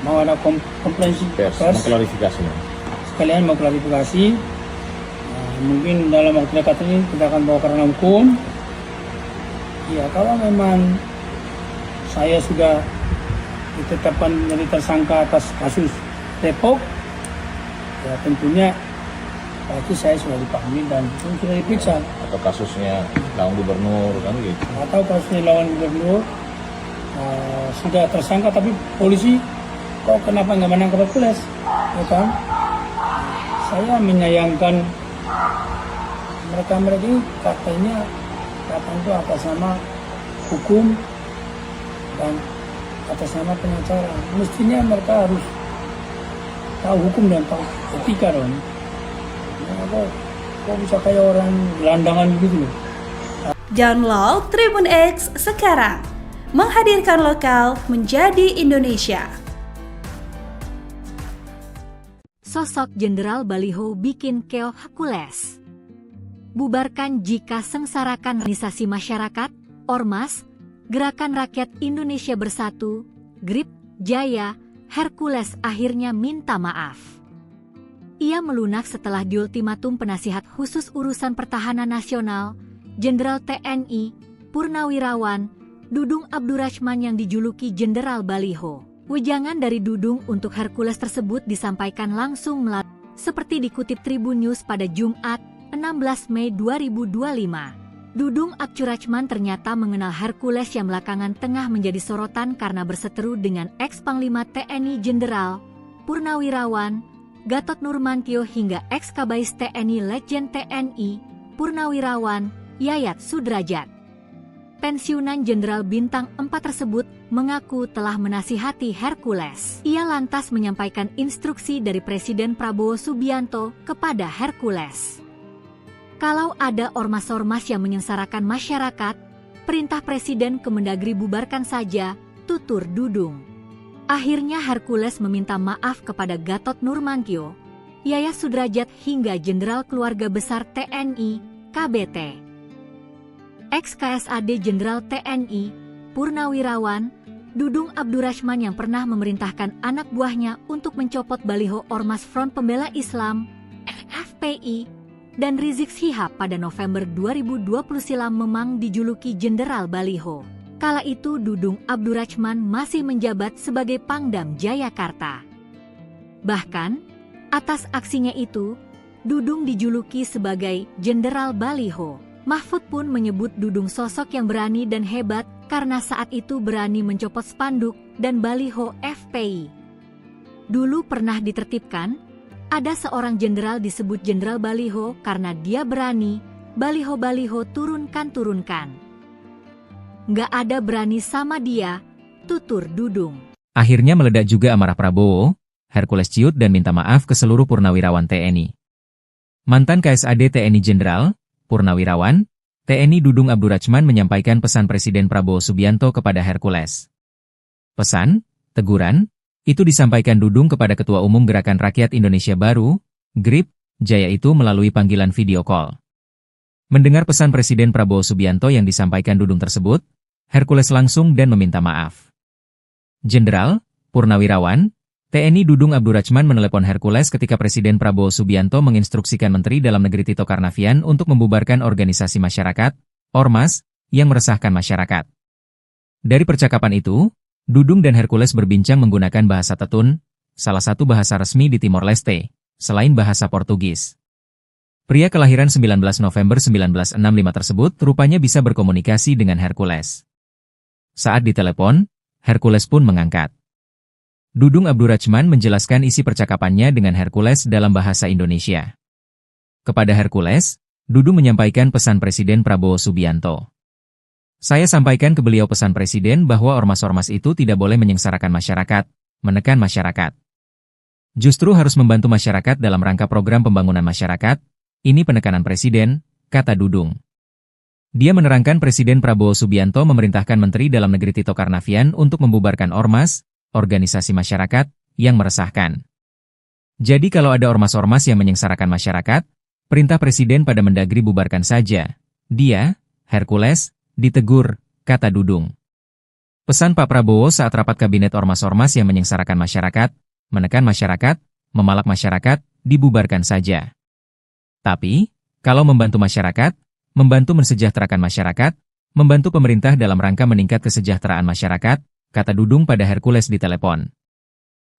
mau ada komplainsi pers, mengklarifikasi. Sekalian mau klarifikasi. Mungkin dalam waktu dekat ini kita akan bawa karena hukum. Ya kalau memang saya sudah ditetapkan menjadi tersangka atas kasus Depok, ya tentunya pasti saya sudah dipanggil dan sudah diperiksa. Atau kasusnya lawan gubernur kan gitu. Atau kasusnya lawan gubernur sudah tersangka tapi polisi kok kenapa nggak menangkap Hercules, ya kan? Saya menyayangkan mereka ini katanya datang itu atas nama hukum dan atas nama pengacara. Mestinya mereka harus tahu hukum dan tahu etika dong. Kok bisa kayak orang gelandangan gitu loh. Download Tribun X sekarang, menghadirkan lokal menjadi Indonesia. Sosok Jenderal Baliho bikin keok Hercules. Bubarkan jika sengsarakan organisasi masyarakat, Ormas, Gerakan Rakyat Indonesia Bersatu, GRIP, Jaya, Hercules akhirnya minta maaf. Ia melunak setelah diultimatum penasihat khusus urusan pertahanan nasional, Jenderal TNI, Purnawirawan, Dudung Abdurrahman yang dijuluki Jenderal Baliho. Wejangan dari Dudung untuk Hercules tersebut disampaikan langsung melalui seperti dikutip Tribun News pada Jumat, 16 Mei 2025. Dudung Abdurrahman ternyata mengenal Hercules yang belakangan tengah menjadi sorotan karena berseteru dengan ex-Panglima TNI Jenderal Purnawirawan Gatot Nurmantio hingga ex-Kabais TNI Letjen TNI Purnawirawan Yayat Sudrajat. Pensiunan Jenderal Bintang 4 tersebut mengaku telah menasihati Hercules. Ia lantas menyampaikan instruksi dari Presiden Prabowo Subianto kepada Hercules. Kalau ada ormas-ormas yang menyengsarakan masyarakat, perintah Presiden Kemendagri bubarkan saja, tutur Dudung. Akhirnya Hercules meminta maaf kepada Gatot Nurmantio, Yayat Sudrajat hingga Jenderal Keluarga Besar TNI, KBT. Ex-KSAD Jenderal TNI, Purnawirawan, Dudung Abdurrahman yang pernah memerintahkan anak buahnya untuk mencopot baliho Ormas Front Pembela Islam, FPI, dan Rizik Syihab pada November 2020 silam memang dijuluki Jenderal Baliho. Kala itu Dudung Abdurrahman masih menjabat sebagai Pangdam Jayakarta. Bahkan, atas aksinya itu, Dudung dijuluki sebagai Jenderal Baliho. Mahfud pun menyebut Dudung sosok yang berani dan hebat karena saat itu berani mencopot spanduk dan baliho FPI. Dulu pernah ditertibkan, ada seorang jenderal disebut Jenderal Baliho karena dia berani, baliho-baliho turunkan. Nggak ada berani sama dia, tutur Dudung. Akhirnya meledak juga amarah Prabowo, Hercules ciut dan minta maaf ke seluruh purnawirawan TNI. Mantan KSAD TNI Jenderal Purnawirawan, TNI Dudung Abdurrahman menyampaikan pesan Presiden Prabowo Subianto kepada Hercules. Pesan, teguran, itu disampaikan Dudung kepada Ketua Umum Gerakan Rakyat Indonesia Baru, GRIP, Jaya itu melalui panggilan video call. Mendengar pesan Presiden Prabowo Subianto yang disampaikan Dudung tersebut, Hercules langsung dan meminta maaf. Jenderal, Purnawirawan, TNI Dudung Abdurrahman menelepon Hercules ketika Presiden Prabowo Subianto menginstruksikan Menteri Dalam Negeri Tito Karnavian untuk membubarkan organisasi masyarakat, Ormas, yang meresahkan masyarakat. Dari percakapan itu, Dudung dan Hercules berbincang menggunakan bahasa Tetun, salah satu bahasa resmi di Timor Leste, selain bahasa Portugis. Pria kelahiran 19 November 1965 tersebut rupanya bisa berkomunikasi dengan Hercules. Saat ditelepon, Hercules pun mengangkat. Dudung Abdurrachman menjelaskan isi percakapannya dengan Hercules dalam bahasa Indonesia. Kepada Hercules, Dudung menyampaikan pesan Presiden Prabowo Subianto. Saya sampaikan ke beliau pesan Presiden bahwa ormas-ormas itu tidak boleh menyengsarakan masyarakat, menekan masyarakat. Justru harus membantu masyarakat dalam rangka program pembangunan masyarakat. Ini penekanan Presiden, kata Dudung. Dia menerangkan Presiden Prabowo Subianto memerintahkan Menteri Dalam Negeri Tito Karnavian untuk membubarkan ormas, organisasi masyarakat, yang meresahkan. Jadi kalau ada ormas-ormas yang menyengsarakan masyarakat, perintah Presiden pada Mendagri bubarkan saja. Dia, Hercules, ditegur, kata Dudung. Pesan Pak Prabowo saat rapat kabinet ormas-ormas yang menyengsarakan masyarakat, menekan masyarakat, memalak masyarakat, dibubarkan saja. Tapi, kalau membantu masyarakat, membantu mensejahterakan masyarakat, membantu pemerintah dalam rangka meningkat kesejahteraan masyarakat, kata Dudung pada Hercules di telepon.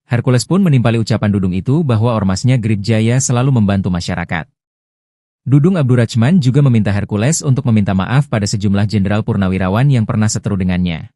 Hercules pun menimpali ucapan Dudung itu bahwa ormasnya Grip Jaya selalu membantu masyarakat. Dudung Abdurrachman juga meminta Hercules untuk meminta maaf pada sejumlah jenderal purnawirawan yang pernah seteru dengannya.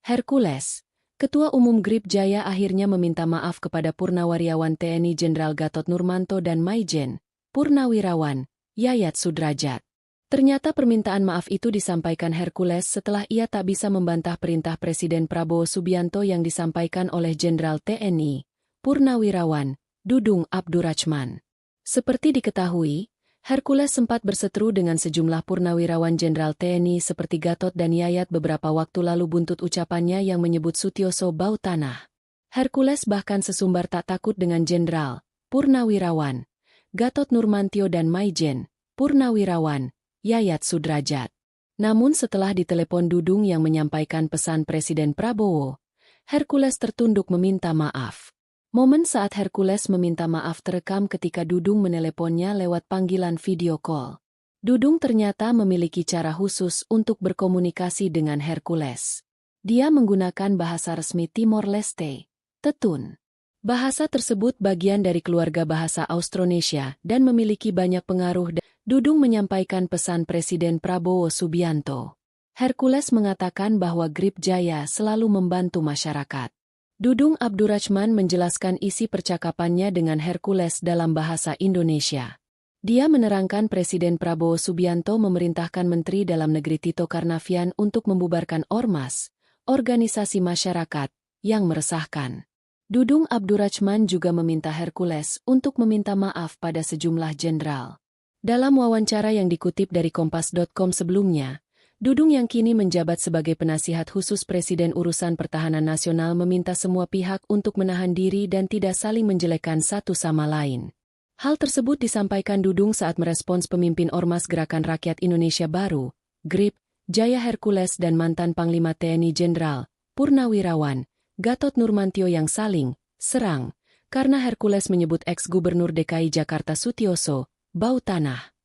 Hercules, Ketua Umum Grip Jaya akhirnya meminta maaf kepada Purnawirawan TNI Jenderal Gatot Nurmanto dan Maijen, Purnawirawan, Yayat Sudrajat. Ternyata permintaan maaf itu disampaikan Hercules setelah ia tak bisa membantah perintah Presiden Prabowo Subianto yang disampaikan oleh Jenderal TNI, Purnawirawan, Dudung Abdurrachman. Seperti diketahui, Hercules sempat berseteru dengan sejumlah purnawirawan Jenderal TNI seperti Gatot dan Yayat beberapa waktu lalu buntut ucapannya yang menyebut Sutioso bau tanah. Hercules bahkan sesumbar tak takut dengan Jenderal, Purnawirawan, Gatot Nurmantio dan Maijen, Purnawirawan, Yayat Sudrajat. Namun setelah ditelepon Dudung yang menyampaikan pesan Presiden Prabowo, Hercules tertunduk meminta maaf. Momen saat Hercules meminta maaf terekam ketika Dudung meneleponnya lewat panggilan video call. Dudung ternyata memiliki cara khusus untuk berkomunikasi dengan Hercules. Dia menggunakan bahasa resmi Timor Leste, Tetun. Bahasa tersebut bagian dari keluarga bahasa Austronesia dan memiliki banyak pengaruh. Dudung menyampaikan pesan Presiden Prabowo Subianto. Hercules mengatakan bahwa Grip Jaya selalu membantu masyarakat. Dudung Abdurrachman menjelaskan isi percakapannya dengan Hercules dalam bahasa Indonesia. Dia menerangkan Presiden Prabowo Subianto memerintahkan Menteri Dalam Negeri Tito Karnavian untuk membubarkan ormas, organisasi masyarakat, yang meresahkan. Dudung Abdurrachman juga meminta Hercules untuk meminta maaf pada sejumlah jenderal. Dalam wawancara yang dikutip dari Kompas.com sebelumnya, Dudung yang kini menjabat sebagai penasihat khusus Presiden Urusan Pertahanan Nasional meminta semua pihak untuk menahan diri dan tidak saling menjelekkan satu sama lain. Hal tersebut disampaikan Dudung saat merespons pemimpin Ormas Gerakan Rakyat Indonesia Baru, GRIP, Jaya Hercules dan mantan Panglima TNI Jenderal, Purnawirawan, Gatot Nurmantio yang saling serang, karena Hercules menyebut ex-Gubernur DKI Jakarta Sutioso bau tanah.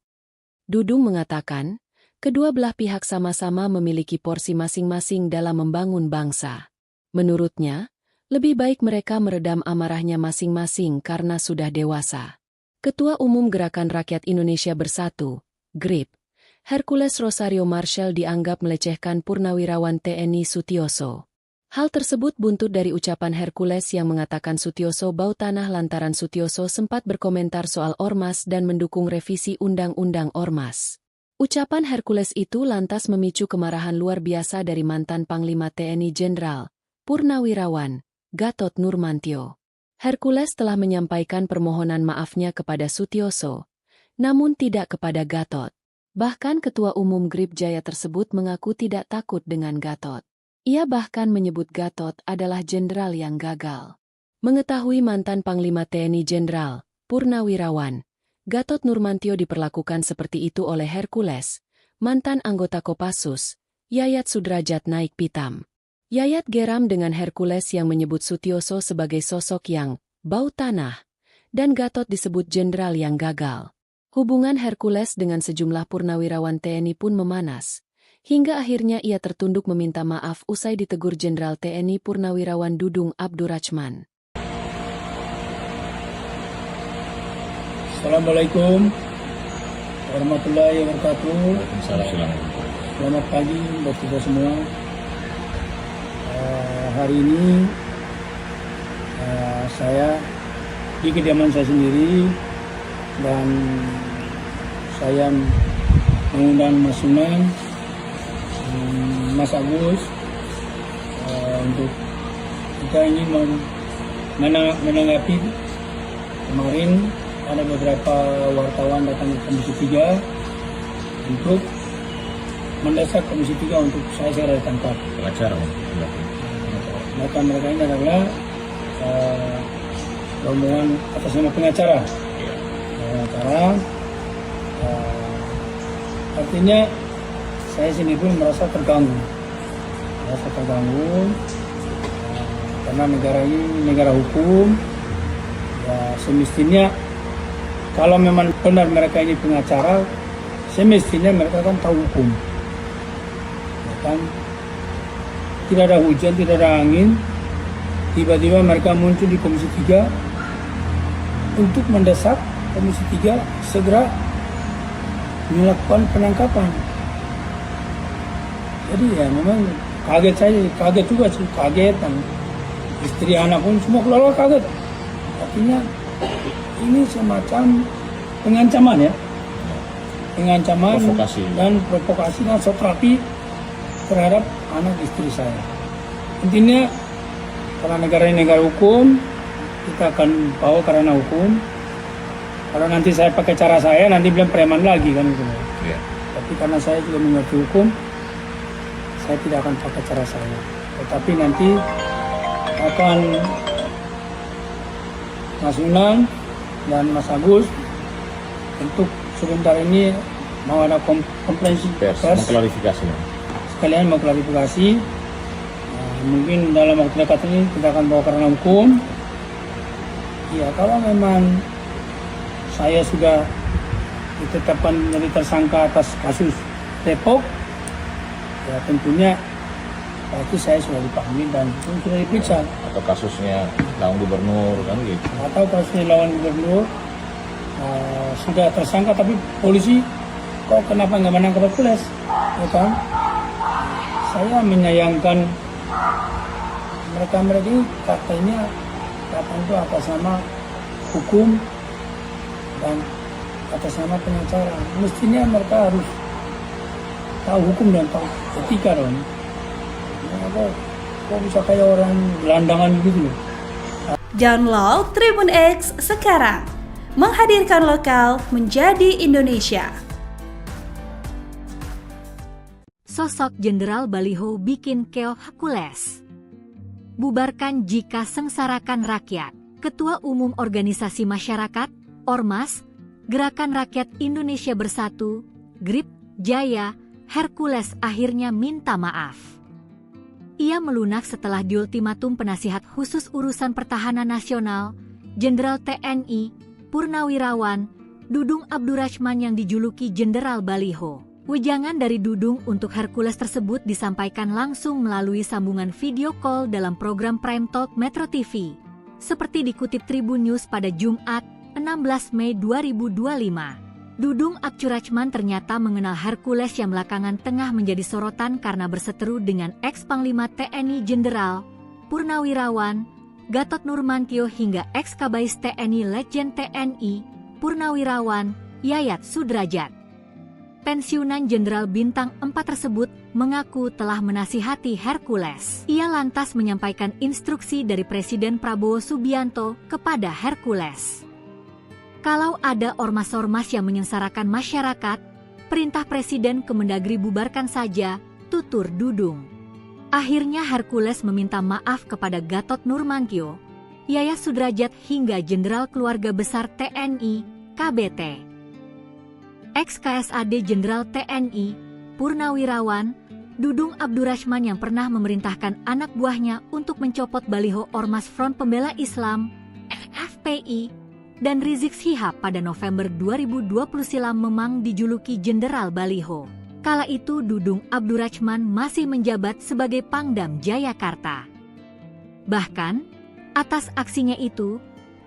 Dudung mengatakan, kedua belah pihak sama-sama memiliki porsi masing-masing dalam membangun bangsa. Menurutnya, lebih baik mereka meredam amarahnya masing-masing karena sudah dewasa. Ketua Umum Gerakan Rakyat Indonesia Bersatu, GRIP, Hercules Rosario Marshall dianggap melecehkan Purnawirawan TNI Sutioso. Hal tersebut buntut dari ucapan Hercules yang mengatakan Sutioso bau tanah lantaran Sutioso sempat berkomentar soal ormas dan mendukung revisi Undang-Undang Ormas. Ucapan Hercules itu lantas memicu kemarahan luar biasa dari mantan Panglima TNI Jenderal, Purnawirawan, Gatot Nurmantio. Hercules telah menyampaikan permohonan maafnya kepada Sutioso, namun tidak kepada Gatot. Bahkan Ketua Umum GRIP Jaya tersebut mengaku tidak takut dengan Gatot. Ia bahkan menyebut Gatot adalah jenderal yang gagal. Mengetahui mantan Panglima TNI Jenderal, Purnawirawan, Gatot Nurmantio diperlakukan seperti itu oleh Hercules, mantan anggota Kopassus, Yayat Sudrajat naik pitam. Yayat geram dengan Hercules yang menyebut Sutioso sebagai sosok yang bau tanah, dan Gatot disebut jenderal yang gagal. Hubungan Hercules dengan sejumlah purnawirawan TNI pun memanas. Hingga akhirnya ia tertunduk meminta maaf usai ditegur Jenderal TNI Purnawirawan Dudung Abdurrachman. Assalamualaikum warahmatullahi wabarakatuh. Waalaikumsalam. Selamat pagi buat kita semua. Hari ini saya di kediaman saya sendiri dan saya mengundang Mas Sunan, Mas Agus untuk kita ini menanggapi kemarin ada beberapa wartawan datang ke Komisi 3 untuk mendesak Komisi 3 untuk saya segera ditangkap. Pengacara. Mereka ini adalah rombongan atas nama pengacara. Artinya saya sini pun merasa terganggu. Karena negara ini negara hukum. Ya, semestinya kalau memang benar mereka ini pengacara, semestinya mereka kan tahu hukum. Ya kan? Tidak ada hujan, tidak ada angin, tiba-tiba mereka muncul di Komisi 3 untuk mendesak Komisi 3 segera melakukan penangkapan. Jadi ya memang kaget juga sih, kagetan. Istri, anak pun semua keluarga kaget. Artinya ini semacam pengancaman ya. Pengancaman dan provokasi dan soterapi terhadap anak istri saya. Intinya karena negara ini negara hukum, kita akan bawa karena hukum. Kalau nanti saya pakai cara saya, nanti bilang preman lagi kan gitu. Ya. Tapi karena saya juga mengerti hukum, saya tidak akan pakai cara saya. Tetapi nanti akan Mas Sunan dan Mas Agus untuk sebentar ini mau ada konferensi pers, mengklarifikasi. Sekalian mau klarifikasi. Mungkin dalam waktu dekat ini kita akan bawa karena hukum. Ya, kalau memang saya sudah ditetapkan menjadi tersangka atas kasus Depok, ya tentunya pasti saya sudah dipanggil dan sudah diperiksa. Atau kasusnya lawan gubernur kan gitu. Atau kasusnya lawan gubernur sudah tersangka tapi polisi kok kenapa nggak menangkap Hercules? Ya kan? Saya menyayangkan mereka ini katanya itu atas nama hukum dan atas nama pengacara. Mestinya mereka harus tahu hukum dan tahu etika dong. Kok bisa kayak orang gelandangan gitu loh. Download Tribun X sekarang, menghadirkan lokal menjadi Indonesia. Sosok Jenderal Baliho bikin keok Hercules. Bubarkan jika sengsarakan rakyat. Ketua Umum Organisasi Masyarakat, Ormas, Gerakan Rakyat Indonesia Bersatu, GRIP, Jaya, Hercules akhirnya minta maaf. Ia melunak setelah diultimatum penasihat khusus urusan pertahanan nasional, Jenderal TNI, Purnawirawan, Dudung Abdurrahman yang dijuluki Jenderal Baliho. Wejangan dari Dudung untuk Hercules tersebut disampaikan langsung melalui sambungan video call dalam program Prime Talk Metro TV. Seperti dikutip Tribun News pada Jumat, 16 Mei 2025. Dudung Abdurrahman ternyata mengenal Hercules yang belakangan tengah menjadi sorotan karena berseteru dengan ex-Panglima TNI Jenderal Purnawirawan Gatot Nurmantio hingga ex-Kabais TNI Letjen TNI Purnawirawan Yayat Sudrajat. Pensiunan Jenderal Bintang 4 tersebut mengaku telah menasihati Hercules. Ia lantas menyampaikan instruksi dari Presiden Prabowo Subianto kepada Hercules. Kalau ada ormas-ormas yang menyengsarakan masyarakat, perintah Presiden Kemendagri bubarkan saja, tutur Dudung. Akhirnya Hercules meminta maaf kepada Gatot Nurmantio, Yayat Sudrajat hingga Jenderal Keluarga Besar TNI, KBT. Ex-KSAD Jenderal TNI, Purnawirawan, Dudung Abdurrahman yang pernah memerintahkan anak buahnya untuk mencopot baliho Ormas Front Pembela Islam, FPI, dan Rizik Syihab pada November 2020 silam memang dijuluki Jenderal Baliho. Kala itu Dudung Abdurrahman masih menjabat sebagai Pangdam Jayakarta. Bahkan, atas aksinya itu,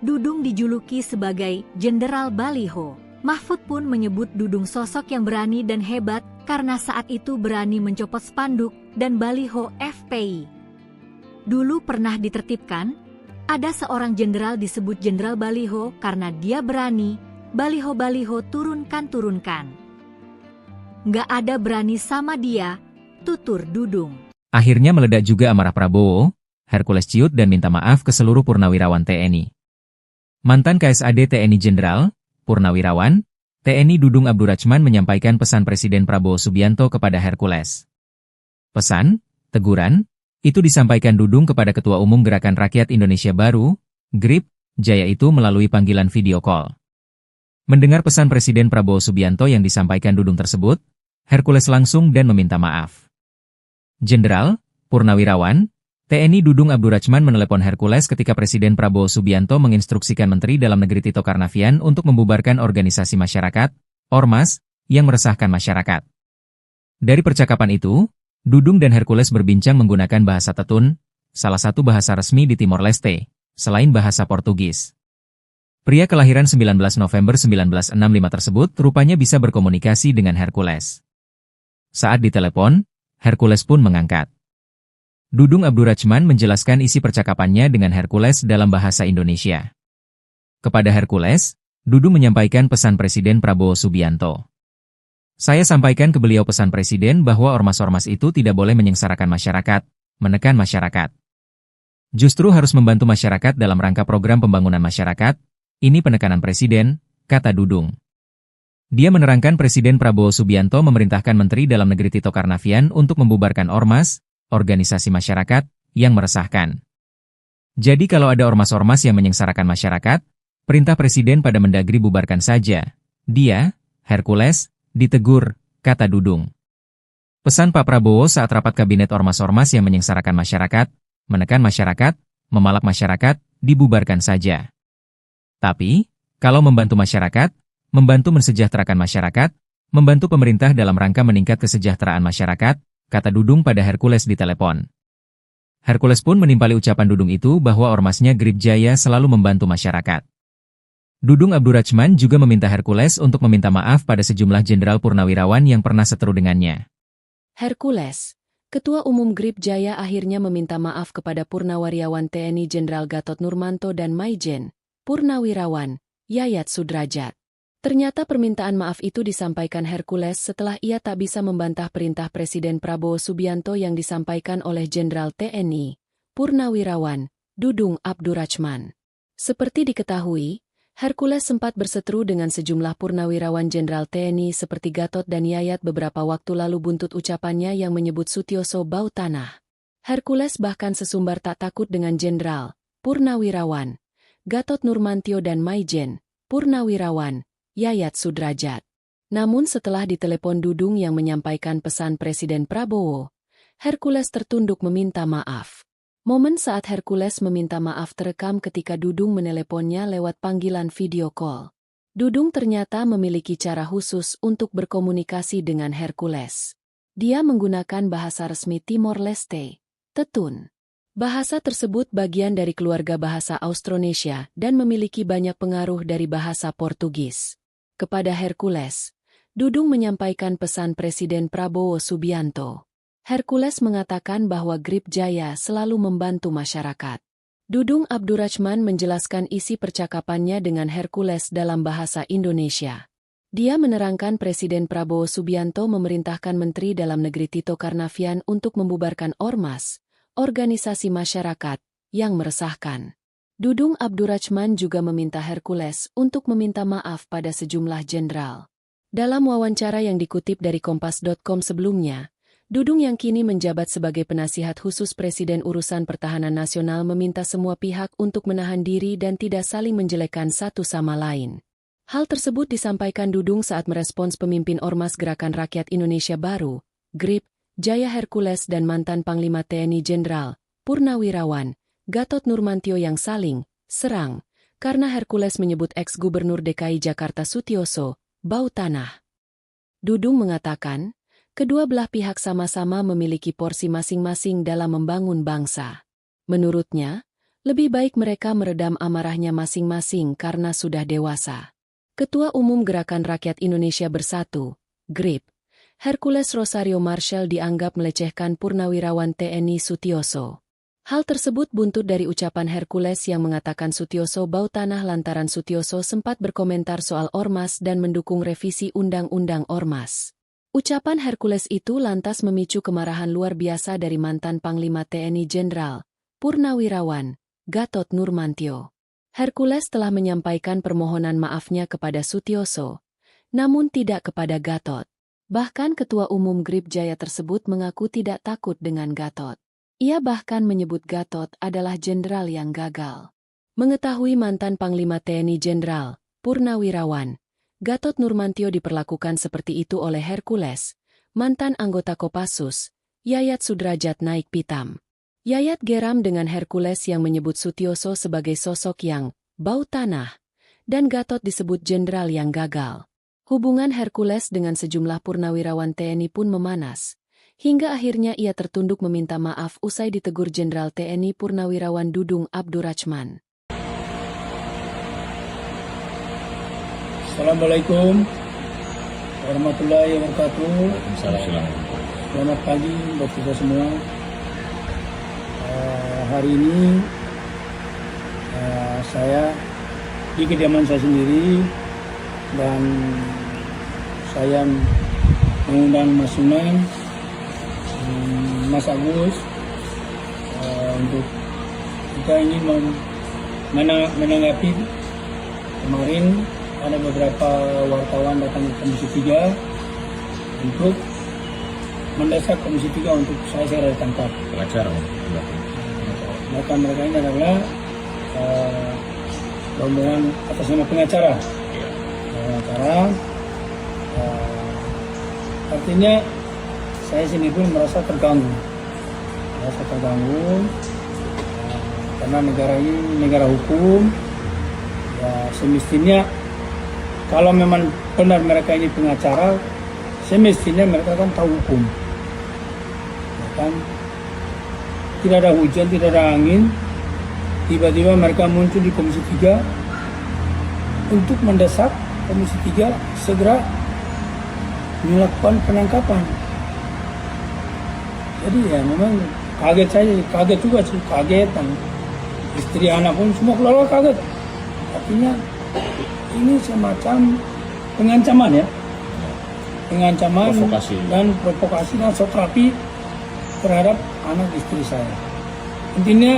Dudung dijuluki sebagai Jenderal Baliho. Mahfud pun menyebut Dudung sosok yang berani dan hebat karena saat itu berani mencopot spanduk dan baliho FPI. Dulu pernah ditertibkan, ada seorang jenderal disebut Jenderal Baliho karena dia berani, baliho-baliho turunkan. Nggak ada berani sama dia, tutur Dudung. Akhirnya meledak juga amarah Prabowo, Hercules ciut dan minta maaf ke seluruh purnawirawan TNI. Mantan KSAD TNI Jenderal, Purnawirawan, TNI Dudung Abdurrachman menyampaikan pesan Presiden Prabowo Subianto kepada Hercules. Pesan, teguran, itu disampaikan Dudung kepada Ketua Umum Gerakan Rakyat Indonesia Baru, GRIP, Jaya itu melalui panggilan video call. Mendengar pesan Presiden Prabowo Subianto yang disampaikan Dudung tersebut, Hercules langsung dan meminta maaf. Jenderal, Purnawirawan, TNI Dudung Abdurrachman menelepon Hercules ketika Presiden Prabowo Subianto menginstruksikan Menteri Dalam Negeri Tito Karnavian untuk membubarkan organisasi masyarakat, Ormas, yang meresahkan masyarakat. Dari percakapan itu, Dudung dan Hercules berbincang menggunakan bahasa Tetun, salah satu bahasa resmi di Timor Leste, selain bahasa Portugis. Pria kelahiran 19 November 1965 tersebut rupanya bisa berkomunikasi dengan Hercules. Saat ditelepon, Hercules pun mengangkat. Dudung Abdurrachman menjelaskan isi percakapannya dengan Hercules dalam bahasa Indonesia. Kepada Hercules, Dudung menyampaikan pesan Presiden Prabowo Subianto. Saya sampaikan ke beliau pesan Presiden bahwa ormas-ormas itu tidak boleh menyengsarakan masyarakat, menekan masyarakat. Justru harus membantu masyarakat dalam rangka program pembangunan masyarakat, ini penekanan Presiden, kata Dudung. Dia menerangkan Presiden Prabowo Subianto memerintahkan Menteri Dalam Negeri Tito Karnavian untuk membubarkan ormas, organisasi masyarakat, yang meresahkan. Jadi kalau ada ormas-ormas yang menyengsarakan masyarakat, perintah Presiden pada Mendagri bubarkan saja. Dia, Hercules, ditegur, kata Dudung. Pesan Pak Prabowo saat rapat kabinet ormas-ormas yang menyengsarakan masyarakat, menekan masyarakat, memalak masyarakat, dibubarkan saja. Tapi, kalau membantu masyarakat, membantu mensejahterakan masyarakat, membantu pemerintah dalam rangka meningkat kesejahteraan masyarakat, kata Dudung pada Hercules di telepon. Hercules pun menimpali ucapan Dudung itu bahwa ormasnya GRIP Jaya selalu membantu masyarakat. Dudung Abdurrachman juga meminta Hercules untuk meminta maaf pada sejumlah jenderal purnawirawan yang pernah seteru dengannya. Hercules, Ketua Umum GRIP Jaya akhirnya meminta maaf kepada Purnawirawan TNI Jenderal Gatot Nurmanto dan Maijen, Purnawirawan, Yayat Sudrajat. Ternyata permintaan maaf itu disampaikan Hercules setelah ia tak bisa membantah perintah Presiden Prabowo Subianto yang disampaikan oleh Jenderal TNI, Purnawirawan, Dudung Abdurrachman. Seperti diketahui, Hercules sempat berseteru dengan sejumlah purnawirawan Jenderal TNI seperti Gatot dan Yayat beberapa waktu lalu buntut ucapannya yang menyebut Sutioso bau tanah. Hercules bahkan sesumbar tak takut dengan Jenderal, Purnawirawan, Gatot Nurmantio dan Maijen, Purnawirawan, Yayat Sudrajat. Namun setelah ditelepon Dudung yang menyampaikan pesan Presiden Prabowo, Hercules tertunduk meminta maaf. Momen saat Hercules meminta maaf terekam ketika Dudung meneleponnya lewat panggilan video call. Dudung ternyata memiliki cara khusus untuk berkomunikasi dengan Hercules. Dia menggunakan bahasa resmi Timor Leste, Tetun. Bahasa tersebut bagian dari keluarga bahasa Austronesia dan memiliki banyak pengaruh dari bahasa Portugis. Kepada Hercules, Dudung menyampaikan pesan Presiden Prabowo Subianto. Hercules mengatakan bahwa GRIP Jaya selalu membantu masyarakat. Dudung Abdurrachman menjelaskan isi percakapannya dengan Hercules dalam bahasa Indonesia. Dia menerangkan Presiden Prabowo Subianto memerintahkan Menteri Dalam Negeri Tito Karnavian untuk membubarkan ormas, organisasi masyarakat, yang meresahkan. Dudung Abdurrachman juga meminta Hercules untuk meminta maaf pada sejumlah jenderal. Dalam wawancara yang dikutip dari Kompas.com sebelumnya, Dudung yang kini menjabat sebagai penasihat khusus Presiden Urusan Pertahanan Nasional meminta semua pihak untuk menahan diri dan tidak saling menjelekkan satu sama lain. Hal tersebut disampaikan Dudung saat merespons pemimpin Ormas Gerakan Rakyat Indonesia Baru, GRIP, Jaya Hercules dan mantan Panglima TNI Jenderal, Purnawirawan, Gatot Nurmantio yang saling serang, karena Hercules menyebut ex-Gubernur DKI Jakarta Sutioso bau tanah. Dudung mengatakan, kedua belah pihak sama-sama memiliki porsi masing-masing dalam membangun bangsa. Menurutnya, Lebih baik mereka meredam amarahnya masing-masing karena sudah dewasa. Ketua Umum Gerakan Rakyat Indonesia Bersatu, GRIP, Hercules Rosario Marshall dianggap melecehkan Purnawirawan TNI Sutioso. Hal tersebut buntut dari ucapan Hercules yang mengatakan Sutioso bau tanah lantaran Sutioso sempat berkomentar soal Ormas dan mendukung revisi Undang-Undang Ormas. Ucapan Hercules itu lantas memicu kemarahan luar biasa dari mantan Panglima TNI Jenderal Purnawirawan Gatot Nurmantio. Hercules telah menyampaikan permohonan maafnya kepada Sutioso, namun tidak kepada Gatot. Bahkan Ketua Umum GRIP Jaya tersebut mengaku tidak takut dengan Gatot. Ia bahkan menyebut Gatot adalah jenderal yang gagal. Mengetahui mantan Panglima TNI Jenderal Purnawirawan Gatot Nurmantio diperlakukan seperti itu oleh Hercules, mantan anggota Kopassus, Yayat Sudrajat naik pitam. Yayat geram dengan Hercules yang menyebut Sutioso sebagai sosok yang bau tanah, dan Gatot disebut jenderal yang gagal. Hubungan Hercules dengan sejumlah purnawirawan TNI pun memanas, hingga akhirnya ia tertunduk meminta maaf usai ditegur Jenderal TNI Purnawirawan Dudung Abdurrachman. Assalamualaikum warahmatullahi wabarakatuh. Waalaikumsalam. Selamat pagi buat kita semua. Hari ini saya di kediaman saya sendiri dan saya mengundang Mas Sunan, Mas Agus untuk kita ingin menanggapi kemarin ada beberapa wartawan datang ke Komisi 3 untuk mendesak Komisi 3 untuk saya segera ditangkap. Pengacara. Mereka ini adalah rombongan atas nama pengacara. Artinya saya sini pun merasa terganggu. Karena negara ini negara hukum. Ya, semestinya kalau memang benar mereka ini pengacara, semestinya mereka kan tahu hukum. Ya kan? Tidak ada hujan, tidak ada angin, tiba-tiba mereka muncul di Komisi 3 untuk mendesak Komisi 3 segera melakukan penangkapan. Jadi ya memang kaget juga sih, kaget. Istri anak pun semua keluarga kaget. Artinya ini semacam pengancaman ya. Pengancaman dan provokasi dan sokrapi terhadap anak istri saya. Intinya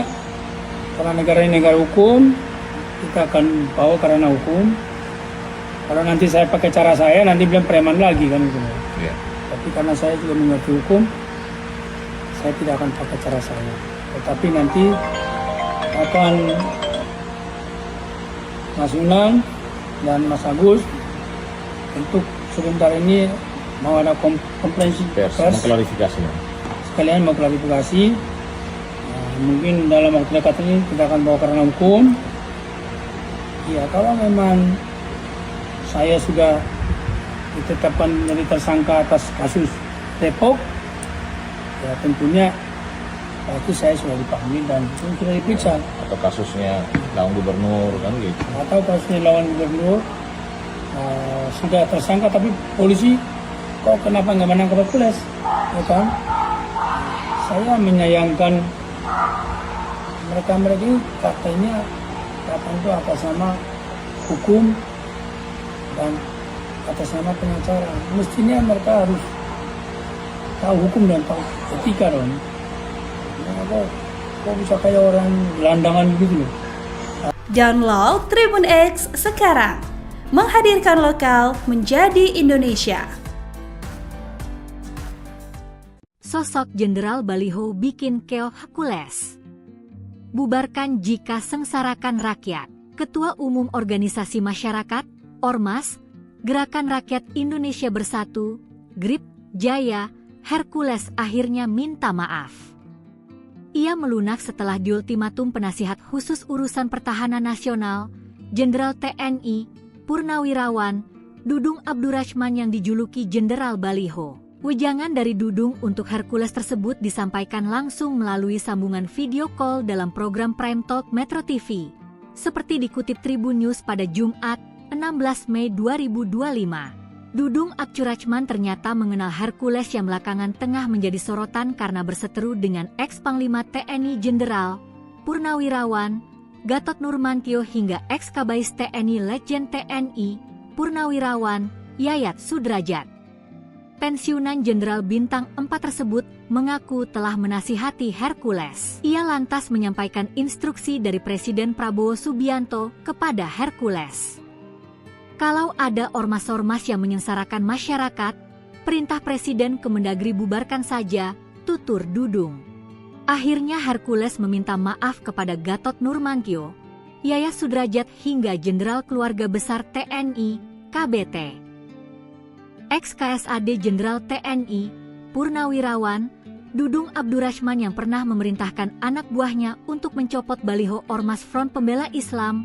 karena negara ini negara hukum, kita akan bawa karena hukum. Kalau nanti saya pakai cara saya, nanti bilang preman lagi kan gitu. Ya. Tapi karena saya juga mengerti hukum, saya tidak akan pakai cara saya. Tetapi nanti akan Mas Unang dan Mas Agus untuk sebentar ini mau ada konferensi pers, mengklarifikasi. Sekalian mau klarifikasi. Mungkin dalam waktu dekat ini kita akan bawa karena hukum. Ya kalau memang saya sudah ditetapkan menjadi tersangka atas kasus Depok, ya tentunya pasti saya sudah dipanggil dan sudah diperiksa. Atau kasusnya lawan gubernur kan gitu. Atau kasusnya lawan gubernur sudah tersangka tapi polisi kok kenapa nggak menangkap Hercules, ya kan? Saya menyayangkan mereka ini katanya itu atas nama hukum dan atas nama pengacara. Mestinya mereka harus tahu hukum dan tahu etika dong. Kok bisa kayak orang gelandangan begitu loh. Download Tribun X sekarang, menghadirkan lokal menjadi Indonesia. Sosok Jenderal Baliho bikin keok Hercules. Bubarkan jika sengsarakan rakyat. Ketua Umum Organisasi Masyarakat, Ormas, Gerakan Rakyat Indonesia Bersatu, GRIP Jaya, Hercules akhirnya minta maaf. Ia melunak setelah diultimatum Penasihat Khusus Urusan Pertahanan Nasional, Jenderal TNI Purnawirawan Dudung Abdurrachman yang dijuluki Jenderal Baliho. Wejangan dari Dudung untuk Hercules tersebut disampaikan langsung melalui sambungan video call dalam program Prime Talk Metro TV. Seperti dikutip Tribun News pada Jumat, 16 Mei 2025. Dudung Abdurrahman ternyata mengenal Hercules yang belakangan tengah menjadi sorotan karena berseteru dengan ex-Panglima TNI Jenderal Purnawirawan Gatot Nurmantio hingga ex-Kabais TNI Letjen TNI Purnawirawan Yayat Sudrajat. Pensiunan Jenderal Bintang 4 tersebut mengaku telah menasihati Hercules. Ia lantas menyampaikan instruksi dari Presiden Prabowo Subianto kepada Hercules. Kalau ada ormas-ormas yang menyengsarakan masyarakat, perintah Presiden Kemendagri bubarkan saja, tutur Dudung. Akhirnya Hercules meminta maaf kepada Gatot Nurmantio, Yayat Sudrajat hingga Jenderal Keluarga Besar TNI, KBT. Ex-KSAD Jenderal TNI, Purnawirawan, Dudung Abdurrahman yang pernah memerintahkan anak buahnya untuk mencopot baliho Ormas Front Pembela Islam,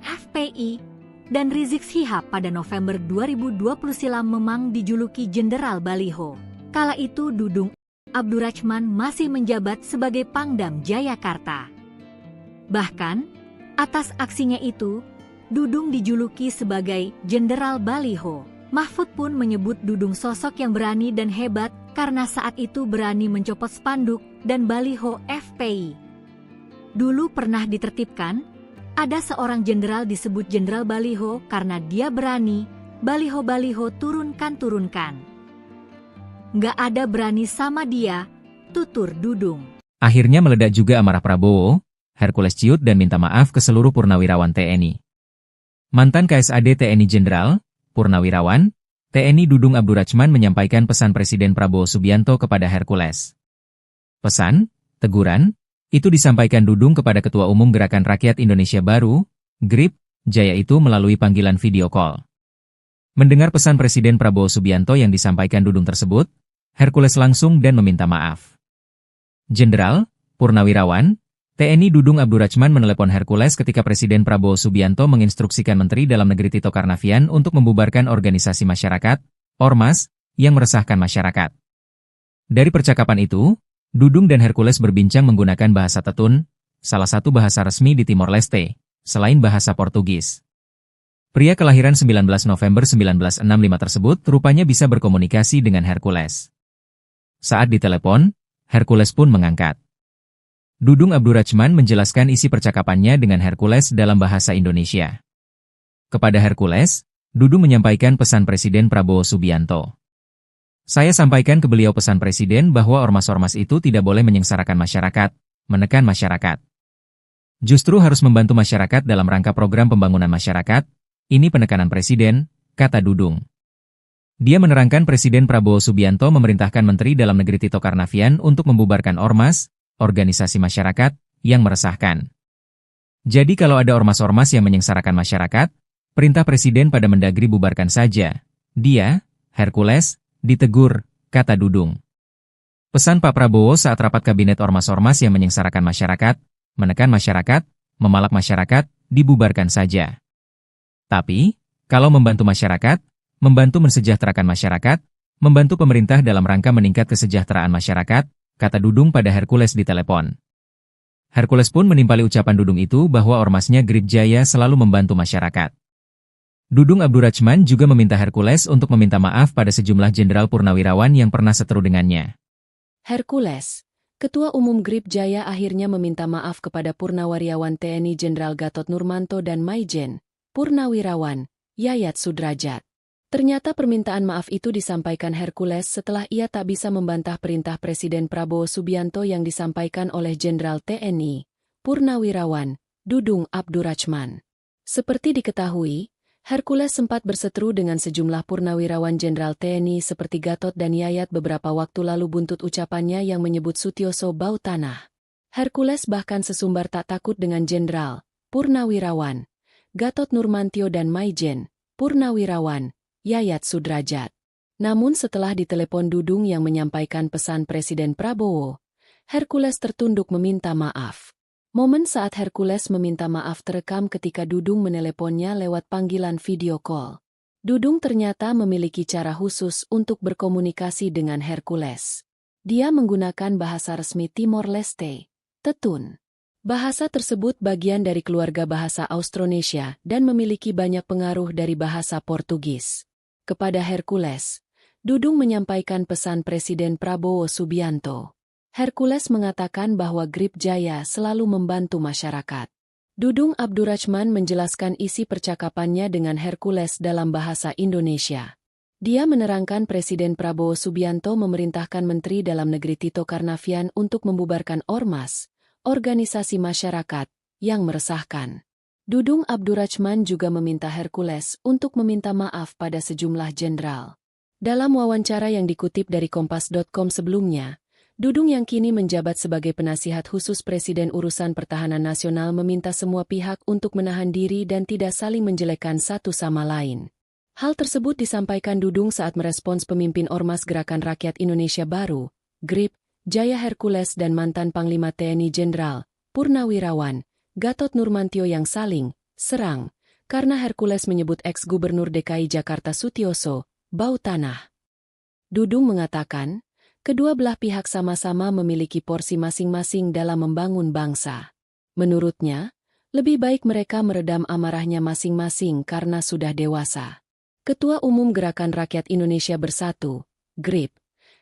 FPI, dan Rizik Syihab pada November 2020 silam memang dijuluki Jenderal Baliho. Kala itu Dudung Abdurrahman masih menjabat sebagai Pangdam Jayakarta. Bahkan, atas aksinya itu, Dudung dijuluki sebagai Jenderal Baliho. Mahfud pun menyebut Dudung sosok yang berani dan hebat karena saat itu berani mencopot spanduk dan baliho FPI. Dulu pernah ditertibkan, ada seorang jenderal disebut Jenderal Baliho karena dia berani, baliho-baliho turunkan. Nggak ada berani sama dia, tutur Dudung. Akhirnya meledak juga amarah Prabowo, Hercules ciut dan minta maaf ke seluruh purnawirawan TNI. Mantan KSAD TNI Jenderal Purnawirawan TNI Dudung Abdurrahman menyampaikan pesan Presiden Prabowo Subianto kepada Hercules. Pesan, teguran, itu disampaikan Dudung kepada Ketua Umum Gerakan Rakyat Indonesia Baru, GRIP, Jaya itu melalui panggilan video call. Mendengar pesan Presiden Prabowo Subianto yang disampaikan Dudung tersebut, Hercules langsung dan meminta maaf. Jenderal, Purnawirawan, TNI Dudung Abdurrahman menelepon Hercules ketika Presiden Prabowo Subianto menginstruksikan Menteri Dalam Negeri Tito Karnavian untuk membubarkan organisasi masyarakat, Ormas, yang meresahkan masyarakat. Dari percakapan itu, Dudung dan Hercules berbincang menggunakan bahasa Tetun, salah satu bahasa resmi di Timor Leste, selain bahasa Portugis. Pria kelahiran 19 November 1965 tersebut rupanya bisa berkomunikasi dengan Hercules. Saat ditelepon, Hercules pun mengangkat. Dudung Abdurrahman menjelaskan isi percakapannya dengan Hercules dalam bahasa Indonesia. Kepada Hercules, Dudung menyampaikan pesan Presiden Prabowo Subianto. Saya sampaikan ke beliau pesan Presiden bahwa ormas-ormas itu tidak boleh menyengsarakan masyarakat, menekan masyarakat. Justru harus membantu masyarakat dalam rangka program pembangunan masyarakat, ini penekanan Presiden, kata Dudung. Dia menerangkan Presiden Prabowo Subianto memerintahkan Menteri Dalam Negeri Tito Karnavian untuk membubarkan ormas, organisasi masyarakat, yang meresahkan. Jadi kalau ada ormas-ormas yang menyengsarakan masyarakat, perintah Presiden pada Mendagri bubarkan saja. Dia, Hercules, ditegur, kata Dudung. Pesan Pak Prabowo saat rapat kabinet ormas-ormas yang menyengsarakan masyarakat, menekan masyarakat, memalak masyarakat, dibubarkan saja. Tapi, kalau membantu masyarakat, membantu mensejahterakan masyarakat, membantu pemerintah dalam rangka meningkat kesejahteraan masyarakat, kata Dudung pada Hercules di telepon. Hercules pun menimpali ucapan Dudung itu bahwa ormasnya GRIP Jaya selalu membantu masyarakat. Dudung Abdurrahman juga meminta Hercules untuk meminta maaf pada sejumlah jenderal purnawirawan yang pernah seteru dengannya. Hercules, Ketua Umum GRIP Jaya akhirnya meminta maaf kepada Purnawirawan TNI Jenderal Gatot Nurmantio dan Maijen, Purnawirawan, Yayat Sudrajat. Ternyata permintaan maaf itu disampaikan Hercules setelah ia tak bisa membantah perintah Presiden Prabowo Subianto yang disampaikan oleh Jenderal TNI, Purnawirawan, Dudung Abdurrahman. Seperti diketahui, Hercules sempat berseteru dengan sejumlah purnawirawan Jenderal TNI seperti Gatot dan Yayat beberapa waktu lalu buntut ucapannya yang menyebut Sutioso bau tanah. Hercules bahkan sesumbar tak takut dengan Jenderal, Purnawirawan, Gatot Nurmantio dan Maijen, Purnawirawan, Yayat Sudrajat. Namun setelah ditelepon Dudung yang menyampaikan pesan Presiden Prabowo, Hercules tertunduk meminta maaf. Momen saat Hercules meminta maaf terekam ketika Dudung meneleponnya lewat panggilan video call. Dudung ternyata memiliki cara khusus untuk berkomunikasi dengan Hercules. Dia menggunakan bahasa resmi Timor Leste, Tetun. Bahasa tersebut bagian dari keluarga bahasa Austronesia dan memiliki banyak pengaruh dari bahasa Portugis. Kepada Hercules, Dudung menyampaikan pesan Presiden Prabowo Subianto. Hercules mengatakan bahwa Grip Jaya selalu membantu masyarakat. Dudung Abdurrachman menjelaskan isi percakapannya dengan Hercules dalam bahasa Indonesia. Dia menerangkan Presiden Prabowo Subianto memerintahkan Menteri Dalam Negeri Tito Karnavian untuk membubarkan ormas, organisasi masyarakat, yang meresahkan. Dudung Abdurrachman juga meminta Hercules untuk meminta maaf pada sejumlah jenderal. Dalam wawancara yang dikutip dari Kompas.com sebelumnya, Dudung yang kini menjabat sebagai penasihat khusus Presiden Urusan Pertahanan Nasional meminta semua pihak untuk menahan diri dan tidak saling menjelekkan satu sama lain. Hal tersebut disampaikan Dudung saat merespons pemimpin Ormas Gerakan Rakyat Indonesia Baru, GRIP, Jaya Hercules dan mantan Panglima TNI Jenderal, Purnawirawan, Gatot Nurmantio yang saling serang, karena Hercules menyebut ex-Gubernur DKI Jakarta Sutioso, bau tanah. Dudung mengatakan, kedua belah pihak sama-sama memiliki porsi masing-masing dalam membangun bangsa. Menurutnya, lebih baik mereka meredam amarahnya masing-masing karena sudah dewasa. Ketua Umum Gerakan Rakyat Indonesia Bersatu, GRIP,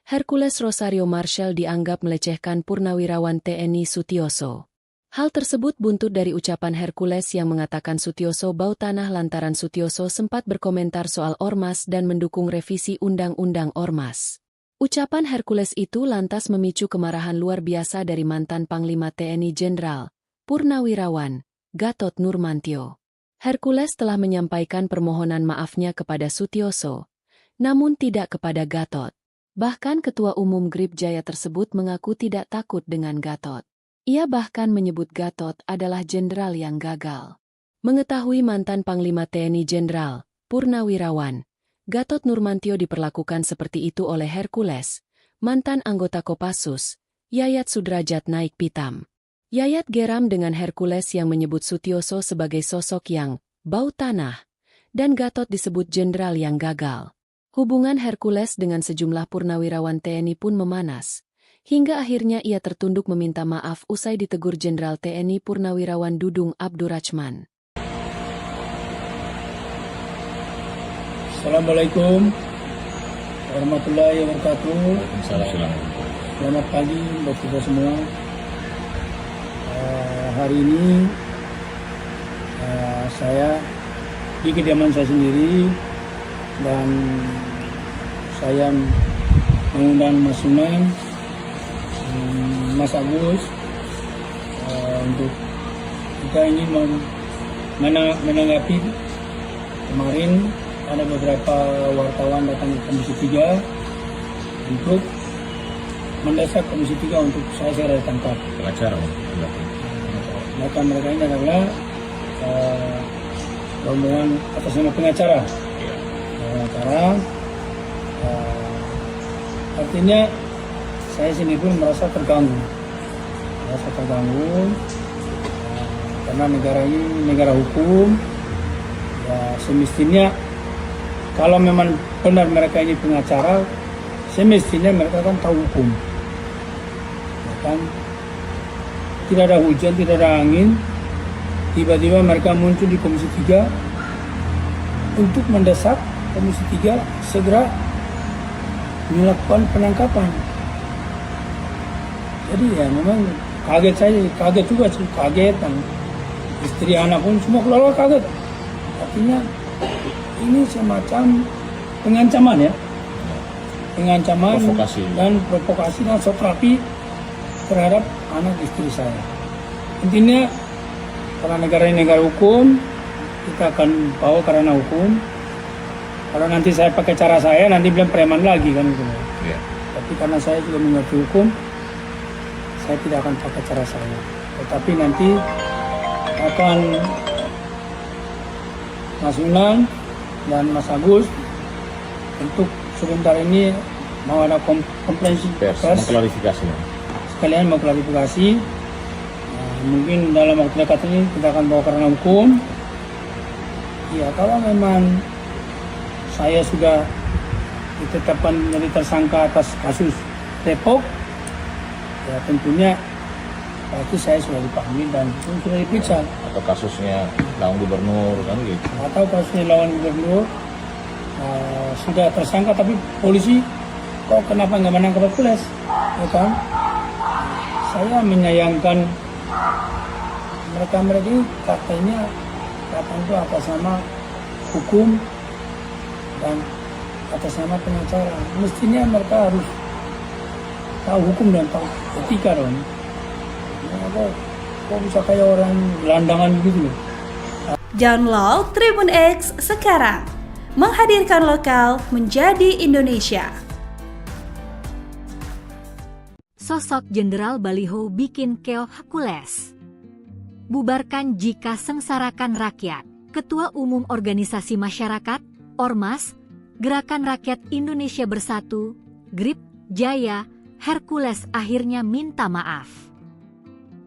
Hercules Rosario Marshall dianggap melecehkan Purnawirawan TNI Sutioso. Hal tersebut buntut dari ucapan Hercules yang mengatakan Sutioso bau tanah lantaran Sutioso sempat berkomentar soal ormas dan mendukung revisi Undang-Undang Ormas. Ucapan Hercules itu lantas memicu kemarahan luar biasa dari mantan Panglima TNI Jenderal, Purnawirawan, Gatot Nurmantio. Hercules telah menyampaikan permohonan maafnya kepada Sutioso, namun tidak kepada Gatot. Bahkan Ketua Umum GRIP Jaya tersebut mengaku tidak takut dengan Gatot. Ia bahkan menyebut Gatot adalah jenderal yang gagal. Mengetahui mantan Panglima TNI Jenderal, Purnawirawan, Gatot Nurmantio diperlakukan seperti itu oleh Hercules, mantan anggota Kopassus, Yayat Sudrajat naik pitam. Yayat geram dengan Hercules yang menyebut Sutioso sebagai sosok yang bau tanah, dan Gatot disebut jenderal yang gagal. Hubungan Hercules dengan sejumlah purnawirawan TNI pun memanas, hingga akhirnya ia tertunduk meminta maaf usai ditegur Jenderal TNI Purnawirawan Dudung Abdurrachman. Assalamualaikum warahmatullahi wabarakatuh. Selamat pagi buat kita semua. Hari ini saya di kediaman saya sendiri dan saya mengundang Mas Sunan, Mas Agus untuk kita ini menanggapi kemarin ada beberapa wartawan datang ke Komisi 3 untuk mendesak Komisi 3 untuk saya segera ditangkap. Pengacara, mereka ini adalah rombongan atas nama pengacara. Artinya saya sendiri pun merasa terganggu. Karena negara ini negara hukum. Ya, semestinya kalau memang benar mereka ini pengacara, semestinya mereka kan tahu hukum. Ya kan? Tidak ada hujan, tidak ada angin, tiba-tiba mereka muncul di Komisi 3 untuk mendesak Komisi 3 segera melakukan penangkapan. Jadi ya memang kaget juga sih, kaget dan istri anak pun semua keluarga kaget. Artinya ini semacam pengancaman ya, provokasi dan sokrapi terhadap anak istri saya. Intinya karena negara ini negara hukum, kita akan bawa karena hukum. Kalau nanti saya pakai cara saya, nanti bilang preman lagi kan gitu. Ya. Tapi karena saya juga mengerti hukum, saya tidak akan pakai cara saya. Tetapi nanti akan Mas Unang dan Mas Agus untuk sebentar ini mau ada konferensi pers, mengklarifikasi. Sekalian mau klarifikasi. Mungkin dalam waktu dekat ini kita akan bawa karena hukum. Ya kalau memang saya sudah ditetapkan menjadi tersangka atas kasus Depok, ya tentunya pasti saya sudah dipanggil dan sudah diperiksa. Atau kasusnya lawan gubernur kan gitu. Atau kasusnya lawan gubernur sudah tersangka tapi polisi kok kenapa nggak menangkap Hercules, ya kan? Saya menyayangkan mereka ini katanya itu atas nama hukum dan atas nama pengacara. Mestinya mereka harus tahu hukum dan tahu etika dong. Kok bisa kayak orang gelandangan gitu loh. Download Tribun X sekarang, menghadirkan lokal menjadi Indonesia. Sosok Jenderal Baliho bikin keok Hercules. Bubarkan jika sengsarakan rakyat. Ketua Umum Organisasi Masyarakat, Ormas, Gerakan Rakyat Indonesia Bersatu, GRIP, Jaya, Hercules akhirnya minta maaf.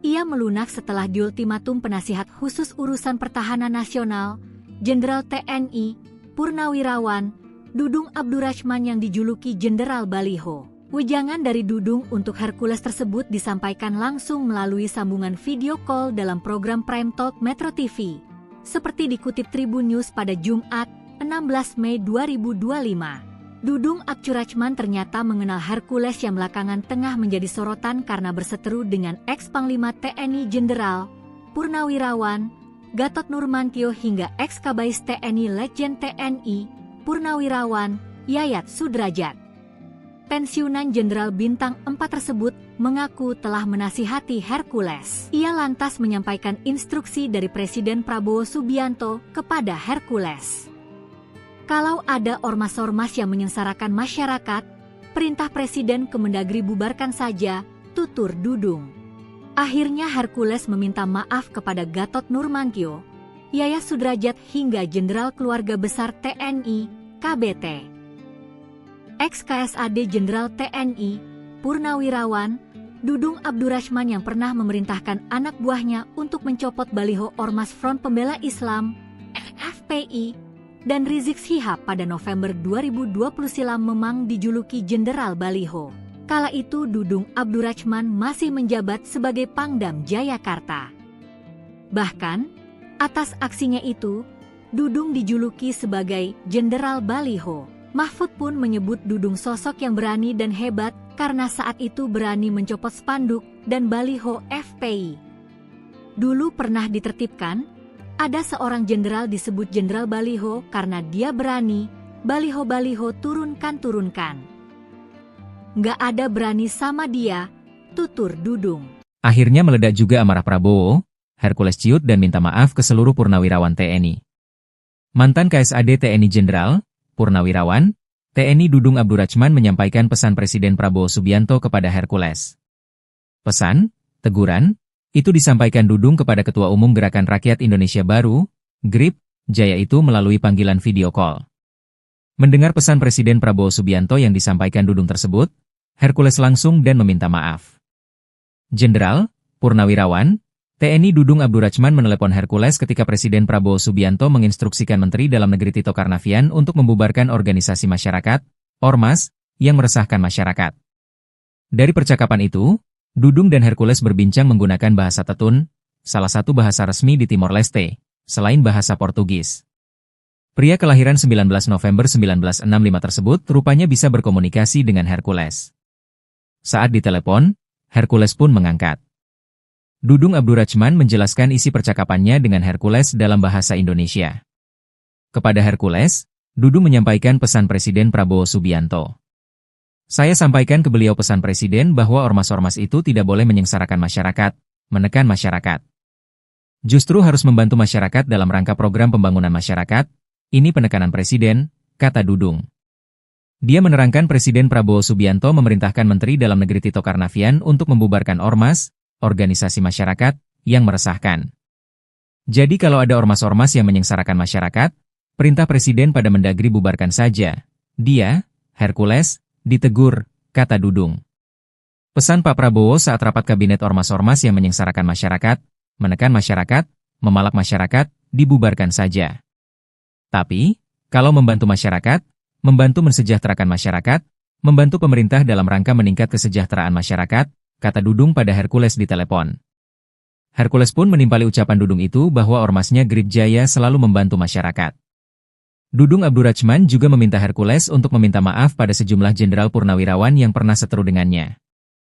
Ia melunak setelah diultimatum penasihat khusus urusan pertahanan nasional, Jenderal TNI, Purnawirawan, Dudung Abdurrahman yang dijuluki Jenderal Baliho. Wejangan dari Dudung untuk Hercules tersebut disampaikan langsung melalui sambungan video call dalam program Prime Talk Metro TV. Seperti dikutip Tribun News pada Jumat, 16 Mei 2025. Dudung Abdurrahman ternyata mengenal Hercules yang belakangan tengah menjadi sorotan karena berseteru dengan ex-Panglima TNI Jenderal Purnawirawan Gatot Nurmantio hingga ex-Kabais TNI Letjen TNI Purnawirawan Yayat Sudrajat. Pensiunan Jenderal Bintang 4 tersebut mengaku telah menasihati Hercules. Ia lantas menyampaikan instruksi dari Presiden Prabowo Subianto kepada Hercules. Kalau ada ormas-ormas yang menyengsarakan masyarakat, perintah Presiden Kemendagri bubarkan saja, tutur Dudung. Akhirnya Hercules meminta maaf kepada Gatot Nurmantio, Yayat Sudrajat hingga Jenderal Keluarga Besar TNI, KBT. Ex-KSAD Jenderal TNI, Purnawirawan, Dudung Abdurrahman yang pernah memerintahkan anak buahnya untuk mencopot baliho Ormas Front Pembela Islam, FPI, dan Rizik Syihab pada November 2020 silam memang dijuluki Jenderal Baliho. Kala itu Dudung Abdurrahman masih menjabat sebagai Pangdam Jayakarta. Bahkan, atas aksinya itu, Dudung dijuluki sebagai Jenderal Baliho. Mahfud pun menyebut Dudung sosok yang berani dan hebat karena saat itu berani mencopot spanduk dan baliho FPI. Dulu pernah ditertibkan, ada seorang jenderal disebut Jenderal Baliho karena dia berani, baliho-baliho turunkan. Nggak ada berani sama dia, tutur Dudung. Akhirnya meledak juga amarah Prabowo, Hercules ciut dan minta maaf ke seluruh purnawirawan TNI. Mantan KSAD TNI Jenderal Purnawirawan, TNI Dudung Abdurrahman menyampaikan pesan Presiden Prabowo Subianto kepada Hercules. Pesan, teguran, itu disampaikan Dudung kepada Ketua Umum Gerakan Rakyat Indonesia Baru, GRIP, Jaya itu melalui panggilan video call. Mendengar pesan Presiden Prabowo Subianto yang disampaikan Dudung tersebut, Hercules langsung dan meminta maaf. Jenderal, Purnawirawan, TNI Dudung Abdurrahman menelepon Hercules ketika Presiden Prabowo Subianto menginstruksikan Menteri Dalam Negeri Tito Karnavian untuk membubarkan organisasi masyarakat, Ormas, yang meresahkan masyarakat. Dari percakapan itu, Dudung dan Hercules berbincang menggunakan bahasa Tetun, salah satu bahasa resmi di Timor Leste, selain bahasa Portugis. Pria kelahiran 19 November 1965 tersebut rupanya bisa berkomunikasi dengan Hercules. Saat ditelepon, Hercules pun mengangkat. Dudung Abdurrahman menjelaskan isi percakapannya dengan Hercules dalam bahasa Indonesia. Kepada Hercules, Dudung menyampaikan pesan Presiden Prabowo Subianto. Saya sampaikan ke beliau pesan Presiden bahwa ormas-ormas itu tidak boleh menyengsarakan masyarakat, menekan masyarakat. Justru harus membantu masyarakat dalam rangka program pembangunan masyarakat, ini penekanan Presiden, kata Dudung. Dia menerangkan Presiden Prabowo Subianto memerintahkan Menteri Dalam Negeri Tito Karnavian untuk membubarkan ormas, organisasi masyarakat, yang meresahkan. Jadi kalau ada ormas-ormas yang menyengsarakan masyarakat, perintah Presiden pada Mendagri bubarkan saja. Dia, Hercules, ditegur, kata Dudung. Pesan Pak Prabowo saat rapat kabinet ormas-ormas yang menyengsarakan masyarakat, menekan masyarakat, memalak masyarakat, dibubarkan saja. Tapi, Kalau membantu masyarakat, membantu mensejahterakan masyarakat, membantu pemerintah dalam rangka meningkat kesejahteraan masyarakat, kata Dudung pada Hercules di telepon. Hercules pun menimpali ucapan Dudung itu bahwa ormasnya Grip Jaya selalu membantu masyarakat. Dudung Abdurrachman juga meminta Hercules untuk meminta maaf pada sejumlah jenderal purnawirawan yang pernah seteru dengannya.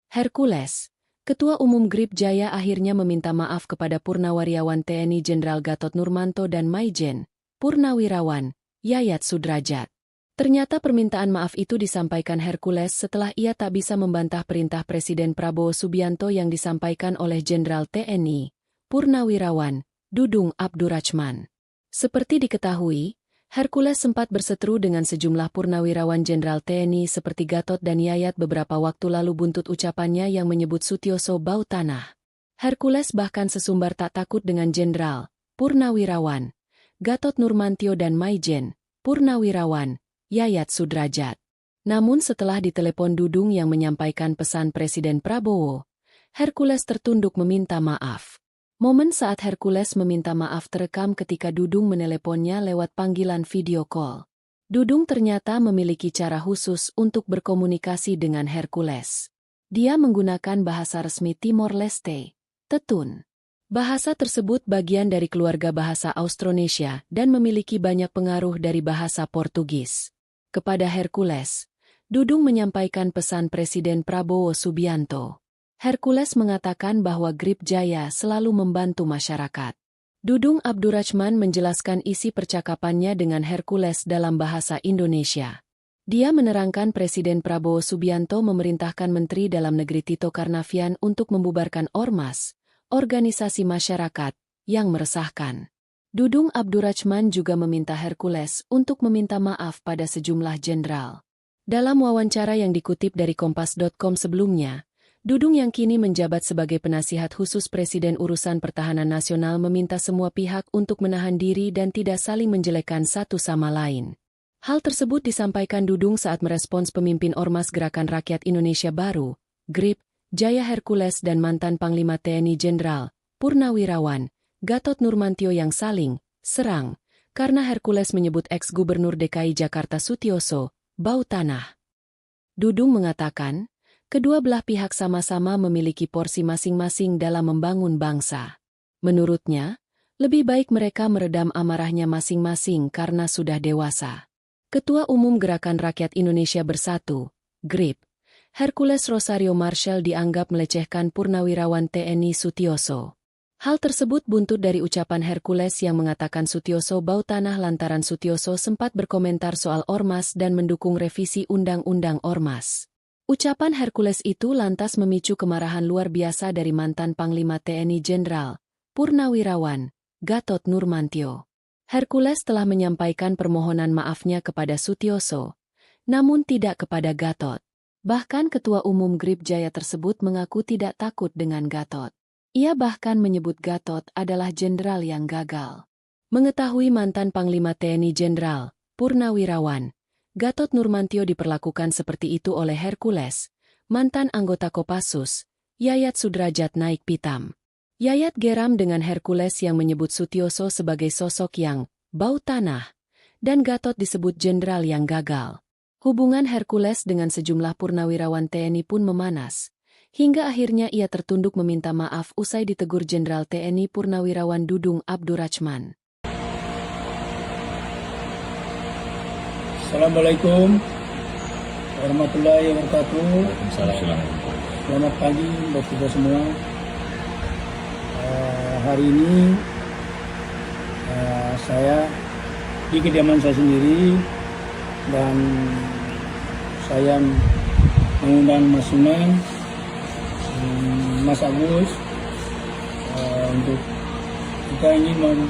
Hercules, Ketua Umum Grip Jaya akhirnya meminta maaf kepada Purnawirawan TNI Jenderal Gatot Nurmanto dan Maijen, Purnawirawan Yayat Sudrajat. Ternyata permintaan maaf itu disampaikan Hercules setelah ia tak bisa membantah perintah Presiden Prabowo Subianto yang disampaikan oleh Jenderal TNI, Purnawirawan Dudung Abdurrachman. Seperti diketahui, Hercules sempat berseteru dengan sejumlah purnawirawan Jenderal TNI seperti Gatot dan Yayat beberapa waktu lalu buntut ucapannya yang menyebut Sutioso bau tanah. Hercules bahkan sesumbar tak takut dengan Jenderal, Purnawirawan Gatot Nurmantio dan Maijen, Purnawirawan Yayat Sudrajat. Namun setelah ditelepon Dudung yang menyampaikan pesan Presiden Prabowo, Hercules tertunduk meminta maaf. Momen saat Hercules meminta maaf terekam ketika Dudung meneleponnya lewat panggilan video call. Dudung ternyata memiliki cara khusus untuk berkomunikasi dengan Hercules. Dia menggunakan bahasa resmi Timor Leste, Tetun. Bahasa tersebut bagian dari keluarga bahasa Austronesia dan memiliki banyak pengaruh dari bahasa Portugis. Kepada Hercules, Dudung menyampaikan pesan Presiden Prabowo Subianto. Hercules mengatakan bahwa Grip Jaya selalu membantu masyarakat. Dudung Abdurrachman menjelaskan isi percakapannya dengan Hercules dalam bahasa Indonesia. Dia menerangkan Presiden Prabowo Subianto memerintahkan Menteri Dalam Negeri Tito Karnavian untuk membubarkan ormas, organisasi masyarakat, yang meresahkan. Dudung Abdurrachman juga meminta Hercules untuk meminta maaf pada sejumlah jenderal. Dalam wawancara yang dikutip dari Kompas.com sebelumnya, Dudung yang kini menjabat sebagai penasihat khusus Presiden Urusan Pertahanan Nasional meminta semua pihak untuk menahan diri dan tidak saling menjelekkan satu sama lain. Hal tersebut disampaikan Dudung saat merespons pemimpin Ormas Gerakan Rakyat Indonesia Baru, Grip Jaya Hercules dan mantan Panglima TNI Jenderal, Purnawirawan Gatot Nurmantio yang saling serang karena Hercules menyebut ex-Gubernur DKI Jakarta Sutioso bau tanah. Dudung mengatakan, kedua belah pihak sama-sama memiliki porsi masing-masing dalam membangun bangsa. Menurutnya, lebih baik mereka meredam amarahnya masing-masing karena sudah dewasa. Ketua Umum Gerakan Rakyat Indonesia Bersatu, GRIP, Hercules Rosario Marshall dianggap melecehkan Purnawirawan TNI Sutioso. Hal tersebut buntut dari ucapan Hercules yang mengatakan Sutioso bau tanah lantaran Sutioso sempat berkomentar soal ormas dan mendukung revisi Undang-Undang Ormas. Ucapan Hercules itu lantas memicu kemarahan luar biasa dari mantan Panglima TNI Jenderal, Purnawirawan Gatot Nurmantio. Hercules telah menyampaikan permohonan maafnya kepada Sutioso, namun tidak kepada Gatot. Bahkan Ketua Umum Grip Jaya tersebut mengaku tidak takut dengan Gatot. Ia bahkan menyebut Gatot adalah jenderal yang gagal. Mengetahui mantan Panglima TNI Jenderal, Purnawirawan Gatot Nurmantio diperlakukan seperti itu oleh Hercules, mantan anggota Kopassus, Yayat Sudrajat naik pitam. Yayat geram dengan Hercules yang menyebut Sutioso sebagai sosok yang bau tanah, dan Gatot disebut jenderal yang gagal. Hubungan Hercules dengan sejumlah purnawirawan TNI pun memanas, hingga akhirnya ia tertunduk meminta maaf usai ditegur Jenderal TNI Purnawirawan Dudung Abdurrachman. Assalamualaikum warahmatullahi wabarakatuh. Waalaikumsalam. Selamat pagi buat kita semua. Hari ini saya di kediaman saya sendiri dan saya mengundang Mas Sunan, Mas Agus untuk kita ingin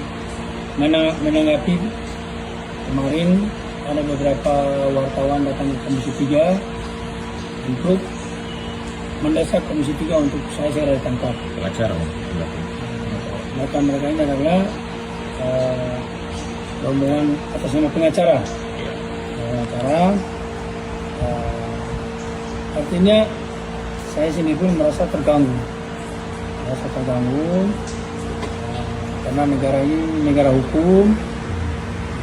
menanggapi kemarin ada beberapa wartawan datang ke Komisi 3 untuk mendesak Komisi 3 untuk saya segera ditangkap. Pengacara, Maka mereka ini adalah rombongan atas nama pengacara. Artinya saya sendiri pun merasa terganggu. Karena negara ini negara hukum.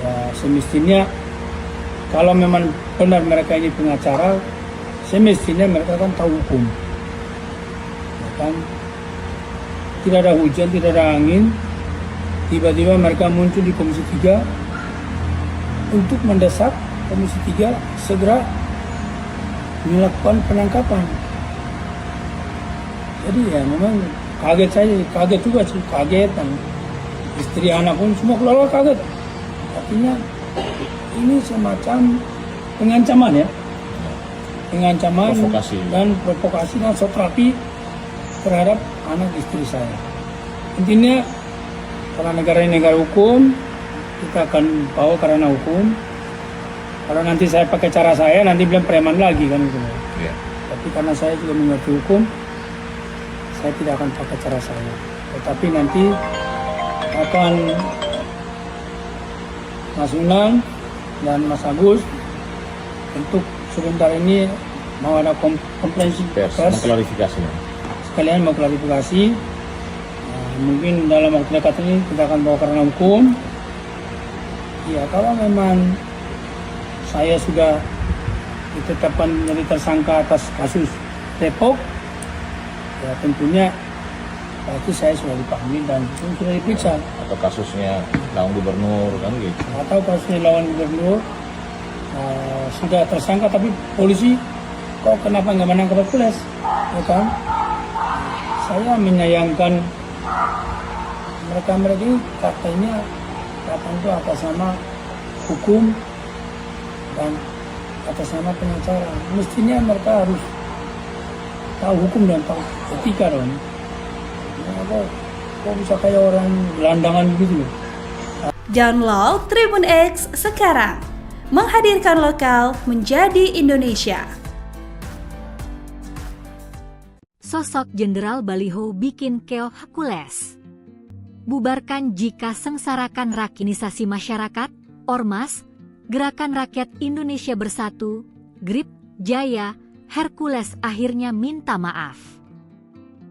Ya semestinya kalau memang benar mereka ini pengacara, semestinya mereka kan tahu hukum. Ya kan? Tidak ada hujan, tidak ada angin, tiba-tiba mereka muncul di Komisi 3 untuk mendesak Komisi 3 segera melakukan penangkapan. Jadi ya memang kaget juga sih, kagetan. Istri anak pun semua keluarga kaget. Artinya ini semacam pengancaman ya. Pengancaman provokasi dan satrapi terhadap anak istri saya. Intinya karena negara ini negara hukum, kita akan bawa karena hukum. Kalau nanti saya pakai cara saya, nanti bilang preman lagi kan gitu. Iya. Tapi karena saya juga mengerti hukum, saya tidak akan pakai cara saya. Tetapi nanti akan Mas Unang dan Mas Agus untuk sebentar ini mau ada komprehensif pers, mengklarifikasi. Sekalian mau klarifikasi. Mungkin dalam waktu dekat ini kita akan bawa karena hukum. Ya kalau memang saya sudah ditetapkan menjadi tersangka atas kasus Depok, ya tentunya pasti saya sudah dipanggil dan sudah diperiksa. Atau kasusnya lawan gubernur kan gitu. Atau kasusnya lawan gubernur sudah tersangka tapi polisi kok kenapa nggak menangkap Hercules, ya kan? Saya menyayangkan mereka ini katanya itu atas nama hukum dan atas nama pengacara. Mestinya mereka harus tahu hukum dan tahu etika dong. Kok bisa kayak orang gelandangan gitu loh. Download Tribun X sekarang. Menghadirkan lokal menjadi Indonesia. Sosok Jenderal Baliho bikin keoh Hercules. Bubarkan jika sengsarakan rakyatnisasi masyarakat, Ormas, Gerakan Rakyat Indonesia Bersatu, GRIP, Jaya, Hercules akhirnya minta maaf.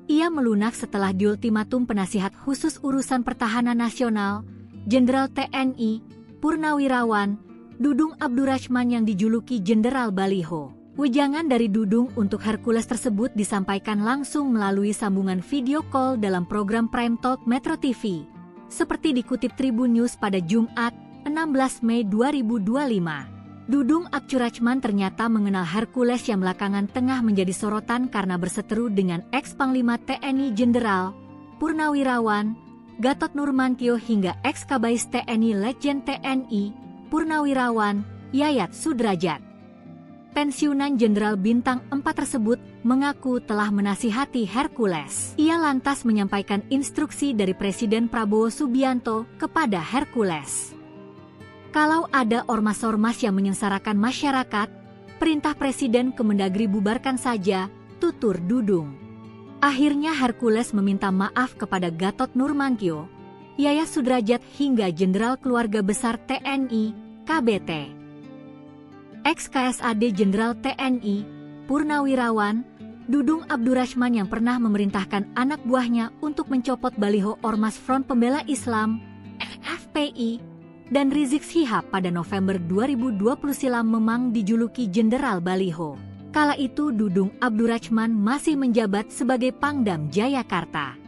Ia melunak setelah diultimatum penasihat khusus urusan pertahanan nasional, Jenderal TNI, Purnawirawan, Dudung Abdurrahman yang dijuluki Jenderal Baliho. Wejangan dari Dudung untuk Hercules tersebut disampaikan langsung melalui sambungan video call dalam program Prime Talk Metro TV. Seperti dikutip Tribun News pada Jumat, 16 Mei 2025. Dudung Abdurrahman ternyata mengenal Hercules yang belakangan tengah menjadi sorotan karena berseteru dengan ex-Panglima TNI Jenderal Purnawirawan Gatot Nurmantio hingga ex-Kabais TNI Letjen TNI Purnawirawan Yayat Sudrajat. Pensiunan Jenderal Bintang 4 tersebut mengaku telah menasihati Hercules. Ia lantas menyampaikan instruksi dari Presiden Prabowo Subianto kepada Hercules. Kalau ada ormas-ormas yang menyengsarakan masyarakat, perintah Presiden Kemendagri bubarkan saja, tutur Dudung. Akhirnya Hercules meminta maaf kepada Gatot Nurmantio, Yayat Sudrajat hingga Jenderal Keluarga Besar TNI, KBT. Ex-KSAD Jenderal TNI, Purnawirawan, Dudung Abdurrahman yang pernah memerintahkan anak buahnya untuk mencopot baliho Ormas Front Pembela Islam, FPI, dan Rizik Syihab pada November 2020 silam memang dijuluki Jenderal Baliho. Kala itu Dudung Abdurrahman masih menjabat sebagai Pangdam Jayakarta.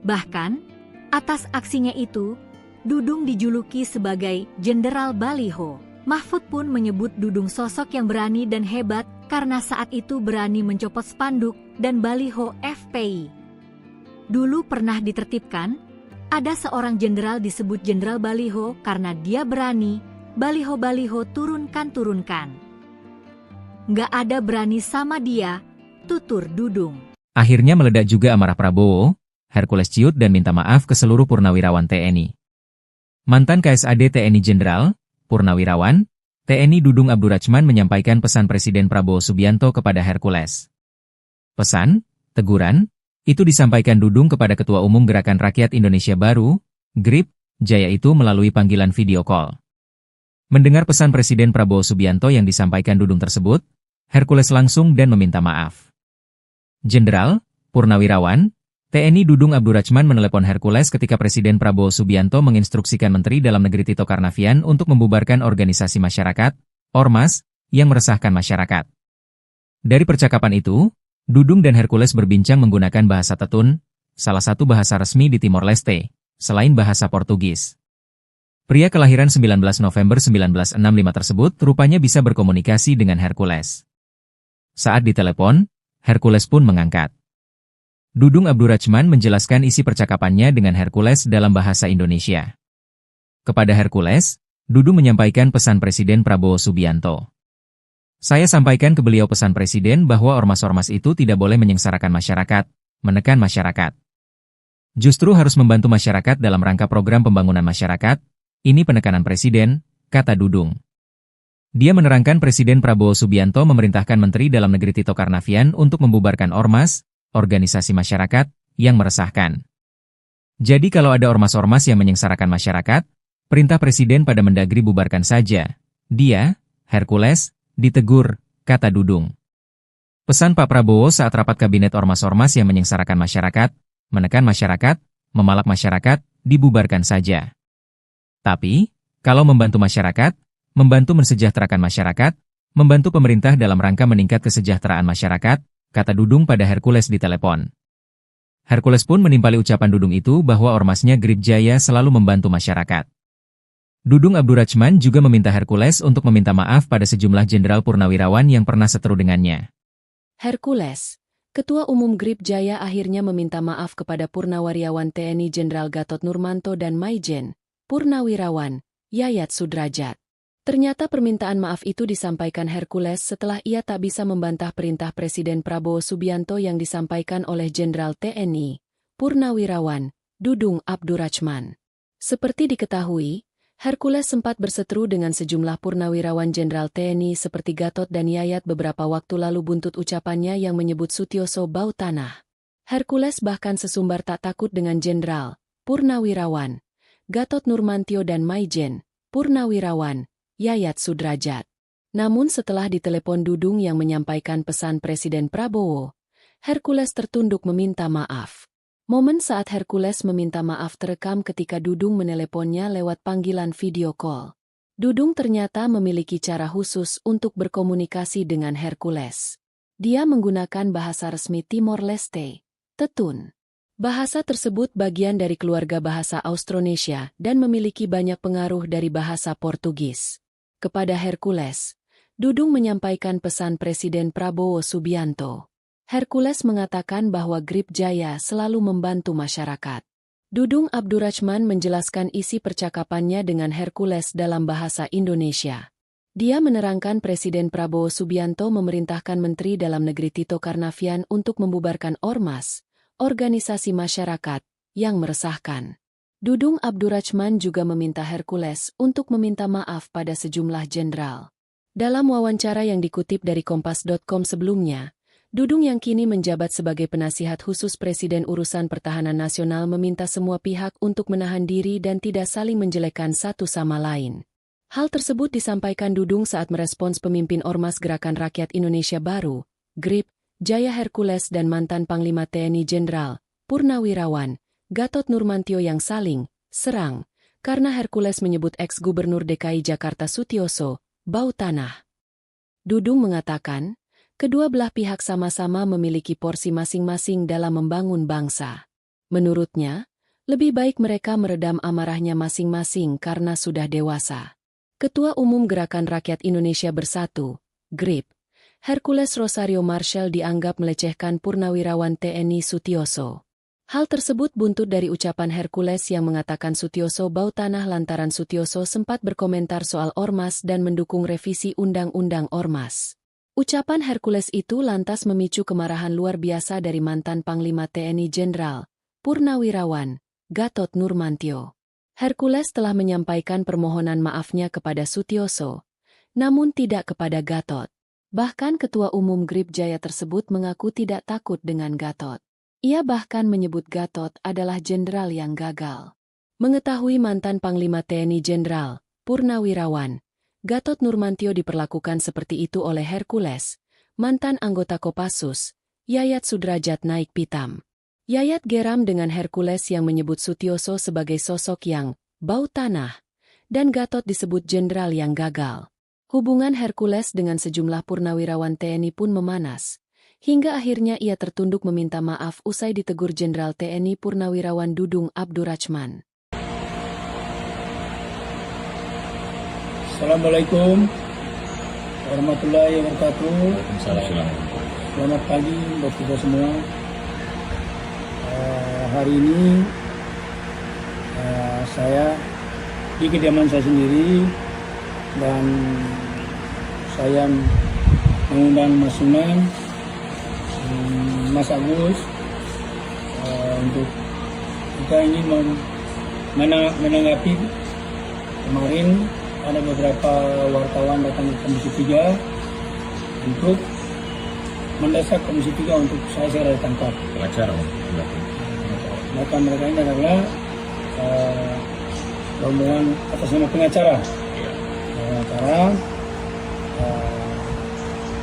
Bahkan, atas aksinya itu, Dudung dijuluki sebagai Jenderal Baliho. Mahfud pun menyebut Dudung sosok yang berani dan hebat karena saat itu berani mencopot spanduk dan baliho FPI. Dulu pernah ditertibkan, ada seorang jenderal disebut Jenderal Baliho karena dia berani, baliho-baliho turunkan. Nggak ada berani sama dia, tutur Dudung. Akhirnya meledak juga amarah Prabowo, Hercules ciut dan minta maaf ke seluruh purnawirawan TNI. Mantan KSAD TNI Jenderal Purnawirawan, TNI Dudung Abdurrahman menyampaikan pesan Presiden Prabowo Subianto kepada Hercules. Pesan, teguran, itu disampaikan Dudung kepada Ketua Umum Gerakan Rakyat Indonesia Baru, GRIP, Jaya itu melalui panggilan video call. Mendengar pesan Presiden Prabowo Subianto yang disampaikan Dudung tersebut, Hercules langsung dan meminta maaf. Jenderal, Purnawirawan, TNI Dudung Abdurrachman menelepon Hercules ketika Presiden Prabowo Subianto menginstruksikan Menteri Dalam Negeri Tito Karnavian untuk membubarkan organisasi masyarakat, Ormas, yang meresahkan masyarakat. Dari percakapan itu, Dudung dan Hercules berbincang menggunakan bahasa Tetun, salah satu bahasa resmi di Timor Leste, selain bahasa Portugis. Pria kelahiran 19 November 1965 tersebut rupanya bisa berkomunikasi dengan Hercules. Saat ditelepon, Hercules pun mengangkat. Dudung Abdurrachman menjelaskan isi percakapannya dengan Hercules dalam bahasa Indonesia. Kepada Hercules, Dudung menyampaikan pesan Presiden Prabowo Subianto. Saya sampaikan ke beliau pesan Presiden bahwa ormas-ormas itu tidak boleh menyengsarakan masyarakat, menekan masyarakat. Justru harus membantu masyarakat dalam rangka program pembangunan masyarakat, ini penekanan Presiden, kata Dudung. Dia menerangkan Presiden Prabowo Subianto memerintahkan Menteri Dalam Negeri Tito Karnavian untuk membubarkan ormas, organisasi masyarakat, yang meresahkan. Jadi kalau ada ormas-ormas yang menyengsarakan masyarakat, perintah Presiden pada Mendagri bubarkan saja. Dia, Hercules, ditegur, kata Dudung. Pesan Pak Prabowo saat rapat kabinet ormas-ormas yang menyengsarakan masyarakat, menekan masyarakat, memalak masyarakat, dibubarkan saja. Tapi, kalau membantu masyarakat, membantu mensejahterakan masyarakat, membantu pemerintah dalam rangka meningkat kesejahteraan masyarakat, kata Dudung pada Hercules di telepon. Hercules pun menimpali ucapan Dudung itu bahwa ormasnya Grip Jaya selalu membantu masyarakat. Dudung Abdurrachman juga meminta Hercules untuk meminta maaf pada sejumlah jenderal purnawirawan yang pernah seteru dengannya. Hercules, Ketua Umum Grip Jaya akhirnya meminta maaf kepada Purnawirawan TNI Jenderal Gatot Nurmanto dan Maijen, Purnawirawan, Yayat Sudrajat. Ternyata permintaan maaf itu disampaikan Hercules setelah ia tak bisa membantah perintah Presiden Prabowo Subianto yang disampaikan oleh Jenderal TNI, Purnawirawan, Dudung Abdurrachman. Seperti diketahui, Hercules sempat berseteru dengan sejumlah purnawirawan Jenderal TNI seperti Gatot dan Yayat beberapa waktu lalu buntut ucapannya yang menyebut Sutioso bau tanah. Hercules bahkan sesumbar tak takut dengan Jenderal, Purnawirawan, Gatot Nurmantio dan Maijen, Purnawirawan, Yayat Sudrajat. Namun setelah ditelepon Dudung yang menyampaikan pesan Presiden Prabowo, Hercules tertunduk meminta maaf. Momen saat Hercules meminta maaf terekam ketika Dudung meneleponnya lewat panggilan video call. Dudung ternyata memiliki cara khusus untuk berkomunikasi dengan Hercules. Dia menggunakan bahasa resmi Timor Leste, Tetun. Bahasa tersebut bagian dari keluarga bahasa Austronesia dan memiliki banyak pengaruh dari bahasa Portugis. Kepada Hercules, Dudung menyampaikan pesan Presiden Prabowo Subianto. Hercules mengatakan bahwa Grip Jaya selalu membantu masyarakat. Dudung Abdurrachman menjelaskan isi percakapannya dengan Hercules dalam bahasa Indonesia. Dia menerangkan Presiden Prabowo Subianto memerintahkan Menteri Dalam Negeri Tito Karnavian untuk membubarkan ormas, organisasi masyarakat, yang meresahkan. Dudung Abdurrachman juga meminta Hercules untuk meminta maaf pada sejumlah jenderal. Dalam wawancara yang dikutip dari Kompas.com sebelumnya, Dudung yang kini menjabat sebagai penasihat khusus Presiden Urusan Pertahanan Nasional meminta semua pihak untuk menahan diri dan tidak saling menjelekkan satu sama lain. Hal tersebut disampaikan Dudung saat merespons pemimpin Ormas Gerakan Rakyat Indonesia Baru, GRIP, Jaya Hercules dan mantan Panglima TNI Jenderal, Purnawirawan, Gatot Nurmantio yang saling serang, karena Hercules menyebut ex-Gubernur DKI Jakarta Sutioso bau tanah. Dudung mengatakan, kedua belah pihak sama-sama memiliki porsi masing-masing dalam membangun bangsa. Menurutnya, lebih baik mereka meredam amarahnya masing-masing karena sudah dewasa. Ketua Umum Gerakan Rakyat Indonesia Bersatu, GRIP, Hercules Rosario Marshall dianggap melecehkan Purnawirawan TNI Sutioso. Hal tersebut buntut dari ucapan Hercules yang mengatakan Sutioso bau tanah lantaran Sutioso sempat berkomentar soal ormas dan mendukung revisi Undang-Undang Ormas. Ucapan Hercules itu lantas memicu kemarahan luar biasa dari mantan Panglima TNI Jenderal, Purnawirawan, Gatot Nurmantio. Hercules telah menyampaikan permohonan maafnya kepada Sutioso, namun tidak kepada Gatot. Bahkan Ketua Umum Grip Jaya tersebut mengaku tidak takut dengan Gatot. Ia bahkan menyebut Gatot adalah jenderal yang gagal. Mengetahui mantan Panglima TNI Jenderal, Purnawirawan, Gatot Nurmantio diperlakukan seperti itu oleh Hercules, mantan anggota Kopassus, Yayat Sudrajat naik pitam. Yayat geram dengan Hercules yang menyebut Sutioso sebagai sosok yang bau tanah, dan Gatot disebut jenderal yang gagal. Hubungan Hercules dengan sejumlah purnawirawan TNI pun memanas, hingga akhirnya ia tertunduk meminta maaf usai ditegur Jenderal TNI Purnawirawan Dudung Abdurrachman. Assalamualaikum warahmatullahi wabarakatuh. Waalaikumsalam. Selamat pagi buat kita semua. Hari ini saya di kediaman saya sendiri dan saya mengundang Mas Sunan, Mas Agus untuk kita ini menanggapi kemarin ada beberapa wartawan datang ke Komisi 3 untuk mendesak Komisi 3 untuk saya segera ditangkap. Pengacara, Mereka ini adalah rombongan atas nama pengacara.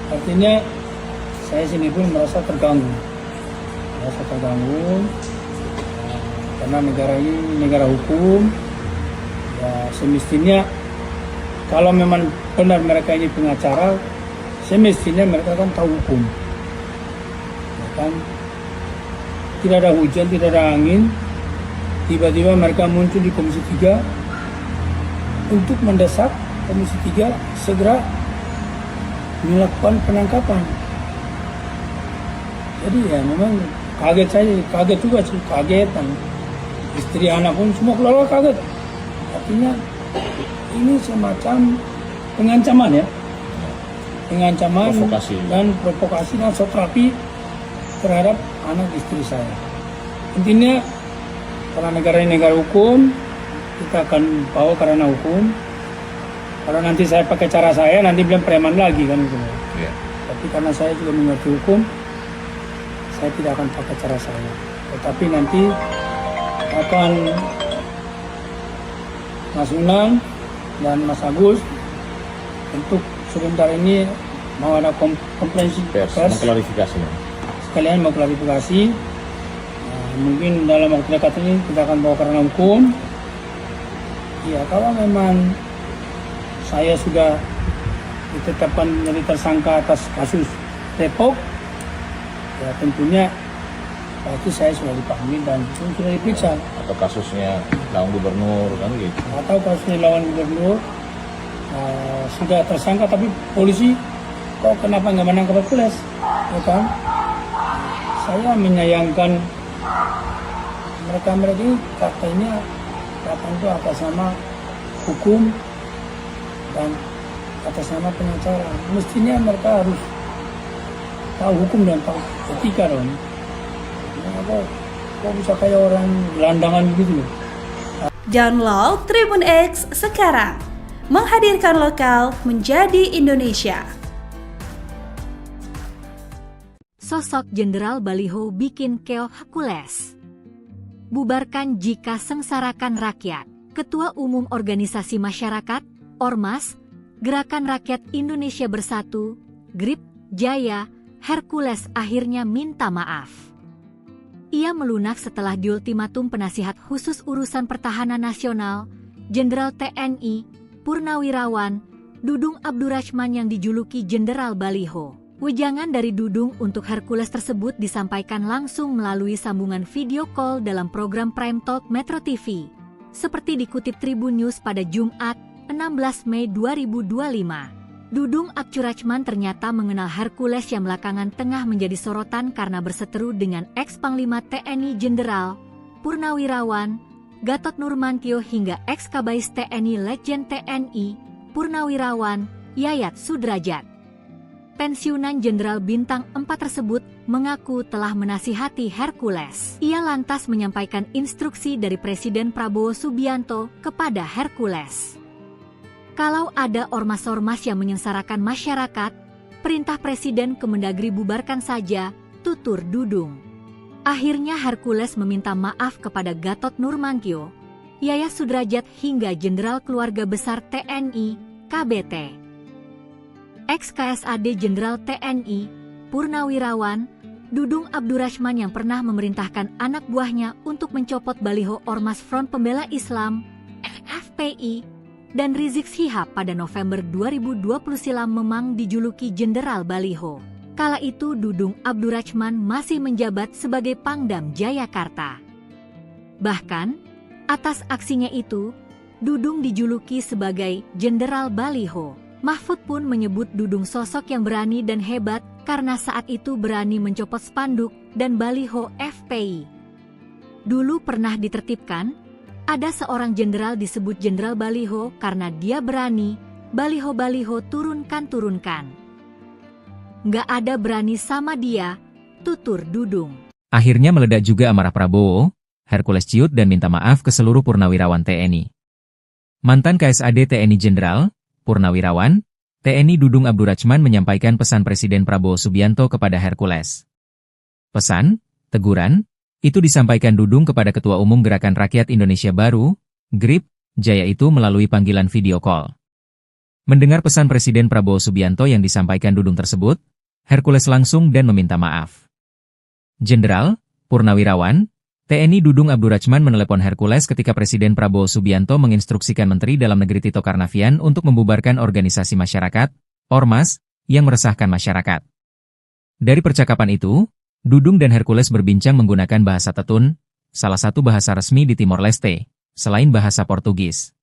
Artinya saya sini pun merasa terganggu, karena negara ini negara hukum. Ya, semestinya kalau memang benar mereka ini pengacara, semestinya mereka kan tahu hukum. Ya kan? Tidak ada hujan, tidak ada angin, tiba-tiba mereka muncul di Komisi 3 untuk mendesak Komisi 3 segera melakukan penangkapan. Jadi ya memang kaget juga sih, kagetan. Istri, anak pun semua keluarga kaget. Artinya ini semacam pengancaman ya, Provokasi. dan provokasi dan sotrapi terhadap anak istri saya. Intinya karena negara ini negara hukum, kita akan bawa karena hukum. Kalau nanti saya pakai cara saya, nanti bilang preman lagi kan gitu. Iya. Tapi karena saya juga mengerti hukum, saya tidak akan pakai cara saya. Tetapi nanti akan Mas Unang dan Mas Agus untuk sebentar ini mau ada konferensi pers, mengklarifikasi. sekalian mau klarifikasi. Mungkin dalam waktu dekat ini kita akan bawa karena hukum. Ya, kalau memang saya sudah ditetapkan menjadi tersangka atas kasus Depok, ya tentunya pasti saya sudah dipanggil dan sudah diperiksa. Atau kasusnya lawan gubernur kan gitu. Atau kasusnya lawan gubernur sudah tersangka tapi polisi kok kenapa nggak menangkap Hercules, ya kan? Saya menyayangkan mereka ini katanya itu atas nama hukum dan atas nama pengacara. Mestinya mereka harus tahu hukum dan tahu etika dong. Kok bisa kayak orang gelandangan begitu loh. Download Tribun X sekarang, menghadirkan lokal menjadi Indonesia. Sosok Jenderal Baliho bikin keok Hercules. Bubarkan jika sengsarakan rakyat. Ketua Umum Organisasi Masyarakat, Ormas, Gerakan Rakyat Indonesia Bersatu, GRIP, Jaya, Hercules akhirnya minta maaf. Ia melunak setelah diultimatum Penasihat Khusus Urusan Pertahanan Nasional, Jenderal TNI, Purnawirawan, Dudung Abdurrachman yang dijuluki Jenderal Baliho. Wejangan dari Dudung untuk Hercules tersebut disampaikan langsung melalui sambungan video call dalam program Prime Talk Metro TV. Seperti dikutip Tribun News pada Jumat, 16 Mei 2025. Dudung Abdurrachman ternyata mengenal Hercules yang belakangan tengah menjadi sorotan karena berseteru dengan ex-Panglima TNI Jenderal, Purnawirawan, Gatot Nurmantio hingga ex-Kabais TNI Letjen TNI, Purnawirawan, Yayat Sudrajat. Pensiunan Jenderal Bintang 4 tersebut mengaku telah menasihati Hercules. Ia lantas menyampaikan instruksi dari Presiden Prabowo Subianto kepada Hercules. Kalau ada ormas-ormas yang menyengsarakan masyarakat, perintah Presiden Kemendagri bubarkan saja, tutur Dudung. Akhirnya Hercules meminta maaf kepada Gatot Nurmantio, Yayat Sudrajat hingga Jenderal Keluarga Besar TNI, KBT. Ex-KSAD Jenderal TNI, Purnawirawan, Dudung Abdurrahman yang pernah memerintahkan anak buahnya untuk mencopot baliho Ormas Front Pembela Islam (FPI) dan Rizik Syihab pada November 2020 silam memang dijuluki Jenderal Baliho. Kala itu Dudung Abdurrahman masih menjabat sebagai Pangdam Jayakarta. Bahkan, atas aksinya itu, Dudung dijuluki sebagai Jenderal Baliho. Mahfud pun menyebut Dudung sosok yang berani dan hebat karena saat itu berani mencopot spanduk dan baliho FPI. Dulu pernah ditertibkan, ada seorang jenderal disebut Jenderal Baliho karena dia berani, baliho-baliho turunkan. Nggak ada berani sama dia, tutur Dudung. Akhirnya meledak juga amarah Prabowo, Hercules ciut dan minta maaf ke seluruh purnawirawan TNI. Mantan KSAD TNI Jenderal, Purnawirawan, TNI Dudung Abdurrahman menyampaikan pesan Presiden Prabowo Subianto kepada Hercules. Pesan, teguran, itu disampaikan Dudung kepada Ketua Umum Gerakan Rakyat Indonesia Baru, GRIP, Jaya itu melalui panggilan video call. Mendengar pesan Presiden Prabowo Subianto yang disampaikan Dudung tersebut, Hercules langsung dan meminta maaf. Jenderal, Purnawirawan, TNI Dudung Abdurrahman menelepon Hercules ketika Presiden Prabowo Subianto menginstruksikan Menteri Dalam Negeri Tito Karnavian untuk membubarkan organisasi masyarakat, Ormas, yang meresahkan masyarakat. Dari percakapan itu, Dudung dan Hercules berbincang menggunakan bahasa Tetun, salah satu bahasa resmi di Timor Leste, selain bahasa Portugis.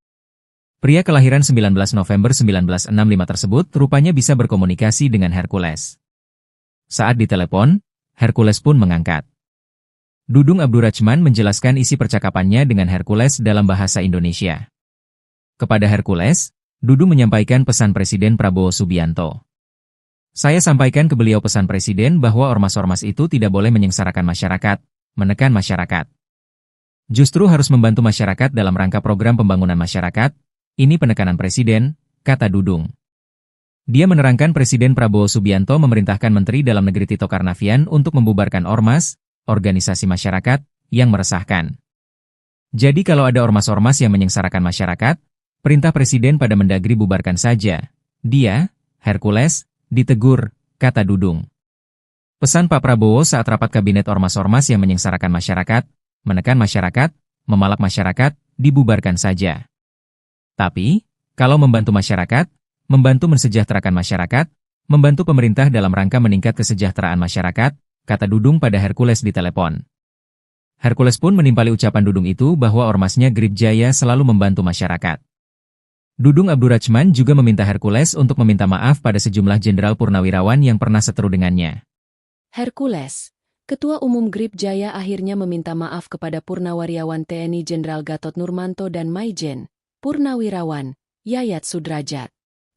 Pria kelahiran 19 November 1965 tersebut rupanya bisa berkomunikasi dengan Hercules. Saat ditelepon, Hercules pun mengangkat. Dudung Abdurrahman menjelaskan isi percakapannya dengan Hercules dalam bahasa Indonesia. Kepada Hercules, Dudung menyampaikan pesan Presiden Prabowo Subianto. Saya sampaikan ke beliau pesan Presiden bahwa ormas-ormas itu tidak boleh menyengsarakan masyarakat, menekan masyarakat. Justru harus membantu masyarakat dalam rangka program pembangunan masyarakat, ini penekanan Presiden, kata Dudung. Dia menerangkan Presiden Prabowo Subianto memerintahkan Menteri Dalam Negeri Tito Karnavian untuk membubarkan ormas, organisasi masyarakat, yang meresahkan. Jadi kalau ada ormas-ormas yang menyengsarakan masyarakat, perintah Presiden pada Mendagri bubarkan saja. Dia, Hercules, ditegur, kata Dudung. Pesan Pak Prabowo saat rapat kabinet ormas-ormas yang menyengsarakan masyarakat, menekan masyarakat, memalak masyarakat, dibubarkan saja. Tapi, kalau membantu masyarakat, membantu mensejahterakan masyarakat, membantu pemerintah dalam rangka meningkat kesejahteraan masyarakat, kata Dudung pada Hercules di telepon. Hercules pun menimpali ucapan Dudung itu bahwa ormasnya GRIP Jaya selalu membantu masyarakat. Dudung Abdurrahman juga meminta Hercules untuk meminta maaf pada sejumlah jenderal purnawirawan yang pernah seteru dengannya. Hercules, Ketua Umum GRIP Jaya akhirnya meminta maaf kepada Purnawirawan TNI Jenderal Gatot Nurmanto dan Maijen, Purnawirawan, Yayat Sudrajat.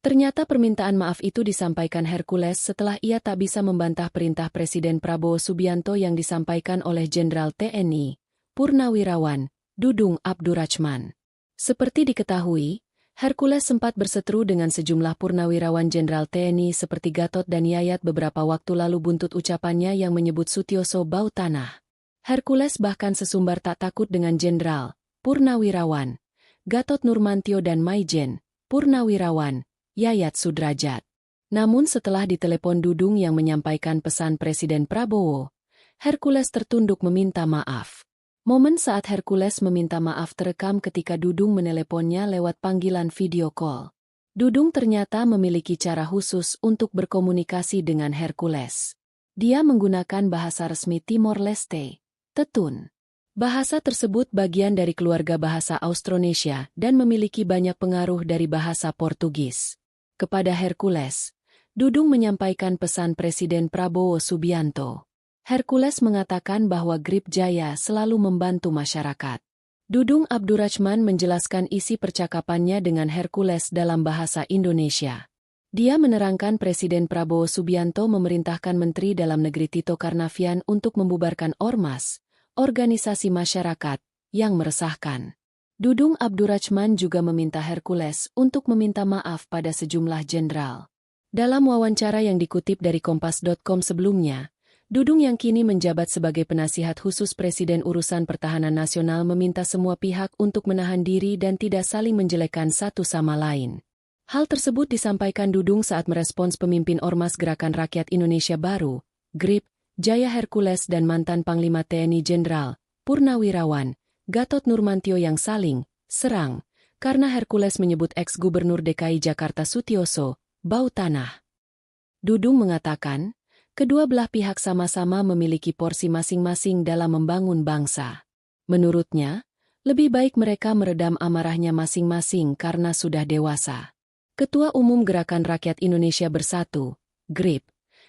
Ternyata permintaan maaf itu disampaikan Hercules setelah ia tak bisa membantah perintah Presiden Prabowo Subianto yang disampaikan oleh Jenderal TNI, Purnawirawan, Dudung Abdurrahman. Seperti diketahui, Hercules sempat berseteru dengan sejumlah purnawirawan Jenderal TNI seperti Gatot dan Yayat beberapa waktu lalu buntut ucapannya yang menyebut Sutioso bau tanah. Hercules bahkan sesumbar tak takut dengan Jenderal, Purnawirawan, Gatot Nurmantio dan Maijen, Purnawirawan, Yayat Sudrajat. Namun setelah ditelepon Dudung yang menyampaikan pesan Presiden Prabowo, Hercules tertunduk meminta maaf. Momen saat Hercules meminta maaf terekam ketika Dudung meneleponnya lewat panggilan video call. Dudung ternyata memiliki cara khusus untuk berkomunikasi dengan Hercules. Dia menggunakan bahasa resmi Timor Leste, Tetun. Bahasa tersebut bagian dari keluarga bahasa Austronesia dan memiliki banyak pengaruh dari bahasa Portugis. Kepada Hercules, Dudung menyampaikan pesan Presiden Prabowo Subianto. Hercules mengatakan bahwa GRIP Jaya selalu membantu masyarakat. Dudung Abdurrahman menjelaskan isi percakapannya dengan Hercules dalam bahasa Indonesia. Dia menerangkan Presiden Prabowo Subianto memerintahkan Menteri Dalam Negeri Tito Karnavian untuk membubarkan ormas, organisasi masyarakat, yang meresahkan. Dudung Abdurrahman juga meminta Hercules untuk meminta maaf pada sejumlah jenderal. Dalam wawancara yang dikutip dari Kompas.com sebelumnya, Dudung yang kini menjabat sebagai penasihat khusus Presiden Urusan Pertahanan Nasional meminta semua pihak untuk menahan diri dan tidak saling menjelekkan satu sama lain. Hal tersebut disampaikan Dudung saat merespons pemimpin Ormas Gerakan Rakyat Indonesia Baru, GRIP, Jaya Hercules dan mantan Panglima TNI Jenderal Purnawirawan Gatot Nurmantio yang saling serang karena Hercules menyebut ex-gubernur DKI Jakarta Sutioso bau tanah. Dudung mengatakan, kedua belah pihak sama-sama memiliki porsi masing-masing dalam membangun bangsa. Menurutnya, lebih baik mereka meredam amarahnya masing-masing karena sudah dewasa. Ketua Umum Gerakan Rakyat Indonesia Bersatu, GRIP,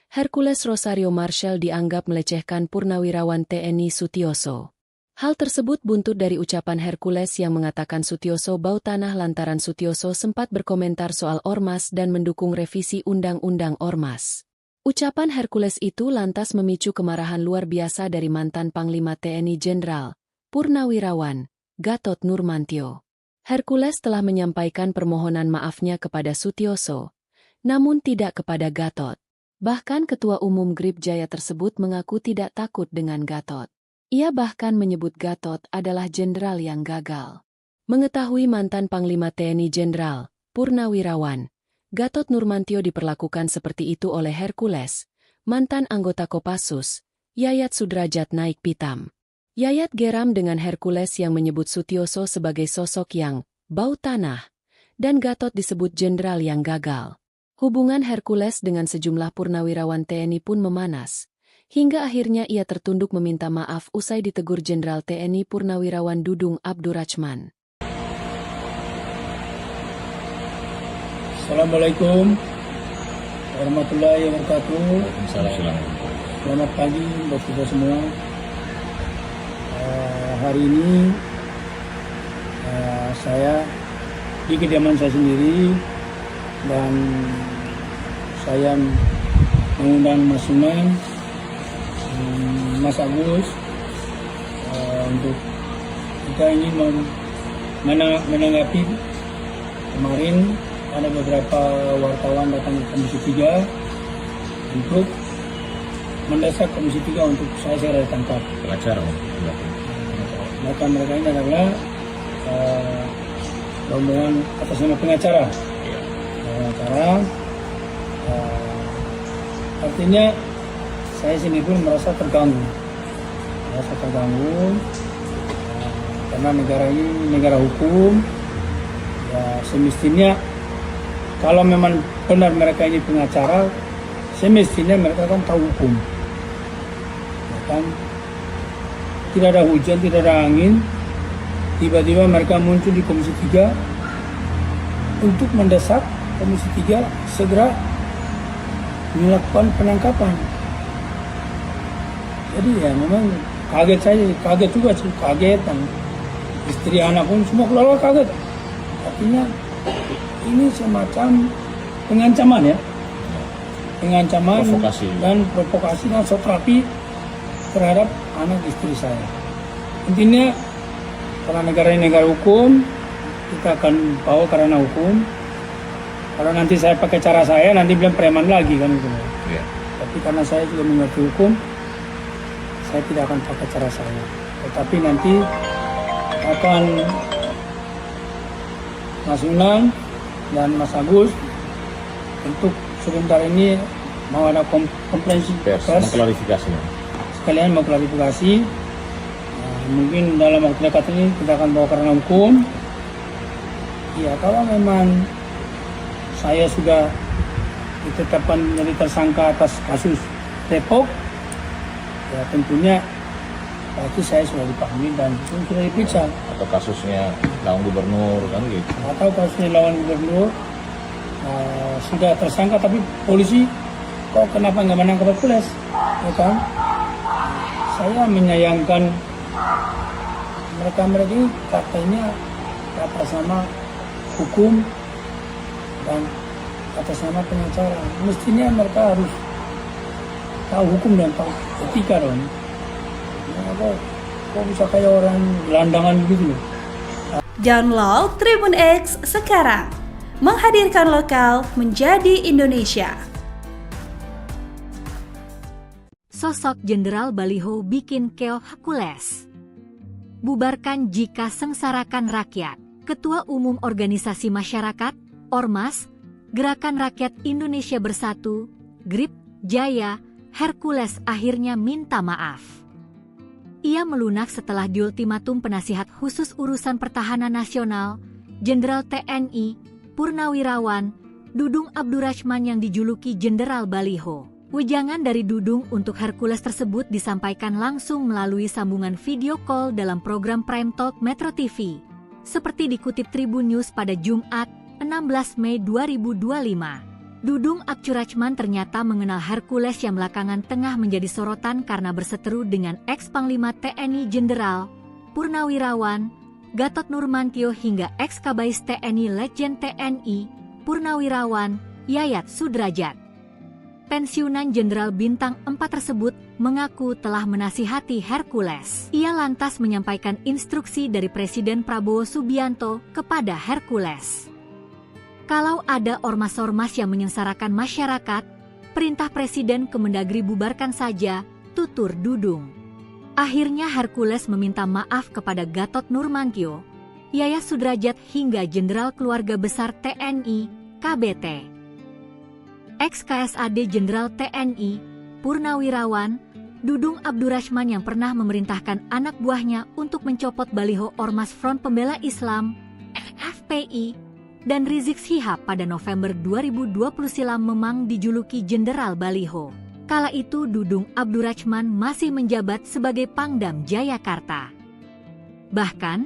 Hercules Rosario Marshall dianggap melecehkan Purnawirawan TNI Sutioso. Hal tersebut buntut dari ucapan Hercules yang mengatakan Sutioso bau tanah lantaran Sutioso sempat berkomentar soal Ormas dan mendukung revisi Undang-Undang Ormas. Ucapan Hercules itu lantas memicu kemarahan luar biasa dari mantan Panglima TNI Jenderal Purnawirawan Gatot Nurmantio. Hercules telah menyampaikan permohonan maafnya kepada Sutioso, namun tidak kepada Gatot. Bahkan Ketua Umum GRIP Jaya tersebut mengaku tidak takut dengan Gatot. Ia bahkan menyebut Gatot adalah jenderal yang gagal. Mengetahui mantan Panglima TNI Jenderal Purnawirawan Gatot Nurmantio diperlakukan seperti itu oleh Hercules, mantan anggota Kopassus, Yayat Sudrajat naik pitam. Yayat geram dengan Hercules yang menyebut Sutioso sebagai sosok yang bau tanah, dan Gatot disebut jenderal yang gagal. Hubungan Hercules dengan sejumlah purnawirawan TNI pun memanas, hingga akhirnya ia tertunduk meminta maaf usai ditegur Jenderal TNI Purnawirawan Dudung Abdurrachman. Assalamualaikum warahmatullahi wabarakatuh. Waalaikumsalam. Selamat pagi buat kita semua. Hari ini saya di kediaman saya sendiri dan saya mengundang Mas Sunan, Mas Agus untuk kita ini menanggapi kemarin ada beberapa wartawan datang ke Komisi 3 untuk mendesak Komisi 3 untuk saya segera ditangkap. Pengacara, Maka mereka ini adalah rombongan atas nama pengacara. Artinya saya sini pun merasa terganggu. Karena negara ini negara hukum. Ya, semestinya kalau memang benar mereka ini pengacara, semestinya mereka kan tahu hukum. Ya kan? Tidak ada hujan, tidak ada angin, tiba-tiba mereka muncul di Komisi 3 untuk mendesak Komisi 3 segera melakukan penangkapan. Jadi ya memang kaget juga sih, kaget, dan istri anak pun semua keluarga kaget. Artinya ini semacam pengancaman ya, provokasi dan soterapi terhadap anak istri saya. Intinya karena negara ini negara hukum, kita akan bawa karena hukum. Kalau nanti saya pakai cara saya, nanti bilang preman lagi kan gitu. Ya. Tapi karena saya juga mengerti hukum, saya tidak akan pakai cara saya. Tetapi nanti akan Mas Unang dan Mas Agus untuk sebentar ini mau ada konferensi pers, mengklarifikasi. Sekalian mau klarifikasi. Mungkin dalam waktu dekat ini kita akan bawa karena hukum. Ya, kalau memang saya sudah ditetapkan menjadi tersangka atas kasus Depok, ya tentunya pasti saya sudah dipanggil dan sudah diperiksa. Atau kasusnya lawan gubernur kan gitu. Atau kasusnya lawan gubernur sudah tersangka tapi polisi kok kenapa nggak menangkap Hercules? Ya kan? Saya menyayangkan mereka ini katanya atas nama hukum dan atas nama pengacara. Mestinya mereka harus tahu hukum dan tahu etika dong. Kok bisa kayak orang gelandangan begitu loh. Download Tribun X sekarang, menghadirkan lokal menjadi Indonesia. Sosok Jenderal Baliho bikin keok Hercules. Bubarkan jika sengsarakan rakyat. Ketua Umum Organisasi Masyarakat, Ormas, Gerakan Rakyat Indonesia Bersatu, GRIP, Jaya, Hercules akhirnya minta maaf. Ia melunak setelah diultimatum penasihat khusus urusan pertahanan nasional, Jenderal TNI, Purnawirawan, Dudung Abdurrachman yang dijuluki Jenderal Baliho. Wejangan dari Dudung untuk Hercules tersebut disampaikan langsung melalui sambungan video call dalam program Prime Talk Metro TV. Seperti dikutip Tribun News pada Jumat, 16 Mei 2025. Dudung Abdurrachman ternyata mengenal Hercules yang belakangan tengah menjadi sorotan karena berseteru dengan ex-Panglima TNI Jenderal Purnawirawan Gatot Nurmantio hingga ex-Kabais TNI Letjen TNI Purnawirawan Yayat Sudrajat. Pensiunan Jenderal Bintang 4 tersebut mengaku telah menasihati Hercules. Ia lantas menyampaikan instruksi dari Presiden Prabowo Subianto kepada Hercules. Kalau ada ormas-ormas yang menyengsarakan masyarakat, perintah Presiden Kemendagri bubarkan saja, tutur Dudung. Akhirnya Hercules meminta maaf kepada Gatot Nurmantio, Yayat Sudrajat hingga Jenderal Keluarga Besar TNI, KBT. Ex-KSAD Jenderal TNI, Purnawirawan, Dudung Abdurrachman yang pernah memerintahkan anak buahnya untuk mencopot baliho Ormas Front Pembela Islam, FPI, dan Rizik Syihab pada November 2020 silam memang dijuluki Jenderal Baliho. Kala itu Dudung Abdurrachman masih menjabat sebagai Pangdam Jayakarta. Bahkan,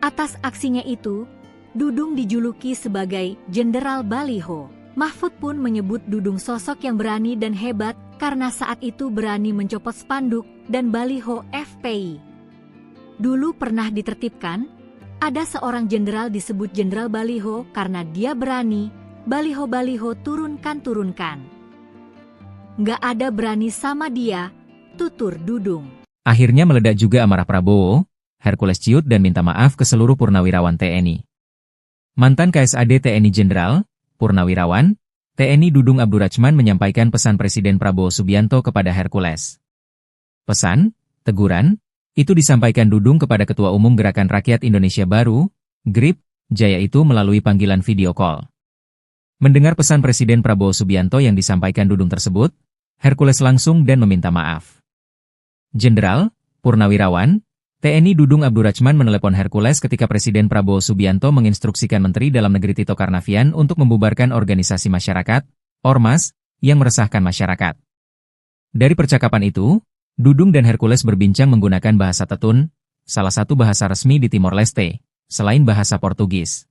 atas aksinya itu, Dudung dijuluki sebagai Jenderal Baliho. Mahfud pun menyebut Dudung sosok yang berani dan hebat karena saat itu berani mencopot spanduk dan baliho FPI. Dulu pernah ditertibkan, ada seorang jenderal disebut Jenderal Baliho karena dia berani, baliho-baliho turunkan. Nggak ada berani sama dia, tutur Dudung. Akhirnya meledak juga amarah Prabowo, Hercules ciut dan minta maaf ke seluruh purnawirawan TNI. Mantan KSAD TNI Jenderal, Purnawirawan, TNI Dudung Abdurrachman menyampaikan pesan Presiden Prabowo Subianto kepada Hercules. Pesan, teguran, itu disampaikan Dudung kepada Ketua Umum Gerakan Rakyat Indonesia Baru, GRIP, Jaya itu melalui panggilan video call. Mendengar pesan Presiden Prabowo Subianto yang disampaikan Dudung tersebut, Hercules langsung dan meminta maaf. Jenderal, Purnawirawan, TNI Dudung Abdurrachman menelepon Hercules ketika Presiden Prabowo Subianto menginstruksikan Menteri Dalam Negeri Tito Karnavian untuk membubarkan organisasi masyarakat, Ormas, yang meresahkan masyarakat. Dari percakapan itu, Dudung dan Hercules berbincang menggunakan bahasa Tetun, salah satu bahasa resmi di Timor Leste, selain bahasa Portugis.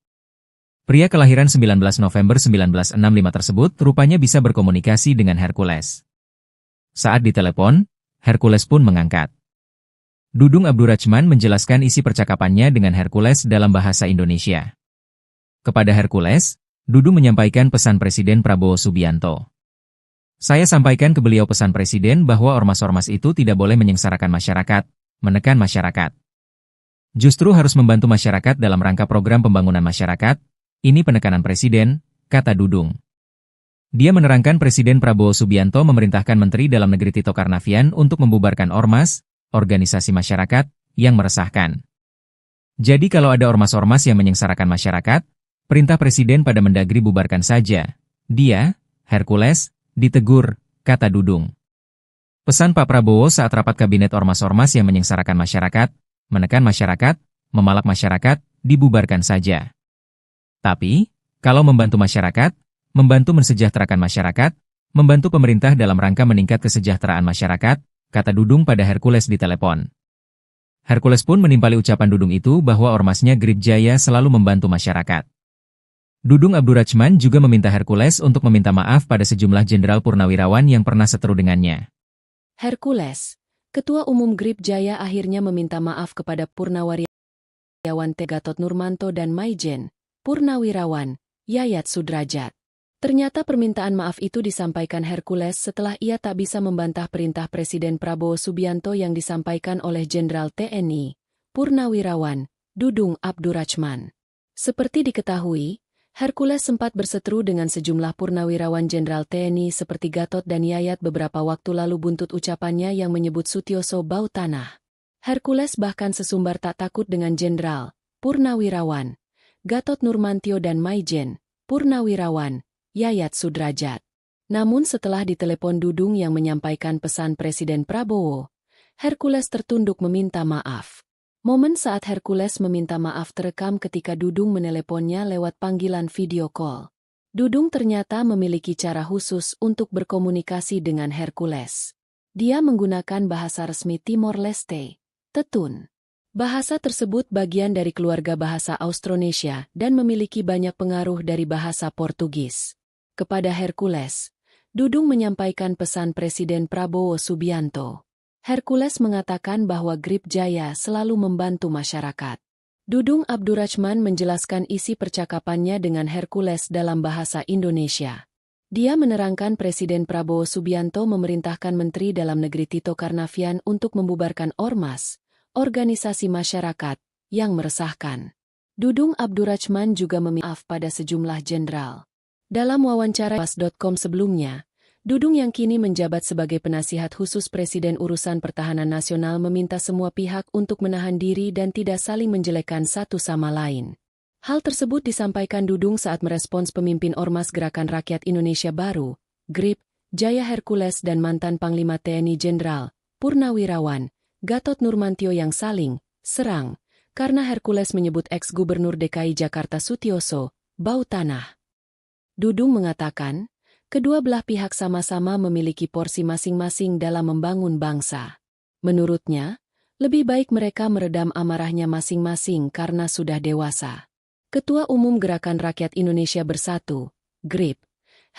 Pria kelahiran 19 November 1965 tersebut rupanya bisa berkomunikasi dengan Hercules. Saat ditelepon, Hercules pun mengangkat. Dudung Abdurrachman menjelaskan isi percakapannya dengan Hercules dalam bahasa Indonesia. Kepada Hercules, Dudung menyampaikan pesan Presiden Prabowo Subianto. Saya sampaikan ke beliau pesan Presiden bahwa ormas-ormas itu tidak boleh menyengsarakan masyarakat, menekan masyarakat. Justru harus membantu masyarakat dalam rangka program pembangunan masyarakat, ini penekanan Presiden, kata Dudung. Dia menerangkan Presiden Prabowo Subianto memerintahkan Menteri Dalam Negeri Tito Karnavian untuk membubarkan ormas, organisasi masyarakat, yang meresahkan. Jadi kalau ada ormas-ormas yang menyengsarakan masyarakat, perintah Presiden pada Mendagri bubarkan saja. Dia, Hercules, ditegur, kata Dudung. Pesan Pak Prabowo saat rapat kabinet ormas-ormas yang menyengsarakan masyarakat, menekan masyarakat, memalak masyarakat, dibubarkan saja. Tapi, kalau membantu masyarakat, membantu mensejahterakan masyarakat, membantu pemerintah dalam rangka meningkat kesejahteraan masyarakat, kata Dudung pada Hercules di telepon. Hercules pun menimpali ucapan Dudung itu bahwa ormasnya GRIP Jaya selalu membantu masyarakat. Dudung Abdurrachman juga meminta Hercules untuk meminta maaf pada sejumlah jenderal purnawirawan yang pernah seteru dengannya. Hercules, Ketua Umum GRIP Jaya akhirnya meminta maaf kepada Purnawirawan Gatot Nurmantio dan Maijen, Purnawirawan, Yayat Sudrajat. Ternyata permintaan maaf itu disampaikan Hercules setelah ia tak bisa membantah perintah Presiden Prabowo Subianto yang disampaikan oleh Jenderal TNI, Purnawirawan, Dudung Abdurrachman. Seperti diketahui, Hercules sempat berseteru dengan sejumlah purnawirawan Jenderal TNI seperti Gatot dan Yayat beberapa waktu lalu buntut ucapannya yang menyebut Sutioso bau tanah. Hercules bahkan sesumbar tak takut dengan Jenderal, Purnawirawan, Gatot Nurmantio dan Maijen, Purnawirawan, Yayat Sudrajat. Namun setelah ditelepon Dudung yang menyampaikan pesan Presiden Prabowo, Hercules tertunduk meminta maaf. Momen saat Hercules meminta maaf terekam ketika Dudung meneleponnya lewat panggilan video call. Dudung ternyata memiliki cara khusus untuk berkomunikasi dengan Hercules. Dia menggunakan bahasa resmi Timor Leste, Tetun. Bahasa tersebut bagian dari keluarga bahasa Austronesia dan memiliki banyak pengaruh dari bahasa Portugis. Kepada Hercules, Dudung menyampaikan pesan Presiden Prabowo Subianto. Hercules mengatakan bahwa Grip Jaya selalu membantu masyarakat. Dudung Abdurrachman menjelaskan isi percakapannya dengan Hercules dalam bahasa Indonesia. Dia menerangkan Presiden Prabowo Subianto memerintahkan Menteri Dalam Negeri Tito Karnavian untuk membubarkan ormas, organisasi masyarakat, yang meresahkan. Dudung Abdurrachman juga meminta maaf pada sejumlah jenderal. Dalam wawancara pas.com sebelumnya, Dudung yang kini menjabat sebagai penasihat khusus Presiden Urusan Pertahanan Nasional meminta semua pihak untuk menahan diri dan tidak saling menjelekkan satu sama lain. Hal tersebut disampaikan Dudung saat merespons pemimpin Ormas Gerakan Rakyat Indonesia Baru, GRIP, Jaya Hercules dan mantan Panglima TNI Jenderal, Purnawirawan, Gatot Nurmantio yang saling serang, karena Hercules menyebut ex-Gubernur DKI Jakarta Sutioso, bau tanah. Dudung mengatakan, kedua belah pihak sama-sama memiliki porsi masing-masing dalam membangun bangsa. Menurutnya, lebih baik mereka meredam amarahnya masing-masing karena sudah dewasa. Ketua Umum Gerakan Rakyat Indonesia Bersatu, GRIP,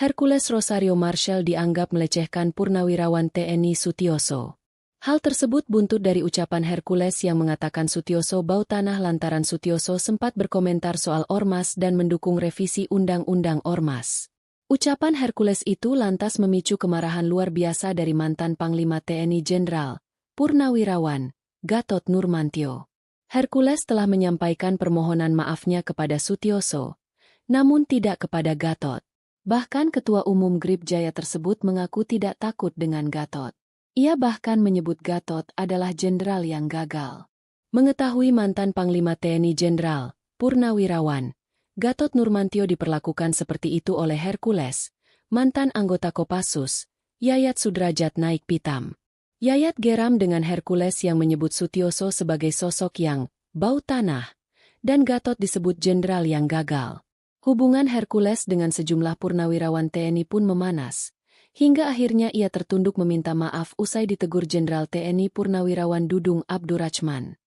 Hercules Rosario Marshall dianggap melecehkan Purnawirawan TNI Sutioso. Hal tersebut buntut dari ucapan Hercules yang mengatakan Sutioso bau tanah lantaran Sutioso sempat berkomentar soal ormas dan mendukung revisi Undang-Undang Ormas. Ucapan Hercules itu lantas memicu kemarahan luar biasa dari mantan Panglima TNI Jenderal, Purnawirawan, Gatot Nurmantio. Hercules telah menyampaikan permohonan maafnya kepada Sutioso, namun tidak kepada Gatot. Bahkan Ketua Umum GRIP Jaya tersebut mengaku tidak takut dengan Gatot. Ia bahkan menyebut Gatot adalah jenderal yang gagal. Mengetahui mantan Panglima TNI Jenderal, Purnawirawan, Gatot Nurmantio diperlakukan seperti itu oleh Hercules, mantan anggota Kopassus, Yayat Sudrajat naik pitam. Yayat geram dengan Hercules yang menyebut Sutioso sebagai sosok yang bau tanah, dan Gatot disebut jenderal yang gagal. Hubungan Hercules dengan sejumlah purnawirawan TNI pun memanas, hingga akhirnya ia tertunduk meminta maaf usai ditegur Jenderal TNI Purnawirawan Dudung Abdurrachman.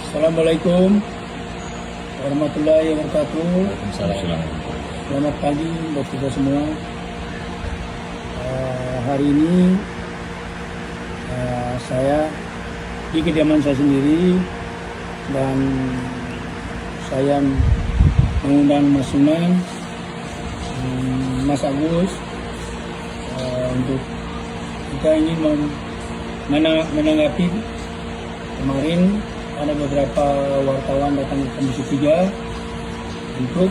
Assalamualaikum warahmatullahi wabarakatuh. Selamat pagi buat kita semua. Hari ini saya di kediaman saya sendiri dan saya mengundang Mas Sunan, Mas Agus untuk kita ingin menanggapi kemarin ada beberapa wartawan datang ke Komisi 3 untuk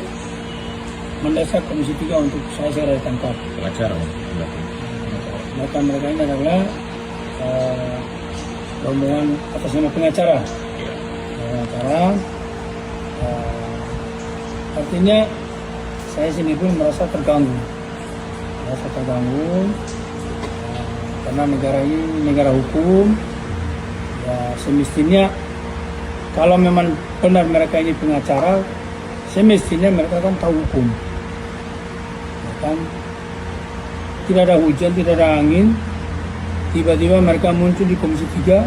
mendesak Komisi 3 untuk saya segera ditangkap. Pengacara Maka mereka ini adalah rombongan atas nama pengacara. Artinya saya sendiri pun merasa terganggu. Karena negara ini negara hukum. Ya, semestinya kalau memang benar mereka ini pengacara, semestinya mereka kan tahu hukum. Ya kan? Tidak ada hujan, tidak ada angin, tiba-tiba mereka muncul di Komisi 3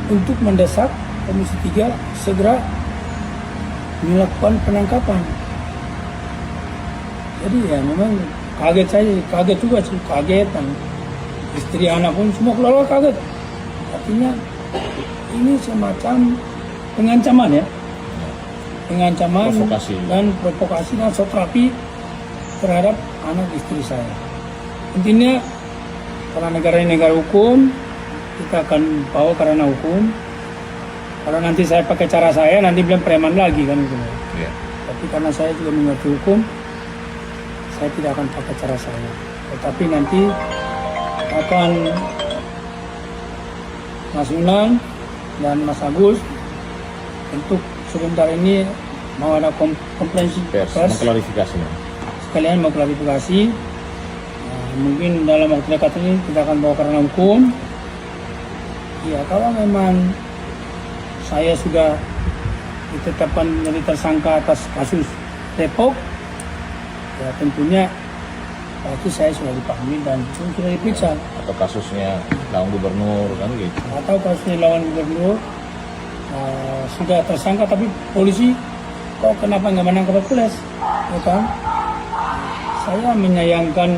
untuk mendesak Komisi 3 segera melakukan penangkapan. Jadi ya memang kaget juga sih, kagetan. Istri anak pun semua keluarga kaget. Artinya ini semacam pengancaman ya. Pengancaman dan provokasi dan sotrapi terhadap anak istri saya. Intinya karena negara ini negara hukum, kita akan bawa karena hukum. Kalau nanti saya pakai cara saya, nanti bilang preman lagi kan gitu. Ya. Tapi karena saya juga mengerti hukum, saya tidak akan pakai cara saya. Tetapi nanti akan Mas Unang dan Mas Agus untuk sebentar ini mau ada konferensi pers pers, mengklarifikasi. sekalian mau klarifikasi. Mungkin dalam waktu dekat ini kita akan bawa ke ranah hukum. Ya, kalau memang saya sudah ditetapkan menjadi tersangka atas kasus Depok, ya tentunya pasti saya sudah dipanggil dan sudah diperiksa. Atau kasusnya lawan gubernur kan gitu. Atau kasusnya lawan gubernur sudah tersangka tapi polisi kok kenapa nggak menangkap Hercules, ya kan? Saya menyayangkan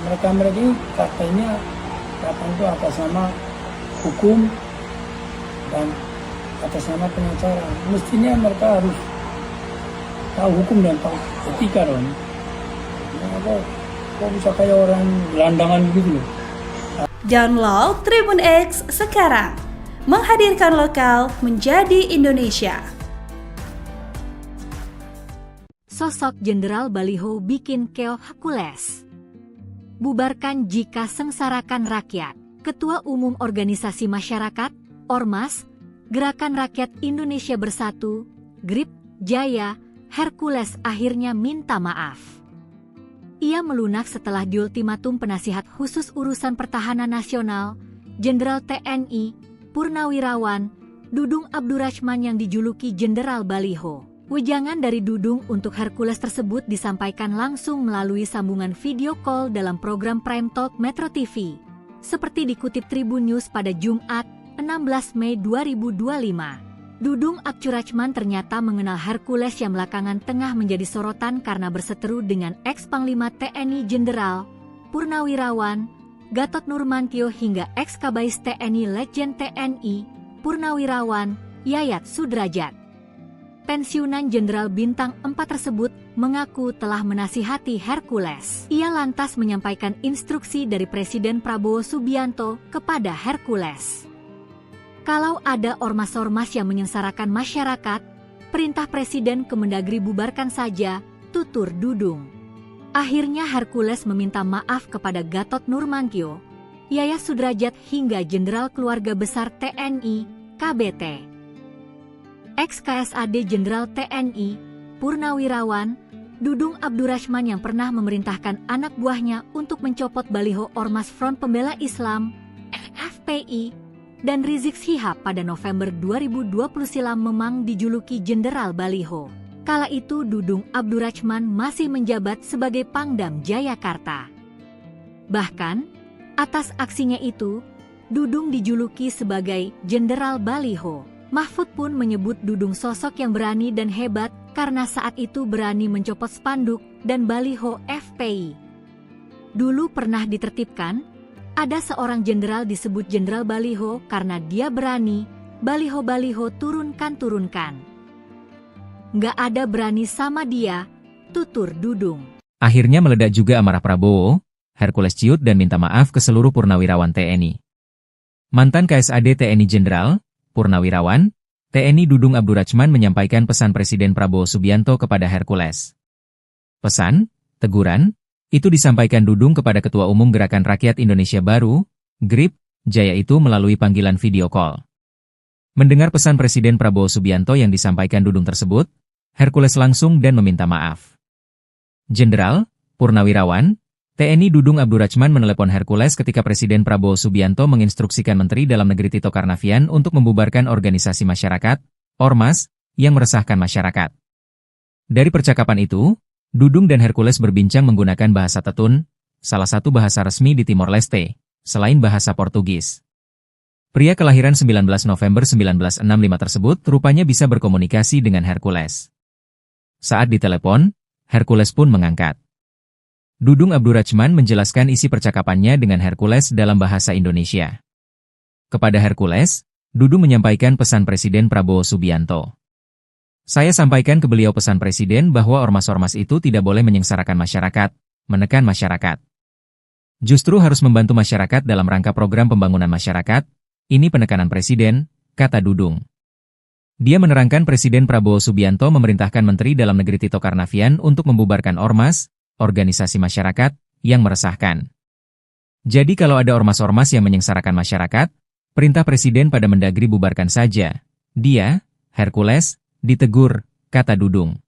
mereka ini katanya datang itu atas nama hukum dan atas nama pengacara. Mestinya mereka harus tahu hukum dan tahu etika dong. Kok bisa kayak orang gelandangan begitu loh. Download Tribun X sekarang, menghadirkan lokal menjadi Indonesia. Sosok Jenderal Baliho bikin keoh Hercules. Bubarkan jika sengsarakan rakyat. Ketua Umum Organisasi Masyarakat, Ormas, Gerakan Rakyat Indonesia Bersatu, GRIP, Jaya, Hercules akhirnya minta maaf. Ia melunak setelah diultimatum penasihat khusus urusan pertahanan nasional, Jenderal TNI, Purnawirawan, Dudung Abdurrahman yang dijuluki Jenderal Baliho. Wejangan dari Dudung untuk Hercules tersebut disampaikan langsung melalui sambungan video call dalam program Prime Talk Metro TV. Seperti dikutip Tribun News pada Jumat, 16 Mei 2025. Dudung Abdurrahman ternyata mengenal Hercules yang belakangan tengah menjadi sorotan karena berseteru dengan ex-Panglima TNI Jenderal Purnawirawan Gatot Nurmantio hingga ex-Kabais TNI Letjen TNI Purnawirawan Yayat Sudrajat. Pensiunan Jenderal Bintang 4 tersebut mengaku telah menasihati Hercules. Ia lantas menyampaikan instruksi dari Presiden Prabowo Subianto kepada Hercules. Kalau ada ormas-ormas yang menyengsarakan masyarakat, perintah Presiden Kemendagri bubarkan saja, tutur Dudung. Akhirnya Hercules meminta maaf kepada Gatot Nurmantio, Yayat Sudrajat hingga Jenderal Keluarga Besar TNI, KBT. Ex-KSAD Jenderal TNI, Purnawirawan, Dudung Abdurrahman yang pernah memerintahkan anak buahnya untuk mencopot baliho Ormas Front Pembela Islam, FPI, dan Rizik Syihab pada November 2020 silam memang dijuluki Jenderal Baliho. Kala itu Dudung Abdurrahman masih menjabat sebagai Pangdam Jayakarta. Bahkan, atas aksinya itu, Dudung dijuluki sebagai Jenderal Baliho. Mahfud pun menyebut Dudung sosok yang berani dan hebat karena saat itu berani mencopot spanduk dan baliho FPI. Dulu pernah ditertibkan, ada seorang jenderal disebut Jenderal Baliho karena dia berani, baliho-baliho turunkan. Nggak ada berani sama dia, tutur Dudung. Akhirnya meledak juga amarah Prabowo, Hercules ciut dan minta maaf ke seluruh purnawirawan TNI. Mantan KSAD TNI Jenderal Purnawirawan, TNI Dudung Abdurrahman menyampaikan pesan Presiden Prabowo Subianto kepada Hercules. Pesan, teguran, itu disampaikan Dudung kepada Ketua Umum Gerakan Rakyat Indonesia Baru, GRIP, Jaya itu melalui panggilan video call. Mendengar pesan Presiden Prabowo Subianto yang disampaikan Dudung tersebut, Hercules langsung dan meminta maaf. Jenderal, Purnawirawan, TNI Dudung Abdurrahman menelepon Hercules ketika Presiden Prabowo Subianto menginstruksikan Menteri Dalam Negeri Tito Karnavian untuk membubarkan organisasi masyarakat, Ormas, yang meresahkan masyarakat. Dari percakapan itu, Dudung dan Hercules berbincang menggunakan bahasa Tetun, salah satu bahasa resmi di Timor Leste, selain bahasa Portugis. Pria kelahiran 19 November 1965 tersebut rupanya bisa berkomunikasi dengan Hercules. Saat ditelepon, Hercules pun mengangkat. Dudung Abdurrahman menjelaskan isi percakapannya dengan Hercules dalam bahasa Indonesia. Kepada Hercules, Dudung menyampaikan pesan Presiden Prabowo Subianto. Saya sampaikan ke beliau pesan Presiden bahwa ormas-ormas itu tidak boleh menyengsarakan masyarakat, menekan masyarakat. Justru harus membantu masyarakat dalam rangka program pembangunan masyarakat, ini penekanan Presiden, kata Dudung. Dia menerangkan Presiden Prabowo Subianto memerintahkan Menteri Dalam Negeri Tito Karnavian untuk membubarkan ormas, organisasi masyarakat, yang meresahkan. Jadi kalau ada ormas-ormas yang menyengsarakan masyarakat, perintah Presiden pada Mendagri bubarkan saja. Dia, Hercules, Ditegur, kata Dudung.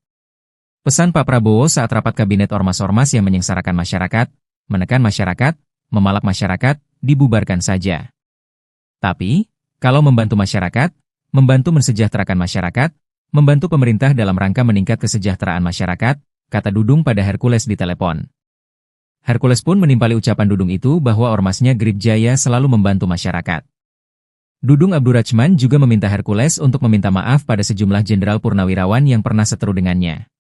Pesan Pak Prabowo saat rapat kabinet ormas-ormas yang menyengsarakan masyarakat, menekan masyarakat, memalak masyarakat, dibubarkan saja. Tapi, kalau membantu masyarakat, membantu mensejahterakan masyarakat, membantu pemerintah dalam rangka meningkat kesejahteraan masyarakat, kata Dudung pada Hercules di telepon. Hercules pun menimpali ucapan Dudung itu bahwa ormasnya Grip Jaya selalu membantu masyarakat. Dudung Abdurrachman juga meminta Hercules untuk meminta maaf pada sejumlah jenderal purnawirawan yang pernah seteru dengannya.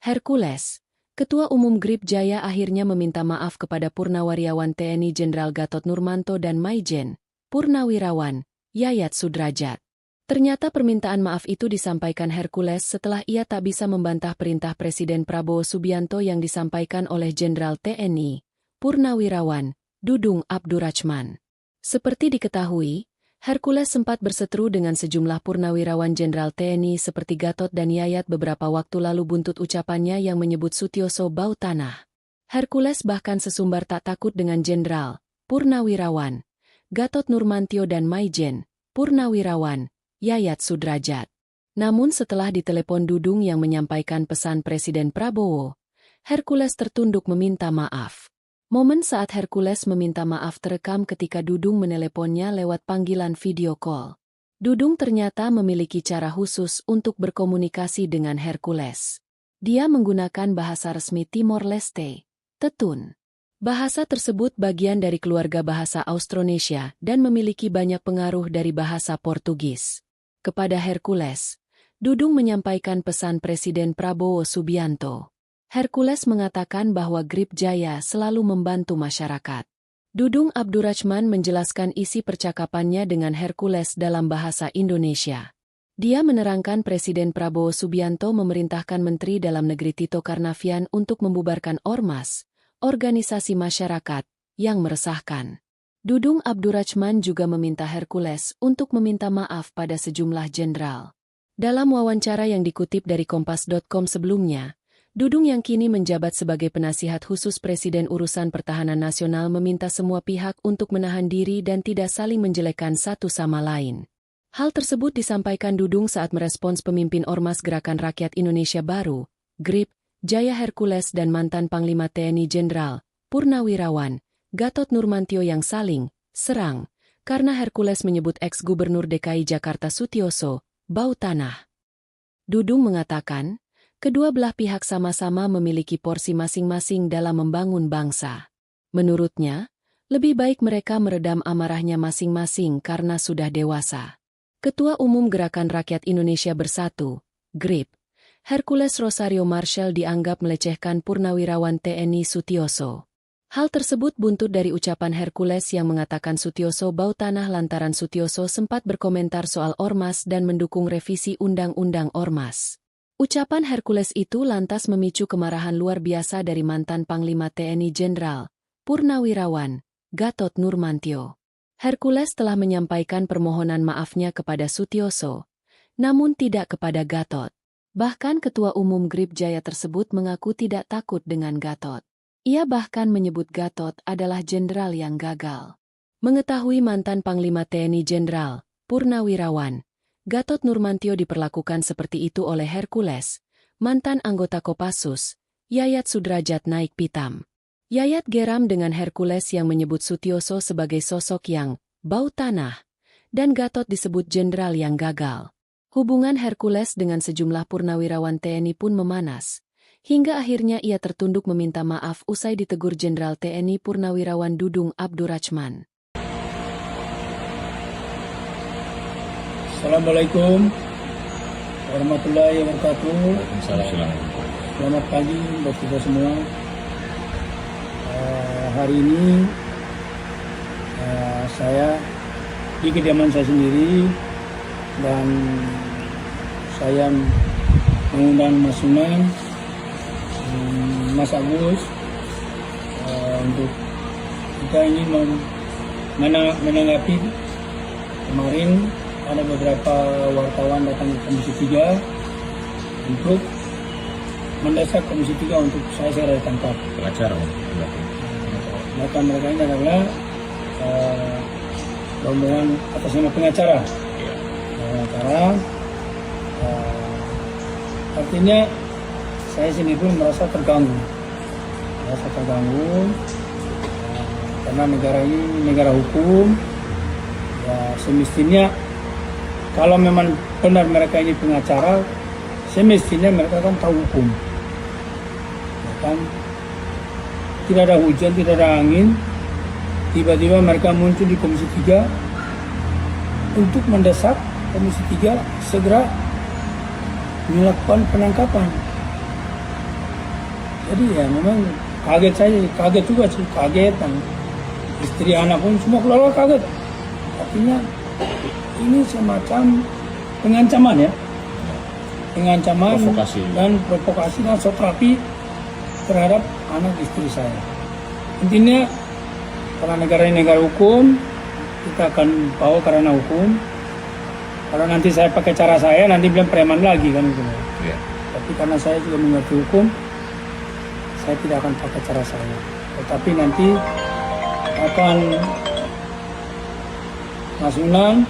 Hercules, Ketua Umum Grip Jaya akhirnya meminta maaf kepada Purnawirawan TNI Jenderal Gatot Nurmanto dan Maijen, Purnawirawan, Yayat Sudrajat. Ternyata permintaan maaf itu disampaikan Hercules setelah ia tak bisa membantah perintah Presiden Prabowo Subianto yang disampaikan oleh Jenderal TNI, Purnawirawan, Dudung Abdurrachman. Seperti diketahui, Hercules sempat berseteru dengan sejumlah purnawirawan Jenderal TNI seperti Gatot dan Yayat beberapa waktu lalu buntut ucapannya yang menyebut Sutioso bau tanah. Hercules bahkan sesumbar tak takut dengan Jenderal, Purnawirawan, Gatot Nurmantio dan Maijen, Purnawirawan, Yayat Sudrajat. Namun setelah ditelepon Dudung yang menyampaikan pesan Presiden Prabowo, Hercules tertunduk meminta maaf. Momen saat Hercules meminta maaf terekam ketika Dudung meneleponnya lewat panggilan video call. Dudung ternyata memiliki cara khusus untuk berkomunikasi dengan Hercules. Dia menggunakan bahasa resmi Timor Leste, Tetun. Bahasa tersebut bagian dari keluarga bahasa Austronesia dan memiliki banyak pengaruh dari bahasa Portugis. Kepada Hercules, Dudung menyampaikan pesan Presiden Prabowo Subianto. Hercules mengatakan bahwa Grip Jaya selalu membantu masyarakat. Dudung Abdurrachman menjelaskan isi percakapannya dengan Hercules dalam bahasa Indonesia. Dia menerangkan Presiden Prabowo Subianto memerintahkan Menteri Dalam Negeri Tito Karnavian untuk membubarkan ormas, organisasi masyarakat, yang meresahkan. Dudung Abdurrachman juga meminta Hercules untuk meminta maaf pada sejumlah jenderal. Dalam wawancara yang dikutip dari Kompas.com sebelumnya, Dudung yang kini menjabat sebagai penasihat khusus Presiden Urusan Pertahanan Nasional meminta semua pihak untuk menahan diri dan tidak saling menjelekkan satu sama lain. Hal tersebut disampaikan Dudung saat merespons pemimpin Ormas Gerakan Rakyat Indonesia Baru, Grip Jaya Hercules dan mantan Panglima TNI Jenderal, Purnawirawan, Gatot Nurmantio yang saling serang, karena Hercules menyebut ex-Gubernur DKI Jakarta Sutioso bau tanah. Dudung mengatakan, kedua belah pihak sama-sama memiliki porsi masing-masing dalam membangun bangsa. Menurutnya, lebih baik mereka meredam amarahnya masing-masing karena sudah dewasa. Ketua Umum Gerakan Rakyat Indonesia Bersatu, GRIP, Hercules Rosario Marshall dianggap melecehkan Purnawirawan TNI Sutioso. Hal tersebut buntut dari ucapan Hercules yang mengatakan Sutioso bau tanah lantaran Sutioso sempat berkomentar soal ormas dan mendukung revisi Undang-Undang Ormas. Ucapan Hercules itu lantas memicu kemarahan luar biasa dari mantan Panglima TNI Jenderal, Purnawirawan, Gatot Nurmantio. Hercules telah menyampaikan permohonan maafnya kepada Sutioso, namun tidak kepada Gatot. Bahkan Ketua Umum Grip Jaya tersebut mengaku tidak takut dengan Gatot. Ia bahkan menyebut Gatot adalah jenderal yang gagal. Mengetahui mantan Panglima TNI Jenderal, Purnawirawan, Gatot Nurmantio diperlakukan seperti itu oleh Hercules, mantan anggota Kopassus, Yayat Sudrajat naik pitam. Yayat geram dengan Hercules yang menyebut Sutioso sebagai sosok yang bau tanah, dan Gatot disebut jenderal yang gagal. Hubungan Hercules dengan sejumlah purnawirawan TNI pun memanas, hingga akhirnya ia tertunduk meminta maaf usai ditegur Jenderal TNI Purnawirawan Dudung Abdurrachman. Assalamualaikum warahmatullahi wabarakatuh. Waalaikumsalam. Selamat pagi buat kita semua. Hari ini saya di kediaman saya sendiri dan saya mengundang Mas Suman, Mas Agus untuk kita ini menanggapi kemarin ada beberapa wartawan datang ke Komisi 3 untuk mendesak Komisi 3 untuk saya segera ditangkap. Pengacara, Maka mereka ini adalah rombongan atas nama pengacara. Pengacara artinya saya sendiri pun merasa terganggu, karena negara ini negara hukum. Ya semestinya kalau memang benar mereka ini pengacara, semestinya mereka kan tahu hukum, ya kan? Tidak ada hujan, tidak ada angin, tiba-tiba mereka muncul di Komisi 3 untuk mendesak Komisi 3 segera melakukan penangkapan. Jadi ya memang kaget juga sih, dan istri anak pun semua keluarga kaget. Artinya ini semacam pengancaman ya, Provokasi. dan provokasi dan terapi terhadap anak istri saya. Intinya karena negara ini negara hukum, kita akan bawa karena hukum. Kalau nanti saya pakai cara saya, nanti bilang preman lagi kan gitu. Ya. Tapi karena saya juga mengerti hukum, saya tidak akan pakai cara saya. Tetapi nanti akan Mas Unang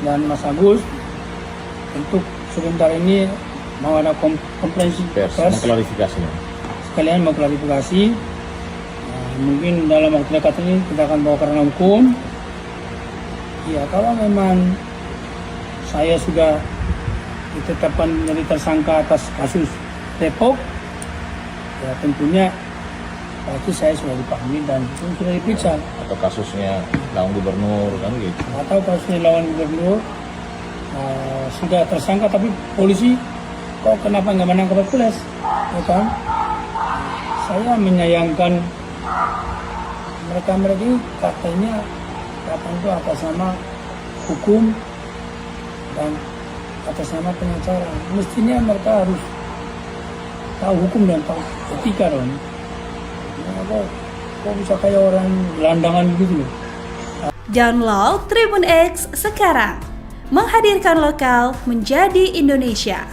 dan Mas Agus untuk sebentar ini mau ada konferensi pers, Mengklarifikasinya. sekalian mau klarifikasi. Mungkin dalam waktu dekat ini kita akan bawa karena hukum. Ya kalau memang saya sudah ditetapkan menjadi tersangka atas kasus Depok, ya tentunya pasti saya sudah dipanggil dan sudah diperiksa. Atau kasusnya lawan gubernur kan gitu. Atau kasusnya lawan gubernur sudah tersangka tapi polisi kok kenapa nggak menangkap Hercules, ya kan? Saya menyayangkan mereka ini katanya itu atas nama hukum dan atas nama pengacara. Mestinya mereka harus tahu hukum dan tahu etika dong. Kok bisa kayak orang gelandangan gitu loh. Download Tribun X sekarang, menghadirkan lokal menjadi Indonesia.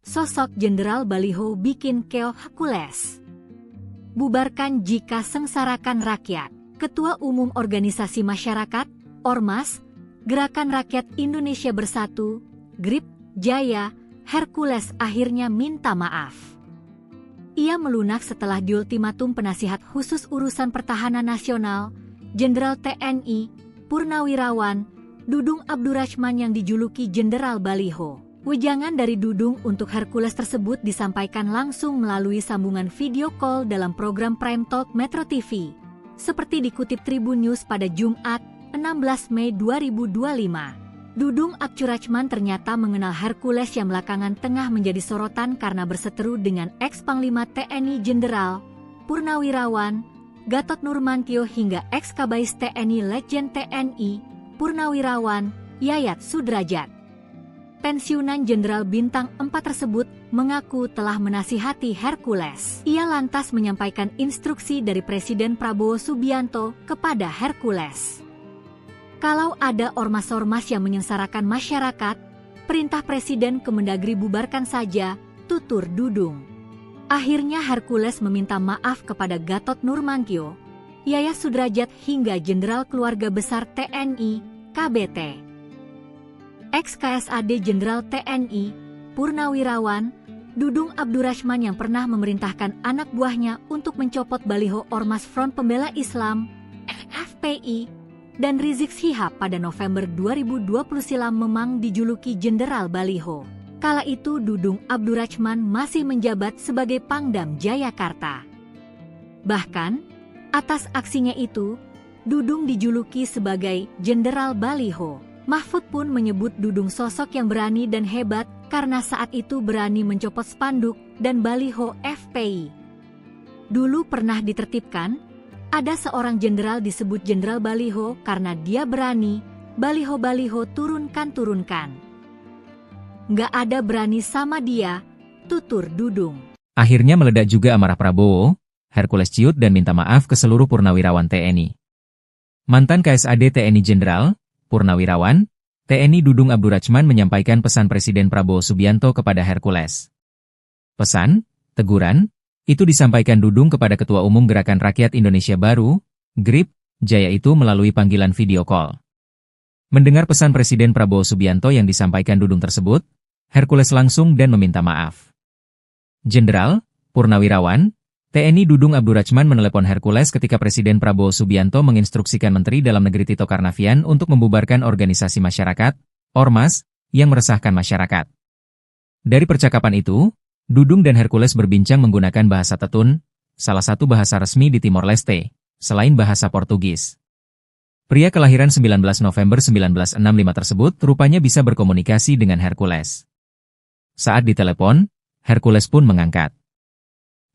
Sosok Jenderal Baliho bikin keoh Hercules. Bubarkan jika sengsarakan rakyat. Ketua Umum Organisasi Masyarakat, Ormas, Gerakan Rakyat Indonesia Bersatu, GRIP, Jaya, Hercules akhirnya minta maaf. Ia melunak setelah diultimatum penasihat khusus urusan pertahanan nasional, Jenderal TNI, Purnawirawan, Dudung Abdurrahman yang dijuluki Jenderal Baliho. Wejangan dari Dudung untuk Hercules tersebut disampaikan langsung melalui sambungan video call dalam program Prime Talk Metro TV. Seperti dikutip Tribun News pada Jumat, 16 Mei 2025. Dudung Abdurrahman ternyata mengenal Hercules yang belakangan tengah menjadi sorotan karena berseteru dengan ex-Panglima TNI Jenderal Purnawirawan Gatot Nurmantio hingga ex-Kabais TNI Letjen TNI Purnawirawan Yayat Sudrajat. Pensiunan Jenderal Bintang 4 tersebut mengaku telah menasihati Hercules. Ia lantas menyampaikan instruksi dari Presiden Prabowo Subianto kepada Hercules. Kalau ada ormas-ormas yang menyengsarakan masyarakat, perintah Presiden Kemendagri bubarkan saja, tutur Dudung. Akhirnya Hercules meminta maaf kepada Gatot Nurmantio, Yayat Sudrajat hingga Jenderal Keluarga Besar TNI, KBT. Ex-KSAD Jenderal TNI, Purnawirawan, Dudung Abdurrahman yang pernah memerintahkan anak buahnya untuk mencopot baliho Ormas Front Pembela Islam, FPI, dan Rizik Syihab pada November 2020 silam memang dijuluki Jenderal Baliho. Kala itu Dudung Abdurrahman masih menjabat sebagai Pangdam Jayakarta. Bahkan, atas aksinya itu, Dudung dijuluki sebagai Jenderal Baliho. Mahfud pun menyebut Dudung sosok yang berani dan hebat karena saat itu berani mencopot spanduk dan baliho FPI. Dulu pernah ditertibkan, ada seorang jenderal disebut Jenderal Baliho karena dia berani, baliho-baliho turunkan. Nggak ada berani sama dia, tutur Dudung. Akhirnya meledak juga amarah Prabowo, Hercules ciut dan minta maaf ke seluruh purnawirawan TNI. Mantan KSAD TNI Jenderal Purnawirawan, TNI Dudung Abdurrahman menyampaikan pesan Presiden Prabowo Subianto kepada Hercules. Pesan, teguran, itu disampaikan Dudung kepada Ketua Umum Gerakan Rakyat Indonesia Baru, GRIP, Jaya itu melalui panggilan video call. Mendengar pesan Presiden Prabowo Subianto yang disampaikan Dudung tersebut, Hercules langsung dan meminta maaf. Jenderal, Purnawirawan, TNI Dudung Abdurrachman menelepon Hercules ketika Presiden Prabowo Subianto menginstruksikan Menteri Dalam Negeri Tito Karnavian untuk membubarkan organisasi masyarakat, Ormas, yang meresahkan masyarakat. Dari percakapan itu, Dudung dan Hercules berbincang menggunakan bahasa Tetun, salah satu bahasa resmi di Timor Leste, selain bahasa Portugis. Pria kelahiran 19 November 1965 tersebut rupanya bisa berkomunikasi dengan Hercules. Saat ditelepon, Hercules pun mengangkat.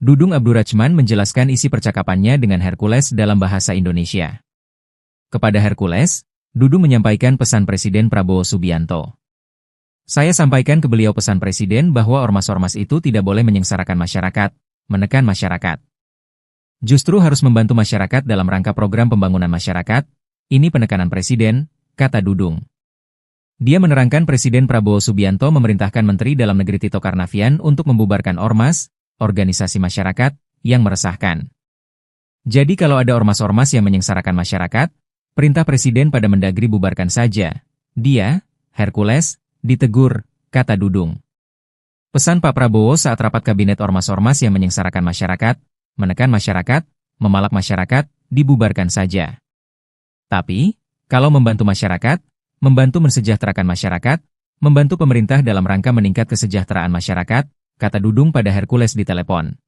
Dudung Abdurrachman menjelaskan isi percakapannya dengan Hercules dalam bahasa Indonesia. Kepada Hercules, Dudung menyampaikan pesan Presiden Prabowo Subianto. Saya sampaikan ke beliau pesan Presiden bahwa ormas-ormas itu tidak boleh menyengsarakan masyarakat, menekan masyarakat. Justru harus membantu masyarakat dalam rangka program pembangunan masyarakat, ini penekanan Presiden, kata Dudung. Dia menerangkan Presiden Prabowo Subianto memerintahkan Menteri Dalam Negeri Tito Karnavian untuk membubarkan ormas, organisasi masyarakat, yang meresahkan. Jadi kalau ada ormas-ormas yang menyengsarakan masyarakat, perintah Presiden pada Mendagri bubarkan saja. Dia, Hercules, ditegur, kata Dudung. Pesan Pak Prabowo saat rapat kabinet ormas-ormas yang menyengsarakan masyarakat, menekan masyarakat, memalak masyarakat, dibubarkan saja. Tapi, kalau membantu masyarakat, membantu mensejahterakan masyarakat, membantu pemerintah dalam rangka meningkat kesejahteraan masyarakat, kata Dudung pada Hercules di telepon.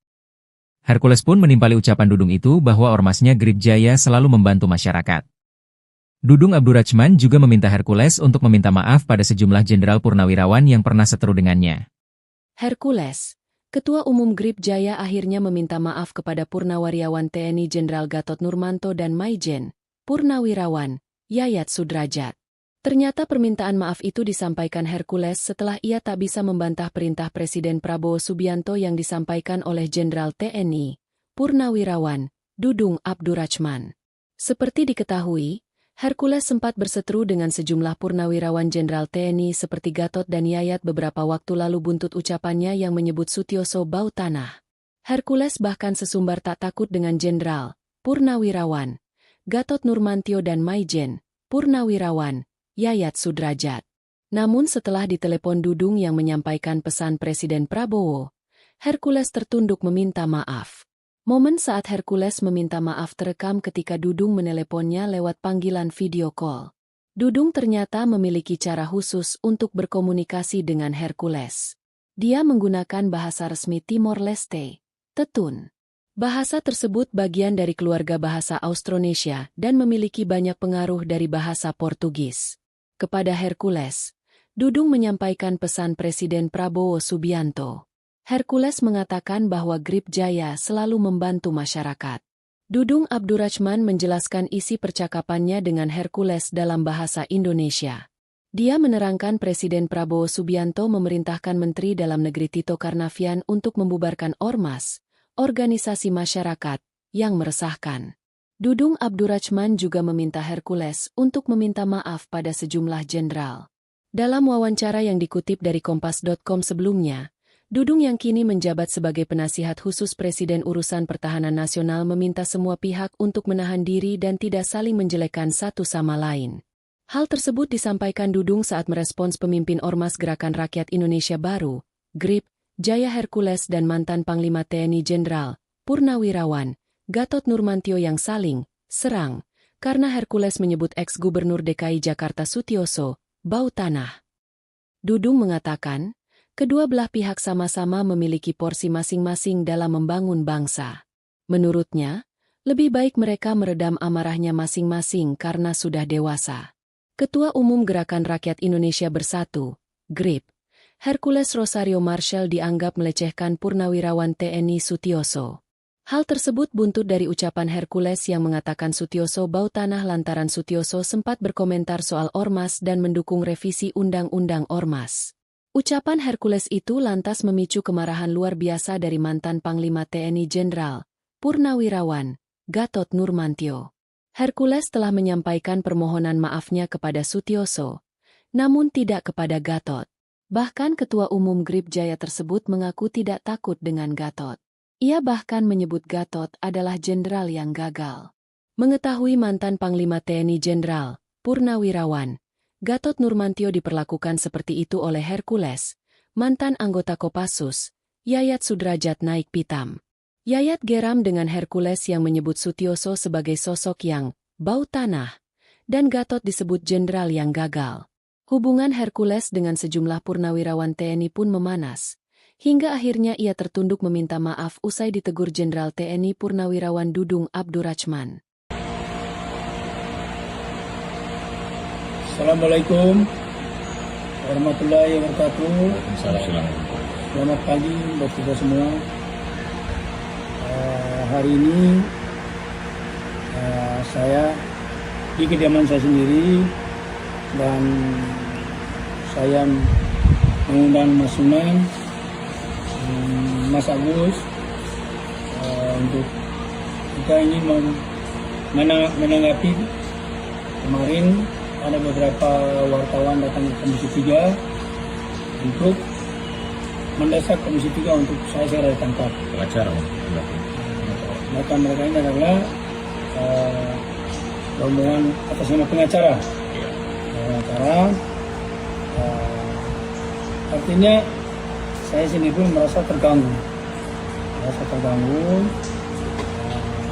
Hercules pun menimpali ucapan Dudung itu bahwa ormasnya Grip Jaya selalu membantu masyarakat. Dudung Abdurrachman juga meminta Hercules untuk meminta maaf pada sejumlah jenderal purnawirawan yang pernah seteru dengannya. Hercules, Ketua Umum Grip Jaya akhirnya meminta maaf kepada Purnawirawan TNI Jenderal Gatot Nurmanto dan Maijen, Purnawirawan, Yayat Sudrajat. Ternyata permintaan maaf itu disampaikan Hercules setelah ia tak bisa membantah perintah Presiden Prabowo Subianto yang disampaikan oleh Jenderal TNI, Purnawirawan, Dudung Abdurrachman. Seperti diketahui, Hercules sempat berseteru dengan sejumlah purnawirawan Jenderal TNI seperti Gatot dan Yayat beberapa waktu lalu buntut ucapannya yang menyebut Sutioso bau tanah. Hercules bahkan sesumbar tak takut dengan Jenderal, Purnawirawan, Gatot Nurmantio dan Maijen, Purnawirawan, Yayat Sudrajat. Namun setelah ditelepon Dudung yang menyampaikan pesan Presiden Prabowo, Hercules tertunduk meminta maaf. Momen saat Hercules meminta maaf terekam ketika Dudung meneleponnya lewat panggilan video call. Dudung ternyata memiliki cara khusus untuk berkomunikasi dengan Hercules. Dia menggunakan bahasa resmi Timor Leste, Tetun. Bahasa tersebut bagian dari keluarga bahasa Austronesia dan memiliki banyak pengaruh dari bahasa Portugis. Kepada Hercules, Dudung menyampaikan pesan Presiden Prabowo Subianto. Hercules mengatakan bahwa Grip Jaya selalu membantu masyarakat. Dudung Abdurrachman menjelaskan isi percakapannya dengan Hercules dalam bahasa Indonesia. Dia menerangkan Presiden Prabowo Subianto memerintahkan Menteri Dalam Negeri Tito Karnavian untuk membubarkan ormas, organisasi masyarakat, yang meresahkan. Dudung Abdurrachman juga meminta Hercules untuk meminta maaf pada sejumlah jenderal. Dalam wawancara yang dikutip dari Kompas.com sebelumnya, Dudung yang kini menjabat sebagai penasihat khusus Presiden Urusan Pertahanan Nasional meminta semua pihak untuk menahan diri dan tidak saling menjelekkan satu sama lain. Hal tersebut disampaikan Dudung saat merespons pemimpin Ormas Gerakan Rakyat Indonesia Baru, GRIP, Jaya Hercules dan mantan Panglima TNI Jenderal, Purnawirawan, Gatot Nurmantio yang saling serang, karena Hercules menyebut ex-Gubernur DKI Jakarta Sutioso bau tanah. Dudung mengatakan, kedua belah pihak sama-sama memiliki porsi masing-masing dalam membangun bangsa. Menurutnya, lebih baik mereka meredam amarahnya masing-masing karena sudah dewasa. Ketua Umum Gerakan Rakyat Indonesia Bersatu, GRIP, Hercules Rosario Marshall dianggap melecehkan Purnawirawan TNI Sutioso. Hal tersebut buntut dari ucapan Hercules yang mengatakan Sutioso bau tanah lantaran Sutioso sempat berkomentar soal ormas dan mendukung revisi Undang-Undang Ormas. Ucapan Hercules itu lantas memicu kemarahan luar biasa dari mantan Panglima TNI Jenderal, Purnawirawan, Gatot Nurmantio. Hercules telah menyampaikan permohonan maafnya kepada Sutioso, namun tidak kepada Gatot. Bahkan Ketua Umum Grip Jaya tersebut mengaku tidak takut dengan Gatot. Ia bahkan menyebut Gatot adalah jenderal yang gagal. Mengetahui mantan Panglima TNI Jenderal, Purnawirawan, Gatot Nurmantio diperlakukan seperti itu oleh Hercules, mantan anggota Kopassus, Yayat Sudrajat naik pitam. Yayat geram dengan Hercules yang menyebut Sutioso sebagai sosok yang bau tanah, dan Gatot disebut jenderal yang gagal. Hubungan Hercules dengan sejumlah purnawirawan TNI pun memanas, hingga akhirnya ia tertunduk meminta maaf usai ditegur Jenderal TNI Purnawirawan Dudung Abdurrachman. Assalamualaikum warahmatullahi wabarakatuh. Selamat pagi buat kita semua. Hari ini saya di kediaman saya sendiri dan saya mengundang Mas Sunan, Mas Agus untuk kita ini menanggapi kemarin ada beberapa wartawan datang ke Komisi 3 untuk mendesak Komisi 3 untuk saya segera ditangkap. Pengacara, mereka ini adalah rombongan atas nama pengacara. Artinya saya sendiri pun merasa terganggu,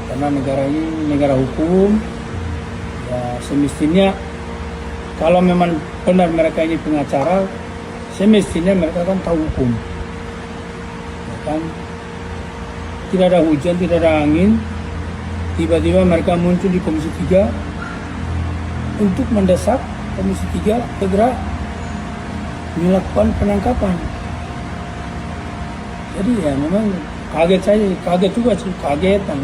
karena negara ini negara hukum. Ya, semestinya kalau memang benar mereka ini pengacara, semestinya mereka kan tahu hukum. Ya kan? Tidak ada hujan, tidak ada angin, tiba-tiba mereka muncul di Komisi 3 untuk mendesak Komisi 3 segera melakukan penangkapan. Jadi ya memang kaget juga sih, kagetan.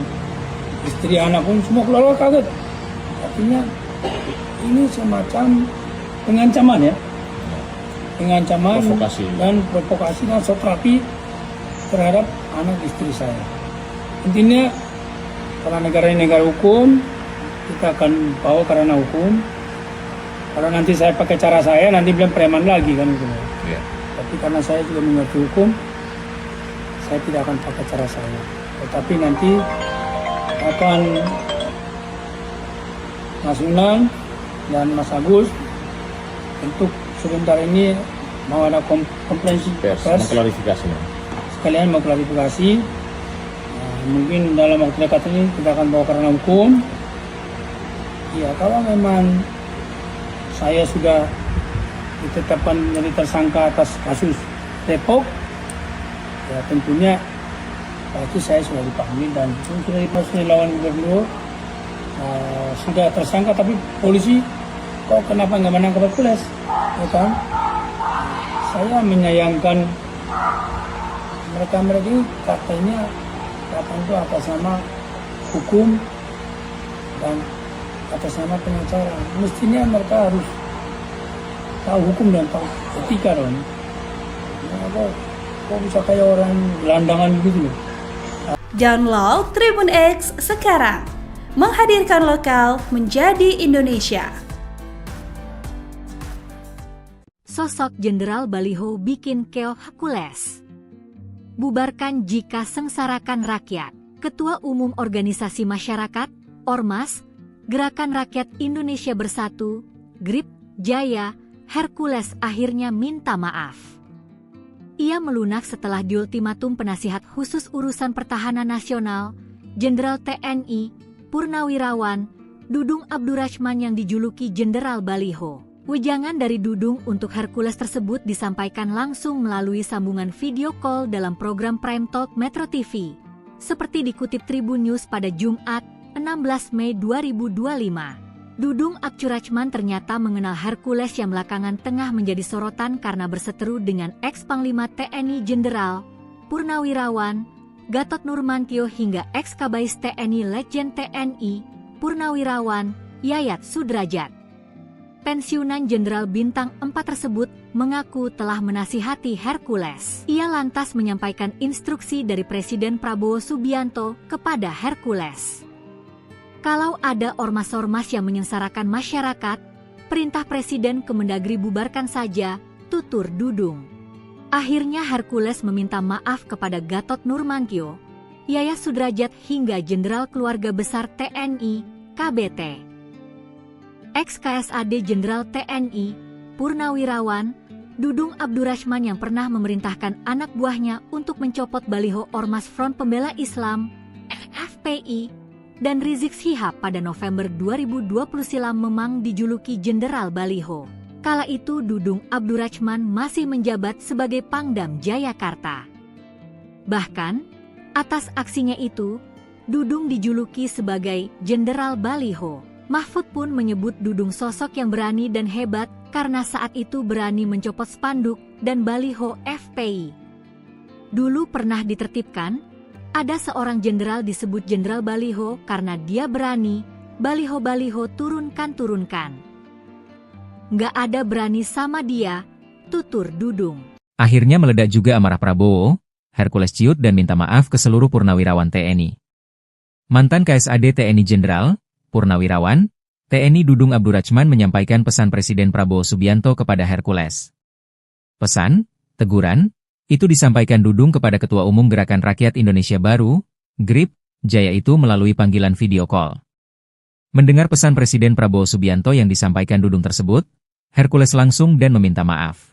Istri anak pun semua keluarga kaget. Artinya ini semacam pengancaman ya, pengancaman dan provokasi dan satrapi terhadap anak istri saya. Intinya karena negara ini negara hukum, kita akan bawa karena hukum. Kalau nanti saya pakai cara saya, nanti bilang preman lagi kan gitu. Iya. Tapi karena saya juga mengerti hukum, saya tidak akan pakai cara saya. Tetapi nanti akan Mas Sunan dan Mas Agus untuk sebentar ini mau ada konferensi pers, mengklarifikasi. Sekalian mau klarifikasi. Mungkin dalam waktu dekat ini kita akan bawa karena hukum. Ya kalau memang saya sudah ditetapkan menjadi tersangka atas kasus Depok, ya tentunya pasti saya sudah dipanggil dan sudah dipanggil lawan gubernur. Sudah tersangka tapi polisi kok kenapa nggak menangkap Hercules, ya kan? Saya menyayangkan mereka ini katanya itu atas nama hukum dan atas nama pengacara. Mestinya mereka harus tahu hukum dan tahu etika dong. Kok bisa kayak orang gelandangan gitu loh. Download Tribun X sekarang. Menghadirkan lokal menjadi Indonesia. Sosok Jenderal Baliho bikin keoh Hercules. Bubarkan jika sengsarakan rakyat. Ketua Umum Organisasi Masyarakat, Ormas, Gerakan Rakyat Indonesia Bersatu, GRIP, Jaya, Hercules akhirnya minta maaf. Ia melunak setelah diultimatum penasihat khusus urusan pertahanan nasional, Jenderal TNI, Purnawirawan, Dudung Abdurrachman yang dijuluki Jenderal Baliho. Wejangan dari Dudung untuk Hercules tersebut disampaikan langsung melalui sambungan video call dalam program Prime Talk Metro TV. Seperti dikutip Tribun News pada Jumat, 16 Mei 2025. Dudung Abdurrachman ternyata mengenal Hercules yang belakangan tengah menjadi sorotan karena berseteru dengan ex-Panglima TNI Jenderal, Purnawirawan, Gatot Nurmantio hingga ex-Kabais TNI Letjen TNI, Purnawirawan, Yayat Sudrajat. Pensiunan Jenderal Bintang 4 tersebut mengaku telah menasihati Hercules. Ia lantas menyampaikan instruksi dari Presiden Prabowo Subianto kepada Hercules. Kalau ada ormas-ormas yang menyengsarakan masyarakat, perintah Presiden Kemendagri bubarkan saja, tutur Dudung. Akhirnya Hercules meminta maaf kepada Gatot Nurmantio, Yayat Sudrajat hingga Jenderal Keluarga Besar TNI, KBT. Ex-KSAD Jenderal TNI, Purnawirawan, Dudung Abdurrahman yang pernah memerintahkan anak buahnya untuk mencopot baliho Ormas Front Pembela Islam (FPI) dan Rizik Syihab pada November 2020 silam memang dijuluki Jenderal Baliho. Kala itu Dudung Abdurrahman masih menjabat sebagai Pangdam Jayakarta. Bahkan, atas aksinya itu, Dudung dijuluki sebagai Jenderal Baliho. Mahfud pun menyebut Dudung sosok yang berani dan hebat karena saat itu berani mencopot spanduk dan baliho FPI. Dulu pernah ditertibkan, ada seorang jenderal disebut Jenderal Baliho karena dia berani, baliho-baliho turunkan. Nggak ada berani sama dia, tutur Dudung. Akhirnya meledak juga amarah Prabowo, Hercules ciut dan minta maaf ke seluruh purnawirawan TNI. Mantan KSAD TNI Jenderal, Purnawirawan, TNI Dudung Abdurrahman menyampaikan pesan Presiden Prabowo Subianto kepada Hercules. Pesan, teguran, itu disampaikan Dudung kepada Ketua Umum Gerakan Rakyat Indonesia Baru, GRIP, Jaya itu melalui panggilan video call. Mendengar pesan Presiden Prabowo Subianto yang disampaikan Dudung tersebut, Hercules langsung dan meminta maaf.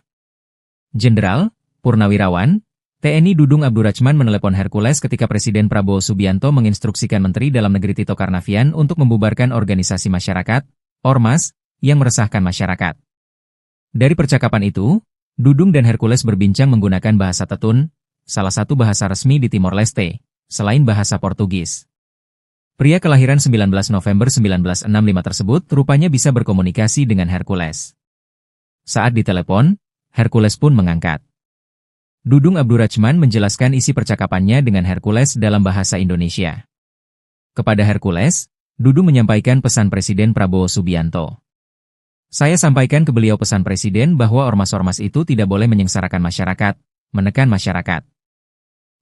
Jenderal, Purnawirawan, TNI Dudung Abdurrahman menelepon Hercules ketika Presiden Prabowo Subianto menginstruksikan Menteri Dalam Negeri Tito Karnavian untuk membubarkan organisasi masyarakat, Ormas, yang meresahkan masyarakat. Dari percakapan itu, Dudung dan Hercules berbincang menggunakan bahasa Tetun, salah satu bahasa resmi di Timor Leste, selain bahasa Portugis. Pria kelahiran 19 November 1965 tersebut rupanya bisa berkomunikasi dengan Hercules. Saat ditelepon, Hercules pun mengangkat. Dudung Abdurrahman menjelaskan isi percakapannya dengan Hercules dalam bahasa Indonesia. Kepada Hercules, Dudung menyampaikan pesan Presiden Prabowo Subianto. Saya sampaikan ke beliau pesan Presiden bahwa ormas-ormas itu tidak boleh menyengsarakan masyarakat, menekan masyarakat.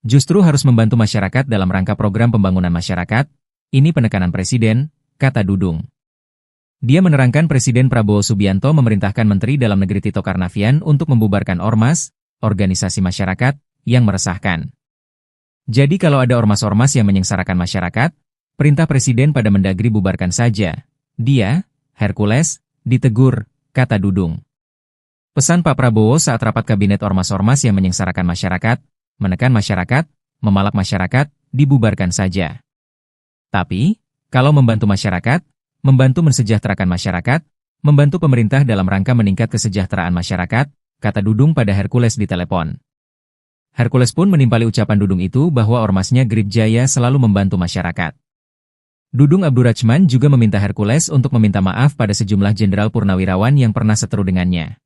Justru harus membantu masyarakat dalam rangka program pembangunan masyarakat, ini penekanan Presiden, kata Dudung. Dia menerangkan Presiden Prabowo Subianto memerintahkan Menteri Dalam Negeri Tito Karnavian untuk membubarkan ormas, organisasi masyarakat, yang meresahkan. Jadi kalau ada ormas-ormas yang menyengsarakan masyarakat, perintah Presiden pada Mendagri bubarkan saja. Dia, Hercules, ditegur, kata Dudung. Pesan Pak Prabowo saat rapat kabinet ormas-ormas yang menyengsarakan masyarakat, menekan masyarakat, memalak masyarakat, dibubarkan saja. Tapi, kalau membantu masyarakat, membantu mensejahterakan masyarakat, membantu pemerintah dalam rangka meningkat kesejahteraan masyarakat, kata Dudung pada Hercules di telepon. Hercules pun menimpali ucapan Dudung itu bahwa ormasnya GRIP Jaya selalu membantu masyarakat. Dudung Abdurrahman juga meminta Hercules untuk meminta maaf pada sejumlah jenderal purnawirawan yang pernah seteru dengannya.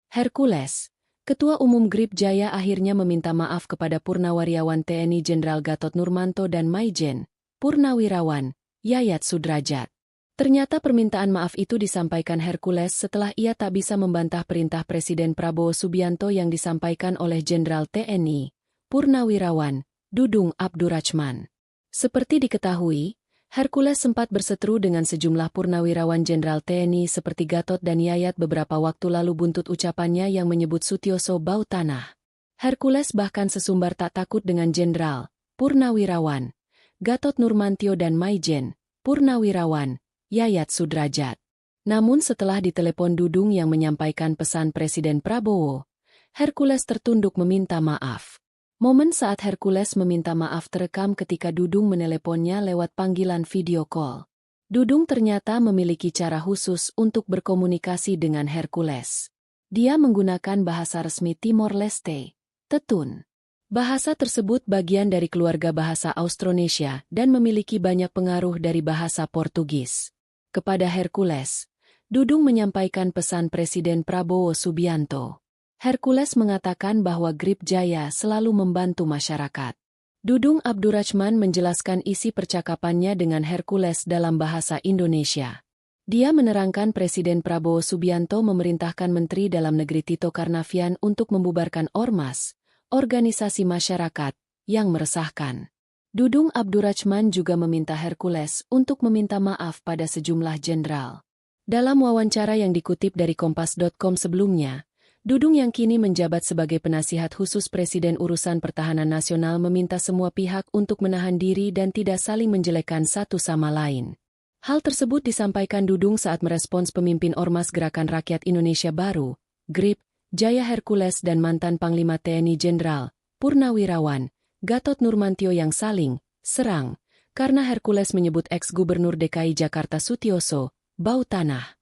Hercules, Ketua Umum GRIP Jaya akhirnya meminta maaf kepada Purnawirawan TNI Jenderal Gatot Nurmanto dan Maijen, Purnawirawan, Yayat Sudrajat. Ternyata permintaan maaf itu disampaikan Hercules setelah ia tak bisa membantah perintah Presiden Prabowo Subianto yang disampaikan oleh Jenderal TNI, Purnawirawan, Dudung Abdurrahman. Seperti diketahui, Hercules sempat berseteru dengan sejumlah purnawirawan Jenderal TNI seperti Gatot dan Yayat beberapa waktu lalu buntut ucapannya yang menyebut Sutioso bau tanah. Hercules bahkan sesumbar tak takut dengan Jenderal, Purnawirawan, Gatot Nurmantio dan Maijen, Purnawirawan, Yayat Sudrajat. Namun setelah ditelepon Dudung yang menyampaikan pesan Presiden Prabowo, Hercules tertunduk meminta maaf. Momen saat Hercules meminta maaf terekam ketika Dudung meneleponnya lewat panggilan video call. Dudung ternyata memiliki cara khusus untuk berkomunikasi dengan Hercules. Dia menggunakan bahasa resmi Timor Leste, Tetun. Bahasa tersebut bagian dari keluarga bahasa Austronesia dan memiliki banyak pengaruh dari bahasa Portugis. Kepada Hercules, Dudung menyampaikan pesan Presiden Prabowo Subianto. Hercules mengatakan bahwa GRIP Jaya selalu membantu masyarakat. Dudung Abdurrahman menjelaskan isi percakapannya dengan Hercules dalam bahasa Indonesia. Dia menerangkan Presiden Prabowo Subianto memerintahkan Menteri Dalam Negeri Tito Karnavian untuk membubarkan ormas, organisasi masyarakat, yang meresahkan. Dudung Abdurrahman juga meminta Hercules untuk meminta maaf pada sejumlah jenderal. Dalam wawancara yang dikutip dari Kompas.com sebelumnya, Dudung yang kini menjabat sebagai penasihat khusus Presiden Urusan Pertahanan Nasional meminta semua pihak untuk menahan diri dan tidak saling menjelekkan satu sama lain. Hal tersebut disampaikan Dudung saat merespons pemimpin Ormas Gerakan Rakyat Indonesia Baru, GRIP, Jaya Hercules dan mantan Panglima TNI Jenderal Purnawirawan Gatot Nurmantio yang saling serang karena Hercules menyebut ex-gubernur DKI Jakarta Sutioso bau tanah.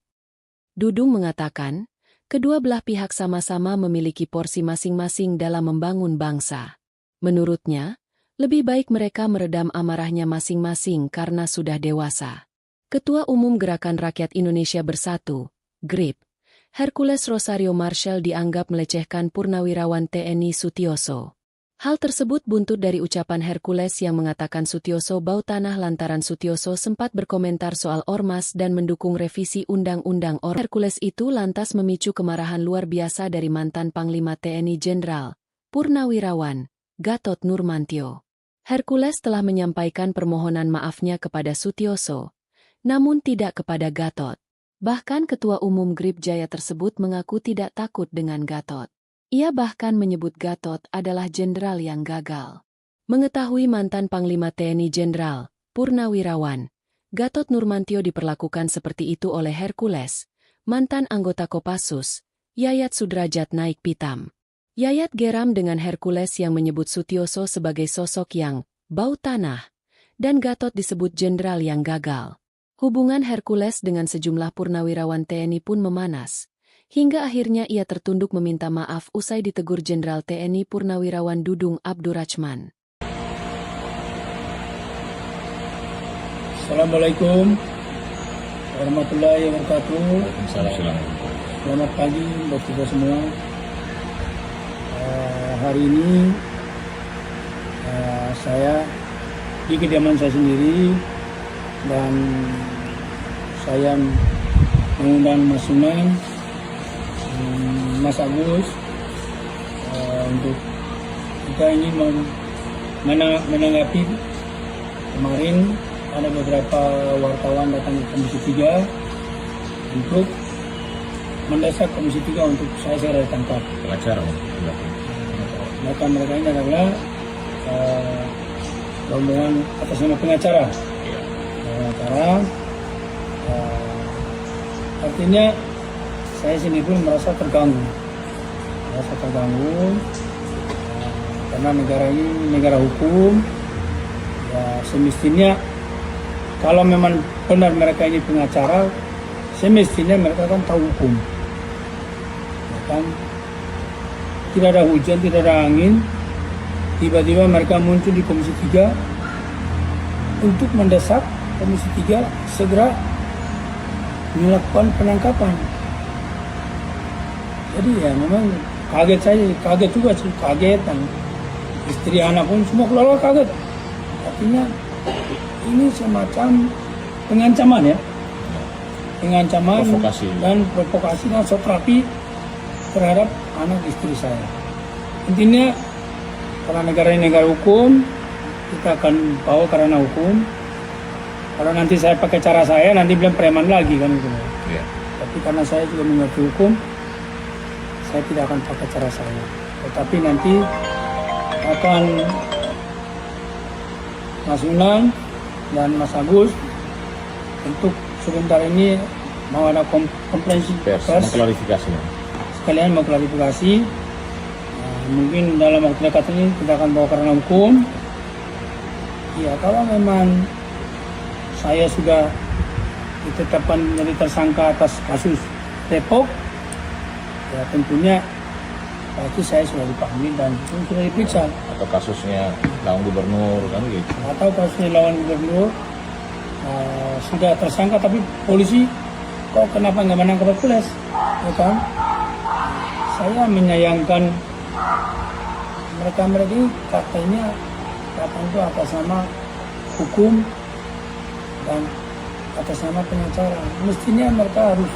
Dudung mengatakan, kedua belah pihak sama-sama memiliki porsi masing-masing dalam membangun bangsa. Menurutnya, lebih baik mereka meredam amarahnya masing-masing karena sudah dewasa. Ketua Umum Gerakan Rakyat Indonesia Bersatu, GRIP, Hercules Rosario Marshall dianggap melecehkan Purnawirawan TNI Sutioso. Hal tersebut buntut dari ucapan Hercules yang mengatakan Sutioso bau tanah lantaran Sutioso sempat berkomentar soal ormas dan mendukung revisi Undang-Undang Ormas. Hercules itu lantas memicu kemarahan luar biasa dari mantan Panglima TNI Jenderal Purnawirawan Gatot Nurmantio. Hercules telah menyampaikan permohonan maafnya kepada Sutioso, namun tidak kepada Gatot. Bahkan Ketua Umum GRIP Jaya tersebut mengaku tidak takut dengan Gatot. Ia bahkan menyebut Gatot adalah jenderal yang gagal. Mengetahui mantan Panglima TNI Jenderal Purnawirawan Gatot Nurmantio diperlakukan seperti itu oleh Hercules, mantan anggota Kopassus, Yayat Sudrajat naik pitam. Yayat geram dengan Hercules yang menyebut Sutioso sebagai sosok yang bau tanah, dan Gatot disebut jenderal yang gagal. Hubungan Hercules dengan sejumlah purnawirawan TNI pun memanas, hingga akhirnya ia tertunduk meminta maaf usai ditegur Jenderal TNI Purnawirawan Dudung Abdurrachman. Assalamualaikum warahmatullahi wabarakatuh. Waalaikumsalam. Selamat pagi buat kita semua. Hari ini saya di kediaman saya sendiri dan saya mengundang Mas Sunan, Mas Agus untuk kita ini menanggapi kemarin ada beberapa wartawan datang ke Komisi 3 untuk mendesak Komisi 3 untuk saya segera ditangkap. Pengacara. Maka mereka ini adalah rombongan atas nama pengacara. Artinya saya sini pun merasa terganggu, karena negara ini negara hukum. Ya, semestinya kalau memang benar mereka ini pengacara, semestinya mereka kan tahu hukum. Ya kan? Tidak ada hujan, tidak ada angin, tiba-tiba mereka muncul di Komisi 3 untuk mendesak Komisi 3 segera melakukan penangkapan. Jadi ya memang kaget juga sih, kagetan. Istri anak pun semua keluarga kaget. Artinya ini semacam pengancaman ya. Pengancaman Provokasi. dan provokasi dan terapi terhadap anak istri saya. Intinya karena negara ini negara hukum, kita akan bawa karena hukum. Kalau nanti saya pakai cara saya, nanti bilang preman lagi kan gitu. Ya. Tapi karena saya juga mengerti hukum, saya tidak akan pakai cara saya. Tetapi nanti akan Mas Unang dan Mas Agus untuk sebentar ini mau ada konferensi pers, Mengklarifikasi. sekalian mau klarifikasi. Mungkin dalam waktu dekat ini kita akan bawa karena hukum. Ya kalau memang saya sudah ditetapkan menjadi tersangka atas kasus Depok, ya tentunya pasti saya sudah dipanggil dan sudah diperiksa. Atau kasusnya lawan gubernur kan gitu. Atau kasusnya lawan gubernur sudah tersangka tapi polisi kok kenapa nggak menangkap Hercules, ya kan? Saya menyayangkan mereka ini katanya itu atas nama hukum dan atas nama pengacara. Mestinya mereka harus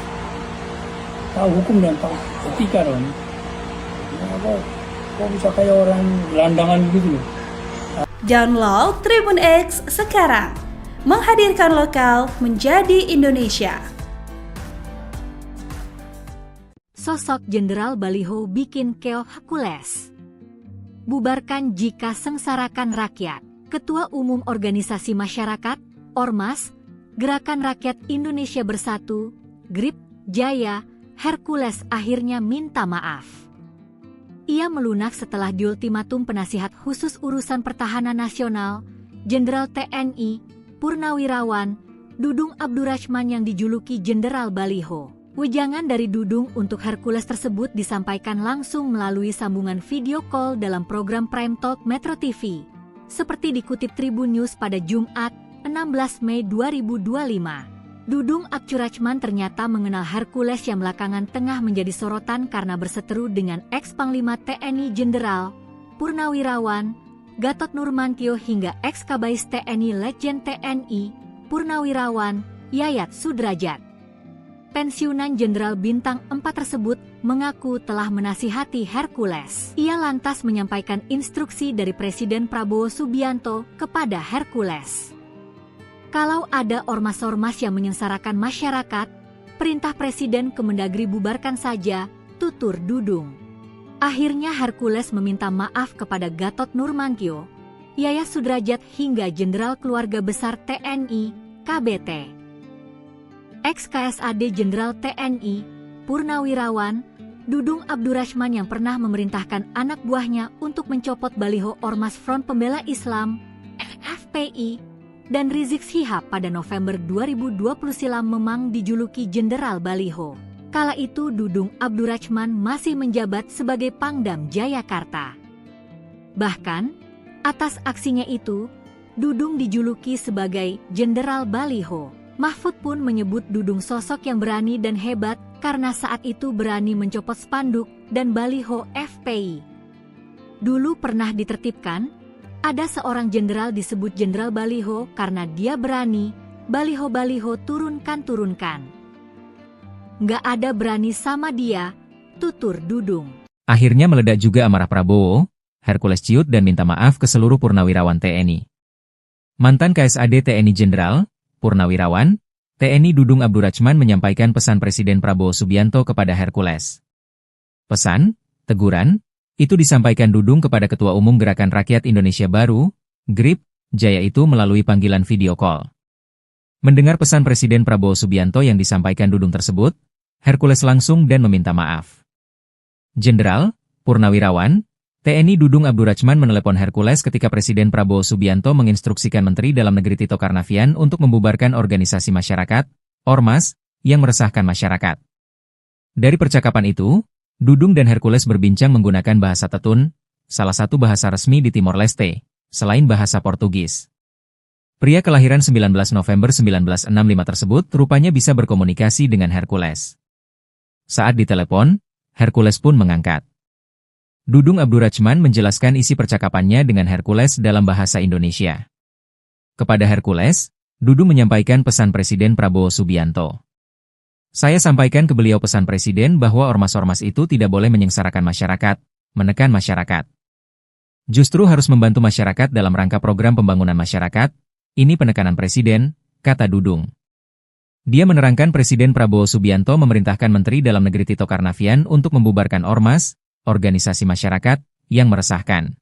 tahu hukum dan tahu etika dong. Kok bisa kayak orang gelandangan begitu? Download Tribun X sekarang, menghadirkan lokal menjadi Indonesia. Sosok Jenderal Baliho bikin keok Hercules. Bubarkan jika sengsarakan rakyat. Ketua Umum Organisasi Masyarakat, Ormas, Gerakan Rakyat Indonesia Bersatu, GRIP, Jaya, Hercules akhirnya minta maaf. Ia melunak setelah diultimatum penasihat khusus urusan pertahanan nasional, Jenderal TNI, Purnawirawan, Dudung Abdurrachman yang dijuluki Jenderal Baliho. Wejangan dari Dudung untuk Hercules tersebut disampaikan langsung melalui sambungan video call dalam program Prime Talk Metro TV. Seperti dikutip Tribun News pada Jumat, 16 Mei 2025. Dudung Abdurrachman ternyata mengenal Hercules yang belakangan tengah menjadi sorotan karena berseteru dengan ex-Panglima TNI Jenderal Purnawirawan Gatot Nurmantio hingga ex-Kabais TNI Letjen TNI Purnawirawan Yayat Sudrajat. Pensiunan Jenderal Bintang 4 tersebut mengaku telah menasihati Hercules. Ia lantas menyampaikan instruksi dari Presiden Prabowo Subianto kepada Hercules. Kalau ada ormas-ormas yang menyengsarakan masyarakat, perintah Presiden Kemendagri bubarkan saja, tutur Dudung. Akhirnya Hercules meminta maaf kepada Gatot Nurmantio, Yayat Sudrajat hingga Jenderal Keluarga Besar TNI, KBT. Ex-KSAD Jenderal TNI, Purnawirawan, Dudung Abdurrachman yang pernah memerintahkan anak buahnya untuk mencopot baliho Ormas Front Pembela Islam, FPI, dan Rizik Syihab pada November 2020 silam memang dijuluki Jenderal Baliho. Kala itu Dudung Abdurrachman masih menjabat sebagai Pangdam Jayakarta. Bahkan, atas aksinya itu, Dudung dijuluki sebagai Jenderal Baliho. Mahfud pun menyebut Dudung sosok yang berani dan hebat karena saat itu berani mencopot spanduk dan baliho FPI. Dulu pernah ditertibkan, ada seorang jenderal disebut Jenderal Baliho karena dia berani, baliho-baliho turunkan. Nggak ada berani sama dia, tutur Dudung. Akhirnya meledak juga amarah Prabowo, Hercules ciut dan minta maaf ke seluruh purnawirawan TNI. Mantan KSAD TNI Jenderal, Purnawirawan, TNI Dudung Abdurrachman menyampaikan pesan Presiden Prabowo Subianto kepada Hercules. Pesan, teguran, itu disampaikan Dudung kepada Ketua Umum Gerakan Rakyat Indonesia Baru, GRIP, Jaya itu melalui panggilan video call. Mendengar pesan Presiden Prabowo Subianto yang disampaikan Dudung tersebut, Hercules langsung dan meminta maaf. Jenderal, Purnawirawan, TNI Dudung Abdurrachman menelepon Hercules ketika Presiden Prabowo Subianto menginstruksikan Menteri Dalam Negeri Tito Karnavian untuk membubarkan organisasi masyarakat, Ormas, yang meresahkan masyarakat. Dari percakapan itu, Dudung dan Hercules berbincang menggunakan bahasa Tetun, salah satu bahasa resmi di Timor Leste, selain bahasa Portugis. Pria kelahiran 19 November 1965 tersebut rupanya bisa berkomunikasi dengan Hercules. Saat ditelepon, Hercules pun mengangkat. Dudung Abdurrachman menjelaskan isi percakapannya dengan Hercules dalam bahasa Indonesia. Kepada Hercules, Dudung menyampaikan pesan Presiden Prabowo Subianto. Saya sampaikan ke beliau pesan Presiden bahwa ormas-ormas itu tidak boleh menyengsarakan masyarakat, menekan masyarakat. Justru harus membantu masyarakat dalam rangka program pembangunan masyarakat, ini penekanan Presiden, kata Dudung. Dia menerangkan Presiden Prabowo Subianto memerintahkan Menteri Dalam Negeri Tito Karnavian untuk membubarkan ormas, organisasi masyarakat, yang meresahkan.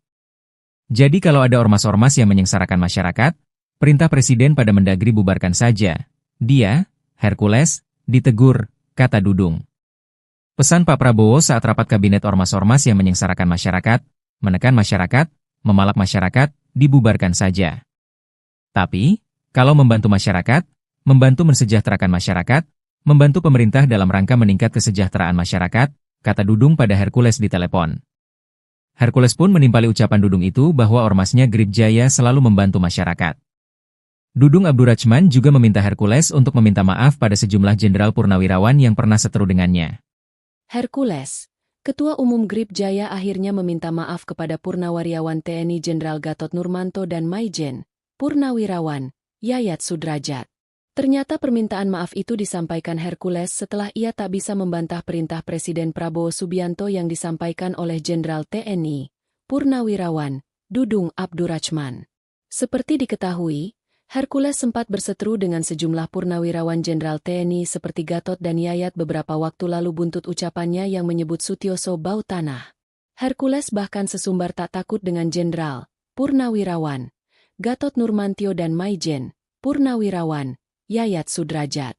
Jadi kalau ada ormas-ormas yang menyengsarakan masyarakat, perintah Presiden pada Mendagri bubarkan saja. Dia, Hercules, ditegur, kata Dudung. Pesan Pak Prabowo saat rapat kabinet ormas-ormas yang menyengsarakan masyarakat, menekan masyarakat, memalak masyarakat, dibubarkan saja. Tapi, kalau membantu masyarakat, membantu mensejahterakan masyarakat, membantu pemerintah dalam rangka meningkat kesejahteraan masyarakat, kata Dudung pada Hercules di telepon. Hercules pun menimpali ucapan Dudung itu bahwa ormasnya GRIP Jaya selalu membantu masyarakat. Dudung Abdurrachman juga meminta Hercules untuk meminta maaf pada sejumlah jenderal purnawirawan yang pernah seteru dengannya. Hercules, Ketua Umum GRIP Jaya akhirnya meminta maaf kepada Purnawirawan TNI Jenderal Gatot Nurmantio dan Maijen, Purnawirawan, Yayat Sudrajat. Ternyata permintaan maaf itu disampaikan Hercules setelah ia tak bisa membantah perintah Presiden Prabowo Subianto yang disampaikan oleh Jenderal TNI, Purnawirawan, Dudung Abdurrachman. Seperti diketahui, Hercules sempat berseteru dengan sejumlah purnawirawan Jenderal TNI seperti Gatot dan Yayat beberapa waktu lalu buntut ucapannya yang menyebut Sutioso bau tanah. Hercules bahkan sesumbar tak takut dengan Jenderal, Purnawirawan, Gatot Nurmantio dan Maijen, Purnawirawan, Yayat Sudrajat.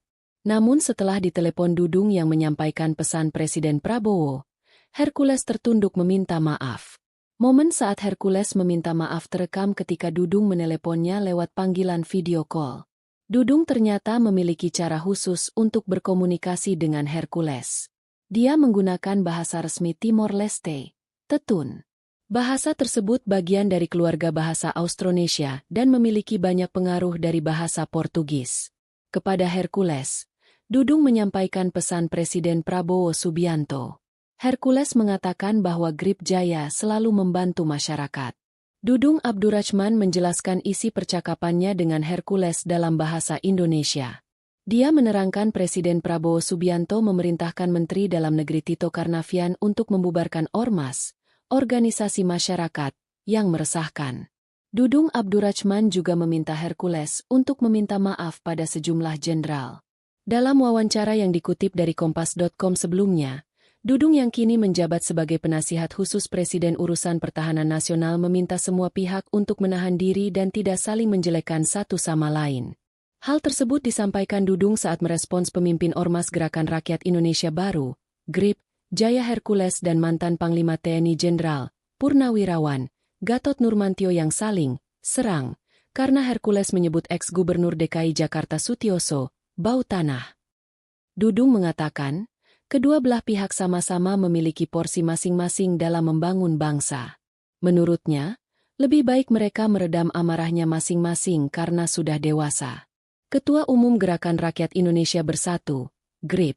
Namun setelah ditelepon Dudung yang menyampaikan pesan Presiden Prabowo, Hercules tertunduk meminta maaf. Momen saat Hercules meminta maaf terekam ketika Dudung meneleponnya lewat panggilan video call. Dudung ternyata memiliki cara khusus untuk berkomunikasi dengan Hercules. Dia menggunakan bahasa resmi Timor Leste, Tetun. Bahasa tersebut bagian dari keluarga bahasa Austronesia dan memiliki banyak pengaruh dari bahasa Portugis. Kepada Hercules, Dudung menyampaikan pesan Presiden Prabowo Subianto. Hercules mengatakan bahwa Grip Jaya selalu membantu masyarakat. Dudung Abdurrachman menjelaskan isi percakapannya dengan Hercules dalam bahasa Indonesia. Dia menerangkan Presiden Prabowo Subianto memerintahkan Menteri Dalam Negeri Tito Karnavian untuk membubarkan ormas, organisasi masyarakat, yang meresahkan. Dudung Abdurrachman juga meminta Hercules untuk meminta maaf pada sejumlah jenderal. Dalam wawancara yang dikutip dari Kompas.com sebelumnya, Dudung yang kini menjabat sebagai penasihat khusus Presiden Urusan Pertahanan Nasional meminta semua pihak untuk menahan diri dan tidak saling menjelekkan satu sama lain. Hal tersebut disampaikan Dudung saat merespons pemimpin Ormas Gerakan Rakyat Indonesia Baru, GRIP, Jaya Hercules dan mantan Panglima TNI Jenderal, Purnawirawan, Gatot Nurmantio yang saling serang, karena Hercules menyebut ex-Gubernur DKI Jakarta Sutioso, bau tanah. Dudung mengatakan, kedua belah pihak sama-sama memiliki porsi masing-masing dalam membangun bangsa. Menurutnya, lebih baik mereka meredam amarahnya masing-masing karena sudah dewasa. Ketua Umum Gerakan Rakyat Indonesia Bersatu, GRIP,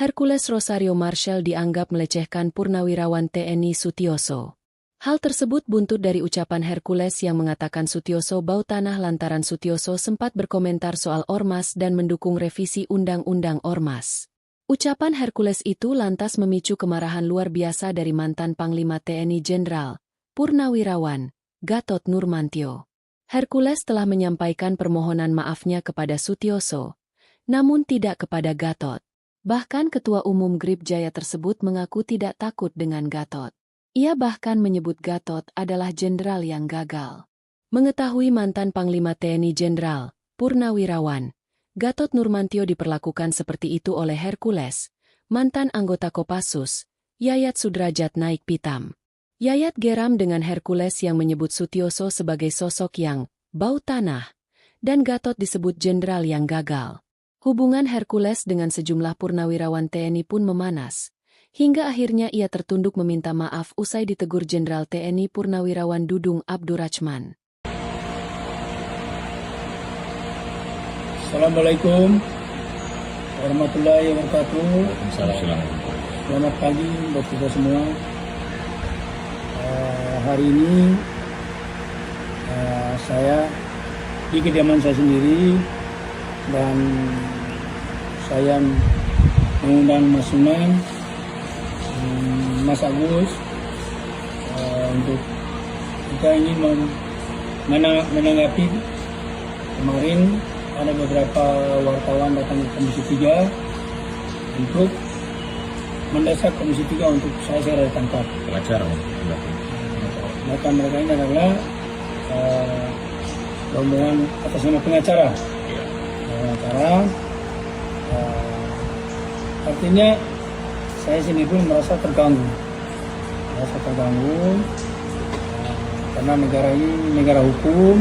Hercules Rosario Marshall dianggap melecehkan Purnawirawan TNI Sutioso. Hal tersebut buntut dari ucapan Hercules yang mengatakan Sutioso bau tanah lantaran Sutioso sempat berkomentar soal ormas dan mendukung revisi Undang-Undang Ormas. Ucapan Hercules itu lantas memicu kemarahan luar biasa dari mantan Panglima TNI Jenderal, Purnawirawan, Gatot Nurmantio. Hercules telah menyampaikan permohonan maafnya kepada Sutioso, namun tidak kepada Gatot. Bahkan Ketua Umum GRIP Jaya tersebut mengaku tidak takut dengan Gatot. Ia bahkan menyebut Gatot adalah jenderal yang gagal. Mengetahui mantan Panglima TNI Jenderal, Purnawirawan, Gatot Nurmantio diperlakukan seperti itu oleh Hercules, mantan anggota Kopassus, Yayat Sudrajat naik pitam. Yayat geram dengan Hercules yang menyebut Sutioso sebagai sosok yang bau tanah, dan Gatot disebut jenderal yang gagal. Hubungan Hercules dengan sejumlah purnawirawan TNI pun memanas, hingga akhirnya ia tertunduk meminta maaf usai ditegur Jenderal TNI Purnawirawan Dudung Abdurrachman. Assalamualaikum warahmatullahi wabarakatuh. Waalaikumsalam. Selamat pagi buat kita semua. Hari ini saya di kediaman saya sendiri dan saya mengundang Mas Sunan, Mas Agus untuk kita ingin menanggapi kemarin ada beberapa wartawan datang ke Komisi 3 untuk mendesak Komisi 3 untuk saya segera ditangkap. Pengacara Maka mereka ini adalah rombongan atas nama pengacara. Artinya saya sini pun merasa terganggu. Karena negara ini negara hukum.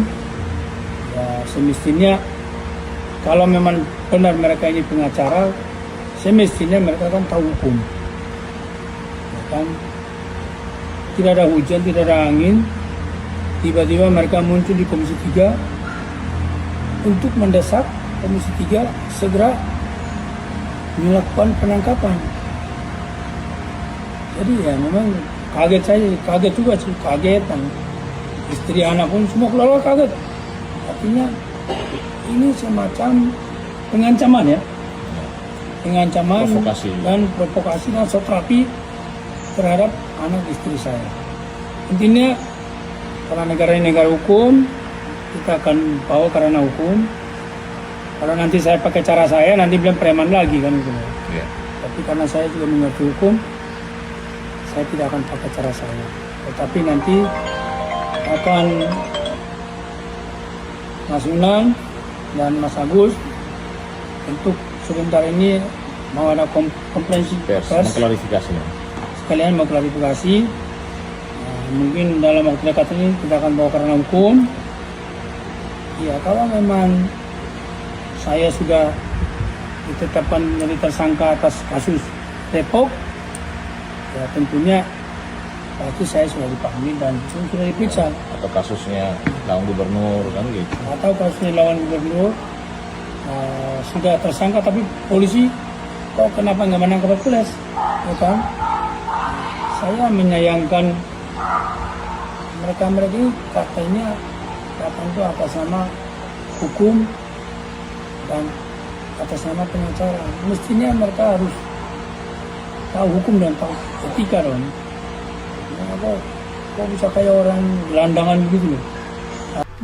Ya, semestinya kalau memang benar mereka ini pengacara, semestinya mereka kan tahu hukum. Ya kan? Tidak ada hujan, tidak ada angin, tiba-tiba mereka muncul di Komisi 3 untuk mendesak Komisi 3 segera melakukan penangkapan. Jadi ya memang kaget juga sih, kaget. Istri anak pun semua keluarga kaget. Artinya ini semacam pengancaman ya. Pengancaman dan provokasi dan terapi terhadap anak istri saya. Intinya karena negara ini negara hukum, kita akan bawa karena hukum. Kalau nanti saya pakai cara saya, nanti bilang preman lagi kan gitu. Ya. Tapi karena saya juga mengerti hukum, saya tidak akan pakai cara saya. Tetapi nanti akan Mas Sunan dan Mas Agus untuk sebentar ini mau ada konferensi pers pers, mengklarifikasi. sekalian mau klarifikasi. Mungkin dalam waktu dekat ini kita akan bawa ke ranah hukum. Ya, kalau memang saya sudah ditetapkan menjadi tersangka atas kasus Depok, ya tentunya pasti saya sudah dipanggil dan sudah diperiksa. Atau kasusnya lawan gubernur kan gitu. Atau kasusnya lawan gubernur sudah tersangka tapi polisi kok kenapa nggak menangkap Hercules, ya kan? Saya menyayangkan mereka ini katanya datang itu atas nama hukum dan atas nama pengacara. Mestinya mereka harus tahu hukum dan tahu etika dong. Kok bisa kayak orang gelandangan begitu loh.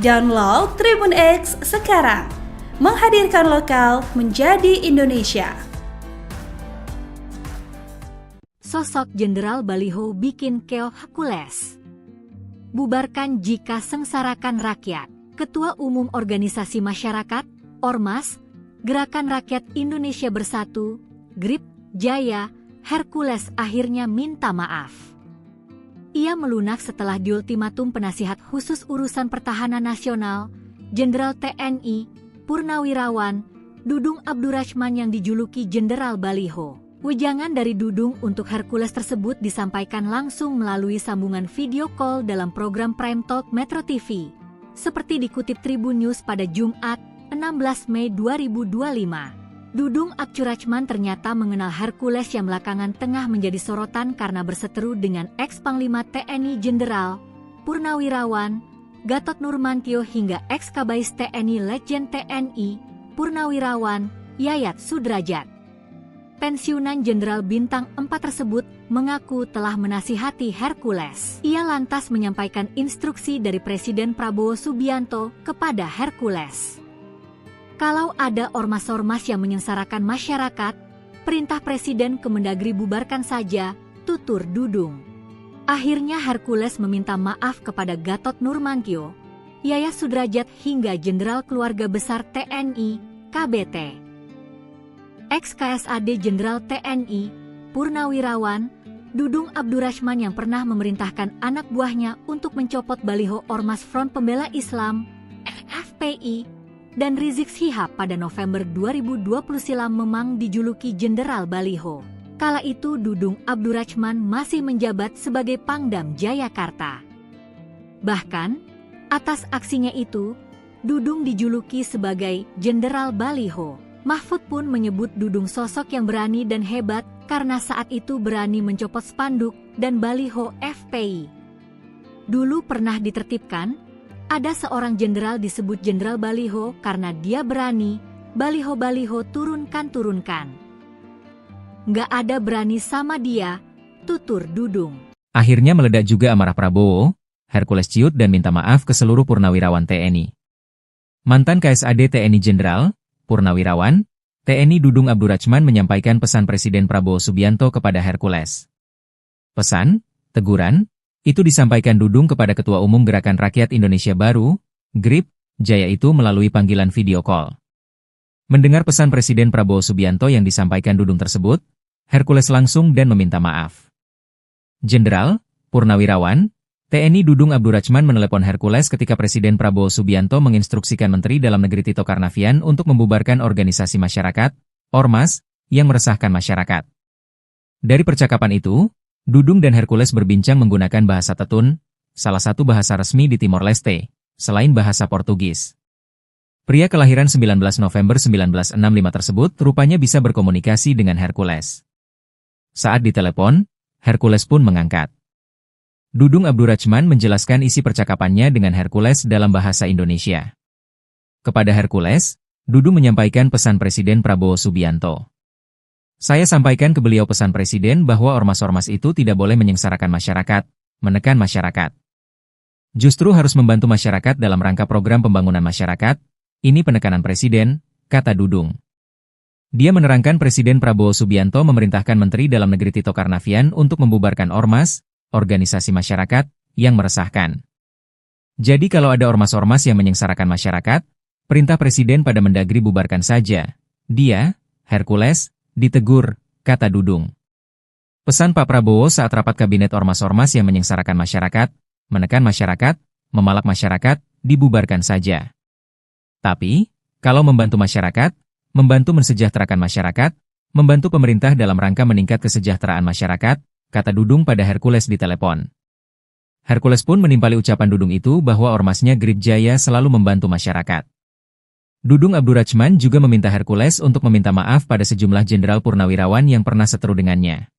Download Tribun X sekarang, menghadirkan lokal menjadi Indonesia. Sosok Jenderal Baliho bikin keoh Hercules. Bubarkan jika sengsarakan rakyat. Ketua Umum Organisasi Masyarakat, Ormas, Gerakan Rakyat Indonesia Bersatu, GRIP, Jaya, Hercules akhirnya minta maaf. Ia melunak setelah diultimatum penasihat khusus urusan pertahanan nasional, Jenderal TNI, Purnawirawan, Dudung Abdurrahman yang dijuluki Jenderal Baliho. Wejangan dari Dudung untuk Hercules tersebut disampaikan langsung melalui sambungan video call dalam program Prime Talk Metro TV. Seperti dikutip Tribun News pada Jumat, 16 Mei 2025. Dudung Abdurrahman ternyata mengenal Hercules yang belakangan tengah menjadi sorotan karena berseteru dengan ex-Panglima TNI Jenderal Purnawirawan Gatot Nurmantio hingga ex-Kabais TNI Letjen TNI Purnawirawan Yayat Sudrajat. Pensiunan Jenderal Bintang 4 tersebut mengaku telah menasihati Hercules. Ia lantas menyampaikan instruksi dari Presiden Prabowo Subianto kepada Hercules. Kalau ada ormas-ormas yang menyengsarakan masyarakat, perintah Presiden Kemendagri bubarkan saja, tutur Dudung. Akhirnya Hercules meminta maaf kepada Gatot Nurmantio, Yayat Sudrajat hingga Jenderal Keluarga Besar TNI, KBT. Ex-KSAD Jenderal TNI, Purnawirawan, Dudung Abdurrahman yang pernah memerintahkan anak buahnya untuk mencopot baliho Ormas Front Pembela Islam, FPI, dan Rizik Syihab pada November 2020 silam memang dijuluki Jenderal Baliho. Kala itu Dudung Abdurrahman masih menjabat sebagai Pangdam Jayakarta. Bahkan, atas aksinya itu, Dudung dijuluki sebagai Jenderal Baliho. Mahfud pun menyebut Dudung sosok yang berani dan hebat karena saat itu berani mencopot spanduk dan baliho FPI. Dulu pernah ditertibkan, ada seorang jenderal disebut Jenderal Baliho karena dia berani, baliho-baliho turunkan. Nggak ada berani sama dia, tutur Dudung. Akhirnya meledak juga amarah Prabowo, Hercules ciut dan minta maaf ke seluruh purnawirawan TNI. Mantan KSAD TNI Jenderal Purnawirawan, TNI Dudung Abdurrahman menyampaikan pesan Presiden Prabowo Subianto kepada Hercules. Pesan, teguran, itu disampaikan Dudung kepada Ketua Umum Gerakan Rakyat Indonesia Baru, GRIP, Jaya itu melalui panggilan video call. Mendengar pesan Presiden Prabowo Subianto yang disampaikan Dudung tersebut, Hercules langsung dan meminta maaf. Jenderal, Purnawirawan, TNI Dudung Abdurrahman menelepon Hercules ketika Presiden Prabowo Subianto menginstruksikan Menteri Dalam Negeri Tito Karnavian untuk membubarkan organisasi masyarakat, Ormas, yang meresahkan masyarakat. Dari percakapan itu, Dudung dan Hercules berbincang menggunakan bahasa Tetun, salah satu bahasa resmi di Timor Leste, selain bahasa Portugis. Pria kelahiran 19 November 1965 tersebut rupanya bisa berkomunikasi dengan Hercules. Saat ditelepon, Hercules pun mengangkat. Dudung Abdurrahman menjelaskan isi percakapannya dengan Hercules dalam bahasa Indonesia. Kepada Hercules, Dudung menyampaikan pesan Presiden Prabowo Subianto. Saya sampaikan ke beliau pesan Presiden bahwa ormas-ormas itu tidak boleh menyengsarakan masyarakat, menekan masyarakat. Justru harus membantu masyarakat dalam rangka program pembangunan masyarakat, ini penekanan Presiden, kata Dudung. Dia menerangkan Presiden Prabowo Subianto memerintahkan Menteri Dalam Negeri Tito Karnavian untuk membubarkan ormas, organisasi masyarakat, yang meresahkan. Jadi kalau ada ormas-ormas yang menyengsarakan masyarakat, perintah Presiden pada Mendagri bubarkan saja. Dia, Hercules, ditegur, kata Dudung. Pesan Pak Prabowo saat rapat kabinet ormas-ormas yang menyengsarakan masyarakat, menekan masyarakat, memalak masyarakat, dibubarkan saja. Tapi, kalau membantu masyarakat, membantu mensejahterakan masyarakat, membantu pemerintah dalam rangka meningkat kesejahteraan masyarakat, kata Dudung pada Hercules di telepon. Hercules pun menimpali ucapan Dudung itu bahwa ormasnya Grip Jaya selalu membantu masyarakat. Dudung Abdurrachman juga meminta Hercules untuk meminta maaf pada sejumlah jenderal purnawirawan yang pernah seteru dengannya.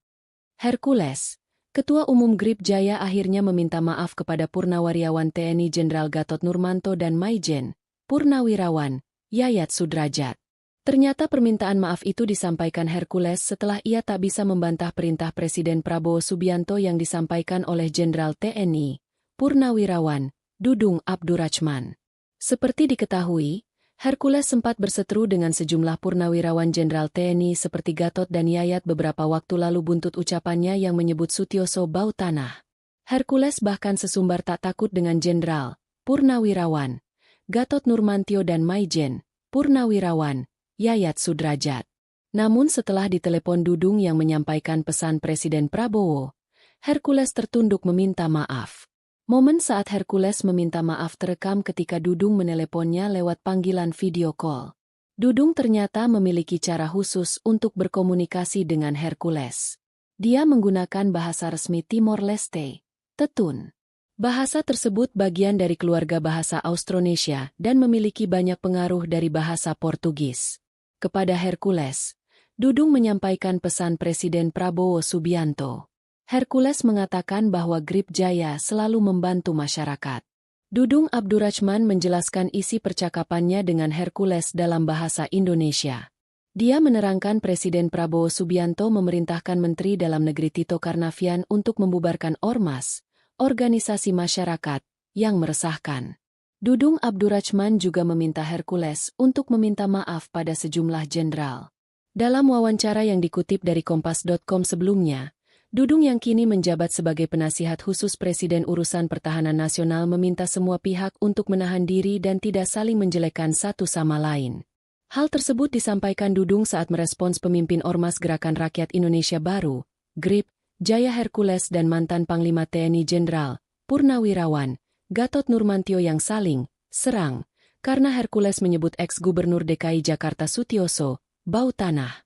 Hercules, Ketua Umum Grip Jaya akhirnya meminta maaf kepada Purnawirawan TNI Jenderal Gatot Nurmanto dan Maijen, Purnawirawan, Yayat Sudrajat. Ternyata permintaan maaf itu disampaikan Hercules setelah ia tak bisa membantah perintah Presiden Prabowo Subianto yang disampaikan oleh Jenderal TNI, Purnawirawan, Dudung Abdurrachman. Seperti diketahui, Hercules sempat berseteru dengan sejumlah purnawirawan Jenderal TNI seperti Gatot dan Yayat beberapa waktu lalu buntut ucapannya yang menyebut Sutioso bau tanah. Hercules bahkan sesumbar tak takut dengan Jenderal, Purnawirawan, Gatot Nurmantio dan Maijen, Purnawirawan, Yayat Sudrajat. Namun setelah ditelepon Dudung yang menyampaikan pesan Presiden Prabowo, Hercules tertunduk meminta maaf. Momen saat Hercules meminta maaf terekam ketika Dudung meneleponnya lewat panggilan video call. Dudung ternyata memiliki cara khusus untuk berkomunikasi dengan Hercules. Dia menggunakan bahasa resmi Timor Leste, Tetun. Bahasa tersebut bagian dari keluarga bahasa Austronesia dan memiliki banyak pengaruh dari bahasa Portugis. Kepada Hercules, Dudung menyampaikan pesan Presiden Prabowo Subianto. Hercules mengatakan bahwa Grip Jaya selalu membantu masyarakat. Dudung Abdurrachman menjelaskan isi percakapannya dengan Hercules dalam bahasa Indonesia. Dia menerangkan Presiden Prabowo Subianto memerintahkan Menteri Dalam Negeri Tito Karnavian untuk membubarkan ormas, organisasi masyarakat, yang meresahkan. Dudung Abdurrachman juga meminta Hercules untuk meminta maaf pada sejumlah jenderal. Dalam wawancara yang dikutip dari Kompas.com sebelumnya, Dudung yang kini menjabat sebagai penasihat khusus Presiden Urusan Pertahanan Nasional meminta semua pihak untuk menahan diri dan tidak saling menjelekkan satu sama lain. Hal tersebut disampaikan Dudung saat merespons pemimpin Ormas Gerakan Rakyat Indonesia Baru, GRIP, Jaya Hercules dan mantan Panglima TNI Jenderal, Purnawirawan, Gatot Nurmantio yang saling serang, karena Hercules menyebut ex-Gubernur DKI Jakarta Sutioso bau tanah.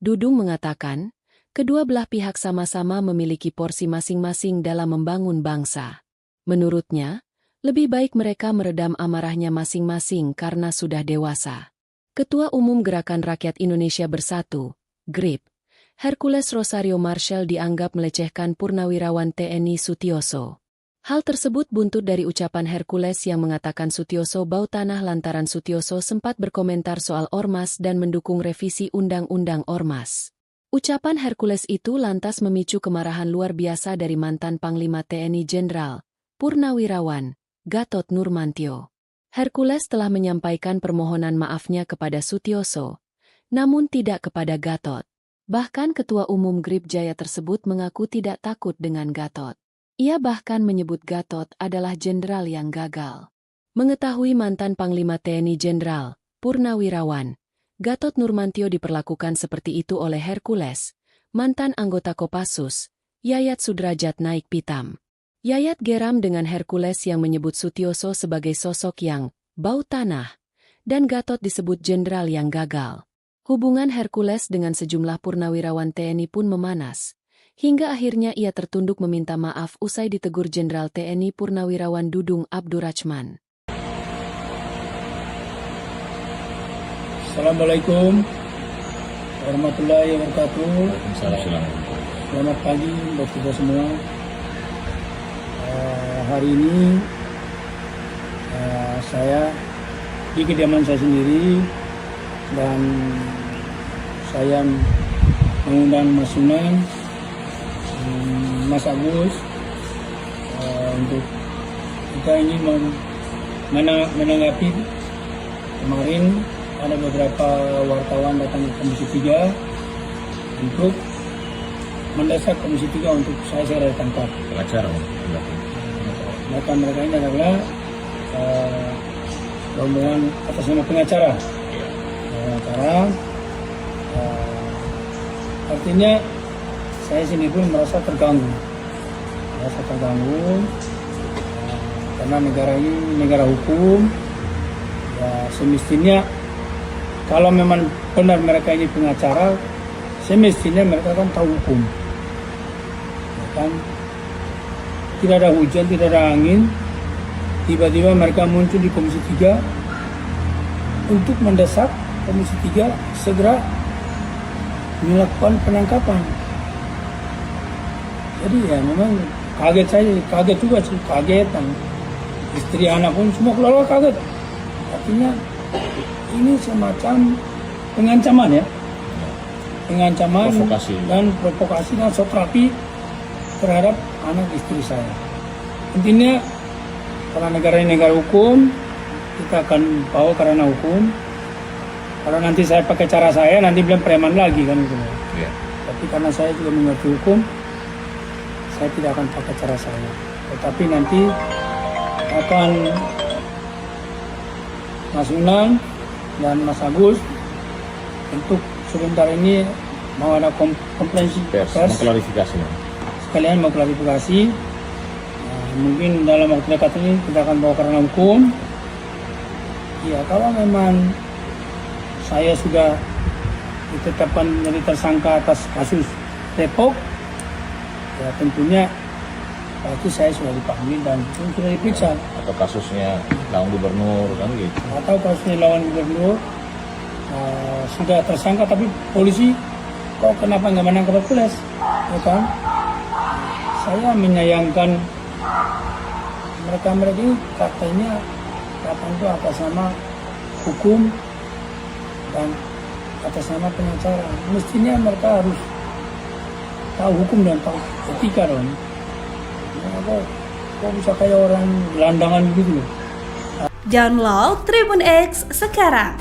Dudung mengatakan, kedua belah pihak sama-sama memiliki porsi masing-masing dalam membangun bangsa. Menurutnya, lebih baik mereka meredam amarahnya masing-masing karena sudah dewasa. Ketua Umum Gerakan Rakyat Indonesia Bersatu, GRIP, Hercules Rosario Marshall dianggap melecehkan Purnawirawan TNI Sutioso. Hal tersebut buntut dari ucapan Hercules yang mengatakan Sutioso bau tanah lantaran Sutioso sempat berkomentar soal ormas dan mendukung revisi Undang-Undang Ormas. Ucapan Hercules itu lantas memicu kemarahan luar biasa dari mantan Panglima TNI Jenderal, Purnawirawan, Gatot Nurmantio. Hercules telah menyampaikan permohonan maafnya kepada Sutioso, namun tidak kepada Gatot. Bahkan Ketua Umum Grip Jaya tersebut mengaku tidak takut dengan Gatot. Ia bahkan menyebut Gatot adalah jenderal yang gagal. Mengetahui mantan Panglima TNI Jenderal, Purnawirawan, Gatot Nurmantio diperlakukan seperti itu oleh Hercules, mantan anggota Kopassus, Yayat Sudrajat naik pitam. Yayat geram dengan Hercules yang menyebut Sutioso sebagai sosok yang bau tanah, dan Gatot disebut jenderal yang gagal. Hubungan Hercules dengan sejumlah purnawirawan TNI pun memanas, hingga akhirnya ia tertunduk meminta maaf usai ditegur Jenderal TNI Purnawirawan Dudung Abdurrachman. Assalamualaikum warahmatullahi wabarakatuh. Selamat pagi buat kita semua. Hari ini saya di kediaman saya sendiri dan saya mengundang Mas Sunan, Mas Agus untuk kita ini menanggapi kemarin ada beberapa wartawan datang ke Komisi 3 untuk mendesak Komisi 3 untuk saya segera ditangkap. Pengacara, Data mereka ini adalah rombongan atas nama pengacara. Pengacara Artinya saya sendiri pun merasa terganggu, karena negara ini negara hukum. Ya, semestinya kalau memang benar mereka ini pengacara, semestinya mereka kan tahu hukum, ya kan? Tidak ada hujan, tidak ada angin, tiba-tiba mereka muncul di Komisi 3 untuk mendesak Komisi 3 segera melakukan penangkapan. Jadi ya memang kaget juga sih, kagetan. Istri, anak pun semua keluarga kaget. Artinya ini semacam pengancaman ya, Provokasi. dan provokasi dan sotrapi terhadap anak istri saya. Intinya karena negara ini negara hukum, kita akan bawa karena hukum. Kalau nanti saya pakai cara saya, nanti bilang preman lagi kan gitu. Ya. Tapi karena saya juga mengerti hukum, saya tidak akan pakai cara saya. Tetapi nanti akan Mas Unang dan Mas Agus untuk sebentar ini mau ada konferensi pers, Mengklarifikasi. sekalian mau klarifikasi. Mungkin dalam waktu dekat ini kita akan bawa karena hukum. Ya, kalau memang saya sudah ditetapkan menjadi tersangka atas kasus Depok, ya tentunya pasti saya sudah dipanggil dan sudah diperiksa. Atau kasusnya lawan gubernur kan gitu. Atau kasusnya lawan gubernur sudah tersangka, tapi polisi kok kenapa nggak menangkap Hercules, ya kan? Saya menyayangkan mereka ini katanya itu atas nama hukum dan atas nama pengacara. Mestinya mereka harus tahu hukum dan tahu etika dong. Kok bisa kayak orang gelandangan gitu loh. Download Tribun X sekarang,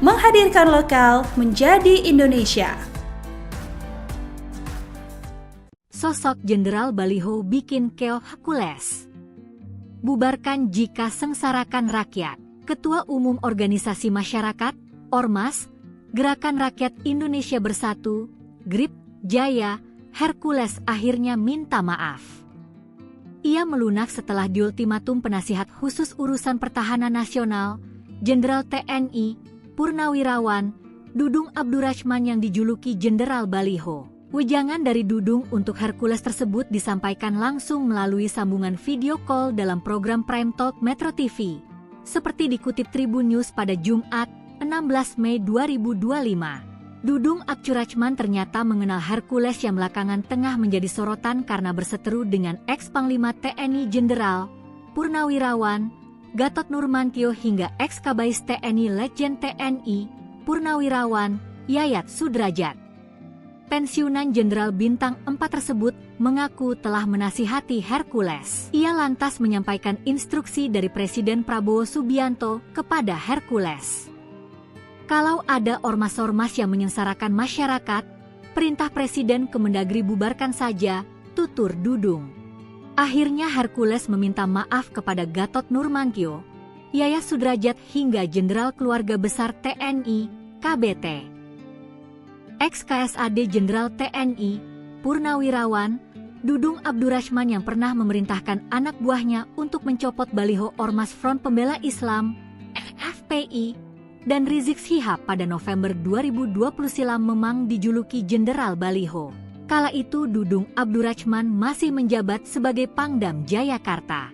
menghadirkan lokal menjadi Indonesia. Sosok Jenderal Baliho bikin keoh Hercules. Bubarkan jika sengsarakan rakyat. Ketua Umum Organisasi Masyarakat, Ormas, Gerakan Rakyat Indonesia Bersatu, GRIP, Jaya, Hercules akhirnya minta maaf. Ia melunak setelah diultimatum penasihat khusus urusan pertahanan nasional, Jenderal TNI, Purnawirawan, Dudung Abdurrahman yang dijuluki Jenderal Baliho. Wejangan dari Dudung untuk Hercules tersebut disampaikan langsung melalui sambungan video call dalam program Prime Talk Metro TV. Seperti dikutip Tribun News pada Jumat, 16 Mei 2025. Dudung Abdurrahman ternyata mengenal Hercules yang belakangan tengah menjadi sorotan karena berseteru dengan ex-Panglima TNI Jenderal Purnawirawan Gatot Nurmantio hingga ex-Kabais TNI Letjen TNI Purnawirawan Yayat Sudrajat. Pensiunan Jenderal Bintang 4 tersebut mengaku telah menasihati Hercules. Ia lantas menyampaikan instruksi dari Presiden Prabowo Subianto kepada Hercules. Kalau ada ormas-ormas yang menyengsarakan masyarakat, perintah Presiden Kemendagri bubarkan saja, tutur Dudung. Akhirnya Hercules meminta maaf kepada Gatot Nurmantio, Yayat Sudrajat hingga Jenderal Keluarga Besar TNI, KBT. Ex-KSAD Jenderal TNI, Purnawirawan, Dudung Abdurrahman yang pernah memerintahkan anak buahnya untuk mencopot baliho Ormas Front Pembela Islam, FPI, dan Rizik Syihab pada November 2020 silam memang dijuluki Jenderal Baliho. Kala itu Dudung Abdurrahman masih menjabat sebagai Pangdam Jayakarta.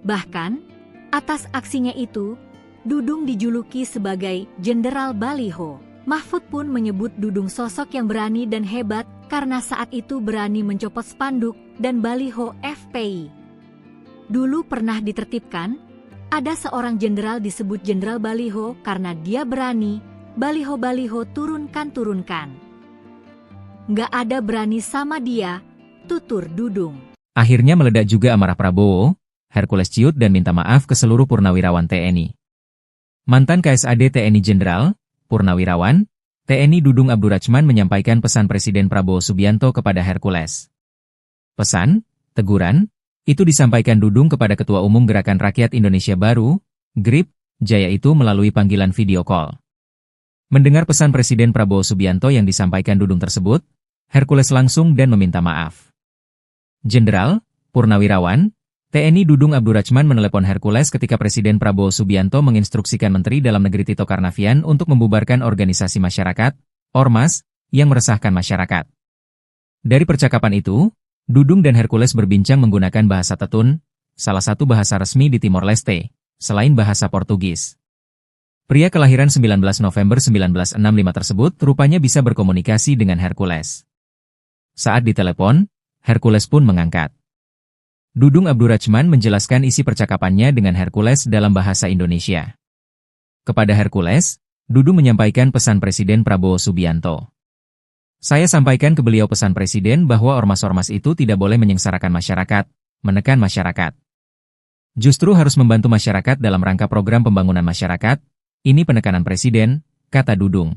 Bahkan, atas aksinya itu, Dudung dijuluki sebagai Jenderal Baliho. Mahfud pun menyebut Dudung sosok yang berani dan hebat karena saat itu berani mencopot spanduk dan baliho FPI. Dulu pernah ditertibkan, ada seorang jenderal disebut Jenderal Baliho karena dia berani, baliho-baliho turunkan. Nggak ada berani sama dia, tutur Dudung. Akhirnya meledak juga amarah Prabowo, Hercules ciut dan minta maaf ke seluruh purnawirawan TNI. Mantan KSAD TNI Jenderal Purnawirawan, TNI Dudung Abdurrahman menyampaikan pesan Presiden Prabowo Subianto kepada Hercules. Pesan, teguran, itu disampaikan Dudung kepada Ketua Umum Gerakan Rakyat Indonesia Baru, GRIP, Jaya itu melalui panggilan video call. Mendengar pesan Presiden Prabowo Subianto yang disampaikan Dudung tersebut, Hercules langsung dan meminta maaf. Jenderal, Purnawirawan, TNI Dudung Abdurrachman menelepon Hercules ketika Presiden Prabowo Subianto menginstruksikan Menteri Dalam Negeri Tito Karnavian untuk membubarkan organisasi masyarakat, Ormas, yang meresahkan masyarakat. Dari percakapan itu, Dudung dan Hercules berbincang menggunakan bahasa Tetun, salah satu bahasa resmi di Timor Leste, selain bahasa Portugis. Pria kelahiran 19 November 1965 tersebut rupanya bisa berkomunikasi dengan Hercules. Saat ditelepon, Hercules pun mengangkat. Dudung Abdurrachman menjelaskan isi percakapannya dengan Hercules dalam bahasa Indonesia. Kepada Hercules, Dudung menyampaikan pesan Presiden Prabowo Subianto. Saya sampaikan ke beliau pesan Presiden bahwa ormas-ormas itu tidak boleh menyengsarakan masyarakat, menekan masyarakat. Justru harus membantu masyarakat dalam rangka program pembangunan masyarakat. Ini penekanan Presiden, kata Dudung.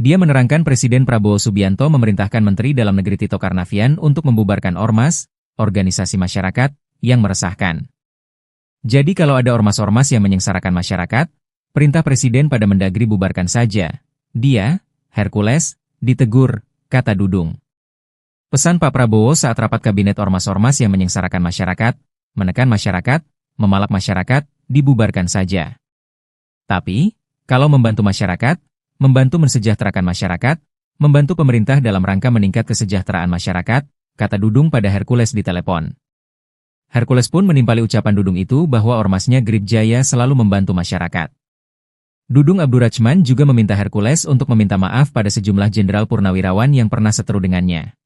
Dia menerangkan Presiden Prabowo Subianto memerintahkan Menteri Dalam Negeri Tito Karnavian untuk membubarkan ormas, organisasi masyarakat, yang meresahkan. Jadi kalau ada ormas-ormas yang menyengsarakan masyarakat, perintah Presiden pada Mendagri bubarkan saja. Dia, Hercules, ditegur, kata Dudung. Pesan Pak Prabowo saat rapat kabinet ormas-ormas yang menyengsarakan masyarakat, menekan masyarakat, memalak masyarakat, dibubarkan saja. Tapi, kalau membantu masyarakat, membantu mensejahterakan masyarakat, membantu pemerintah dalam rangka meningkat kesejahteraan masyarakat, kata Dudung pada Hercules di telepon. Hercules pun menimpali ucapan Dudung itu bahwa ormasnya Grip Jaya selalu membantu masyarakat. Dudung Abdurrachman juga meminta Hercules untuk meminta maaf pada sejumlah jenderal purnawirawan yang pernah seteru dengannya.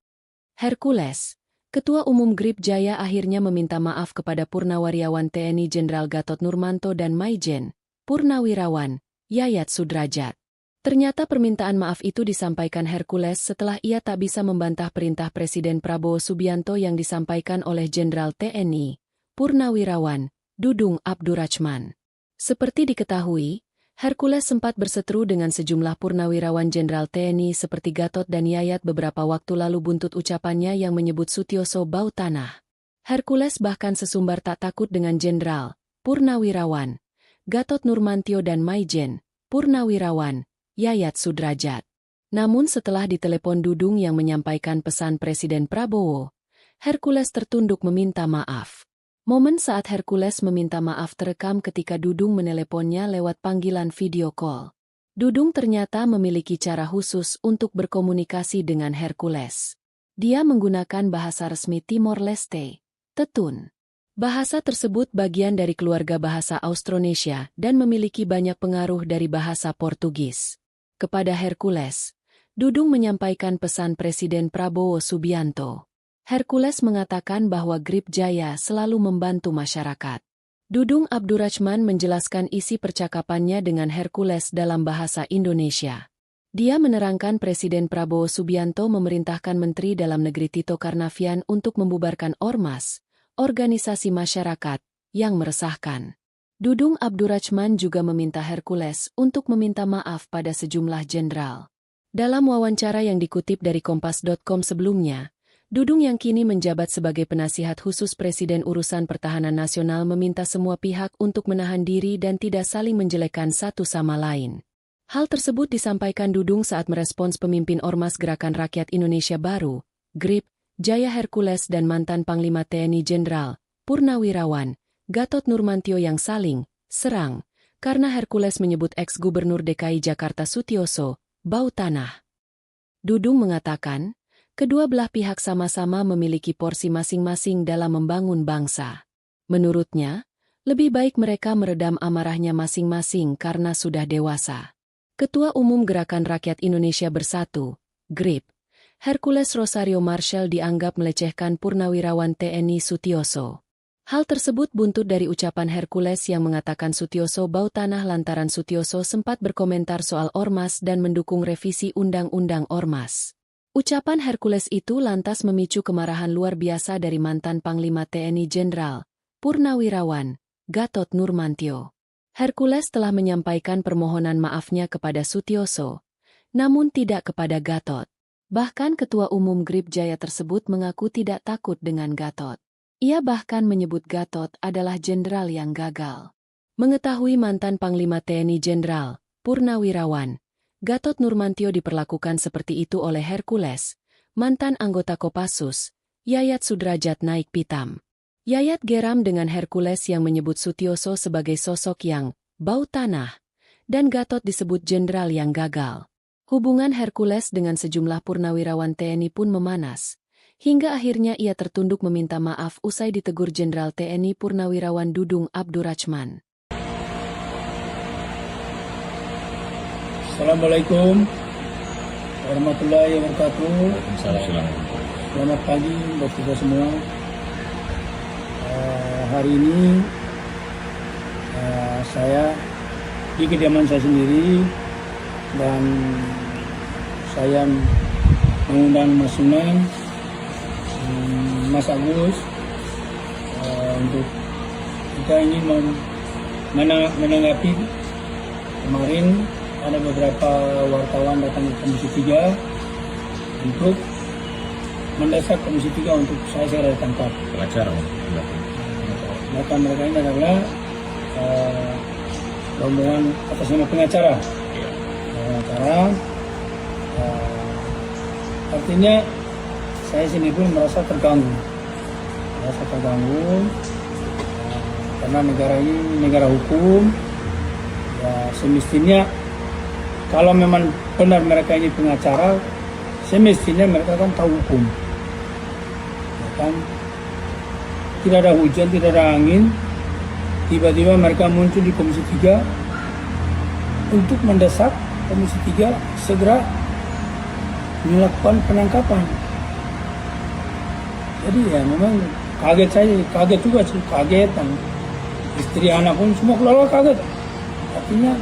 Hercules, Ketua Umum Grip Jaya akhirnya meminta maaf kepada Purnawirawan TNI Jenderal Gatot Nurmanto dan Maijen, Purnawirawan, Yayat Sudrajat. Ternyata permintaan maaf itu disampaikan Hercules setelah ia tak bisa membantah perintah Presiden Prabowo Subianto yang disampaikan oleh Jenderal TNI, Purnawirawan, Dudung Abdurrachman. Seperti diketahui, Hercules sempat berseteru dengan sejumlah purnawirawan Jenderal TNI seperti Gatot dan Yayat beberapa waktu lalu buntut ucapannya yang menyebut Sutioso bau tanah. Hercules bahkan sesumbar tak takut dengan Jenderal, Purnawirawan, Gatot Nurmantio dan Maijen, Purnawirawan, Yayat Sudrajat. Namun setelah ditelepon Dudung yang menyampaikan pesan Presiden Prabowo, Hercules tertunduk meminta maaf. Momen saat Hercules meminta maaf terekam ketika Dudung meneleponnya lewat panggilan video call. Dudung ternyata memiliki cara khusus untuk berkomunikasi dengan Hercules. Dia menggunakan bahasa resmi Timor Leste, Tetun. Bahasa tersebut bagian dari keluarga bahasa Austronesia dan memiliki banyak pengaruh dari bahasa Portugis. Kepada Hercules, Dudung menyampaikan pesan Presiden Prabowo Subianto. Hercules mengatakan bahwa Grip Jaya selalu membantu masyarakat. Dudung Abdurrachman menjelaskan isi percakapannya dengan Hercules dalam bahasa Indonesia. Dia menerangkan Presiden Prabowo Subianto memerintahkan Menteri Dalam Negeri Tito Karnavian untuk membubarkan ormas, organisasi masyarakat, yang meresahkan. Dudung Abdurrachman juga meminta Hercules untuk meminta maaf pada sejumlah jenderal. Dalam wawancara yang dikutip dari Kompas.com sebelumnya, Dudung yang kini menjabat sebagai penasihat khusus Presiden Urusan Pertahanan Nasional meminta semua pihak untuk menahan diri dan tidak saling menjelekkan satu sama lain. Hal tersebut disampaikan Dudung saat merespons pemimpin Ormas Gerakan Rakyat Indonesia Baru, GRIP, Jaya Hercules dan mantan Panglima TNI Jenderal, Purnawirawan, Gatot Nurmantio yang saling serang, karena Hercules menyebut ex-Gubernur DKI Jakarta Sutioso bau tanah. Dudung mengatakan, kedua belah pihak sama-sama memiliki porsi masing-masing dalam membangun bangsa. Menurutnya, lebih baik mereka meredam amarahnya masing-masing karena sudah dewasa. Ketua Umum Gerakan Rakyat Indonesia Bersatu, GRIP, Hercules Rosario Marshall dianggap melecehkan Purnawirawan TNI Sutioso. Hal tersebut buntut dari ucapan Hercules yang mengatakan Sutioso bau tanah lantaran Sutioso sempat berkomentar soal ormas dan mendukung revisi Undang-Undang Ormas. Ucapan Hercules itu lantas memicu kemarahan luar biasa dari mantan Panglima TNI Jenderal, Purnawirawan, Gatot Nurmantio. Hercules telah menyampaikan permohonan maafnya kepada Sutioso, namun tidak kepada Gatot. Bahkan Ketua Umum GRIP Jaya tersebut mengaku tidak takut dengan Gatot. Ia bahkan menyebut Gatot adalah jenderal yang gagal. Mengetahui mantan Panglima TNI Jenderal, Purnawirawan, Gatot Nurmantio diperlakukan seperti itu oleh Hercules, mantan anggota Kopassus, Yayat Sudrajat naik pitam. Yayat geram dengan Hercules yang menyebut Sutioso sebagai sosok yang bau tanah, dan Gatot disebut jenderal yang gagal. Hubungan Hercules dengan sejumlah purnawirawan TNI pun memanas, hingga akhirnya ia tertunduk meminta maaf usai ditegur Jenderal TNI Purnawirawan Dudung Abdurrachman. Assalamualaikum warahmatullahi wabarakatuh. Waalaikumsalam. Selamat pagi buat kita semua. Hari ini saya di kediaman saya sendiri dan saya mengundang Mas Sunan, Mas Agus untuk kita ingin menanggapi kemarin ada beberapa wartawan datang ke Komisi 3 untuk mendesak Komisi 3 untuk saya segera ditangkap. Pengacara Maka mereka ini adalah rombongan atas nama pengacara. Artinya saya sini pun merasa terganggu, karena negara ini negara hukum. Ya, semestinya kalau memang benar mereka ini pengacara, semestinya mereka kan tahu hukum, ya kan? Tidak ada hujan, tidak ada angin, tiba-tiba mereka muncul di Komisi 3 untuk mendesak Komisi 3 segera melakukan penangkapan. Jadi ya memang kaget juga sih, kagetan. Istri anak pun semua keluarga kaget. Artinya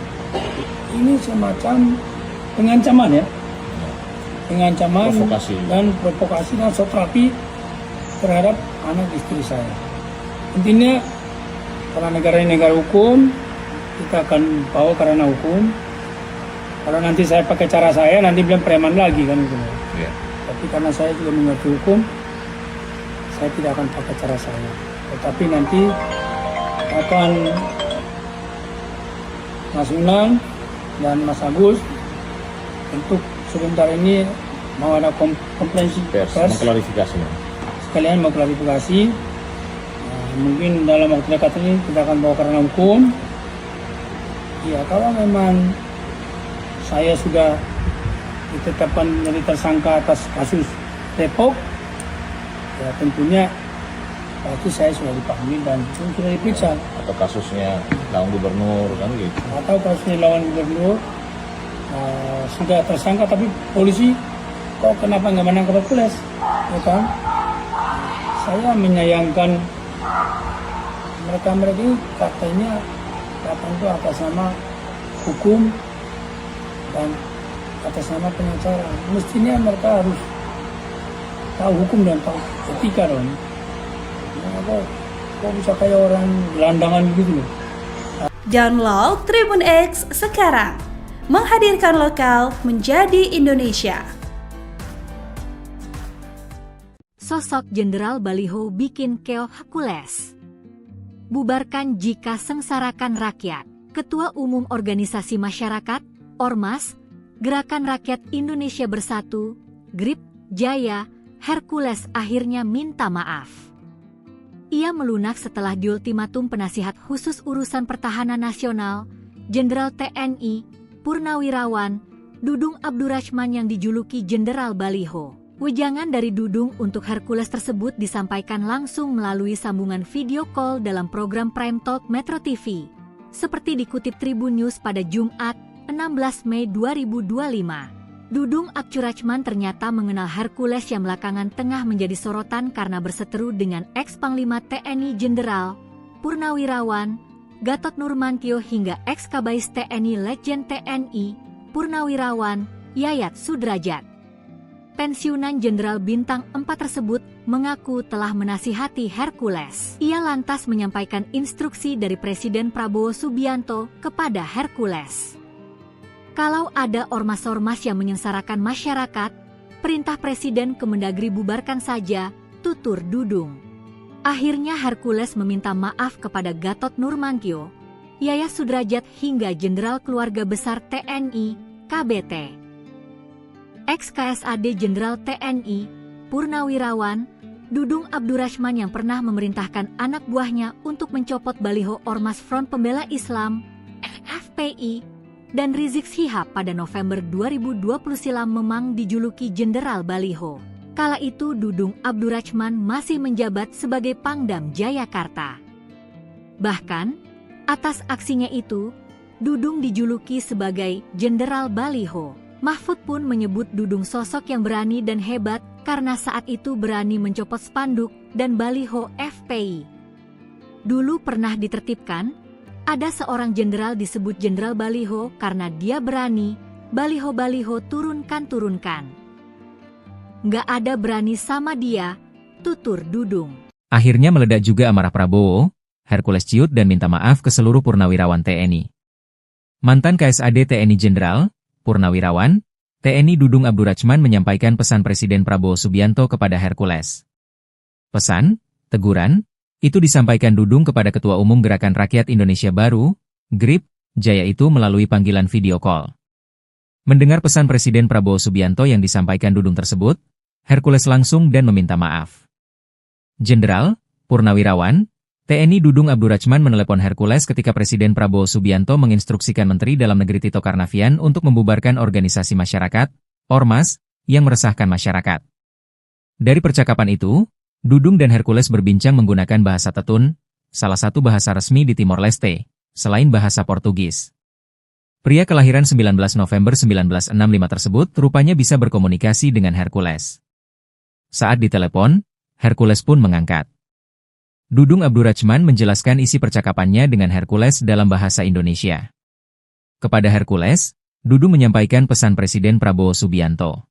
ini semacam pengancaman ya. Pengancaman dan provokasi dan terapi terhadap anak istri saya. Intinya karena negara ini negara hukum, kita akan bawa karena hukum. Kalau nanti saya pakai cara saya, nanti bilang preman lagi kan gitu. Ya. Tapi karena saya juga mengerti hukum, saya tidak akan pakai cara saya. Tetapi nanti akan Mas Unang dan Mas Agus untuk sebentar ini mau ada konferensi pers, mengklarifikasi. Sekalian mau klarifikasi. Mungkin dalam waktu dekat ini kita akan bawa karena hukum. Ya kalau memang saya sudah ditetapkan menjadi tersangka atas kasus Depok, ya tentunya pasti saya sudah dipanggil dan sudah diperiksa. Atau kasusnya lawan gubernur kan gitu. Atau kasusnya lawan gubernur sudah tersangka tapi polisi kok kenapa nggak menangkap Hercules, ya kan? Saya menyayangkan mereka ini katanya datang itu atas nama hukum dan atas nama pengacara. Mestinya mereka harus tahu hukum dan tahu etika dong. Nah, kok bisa kayak orang gelandangan begitu loh. Download Tribun X sekarang, menghadirkan lokal menjadi Indonesia. Sosok Jenderal Baliho bikin keoh Hercules. Bubarkan jika sengsarakan rakyat. Ketua Umum Organisasi Masyarakat, Ormas, Gerakan Rakyat Indonesia Bersatu, GRIP, Jaya, Hercules akhirnya minta maaf. Ia melunak setelah diultimatum penasihat khusus urusan pertahanan nasional, Jenderal TNI, Purnawirawan, Dudung Abdurrachman yang dijuluki Jenderal Baliho. Wejangan dari Dudung untuk Hercules tersebut disampaikan langsung melalui sambungan video call dalam program Prime Talk Metro TV. Seperti dikutip Tribun News pada Jumat, 16 Mei 2025. Dudung Abdurrachman ternyata mengenal Hercules yang belakangan tengah menjadi sorotan karena berseteru dengan ex-Panglima TNI Jenderal, Purnawirawan, Gatot Nurmantio hingga ex-Kabais TNI Letjen TNI, Purnawirawan, Yayat Sudrajat. Pensiunan Jenderal Bintang 4 tersebut mengaku telah menasihati Hercules. Ia lantas menyampaikan instruksi dari Presiden Prabowo Subianto kepada Hercules. Kalau ada ormas-ormas yang menyengsarakan masyarakat, perintah Presiden Kemendagri bubarkan saja, tutur Dudung. Akhirnya Hercules meminta maaf kepada Gatot Nurmantio, Yayat Sudrajat hingga Jenderal Keluarga Besar TNI, KBT. Ex-KSAD Jenderal TNI, Purnawirawan, Dudung Abdurrahman yang pernah memerintahkan anak buahnya untuk mencopot baliho Ormas Front Pembela Islam, FPI, dan Rizik Syihab pada November 2020 silam memang dijuluki Jenderal Baliho. Kala itu Dudung Abdurrahman masih menjabat sebagai Pangdam Jayakarta. Bahkan, atas aksinya itu, Dudung dijuluki sebagai Jenderal Baliho. Mahfud pun menyebut Dudung sosok yang berani dan hebat karena saat itu berani mencopot spanduk dan baliho FPI. Dulu pernah ditertibkan, ada seorang jenderal disebut Jenderal Baliho karena dia berani, baliho-baliho turunkan. Nggak ada berani sama dia, tutur Dudung. Akhirnya meledak juga amarah Prabowo, Hercules ciut dan minta maaf ke seluruh purnawirawan TNI. Mantan KSAD TNI Jenderal, Purnawirawan, TNI Dudung Abdurrahman menyampaikan pesan Presiden Prabowo Subianto kepada Hercules. Pesan, teguran, itu disampaikan Dudung kepada Ketua Umum Gerakan Rakyat Indonesia Baru, GRIP, Jaya itu melalui panggilan video call. Mendengar pesan Presiden Prabowo Subianto yang disampaikan Dudung tersebut, Hercules langsung dan meminta maaf. Jenderal, Purnawirawan, TNI Dudung Abdurrahman menelepon Hercules ketika Presiden Prabowo Subianto menginstruksikan Menteri Dalam Negeri Tito Karnavian untuk membubarkan organisasi masyarakat, Ormas, yang meresahkan masyarakat. Dari percakapan itu, Dudung dan Hercules berbincang menggunakan bahasa Tetun, salah satu bahasa resmi di Timor Leste, selain bahasa Portugis. Pria kelahiran 19 November 1965 tersebut rupanya bisa berkomunikasi dengan Hercules. Saat ditelepon, Hercules pun mengangkat. Dudung Abdurrahman menjelaskan isi percakapannya dengan Hercules dalam bahasa Indonesia. Kepada Hercules, Dudung menyampaikan pesan Presiden Prabowo Subianto.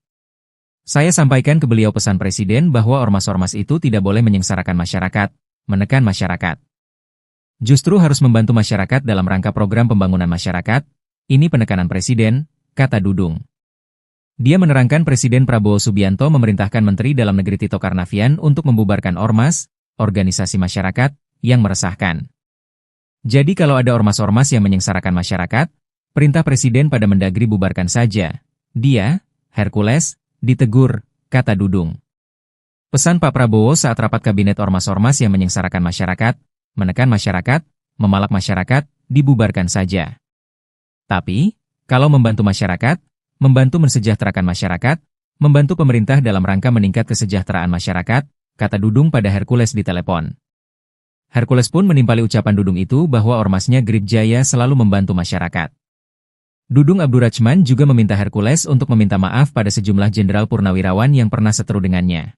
Saya sampaikan ke beliau pesan Presiden bahwa ormas-ormas itu tidak boleh menyengsarakan masyarakat, menekan masyarakat. Justru harus membantu masyarakat dalam rangka program pembangunan masyarakat, ini penekanan Presiden, kata Dudung. Dia menerangkan Presiden Prabowo Subianto memerintahkan Menteri Dalam Negeri Tito Karnavian untuk membubarkan ormas, organisasi masyarakat, yang meresahkan. Jadi kalau ada ormas-ormas yang menyengsarakan masyarakat, perintah Presiden pada Mendagri bubarkan saja. Dia, Hercules, ditegur, kata Dudung. Pesan Pak Prabowo saat rapat kabinet ormas-ormas yang menyengsarakan masyarakat, menekan masyarakat, memalak masyarakat, dibubarkan saja. Tapi, kalau membantu masyarakat, membantu mensejahterakan masyarakat, membantu pemerintah dalam rangka meningkat kesejahteraan masyarakat, kata Dudung pada Hercules di telepon. Hercules pun menimpali ucapan Dudung itu bahwa ormasnya GRIP Jaya selalu membantu masyarakat. Dudung Abdurrahman juga meminta Hercules untuk meminta maaf pada sejumlah jenderal purnawirawan yang pernah seteru dengannya.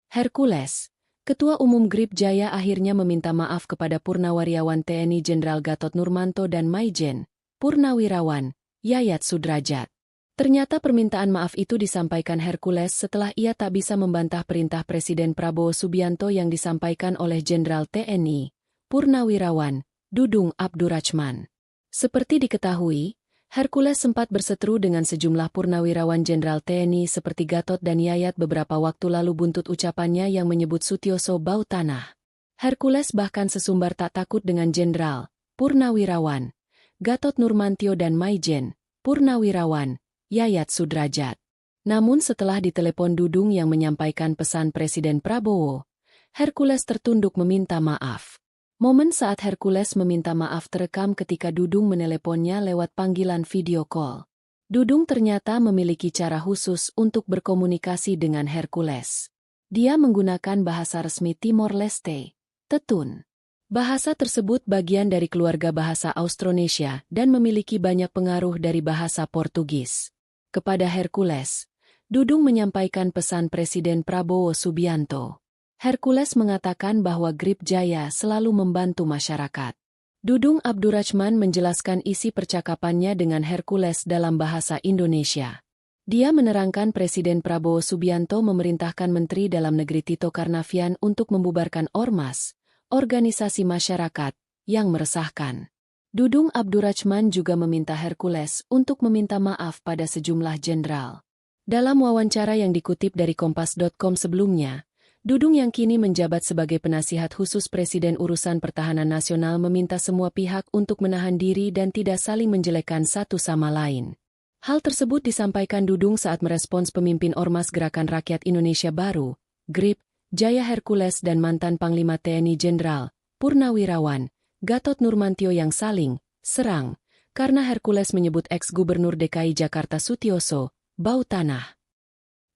Hercules, Ketua Umum GRIP Jaya akhirnya meminta maaf kepada Purnawirawan TNI Jenderal Gatot Nurmanto dan Maijen, Purnawirawan, Yayat Sudrajat. Ternyata permintaan maaf itu disampaikan Hercules setelah ia tak bisa membantah perintah Presiden Prabowo Subianto yang disampaikan oleh Jenderal TNI, Purnawirawan, Dudung Abdurrahman. Seperti diketahui, Hercules sempat berseteru dengan sejumlah purnawirawan Jenderal TNI seperti Gatot dan Yayat beberapa waktu lalu buntut ucapannya yang menyebut Sutioso bau tanah. Hercules bahkan sesumbar tak takut dengan Jenderal, Purnawirawan, Gatot Nurmantio dan Maijen, Purnawirawan, Yayat Sudrajat. Namun setelah ditelepon Dudung yang menyampaikan pesan Presiden Prabowo, Hercules tertunduk meminta maaf. Momen saat Hercules meminta maaf terekam ketika Dudung meneleponnya lewat panggilan video call. Dudung ternyata memiliki cara khusus untuk berkomunikasi dengan Hercules. Dia menggunakan bahasa resmi Timor Leste, Tetun. Bahasa tersebut bagian dari keluarga bahasa Austronesia dan memiliki banyak pengaruh dari bahasa Portugis. Kepada Hercules, Dudung menyampaikan pesan Presiden Prabowo Subianto. Hercules mengatakan bahwa GRIP Jaya selalu membantu masyarakat. Dudung Abdurrahman menjelaskan isi percakapannya dengan Hercules dalam bahasa Indonesia. Dia menerangkan Presiden Prabowo Subianto memerintahkan Menteri Dalam Negeri Tito Karnavian untuk membubarkan ormas, organisasi masyarakat, yang meresahkan. Dudung Abdurrahman juga meminta Hercules untuk meminta maaf pada sejumlah jenderal. Dalam wawancara yang dikutip dari Kompas.com sebelumnya, Dudung yang kini menjabat sebagai penasihat khusus Presiden Urusan Pertahanan Nasional meminta semua pihak untuk menahan diri dan tidak saling menjelekkan satu sama lain. Hal tersebut disampaikan Dudung saat merespons pemimpin Ormas Gerakan Rakyat Indonesia Baru, GRIP, Jaya Hercules dan mantan Panglima TNI Jenderal, Purnawirawan, Gatot Nurmantio yang saling serang, karena Hercules menyebut ex-Gubernur DKI Jakarta Sutioso, bau tanah.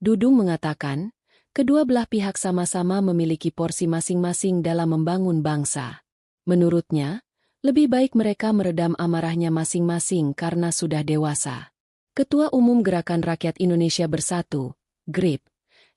Dudung mengatakan, kedua belah pihak sama-sama memiliki porsi masing-masing dalam membangun bangsa. Menurutnya, lebih baik mereka meredam amarahnya masing-masing karena sudah dewasa. Ketua Umum Gerakan Rakyat Indonesia Bersatu, GRIP,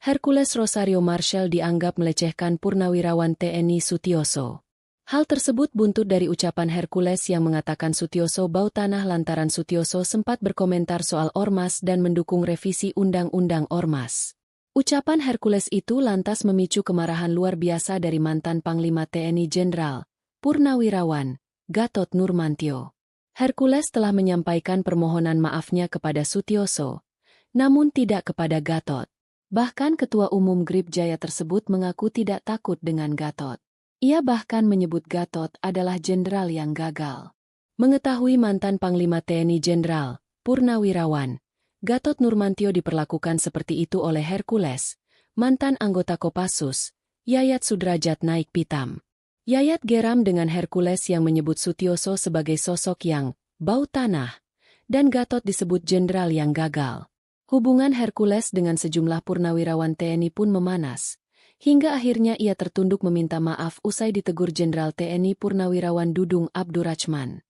Hercules Rosario Marshall dianggap melecehkan Purnawirawan TNI Sutioso. Hal tersebut buntut dari ucapan Hercules yang mengatakan Sutioso bau tanah lantaran Sutioso sempat berkomentar soal Ormas dan mendukung revisi Undang-Undang Ormas. Ucapan Hercules itu lantas memicu kemarahan luar biasa dari mantan Panglima TNI Jenderal, Purnawirawan, Gatot Nurmantio. Hercules telah menyampaikan permohonan maafnya kepada Sutioso, namun tidak kepada Gatot. Bahkan Ketua Umum GRIP Jaya tersebut mengaku tidak takut dengan Gatot. Ia bahkan menyebut Gatot adalah jenderal yang gagal. Mengetahui mantan Panglima TNI Jenderal, Purnawirawan, Gatot Nurmantio diperlakukan seperti itu oleh Hercules, mantan anggota Kopassus, Yayat Sudrajat naik pitam. Yayat geram dengan Hercules yang menyebut Sutioso sebagai sosok yang bau tanah, dan Gatot disebut jenderal yang gagal. Hubungan Hercules dengan sejumlah purnawirawan TNI pun memanas, hingga akhirnya ia tertunduk meminta maaf usai ditegur Jenderal TNI Purnawirawan Dudung Abdurrachman.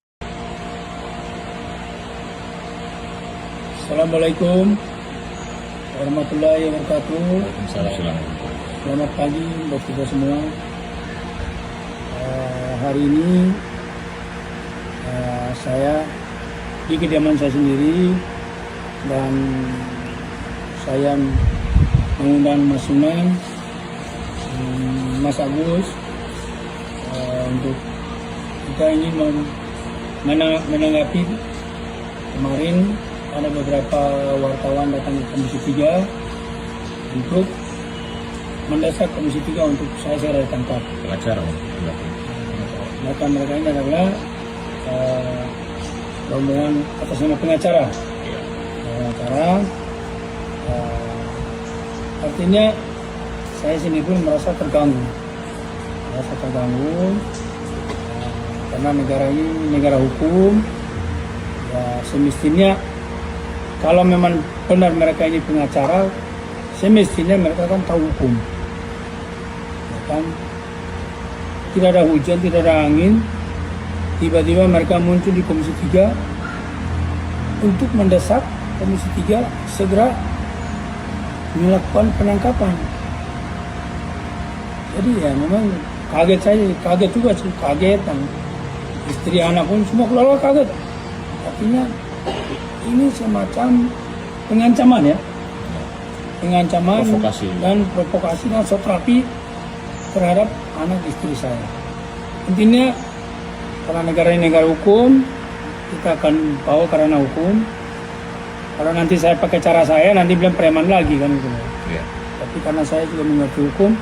Assalamualaikum warahmatullahi wabarakatuh. Waalaikumsalam. Selamat pagi buat kita semua. Hari ini saya di kediaman saya sendiri dan saya mengundang Mas Sunan, Mas Agus untuk kita ini menanggapi kemarin ada beberapa wartawan datang ke Komisi 3 untuk mendesak Komisi 3 untuk saya segera ditangkap. Pengacara, Maka mereka ini adalah rombongan atas nama pengacara. Artinya saya sini pun merasa terganggu. Karena negara ini negara hukum. Ya, semestinya kalau memang benar mereka ini pengacara, semestinya mereka kan tahu hukum. Ya kan? Tidak ada hujan, tidak ada angin, tiba-tiba mereka muncul di Komisi 3 untuk mendesak Komisi 3 segera melakukan penangkapan. Jadi ya memang kaget juga sih, kaget. Istri anak pun semua keluarga kaget. Artinya ini semacam pengancaman ya. Pengancaman dan provokasi dan sotrapi terhadap anak istri saya. Intinya karena negara ini negara hukum, kita akan bawa karena hukum. Kalau nanti saya pakai cara saya, nanti bilang preman lagi kan gitu. Ya. Tapi karena saya juga mengerti hukum,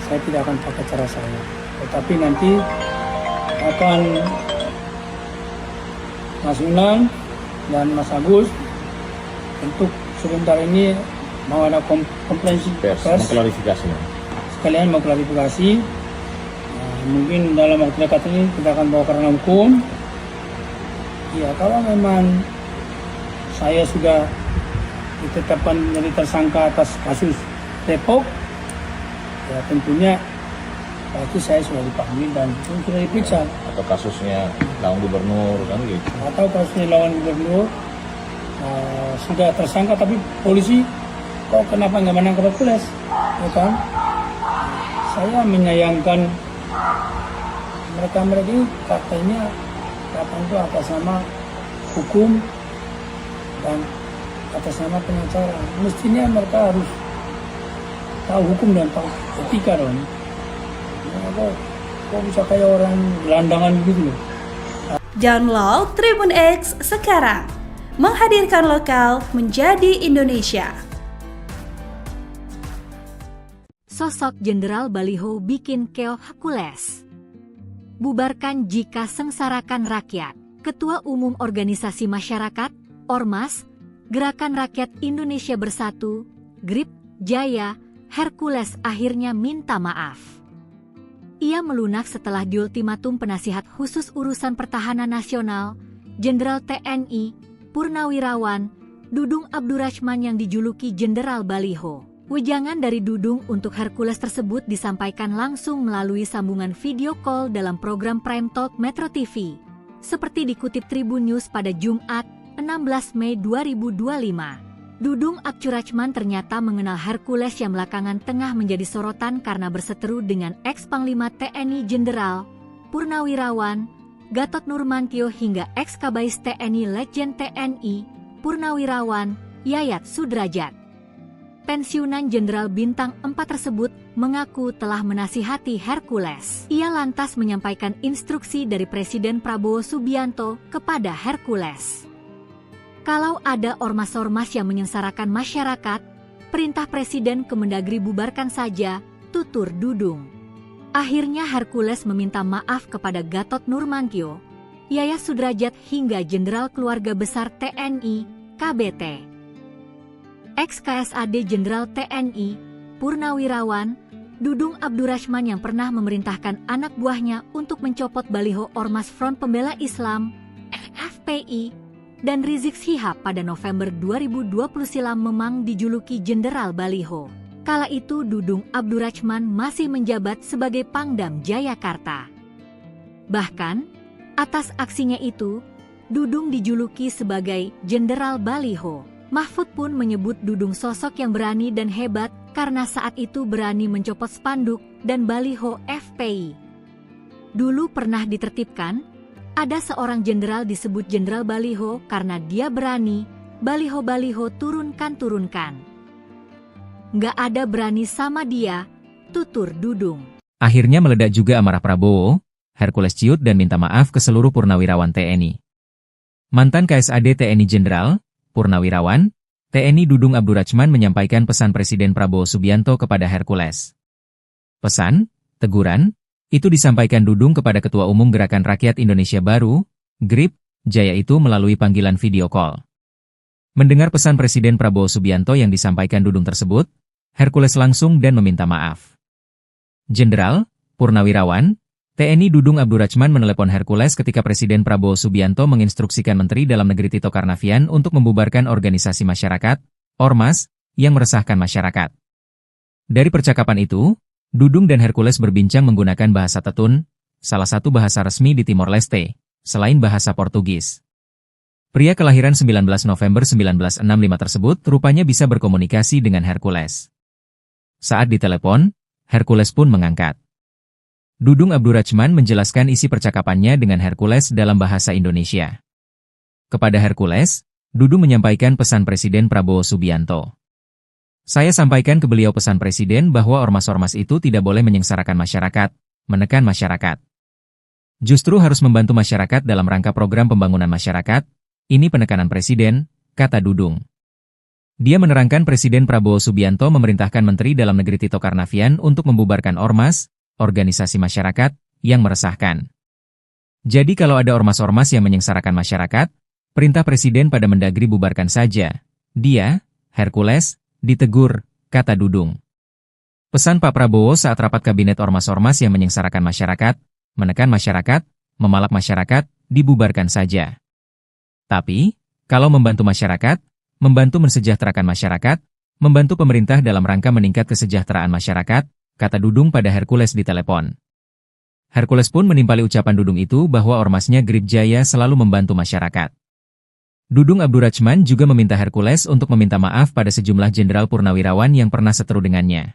saya tidak akan pakai cara saya. Tetapi nanti akan Mas Unang dan Mas Agus untuk sebentar ini mau ada konferensi pers, mengklarifikasi. Sekalian mau klarifikasi. Mungkin dalam waktu dekat ini kita akan bawa karena hukum. Ya kalau memang saya sudah ditetapkan menjadi tersangka atas kasus Depok, ya tentunya pasti saya sudah dipanggil dan sudah diperiksa. Atau kasusnya lawan gubernur kan gitu. Atau kasusnya lawan gubernur sudah tersangka tapi polisi kok kenapa nggak menangkap Hercules, ya kan? Saya menyayangkan mereka ini katanya itu atas nama hukum dan atas nama pengacara. Mestinya mereka harus tahu hukum dan tahu etika dong. Kok bisa kayak orang gelandangan gitu loh. Download Tribun X sekarang. Menghadirkan lokal menjadi Indonesia. Sosok Jenderal Baliho bikin keoh Hercules. Bubarkan jika sengsarakan rakyat. Ketua Umum Organisasi Masyarakat, Ormas, Gerakan Rakyat Indonesia Bersatu, GRIP, Jaya, Hercules akhirnya minta maaf. Ia melunak setelah diultimatum penasihat khusus urusan pertahanan nasional, Jenderal TNI, Purnawirawan, Dudung Abdurrahman yang dijuluki Jenderal Baliho. Wejangan dari Dudung untuk Hercules tersebut disampaikan langsung melalui sambungan video call dalam program Prime Talk Metro TV. Seperti dikutip Tribun News pada Jumat, 16 Mei 2025. Dudung Abdurrahman ternyata mengenal Hercules yang belakangan tengah menjadi sorotan karena berseteru dengan ex-Panglima TNI Jenderal Purnawirawan Gatot Nurmantio hingga ex-Kabais TNI Letjen TNI Purnawirawan Yayat Sudrajat. Pensiunan Jenderal Bintang 4 tersebut mengaku telah menasihati Hercules. Ia lantas menyampaikan instruksi dari Presiden Prabowo Subianto kepada Hercules. Kalau ada ormas-ormas yang menyengsarakan masyarakat, perintah Presiden Kemendagri bubarkan saja, tutur Dudung. Akhirnya Hercules meminta maaf kepada Gatot Nurmantio, Yayat Sudrajat hingga Jenderal Keluarga Besar TNI, KBT. Ex-KSAD Jenderal TNI, Purnawirawan, Dudung Abdurrahman yang pernah memerintahkan anak buahnya untuk mencopot baliho Ormas Front Pembela Islam, FPI, dan Rizik Syihab pada November 2020 silam memang dijuluki Jenderal Baliho. Kala itu Dudung Abdurrahman masih menjabat sebagai Pangdam Jayakarta. Bahkan, atas aksinya itu, Dudung dijuluki sebagai Jenderal Baliho. Mahfud pun menyebut Dudung sosok yang berani dan hebat karena saat itu berani mencopot spanduk dan baliho FPI. Dulu pernah ditertibkan, ada seorang jenderal disebut Jenderal Baliho karena dia berani, baliho-baliho turunkan. Nggak ada berani sama dia, tutur Dudung. Akhirnya meledak juga amarah Prabowo, Hercules ciut dan minta maaf ke seluruh purnawirawan TNI. Mantan KSAD TNI Jenderal, Purnawirawan, TNI Dudung Abdurrahman menyampaikan pesan Presiden Prabowo Subianto kepada Hercules. Pesan, teguran, itu disampaikan Dudung kepada Ketua Umum Gerakan Rakyat Indonesia Baru, GRIP, Jaya itu melalui panggilan video call. Mendengar pesan Presiden Prabowo Subianto yang disampaikan Dudung tersebut, Hercules langsung dan meminta maaf. Jenderal, Purnawirawan, TNI Dudung Abdurrahman menelepon Hercules ketika Presiden Prabowo Subianto menginstruksikan Menteri Dalam Negeri Tito Karnavian untuk membubarkan organisasi masyarakat, Ormas, yang meresahkan masyarakat. Dari percakapan itu, Dudung dan Hercules berbincang menggunakan bahasa Tetun, salah satu bahasa resmi di Timor Leste, selain bahasa Portugis. Pria kelahiran 19 November 1965 tersebut rupanya bisa berkomunikasi dengan Hercules. Saat ditelepon, Hercules pun mengangkat. Dudung Abdurrahman menjelaskan isi percakapannya dengan Hercules dalam bahasa Indonesia. Kepada Hercules, Dudung menyampaikan pesan Presiden Prabowo Subianto. Saya sampaikan ke beliau pesan Presiden bahwa ormas-ormas itu tidak boleh menyengsarakan masyarakat, menekan masyarakat. Justru harus membantu masyarakat dalam rangka program pembangunan masyarakat, ini penekanan Presiden, kata Dudung. Dia menerangkan Presiden Prabowo Subianto memerintahkan Menteri Dalam Negeri Tito Karnavian untuk membubarkan ormas, organisasi masyarakat, yang meresahkan. Jadi kalau ada ormas-ormas yang menyengsarakan masyarakat, perintah Presiden pada Mendagri bubarkan saja. Dia, Hercules, ditegur, kata Dudung. Pesan Pak Prabowo saat rapat kabinet ormas-ormas yang menyengsarakan masyarakat, menekan masyarakat, memalak masyarakat, dibubarkan saja. Tapi, kalau membantu masyarakat, membantu mensejahterakan masyarakat, membantu pemerintah dalam rangka meningkat kesejahteraan masyarakat, kata Dudung pada Hercules di telepon. Hercules pun menimpali ucapan Dudung itu bahwa ormasnya GRIP Jaya selalu membantu masyarakat. Dudung Abdurrahman juga meminta Hercules untuk meminta maaf pada sejumlah jenderal purnawirawan yang pernah seteru dengannya.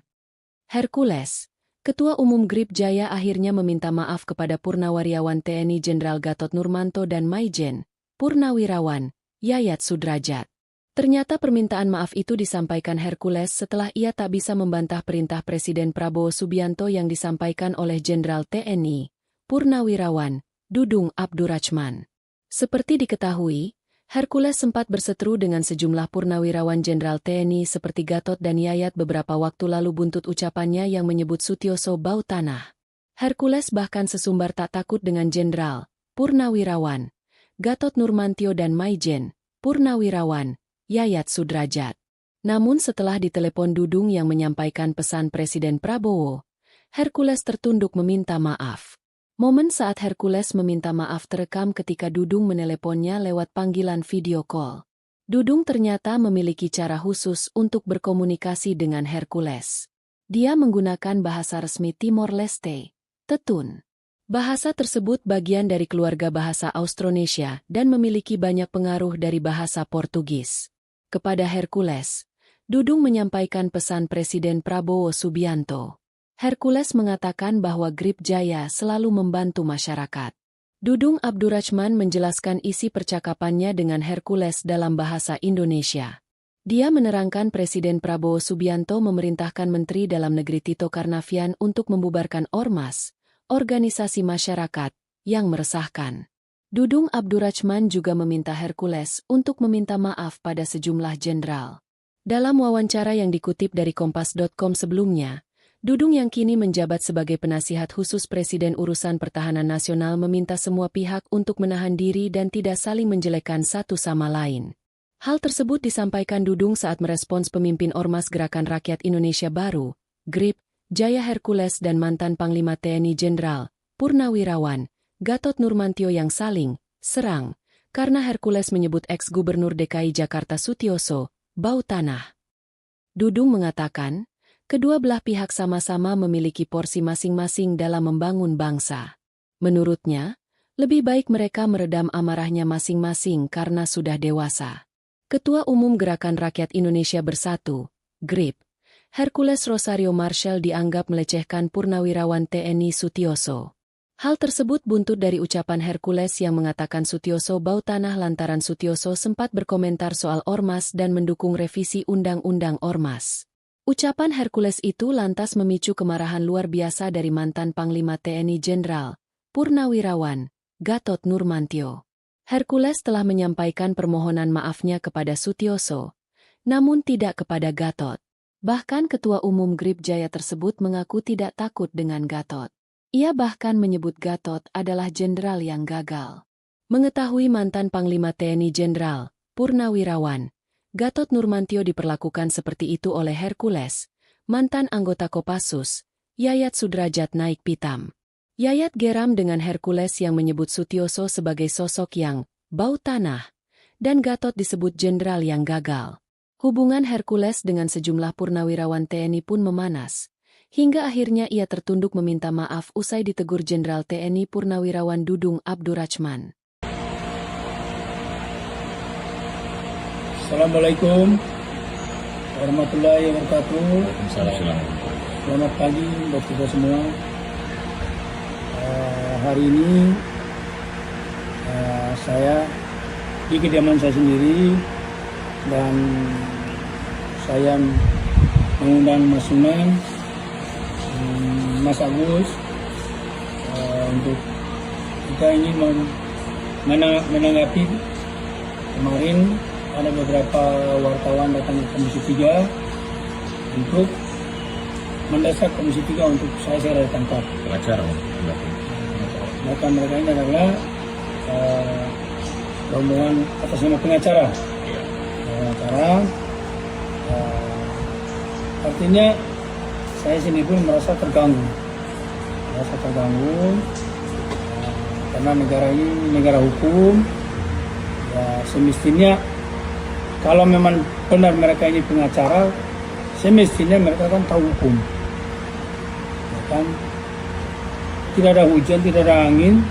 Hercules, Ketua Umum GRIP Jaya akhirnya meminta maaf kepada Purnawirawan TNI Jenderal Gatot Nurmantio dan Maijen, Purnawirawan, Yayat Sudrajat. Ternyata permintaan maaf itu disampaikan Hercules setelah ia tak bisa membantah perintah Presiden Prabowo Subianto yang disampaikan oleh Jenderal TNI, Purnawirawan, Dudung Abdurrahman. Seperti diketahui, Hercules sempat berseteru dengan sejumlah purnawirawan Jenderal TNI seperti Gatot dan Yayat beberapa waktu lalu buntut ucapannya yang menyebut Sutioso bau tanah. Hercules bahkan sesumbar tak takut dengan Jenderal, Purnawirawan, Gatot Nurmantio dan Maijen, Purnawirawan, Yayat Sudrajat. Namun setelah ditelepon Dudung yang menyampaikan pesan Presiden Prabowo, Hercules tertunduk meminta maaf. Momen saat Hercules meminta maaf terekam ketika Dudung meneleponnya lewat panggilan video call. Dudung ternyata memiliki cara khusus untuk berkomunikasi dengan Hercules. Dia menggunakan bahasa resmi Timor Leste, Tetun. Bahasa tersebut bagian dari keluarga bahasa Austronesia dan memiliki banyak pengaruh dari bahasa Portugis. Kepada Hercules, Dudung menyampaikan pesan Presiden Prabowo Subianto. Hercules mengatakan bahwa Grip Jaya selalu membantu masyarakat. Dudung Abdurrachman menjelaskan isi percakapannya dengan Hercules dalam bahasa Indonesia. Dia menerangkan Presiden Prabowo Subianto memerintahkan Menteri Dalam Negeri Tito Karnavian untuk membubarkan ormas, organisasi masyarakat, yang meresahkan. Dudung Abdurrachman juga meminta Hercules untuk meminta maaf pada sejumlah jenderal. Dalam wawancara yang dikutip dari Kompas.com sebelumnya, Dudung yang kini menjabat sebagai penasihat khusus Presiden Urusan Pertahanan Nasional meminta semua pihak untuk menahan diri dan tidak saling menjelekkan satu sama lain. Hal tersebut disampaikan Dudung saat merespons pemimpin Ormas Gerakan Rakyat Indonesia Baru, GRIP, Jaya Hercules dan mantan Panglima TNI Jenderal, Purnawirawan, Gatot Nurmantio yang saling serang, karena Hercules menyebut ex-Gubernur DKI Jakarta Sutioso, bau tanah. Dudung mengatakan, kedua belah pihak sama-sama memiliki porsi masing-masing dalam membangun bangsa. Menurutnya, lebih baik mereka meredam amarahnya masing-masing karena sudah dewasa. Ketua Umum Gerakan Rakyat Indonesia Bersatu, GRIP, Hercules Rosario Marshall dianggap melecehkan Purnawirawan TNI Sutioso. Hal tersebut buntut dari ucapan Hercules yang mengatakan Sutioso bau tanah lantaran Sutioso sempat berkomentar soal ormas dan mendukung revisi Undang-Undang Ormas. Ucapan Hercules itu lantas memicu kemarahan luar biasa dari mantan Panglima TNI Jenderal, Purnawirawan, Gatot Nurmantio. Hercules telah menyampaikan permohonan maafnya kepada Sutioso, namun tidak kepada Gatot. Bahkan Ketua Umum GRIP Jaya tersebut mengaku tidak takut dengan Gatot. Ia bahkan menyebut Gatot adalah jenderal yang gagal. Mengetahui mantan Panglima TNI Jenderal, Purnawirawan, Gatot Nurmantio diperlakukan seperti itu oleh Hercules, mantan anggota Kopassus, Yayat Sudrajat naik pitam. Yayat geram dengan Hercules yang menyebut Sutioso sebagai sosok yang bau tanah, dan Gatot disebut jenderal yang gagal. Hubungan Hercules dengan sejumlah purnawirawan TNI pun memanas, hingga akhirnya ia tertunduk meminta maaf usai ditegur Jenderal TNI Purnawirawan Dudung Abdurrachman. Assalamualaikum warahmatullahi wabarakatuh. Selamat pagi buat kita semua. Hari ini saya di kediaman saya sendiri dan saya mengundang Mas Sunan, Mas Agus untuk kita ingin menanggapi kemarin ada beberapa wartawan datang ke Komisi 3 untuk mendesak Komisi 3 untuk saya segera ditangkap. Pengacara, Bahkan mereka ini adalah rombongan atas nama pengacara. Artinya saya sini pun merasa terganggu. Karena negara ini negara hukum. Ya, semestinya kalau memang benar mereka ini pengacara, semestinya mereka kan tahu hukum. Ya kan? Tidak ada hujan, tidak ada angin,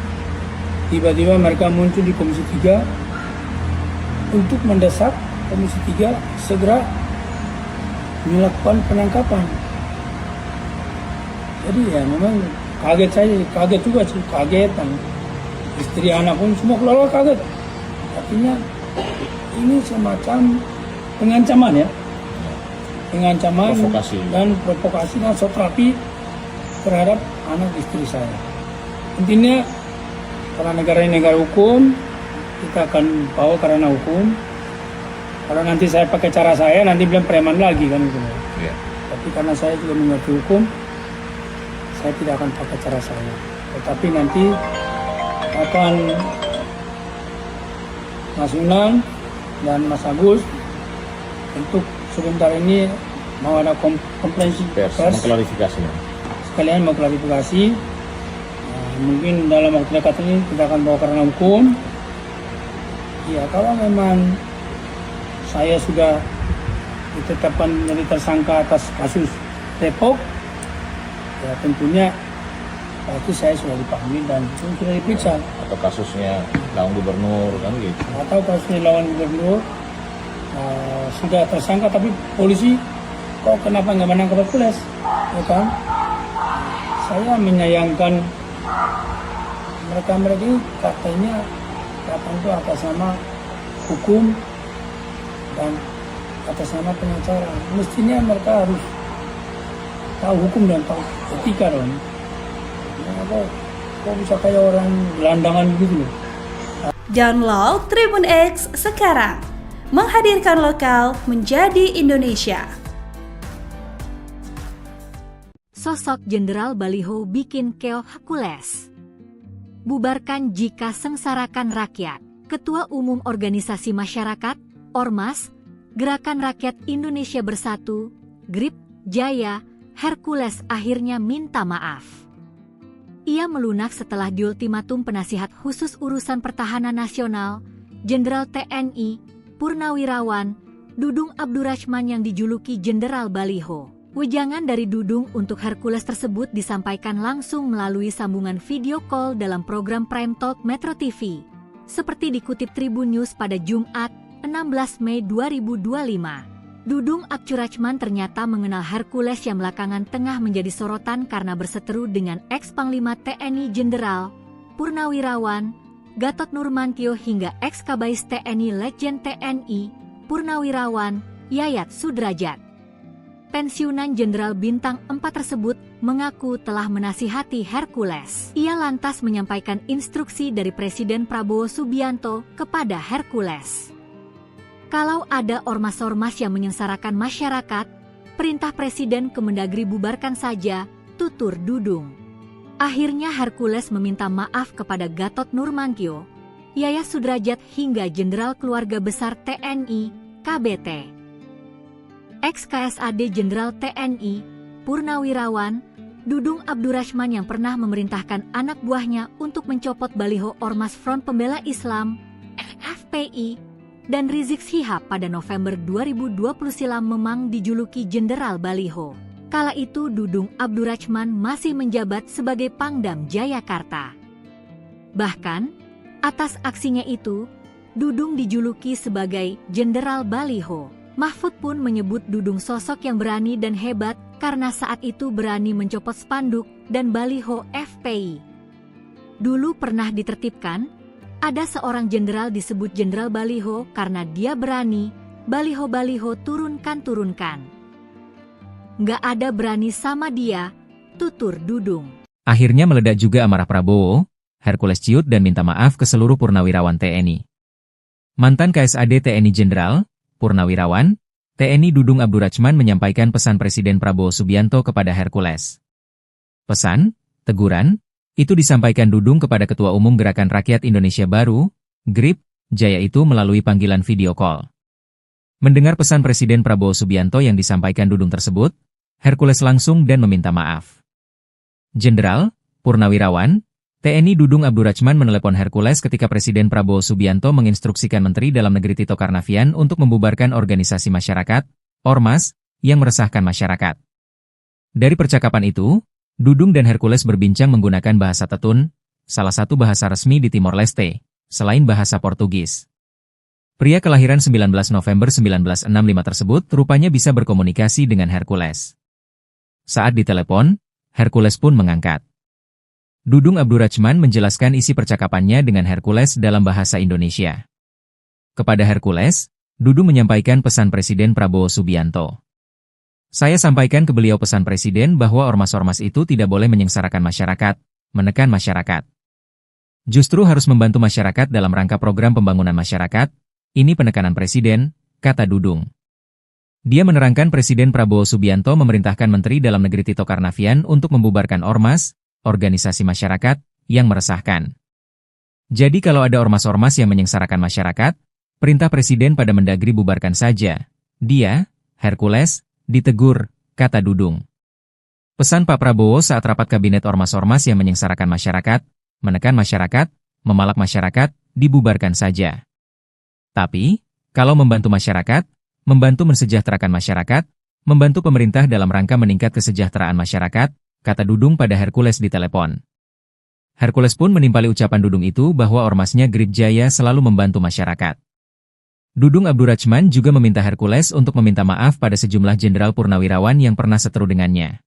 tiba-tiba mereka muncul di Komisi 3 untuk mendesak Komisi 3 segera melakukan penangkapan. Jadi ya memang kaget juga sih, kaget. Istri anak pun semua keluarga kaget. Artinya ini semacam pengancaman ya, pengancaman dan provokasi dan sotrapi terhadap anak istri saya. Intinya karena negara ini negara hukum, kita akan bawa karena hukum. Kalau nanti saya pakai cara saya, nanti bilang preman lagi kan gitu. Ya. Tapi karena saya juga mengerti hukum, saya tidak akan pakai cara saya. Tetapi nanti akan Mas Unang dan Mas Agus untuk sebentar ini mau ada konferensi pers mengklarifikasi. sekalian mau klarifikasi. Mungkin dalam waktu dekat ini kita akan bawa ke ranah hukum. Ya, kalau memang saya sudah ditetapkan menjadi tersangka atas kasus Depok, ya tentunya pasti saya sudah dipanggil dan sudah diperiksa. Atau kasusnya lawan gubernur kan gitu. Atau kasusnya lawan gubernur sudah tersangka tapi polisi kok kenapa nggak menangkap Hercules, ya kan? Saya menyayangkan mereka ini katanya datang itu atas nama hukum dan atas nama pengacara. Mestinya mereka harus tahu hukum dan tahu etika dong. Kok bisa kayak orang gelandangan begitu loh. Download Tribun X sekarang, menghadirkan lokal menjadi Indonesia. Sosok Jenderal Baliho bikin keoh Hercules. Bubarkan jika sengsarakan rakyat. Ketua Umum Organisasi Masyarakat, Ormas, Gerakan Rakyat Indonesia Bersatu, GRIP, Jaya, Hercules akhirnya minta maaf. Ia melunak setelah diultimatum Penasihat Khusus Urusan Pertahanan Nasional, Jenderal TNI, Purnawirawan, Dudung Abdurrahman yang dijuluki Jenderal Baliho. Wejangan dari Dudung untuk Hercules tersebut disampaikan langsung melalui sambungan video call dalam program Prime Talk Metro TV. Seperti dikutip Tribun News pada Jumat, 16 Mei 2025. Dudung Abdurrahman ternyata mengenal Hercules yang belakangan tengah menjadi sorotan karena berseteru dengan ex-Panglima TNI Jenderal Purnawirawan Gatot Nurmantio hingga ex-Kabais TNI Letjen TNI Purnawirawan Yayat Sudrajat. Pensiunan Jenderal Bintang 4 tersebut mengaku telah menasihati Hercules. Ia lantas menyampaikan instruksi dari Presiden Prabowo Subianto kepada Hercules. Kalau ada ormas-ormas yang menyengsarakan masyarakat, perintah Presiden Kemendagri bubarkan saja, tutur Dudung. Akhirnya Hercules meminta maaf kepada Gatot Nurmantio, Yayat Sudrajat hingga Jenderal Keluarga Besar TNI, KBT. Ex-KSAD Jenderal TNI, Purnawirawan, Dudung Abdurrahman yang pernah memerintahkan anak buahnya untuk mencopot baliho Ormas Front Pembela Islam, FPI, dan Rizik Syihab pada November 2020 silam memang dijuluki Jenderal Baliho. Kala itu Dudung Abdurrahman masih menjabat sebagai Pangdam Jayakarta. Bahkan, atas aksinya itu, Dudung dijuluki sebagai Jenderal Baliho. Mahfud pun menyebut Dudung sosok yang berani dan hebat karena saat itu berani mencopot spanduk dan baliho FPI. Dulu pernah ditertibkan, ada seorang jenderal disebut Jenderal Baliho karena dia berani, baliho-baliho turunkan. Nggak ada berani sama dia, tutur Dudung. Akhirnya meledak juga amarah Prabowo, Hercules ciut dan minta maaf ke seluruh purnawirawan TNI. Mantan KSAD TNI Jenderal Purnawirawan, TNI Dudung Abdurrahman menyampaikan pesan Presiden Prabowo Subianto kepada Hercules. Pesan, teguran, itu disampaikan Dudung kepada Ketua Umum Gerakan Rakyat Indonesia Baru, GRIP, Jaya itu melalui panggilan video call. Mendengar pesan Presiden Prabowo Subianto yang disampaikan Dudung tersebut, Hercules langsung dan meminta maaf. Jenderal, Purnawirawan, TNI Dudung Abdurrahman menelepon Hercules ketika Presiden Prabowo Subianto menginstruksikan Menteri Dalam Negeri Tito Karnavian untuk membubarkan organisasi masyarakat, Ormas, yang meresahkan masyarakat. Dari percakapan itu, Dudung dan Hercules berbincang menggunakan bahasa Tetun, salah satu bahasa resmi di Timor Leste, selain bahasa Portugis. Pria kelahiran 19 November 1965 tersebut rupanya bisa berkomunikasi dengan Hercules. Saat ditelepon, Hercules pun mengangkat. Dudung Abdurrahman menjelaskan isi percakapannya dengan Hercules dalam bahasa Indonesia. Kepada Hercules, Dudung menyampaikan pesan Presiden Prabowo Subianto. Saya sampaikan ke beliau pesan Presiden bahwa ormas-ormas itu tidak boleh menyengsarakan masyarakat, menekan masyarakat. Justru harus membantu masyarakat dalam rangka program pembangunan masyarakat, ini penekanan Presiden, kata Dudung. Dia menerangkan Presiden Prabowo Subianto memerintahkan Menteri Dalam Negeri Tito Karnavian untuk membubarkan ormas, organisasi masyarakat, yang meresahkan. Jadi kalau ada ormas-ormas yang menyengsarakan masyarakat, Perintah Presiden pada Mendagri bubarkan saja. Dia, Hercules, ditegur, kata Dudung. Pesan Pak Prabowo saat rapat kabinet ormas-ormas yang menyengsarakan masyarakat, menekan masyarakat, memalak masyarakat, dibubarkan saja. Tapi, kalau membantu masyarakat, membantu mensejahterakan masyarakat, membantu pemerintah dalam rangka meningkat kesejahteraan masyarakat, kata Dudung pada Hercules di telepon. Hercules pun menimpali ucapan Dudung itu bahwa ormasnya Grip Jaya selalu membantu masyarakat. Dudung Abdurrachman juga meminta Hercules untuk meminta maaf pada sejumlah jenderal purnawirawan yang pernah seteru dengannya.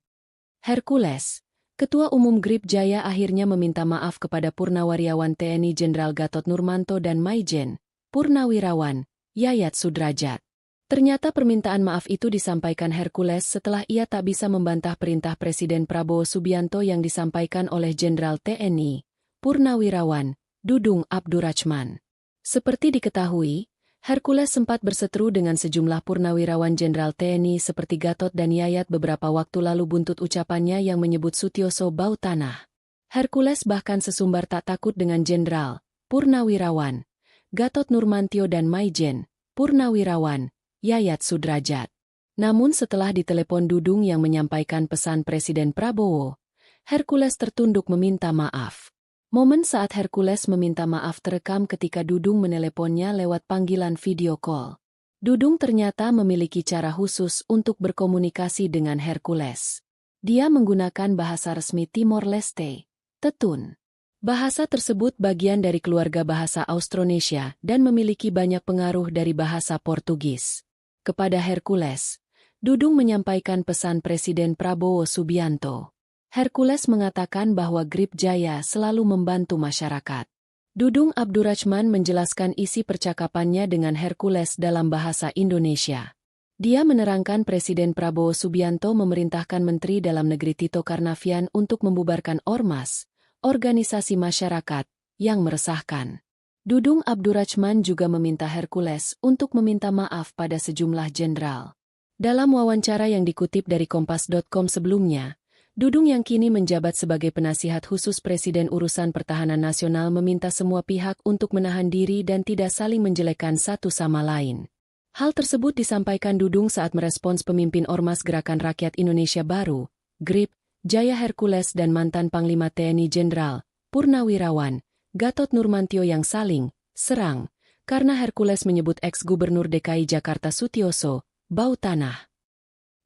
Hercules, Ketua Umum Grip Jaya akhirnya meminta maaf kepada Purnawirawan TNI Jenderal Gatot Nurmanto dan Maijen, Purnawirawan, Yayat Sudrajat. Ternyata permintaan maaf itu disampaikan Hercules setelah ia tak bisa membantah perintah Presiden Prabowo Subianto yang disampaikan oleh Jenderal TNI, Purnawirawan, Dudung Abdurrachman. Seperti diketahui, Hercules sempat berseteru dengan sejumlah purnawirawan Jenderal TNI seperti Gatot dan Yayat beberapa waktu lalu buntut ucapannya yang menyebut Sutioso bau tanah. Hercules bahkan sesumbar tak takut dengan Jenderal, Purnawirawan, Gatot Nurmantio dan Maijen, Purnawirawan, Yayat Sudrajat. Namun setelah ditelepon Dudung yang menyampaikan pesan Presiden Prabowo, Hercules tertunduk meminta maaf. Momen saat Hercules meminta maaf terekam ketika Dudung meneleponnya lewat panggilan video call. Dudung ternyata memiliki cara khusus untuk berkomunikasi dengan Hercules. Dia menggunakan bahasa resmi Timor Leste, Tetun. Bahasa tersebut bagian dari keluarga bahasa Austronesia dan memiliki banyak pengaruh dari bahasa Portugis. Kepada Hercules, Dudung menyampaikan pesan Presiden Prabowo Subianto. Hercules mengatakan bahwa Grip Jaya selalu membantu masyarakat. Dudung Abdurrachman menjelaskan isi percakapannya dengan Hercules dalam bahasa Indonesia. Dia menerangkan Presiden Prabowo Subianto memerintahkan Menteri Dalam Negeri Tito Karnavian untuk membubarkan ormas, organisasi masyarakat, yang meresahkan. Dudung Abdurrachman juga meminta Hercules untuk meminta maaf pada sejumlah jenderal. Dalam wawancara yang dikutip dari Kompas.com sebelumnya, Dudung yang kini menjabat sebagai penasihat khusus Presiden Urusan Pertahanan Nasional meminta semua pihak untuk menahan diri dan tidak saling menjelekkan satu sama lain. Hal tersebut disampaikan Dudung saat merespons pemimpin Ormas Gerakan Rakyat Indonesia Baru, GRIP, Jaya Hercules dan mantan Panglima TNI Jenderal, Purnawirawan, Gatot Nurmantio yang saling serang, karena Hercules menyebut ex-Gubernur DKI Jakarta Sutioso bau tanah.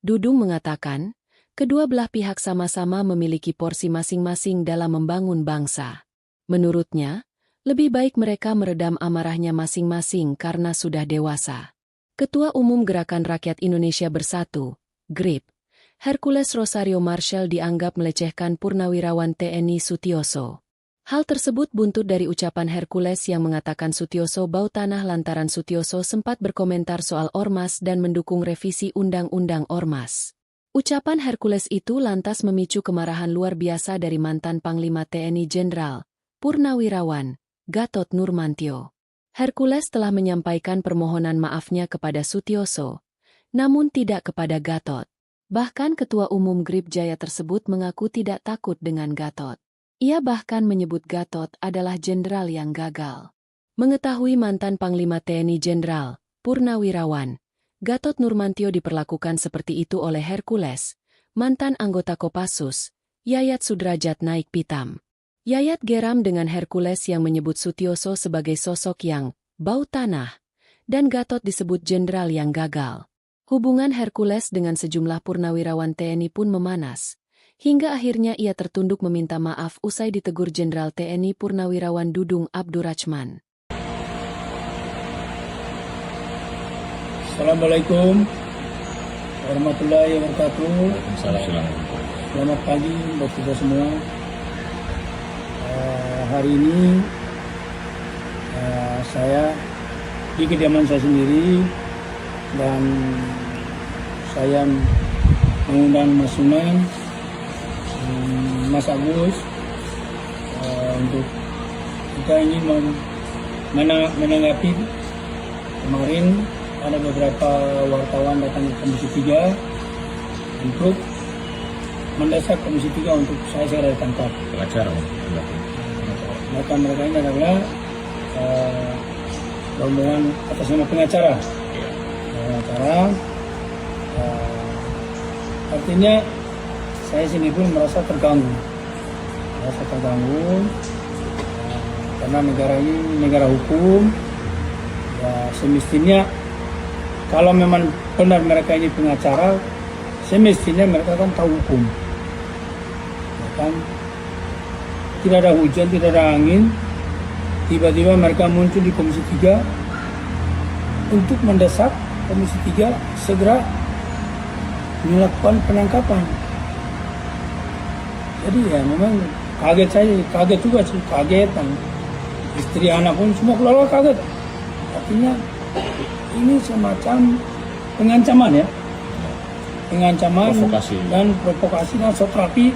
Dudung mengatakan, kedua belah pihak sama-sama memiliki porsi masing-masing dalam membangun bangsa. Menurutnya, lebih baik mereka meredam amarahnya masing-masing karena sudah dewasa. Ketua Umum Gerakan Rakyat Indonesia Bersatu, GRIP, Hercules Rosario Marshall dianggap melecehkan Purnawirawan TNI Sutioso. Hal tersebut buntut dari ucapan Hercules yang mengatakan Sutioso bau tanah lantaran Sutioso sempat berkomentar soal ormas dan mendukung revisi Undang-Undang Ormas. Ucapan Hercules itu lantas memicu kemarahan luar biasa dari mantan Panglima TNI Jenderal, Purnawirawan, Gatot Nurmantio. Hercules telah menyampaikan permohonan maafnya kepada Sutioso, namun tidak kepada Gatot. Bahkan Ketua Umum Grip Jaya tersebut mengaku tidak takut dengan Gatot. Ia bahkan menyebut Gatot adalah jenderal yang gagal. Mengetahui mantan Panglima TNI Jenderal, Purnawirawan, Gatot Nurmantio diperlakukan seperti itu oleh Hercules, mantan anggota Kopassus, Yayat Sudrajat naik pitam. Yayat geram dengan Hercules yang menyebut Sutioso sebagai sosok yang bau tanah, dan Gatot disebut jenderal yang gagal. Hubungan Hercules dengan sejumlah purnawirawan TNI pun memanas, hingga akhirnya ia tertunduk meminta maaf usai ditegur Jenderal TNI Purnawirawan Dudung Abdurrachman. Assalamualaikum warahmatullahi wabarakatuh. Selamat pagi buat kita semua. Hari ini saya di kediaman saya sendiri dan saya mengundang Mas Suman, Mas Agus untuk kita ini menanggapi kemarin ada beberapa wartawan datang ke Komisi 3 untuk mendesak Komisi 3 untuk saya segera ditangkap. Data mereka ini adalah rombongan atas nama pengacara. Artinya saya sini pun merasa terganggu, karena negara ini negara hukum. Ya, semestinya kalau memang benar mereka ini pengacara, semestinya mereka kan tahu hukum. Ya kan? Tidak ada hujan, tidak ada angin, tiba-tiba mereka muncul di Komisi 3 untuk mendesak Komisi 3 segera melakukan penangkapan. Jadi ya memang kaget juga sih, kagetan. Istri anak pun semua keluarga kaget. Artinya ini semacam pengancaman ya. Pengancaman provokasi dan soterapi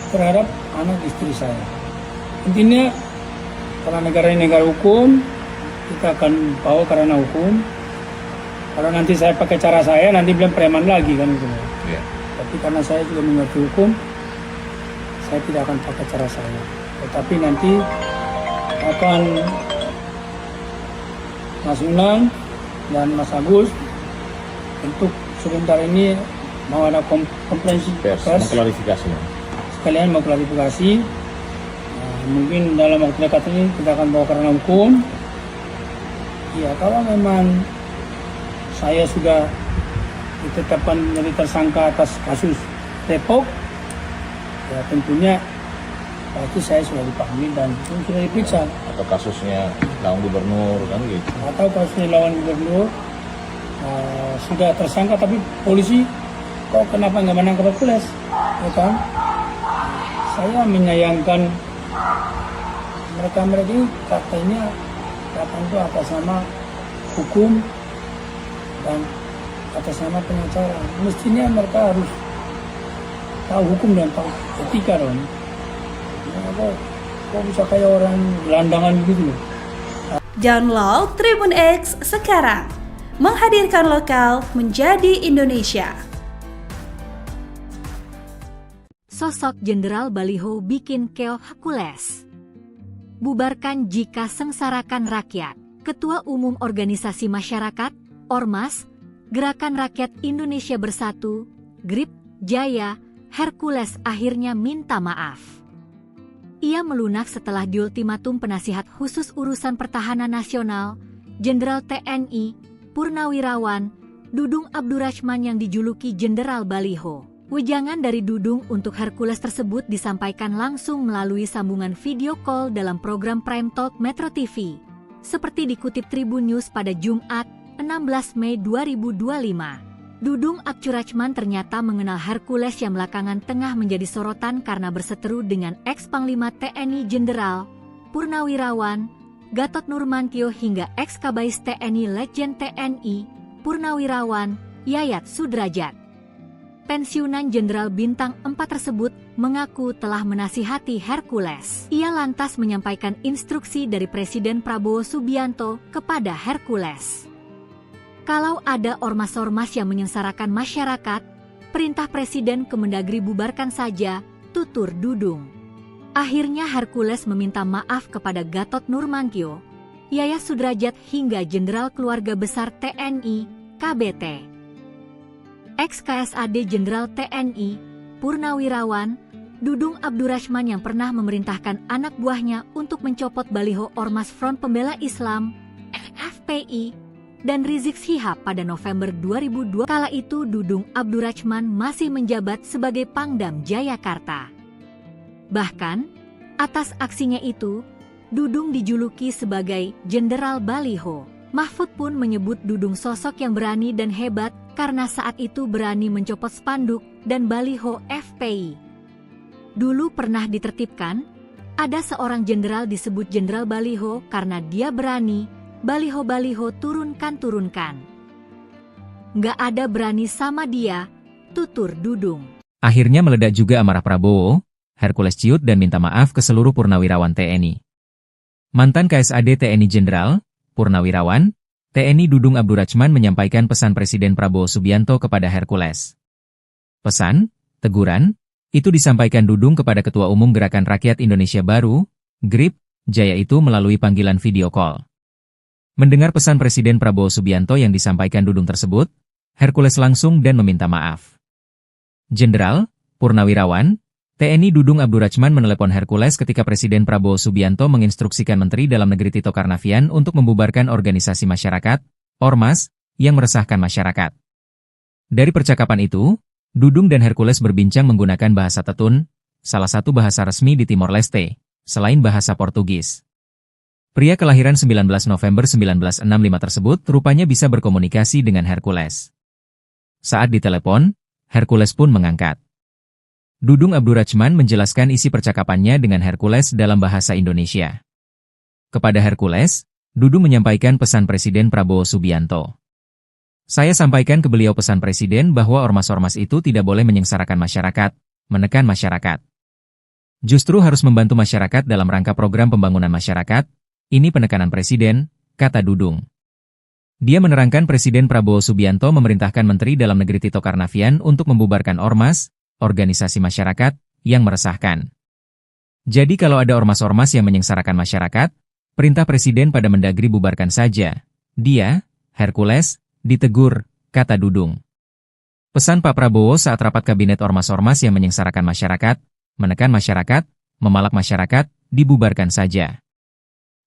terhadap anak istri saya. Intinya karena negara ini negara hukum, kita akan bawa karena hukum. Kalau nanti saya pakai cara saya, nanti bilang preman lagi kan gitu. Yeah. Tapi karena saya juga mengerti hukum, saya tidak akan pakai cara saya. Tetapi nanti akan Mas Unang dan Mas Agus untuk sebentar ini mau ada konferensi pers, mengklarifikasi. Sekalian mau klarifikasi. Mungkin dalam waktu dekat ini kita akan bawa karena hukum. Ya kalau memang saya sudah ditetapkan menjadi tersangka atas kasus Depok, ya tentunya pasti saya sudah dipanggil dan sudah diperiksa. Atau kasusnya lawan gubernur kan gitu. Atau kasusnya lawan gubernur sudah tersangka tapi polisi kok kenapa nggak menangkap Hercules, ya kan? Saya menyayangkan mereka ini katanya datang itu atas nama hukum dan atas nama pengacara. Mestinya mereka harus tahu hukum dan tahu etika dong. Kok bisa kayak orang gelandangan gitu loh. Download Tribun X sekarang, menghadirkan lokal menjadi Indonesia. Sosok Jenderal Baliho bikin keoh Hercules. Bubarkan jika sengsarakan rakyat. Ketua Umum Organisasi Masyarakat, Ormas, Gerakan Rakyat Indonesia Bersatu, GRIP, Jaya, Hercules akhirnya minta maaf. Ia melunak setelah diultimatum penasihat khusus urusan pertahanan nasional, Jenderal TNI, Purnawirawan, Dudung Abdurrahman yang dijuluki Jenderal Baliho. Wejangan dari Dudung untuk Hercules tersebut disampaikan langsung melalui sambungan video call dalam program Prime Talk Metro TV. Seperti dikutip Tribun News pada Jumat, 16 Mei 2025. Dudung Abdurrahman ternyata mengenal Hercules yang belakangan tengah menjadi sorotan karena berseteru dengan ex-Panglima TNI Jenderal Purnawirawan Gatot Nurmantio hingga ex-Kabais TNI Letjen TNI Purnawirawan Yayat Sudrajat. Pensiunan Jenderal Bintang 4 tersebut mengaku telah menasihati Hercules. Ia lantas menyampaikan instruksi dari Presiden Prabowo Subianto kepada Hercules. Kalau ada ormas-ormas yang menyengsarakan masyarakat, perintah Presiden Kemendagri bubarkan saja, tutur Dudung. Akhirnya Hercules meminta maaf kepada Gatot Nurmantio, Yayat Sudrajat hingga Jenderal Keluarga Besar TNI, KBT. Ex-KSAD Jenderal TNI, Purnawirawan, Dudung Abdurrahman yang pernah memerintahkan anak buahnya untuk mencopot baliho Ormas Front Pembela Islam, FPI, dan Rizik Syihab pada November 2002. Kala itu Dudung Abdurrahman masih menjabat sebagai Pangdam Jayakarta. Bahkan, atas aksinya itu, Dudung dijuluki sebagai Jenderal Baliho. Mahfud pun menyebut Dudung sosok yang berani dan hebat karena saat itu berani mencopot spanduk dan baliho FPI. Dulu pernah ditertibkan, ada seorang jenderal disebut Jenderal Baliho karena dia berani, baliho-baliho turunkan. Nggak ada berani sama dia, tutur Dudung. Akhirnya meledak juga amarah Prabowo, Hercules ciut dan minta maaf ke seluruh purnawirawan TNI. Mantan KSAD TNI Jenderal Purnawirawan TNI Dudung Abdurrahman menyampaikan pesan Presiden Prabowo Subianto kepada Hercules. Pesan, teguran, itu disampaikan Dudung kepada Ketua Umum Gerakan Rakyat Indonesia Baru, GRIP, Jaya itu melalui panggilan video call. Mendengar pesan Presiden Prabowo Subianto yang disampaikan Dudung tersebut, Hercules langsung dan meminta maaf. Jenderal, Purnawirawan, TNI Dudung Abdurrachman menelepon Hercules ketika Presiden Prabowo Subianto menginstruksikan Menteri Dalam Negeri Tito Karnavian untuk membubarkan organisasi masyarakat, Ormas, yang meresahkan masyarakat. Dari percakapan itu, Dudung dan Hercules berbincang menggunakan bahasa Tetun, salah satu bahasa resmi di Timor Leste, selain bahasa Portugis. Pria kelahiran 19 November 1965 tersebut rupanya bisa berkomunikasi dengan Hercules. Saat ditelepon, Hercules pun mengangkat. Dudung Abdurrachman menjelaskan isi percakapannya dengan Hercules dalam bahasa Indonesia. Kepada Hercules, Dudung menyampaikan pesan Presiden Prabowo Subianto. Saya sampaikan ke beliau pesan Presiden bahwa ormas-ormas itu tidak boleh menyengsarakan masyarakat, menekan masyarakat. Justru harus membantu masyarakat dalam rangka program pembangunan masyarakat. Ini penekanan Presiden, kata Dudung. Dia menerangkan Presiden Prabowo Subianto memerintahkan Menteri Dalam Negeri Tito Karnavian untuk membubarkan ormas, organisasi masyarakat, yang meresahkan. Jadi kalau ada ormas-ormas yang menyengsarakan masyarakat, perintah Presiden pada Mendagri bubarkan saja. Dia, Hercules, ditegur, kata Dudung. Pesan Pak Prabowo saat rapat kabinet ormas-ormas yang menyengsarakan masyarakat, menekan masyarakat, memalak masyarakat, dibubarkan saja.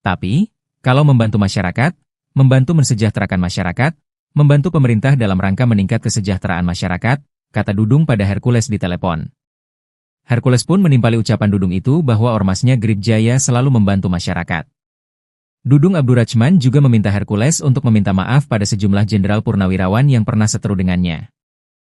Tapi, kalau membantu masyarakat, membantu mensejahterakan masyarakat, membantu pemerintah dalam rangka meningkat kesejahteraan masyarakat, kata Dudung pada Hercules di telepon. Hercules pun menimpali ucapan Dudung itu bahwa ormasnya Grip Jaya selalu membantu masyarakat. Dudung Abdurrachman juga meminta Hercules untuk meminta maaf pada sejumlah jenderal purnawirawan yang pernah seteru dengannya.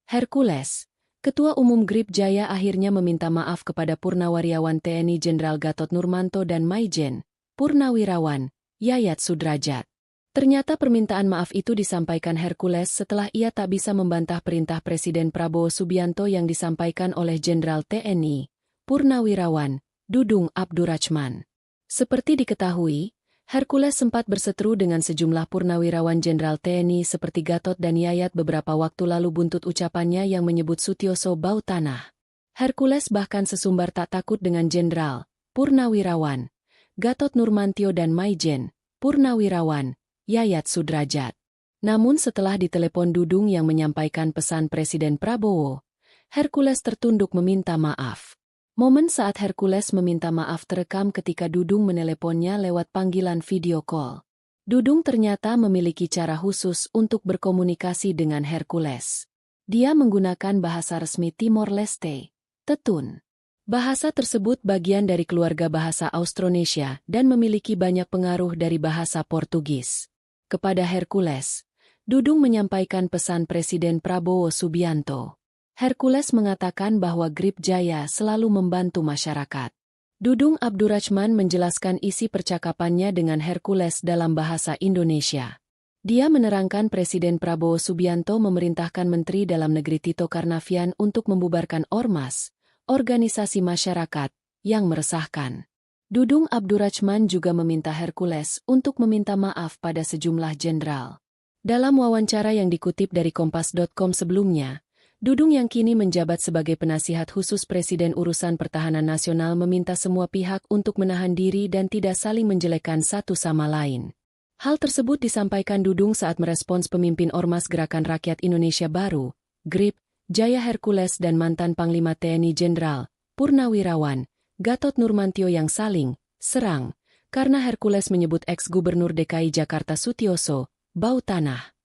Hercules, Ketua Umum Grip Jaya akhirnya meminta maaf kepada Purnawirawan TNI Jenderal Gatot Nurmanto dan Maijen, Purnawirawan, Yayat Sudrajat. Ternyata permintaan maaf itu disampaikan Hercules setelah ia tak bisa membantah perintah Presiden Prabowo Subianto yang disampaikan oleh Jenderal TNI, Purnawirawan, Dudung Abdurrachman. Seperti diketahui, Hercules sempat berseteru dengan sejumlah purnawirawan Jenderal TNI seperti Gatot dan Yayat beberapa waktu lalu buntut ucapannya yang menyebut Sutioso bau tanah. Hercules bahkan sesumbar tak takut dengan Jenderal, Purnawirawan, Gatot Nurmantio dan Maijen, Purnawirawan, Yayat Sudrajat. Namun setelah ditelepon Dudung yang menyampaikan pesan Presiden Prabowo, Hercules tertunduk meminta maaf. Momen saat Hercules meminta maaf terekam ketika Dudung meneleponnya lewat panggilan video call. Dudung ternyata memiliki cara khusus untuk berkomunikasi dengan Hercules. Dia menggunakan bahasa resmi Timor Leste, Tetun. Bahasa tersebut bagian dari keluarga bahasa Austronesia dan memiliki banyak pengaruh dari bahasa Portugis. Kepada Hercules, Dudung menyampaikan pesan Presiden Prabowo Subianto. Hercules mengatakan bahwa Grip Jaya selalu membantu masyarakat. Dudung Abdurrachman menjelaskan isi percakapannya dengan Hercules dalam bahasa Indonesia. Dia menerangkan Presiden Prabowo Subianto memerintahkan Menteri Dalam Negeri Tito Karnavian untuk membubarkan ormas, organisasi masyarakat, yang meresahkan. Dudung Abdurrachman juga meminta Hercules untuk meminta maaf pada sejumlah jenderal. Dalam wawancara yang dikutip dari Kompas.com sebelumnya, Dudung yang kini menjabat sebagai penasihat khusus Presiden Urusan Pertahanan Nasional meminta semua pihak untuk menahan diri dan tidak saling menjelekkan satu sama lain. Hal tersebut disampaikan Dudung saat merespons pemimpin Ormas Gerakan Rakyat Indonesia Baru, GRIP, Jaya Hercules dan mantan Panglima TNI Jenderal, Purnawirawan, Gatot Nurmantio yang saling serang, karena Hercules menyebut ex-Gubernur DKI Jakarta Sutioso bau tanah.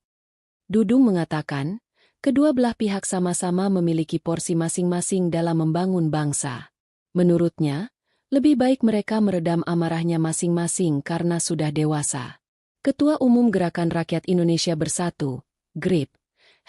Dudung mengatakan, kedua belah pihak sama-sama memiliki porsi masing-masing dalam membangun bangsa. Menurutnya, lebih baik mereka meredam amarahnya masing-masing karena sudah dewasa. Ketua Umum Gerakan Rakyat Indonesia Bersatu, GRIP,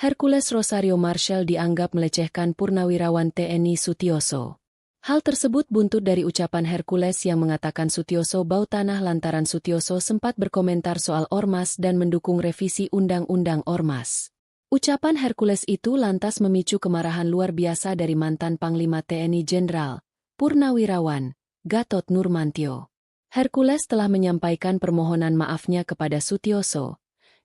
Hercules Rosario Marshall dianggap melecehkan Purnawirawan TNI Sutioso. Hal tersebut buntut dari ucapan Hercules yang mengatakan Sutioso bau tanah lantaran Sutioso sempat berkomentar soal ormas dan mendukung revisi Undang-Undang Ormas. Ucapan Hercules itu lantas memicu kemarahan luar biasa dari mantan Panglima TNI Jenderal, Purnawirawan, Gatot Nurmantio. Hercules telah menyampaikan permohonan maafnya kepada Sutioso,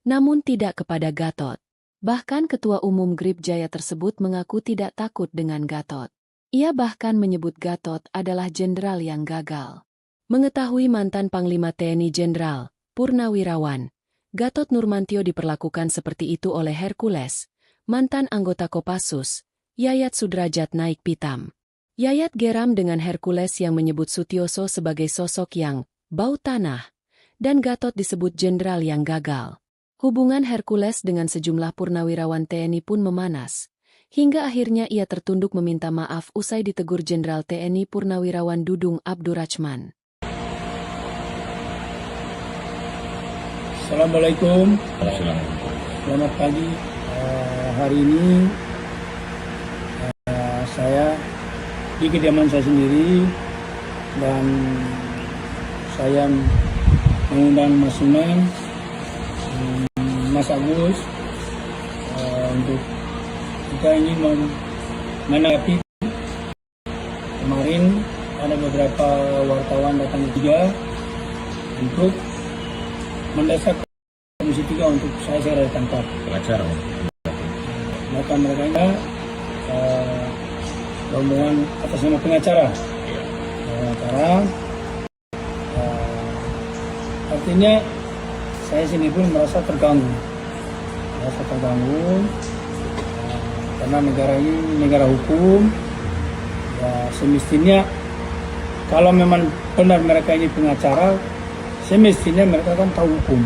namun tidak kepada Gatot. Bahkan Ketua Umum GRIP Jaya tersebut mengaku tidak takut dengan Gatot. Ia bahkan menyebut Gatot adalah jenderal yang gagal. Mengetahui mantan Panglima TNI Jenderal, Purnawirawan, Gatot Nurmantio diperlakukan seperti itu oleh Hercules, mantan anggota Kopassus, Yayat Sudrajat naik pitam. Yayat geram dengan Hercules yang menyebut Sutioso sebagai sosok yang bau tanah, dan Gatot disebut jenderal yang gagal. Hubungan Hercules dengan sejumlah purnawirawan TNI pun memanas, hingga akhirnya ia tertunduk meminta maaf usai ditegur Jenderal TNI Purnawirawan Dudung Abdurrachman. Assalamualaikum, selamat pagi. Hari ini saya di kediaman saya sendiri dan saya mengundang Mas Sunan, Mas Agus untuk kita ini menanggapi. Kemarin ada beberapa wartawan datang juga untuk mendesak Komisi 3 untuk saya segera ditangkap. Pengacara. Maka mereka rombongan atas nama pengacara. Artinya saya sini pun merasa terganggu. Karena negara ini negara hukum. Ya, semestinya kalau memang benar mereka ini pengacara, semestinya mereka kan tahu hukum.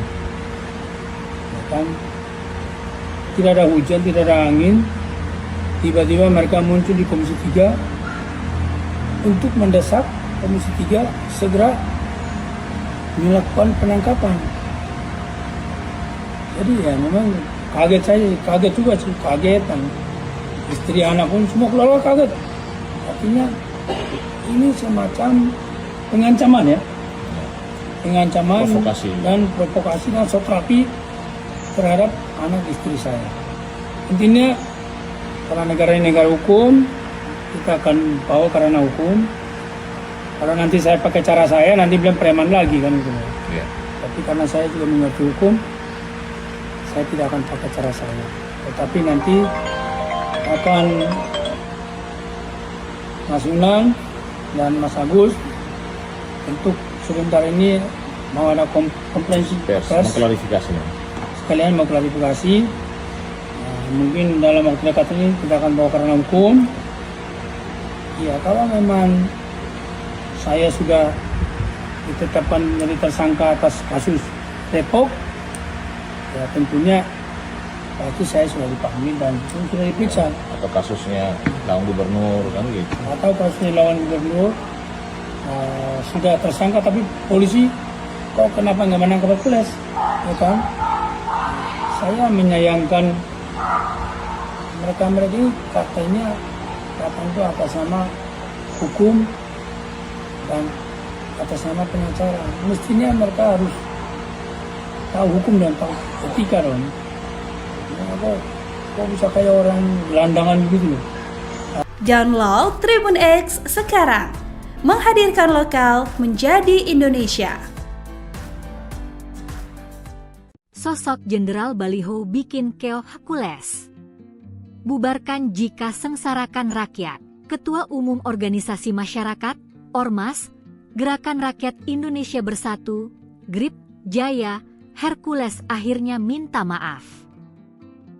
Kan tidak ada hujan, tidak ada angin, tiba-tiba mereka muncul di Komisi 3 untuk mendesak Komisi 3 segera melakukan penangkapan. Jadi ya memang kaget juga sih, kagetan. Istri anak pun semua keluarga kaget. Artinya ini semacam pengancaman ya. Pengancaman dan provokasi dan sotrapi terhadap anak istri saya. Intinya karena negara ini negara hukum, kita akan bawa karena hukum. Kalau nanti saya pakai cara saya, nanti bilang preman lagi kan gitu. Ya. Tapi karena saya juga mengerti hukum, saya tidak akan pakai cara saya. Tetapi nanti akan Mas Unang dan Mas Agus untuk sebentar ini mau ada konferensi pers, mengklarifikasi. Sekalian mau klarifikasi. Mungkin dalam waktu dekat ini kita akan bawa karena hukum. Ya, kalau memang saya sudah ditetapkan menjadi tersangka atas kasus Depok, ya tentunya pasti saya sudah dipanggil dan sudah diperiksa. Atau kasusnya lawan gubernur kan gitu. Atau kasusnya lawan gubernur sudah tersangka tapi polisi kok kenapa nggak menangkap Hercules, ya kan? Saya menyayangkan mereka ini katanya itu atas nama hukum dan atas nama pengacara. Mestinya mereka harus tahu hukum dan tahu etika dong. Kok bisa kayak orang gelandangan begitu loh. Download Tribun X sekarang, menghadirkan lokal menjadi Indonesia. Sosok Jenderal Baliho bikin keok Hercules. Bubarkan jika sengsarakan rakyat. Ketua Umum Organisasi Masyarakat, Ormas, Gerakan Rakyat Indonesia Bersatu, GRIP, Jaya, Hercules akhirnya minta maaf.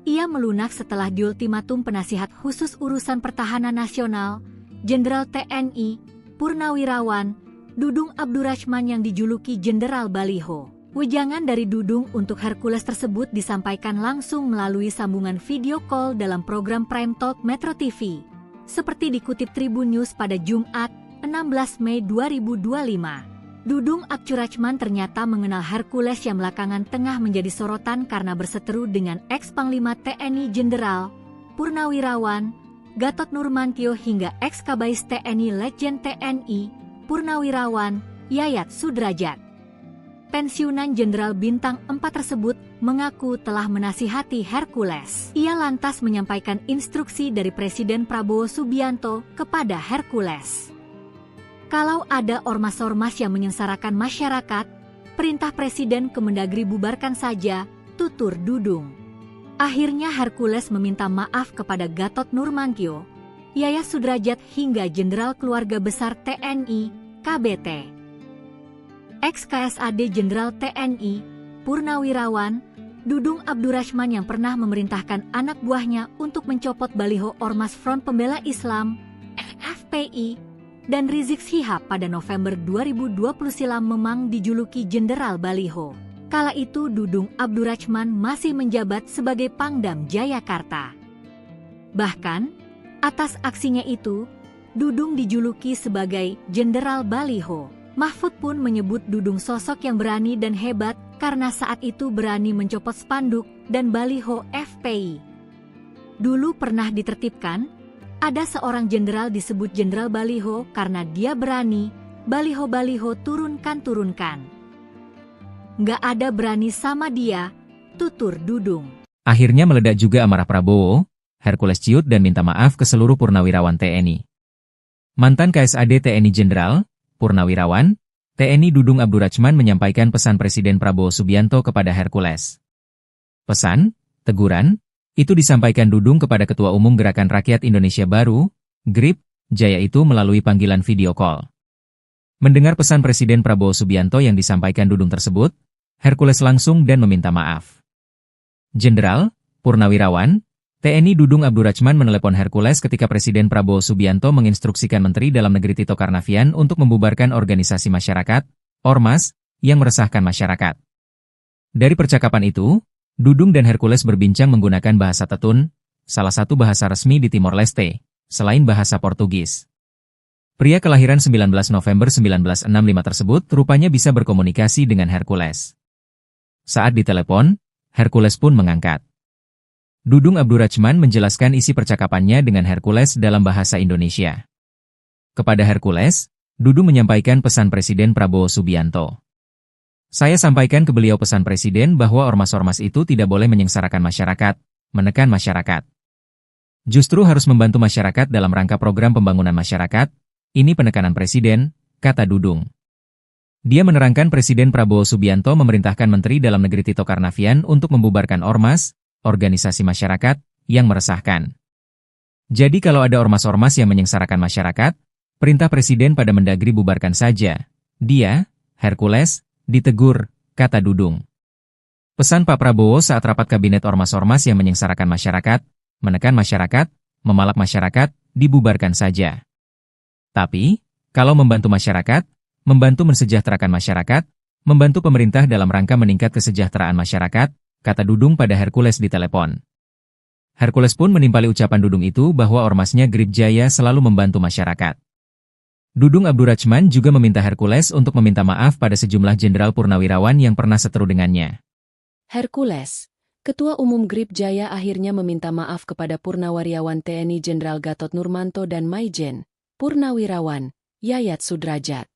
Ia melunak setelah diultimatum penasihat khusus urusan pertahanan nasional, Jenderal TNI, Purnawirawan, Dudung Abdurrachman yang dijuluki Jenderal Baliho. Wejangan dari Dudung untuk Hercules tersebut disampaikan langsung melalui sambungan video call dalam program Prime Talk Metro TV. Seperti dikutip Tribun News pada Jumat, 16 Mei 2025. Dudung Abdurrachman ternyata mengenal Hercules yang belakangan tengah menjadi sorotan karena berseteru dengan ex-Panglima TNI Jenderal, Purnawirawan, Gatot Nurmantio hingga ex-Kabais TNI Letjen TNI, Purnawirawan, Yayat Sudrajat. Pensiunan Jenderal Bintang 4 tersebut mengaku telah menasihati Hercules. Ia lantas menyampaikan instruksi dari Presiden Prabowo Subianto kepada Hercules. Kalau ada ormas-ormas yang menyengsarakan masyarakat, perintah Presiden Kemendagri bubarkan saja, tutur Dudung. Akhirnya Hercules meminta maaf kepada Gatot Nurmantio, Yayat Sudrajat hingga Jenderal Keluarga Besar TNI, KBT. Ex-KSAD Jenderal TNI, Purnawirawan, Dudung Abdurrahman yang pernah memerintahkan anak buahnya untuk mencopot baliho Ormas Front Pembela Islam, FPI, dan Rizik Syihab pada November 2020 silam memang dijuluki Jenderal Baliho. Kala itu Dudung Abdurrahman masih menjabat sebagai Pangdam Jayakarta. Bahkan, atas aksinya itu, Dudung dijuluki sebagai Jenderal Baliho. Mahfud pun menyebut Dudung sosok yang berani dan hebat karena saat itu berani mencopot spanduk dan baliho FPI. Dulu pernah ditertibkan, ada seorang jenderal disebut Jenderal Baliho karena dia berani, baliho-baliho turunkan. Nggak ada berani sama dia, tutur Dudung. Akhirnya meledak juga amarah Prabowo, Hercules ciut dan minta maaf ke seluruh purnawirawan TNI. Mantan KSAD TNI Jenderal, Purnawirawan, TNI Dudung Abdurrahman menyampaikan pesan Presiden Prabowo Subianto kepada Hercules. Pesan, teguran, itu disampaikan Dudung kepada Ketua Umum Gerakan Rakyat Indonesia Baru, GRIP, Jaya itu melalui panggilan video call. Mendengar pesan Presiden Prabowo Subianto yang disampaikan Dudung tersebut, Hercules langsung dan meminta maaf. Jenderal, Purnawirawan, TNI Dudung Abdurrahman menelepon Hercules ketika Presiden Prabowo Subianto menginstruksikan Menteri Dalam Negeri Tito Karnavian untuk membubarkan organisasi masyarakat, Ormas, yang meresahkan masyarakat. Dari percakapan itu, Dudung dan Hercules berbincang menggunakan bahasa Tetun, salah satu bahasa resmi di Timor Leste, selain bahasa Portugis. Pria kelahiran 19 November 1965 tersebut rupanya bisa berkomunikasi dengan Hercules. Saat ditelepon, Hercules pun mengangkat. Dudung Abdurrahman menjelaskan isi percakapannya dengan Hercules dalam bahasa Indonesia. Kepada Hercules, Dudung menyampaikan pesan Presiden Prabowo Subianto. Saya sampaikan ke beliau pesan Presiden bahwa ormas-ormas itu tidak boleh menyengsarakan masyarakat, menekan masyarakat. Justru harus membantu masyarakat dalam rangka program pembangunan masyarakat, ini penekanan Presiden, kata Dudung. Dia menerangkan Presiden Prabowo Subianto memerintahkan Menteri Dalam Negeri Tito Karnavian untuk membubarkan ormas, organisasi masyarakat, yang meresahkan. Jadi kalau ada ormas-ormas yang menyengsarakan masyarakat, perintah Presiden pada Mendagri bubarkan saja. Dia, Hercules, ditegur, kata Dudung. Pesan Pak Prabowo saat rapat kabinet ormas-ormas yang menyengsarakan masyarakat, menekan masyarakat, memalak masyarakat, dibubarkan saja. Tapi, kalau membantu masyarakat, membantu mensejahterakan masyarakat, membantu pemerintah dalam rangka meningkat kesejahteraan masyarakat, kata Dudung pada Hercules di telepon. Hercules pun menimpali ucapan Dudung itu bahwa ormasnya GRIP Jaya selalu membantu masyarakat. Dudung Abdurrahman juga meminta Hercules untuk meminta maaf pada sejumlah jenderal purnawirawan yang pernah seteru dengannya. Hercules, Ketua Umum GRIP Jaya akhirnya meminta maaf kepada Purnawirawan TNI Jenderal Gatot Nurmanto dan Maijen, Purnawirawan, Yayat Sudrajat.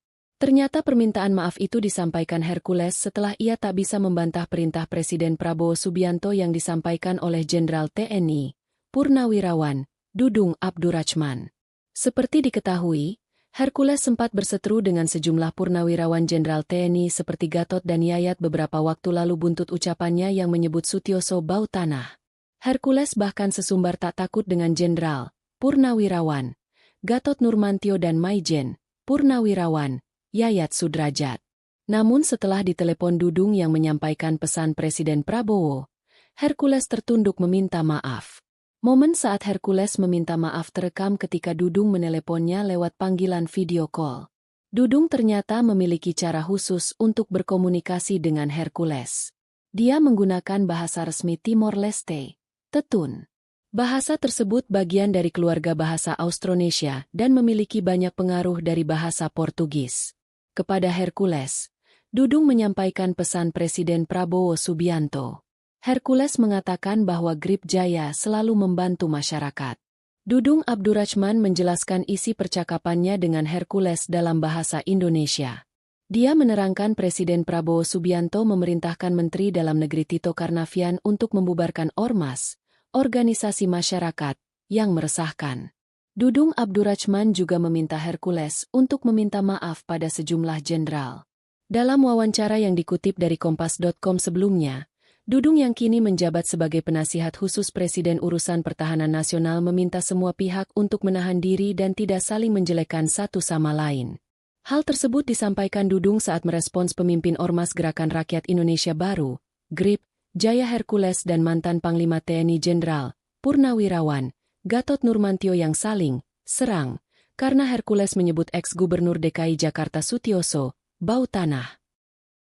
Ternyata permintaan maaf itu disampaikan Hercules setelah ia tak bisa membantah perintah Presiden Prabowo Subianto yang disampaikan oleh Jenderal TNI, Purnawirawan, Dudung Abdurrahman. Seperti diketahui, Hercules sempat berseteru dengan sejumlah purnawirawan Jenderal TNI seperti Gatot dan Yayat beberapa waktu lalu buntut ucapannya yang menyebut Sutioso bau tanah. Hercules bahkan sesumbar tak takut dengan Jenderal, Purnawirawan, Gatot Nurmantio dan Maijen, Purnawirawan, Yayat Sudrajat. Namun setelah ditelepon Dudung yang menyampaikan pesan Presiden Prabowo, Hercules tertunduk meminta maaf. Momen saat Hercules meminta maaf terekam ketika Dudung meneleponnya lewat panggilan video call. Dudung ternyata memiliki cara khusus untuk berkomunikasi dengan Hercules. Dia menggunakan bahasa resmi Timor Leste, Tetun. Bahasa tersebut bagian dari keluarga bahasa Austronesia dan memiliki banyak pengaruh dari bahasa Portugis. Kepada Hercules, Dudung menyampaikan pesan Presiden Prabowo Subianto. Hercules mengatakan bahwa GRIP Jaya selalu membantu masyarakat. Dudung Abdurrahman menjelaskan isi percakapannya dengan Hercules dalam bahasa Indonesia. Dia menerangkan Presiden Prabowo Subianto memerintahkan Menteri Dalam Negeri Tito Karnavian untuk membubarkan ormas, organisasi masyarakat, yang meresahkan. Dudung Abdurrahman juga meminta Hercules untuk meminta maaf pada sejumlah jenderal. Dalam wawancara yang dikutip dari Kompas.com sebelumnya, Dudung yang kini menjabat sebagai penasihat khusus Presiden Urusan Pertahanan Nasional meminta semua pihak untuk menahan diri dan tidak saling menjelekkan satu sama lain. Hal tersebut disampaikan Dudung saat merespons pemimpin Ormas Gerakan Rakyat Indonesia Baru, GRIP, Jaya Hercules dan mantan Panglima TNI Jenderal, Purnawirawan, Gatot Nurmantio yang saling serang, karena Hercules menyebut ex-Gubernur DKI Jakarta Sutioso, bau tanah.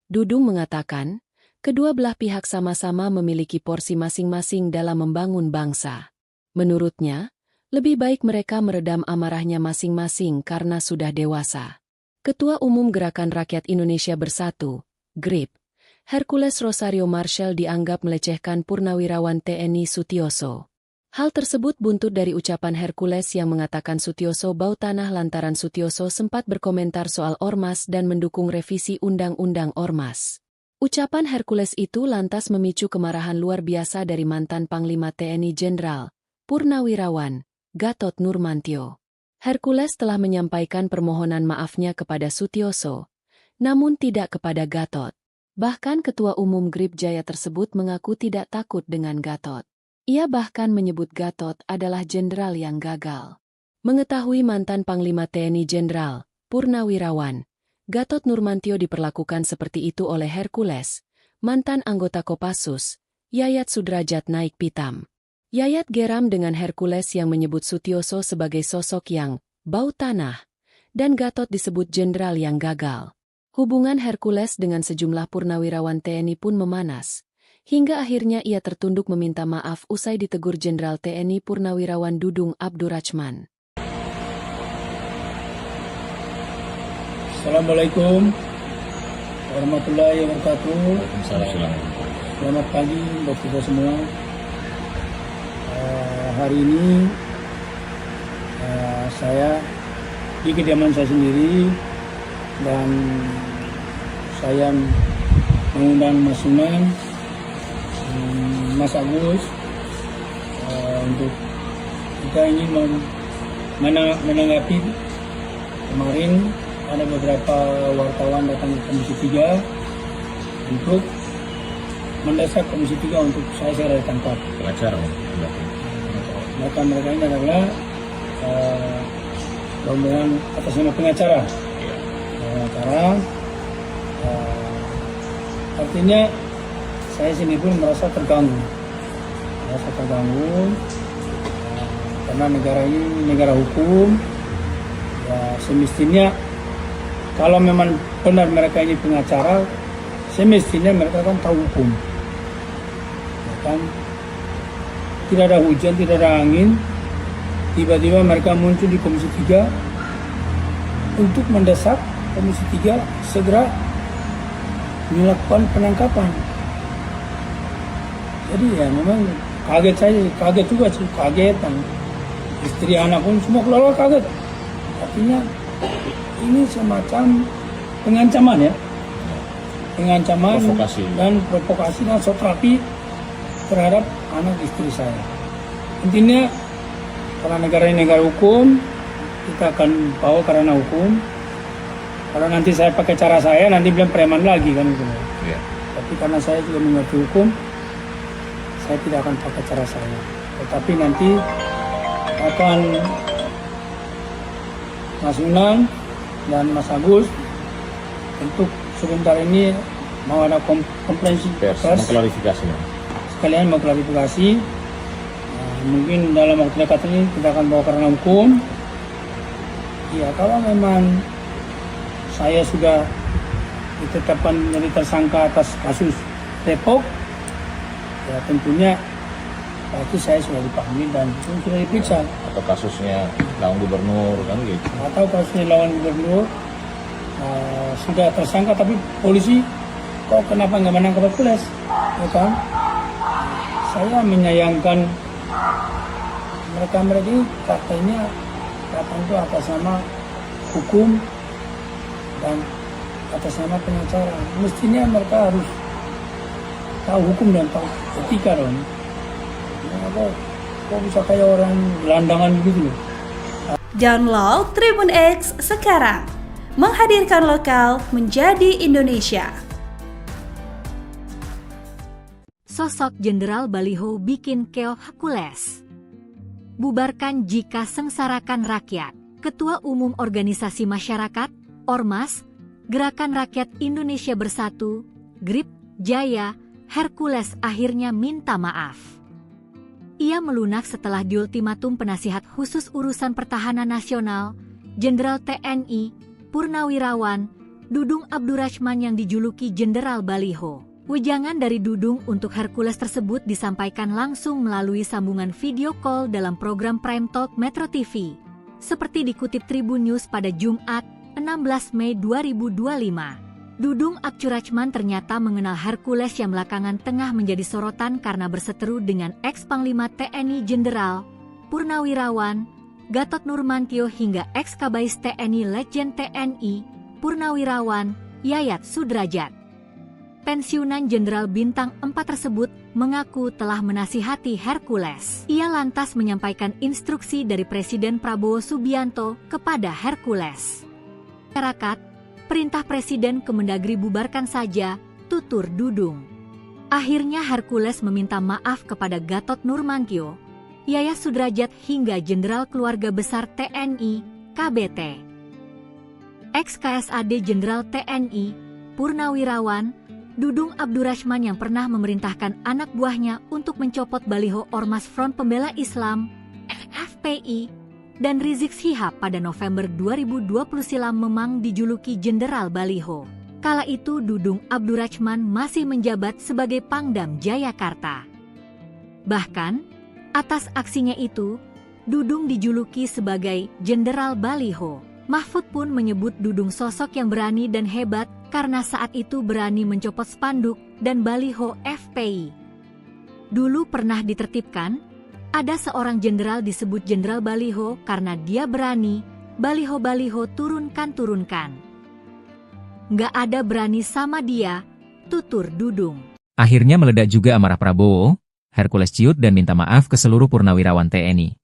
Dudung mengatakan, kedua belah pihak sama-sama memiliki porsi masing-masing dalam membangun bangsa. Menurutnya, lebih baik mereka meredam amarahnya masing-masing karena sudah dewasa. Ketua Umum Gerakan Rakyat Indonesia Bersatu, GRIP, Hercules Rosario Marshall dianggap melecehkan Purnawirawan TNI Sutioso. Hal tersebut buntut dari ucapan Hercules yang mengatakan Sutioso bau tanah lantaran Sutioso sempat berkomentar soal Ormas dan mendukung revisi Undang-Undang Ormas. Ucapan Hercules itu lantas memicu kemarahan luar biasa dari mantan Panglima TNI Jenderal, Purnawirawan, Gatot Nurmantio. Hercules telah menyampaikan permohonan maafnya kepada Sutioso, namun tidak kepada Gatot. Bahkan Ketua Umum GRIP Jaya tersebut mengaku tidak takut dengan Gatot. Ia bahkan menyebut Gatot adalah jenderal yang gagal. Mengetahui mantan Panglima TNI Jenderal, Purnawirawan, Gatot Nurmantio diperlakukan seperti itu oleh Hercules, mantan anggota Kopassus, Yayat Sudrajat naik pitam. Yayat geram dengan Hercules yang menyebut Sutioso sebagai sosok yang bau tanah, dan Gatot disebut jenderal yang gagal. Hubungan Hercules dengan sejumlah purnawirawan TNI pun memanas, hingga akhirnya ia tertunduk meminta maaf usai ditegur Jenderal TNI Purnawirawan Dudung Abdurrachman. Assalamualaikum warahmatullahi wabarakatuh. Waalaikumsalam. Selamat pagi buat kita semua. Hari ini saya di kediaman saya sendiri dan saya mengundang Mas Sunan, Mas Agus untuk kita ingin menanggapi kemarin ada beberapa wartawan datang ke Komisi 3 untuk mendesak Komisi 3 untuk saya segera ditangkap. Pengacara, Maka mereka ini adalah rombongan atas nama pengacara. Artinya saya sini pun merasa terganggu. Karena negara ini negara hukum. Ya, semestinya kalau memang benar mereka ini pengacara, semestinya mereka kan tahu hukum. Ya kan? Tidak ada hujan, tidak ada angin, tiba-tiba mereka muncul di Komisi 3 untuk mendesak Komisi 3 segera melakukan penangkapan. Jadi ya memang kaget juga sih, kaget. Istri anak pun semua keluarga kaget. Artinya ini semacam pengancaman ya. Pengancaman dan provokasi dan sotrapi terhadap anak istri saya. Intinya karena negara ini negara hukum, kita akan bawa karena hukum. Kalau nanti saya pakai cara saya, nanti bilang preman lagi kan gitu. Iya. Tapi karena saya juga mengerti hukum, saya tidak akan pakai cara saya. Tetapi nanti akan Mas Unang dan Mas Agus untuk sebentar ini mau ada konferensi pers, mengklarifikasi. Sekalian mau klarifikasi. Mungkin dalam waktu dekat ini kita akan bawa karena hukum. Ya kalau memang saya sudah ditetapkan menjadi tersangka atas kasus Depok, ya tentunya pasti saya sudah dipanggil dan sudah diperiksa. Atau kasusnya lawan gubernur kan gitu. Atau kasusnya lawan gubernur sudah tersangka tapi polisi kok kenapa nggak menangkap Hercules? Ya kan? Saya menyayangkan mereka ini katanya datang itu atas nama hukum dan atas nama pengacara. Mestinya mereka harus tahu hukum dan tahu etika dong. Kok bisa kayak orang gelandangan begitu loh. Download Tribun X sekarang, menghadirkan lokal menjadi Indonesia. Sosok Jenderal Baliho bikin keok Hercules. Bubarkan jika sengsarakan rakyat. Ketua Umum Organisasi Masyarakat, Ormas, Gerakan Rakyat Indonesia Bersatu, GRIP, Jaya, Hercules akhirnya minta maaf. Ia melunak setelah diultimatum penasihat khusus urusan pertahanan nasional, Jenderal TNI, Purnawirawan, Dudung Abdurrahman yang dijuluki Jenderal Baliho. Wejangan dari Dudung untuk Hercules tersebut disampaikan langsung melalui sambungan video call dalam program Prime Talk Metro TV. Seperti dikutip Tribun News pada Jumat, 16 Mei 2025. Dudung Abdurrahman ternyata mengenal Hercules yang belakangan tengah menjadi sorotan karena berseteru dengan ex-Panglima TNI Jenderal Purnawirawan Gatot Nurmantio hingga ex-Kabais TNI Letjen TNI Purnawirawan Yayat Sudrajat. Pensiunan Jenderal Bintang 4 tersebut mengaku telah menasihati Hercules. Ia lantas menyampaikan instruksi dari Presiden Prabowo Subianto kepada Hercules. Masyarakat, perintah Presiden Kemendagri bubarkan saja, tutur Dudung. Akhirnya Hercules meminta maaf kepada Gatot Nurmantio, Yayat Sudrajat hingga Jenderal Keluarga Besar TNI, KBT. Ex-KSAD Jenderal TNI, Purnawirawan, Dudung Abdurrahman yang pernah memerintahkan anak buahnya untuk mencopot baliho Ormas Front Pembela Islam, FPI, dan Rizik Syihab pada November 2020 silam memang dijuluki Jenderal Baliho. Kala itu Dudung Abdurrahman masih menjabat sebagai Pangdam Jayakarta. Bahkan, atas aksinya itu, Dudung dijuluki sebagai Jenderal Baliho. Mahfud pun menyebut Dudung sosok yang berani dan hebat karena saat itu berani mencopot spanduk dan baliho FPI. Dulu pernah ditertibkan, ada seorang jenderal disebut Jenderal Baliho karena dia berani, baliho-baliho turunkan. Nggak ada berani sama dia, tutur Dudung. Akhirnya meledak juga amarah Prabowo, Hercules ciut dan minta maaf ke seluruh purnawirawan TNI.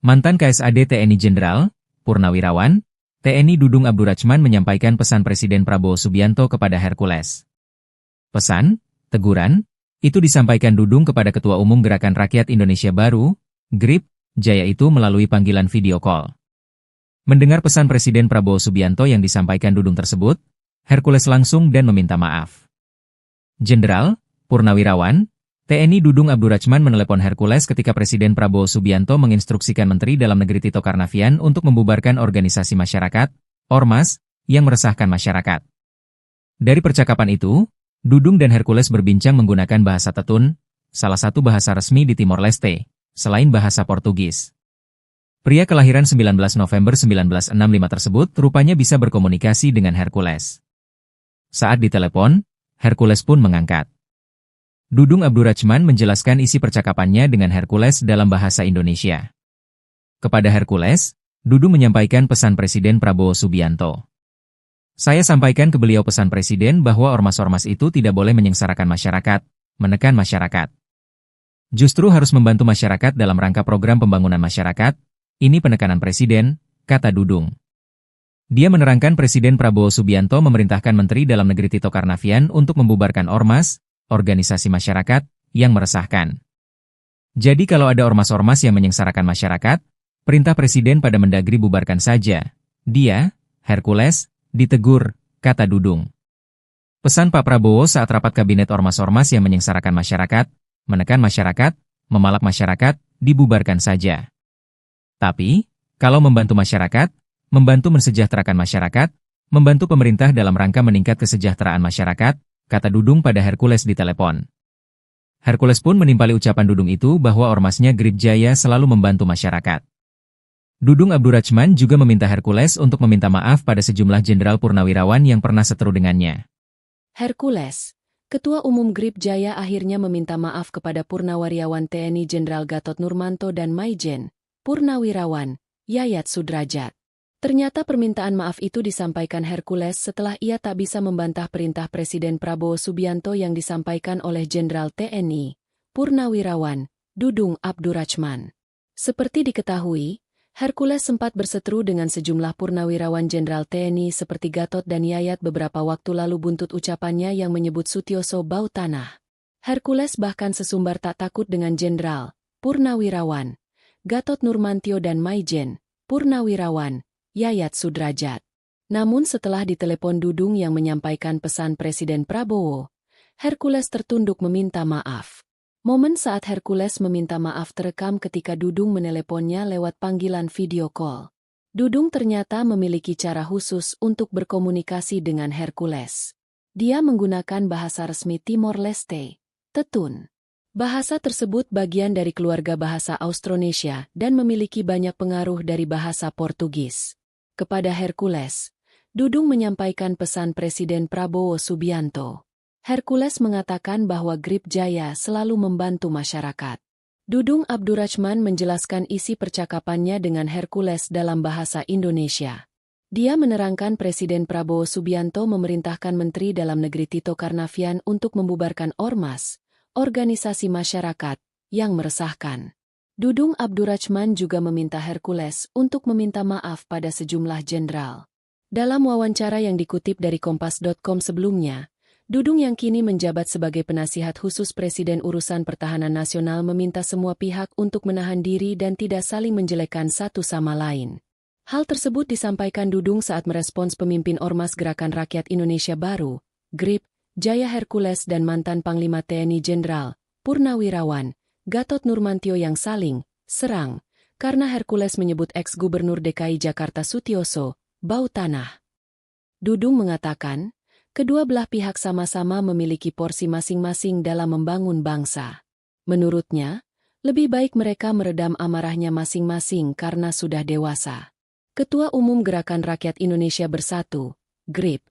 Mantan KSAD TNI Jenderal Purnawirawan TNI Dudung Abdurrahman menyampaikan pesan Presiden Prabowo Subianto kepada Hercules. Pesan, teguran, itu disampaikan Dudung kepada Ketua Umum Gerakan Rakyat Indonesia Baru, GRIP, Jaya itu melalui panggilan video call. Mendengar pesan Presiden Prabowo Subianto yang disampaikan Dudung tersebut, Hercules langsung dan meminta maaf. Jenderal, Purnawirawan, TNI Dudung Abdurrahman menelepon Hercules ketika Presiden Prabowo Subianto menginstruksikan Menteri Dalam Negeri Tito Karnavian untuk membubarkan organisasi masyarakat, Ormas, yang meresahkan masyarakat. Dari percakapan itu, Dudung dan Hercules berbincang menggunakan bahasa Tetun, salah satu bahasa resmi di Timor Leste, selain bahasa Portugis. Pria kelahiran 19 November 1965 tersebut rupanya bisa berkomunikasi dengan Hercules. Saat ditelepon, Hercules pun mengangkat. Dudung Abdurrahman menjelaskan isi percakapannya dengan Hercules dalam bahasa Indonesia. Kepada Hercules, Dudung menyampaikan pesan Presiden Prabowo Subianto. Saya sampaikan ke beliau pesan Presiden bahwa ormas-ormas itu tidak boleh menyengsarakan masyarakat, menekan masyarakat. Justru harus membantu masyarakat dalam rangka program pembangunan masyarakat, ini penekanan Presiden, kata Dudung. Dia menerangkan Presiden Prabowo Subianto memerintahkan Menteri Dalam Negeri Tito Karnavian untuk membubarkan ormas, organisasi masyarakat, yang meresahkan. Jadi kalau ada ormas-ormas yang menyengsarakan masyarakat, perintah Presiden pada Mendagri bubarkan saja. Dia, Hercules, ditegur, kata Dudung. Pesan Pak Prabowo saat rapat kabinet ormas-ormas yang menyengsarakan masyarakat, menekan masyarakat, memalak masyarakat, dibubarkan saja. Tapi, kalau membantu masyarakat, membantu mensejahterakan masyarakat, membantu pemerintah dalam rangka meningkat kesejahteraan masyarakat, kata Dudung pada Hercules di telepon. Hercules pun menimpali ucapan Dudung itu bahwa ormasnya GRIP Jaya selalu membantu masyarakat. Dudung Abdurrahman juga meminta Hercules untuk meminta maaf pada sejumlah jenderal purnawirawan yang pernah seteru dengannya. Hercules, Ketua Umum GRIP Jaya akhirnya meminta maaf kepada Purnawirawan TNI Jenderal Gatot Nurmantio dan Maijen, Purnawirawan, Yayat Sudrajat. Ternyata permintaan maaf itu disampaikan Hercules setelah ia tak bisa membantah perintah Presiden Prabowo Subianto yang disampaikan oleh Jenderal TNI, Purnawirawan, Dudung Abdurrahman. Seperti diketahui, Hercules sempat berseteru dengan sejumlah purnawirawan Jenderal TNI seperti Gatot dan Yayat beberapa waktu lalu buntut ucapannya yang menyebut Sutioso bau tanah. Hercules bahkan sesumbar tak takut dengan Jenderal, Purnawirawan, Gatot Nurmantio dan Maijen, Purnawirawan, Yayat Sudrajat. Namun setelah ditelepon Dudung yang menyampaikan pesan Presiden Prabowo, Hercules tertunduk meminta maaf. Momen saat Hercules meminta maaf terekam ketika Dudung meneleponnya lewat panggilan video call. Dudung ternyata memiliki cara khusus untuk berkomunikasi dengan Hercules. Dia menggunakan bahasa resmi Timor Leste, Tetun. Bahasa tersebut bagian dari keluarga bahasa Austronesia dan memiliki banyak pengaruh dari bahasa Portugis. Kepada Hercules, Dudung menyampaikan pesan Presiden Prabowo Subianto. Hercules mengatakan bahwa Grip Jaya selalu membantu masyarakat. Dudung Abdurrachman menjelaskan isi percakapannya dengan Hercules dalam bahasa Indonesia. Dia menerangkan Presiden Prabowo Subianto memerintahkan Menteri Dalam Negeri Tito Karnavian untuk membubarkan ormas, organisasi masyarakat, yang meresahkan. Dudung Abdurrachman juga meminta Hercules untuk meminta maaf pada sejumlah jenderal. Dalam wawancara yang dikutip dari Kompas.com sebelumnya, Dudung yang kini menjabat sebagai penasihat khusus Presiden Urusan Pertahanan Nasional meminta semua pihak untuk menahan diri dan tidak saling menjelekkan satu sama lain. Hal tersebut disampaikan Dudung saat merespons pemimpin Ormas Gerakan Rakyat Indonesia Baru, GRIP, Jaya Hercules dan mantan Panglima TNI Jenderal, Purnawirawan, Gatot Nurmantio yang saling serang, karena Hercules menyebut ex-Gubernur DKI Jakarta Sutioso, bau tanah. Dudung mengatakan, kedua belah pihak sama-sama memiliki porsi masing-masing dalam membangun bangsa. Menurutnya, lebih baik mereka meredam amarahnya masing-masing karena sudah dewasa. Ketua Umum Gerakan Rakyat Indonesia Bersatu, GRIP,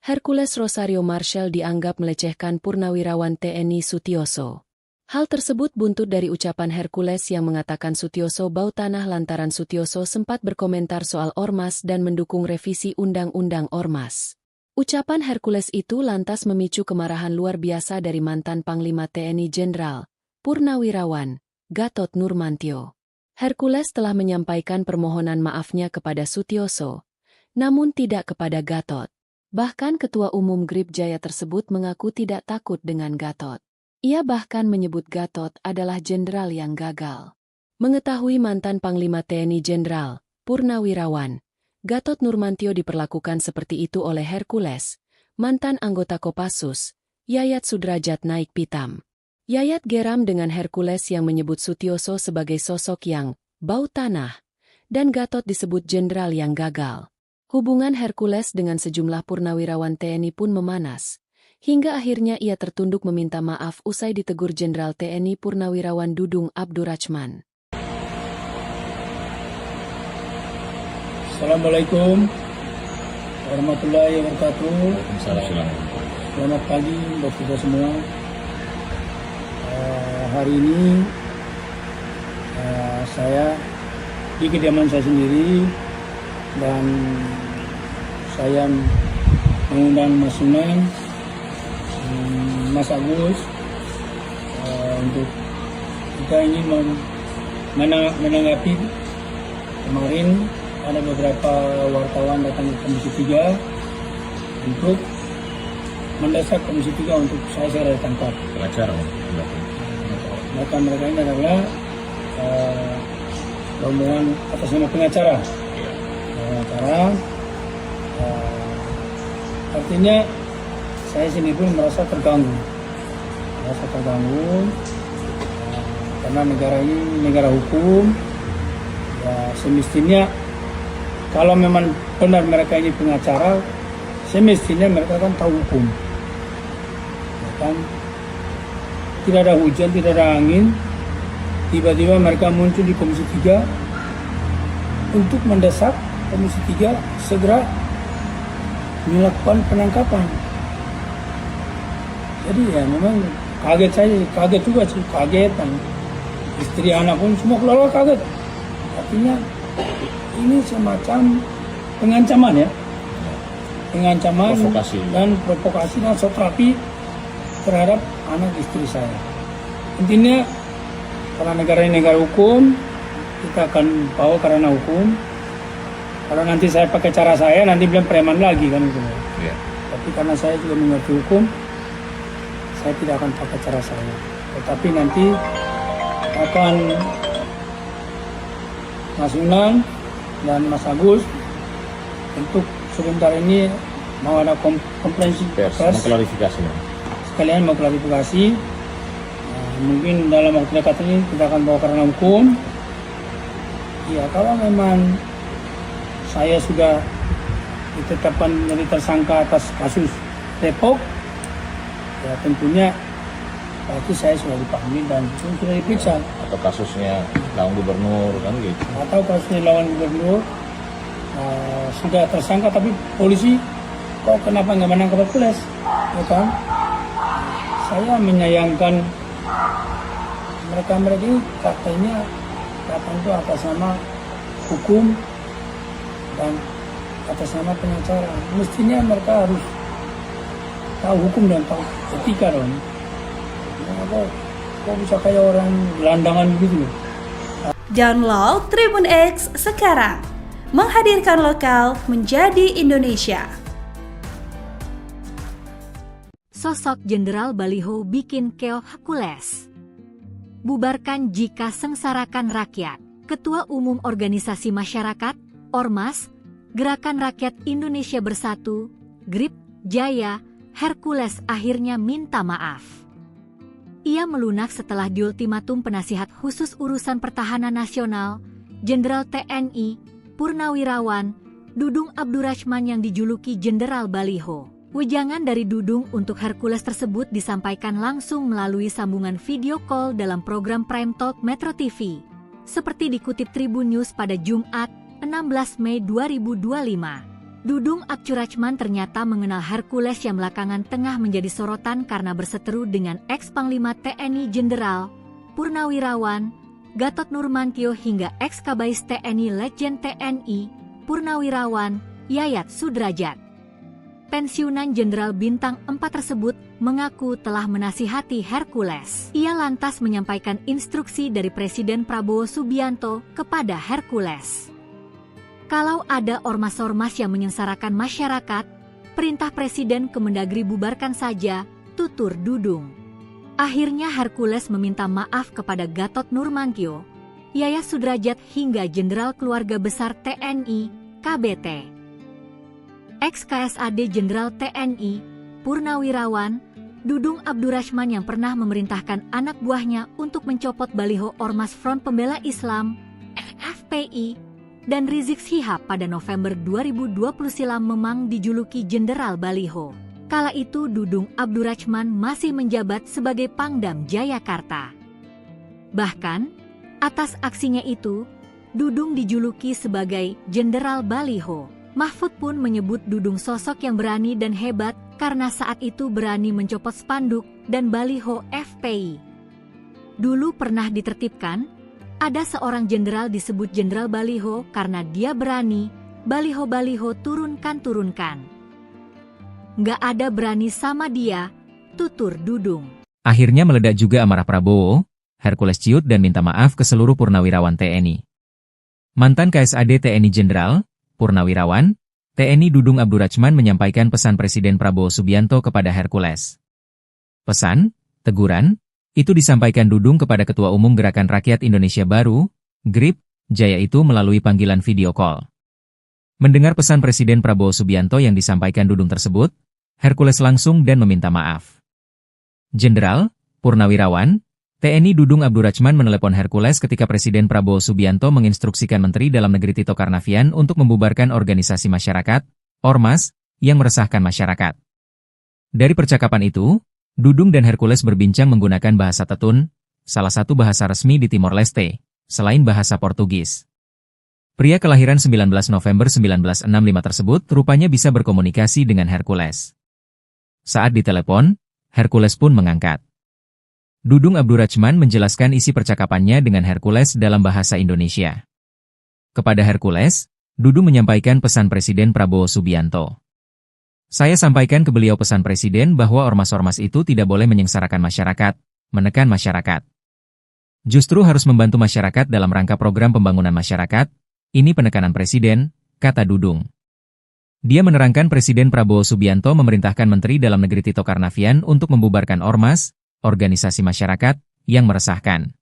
Hercules Rosario Marshall dianggap melecehkan Purnawirawan TNI Sutioso. Hal tersebut buntut dari ucapan Hercules yang mengatakan Sutioso bau tanah lantaran Sutioso sempat berkomentar soal Ormas dan mendukung revisi Undang-Undang Ormas. Ucapan Hercules itu lantas memicu kemarahan luar biasa dari mantan Panglima TNI Jenderal, Purnawirawan, Gatot Nurmantio. Hercules telah menyampaikan permohonan maafnya kepada Sutioso, namun tidak kepada Gatot. Bahkan Ketua Umum GRIP Jaya tersebut mengaku tidak takut dengan Gatot. Ia bahkan menyebut Gatot adalah jenderal yang gagal. Mengetahui mantan Panglima TNI Jenderal, Purnawirawan, Gatot Nurmantio diperlakukan seperti itu oleh Hercules, mantan anggota Kopassus, Yayat Sudrajat naik pitam. Yayat geram dengan Hercules yang menyebut Sutioso sebagai sosok yang bau tanah, dan Gatot disebut jenderal yang gagal. Hubungan Hercules dengan sejumlah purnawirawan TNI pun memanas, hingga akhirnya ia tertunduk meminta maaf usai ditegur Jenderal TNI Purnawirawan Dudung Abdurrachman. Assalamualaikum warahmatullahi wabarakatuh. Waalaikumsalam. Selamat pagi buat kita semua. Hari ini saya di kediaman saya sendiri dan saya mengundang Mas Sunan, Mas Agus untuk kita ingin menanggapi kemarin ada beberapa wartawan datang ke Komisi 3 untuk mendesak Komisi 3 untuk saya segera ditangkap. Pengacara, Maka mereka ini adalah rombongan atas nama pengacara. Artinya saya sendiri pun merasa terganggu. Karena negara ini negara hukum. Ya, semestinya kalau memang benar mereka ini pengacara, semestinya mereka kan tahu hukum. Ya kan? Tidak ada hujan, tidak ada angin, tiba-tiba mereka muncul di Komisi 3 untuk mendesak Komisi 3 segera melakukan penangkapan. Jadi ya memang kaget juga sih, dan istri anak pun semua keluarga kaget. Artinya ini semacam pengancaman ya, provokasi. dan provokasi dan satrapi terhadap anak istri saya. Intinya karena negara ini negara hukum, kita akan bawa karena hukum. Kalau nanti saya pakai cara saya, nanti bilang preman lagi kan gitu. Ya. Tapi karena saya juga mengerti hukum, saya tidak akan pakai cara saya. Tetapi nanti akan Mas Sunan dan Mas Agus untuk sebentar ini mau ada konferensi pers pers, mengklarifikasi. sekalian mau klarifikasi. Mungkin dalam waktu dekat ini kita akan bawa ke ranah hukum. Ya, kalau memang saya sudah ditetapkan menjadi tersangka atas kasus Depok, ya tentunya pasti saya sudah dipanggil dan sudah diperiksa. Atau kasusnya lawan gubernur kan gitu. Atau kasusnya lawan gubernur sudah tersangka tapi polisi kok kenapa nggak menangkap Hercules, ya kan? Saya menyayangkan mereka ini katanya datang itu atas nama hukum dan atas nama pengacara. Mestinya mereka harus tahu hukum dan tahu etika dong. Kok bisa kayak orang gelandangan begitu? Download Tribun X sekarang, menghadirkan lokal menjadi Indonesia. Sosok Jenderal Baliho bikin keoh Hercules. Bubarkan jika sengsarakan rakyat. Ketua Umum Organisasi Masyarakat, Ormas, Gerakan Rakyat Indonesia Bersatu, GRIP, Jaya, Hercules akhirnya minta maaf. Ia melunak setelah diultimatum penasihat khusus urusan pertahanan nasional, Jenderal TNI, Purnawirawan, Dudung Abdurrahman yang dijuluki Jenderal Baliho. Wejangan dari Dudung untuk Hercules tersebut disampaikan langsung melalui sambungan video call dalam program Prime Talk Metro TV. Seperti dikutip Tribun News pada Jumat, 16 Mei 2025. Dudung Abdurrahman ternyata mengenal Hercules yang belakangan tengah menjadi sorotan karena berseteru dengan ex-Panglima TNI Jenderal Purnawirawan Gatot Nurmantio hingga ex-Kabais TNI Letjen TNI Purnawirawan Yayat Sudrajat. Pensiunan Jenderal Bintang 4 tersebut mengaku telah menasihati Hercules. Ia lantas menyampaikan instruksi dari Presiden Prabowo Subianto kepada Hercules. Kalau ada ormas-ormas yang menyengsarakan masyarakat, perintah Presiden Kemendagri bubarkan saja, tutur Dudung. Akhirnya Hercules meminta maaf kepada Gatot Nurmantio, Yayat Sudrajat hingga Jenderal Keluarga Besar TNI, KBT. Ex-KSAD Jenderal TNI, Purnawirawan, Dudung Abdurrahman yang pernah memerintahkan anak buahnya untuk mencopot baliho Ormas Front Pembela Islam, FPI, dan Rizik Syihab pada November 2020 silam memang dijuluki Jenderal Baliho. Kala itu Dudung Abdurrahman masih menjabat sebagai Pangdam Jayakarta. Bahkan, atas aksinya itu, Dudung dijuluki sebagai Jenderal Baliho. Mahfud pun menyebut Dudung sosok yang berani dan hebat karena saat itu berani mencopot spanduk dan baliho FPI. Dulu pernah ditertibkan, ada seorang jenderal disebut Jenderal Baliho karena dia berani, baliho-baliho turunkan. Nggak ada berani sama dia, tutur Dudung. Akhirnya meledak juga amarah Prabowo, Hercules ciut dan minta maaf ke seluruh purnawirawan TNI. Mantan KSAD TNI Jenderal Purnawirawan, TNI Dudung Abdurrahman menyampaikan pesan Presiden Prabowo Subianto kepada Hercules. Pesan, teguran, itu disampaikan Dudung kepada Ketua Umum Gerakan Rakyat Indonesia Baru, GRIP, Jaya itu melalui panggilan video call. Mendengar pesan Presiden Prabowo Subianto yang disampaikan Dudung tersebut, Hercules langsung dan meminta maaf. Jenderal, Purnawirawan, TNI Dudung Abdurrahman menelepon Hercules ketika Presiden Prabowo Subianto menginstruksikan Menteri Dalam Negeri Tito Karnavian untuk membubarkan organisasi masyarakat, Ormas, yang meresahkan masyarakat. Dari percakapan itu, Dudung dan Hercules berbincang menggunakan bahasa Tetun, salah satu bahasa resmi di Timor Leste, selain bahasa Portugis. Pria kelahiran 19 November 1965 tersebut rupanya bisa berkomunikasi dengan Hercules. Saat ditelepon, Hercules pun mengangkat. Dudung Abdurrahman menjelaskan isi percakapannya dengan Hercules dalam bahasa Indonesia. Kepada Hercules, Dudung menyampaikan pesan Presiden Prabowo Subianto. Saya sampaikan ke beliau pesan Presiden bahwa ormas-ormas itu tidak boleh menyengsarakan masyarakat, menekan masyarakat. Justru harus membantu masyarakat dalam rangka program pembangunan masyarakat, ini penekanan Presiden, kata Dudung. Dia menerangkan Presiden Prabowo Subianto memerintahkan Menteri Dalam Negeri Tito Karnavian untuk membubarkan ormas, organisasi masyarakat, yang meresahkan.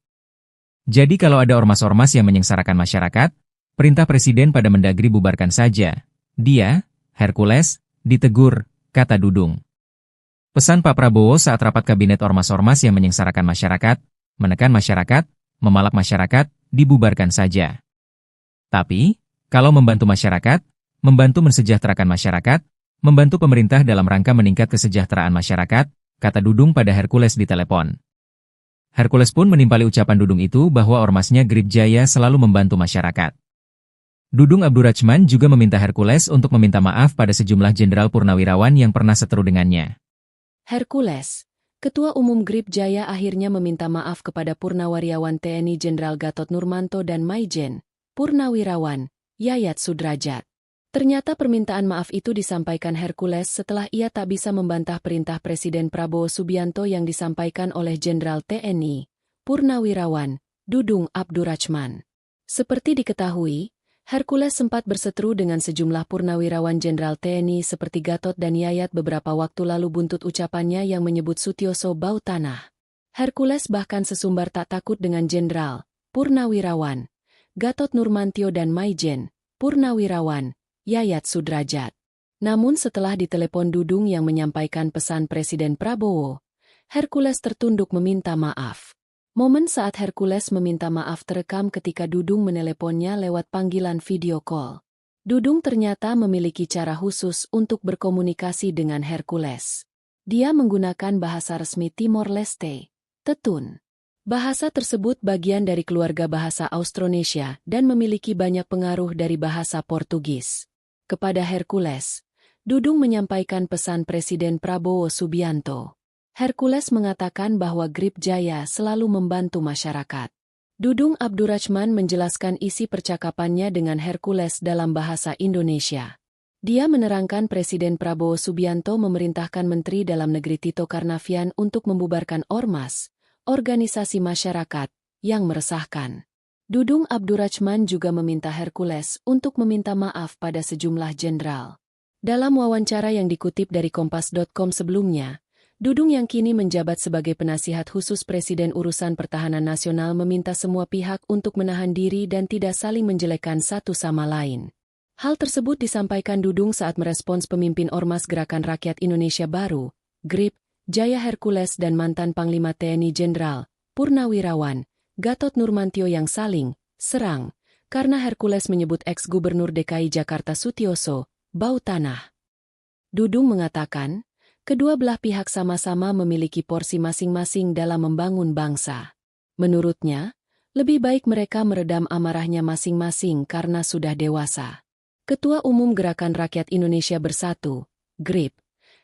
Jadi kalau ada ormas-ormas yang menyengsarakan masyarakat, perintah Presiden pada Mendagri bubarkan saja. Dia, Hercules, ditegur, kata Dudung. Pesan Pak Prabowo saat rapat kabinet ormas-ormas yang menyengsarakan masyarakat, menekan masyarakat, memalak masyarakat, dibubarkan saja. Tapi, kalau membantu masyarakat, membantu mensejahterakan masyarakat, membantu pemerintah dalam rangka meningkat kesejahteraan masyarakat, kata Dudung pada Hercules di telepon. Hercules pun menimpali ucapan Dudung itu bahwa ormasnya Grip Jaya selalu membantu masyarakat. Dudung Abdurrachman juga meminta Hercules untuk meminta maaf pada sejumlah jenderal purnawirawan yang pernah seteru dengannya. Hercules, Ketua Umum Grip Jaya akhirnya meminta maaf kepada Purnawirawan TNI Jenderal Gatot Nurmanto dan Maijen, Purnawirawan, Yayat Sudrajat. Ternyata permintaan maaf itu disampaikan Hercules setelah ia tak bisa membantah perintah Presiden Prabowo Subianto yang disampaikan oleh Jenderal TNI, Purnawirawan, Dudung Abdurrachman. Seperti diketahui, Hercules sempat berseteru dengan sejumlah purnawirawan Jenderal TNI seperti Gatot dan Yayat beberapa waktu lalu buntut ucapannya yang menyebut Sutioso bau tanah. Hercules bahkan sesumbar tak takut dengan Jenderal, Purnawirawan, Gatot Nurmantio dan Maijen, Purnawirawan, Yayat Sudrajat. Namun setelah ditelepon Dudung yang menyampaikan pesan Presiden Prabowo, Hercules tertunduk meminta maaf. Momen saat Hercules meminta maaf terekam ketika Dudung meneleponnya lewat panggilan video call. Dudung ternyata memiliki cara khusus untuk berkomunikasi dengan Hercules. Dia menggunakan bahasa resmi Timor Leste, Tetun. Bahasa tersebut bagian dari keluarga bahasa Austronesia dan memiliki banyak pengaruh dari bahasa Portugis. Kepada Hercules, Dudung menyampaikan pesan Presiden Prabowo Subianto. Hercules mengatakan bahwa Grip Jaya selalu membantu masyarakat. Dudung Abdurrachman menjelaskan isi percakapannya dengan Hercules dalam bahasa Indonesia. Dia menerangkan Presiden Prabowo Subianto memerintahkan Menteri Dalam Negeri Tito Karnavian untuk membubarkan ormas, organisasi masyarakat, yang meresahkan. Dudung Abdurrachman juga meminta Hercules untuk meminta maaf pada sejumlah jenderal. Dalam wawancara yang dikutip dari Kompas.com sebelumnya, Dudung yang kini menjabat sebagai penasihat khusus Presiden Urusan Pertahanan Nasional meminta semua pihak untuk menahan diri dan tidak saling menjelekkan satu sama lain. Hal tersebut disampaikan Dudung saat merespons pemimpin Ormas Gerakan Rakyat Indonesia Baru, GRIP, Jaya Hercules dan mantan Panglima TNI Jenderal, Purnawirawan, Gatot Nurmantio yang saling serang, karena Hercules menyebut ex-Gubernur DKI Jakarta Sutioso bau tanah. Dudung mengatakan, kedua belah pihak sama-sama memiliki porsi masing-masing dalam membangun bangsa. Menurutnya, lebih baik mereka meredam amarahnya masing-masing karena sudah dewasa. Ketua Umum Gerakan Rakyat Indonesia Bersatu, GRIP,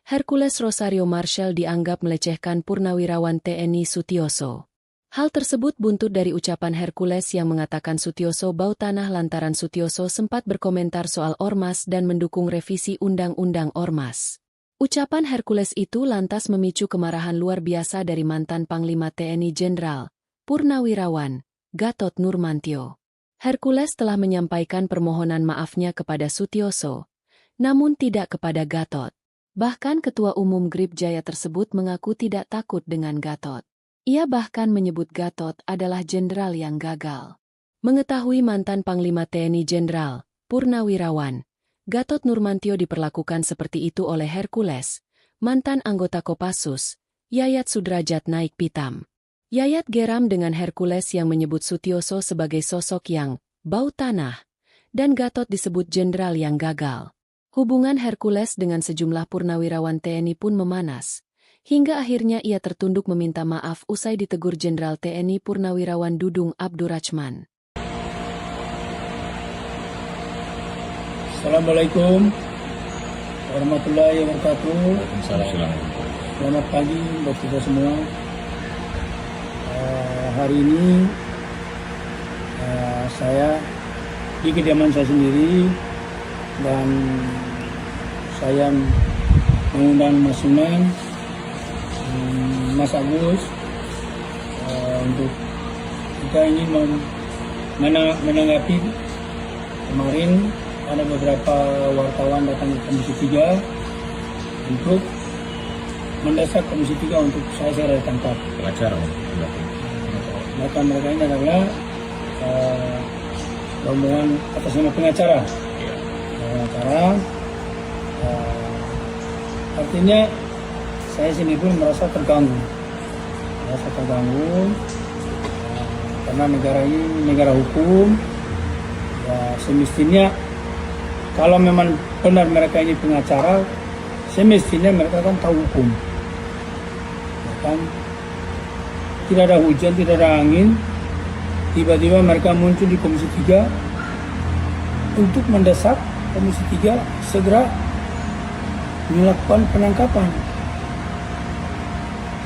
Hercules Rosario Marshall dianggap melecehkan Purnawirawan TNI Sutioso. Hal tersebut buntut dari ucapan Hercules yang mengatakan Sutioso bau tanah lantaran Sutioso sempat berkomentar soal ormas dan mendukung revisi Undang-Undang Ormas. Ucapan Hercules itu lantas memicu kemarahan luar biasa dari mantan Panglima TNI Jenderal, Purnawirawan, Gatot Nurmantio. Hercules telah menyampaikan permohonan maafnya kepada Sutioso, namun tidak kepada Gatot. Bahkan Ketua Umum Grip Jaya tersebut mengaku tidak takut dengan Gatot. Ia bahkan menyebut Gatot adalah jenderal yang gagal. Mengetahui mantan Panglima TNI Jenderal, Purnawirawan, Gatot Nurmantio diperlakukan seperti itu oleh Hercules, mantan anggota Kopassus, Yayat Sudrajat naik pitam. Yayat geram dengan Hercules yang menyebut Sutioso sebagai sosok yang bau tanah, dan Gatot disebut jenderal yang gagal. Hubungan Hercules dengan sejumlah purnawirawan TNI pun memanas, hingga akhirnya ia tertunduk meminta maaf usai ditegur Jenderal TNI Purnawirawan Dudung Abdurrachman. Assalamualaikum warahmatullahi wabarakatuh. Waalaikumsalam. Selamat pagi buat kita semua. Hari ini saya di kediaman saya sendiri dan saya mengundang Mas Sunan, Mas Agus untuk kita ingin menanggapi kemarin ada beberapa wartawan datang ke Komisi 3 untuk mendesak Komisi 3 untuk saya ditangkap. Pengacara, Maka mereka ini adalah rombongan atas nama pengacara. Pengacara Artinya saya sendiri pun merasa terganggu, karena negara ini negara hukum. Ya, semestinya kalau memang benar mereka ini pengacara, semestinya mereka kan tahu hukum. Ya kan? Tidak ada hujan, tidak ada angin, tiba-tiba mereka muncul di Komisi 3 untuk mendesak Komisi 3 segera melakukan penangkapan.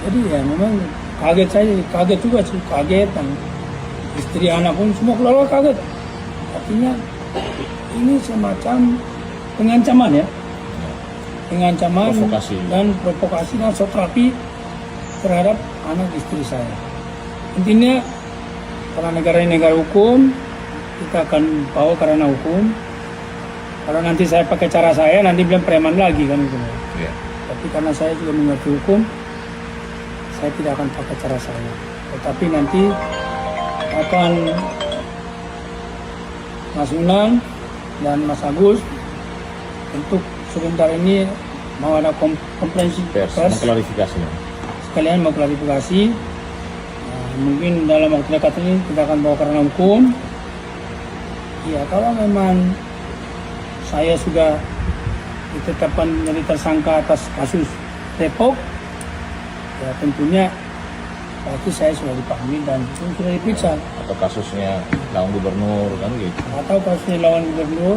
Jadi ya memang kaget juga sih, dan istri anak pun semua keluarga kaget. Artinya ini semacam pengancaman ya, Provokasi. dan provokasi dan terapi terhadap anak istri saya. Intinya karena negara ini negara hukum, kita akan bawa karena hukum. Kalau nanti saya pakai cara saya, nanti bilang preman lagi kan gitu. Iya. Tapi karena saya juga mengerti hukum, saya tidak akan pakai cara saya. Tetapi nanti akan Mas Unang dan Mas Agus untuk sebentar ini mau ada konferensi pers, Mengklarifikasinya. sekalian mau klarifikasi. Mungkin dalam waktu dekat ini kita akan bawa karena hukum. Ya kalau memang saya sudah ditetapkan menjadi tersangka atas kasus Depok, ya tentunya pasti saya sudah dipanggil dan sudah diperiksa. Atau kasusnya lawan gubernur kan gitu. Atau kasusnya lawan gubernur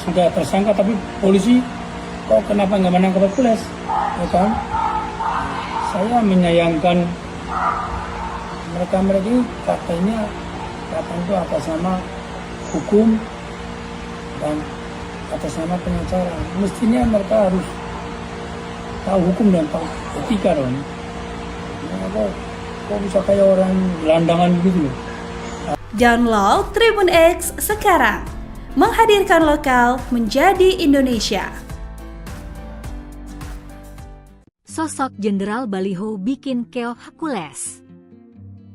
sudah tersangka tapi polisi kok kenapa nggak menangkap Hercules, ya kan? Saya menyayangkan mereka ini katanya itu atas nama hukum dan atas nama pengacara. Mestinya mereka harus tahu hukum dan tahu etika dong. Kok bisa kayak orang gelandangan begitu loh. Download Tribun X sekarang. Menghadirkan lokal menjadi Indonesia. Sosok Jenderal Baliho bikin keoh Hercules.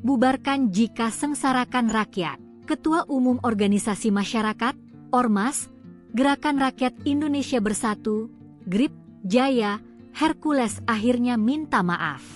Bubarkan jika sengsarakan rakyat. Ketua Umum Organisasi Masyarakat, Ormas, Gerakan Rakyat Indonesia Bersatu, GRIP, Jaya, Hercules akhirnya minta maaf.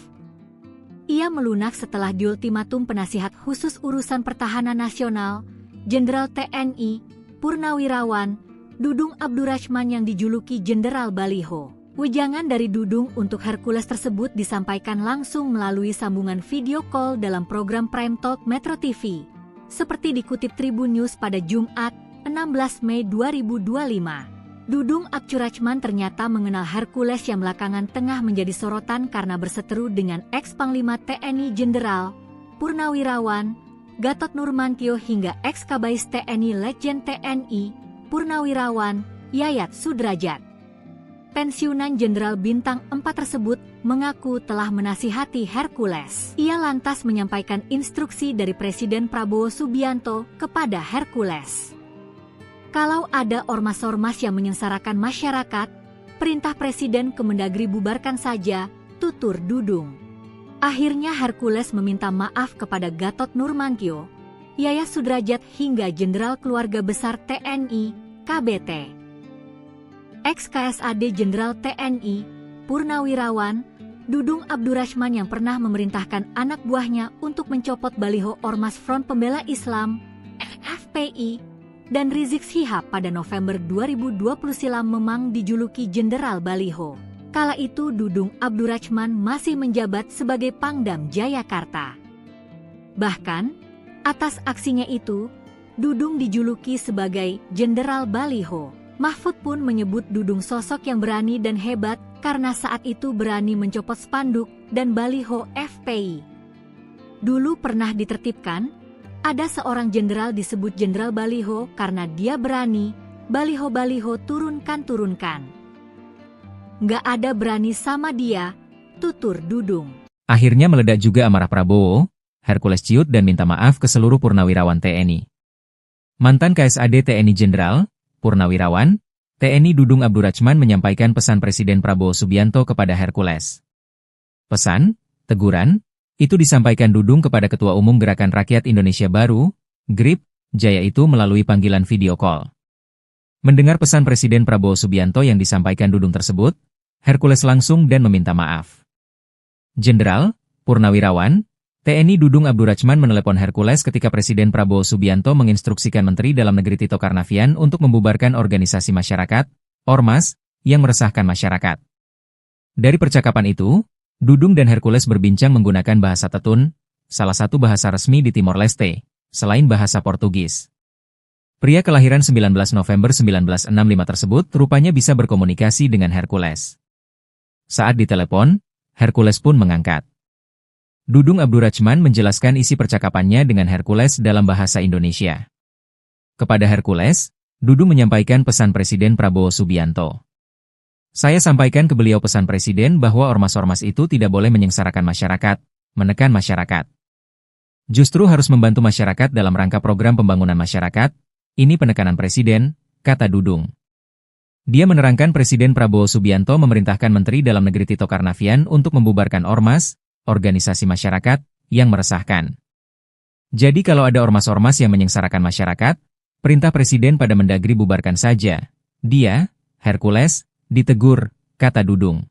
Ia melunak setelah diultimatum penasihat khusus urusan pertahanan nasional, Jenderal TNI, Purnawirawan, Dudung Abdurrahman yang dijuluki Jenderal Baliho. Wejangan dari Dudung untuk Hercules tersebut disampaikan langsung melalui sambungan video call dalam program Prime Talk Metro TV. Seperti dikutip Tribun News pada Jumat, 16 Mei 2025. Dudung Abdurrahman ternyata mengenal Hercules yang belakangan tengah menjadi sorotan karena berseteru dengan ex-Panglima TNI Jenderal Purnawirawan Gatot Nurmantio hingga ex-Kabais TNI Letjen TNI Purnawirawan Yayat Sudrajat. Pensiunan Jenderal Bintang 4 tersebut mengaku telah menasihati Hercules. Ia lantas menyampaikan instruksi dari Presiden Prabowo Subianto kepada Hercules. Kalau ada ormas-ormas yang menyengsarakan masyarakat, perintah Presiden Kemendagri bubarkan saja, tutur Dudung. Akhirnya Hercules meminta maaf kepada Gatot Nurmantio, Yayat Sudrajat hingga Jenderal Keluarga Besar TNI, KBT. Ex-KSAD Jenderal TNI, Purnawirawan, Dudung Abdurrahman yang pernah memerintahkan anak buahnya untuk mencopot baliho Ormas Front Pembela Islam, FPI, dan Rizik Syihab pada November 2020 silam memang dijuluki Jenderal Baliho. Kala itu Dudung Abdurrahman masih menjabat sebagai Pangdam Jayakarta. Bahkan, atas aksinya itu, Dudung dijuluki sebagai Jenderal Baliho. Mahfud pun menyebut Dudung sosok yang berani dan hebat karena saat itu berani mencopot spanduk dan baliho FPI. Dulu pernah ditertibkan, ada seorang jenderal disebut Jenderal Baliho karena dia berani, baliho-baliho turunkan. Nggak ada berani sama dia, tutur Dudung. Akhirnya meledak juga amarah Prabowo, Hercules ciut dan minta maaf ke seluruh purnawirawan TNI. Mantan KSAD TNI Jenderal Purnawirawan, TNI Dudung Abdurrahman menyampaikan pesan Presiden Prabowo Subianto kepada Hercules. Pesan, teguran, itu disampaikan Dudung kepada Ketua Umum Gerakan Rakyat Indonesia Baru, GRIP, Jaya itu melalui panggilan video call. Mendengar pesan Presiden Prabowo Subianto yang disampaikan Dudung tersebut, Hercules langsung dan meminta maaf. Jenderal, Purnawirawan, TNI Dudung Abdurrachman menelepon Hercules ketika Presiden Prabowo Subianto menginstruksikan Menteri Dalam Negeri Tito Karnavian untuk membubarkan organisasi masyarakat, Ormas, yang meresahkan masyarakat. Dari percakapan itu, Dudung dan Hercules berbincang menggunakan bahasa Tetun, salah satu bahasa resmi di Timor Leste, selain bahasa Portugis. Pria kelahiran 19 November 1965 tersebut rupanya bisa berkomunikasi dengan Hercules. Saat ditelepon, Hercules pun mengangkat. Dudung Abdurrachman menjelaskan isi percakapannya dengan Hercules dalam bahasa Indonesia. Kepada Hercules, Dudung menyampaikan pesan Presiden Prabowo Subianto. Saya sampaikan ke beliau pesan Presiden bahwa ormas-ormas itu tidak boleh menyengsarakan masyarakat, menekan masyarakat. Justru harus membantu masyarakat dalam rangka program pembangunan masyarakat. Ini penekanan Presiden, kata Dudung. Dia menerangkan Presiden Prabowo Subianto memerintahkan Menteri Dalam Negeri Tito Karnavian untuk membubarkan ormas, organisasi masyarakat, yang meresahkan. Jadi kalau ada ormas-ormas yang menyengsarakan masyarakat, perintah Presiden pada Mendagri bubarkan saja. Dia, Hercules, ditegur, kata Dudung.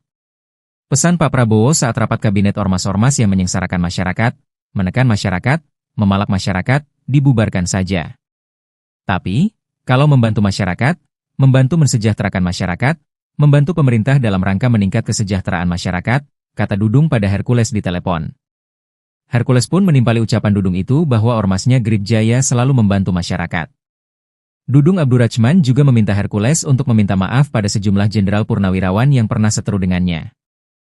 Pesan Pak Prabowo saat rapat kabinet ormas-ormas yang menyengsarakan masyarakat, menekan masyarakat, memalak masyarakat, dibubarkan saja. Tapi, kalau membantu masyarakat, membantu mensejahterakan masyarakat, membantu pemerintah dalam rangka meningkat kesejahteraan masyarakat, kata Dudung pada Hercules di telepon. Hercules pun menimpali ucapan Dudung itu bahwa ormasnya Grip Jaya selalu membantu masyarakat. Dudung Abdurrachman juga meminta Hercules untuk meminta maaf pada sejumlah jenderal purnawirawan yang pernah seteru dengannya.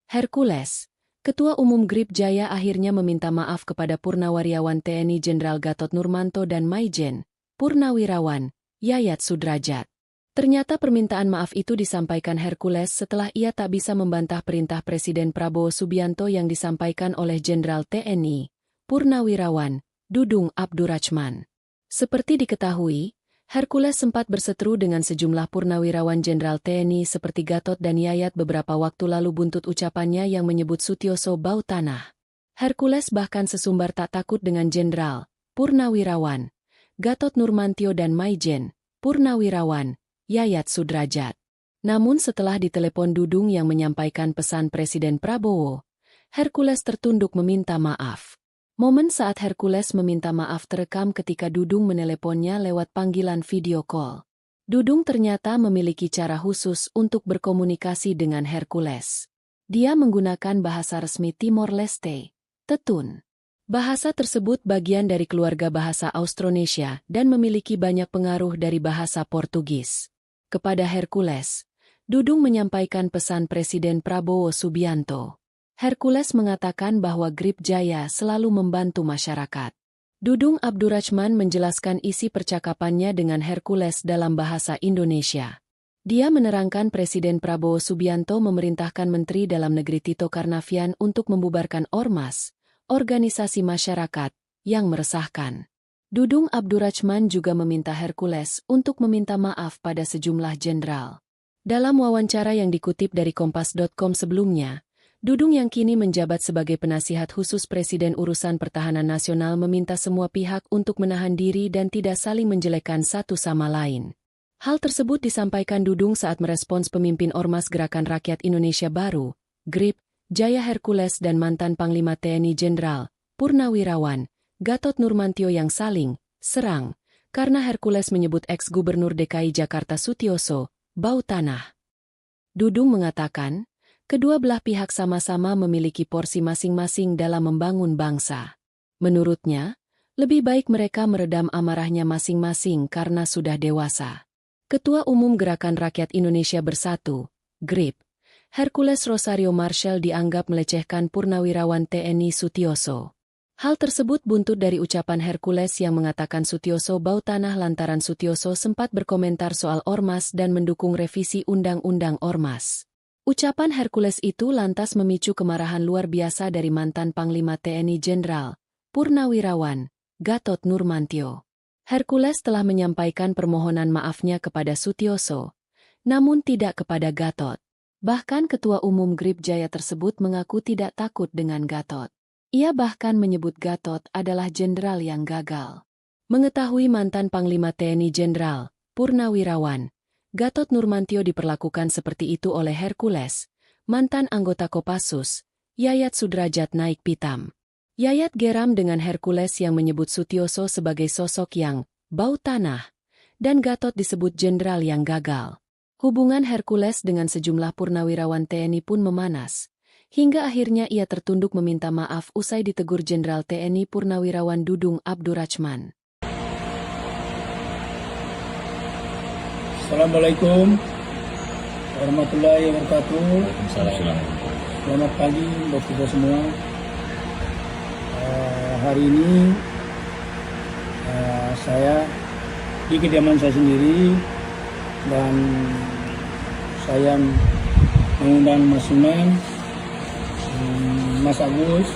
Hercules, Ketua Umum Grip Jaya akhirnya meminta maaf kepada Purnawirawan TNI Jenderal Gatot Nurmanto dan Maijen, Purnawirawan, Yayat Sudrajat. Ternyata permintaan maaf itu disampaikan Hercules setelah ia tak bisa membantah perintah Presiden Prabowo Subianto yang disampaikan oleh Jenderal TNI, Purnawirawan, Dudung Abdurrachman. Seperti diketahui, Hercules sempat berseteru dengan sejumlah purnawirawan Jenderal TNI seperti Gatot dan Yayat beberapa waktu lalu buntut ucapannya yang menyebut Sutioso bau tanah. Hercules bahkan sesumbar tak takut dengan Jenderal, Purnawirawan, Gatot Nurmantio dan Maijen, Purnawirawan, Yayat Sudrajat. Namun setelah ditelepon Dudung yang menyampaikan pesan Presiden Prabowo, Hercules tertunduk meminta maaf. Momen saat Hercules meminta maaf terekam ketika Dudung meneleponnya lewat panggilan video call. Dudung ternyata memiliki cara khusus untuk berkomunikasi dengan Hercules. Dia menggunakan bahasa resmi Timor Leste, Tetun. Bahasa tersebut bagian dari keluarga bahasa Austronesia dan memiliki banyak pengaruh dari bahasa Portugis. Kepada Hercules, Dudung menyampaikan pesan Presiden Prabowo Subianto. Hercules mengatakan bahwa Grip Jaya selalu membantu masyarakat. Dudung Abdurrachman menjelaskan isi percakapannya dengan Hercules dalam bahasa Indonesia. Dia menerangkan Presiden Prabowo Subianto memerintahkan Menteri Dalam Negeri Tito Karnavian untuk membubarkan ormas, organisasi masyarakat, yang meresahkan. Dudung Abdurrachman juga meminta Hercules untuk meminta maaf pada sejumlah jenderal. Dalam wawancara yang dikutip dari Kompas.com sebelumnya, Dudung yang kini menjabat sebagai penasihat khusus Presiden Urusan Pertahanan Nasional meminta semua pihak untuk menahan diri dan tidak saling menjelekkan satu sama lain. Hal tersebut disampaikan Dudung saat merespons pemimpin Ormas Gerakan Rakyat Indonesia Baru, GRIP, Jaya Hercules dan mantan Panglima TNI Jenderal, Purnawirawan, Gatot Nurmantio yang saling serang, karena Hercules menyebut ex-Gubernur DKI Jakarta Sutioso bau tanah. Dudung mengatakan, kedua belah pihak sama-sama memiliki porsi masing-masing dalam membangun bangsa. Menurutnya, lebih baik mereka meredam amarahnya masing-masing karena sudah dewasa. Ketua Umum Gerakan Rakyat Indonesia Bersatu, GRIP, Hercules Rosario Marshall dianggap melecehkan Purnawirawan TNI Sutioso. Hal tersebut buntut dari ucapan Hercules yang mengatakan Sutioso bau tanah lantaran Sutioso sempat berkomentar soal ormas dan mendukung revisi Undang-Undang Ormas. Ucapan Hercules itu lantas memicu kemarahan luar biasa dari mantan Panglima TNI Jenderal, Purnawirawan, Gatot Nurmantio. Hercules telah menyampaikan permohonan maafnya kepada Sutioso, namun tidak kepada Gatot. Bahkan Ketua Umum GRIP Jaya tersebut mengaku tidak takut dengan Gatot. Ia bahkan menyebut Gatot adalah jenderal yang gagal. Mengetahui mantan Panglima TNI Jenderal, Purnawirawan, Gatot Nurmantio diperlakukan seperti itu oleh Hercules, mantan anggota Kopassus, Yayat Sudrajat naik pitam. Yayat geram dengan Hercules yang menyebut Sutioso sebagai sosok yang bau tanah, dan Gatot disebut jenderal yang gagal. Hubungan Hercules dengan sejumlah purnawirawan TNI pun memanas, hingga akhirnya ia tertunduk meminta maaf usai ditegur Jenderal TNI Purnawirawan Dudung Abdurrachman. Assalamualaikum warahmatullahi wabarakatuh. Waalaikumsalam. Selamat pagi buat kita semua. Hari ini saya di kediaman saya sendiri dan saya mengundang Mas Sunan, Mas Agus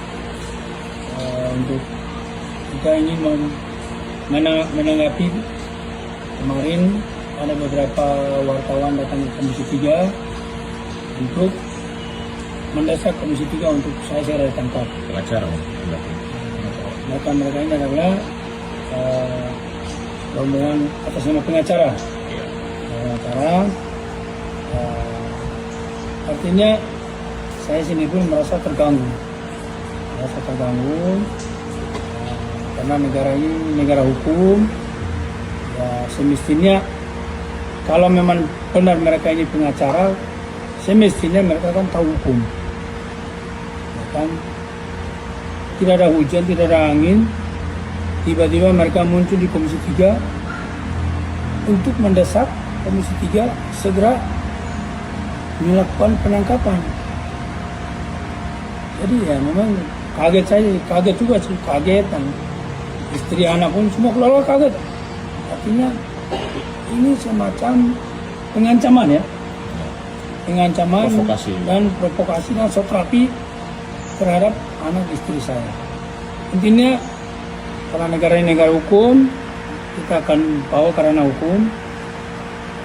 untuk kita ingin menanggapi kemarin ada beberapa wartawan datang ke Komisi 3 untuk mendesak Komisi 3 untuk saya segera ditangkap. Pengacara Maka mereka ini adalah rombongan atas nama pengacara. Artinya saya sini pun merasa terganggu. Karena negara ini negara hukum. Ya, semestinya kalau memang benar mereka ini pengacara, semestinya mereka kan tahu hukum. Ya kan? Tidak ada hujan, tidak ada angin, tiba-tiba mereka muncul di Komisi 3 untuk mendesak Komisi 3 segera melakukan penangkapan. Jadi ya memang kaget juga sih, dan istri anak pun semua keluarga kaget. Artinya ini semacam pengancaman ya, provokasi. dan provokasi dan soterapi terhadap anak istri saya. Intinya karena negara ini negara hukum, kita akan bawa karena hukum.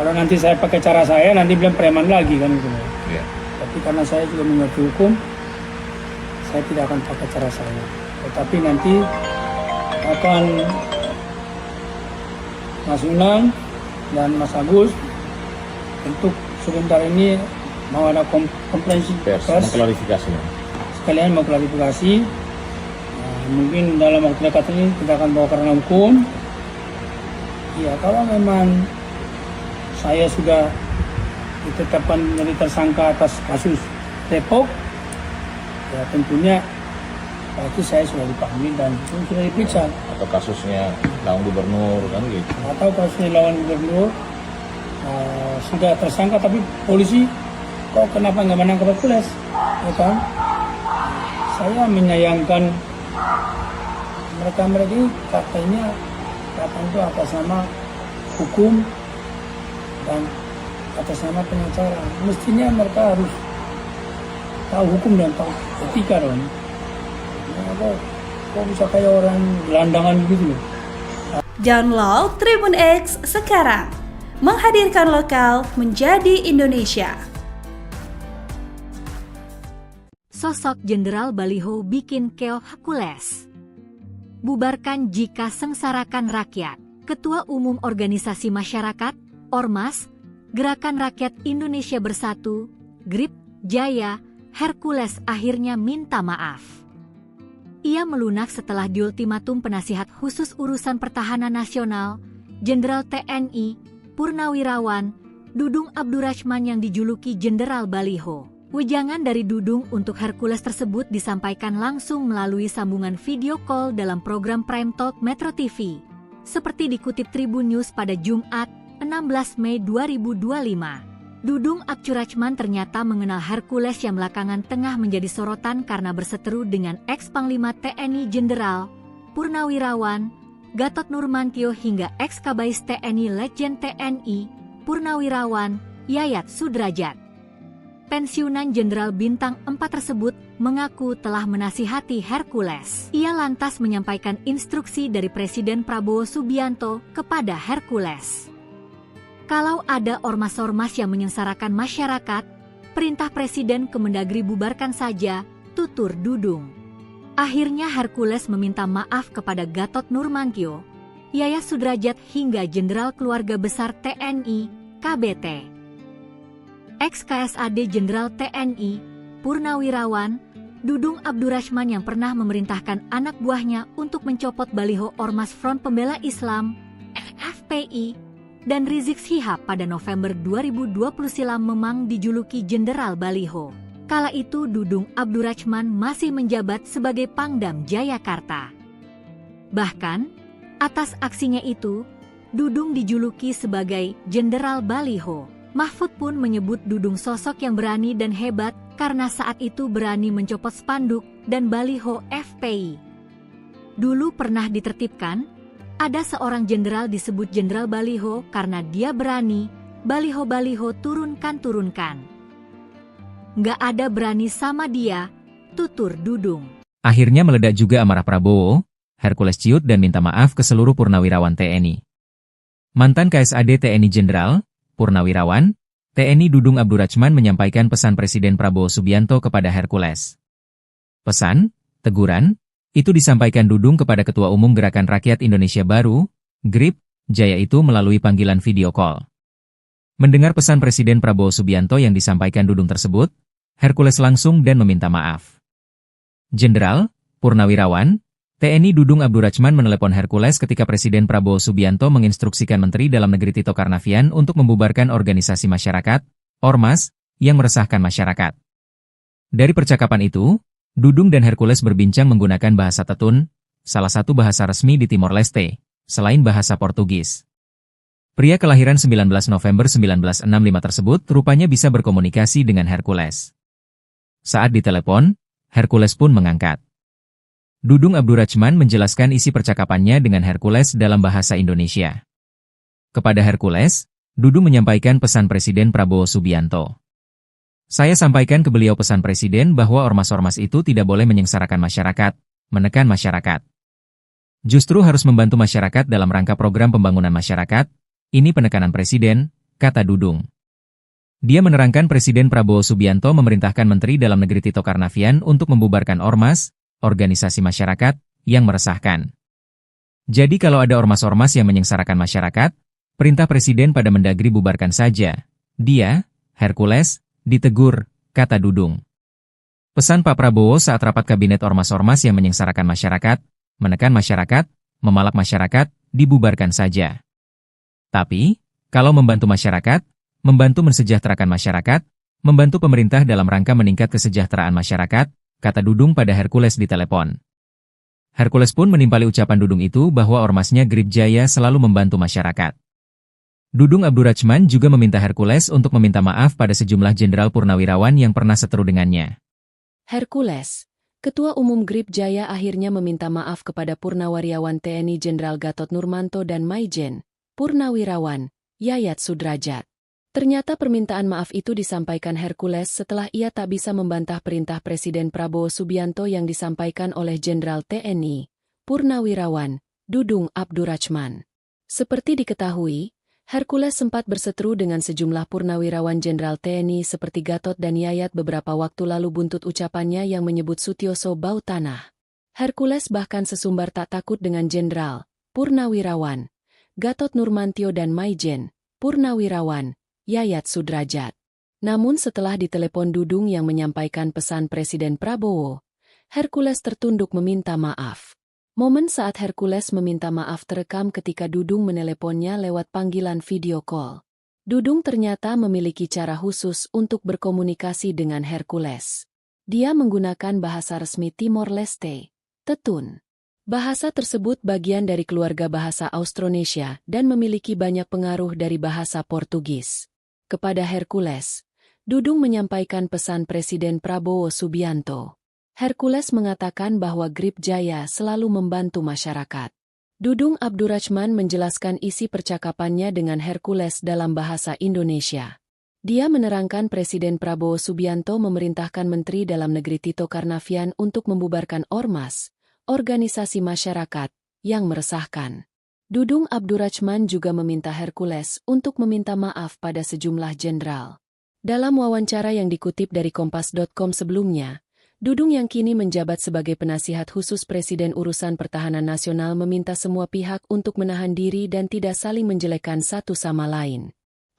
Kalau nanti saya pakai cara saya, nanti bilang preman lagi kan gitu. Ya. Tapi karena saya juga mengerti hukum, saya tidak akan pakai cara saya. Tetapi nanti akan Mas Unang dan Mas Agus untuk sebentar ini mau ada konferensi pers, mengklarifikasi. Sekalian mau klarifikasi. Mungkin dalam waktu dekat ini kita akan bawa karena hukum. Ya, kalau memang saya sudah ditetapkan menjadi tersangka atas kasus Depok, ya tentunya pasti saya sudah dipanggil dan sudah diperiksa. Atau kasusnya lawan gubernur kan gitu. Atau kasusnya lawan gubernur sudah tersangka tapi polisi kok kenapa nggak menangkap Hercules, ya kan? Saya menyayangkan mereka ini katanya itu atas nama hukum dan atas nama pengacara. Mestinya mereka harus tahu hukum dan tahu etika dong. Kok bisa kayak orang gelandangan gitu loh. Download Tribun X sekarang, menghadirkan lokal menjadi Indonesia. Sosok Jenderal Baliho bikin keok Hercules. Bubarkan jika sengsarakan rakyat. Ketua Umum Organisasi Masyarakat, Ormas, Gerakan Rakyat Indonesia Bersatu, GRIP, Jaya, Hercules akhirnya minta maaf. Ia melunak setelah diultimatum penasihat khusus urusan pertahanan nasional, Jenderal TNI, Purnawirawan, Dudung Abdurrachman yang dijuluki Jenderal Baliho. Wejangan dari Dudung untuk Hercules tersebut disampaikan langsung melalui sambungan video call dalam program Prime Talk Metro TV. Seperti dikutip Tribun News pada Jumat, 16 Mei 2025. Dudung Abdurrachman ternyata mengenal Hercules yang belakangan tengah menjadi sorotan karena berseteru dengan ex-Panglima TNI Jenderal, Purnawirawan, Gatot Nurmantio hingga ex-Kabais TNI Letjen TNI, Purnawirawan, Yayat Sudrajat. Pensiunan Jenderal Bintang 4 tersebut mengaku telah menasihati Hercules. Ia lantas menyampaikan instruksi dari Presiden Prabowo Subianto kepada Hercules. Kalau ada ormas-ormas yang menyengsarakan masyarakat, perintah Presiden Kemendagri bubarkan saja, tutur Dudung. Akhirnya Hercules meminta maaf kepada Gatot Nurmantio, Yayat Sudrajat hingga Jenderal Keluarga Besar TNI, KBT. Ex-KSAD Jenderal TNI, Purnawirawan, Dudung Abdurrahman yang pernah memerintahkan anak buahnya untuk mencopot baliho Ormas Front Pembela Islam, FPI, dan Rizik Syihab pada November 2020 silam memang dijuluki Jenderal Baliho. Kala itu Dudung Abdurrahman masih menjabat sebagai Pangdam Jayakarta. Bahkan, atas aksinya itu, Dudung dijuluki sebagai Jenderal Baliho. Mahfud pun menyebut Dudung sosok yang berani dan hebat karena saat itu berani mencopot spanduk dan baliho FPI. Dulu pernah ditertibkan, ada seorang jenderal disebut Jenderal Baliho karena dia berani, baliho-baliho turunkan. Nggak ada berani sama dia, tutur Dudung. Akhirnya meledak juga amarah Prabowo, Hercules ciut dan minta maaf ke seluruh purnawirawan TNI. Mantan KSAD TNI Jenderal, Purnawirawan, TNI Dudung Abdurrahman menyampaikan pesan Presiden Prabowo Subianto kepada Hercules. Pesan, teguran, itu disampaikan Dudung kepada Ketua Umum Gerakan Rakyat Indonesia Baru, GRIP, Jaya itu melalui panggilan video call. Mendengar pesan Presiden Prabowo Subianto yang disampaikan Dudung tersebut, Hercules langsung dan meminta maaf. Jenderal, Purnawirawan, TNI Dudung Abdurrahman menelepon Hercules ketika Presiden Prabowo Subianto menginstruksikan Menteri Dalam Negeri Tito Karnavian untuk membubarkan organisasi masyarakat, Ormas, yang meresahkan masyarakat. Dari percakapan itu, Dudung dan Hercules berbincang menggunakan bahasa Tetun, salah satu bahasa resmi di Timor Leste, selain bahasa Portugis. Pria kelahiran 19 November 1965 tersebut rupanya bisa berkomunikasi dengan Hercules. Saat ditelepon, Hercules pun mengangkat. Dudung Abdurrahman menjelaskan isi percakapannya dengan Hercules dalam bahasa Indonesia. Kepada Hercules, Dudung menyampaikan pesan Presiden Prabowo Subianto. Saya sampaikan ke beliau pesan Presiden bahwa ormas-ormas itu tidak boleh menyengsarakan masyarakat, menekan masyarakat. Justru harus membantu masyarakat dalam rangka program pembangunan masyarakat, ini penekanan Presiden, kata Dudung. Dia menerangkan Presiden Prabowo Subianto memerintahkan Menteri Dalam Negeri Tito Karnavian untuk membubarkan ormas, organisasi masyarakat, yang meresahkan. Jadi kalau ada ormas-ormas yang menyengsarakan masyarakat, perintah Presiden pada Mendagri bubarkan saja. Dia, Hercules, ditegur, kata Dudung. Pesan Pak Prabowo saat rapat kabinet ormas-ormas yang menyengsarakan masyarakat, menekan masyarakat, memalak masyarakat, dibubarkan saja. Tapi, kalau membantu masyarakat, membantu mensejahterakan masyarakat, membantu pemerintah dalam rangka meningkat kesejahteraan masyarakat, kata Dudung pada Hercules di telepon. Hercules pun menimpali ucapan Dudung itu bahwa ormasnya GRIP Jaya selalu membantu masyarakat. Dudung Abdurrahman juga meminta Hercules untuk meminta maaf pada sejumlah jenderal purnawirawan yang pernah seteru dengannya. Hercules, Ketua Umum GRIP Jaya akhirnya meminta maaf kepada Purnawirawan TNI Jenderal Gatot Nurmanto dan Maijen, Purnawirawan, Yayat Sudrajat. Ternyata permintaan maaf itu disampaikan Hercules setelah ia tak bisa membantah perintah Presiden Prabowo Subianto yang disampaikan oleh Jenderal TNI, Purnawirawan, Dudung Abdurrahman. Seperti diketahui, Hercules sempat berseteru dengan sejumlah purnawirawan Jenderal TNI seperti Gatot dan Yayat beberapa waktu lalu buntut ucapannya yang menyebut Sutioso bau tanah. Hercules bahkan sesumbar tak takut dengan Jenderal, Purnawirawan, Gatot Nurmantio dan Maijen, Purnawirawan, Yayat Sudrajat. Namun setelah ditelepon Dudung yang menyampaikan pesan Presiden Prabowo, Hercules tertunduk meminta maaf. Momen saat Hercules meminta maaf terekam ketika Dudung meneleponnya lewat panggilan video call. Dudung ternyata memiliki cara khusus untuk berkomunikasi dengan Hercules. Dia menggunakan bahasa resmi Timor Leste, Tetun. Bahasa tersebut bagian dari keluarga bahasa Austronesia dan memiliki banyak pengaruh dari bahasa Portugis. Kepada Hercules, Dudung menyampaikan pesan Presiden Prabowo Subianto. Hercules mengatakan bahwa GRIP Jaya selalu membantu masyarakat. Dudung Abdurrahman menjelaskan isi percakapannya dengan Hercules dalam bahasa Indonesia. Dia menerangkan Presiden Prabowo Subianto memerintahkan Menteri Dalam Negeri Tito Karnavian untuk membubarkan ormas, organisasi masyarakat, yang meresahkan. Dudung Abdurrahman juga meminta Hercules untuk meminta maaf pada sejumlah jenderal. Dalam wawancara yang dikutip dari Kompas.com sebelumnya, Dudung yang kini menjabat sebagai penasihat khusus Presiden Urusan Pertahanan Nasional meminta semua pihak untuk menahan diri dan tidak saling menjelekkan satu sama lain.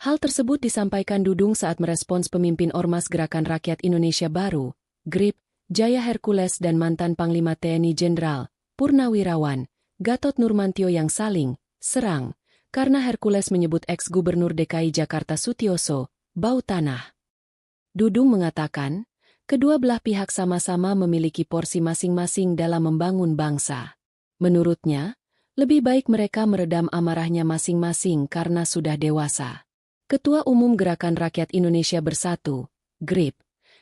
Hal tersebut disampaikan Dudung saat merespons pemimpin Ormas Gerakan Rakyat Indonesia Baru, GRIP, Jaya Hercules dan mantan Panglima TNI Jenderal, Purnawirawan, Gatot Nurmantio yang saling serang, karena Hercules menyebut ex-Gubernur DKI Jakarta Sutioso, bau tanah. Dudung mengatakan, kedua belah pihak sama-sama memiliki porsi masing-masing dalam membangun bangsa. Menurutnya, lebih baik mereka meredam amarahnya masing-masing karena sudah dewasa. Ketua Umum Gerakan Rakyat Indonesia Bersatu, GRIP,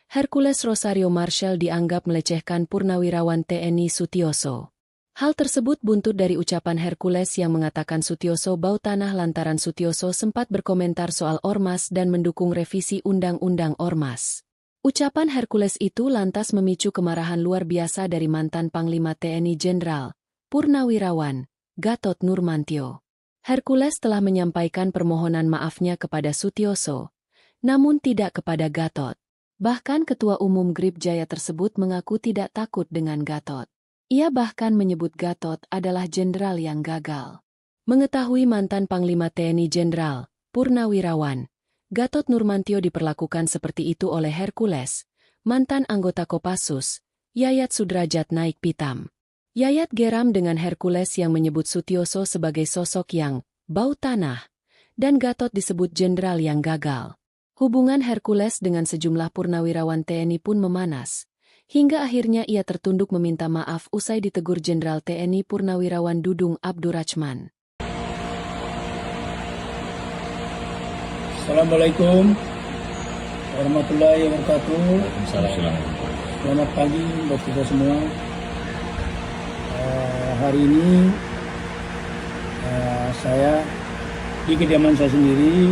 Hercules Rosario Marshall dianggap melecehkan Purnawirawan TNI Sutioso. Hal tersebut buntut dari ucapan Hercules yang mengatakan Sutioso bau tanah lantaran Sutioso sempat berkomentar soal Ormas dan mendukung revisi Undang-Undang Ormas. Ucapan Hercules itu lantas memicu kemarahan luar biasa dari mantan Panglima TNI Jenderal, Purnawirawan, Gatot Nurmantio. Hercules telah menyampaikan permohonan maafnya kepada Sutioso, namun tidak kepada Gatot. Bahkan Ketua Umum GRIP Jaya tersebut mengaku tidak takut dengan Gatot. Ia bahkan menyebut Gatot adalah jenderal yang gagal. Mengetahui mantan Panglima TNI Jenderal, Purnawirawan, Gatot Nurmantio diperlakukan seperti itu oleh Hercules, mantan anggota Kopassus, Yayat Sudrajat naik pitam. Yayat geram dengan Hercules yang menyebut Sutioso sebagai sosok yang bau tanah, dan Gatot disebut jenderal yang gagal. Hubungan Hercules dengan sejumlah purnawirawan TNI pun memanas, hingga akhirnya ia tertunduk meminta maaf usai ditegur Jenderal TNI Purnawirawan Dudung Abdurrachman. Assalamualaikum warahmatullahi wabarakatuh. Waalaikumsalam. Selamat pagi buat kita semua. Hari ini saya di kediaman saya sendiri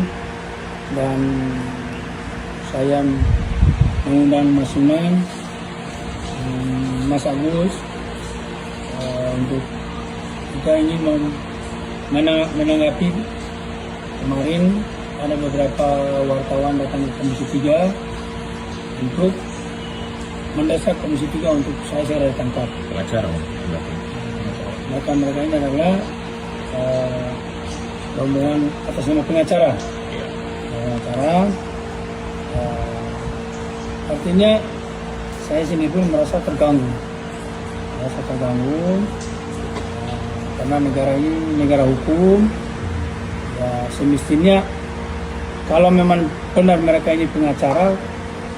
dan saya mengundang Mas Sunan, Mas Agus untuk kita ingin menanggapi kemarin ada beberapa wartawan datang ke Komisi 3 untuk mendesak Komisi 3 untuk saya segera ditangkap. Pengacara, Mereka ini adalah rombongan atas nama pengacara. Artinya saya sendiri pun merasa terganggu. Karena negara ini negara hukum. Ya, semestinya kalau memang benar mereka ini pengacara,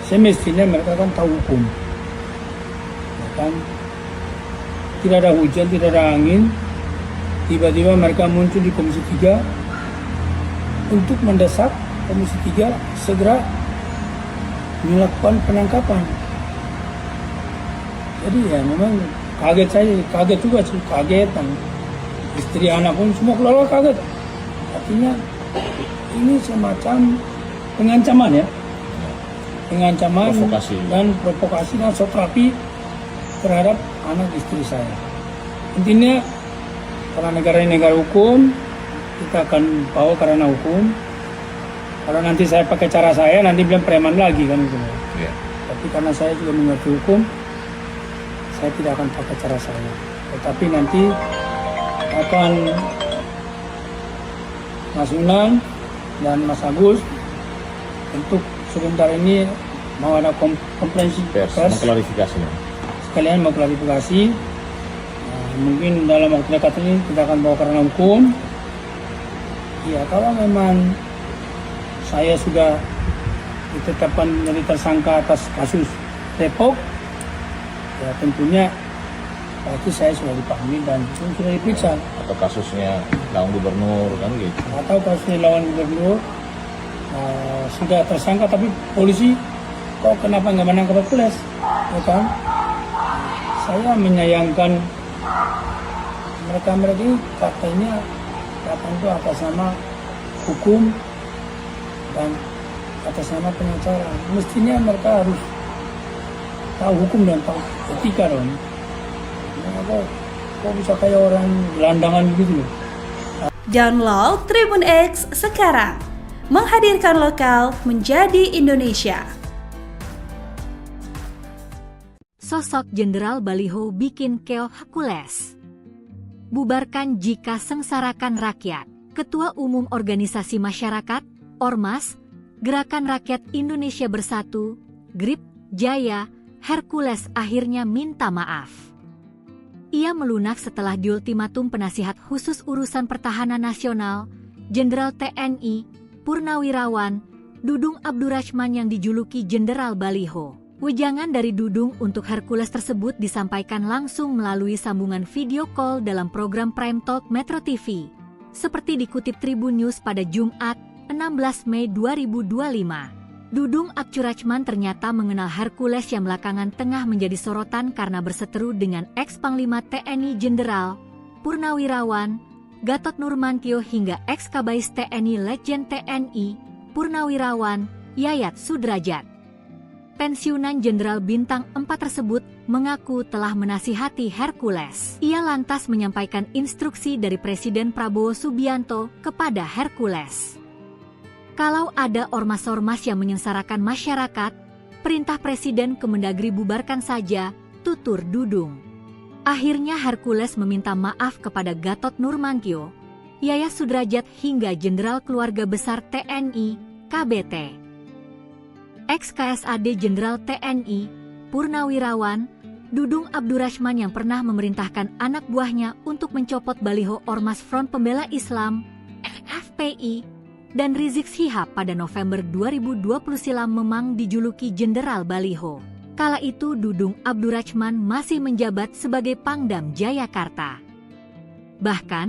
semestinya mereka kan tahu hukum. Ya kan? Tidak ada hujan, tidak ada angin, tiba-tiba mereka muncul di Komisi 3 untuk mendesak Komisi 3 segera melakukan penangkapan. Jadi ya memang kaget juga sih, dan istri anak pun semua keluarga kaget. Artinya ini semacam pengancaman ya, provokasi. dan provokasi dan satrapi terhadap anak istri saya. Intinya karena negara ini negara hukum, kita akan bawa karena hukum. Kalau nanti saya pakai cara saya, nanti bilang preman lagi kan gitu. Ya. Tapi karena saya juga mengerti hukum, saya tidak akan pakai cara saya. Tetapi nanti akan Mas Sunan dan Mas Agus untuk sebentar ini mau ada konferensi pers, mengklarifikasi. Sekalian mau klarifikasi. Mungkin dalam waktu dekat ini kita akan bawa karena hukum. Ya, kalau memang saya sudah ditetapkan menjadi tersangka atas kasus Depok, ya tentunya pasti saya sudah dipanggil dan sudah diperiksa. Atau kasusnya lawan gubernur kan gitu. Atau kasusnya lawan gubernur sudah tersangka tapi polisi kok kenapa nggak menangkap Hercules, ya kan? Saya menyayangkan mereka ini katanya itu atas nama hukum dan atas nama pengacara. Mestinya mereka harus tahu hukum dan tahu etika dong. Kok bisa kayak orang gelandangan begitu loh. Download Tribun X sekarang. Menghadirkan lokal menjadi Indonesia. Sosok Jenderal Baliho bikin keoh Hercules. Bubarkan jika sengsarakan rakyat. Ketua Umum Organisasi Masyarakat, Ormas, Gerakan Rakyat Indonesia Bersatu, GRIP, Jaya, Hercules akhirnya minta maaf. Ia melunak setelah diultimatum penasihat khusus urusan pertahanan nasional, Jenderal TNI, Purnawirawan, Dudung Abdurrahman yang dijuluki Jenderal Baliho. Wejangan dari Dudung untuk Hercules tersebut disampaikan langsung melalui sambungan video call dalam program Prime Talk Metro TV. Seperti dikutip Tribun News pada Jumat, 16 Mei 2025. Dudung Abdurrahman ternyata mengenal Hercules yang belakangan tengah menjadi sorotan karena berseteru dengan ex-Panglima TNI Jenderal Purnawirawan Gatot Nurmantio hingga ex-Kabais TNI Letjen TNI Purnawirawan Yayat Sudrajat. Pensiunan Jenderal Bintang 4 tersebut mengaku telah menasihati Hercules. Ia lantas menyampaikan instruksi dari Presiden Prabowo Subianto kepada Hercules. Kalau ada ormas-ormas yang menyengsarakan masyarakat, perintah Presiden Kemendagri bubarkan saja, tutur Dudung. Akhirnya Hercules meminta maaf kepada Gatot Nurmantio, Yayat Sudrajat hingga Jenderal Keluarga Besar TNI, KBT. Ex-KSAD Jenderal TNI, Purnawirawan, Dudung Abdurrahman yang pernah memerintahkan anak buahnya untuk mencopot baliho Ormas Front Pembela Islam, FPI, dan Rizik Syihab pada November 2020 silam memang dijuluki Jenderal Baliho. Kala itu Dudung Abdurrahman masih menjabat sebagai Pangdam Jayakarta. Bahkan,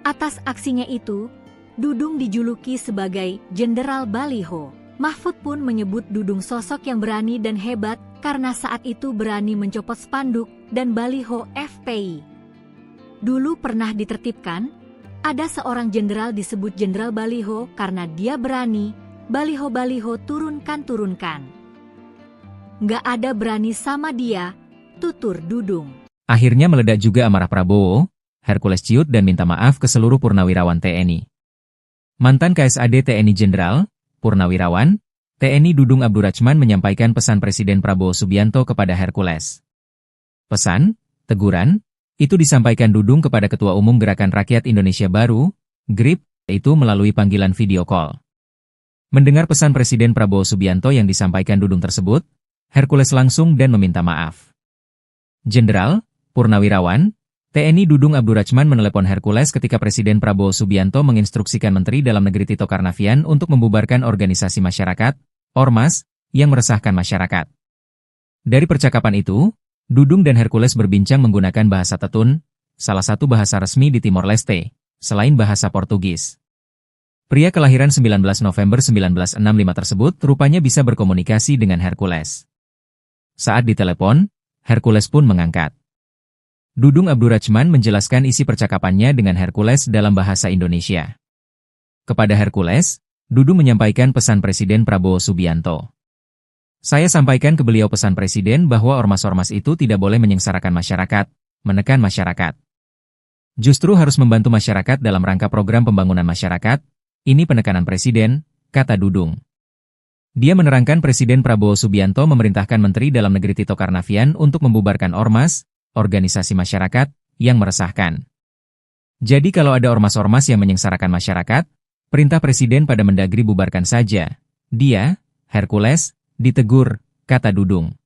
atas aksinya itu, Dudung dijuluki sebagai Jenderal Baliho. Mahfud pun menyebut Dudung sosok yang berani dan hebat karena saat itu berani mencopot spanduk dan baliho FPI. Dulu pernah ditertibkan, ada seorang jenderal disebut Jenderal Baliho karena dia berani, baliho-baliho turunkan. Nggak ada berani sama dia, tutur Dudung. Akhirnya meledak juga amarah Prabowo, Hercules ciut dan minta maaf ke seluruh purnawirawan TNI. Mantan KSAD TNI Jenderal, Purnawirawan, TNI Dudung Abdurrahman menyampaikan pesan Presiden Prabowo Subianto kepada Hercules. Pesan, teguran, itu disampaikan Dudung kepada Ketua Umum Gerakan Rakyat Indonesia Baru, GRIP, itu melalui panggilan video call. Mendengar pesan Presiden Prabowo Subianto yang disampaikan Dudung tersebut, Hercules langsung dan meminta maaf. Jenderal, Purnawirawan, TNI Dudung Abdurrahman menelepon Hercules ketika Presiden Prabowo Subianto menginstruksikan Menteri Dalam Negeri Tito Karnavian untuk membubarkan organisasi masyarakat, Ormas, yang meresahkan masyarakat. Dari percakapan itu, Dudung dan Hercules berbincang menggunakan bahasa Tetun, salah satu bahasa resmi di Timor Leste, selain bahasa Portugis. Pria kelahiran 19 November 1965 tersebut rupanya bisa berkomunikasi dengan Hercules. Saat ditelepon, Hercules pun mengangkat. Dudung Abdurrahman menjelaskan isi percakapannya dengan Hercules dalam bahasa Indonesia. Kepada Hercules, Dudung menyampaikan pesan Presiden Prabowo Subianto. Saya sampaikan ke beliau pesan Presiden bahwa ormas-ormas itu tidak boleh menyengsarakan masyarakat, menekan masyarakat. Justru harus membantu masyarakat dalam rangka program pembangunan masyarakat, ini penekanan Presiden, kata Dudung. Dia menerangkan Presiden Prabowo Subianto memerintahkan Menteri Dalam Negeri Tito Karnavian untuk membubarkan ormas, organisasi masyarakat, yang meresahkan. Jadi kalau ada ormas-ormas yang menyengsarakan masyarakat, perintah Presiden pada Mendagri bubarkan saja. Dia, Hercules, ditegur, kata Dudung.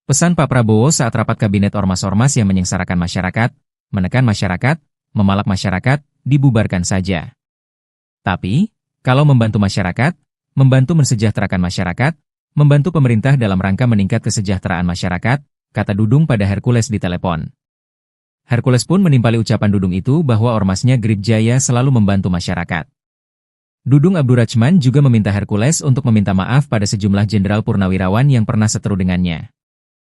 Pesan Pak Prabowo saat rapat kabinet ormas-ormas yang menyengsarakan masyarakat, menekan masyarakat, memalak masyarakat, dibubarkan saja. Tapi, kalau membantu masyarakat, membantu mensejahterakan masyarakat, membantu pemerintah dalam rangka meningkat kesejahteraan masyarakat, kata Dudung pada Hercules di telepon. Hercules pun menimpali ucapan Dudung itu bahwa ormasnya GRIP Jaya selalu membantu masyarakat. Dudung Abdurrahman juga meminta Hercules untuk meminta maaf pada sejumlah jenderal purnawirawan yang pernah seteru dengannya.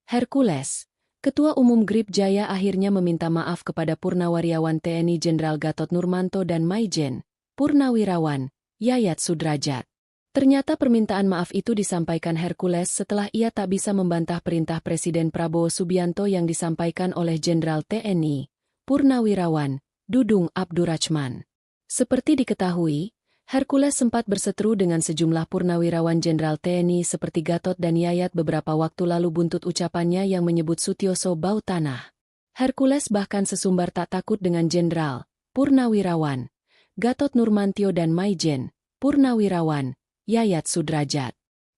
Hercules, Ketua Umum GRIP Jaya akhirnya meminta maaf kepada Purnawirawan TNI Jenderal Gatot Nurmantio dan Maijen, Purnawirawan, Yayat Sudrajat. Ternyata permintaan maaf itu disampaikan Hercules setelah ia tak bisa membantah perintah Presiden Prabowo Subianto yang disampaikan oleh Jenderal TNI, Purnawirawan, Dudung Abdurrahman. Seperti diketahui, Hercules sempat berseteru dengan sejumlah purnawirawan Jenderal TNI seperti Gatot dan Yayat beberapa waktu lalu buntut ucapannya yang menyebut Sutioso bau tanah. Hercules bahkan sesumbar tak takut dengan Jenderal, Purnawirawan, Gatot Nurmantio dan Maijen, Purnawirawan, Yayat Sudrajat.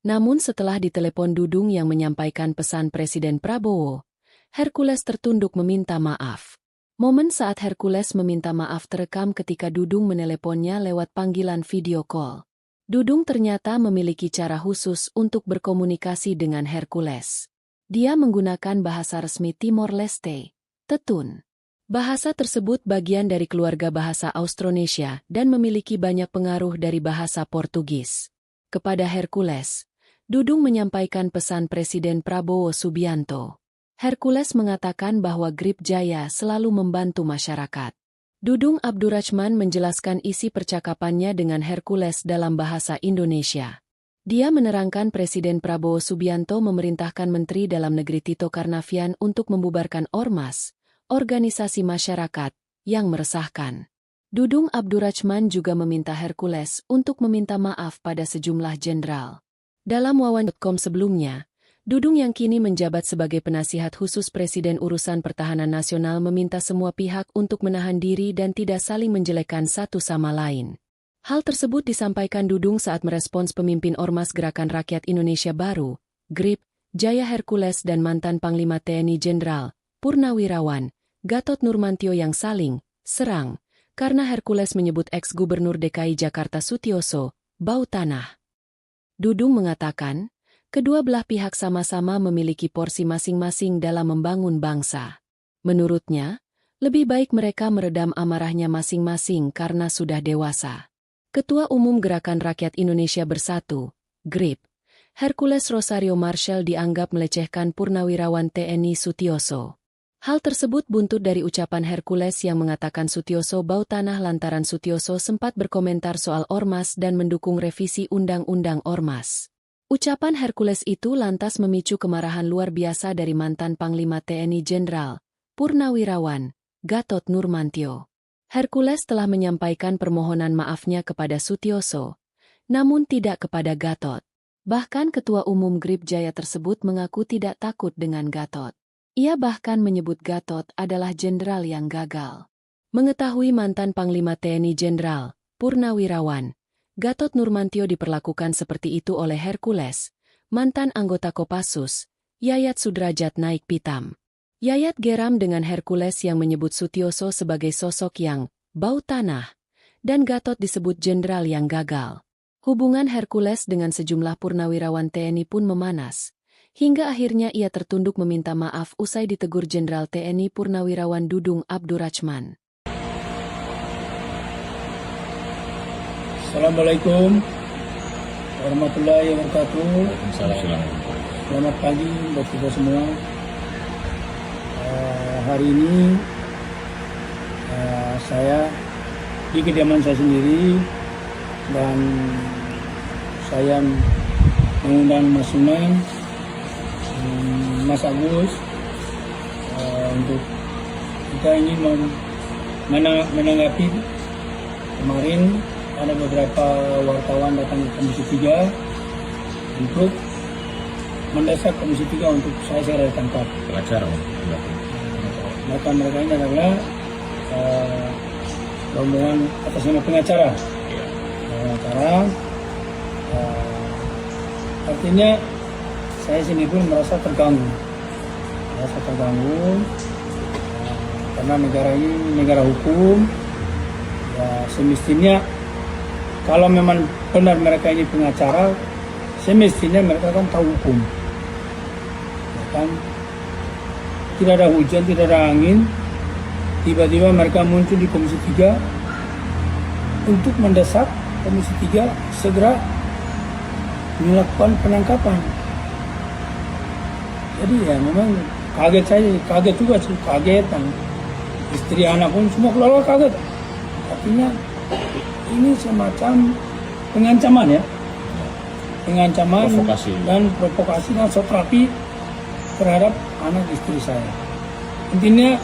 Namun setelah ditelepon Dudung yang menyampaikan pesan Presiden Prabowo, Hercules tertunduk meminta maaf. Momen saat Hercules meminta maaf terekam ketika Dudung meneleponnya lewat panggilan video call. Dudung ternyata memiliki cara khusus untuk berkomunikasi dengan Hercules. Dia menggunakan bahasa resmi Timor Leste, Tetun. Bahasa tersebut bagian dari keluarga bahasa Austronesia dan memiliki banyak pengaruh dari bahasa Portugis. Kepada Hercules, Dudung menyampaikan pesan Presiden Prabowo Subianto. Hercules mengatakan bahwa Grip Jaya selalu membantu masyarakat. Dudung Abdurrachman menjelaskan isi percakapannya dengan Hercules dalam bahasa Indonesia. Dia menerangkan Presiden Prabowo Subianto memerintahkan Menteri Dalam Negeri Tito Karnavian untuk membubarkan ormas, organisasi masyarakat, yang meresahkan. Dudung Abdurrachman juga meminta Hercules untuk meminta maaf pada sejumlah jenderal. Dalam wawancara.com sebelumnya, Dudung yang kini menjabat sebagai penasihat khusus Presiden Urusan Pertahanan Nasional meminta semua pihak untuk menahan diri dan tidak saling menjelekkan satu sama lain. Hal tersebut disampaikan Dudung saat merespons pemimpin Ormas Gerakan Rakyat Indonesia Baru, GRIP, Jaya Hercules dan mantan Panglima TNI Jenderal Purnawirawan Gatot Nurmantio yang saling serang karena Hercules menyebut ex-Gubernur DKI Jakarta Sutioso bau tanah. Dudung mengatakan, kedua belah pihak sama-sama memiliki porsi masing-masing dalam membangun bangsa. Menurutnya, lebih baik mereka meredam amarahnya masing-masing karena sudah dewasa. Ketua Umum Gerakan Rakyat Indonesia Bersatu, GRIP, Hercules Rosario Marshall dianggap melecehkan Purnawirawan TNI Sutioso. Hal tersebut buntut dari ucapan Hercules yang mengatakan Sutioso bau tanah lantaran Sutioso sempat berkomentar soal ormas dan mendukung revisi Undang-Undang Ormas. Ucapan Hercules itu lantas memicu kemarahan luar biasa dari mantan Panglima TNI Jenderal Purnawirawan Gatot Nurmantio. Hercules telah menyampaikan permohonan maafnya kepada Sutioso, namun tidak kepada Gatot. Bahkan Ketua Umum GRIP Jaya tersebut mengaku tidak takut dengan Gatot. Ia bahkan menyebut Gatot adalah jenderal yang gagal. Mengetahui mantan Panglima TNI Jenderal Purnawirawan Gatot Nurmantio diperlakukan seperti itu oleh Hercules, mantan anggota Kopassus, Yayat Sudrajat naik pitam. Yayat geram dengan Hercules yang menyebut Sutioso sebagai sosok yang bau tanah, dan Gatot disebut jenderal yang gagal. Hubungan Hercules dengan sejumlah purnawirawan TNI pun memanas. Hingga akhirnya ia tertunduk meminta maaf usai ditegur Jenderal TNI Purnawirawan Dudung Abdurrachman. Assalamualaikum warahmatullahi wabarakatuh. Waalaikumsalam. Selamat pagi buat kita semua. Hari ini saya di kediaman saya sendiri dan saya mengundang Mas Sunan, Mas Agus untuk kita ingin menanggapi kemarin ada beberapa wartawan datang ke Komisi 3 untuk mendesak Komisi 3 untuk saya segera ditangkap. Pengacara Maka mereka ini adalah rombongan atas nama pengacara. Artinya saya sini pun merasa terganggu, karena negara ini negara hukum. Ya, semestinya kalau memang benar mereka ini pengacara, semestinya mereka kan tahu hukum. Ya kan? Tidak ada hujan, tidak ada angin, tiba-tiba mereka muncul di Komisi 3 untuk mendesak Komisi 3 segera melakukan penangkapan. Jadi ya memang kaget juga sih, dan istri anak pun semua keluarga kaget. Artinya ini semacam pengancaman ya, provokasi. dan provokasi dan satrapi terhadap anak istri saya. Intinya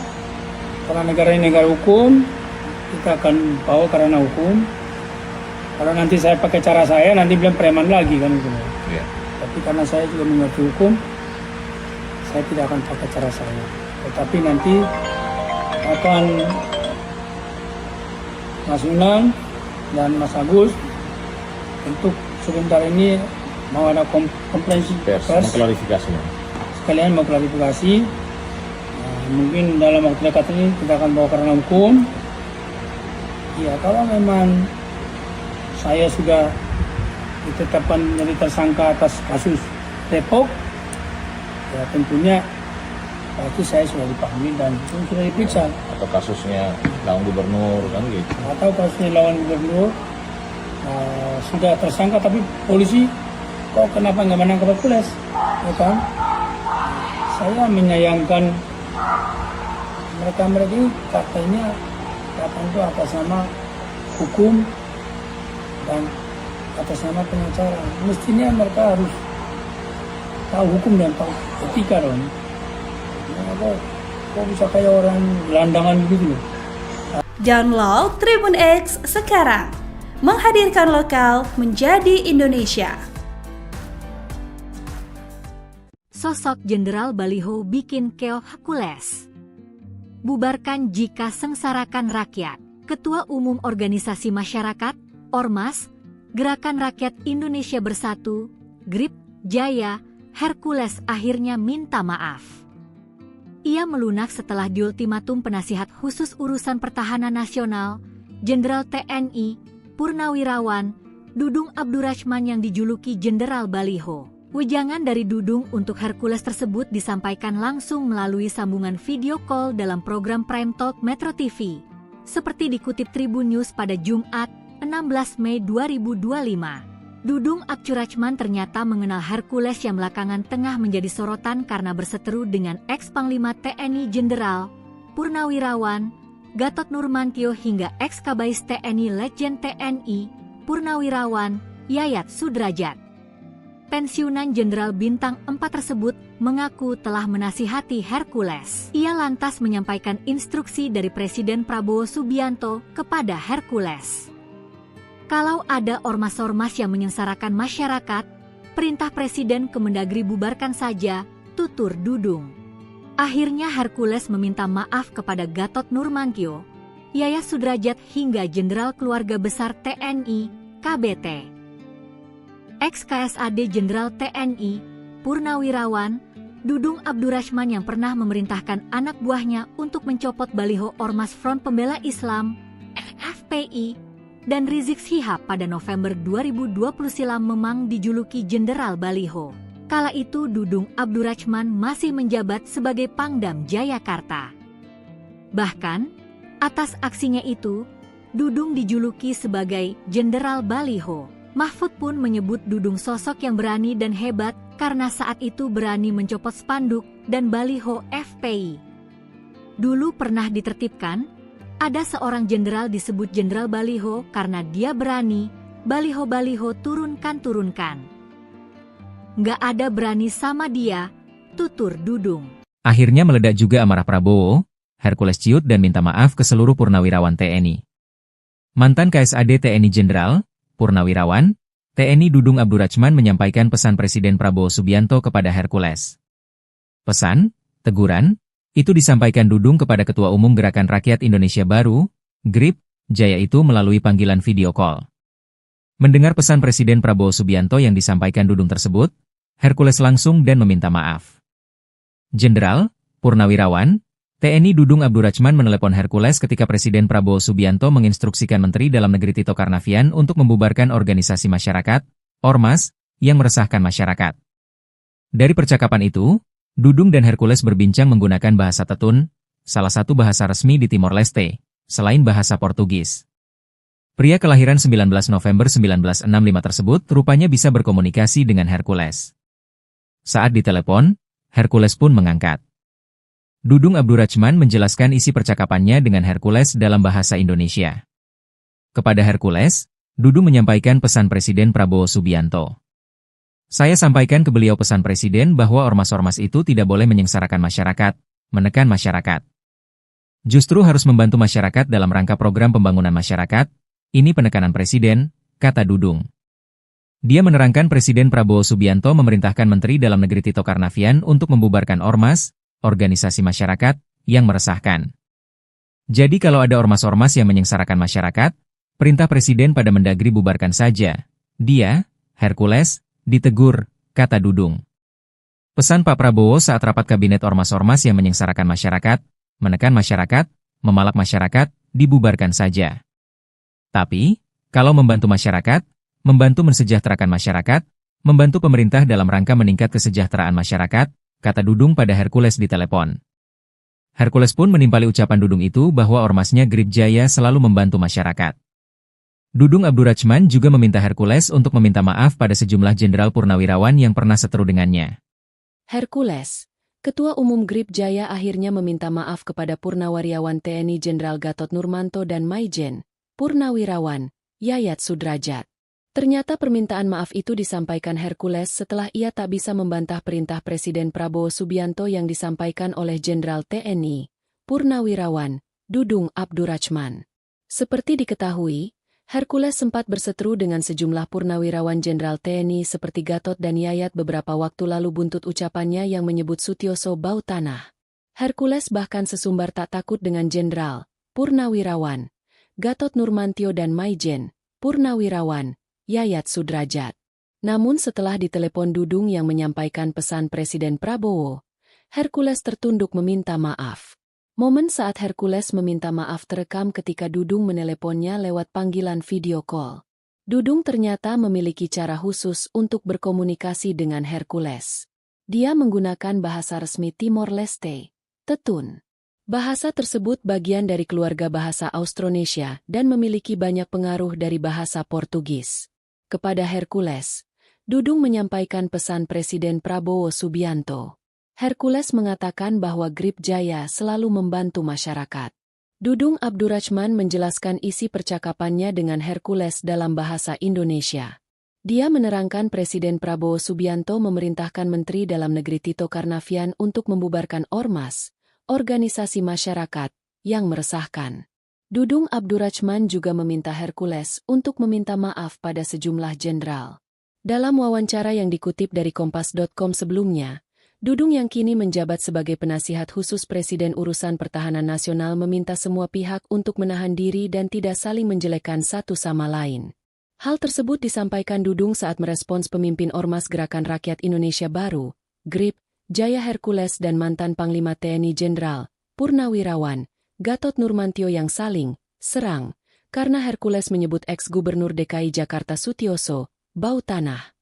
karena negara ini negara hukum, kita akan bawa karena hukum. Kalau nanti saya pakai cara saya, nanti bilang preman lagi kan gitu. Ya. Tapi karena saya juga mengerti hukum, saya tidak akan pakai cara saya. Tetapi nanti akan Mas Unang dan Mas Agus untuk sebentar ini mau ada konferensi pers pers, mengklarifikasinya. sekalian mau klarifikasi. Mungkin dalam waktu dekat ini kita akan bawa ke ranah hukum. Ya, kalau memang saya sudah ditetapkan menjadi tersangka atas kasus Depok, ya tentunya pasti saya sudah dipanggil dan sudah diperiksa. Atau kasusnya lawan gubernur kan gitu. Atau kasusnya lawan gubernur sudah tersangka tapi polisi kok kenapa nggak menangkap Hercules, ya kan? Saya menyayangkan mereka ini katanya datang itu atas nama hukum dan atas nama pengacara. Mestinya mereka harus tahu hukum dan tahu etika dong. Kok bisa kayak orang gelandangan begitu loh. Download Tribun X sekarang. Menghadirkan lokal menjadi Indonesia. Sosok Jenderal Baliho bikin keoh Hercules. Bubarkan jika sengsarakan rakyat. Ketua Umum Organisasi Masyarakat, Ormas, Gerakan Rakyat Indonesia Bersatu, GRIP, Jaya, Hercules akhirnya minta maaf. Ia melunak setelah diultimatum penasihat khusus urusan pertahanan nasional, Jenderal TNI, Purnawirawan, Dudung Abdurrahman yang dijuluki Jenderal Baliho. Wejangan dari Dudung untuk Hercules tersebut disampaikan langsung melalui sambungan video call dalam program Prime Talk Metro TV. Seperti dikutip Tribun News pada Jumat, 16 Mei 2025. Dudung Abdurrahman ternyata mengenal Hercules yang belakangan tengah menjadi sorotan karena berseteru dengan ex-Panglima TNI Jenderal Purnawirawan Gatot Nurmantio hingga ex-Kabais TNI Letjen TNI Purnawirawan Yayat Sudrajat. Pensiunan Jenderal Bintang 4 tersebut mengaku telah menasihati Hercules. Ia lantas menyampaikan instruksi dari Presiden Prabowo Subianto kepada Hercules. Kalau ada ormas-ormas yang menyengsarakan masyarakat, perintah Presiden Kemendagri bubarkan saja, tutur Dudung. Akhirnya Hercules meminta maaf kepada Gatot Nurmantio, Yayat Sudrajat hingga Jenderal Keluarga Besar TNI, KBT. Ex-KSAD Jenderal TNI, Purnawirawan, Dudung Abdurrahman yang pernah memerintahkan anak buahnya untuk mencopot baliho Ormas Front Pembela Islam, FPI, dan Rizik Syihab pada November 2020 silam memang dijuluki Jenderal Baliho. Kala itu Dudung Abdurrahman masih menjabat sebagai Pangdam Jayakarta. Bahkan, atas aksinya itu, Dudung dijuluki sebagai Jenderal Baliho. Mahfud pun menyebut Dudung sosok yang berani dan hebat karena saat itu berani mencopot spanduk dan baliho FPI. Dulu pernah ditertibkan, ada seorang jenderal disebut Jenderal Baliho karena dia berani, baliho-baliho turunkan. Nggak ada berani sama dia, tutur Dudung. Akhirnya meledak juga amarah Prabowo, Hercules ciut dan minta maaf ke seluruh purnawirawan TNI. Mantan KSAD TNI Jenderal Purnawirawan, TNI Dudung Abdurrahman menyampaikan pesan Presiden Prabowo Subianto kepada Hercules. Pesan, teguran, itu disampaikan Dudung kepada Ketua Umum Gerakan Rakyat Indonesia Baru, GRIP, Jaya itu melalui panggilan video call. Mendengar pesan Presiden Prabowo Subianto yang disampaikan Dudung tersebut, Hercules langsung dan meminta maaf. Jenderal, Purnawirawan, TNI Dudung Abdurrahman menelepon Hercules ketika Presiden Prabowo Subianto menginstruksikan Menteri Dalam Negeri Tito Karnavian untuk membubarkan organisasi masyarakat, Ormas, yang meresahkan masyarakat. Dari percakapan itu, Dudung dan Hercules berbincang menggunakan bahasa Tetun, salah satu bahasa resmi di Timor Leste, selain bahasa Portugis. Pria kelahiran 19 November 1965 tersebut rupanya bisa berkomunikasi dengan Hercules. Saat ditelepon, Hercules pun mengangkat. Dudung Abdurrahman menjelaskan isi percakapannya dengan Hercules dalam bahasa Indonesia. Kepada Hercules, Dudung menyampaikan pesan Presiden Prabowo Subianto. Saya sampaikan ke beliau pesan Presiden bahwa ormas-ormas itu tidak boleh menyengsarakan masyarakat, menekan masyarakat. Justru harus membantu masyarakat dalam rangka program pembangunan masyarakat, ini penekanan Presiden, kata Dudung. Dia menerangkan Presiden Prabowo Subianto memerintahkan Menteri Dalam Negeri Tito Karnavian untuk membubarkan ormas, organisasi masyarakat, yang meresahkan. Jadi kalau ada ormas-ormas yang menyengsarakan masyarakat, perintah Presiden pada Mendagri bubarkan saja, Dia, Hercules, ditegur, kata Dudung. Pesan Pak Prabowo saat rapat kabinet ormas-ormas yang menyengsarakan masyarakat, menekan masyarakat, memalak masyarakat, dibubarkan saja. Tapi, kalau membantu masyarakat, membantu mensejahterakan masyarakat, membantu pemerintah dalam rangka meningkat kesejahteraan masyarakat, kata Dudung pada Hercules di telepon. Hercules pun menimpali ucapan Dudung itu bahwa ormasnya Grip Jaya selalu membantu masyarakat. Dudung Abdurrachman juga meminta Hercules untuk meminta maaf pada sejumlah jenderal purnawirawan yang pernah seteru dengannya. Hercules, Ketua Umum Grip Jaya akhirnya meminta maaf kepada Purnawirawan TNI Jenderal Gatot Nurmanto dan Maijen, Purnawirawan, Yayat Sudrajat. Ternyata permintaan maaf itu disampaikan Hercules setelah ia tak bisa membantah perintah Presiden Prabowo Subianto yang disampaikan oleh Jenderal TNI, Purnawirawan, Dudung Abdurrachman. Seperti diketahui, Hercules sempat berseteru dengan sejumlah purnawirawan Jenderal TNI seperti Gatot dan Yayat beberapa waktu lalu buntut ucapannya yang menyebut Sutioso bau tanah. Hercules bahkan sesumbar tak takut dengan Jenderal, Purnawirawan, Gatot Nurmantio dan Maijen, Purnawirawan, Yayat Sudrajat. Namun setelah ditelepon Dudung yang menyampaikan pesan Presiden Prabowo, Hercules tertunduk meminta maaf. Momen saat Hercules meminta maaf terekam ketika Dudung meneleponnya lewat panggilan video call. Dudung ternyata memiliki cara khusus untuk berkomunikasi dengan Hercules. Dia menggunakan bahasa resmi Timor Leste, Tetun. Bahasa tersebut bagian dari keluarga bahasa Austronesia dan memiliki banyak pengaruh dari bahasa Portugis. Kepada Hercules, Dudung menyampaikan pesan Presiden Prabowo Subianto. Hercules mengatakan bahwa Grip Jaya selalu membantu masyarakat. Dudung Abdurrachman menjelaskan isi percakapannya dengan Hercules dalam bahasa Indonesia. Dia menerangkan Presiden Prabowo Subianto memerintahkan Menteri Dalam Negeri Tito Karnavian untuk membubarkan ormas, organisasi masyarakat, yang meresahkan. Dudung Abdurrachman juga meminta Hercules untuk meminta maaf pada sejumlah jenderal. Dalam wawancara yang dikutip dari Kompas.com sebelumnya, Dudung yang kini menjabat sebagai penasihat khusus Presiden Urusan Pertahanan Nasional meminta semua pihak untuk menahan diri dan tidak saling menjelekkan satu sama lain. Hal tersebut disampaikan Dudung saat merespons pemimpin Ormas Gerakan Rakyat Indonesia Baru, Grip Jaya Hercules dan mantan Panglima TNI Jenderal, Purnawirawan, Gatot Nurmantio yang saling serang, karena Hercules menyebut ex-Gubernur DKI Jakarta Sutioso bau tanah.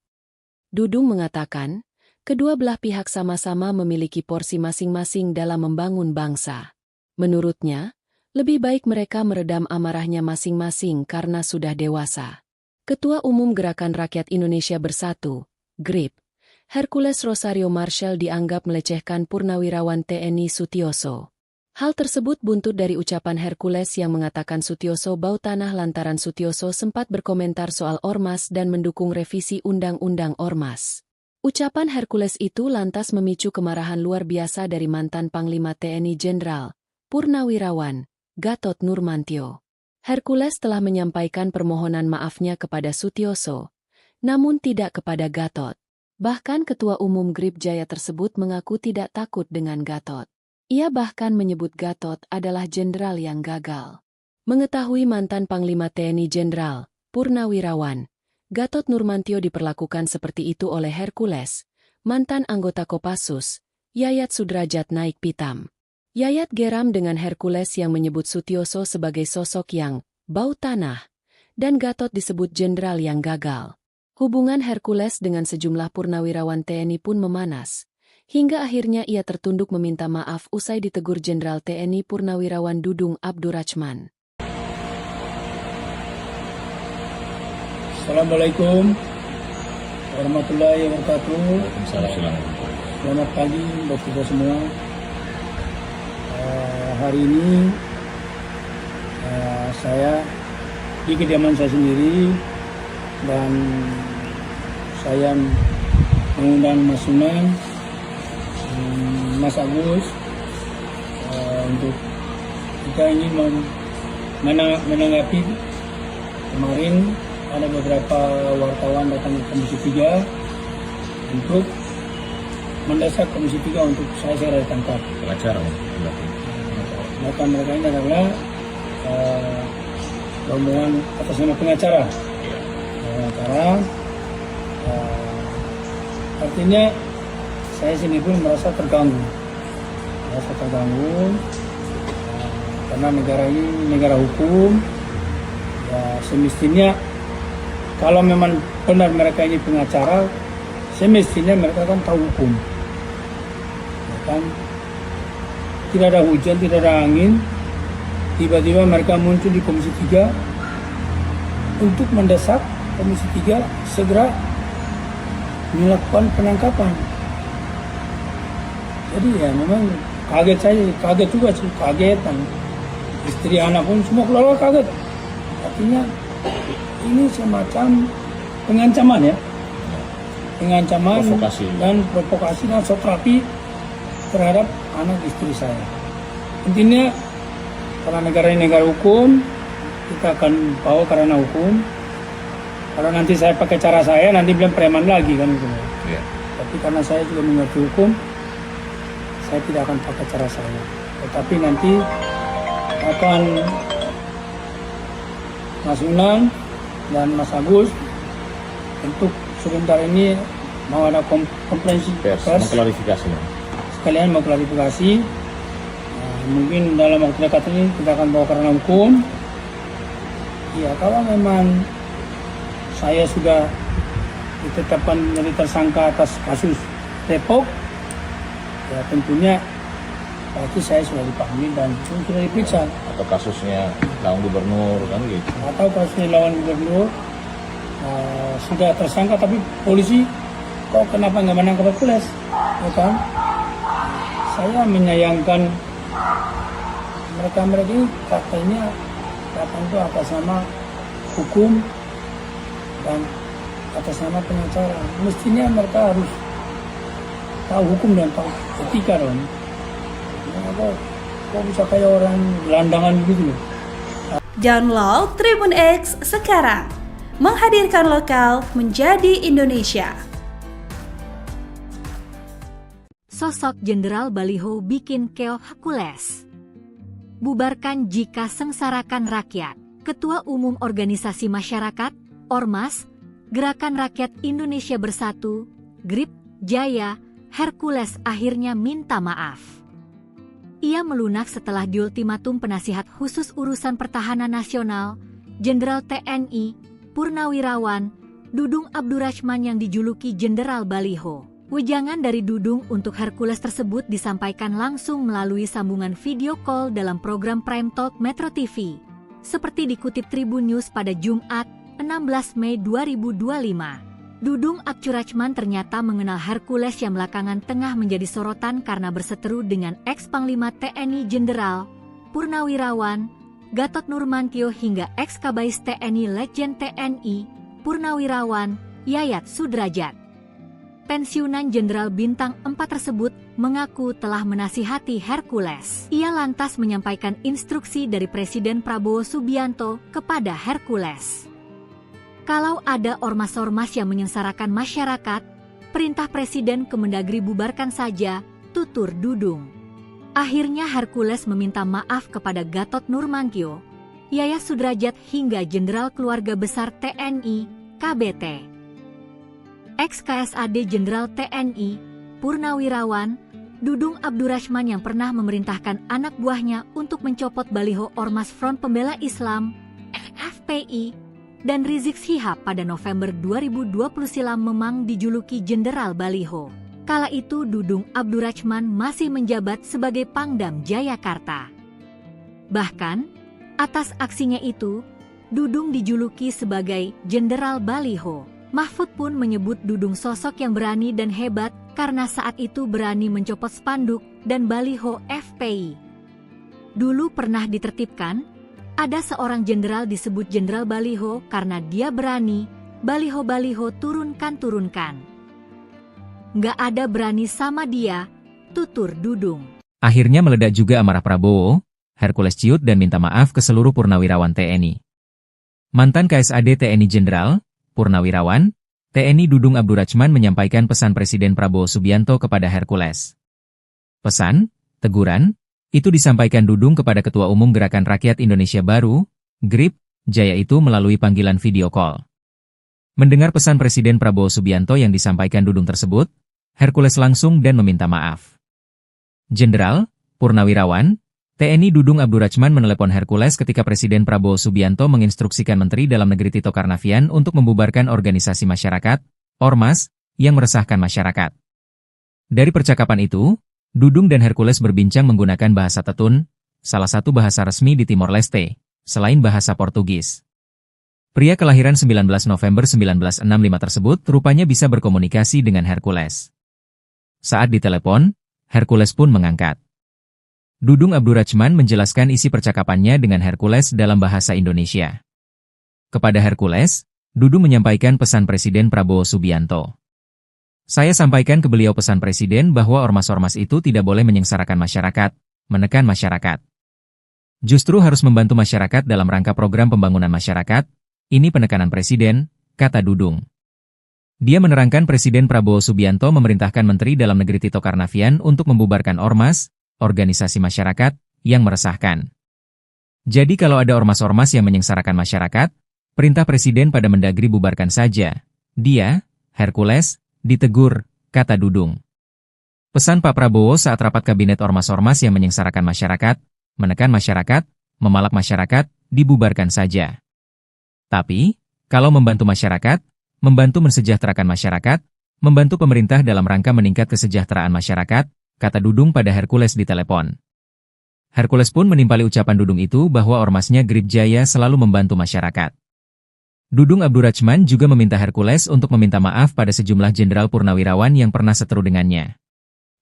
Dudung mengatakan, kedua belah pihak sama-sama memiliki porsi masing-masing dalam membangun bangsa. Menurutnya, lebih baik mereka meredam amarahnya masing-masing karena sudah dewasa. Ketua Umum Gerakan Rakyat Indonesia Bersatu, GRIP, Hercules Rosario Marshall dianggap melecehkan Purnawirawan TNI Sutioso. Hal tersebut buntut dari ucapan Hercules yang mengatakan Sutioso bau tanah lantaran Sutioso sempat berkomentar soal ormas dan mendukung revisi Undang-Undang Ormas. Ucapan Hercules itu lantas memicu kemarahan luar biasa dari mantan Panglima TNI Jenderal, Purnawirawan, Gatot Nurmantio. Hercules telah menyampaikan permohonan maafnya kepada Sutioso, namun tidak kepada Gatot. Bahkan Ketua Umum Grip Jaya tersebut mengaku tidak takut dengan Gatot. Ia bahkan menyebut Gatot adalah jenderal yang gagal. Mengetahui mantan Panglima TNI Jenderal, Purnawirawan, Gatot Nurmantio diperlakukan seperti itu oleh Hercules, mantan anggota Kopassus, Yayat Sudrajat naik pitam. Yayat geram dengan Hercules yang menyebut Sutioso sebagai sosok yang bau tanah, dan Gatot disebut jenderal yang gagal. Hubungan Hercules dengan sejumlah purnawirawan TNI pun memanas, hingga akhirnya ia tertunduk meminta maaf usai ditegur Jenderal TNI Purnawirawan Dudung Abdurrachman. Assalamualaikum warahmatullahi wabarakatuh. Selamat pagi buat kita semua. Hari ini saya di kediaman saya sendiri dan saya mengundang Mas Sunan, Mas Agus untuk kita ingin menanggapi kemarin ada beberapa wartawan datang ke Komisi 3 untuk mendesak Komisi 3 untuk saya ditangkap. Pengacara, Maka mereka ini adalah rombongan atas nama pengacara. pengacara. Artinya saya sendiri pun merasa terganggu, karena negara ini negara hukum. Ya, semestinya kalau memang benar mereka ini pengacara, semestinya mereka kan tahu hukum, ya kan? Tidak ada hujan, tidak ada angin, tiba-tiba mereka muncul di Komisi 3 untuk mendesak Komisi 3 segera melakukan penangkapan. Jadi ya memang kaget juga sih, kagetan. Istri anak pun semua keluarga kaget. Artinya ini semacam pengancaman ya, provokasi dan satrapi terhadap anak istri saya. Intinya karena negara ini negara hukum, kita akan bawa karena hukum. Kalau nanti saya pakai cara saya, nanti bilang preman lagi kan gitu. Iya. Tapi karena saya juga mengerti hukum, saya tidak akan pakai cara saya. Tetapi nanti akan Mas Unang dan Mas Agus untuk sebentar ini mau ada konferensi pers, mengklarifikasi. Sekalian mau klarifikasi. Mungkin dalam waktu dekat ini kita akan bawa karena hukum. Ya, kalau memang saya sudah ditetapkan menjadi tersangka atas kasus Depok, ya tentunya pasti saya sudah dipanggil dan sudah diperiksa. Atau kasusnya lawan gubernur kan gitu. Atau kasusnya lawan gubernur sudah tersangka tapi polisi kok kenapa nggak menangkap Hercules, ya kan? Saya menyayangkan mereka ini katanya itu atas nama hukum dan atas nama pengacara. Mestinya mereka harus tahu hukum dan tahu etika dong. Kok bisa kayak orang gelandangan gitu loh. Download Tribun X sekarang, menghadirkan lokal menjadi Indonesia. Sosok Jenderal Baliho bikin keok Hercules. Bubarkan jika sengsarakan rakyat. Ketua Umum Organisasi Masyarakat, Ormas, Gerakan Rakyat Indonesia Bersatu, GRIP, Jaya, Hercules akhirnya minta maaf. Ia melunak setelah diultimatum penasihat khusus urusan pertahanan nasional, Jenderal TNI, Purnawirawan, Dudung Abdurrahman yang dijuluki Jenderal Baliho. Wejangan dari Dudung untuk Hercules tersebut disampaikan langsung melalui sambungan video call dalam program Prime Talk Metro TV. Seperti dikutip Tribun News pada Jumat, 16 Mei 2025. Dudung Abdurrahman ternyata mengenal Hercules yang belakangan tengah menjadi sorotan karena berseteru dengan ex-Panglima TNI Jenderal Purnawirawan Gatot Nurmantio hingga ex-Kabais TNI Letjen TNI Purnawirawan Yayat Sudrajat. Pensiunan Jenderal Bintang 4 tersebut mengaku telah menasihati Hercules. Ia lantas menyampaikan instruksi dari Presiden Prabowo Subianto kepada Hercules. Kalau ada ormas-ormas yang menyengsarakan masyarakat, perintah Presiden Kemendagri bubarkan saja, tutur Dudung. Akhirnya Hercules meminta maaf kepada Gatot Nurmantio, Yayat Sudrajat hingga Jenderal Keluarga Besar TNI, KBT. Ex-KSAD Jenderal TNI, Purnawirawan, Dudung Abdurrahman yang pernah memerintahkan anak buahnya untuk mencopot baliho Ormas Front Pembela Islam, FPI, dan Rizik Syihab pada November 2020 silam memang dijuluki Jenderal Baliho. Kala itu Dudung Abdurrahman masih menjabat sebagai Pangdam Jayakarta. Bahkan, atas aksinya itu, Dudung dijuluki sebagai Jenderal Baliho. Mahfud pun menyebut Dudung sosok yang berani dan hebat karena saat itu berani mencopot spanduk dan baliho FPI. Dulu pernah ditertibkan, ada seorang jenderal disebut Jenderal Baliho karena dia berani, baliho-baliho turunkan. Nggak ada berani sama dia, tutur Dudung. Akhirnya meledak juga amarah Prabowo, Hercules ciut dan minta maaf ke seluruh purnawirawan TNI. Mantan KSAD TNI Jenderal Purnawirawan, TNI Dudung Abdurrahman menyampaikan pesan Presiden Prabowo Subianto kepada Hercules. Pesan, teguran, itu disampaikan Dudung kepada Ketua Umum Gerakan Rakyat Indonesia Baru, GRIP, Jaya itu melalui panggilan video call. Mendengar pesan Presiden Prabowo Subianto yang disampaikan Dudung tersebut, Hercules langsung dan meminta maaf. Jenderal, Purnawirawan, TNI Dudung Abdurrachman menelepon Hercules ketika Presiden Prabowo Subianto menginstruksikan Menteri Dalam Negeri Tito Karnavian untuk membubarkan organisasi masyarakat, Ormas, yang meresahkan masyarakat. Dari percakapan itu, Dudung dan Hercules berbincang menggunakan bahasa Tetun, salah satu bahasa resmi di Timor Leste, selain bahasa Portugis. Pria kelahiran 19 November 1965 tersebut rupanya bisa berkomunikasi dengan Hercules. Saat ditelepon, Hercules pun mengangkat. Dudung Abdurrachman menjelaskan isi percakapannya dengan Hercules dalam bahasa Indonesia. Kepada Hercules, Dudung menyampaikan pesan Presiden Prabowo Subianto. Saya sampaikan ke beliau pesan Presiden bahwa ormas-ormas itu tidak boleh menyengsarakan masyarakat, menekan masyarakat. Justru harus membantu masyarakat dalam rangka program pembangunan masyarakat. Ini penekanan Presiden, kata Dudung. Dia menerangkan Presiden Prabowo Subianto memerintahkan Menteri Dalam Negeri Tito Karnavian untuk membubarkan ormas, organisasi masyarakat, yang meresahkan. Jadi kalau ada ormas-ormas yang menyengsarakan masyarakat, perintah Presiden pada Mendagri bubarkan saja. Dia, Hercules, ditegur, kata Dudung. Pesan Pak Prabowo saat rapat kabinet ormas-ormas yang menyengsarakan masyarakat, menekan masyarakat, memalak masyarakat, dibubarkan saja. Tapi, kalau membantu masyarakat, membantu mensejahterakan masyarakat, membantu pemerintah dalam rangka meningkat kesejahteraan masyarakat, kata Dudung pada Hercules di telepon. Hercules pun menimpali ucapan Dudung itu bahwa ormasnya Grip Jaya selalu membantu masyarakat. Dudung Abdurrachman juga meminta Hercules untuk meminta maaf pada sejumlah jenderal purnawirawan yang pernah seteru dengannya.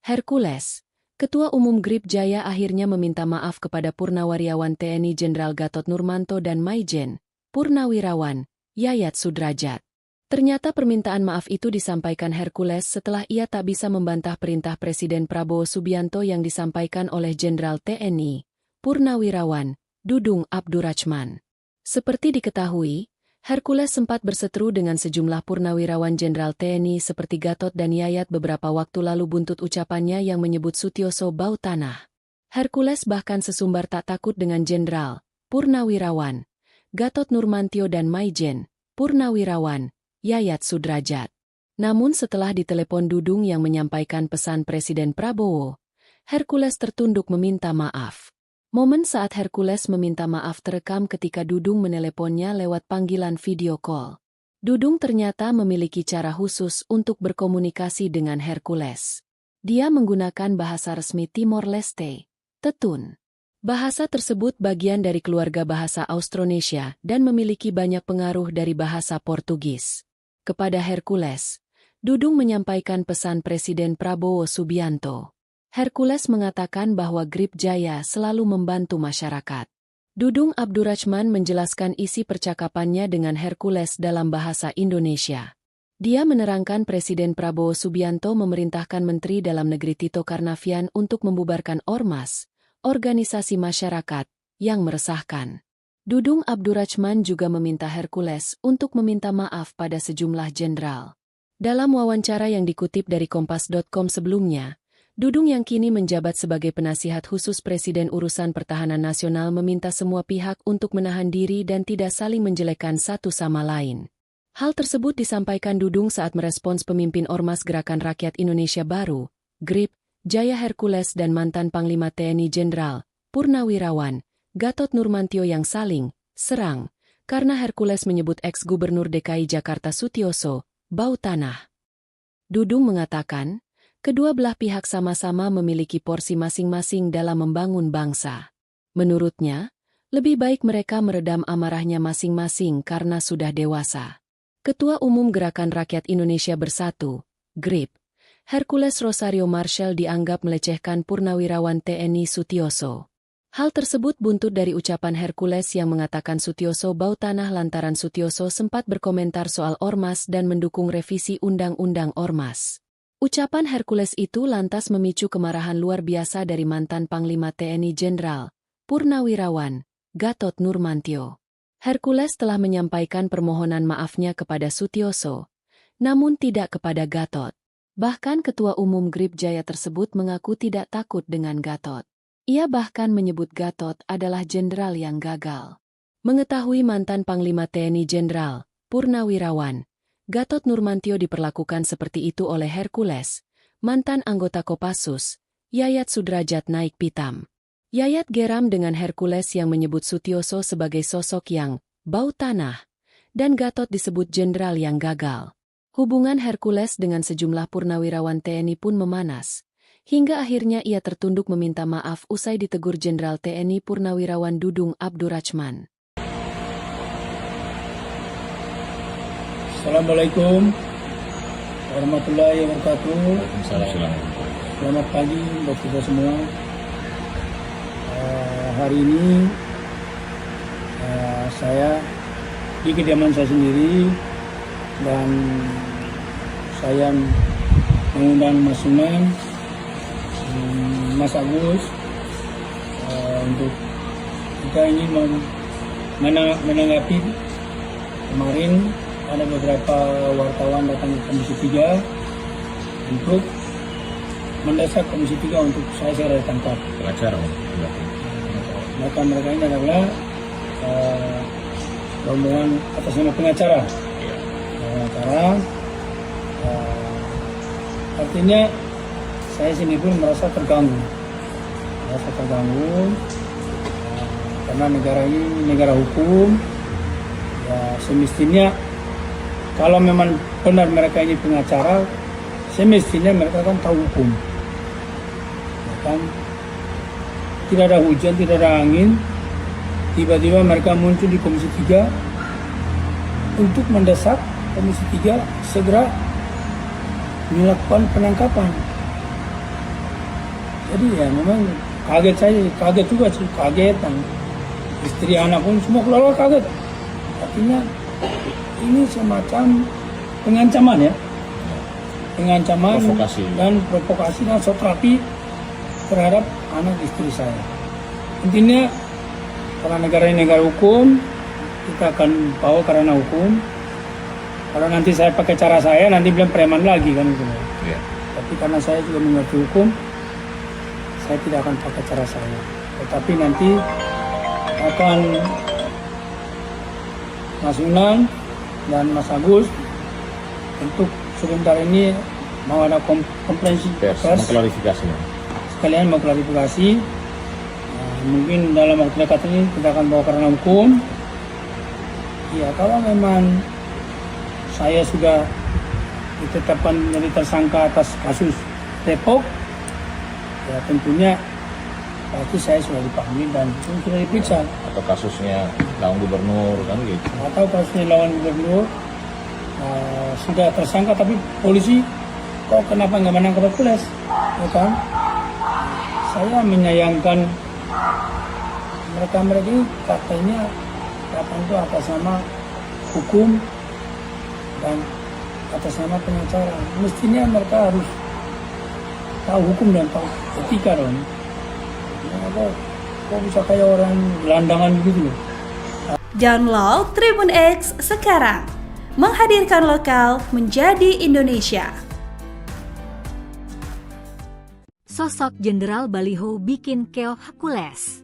Hercules, Ketua Umum Grip Jaya akhirnya meminta maaf kepada Purnawirawan TNI Jenderal Gatot Nurmanto dan Maijen, Purnawirawan, Yayat Sudrajat. Ternyata permintaan maaf itu disampaikan Hercules setelah ia tak bisa membantah perintah Presiden Prabowo Subianto yang disampaikan oleh Jenderal TNI, Purnawirawan, Dudung Abdurrachman. Seperti diketahui, Hercules sempat berseteru dengan sejumlah purnawirawan Jenderal TNI seperti Gatot dan Yayat beberapa waktu lalu buntut ucapannya yang menyebut Sutioso bau tanah. Hercules bahkan sesumbar tak takut dengan Jenderal, Purnawirawan, Gatot Nurmantio dan Maijen, Purnawirawan, Yayat Sudrajat. Namun setelah ditelepon Dudung yang menyampaikan pesan Presiden Prabowo, Hercules tertunduk meminta maaf. Momen saat Hercules meminta maaf terekam ketika Dudung meneleponnya lewat panggilan video call. Dudung ternyata memiliki cara khusus untuk berkomunikasi dengan Hercules. Dia menggunakan bahasa resmi Timor Leste, Tetun. Bahasa tersebut bagian dari keluarga bahasa Austronesia dan memiliki banyak pengaruh dari bahasa Portugis. Kepada Hercules, Dudung menyampaikan pesan Presiden Prabowo Subianto. Hercules mengatakan bahwa Grip Jaya selalu membantu masyarakat. Dudung Abdurrachman menjelaskan isi percakapannya dengan Hercules dalam bahasa Indonesia. Dia menerangkan Presiden Prabowo Subianto memerintahkan Menteri Dalam Negeri Tito Karnavian untuk membubarkan ormas, organisasi masyarakat, yang meresahkan. Dudung Abdurrachman juga meminta Hercules untuk meminta maaf pada sejumlah jenderal. Dalam wawancara yang dikutip dari Kompas.com sebelumnya, Dudung yang kini menjabat sebagai penasihat khusus Presiden Urusan Pertahanan Nasional meminta semua pihak untuk menahan diri dan tidak saling menjelekkan satu sama lain. Hal tersebut disampaikan Dudung saat merespons pemimpin Ormas Gerakan Rakyat Indonesia Baru, GRIP, Jaya Hercules dan mantan Panglima TNI Jenderal, Purnawirawan, Gatot Nurmantio yang saling serang, karena Hercules menyebut ex-Gubernur DKI Jakarta Sutioso bau tanah. Dudung mengatakan, kedua belah pihak sama-sama memiliki porsi masing-masing dalam membangun bangsa. Menurutnya, lebih baik mereka meredam amarahnya masing-masing karena sudah dewasa. Ketua Umum Gerakan Rakyat Indonesia Bersatu, GRIP, Hercules Rosario Marshall dianggap melecehkan Purnawirawan TNI Sutioso. Hal tersebut buntut dari ucapan Hercules yang mengatakan Sutioso bau tanah lantaran Sutioso sempat berkomentar soal ormas dan mendukung revisi Undang-Undang Ormas. Ucapan Hercules itu lantas memicu kemarahan luar biasa dari mantan Panglima TNI Jenderal, Purnawirawan, Gatot Nurmantio. Hercules telah menyampaikan permohonan maafnya kepada Sutioso, namun tidak kepada Gatot. Bahkan Ketua Umum GRIP Jaya tersebut mengaku tidak takut dengan Gatot. Ia bahkan menyebut Gatot adalah jenderal yang gagal. Mengetahui mantan Panglima TNI Jenderal, Purnawirawan, Gatot Nurmantio diperlakukan seperti itu oleh Hercules, mantan anggota Kopassus, Yayat Sudrajat naik pitam. Yayat geram dengan Hercules yang menyebut Sutioso sebagai sosok yang bau tanah, dan Gatot disebut jenderal yang gagal. Hubungan Hercules dengan sejumlah purnawirawan TNI pun memanas, hingga akhirnya ia tertunduk meminta maaf usai ditegur Jenderal TNI Purnawirawan Dudung Abdurrachman. Assalamualaikum warahmatullahi wabarakatuh. Waalaikumsalam. Selamat pagi buat kita semua. Hari ini saya di kediaman saya sendiri dan saya mengundang Mas Sunan, Mas Agus untuk kita ini menanggapi kemarin ada beberapa wartawan datang ke Komisi 3 untuk mendesak Komisi 3 untuk saya segera ditangkap. Pengacara. Mereka ini adalah rombongan atas nama pengacara. Artinya saya sini pun merasa terganggu. Karena negara ini negara hukum. Ya, semestinya kalau memang benar mereka ini pengacara, semestinya mereka kan tahu hukum. Ya kan? Tidak ada hujan, tidak ada angin, tiba-tiba mereka muncul di Komisi 3 untuk mendesak Komisi 3 segera melakukan penangkapan. Jadi ya memang kaget juga sih, dan istri anak pun semua keluarga kaget. Artinya ini semacam pengancaman ya, Provokasi. dan provokasi dan terapi terhadap anak istri saya. Intinya karena negara ini negara hukum, kita akan bawa karena hukum. Kalau nanti saya pakai cara saya, nanti bilang preman lagi kan gitu. Iya. Tapi karena saya juga mengerti hukum, saya tidak akan pakai cara saya. Tetapi nanti akan Mas Sunan dan Mas Agus untuk sebentar ini mau ada komprehensif pers, Mengklarifikasi. sekalian mau klarifikasi. Mungkin dalam waktu dekat ini kita akan bawa karena hukum. Ya kalau memang saya sudah ditetapkan menjadi tersangka atas kasus Depok, ya tentunya pasti saya sudah dipanggil dan sudah diperiksa. Atau kasusnya lawan gubernur kan gitu. Atau kasusnya lawan gubernur sudah tersangka tapi polisi kok kenapa nggak menangkap Hercules, ya kan? Saya menyayangkan mereka ini katanya itu atas nama hukum dan atas nama pengacara. Mestinya mereka harus tahu hukum dan tahu etika dong. Kok bisa kayak orang gelandangan begitu loh. Download Tribun X sekarang. Menghadirkan lokal menjadi Indonesia. Sosok Jenderal Baliho bikin keoh Hercules.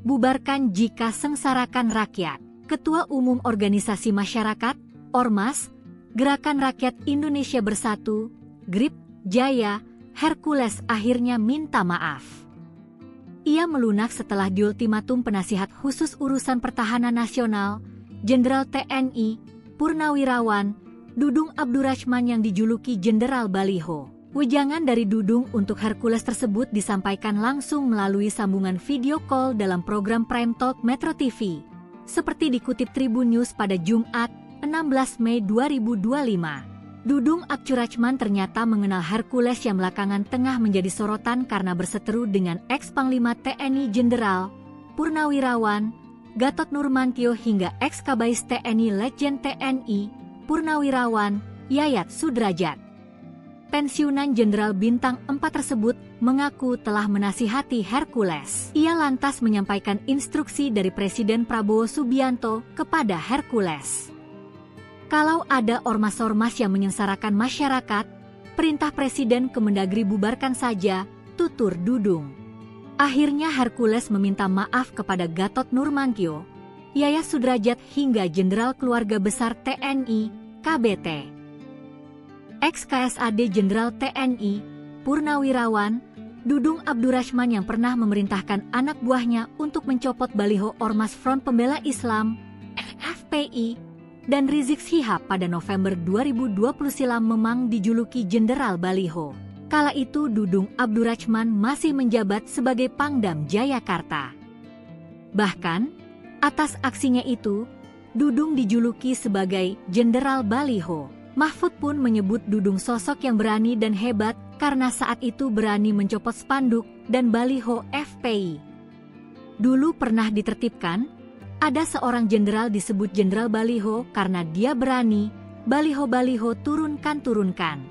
Bubarkan jika sengsarakan rakyat. Ketua Umum Organisasi Masyarakat, Ormas, Gerakan Rakyat Indonesia Bersatu, GRIP, Jaya, Hercules akhirnya minta maaf. Ia melunak setelah diultimatum penasihat khusus urusan pertahanan nasional, Jenderal TNI, Purnawirawan, Dudung Abdurrachman yang dijuluki Jenderal Baliho. Wejangan dari Dudung untuk Hercules tersebut disampaikan langsung melalui sambungan video call dalam program Prime Talk Metro TV. Seperti dikutip Tribun News pada Jumat, 16 Mei 2025. Dudung Abdurrachman ternyata mengenal Hercules yang belakangan tengah menjadi sorotan karena berseteru dengan ex-Panglima TNI Jenderal, Purnawirawan, Gatot Nurmantio hingga ex-Kabais TNI Letjen TNI, Purnawirawan, Yayat Sudrajat. Pensiunan Jenderal Bintang 4 tersebut mengaku telah menasihati Hercules. Ia lantas menyampaikan instruksi dari Presiden Prabowo Subianto kepada Hercules. Kalau ada ormas-ormas yang menyengsarakan masyarakat, perintah Presiden Kemendagri bubarkan saja, tutur Dudung. Akhirnya Hercules meminta maaf kepada Gatot Nurmantio, Yayat Sudrajat hingga Jenderal Keluarga Besar TNI, KBT. Ex-KSAD Jenderal TNI, Purnawirawan, Dudung Abdurrahman yang pernah memerintahkan anak buahnya untuk mencopot baliho Ormas Front Pembela Islam, FPI, dan Rizik Syihab pada November 2020 silam memang dijuluki Jenderal Baliho. Kala itu Dudung Abdurrahman masih menjabat sebagai Pangdam Jayakarta. Bahkan, atas aksinya itu, Dudung dijuluki sebagai Jenderal Baliho. Mahfud pun menyebut Dudung sosok yang berani dan hebat karena saat itu berani mencopot spanduk dan baliho FPI. Dulu pernah ditertibkan, ada seorang jenderal disebut Jenderal Baliho karena dia berani, baliho-baliho turunkan.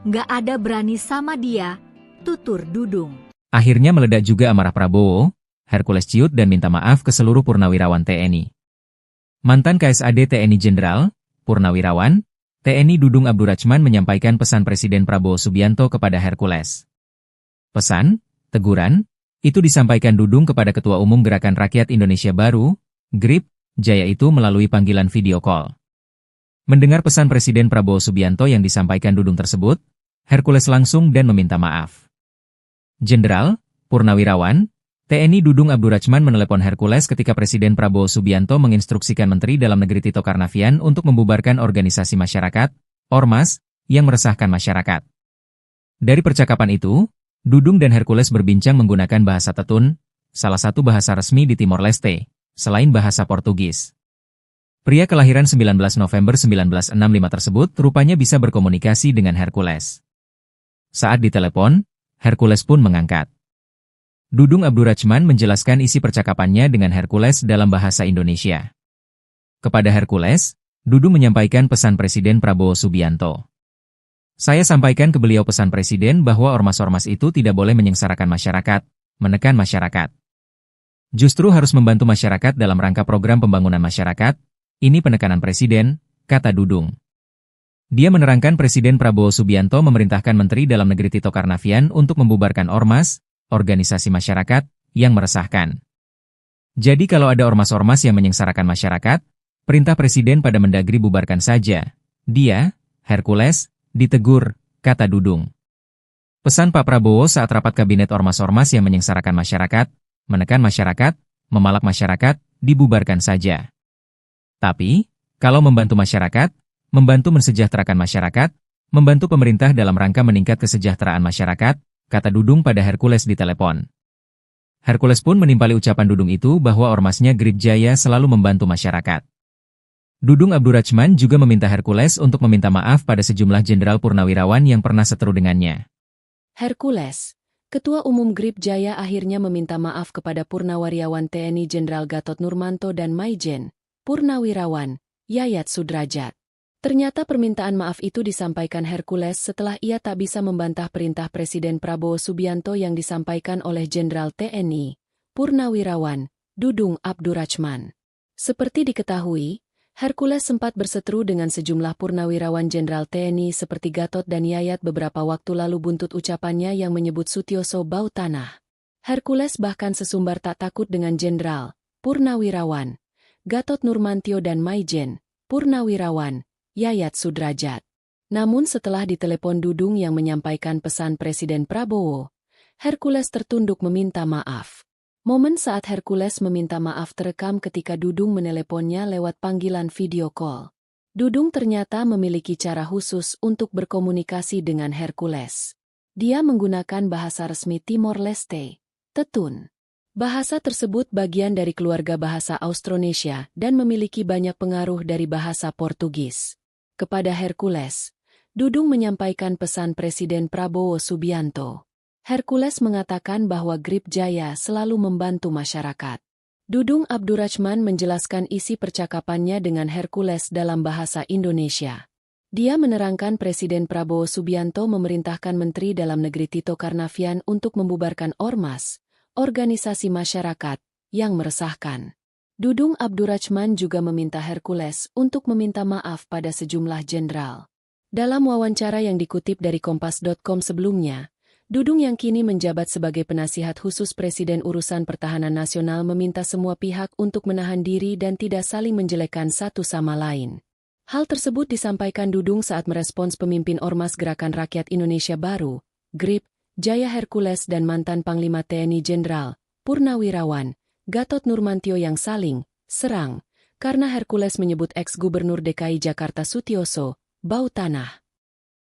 Nggak ada berani sama dia, tutur Dudung. Akhirnya meledak juga amarah Prabowo, Hercules ciut dan minta maaf ke seluruh purnawirawan TNI. Mantan KSAD TNI Jenderal, Purnawirawan, TNI Dudung Abdurrahman menyampaikan pesan Presiden Prabowo Subianto kepada Hercules. Pesan, teguran, itu disampaikan Dudung kepada Ketua Umum Gerakan Rakyat Indonesia Baru, GRIP, Jaya itu melalui panggilan video call. Mendengar pesan Presiden Prabowo Subianto yang disampaikan Dudung tersebut, Hercules langsung dan meminta maaf. Jenderal, Purnawirawan, TNI Dudung Abdurrahman menelepon Hercules ketika Presiden Prabowo Subianto menginstruksikan Menteri Dalam Negeri Tito Karnavian untuk membubarkan organisasi masyarakat, Ormas, yang meresahkan masyarakat. Dari percakapan itu, Dudung dan Hercules berbincang menggunakan bahasa Tetun, salah satu bahasa resmi di Timor Leste, selain bahasa Portugis. Pria kelahiran 19 November 1965 tersebut rupanya bisa berkomunikasi dengan Hercules. Saat ditelepon, Hercules pun mengangkat. Dudung Abdurrahman menjelaskan isi percakapannya dengan Hercules dalam bahasa Indonesia. Kepada Hercules, Dudung menyampaikan pesan Presiden Prabowo Subianto. Saya sampaikan ke beliau pesan Presiden bahwa ormas-ormas itu tidak boleh menyengsarakan masyarakat, menekan masyarakat. Justru harus membantu masyarakat dalam rangka program pembangunan masyarakat, ini penekanan Presiden, kata Dudung. Dia menerangkan Presiden Prabowo Subianto memerintahkan Menteri Dalam Negeri Tito Karnavian untuk membubarkan ormas, organisasi masyarakat, yang meresahkan. Jadi kalau ada ormas-ormas yang menyengsarakan masyarakat, perintah Presiden pada Mendagri bubarkan saja. Dia, Hercules, ditegur, kata Dudung. Pesan Pak Prabowo saat rapat kabinet ormas-ormas yang menyengsarakan masyarakat, menekan masyarakat, memalak masyarakat, dibubarkan saja. Tapi, kalau membantu masyarakat, membantu mensejahterakan masyarakat, membantu pemerintah dalam rangka meningkat kesejahteraan masyarakat, kata Dudung pada Hercules di telepon. Hercules pun menimpali ucapan Dudung itu bahwa ormasnya GRIP Jaya selalu membantu masyarakat. Dudung Abdurrahman juga meminta Hercules untuk meminta maaf pada sejumlah jenderal purnawirawan yang pernah seteru dengannya. Hercules, Ketua Umum GRIP Jaya akhirnya meminta maaf kepada Purnawirawan TNI Jenderal Gatot Nurmanto dan Maijen, Purnawirawan, Yayat Sudrajat. Ternyata permintaan maaf itu disampaikan Hercules setelah ia tak bisa membantah perintah Presiden Prabowo Subianto yang disampaikan oleh Jenderal TNI, Purnawirawan, Dudung Abdurrahman. Seperti diketahui, Hercules sempat berseteru dengan sejumlah purnawirawan Jenderal TNI seperti Gatot dan Yayat beberapa waktu lalu buntut ucapannya yang menyebut Sutioso bau tanah. Hercules bahkan sesumbar tak takut dengan Jenderal, Purnawirawan, Gatot Nurmantio dan Maijen, Purnawirawan, Yayat Sudrajat. Namun setelah ditelepon Dudung yang menyampaikan pesan Presiden Prabowo, Hercules tertunduk meminta maaf. Momen saat Hercules meminta maaf terekam ketika Dudung meneleponnya lewat panggilan video call. Dudung ternyata memiliki cara khusus untuk berkomunikasi dengan Hercules. Dia menggunakan bahasa resmi Timor Leste, Tetun. Bahasa tersebut bagian dari keluarga bahasa Austronesia dan memiliki banyak pengaruh dari bahasa Portugis. Kepada Hercules, Dudung menyampaikan pesan Presiden Prabowo Subianto. Hercules mengatakan bahwa GRIP Jaya selalu membantu masyarakat. Dudung Abdurrahman menjelaskan isi percakapannya dengan Hercules dalam bahasa Indonesia. Dia menerangkan Presiden Prabowo Subianto memerintahkan Menteri Dalam Negeri Tito Karnavian untuk membubarkan ormas, organisasi masyarakat, yang meresahkan. Dudung Abdurrahman juga meminta Hercules untuk meminta maaf pada sejumlah jenderal. Dalam wawancara yang dikutip dari Kompas.com sebelumnya, Dudung yang kini menjabat sebagai penasihat khusus Presiden Urusan Pertahanan Nasional meminta semua pihak untuk menahan diri dan tidak saling menjelekkan satu sama lain. Hal tersebut disampaikan Dudung saat merespons pemimpin Ormas Gerakan Rakyat Indonesia Baru, GRIP, Jaya Hercules dan mantan Panglima TNI Jenderal, Purnawirawan, Gatot Nurmantio yang saling serang, karena Hercules menyebut ex-Gubernur DKI Jakarta Sutioso, bau tanah.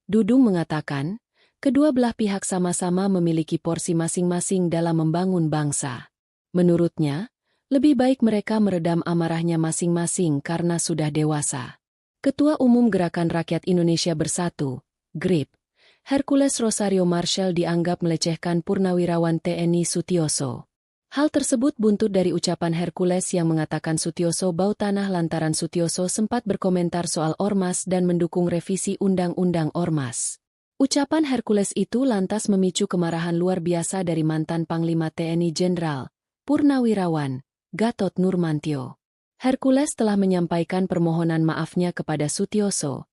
Dudung mengatakan, kedua belah pihak sama-sama memiliki porsi masing-masing dalam membangun bangsa. Menurutnya, lebih baik mereka meredam amarahnya masing-masing karena sudah dewasa. Ketua Umum Gerakan Rakyat Indonesia Bersatu, GRIP, Hercules Rosario Marshall dianggap melecehkan Purnawirawan TNI Sutioso. Hal tersebut buntut dari ucapan Hercules yang mengatakan Sutioso bau tanah lantaran Sutioso sempat berkomentar soal Ormas dan mendukung revisi Undang-Undang Ormas. Ucapan Hercules itu lantas memicu kemarahan luar biasa dari mantan Panglima TNI Jenderal, Purnawirawan, Gatot Nurmantio. Hercules telah menyampaikan permohonan maafnya kepada Sutioso,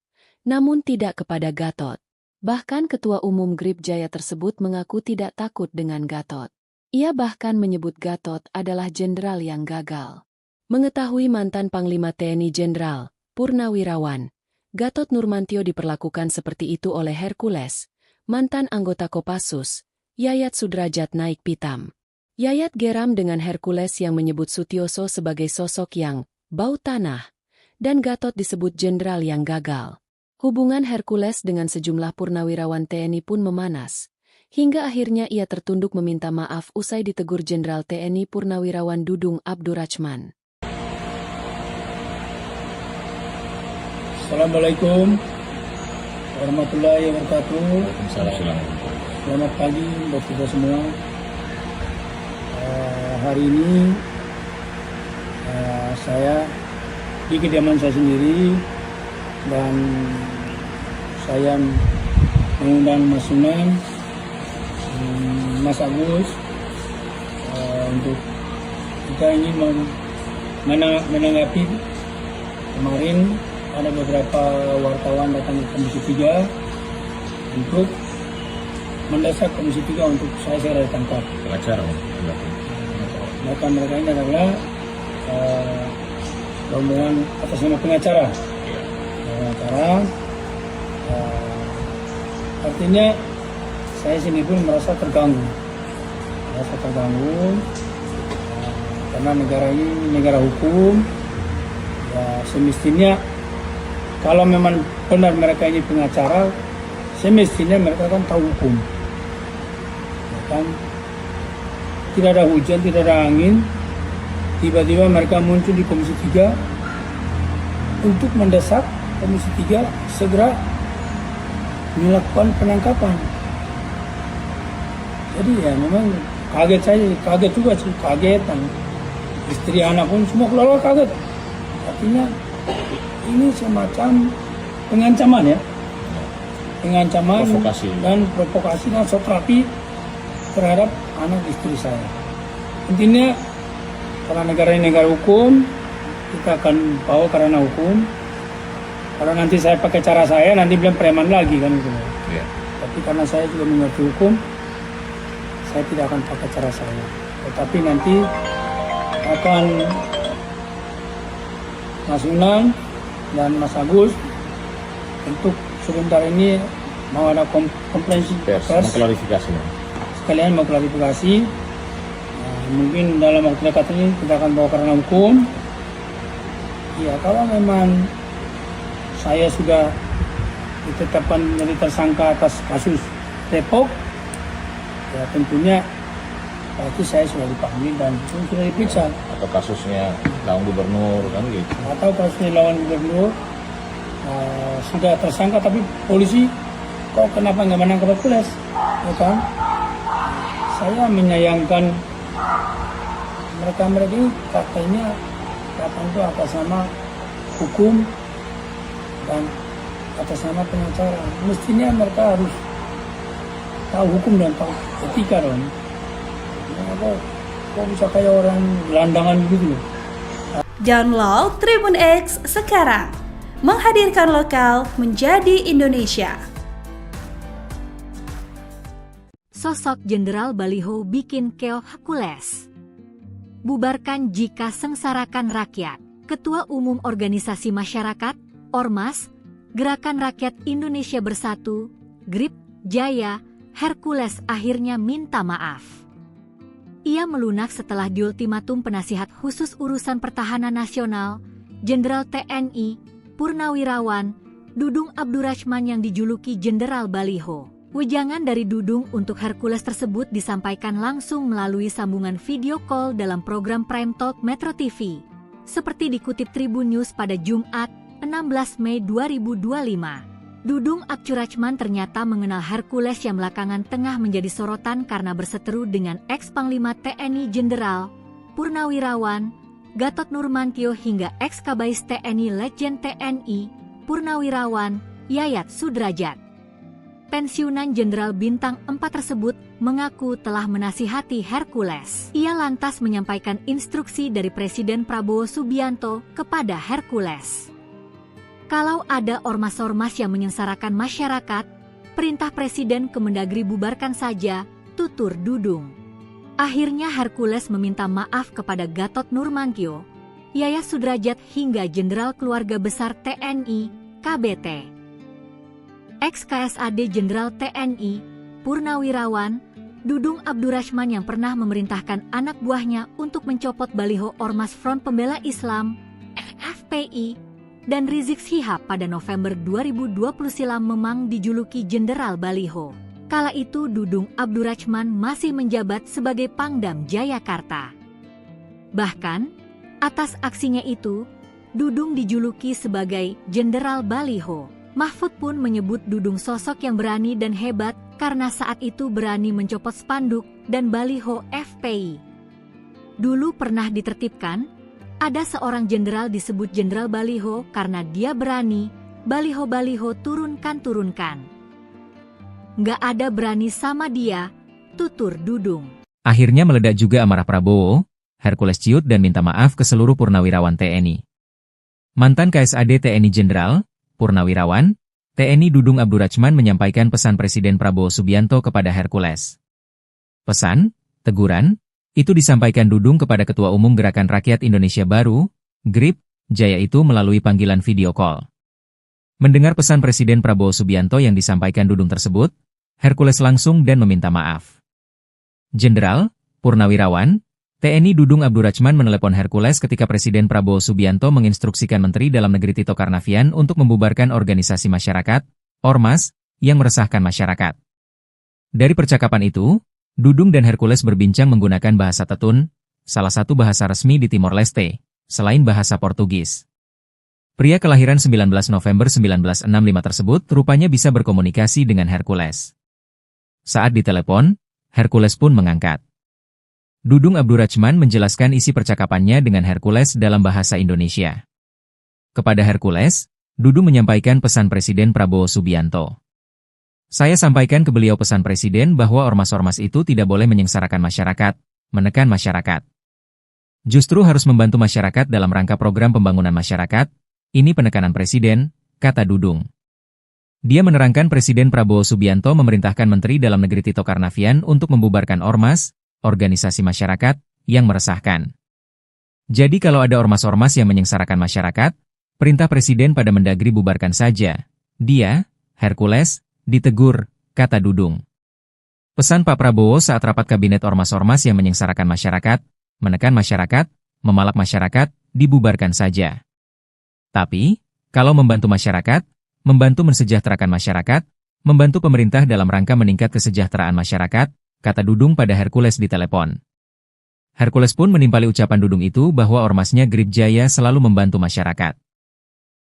namun tidak kepada Gatot. Bahkan Ketua Umum GRIP Jaya tersebut mengaku tidak takut dengan Gatot. Ia bahkan menyebut Gatot adalah jenderal yang gagal. Mengetahui mantan Panglima TNI Jenderal, Purnawirawan, Gatot Nurmantio diperlakukan seperti itu oleh Hercules, mantan anggota Kopassus, Yayat Sudrajat naik pitam. Yayat geram dengan Hercules yang menyebut Sutioso sebagai sosok yang bau tanah, dan Gatot disebut jenderal yang gagal. Hubungan Hercules dengan sejumlah purnawirawan TNI pun memanas, hingga akhirnya ia tertunduk meminta maaf usai ditegur Jenderal TNI Purnawirawan Dudung Abdurrachman. Assalamualaikum warahmatullahi wabarakatuh. Waalaikumsalam. Selamat pagi buat kita semua. Hari ini saya di kediaman saya sendiri dan saya mengundang Mas Sunan, Mas Agus untuk kita ini menanggapi kemarin ada beberapa wartawan datang ke Komisi 3 untuk mendesak Komisi 3 untuk saya segera ditangkap. Pengacara, Mereka ini adalah rombongan atas nama pengacara. Artinya saya sendiri pun merasa terganggu. Karena negara ini negara hukum. Ya, semestinya kalau memang benar mereka ini pengacara, semestinya mereka kan tahu hukum. Ya kan? Tidak ada hujan, tidak ada angin, tiba-tiba mereka muncul di Komisi 3 untuk mendesak Komisi 3 segera melakukan penangkapan. Jadi ya memang kaget juga sih, kagetan. Istri anak pun semua keluarga kaget. Artinya ini semacam pengancaman ya. Pengancaman provokasi dan sokrapi terhadap anak istri saya. Intinya karena negara ini negara hukum, kita akan bawa karena hukum. Kalau nanti saya pakai cara saya, nanti bilang preman lagi kan gitu. Ya. Tapi karena saya juga mengerti hukum, saya tidak akan pakai cara saya. Tetapi nanti akan Mas Unang dan Mas Agus untuk sebentar ini mau ada komprehensif pers, mengklarifikasi. Sekalian mau klarifikasi. Mungkin dalam waktu dekat ini kita akan bawa karena hukum. Ya, kalau memang saya sudah ditetapkan menjadi tersangka atas kasus Depok, ya tentunya pasti saya sudah dipanggil dan sudah diperiksa. Atau kasusnya lawan gubernur kan gitu. Atau kasusnya lawan gubernur sudah tersangka tapi polisi kok kenapa nggak menangkap Hercules, ya kan? Saya menyayangkan mereka ini katanya itu atas nama hukum dan atas nama pengacara. Mestinya mereka harus tahu hukum dan tahu etika dong. Kok bisa kayak orang gelandangan gitu loh. Download Tribun X sekarang. Menghadirkan lokal menjadi Indonesia. Sosok Jenderal Baliho bikin keoh Hercules. Bubarkan jika sengsarakan rakyat. Ketua Umum Organisasi Masyarakat, Ormas, Gerakan Rakyat Indonesia Bersatu, GRIP, Jaya, Hercules akhirnya minta maaf. Ia melunak setelah diultimatum penasihat khusus urusan pertahanan nasional, Jenderal TNI, Purnawirawan, Dudung Abdurrahman yang dijuluki Jenderal Baliho. Wejangan dari Dudung untuk Hercules tersebut disampaikan langsung melalui sambungan video call dalam program Prime Talk Metro TV. Seperti dikutip Tribun News pada Jumat, 16 Mei 2025. Dudung Abdurrahman ternyata mengenal Hercules yang belakangan tengah menjadi sorotan karena berseteru dengan ex-Panglima TNI Jenderal Purnawirawan Gatot Nurmantio hingga ex-Kabais TNI Letjen TNI Purnawirawan Yayat Sudrajat. Pensiunan Jenderal Bintang 4 tersebut mengaku telah menasihati Hercules. Ia lantas menyampaikan instruksi dari Presiden Prabowo Subianto kepada Hercules. Kalau ada ormas-ormas yang menyengsarakan masyarakat, perintah Presiden Kemendagri bubarkan saja, tutur Dudung. Akhirnya Hercules meminta maaf kepada Gatot Nurmantio, Yayat Sudrajat hingga Jenderal Keluarga Besar TNI, KBT. Ex-KSAD Jenderal TNI, Purnawirawan, Dudung Abdurrahman yang pernah memerintahkan anak buahnya untuk mencopot baliho Ormas Front Pembela Islam, FPI, dan Rizik Syihab pada November 2020 silam memang dijuluki Jenderal Baliho. Kala itu Dudung Abdurrahman masih menjabat sebagai Pangdam Jayakarta. Bahkan, atas aksinya itu, Dudung dijuluki sebagai Jenderal Baliho. Mahfud pun menyebut Dudung sosok yang berani dan hebat karena saat itu berani mencopot spanduk dan baliho FPI. Dulu pernah ditertibkan, ada seorang jenderal disebut Jenderal Baliho karena dia berani, baliho-baliho turunkan. Nggak ada berani sama dia, tutur Dudung. Akhirnya meledak juga amarah Prabowo, Hercules ciut dan minta maaf ke seluruh purnawirawan TNI. Mantan KSAD TNI Jenderal, Purnawirawan, TNI Dudung Abdurrahman menyampaikan pesan Presiden Prabowo Subianto kepada Hercules. Pesan, teguran, itu disampaikan Dudung kepada Ketua Umum Gerakan Rakyat Indonesia Baru, GRIP, Jaya itu melalui panggilan video call. Mendengar pesan Presiden Prabowo Subianto yang disampaikan Dudung tersebut, Hercules langsung dan meminta maaf. Jenderal, Purnawirawan, TNI Dudung Abdurrahman menelepon Hercules ketika Presiden Prabowo Subianto menginstruksikan Menteri Dalam Negeri Tito Karnavian untuk membubarkan organisasi masyarakat, Ormas, yang meresahkan masyarakat. Dari percakapan itu, Dudung dan Hercules berbincang menggunakan bahasa Tetun, salah satu bahasa resmi di Timor Leste, selain bahasa Portugis. Pria kelahiran 19 November 1965 tersebut rupanya bisa berkomunikasi dengan Hercules. Saat ditelepon, Hercules pun mengangkat. Dudung Abdurrahman menjelaskan isi percakapannya dengan Hercules dalam bahasa Indonesia. Kepada Hercules, Dudung menyampaikan pesan Presiden Prabowo Subianto. Saya sampaikan ke beliau pesan Presiden bahwa ormas-ormas itu tidak boleh menyengsarakan masyarakat, menekan masyarakat. Justru harus membantu masyarakat dalam rangka program pembangunan masyarakat, ini penekanan Presiden, kata Dudung. Dia menerangkan Presiden Prabowo Subianto memerintahkan Menteri Dalam Negeri Tito Karnavian untuk membubarkan ormas, organisasi masyarakat, yang meresahkan. Jadi kalau ada ormas-ormas yang menyengsarakan masyarakat, perintah Presiden pada Mendagri bubarkan saja. Dia, Hercules, ditegur, kata Dudung. Pesan Pak Prabowo saat rapat kabinet ormas-ormas yang menyengsarakan masyarakat, menekan masyarakat, memalak masyarakat, dibubarkan saja. Tapi, kalau membantu masyarakat, membantu mensejahterakan masyarakat, membantu pemerintah dalam rangka meningkat kesejahteraan masyarakat, kata Dudung pada Hercules di telepon. Hercules pun menimpali ucapan Dudung itu bahwa ormasnya GRIP Jaya selalu membantu masyarakat.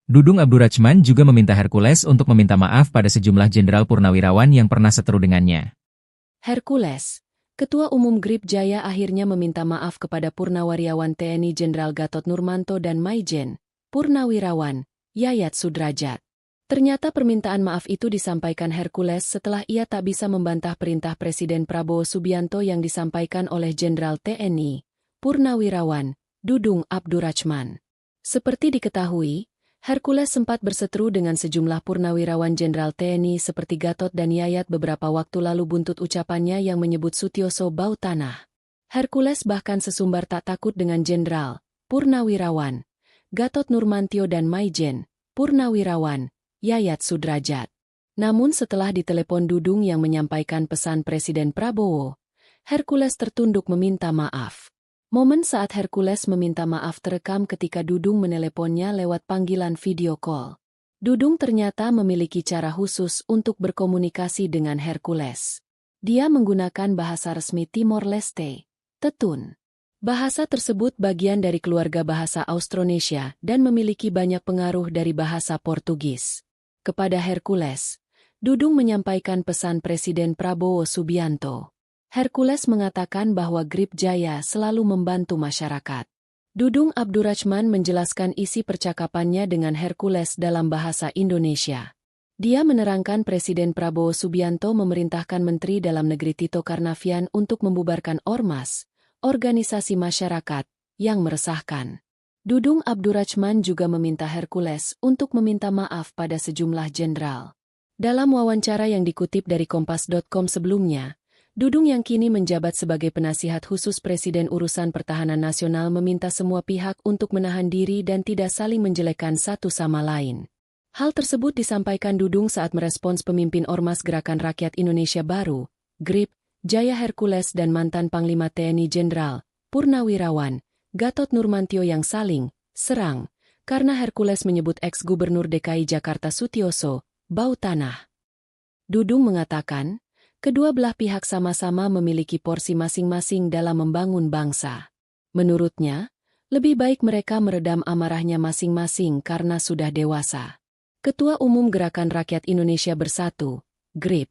Dudung Abdurrahman juga meminta Hercules untuk meminta maaf pada sejumlah jenderal purnawirawan yang pernah seteru dengannya. Hercules, Ketua Umum GRIP Jaya akhirnya meminta maaf kepada Purnawirawan TNI Jenderal Gatot Nurmantio dan Maijen, Purnawirawan, Yayat Sudrajat. Ternyata permintaan maaf itu disampaikan Hercules setelah ia tak bisa membantah perintah Presiden Prabowo Subianto yang disampaikan oleh Jenderal TNI, Purnawirawan, Dudung Abdurrahman. Seperti diketahui, Hercules sempat berseteru dengan sejumlah purnawirawan Jenderal TNI seperti Gatot dan Yayat beberapa waktu lalu buntut ucapannya yang menyebut Sutioso bau tanah. Hercules bahkan sesumbar tak takut dengan Jenderal, Purnawirawan, Gatot Nurmantio dan Maijen, Purnawirawan, Yayat Sudrajat. Namun setelah ditelepon Dudung yang menyampaikan pesan Presiden Prabowo, Hercules tertunduk meminta maaf. Momen saat Hercules meminta maaf terekam ketika Dudung meneleponnya lewat panggilan video call. Dudung ternyata memiliki cara khusus untuk berkomunikasi dengan Hercules. Dia menggunakan bahasa resmi Timor Leste, Tetun. Bahasa tersebut bagian dari keluarga bahasa Austronesia dan memiliki banyak pengaruh dari bahasa Portugis. Kepada Hercules, Dudung menyampaikan pesan Presiden Prabowo Subianto. Hercules mengatakan bahwa Grip Jaya selalu membantu masyarakat. Dudung Abdurrachman menjelaskan isi percakapannya dengan Hercules dalam bahasa Indonesia. Dia menerangkan Presiden Prabowo Subianto memerintahkan Menteri Dalam Negeri Tito Karnavian untuk membubarkan ormas, organisasi masyarakat, yang meresahkan. Dudung Abdurrachman juga meminta Hercules untuk meminta maaf pada sejumlah jenderal. Dalam wawancara yang dikutip dari Kompas.com sebelumnya, Dudung yang kini menjabat sebagai penasihat khusus Presiden Urusan Pertahanan Nasional meminta semua pihak untuk menahan diri dan tidak saling menjelekkan satu sama lain. Hal tersebut disampaikan Dudung saat merespons pemimpin Ormas Gerakan Rakyat Indonesia Baru, GRIP, Jaya Hercules dan mantan Panglima TNI Jenderal, Purnawirawan, Gatot Nurmantio yang saling serang, karena Hercules menyebut ex-Gubernur DKI Jakarta Sutioso, bau tanah. Dudung mengatakan, kedua belah pihak sama-sama memiliki porsi masing-masing dalam membangun bangsa. Menurutnya, lebih baik mereka meredam amarahnya masing-masing karena sudah dewasa. Ketua Umum Gerakan Rakyat Indonesia Bersatu, GRIP,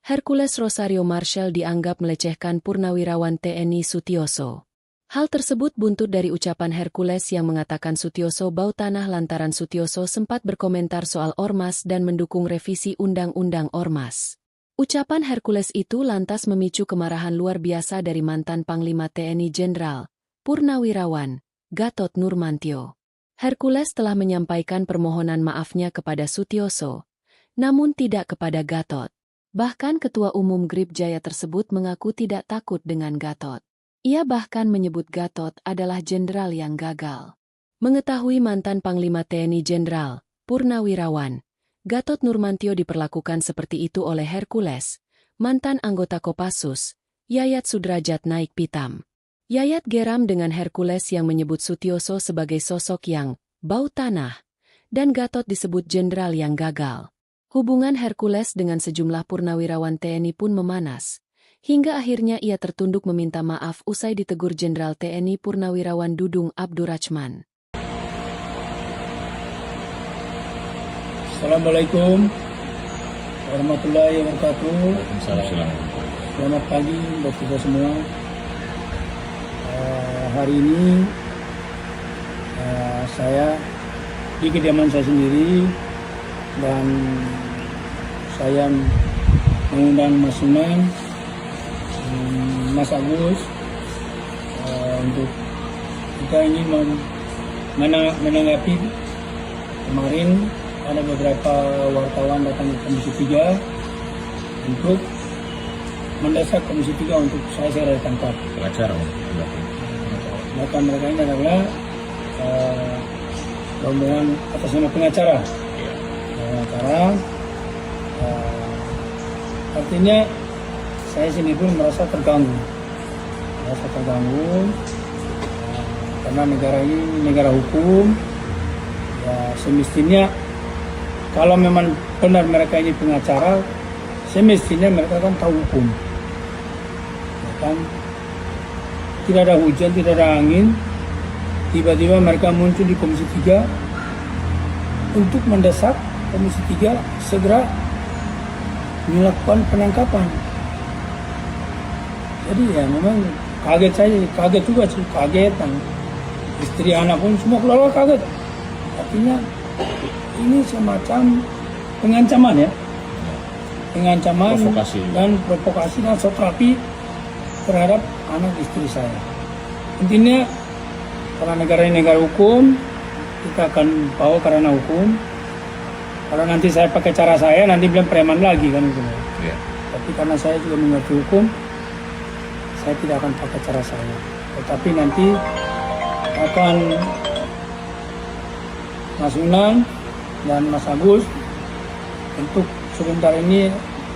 Hercules Rosario Marshall dianggap melecehkan Purnawirawan TNI Sutioso. Hal tersebut buntut dari ucapan Hercules yang mengatakan Sutioso bau tanah lantaran Sutioso sempat berkomentar soal ormas dan mendukung revisi Undang-Undang Ormas. Ucapan Hercules itu lantas memicu kemarahan luar biasa dari mantan Panglima TNI Jenderal, Purnawirawan, Gatot Nurmantio. Hercules telah menyampaikan permohonan maafnya kepada Sutioso, namun tidak kepada Gatot. Bahkan Ketua Umum GRIP Jaya tersebut mengaku tidak takut dengan Gatot. Ia bahkan menyebut Gatot adalah jenderal yang gagal. Mengetahui mantan Panglima TNI Jenderal, Purnawirawan, Gatot Nurmantio diperlakukan seperti itu oleh Hercules, mantan anggota Kopassus, Yayat Sudrajat naik pitam. Yayat geram dengan Hercules yang menyebut Sutioso sebagai sosok yang bau tanah, dan Gatot disebut jenderal yang gagal. Hubungan Hercules dengan sejumlah purnawirawan TNI pun memanas, hingga akhirnya ia tertunduk meminta maaf usai ditegur Jenderal TNI Purnawirawan Dudung Abdurrachman. Assalamualaikum warahmatullahi wabarakatuh. Waalaikumsalam. Selamat pagi buat kita semua. Hari ini saya di kediaman saya sendiri dan saya mengundang Mas Sunan, Mas Agus untuk kita ini menanggapi kemarin ada beberapa wartawan datang ke Komisi 3 untuk mendesak Komisi 3 untuk saya segera ditangkap. Pengacara, Maka mereka ini adalah rombongan atas nama pengacara. Artinya saya sendiri pun merasa terganggu. Karena negara ini negara hukum. Ya, semestinya kalau memang benar mereka ini pengacara, semestinya mereka kan tahu hukum. Ya kan? Tidak ada hujan, tidak ada angin, tiba-tiba mereka muncul di Komisi 3 untuk mendesak Komisi 3 segera melakukan penangkapan. Jadi ya memang kaget juga sih, kaget. Istri anak pun semua keluarga kaget. Artinya ini semacam pengancaman ya, provokasi dan provokasi dan satrapi terhadap anak istri saya. Intinya karena negara ini negara hukum, kita akan bawa karena hukum. Kalau nanti saya pakai cara saya, nanti bilang preman lagi kan gitu. Ya. Tapi karena saya juga mengerti hukum, saya tidak akan pakai cara saya. Tetapi nanti akan Mas Unang dan Mas Agus untuk sebentar ini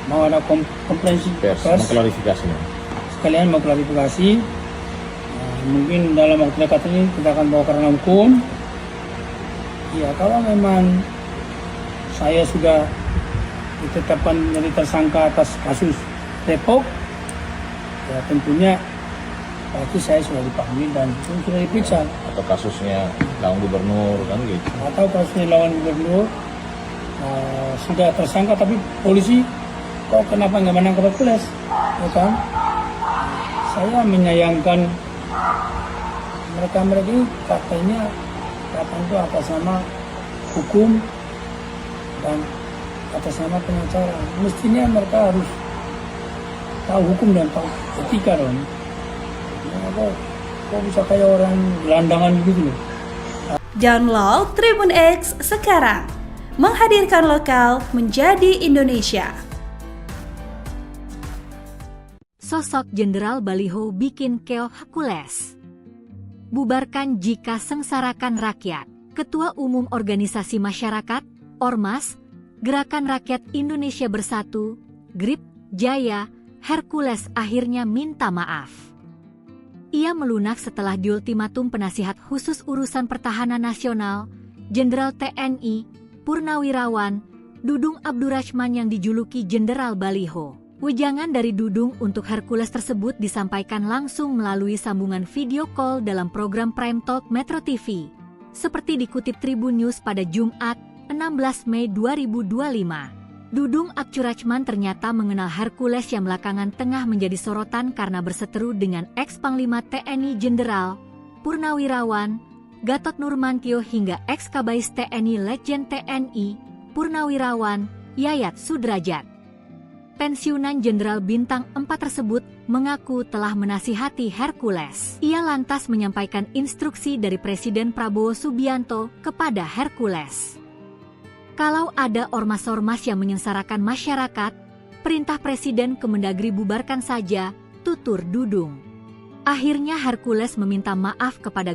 mau ada konferensi pers pers, mengklarifikasinya. sekalian mau klarifikasi. Mungkin dalam waktu dekat ini kita akan bawa ke ranah hukum. Ya, kalau memang saya sudah ditetapkan menjadi tersangka atas kasus Depok, ya tentunya pasti saya sudah dipanggil dan sudah diperiksa. Atau kasusnya lawan gubernur kan gitu. Atau kasusnya lawan gubernur sudah tersangka tapi polisi kok kenapa nggak menangkap Hercules, ya kan? Saya menyayangkan mereka ini katanya datang itu atas nama hukum dan atas nama pengacara. Mestinya mereka harus tahu hukum dan tahu etika dong. Kok bisa kayak orang gelandangan gitu loh. Download Tribun X sekarang, menghadirkan lokal menjadi Indonesia. Sosok Jenderal Baliho bikin keoh Hercules. Bubarkan jika sengsarakan rakyat. Ketua Umum Organisasi Masyarakat, Ormas, Gerakan Rakyat Indonesia Bersatu, GRIP, Jaya, Hercules akhirnya minta maaf. Ia melunak setelah diultimatum penasihat khusus urusan pertahanan nasional, Jenderal TNI, Purnawirawan, Dudung Abdurrahman yang dijuluki Jenderal Baliho. Wejangan dari Dudung untuk Hercules tersebut disampaikan langsung melalui sambungan video call dalam program Prime Talk Metro TV. Seperti dikutip Tribun News pada Jumat, 16 Mei 2025. Dudung Abdurrahman ternyata mengenal Hercules yang belakangan tengah menjadi sorotan karena berseteru dengan ex-Panglima TNI Jenderal Purnawirawan Gatot Nurmantio hingga ex-Kabais TNI Letjen TNI Purnawirawan Yayat Sudrajat. Pensiunan Jenderal Bintang 4 tersebut mengaku telah menasihati Hercules. Ia lantas menyampaikan instruksi dari Presiden Prabowo Subianto kepada Hercules. Kalau ada ormas-ormas yang menyengsarakan masyarakat, perintah Presiden Kemendagri bubarkan saja, tutur Dudung. Akhirnya Hercules meminta maaf kepada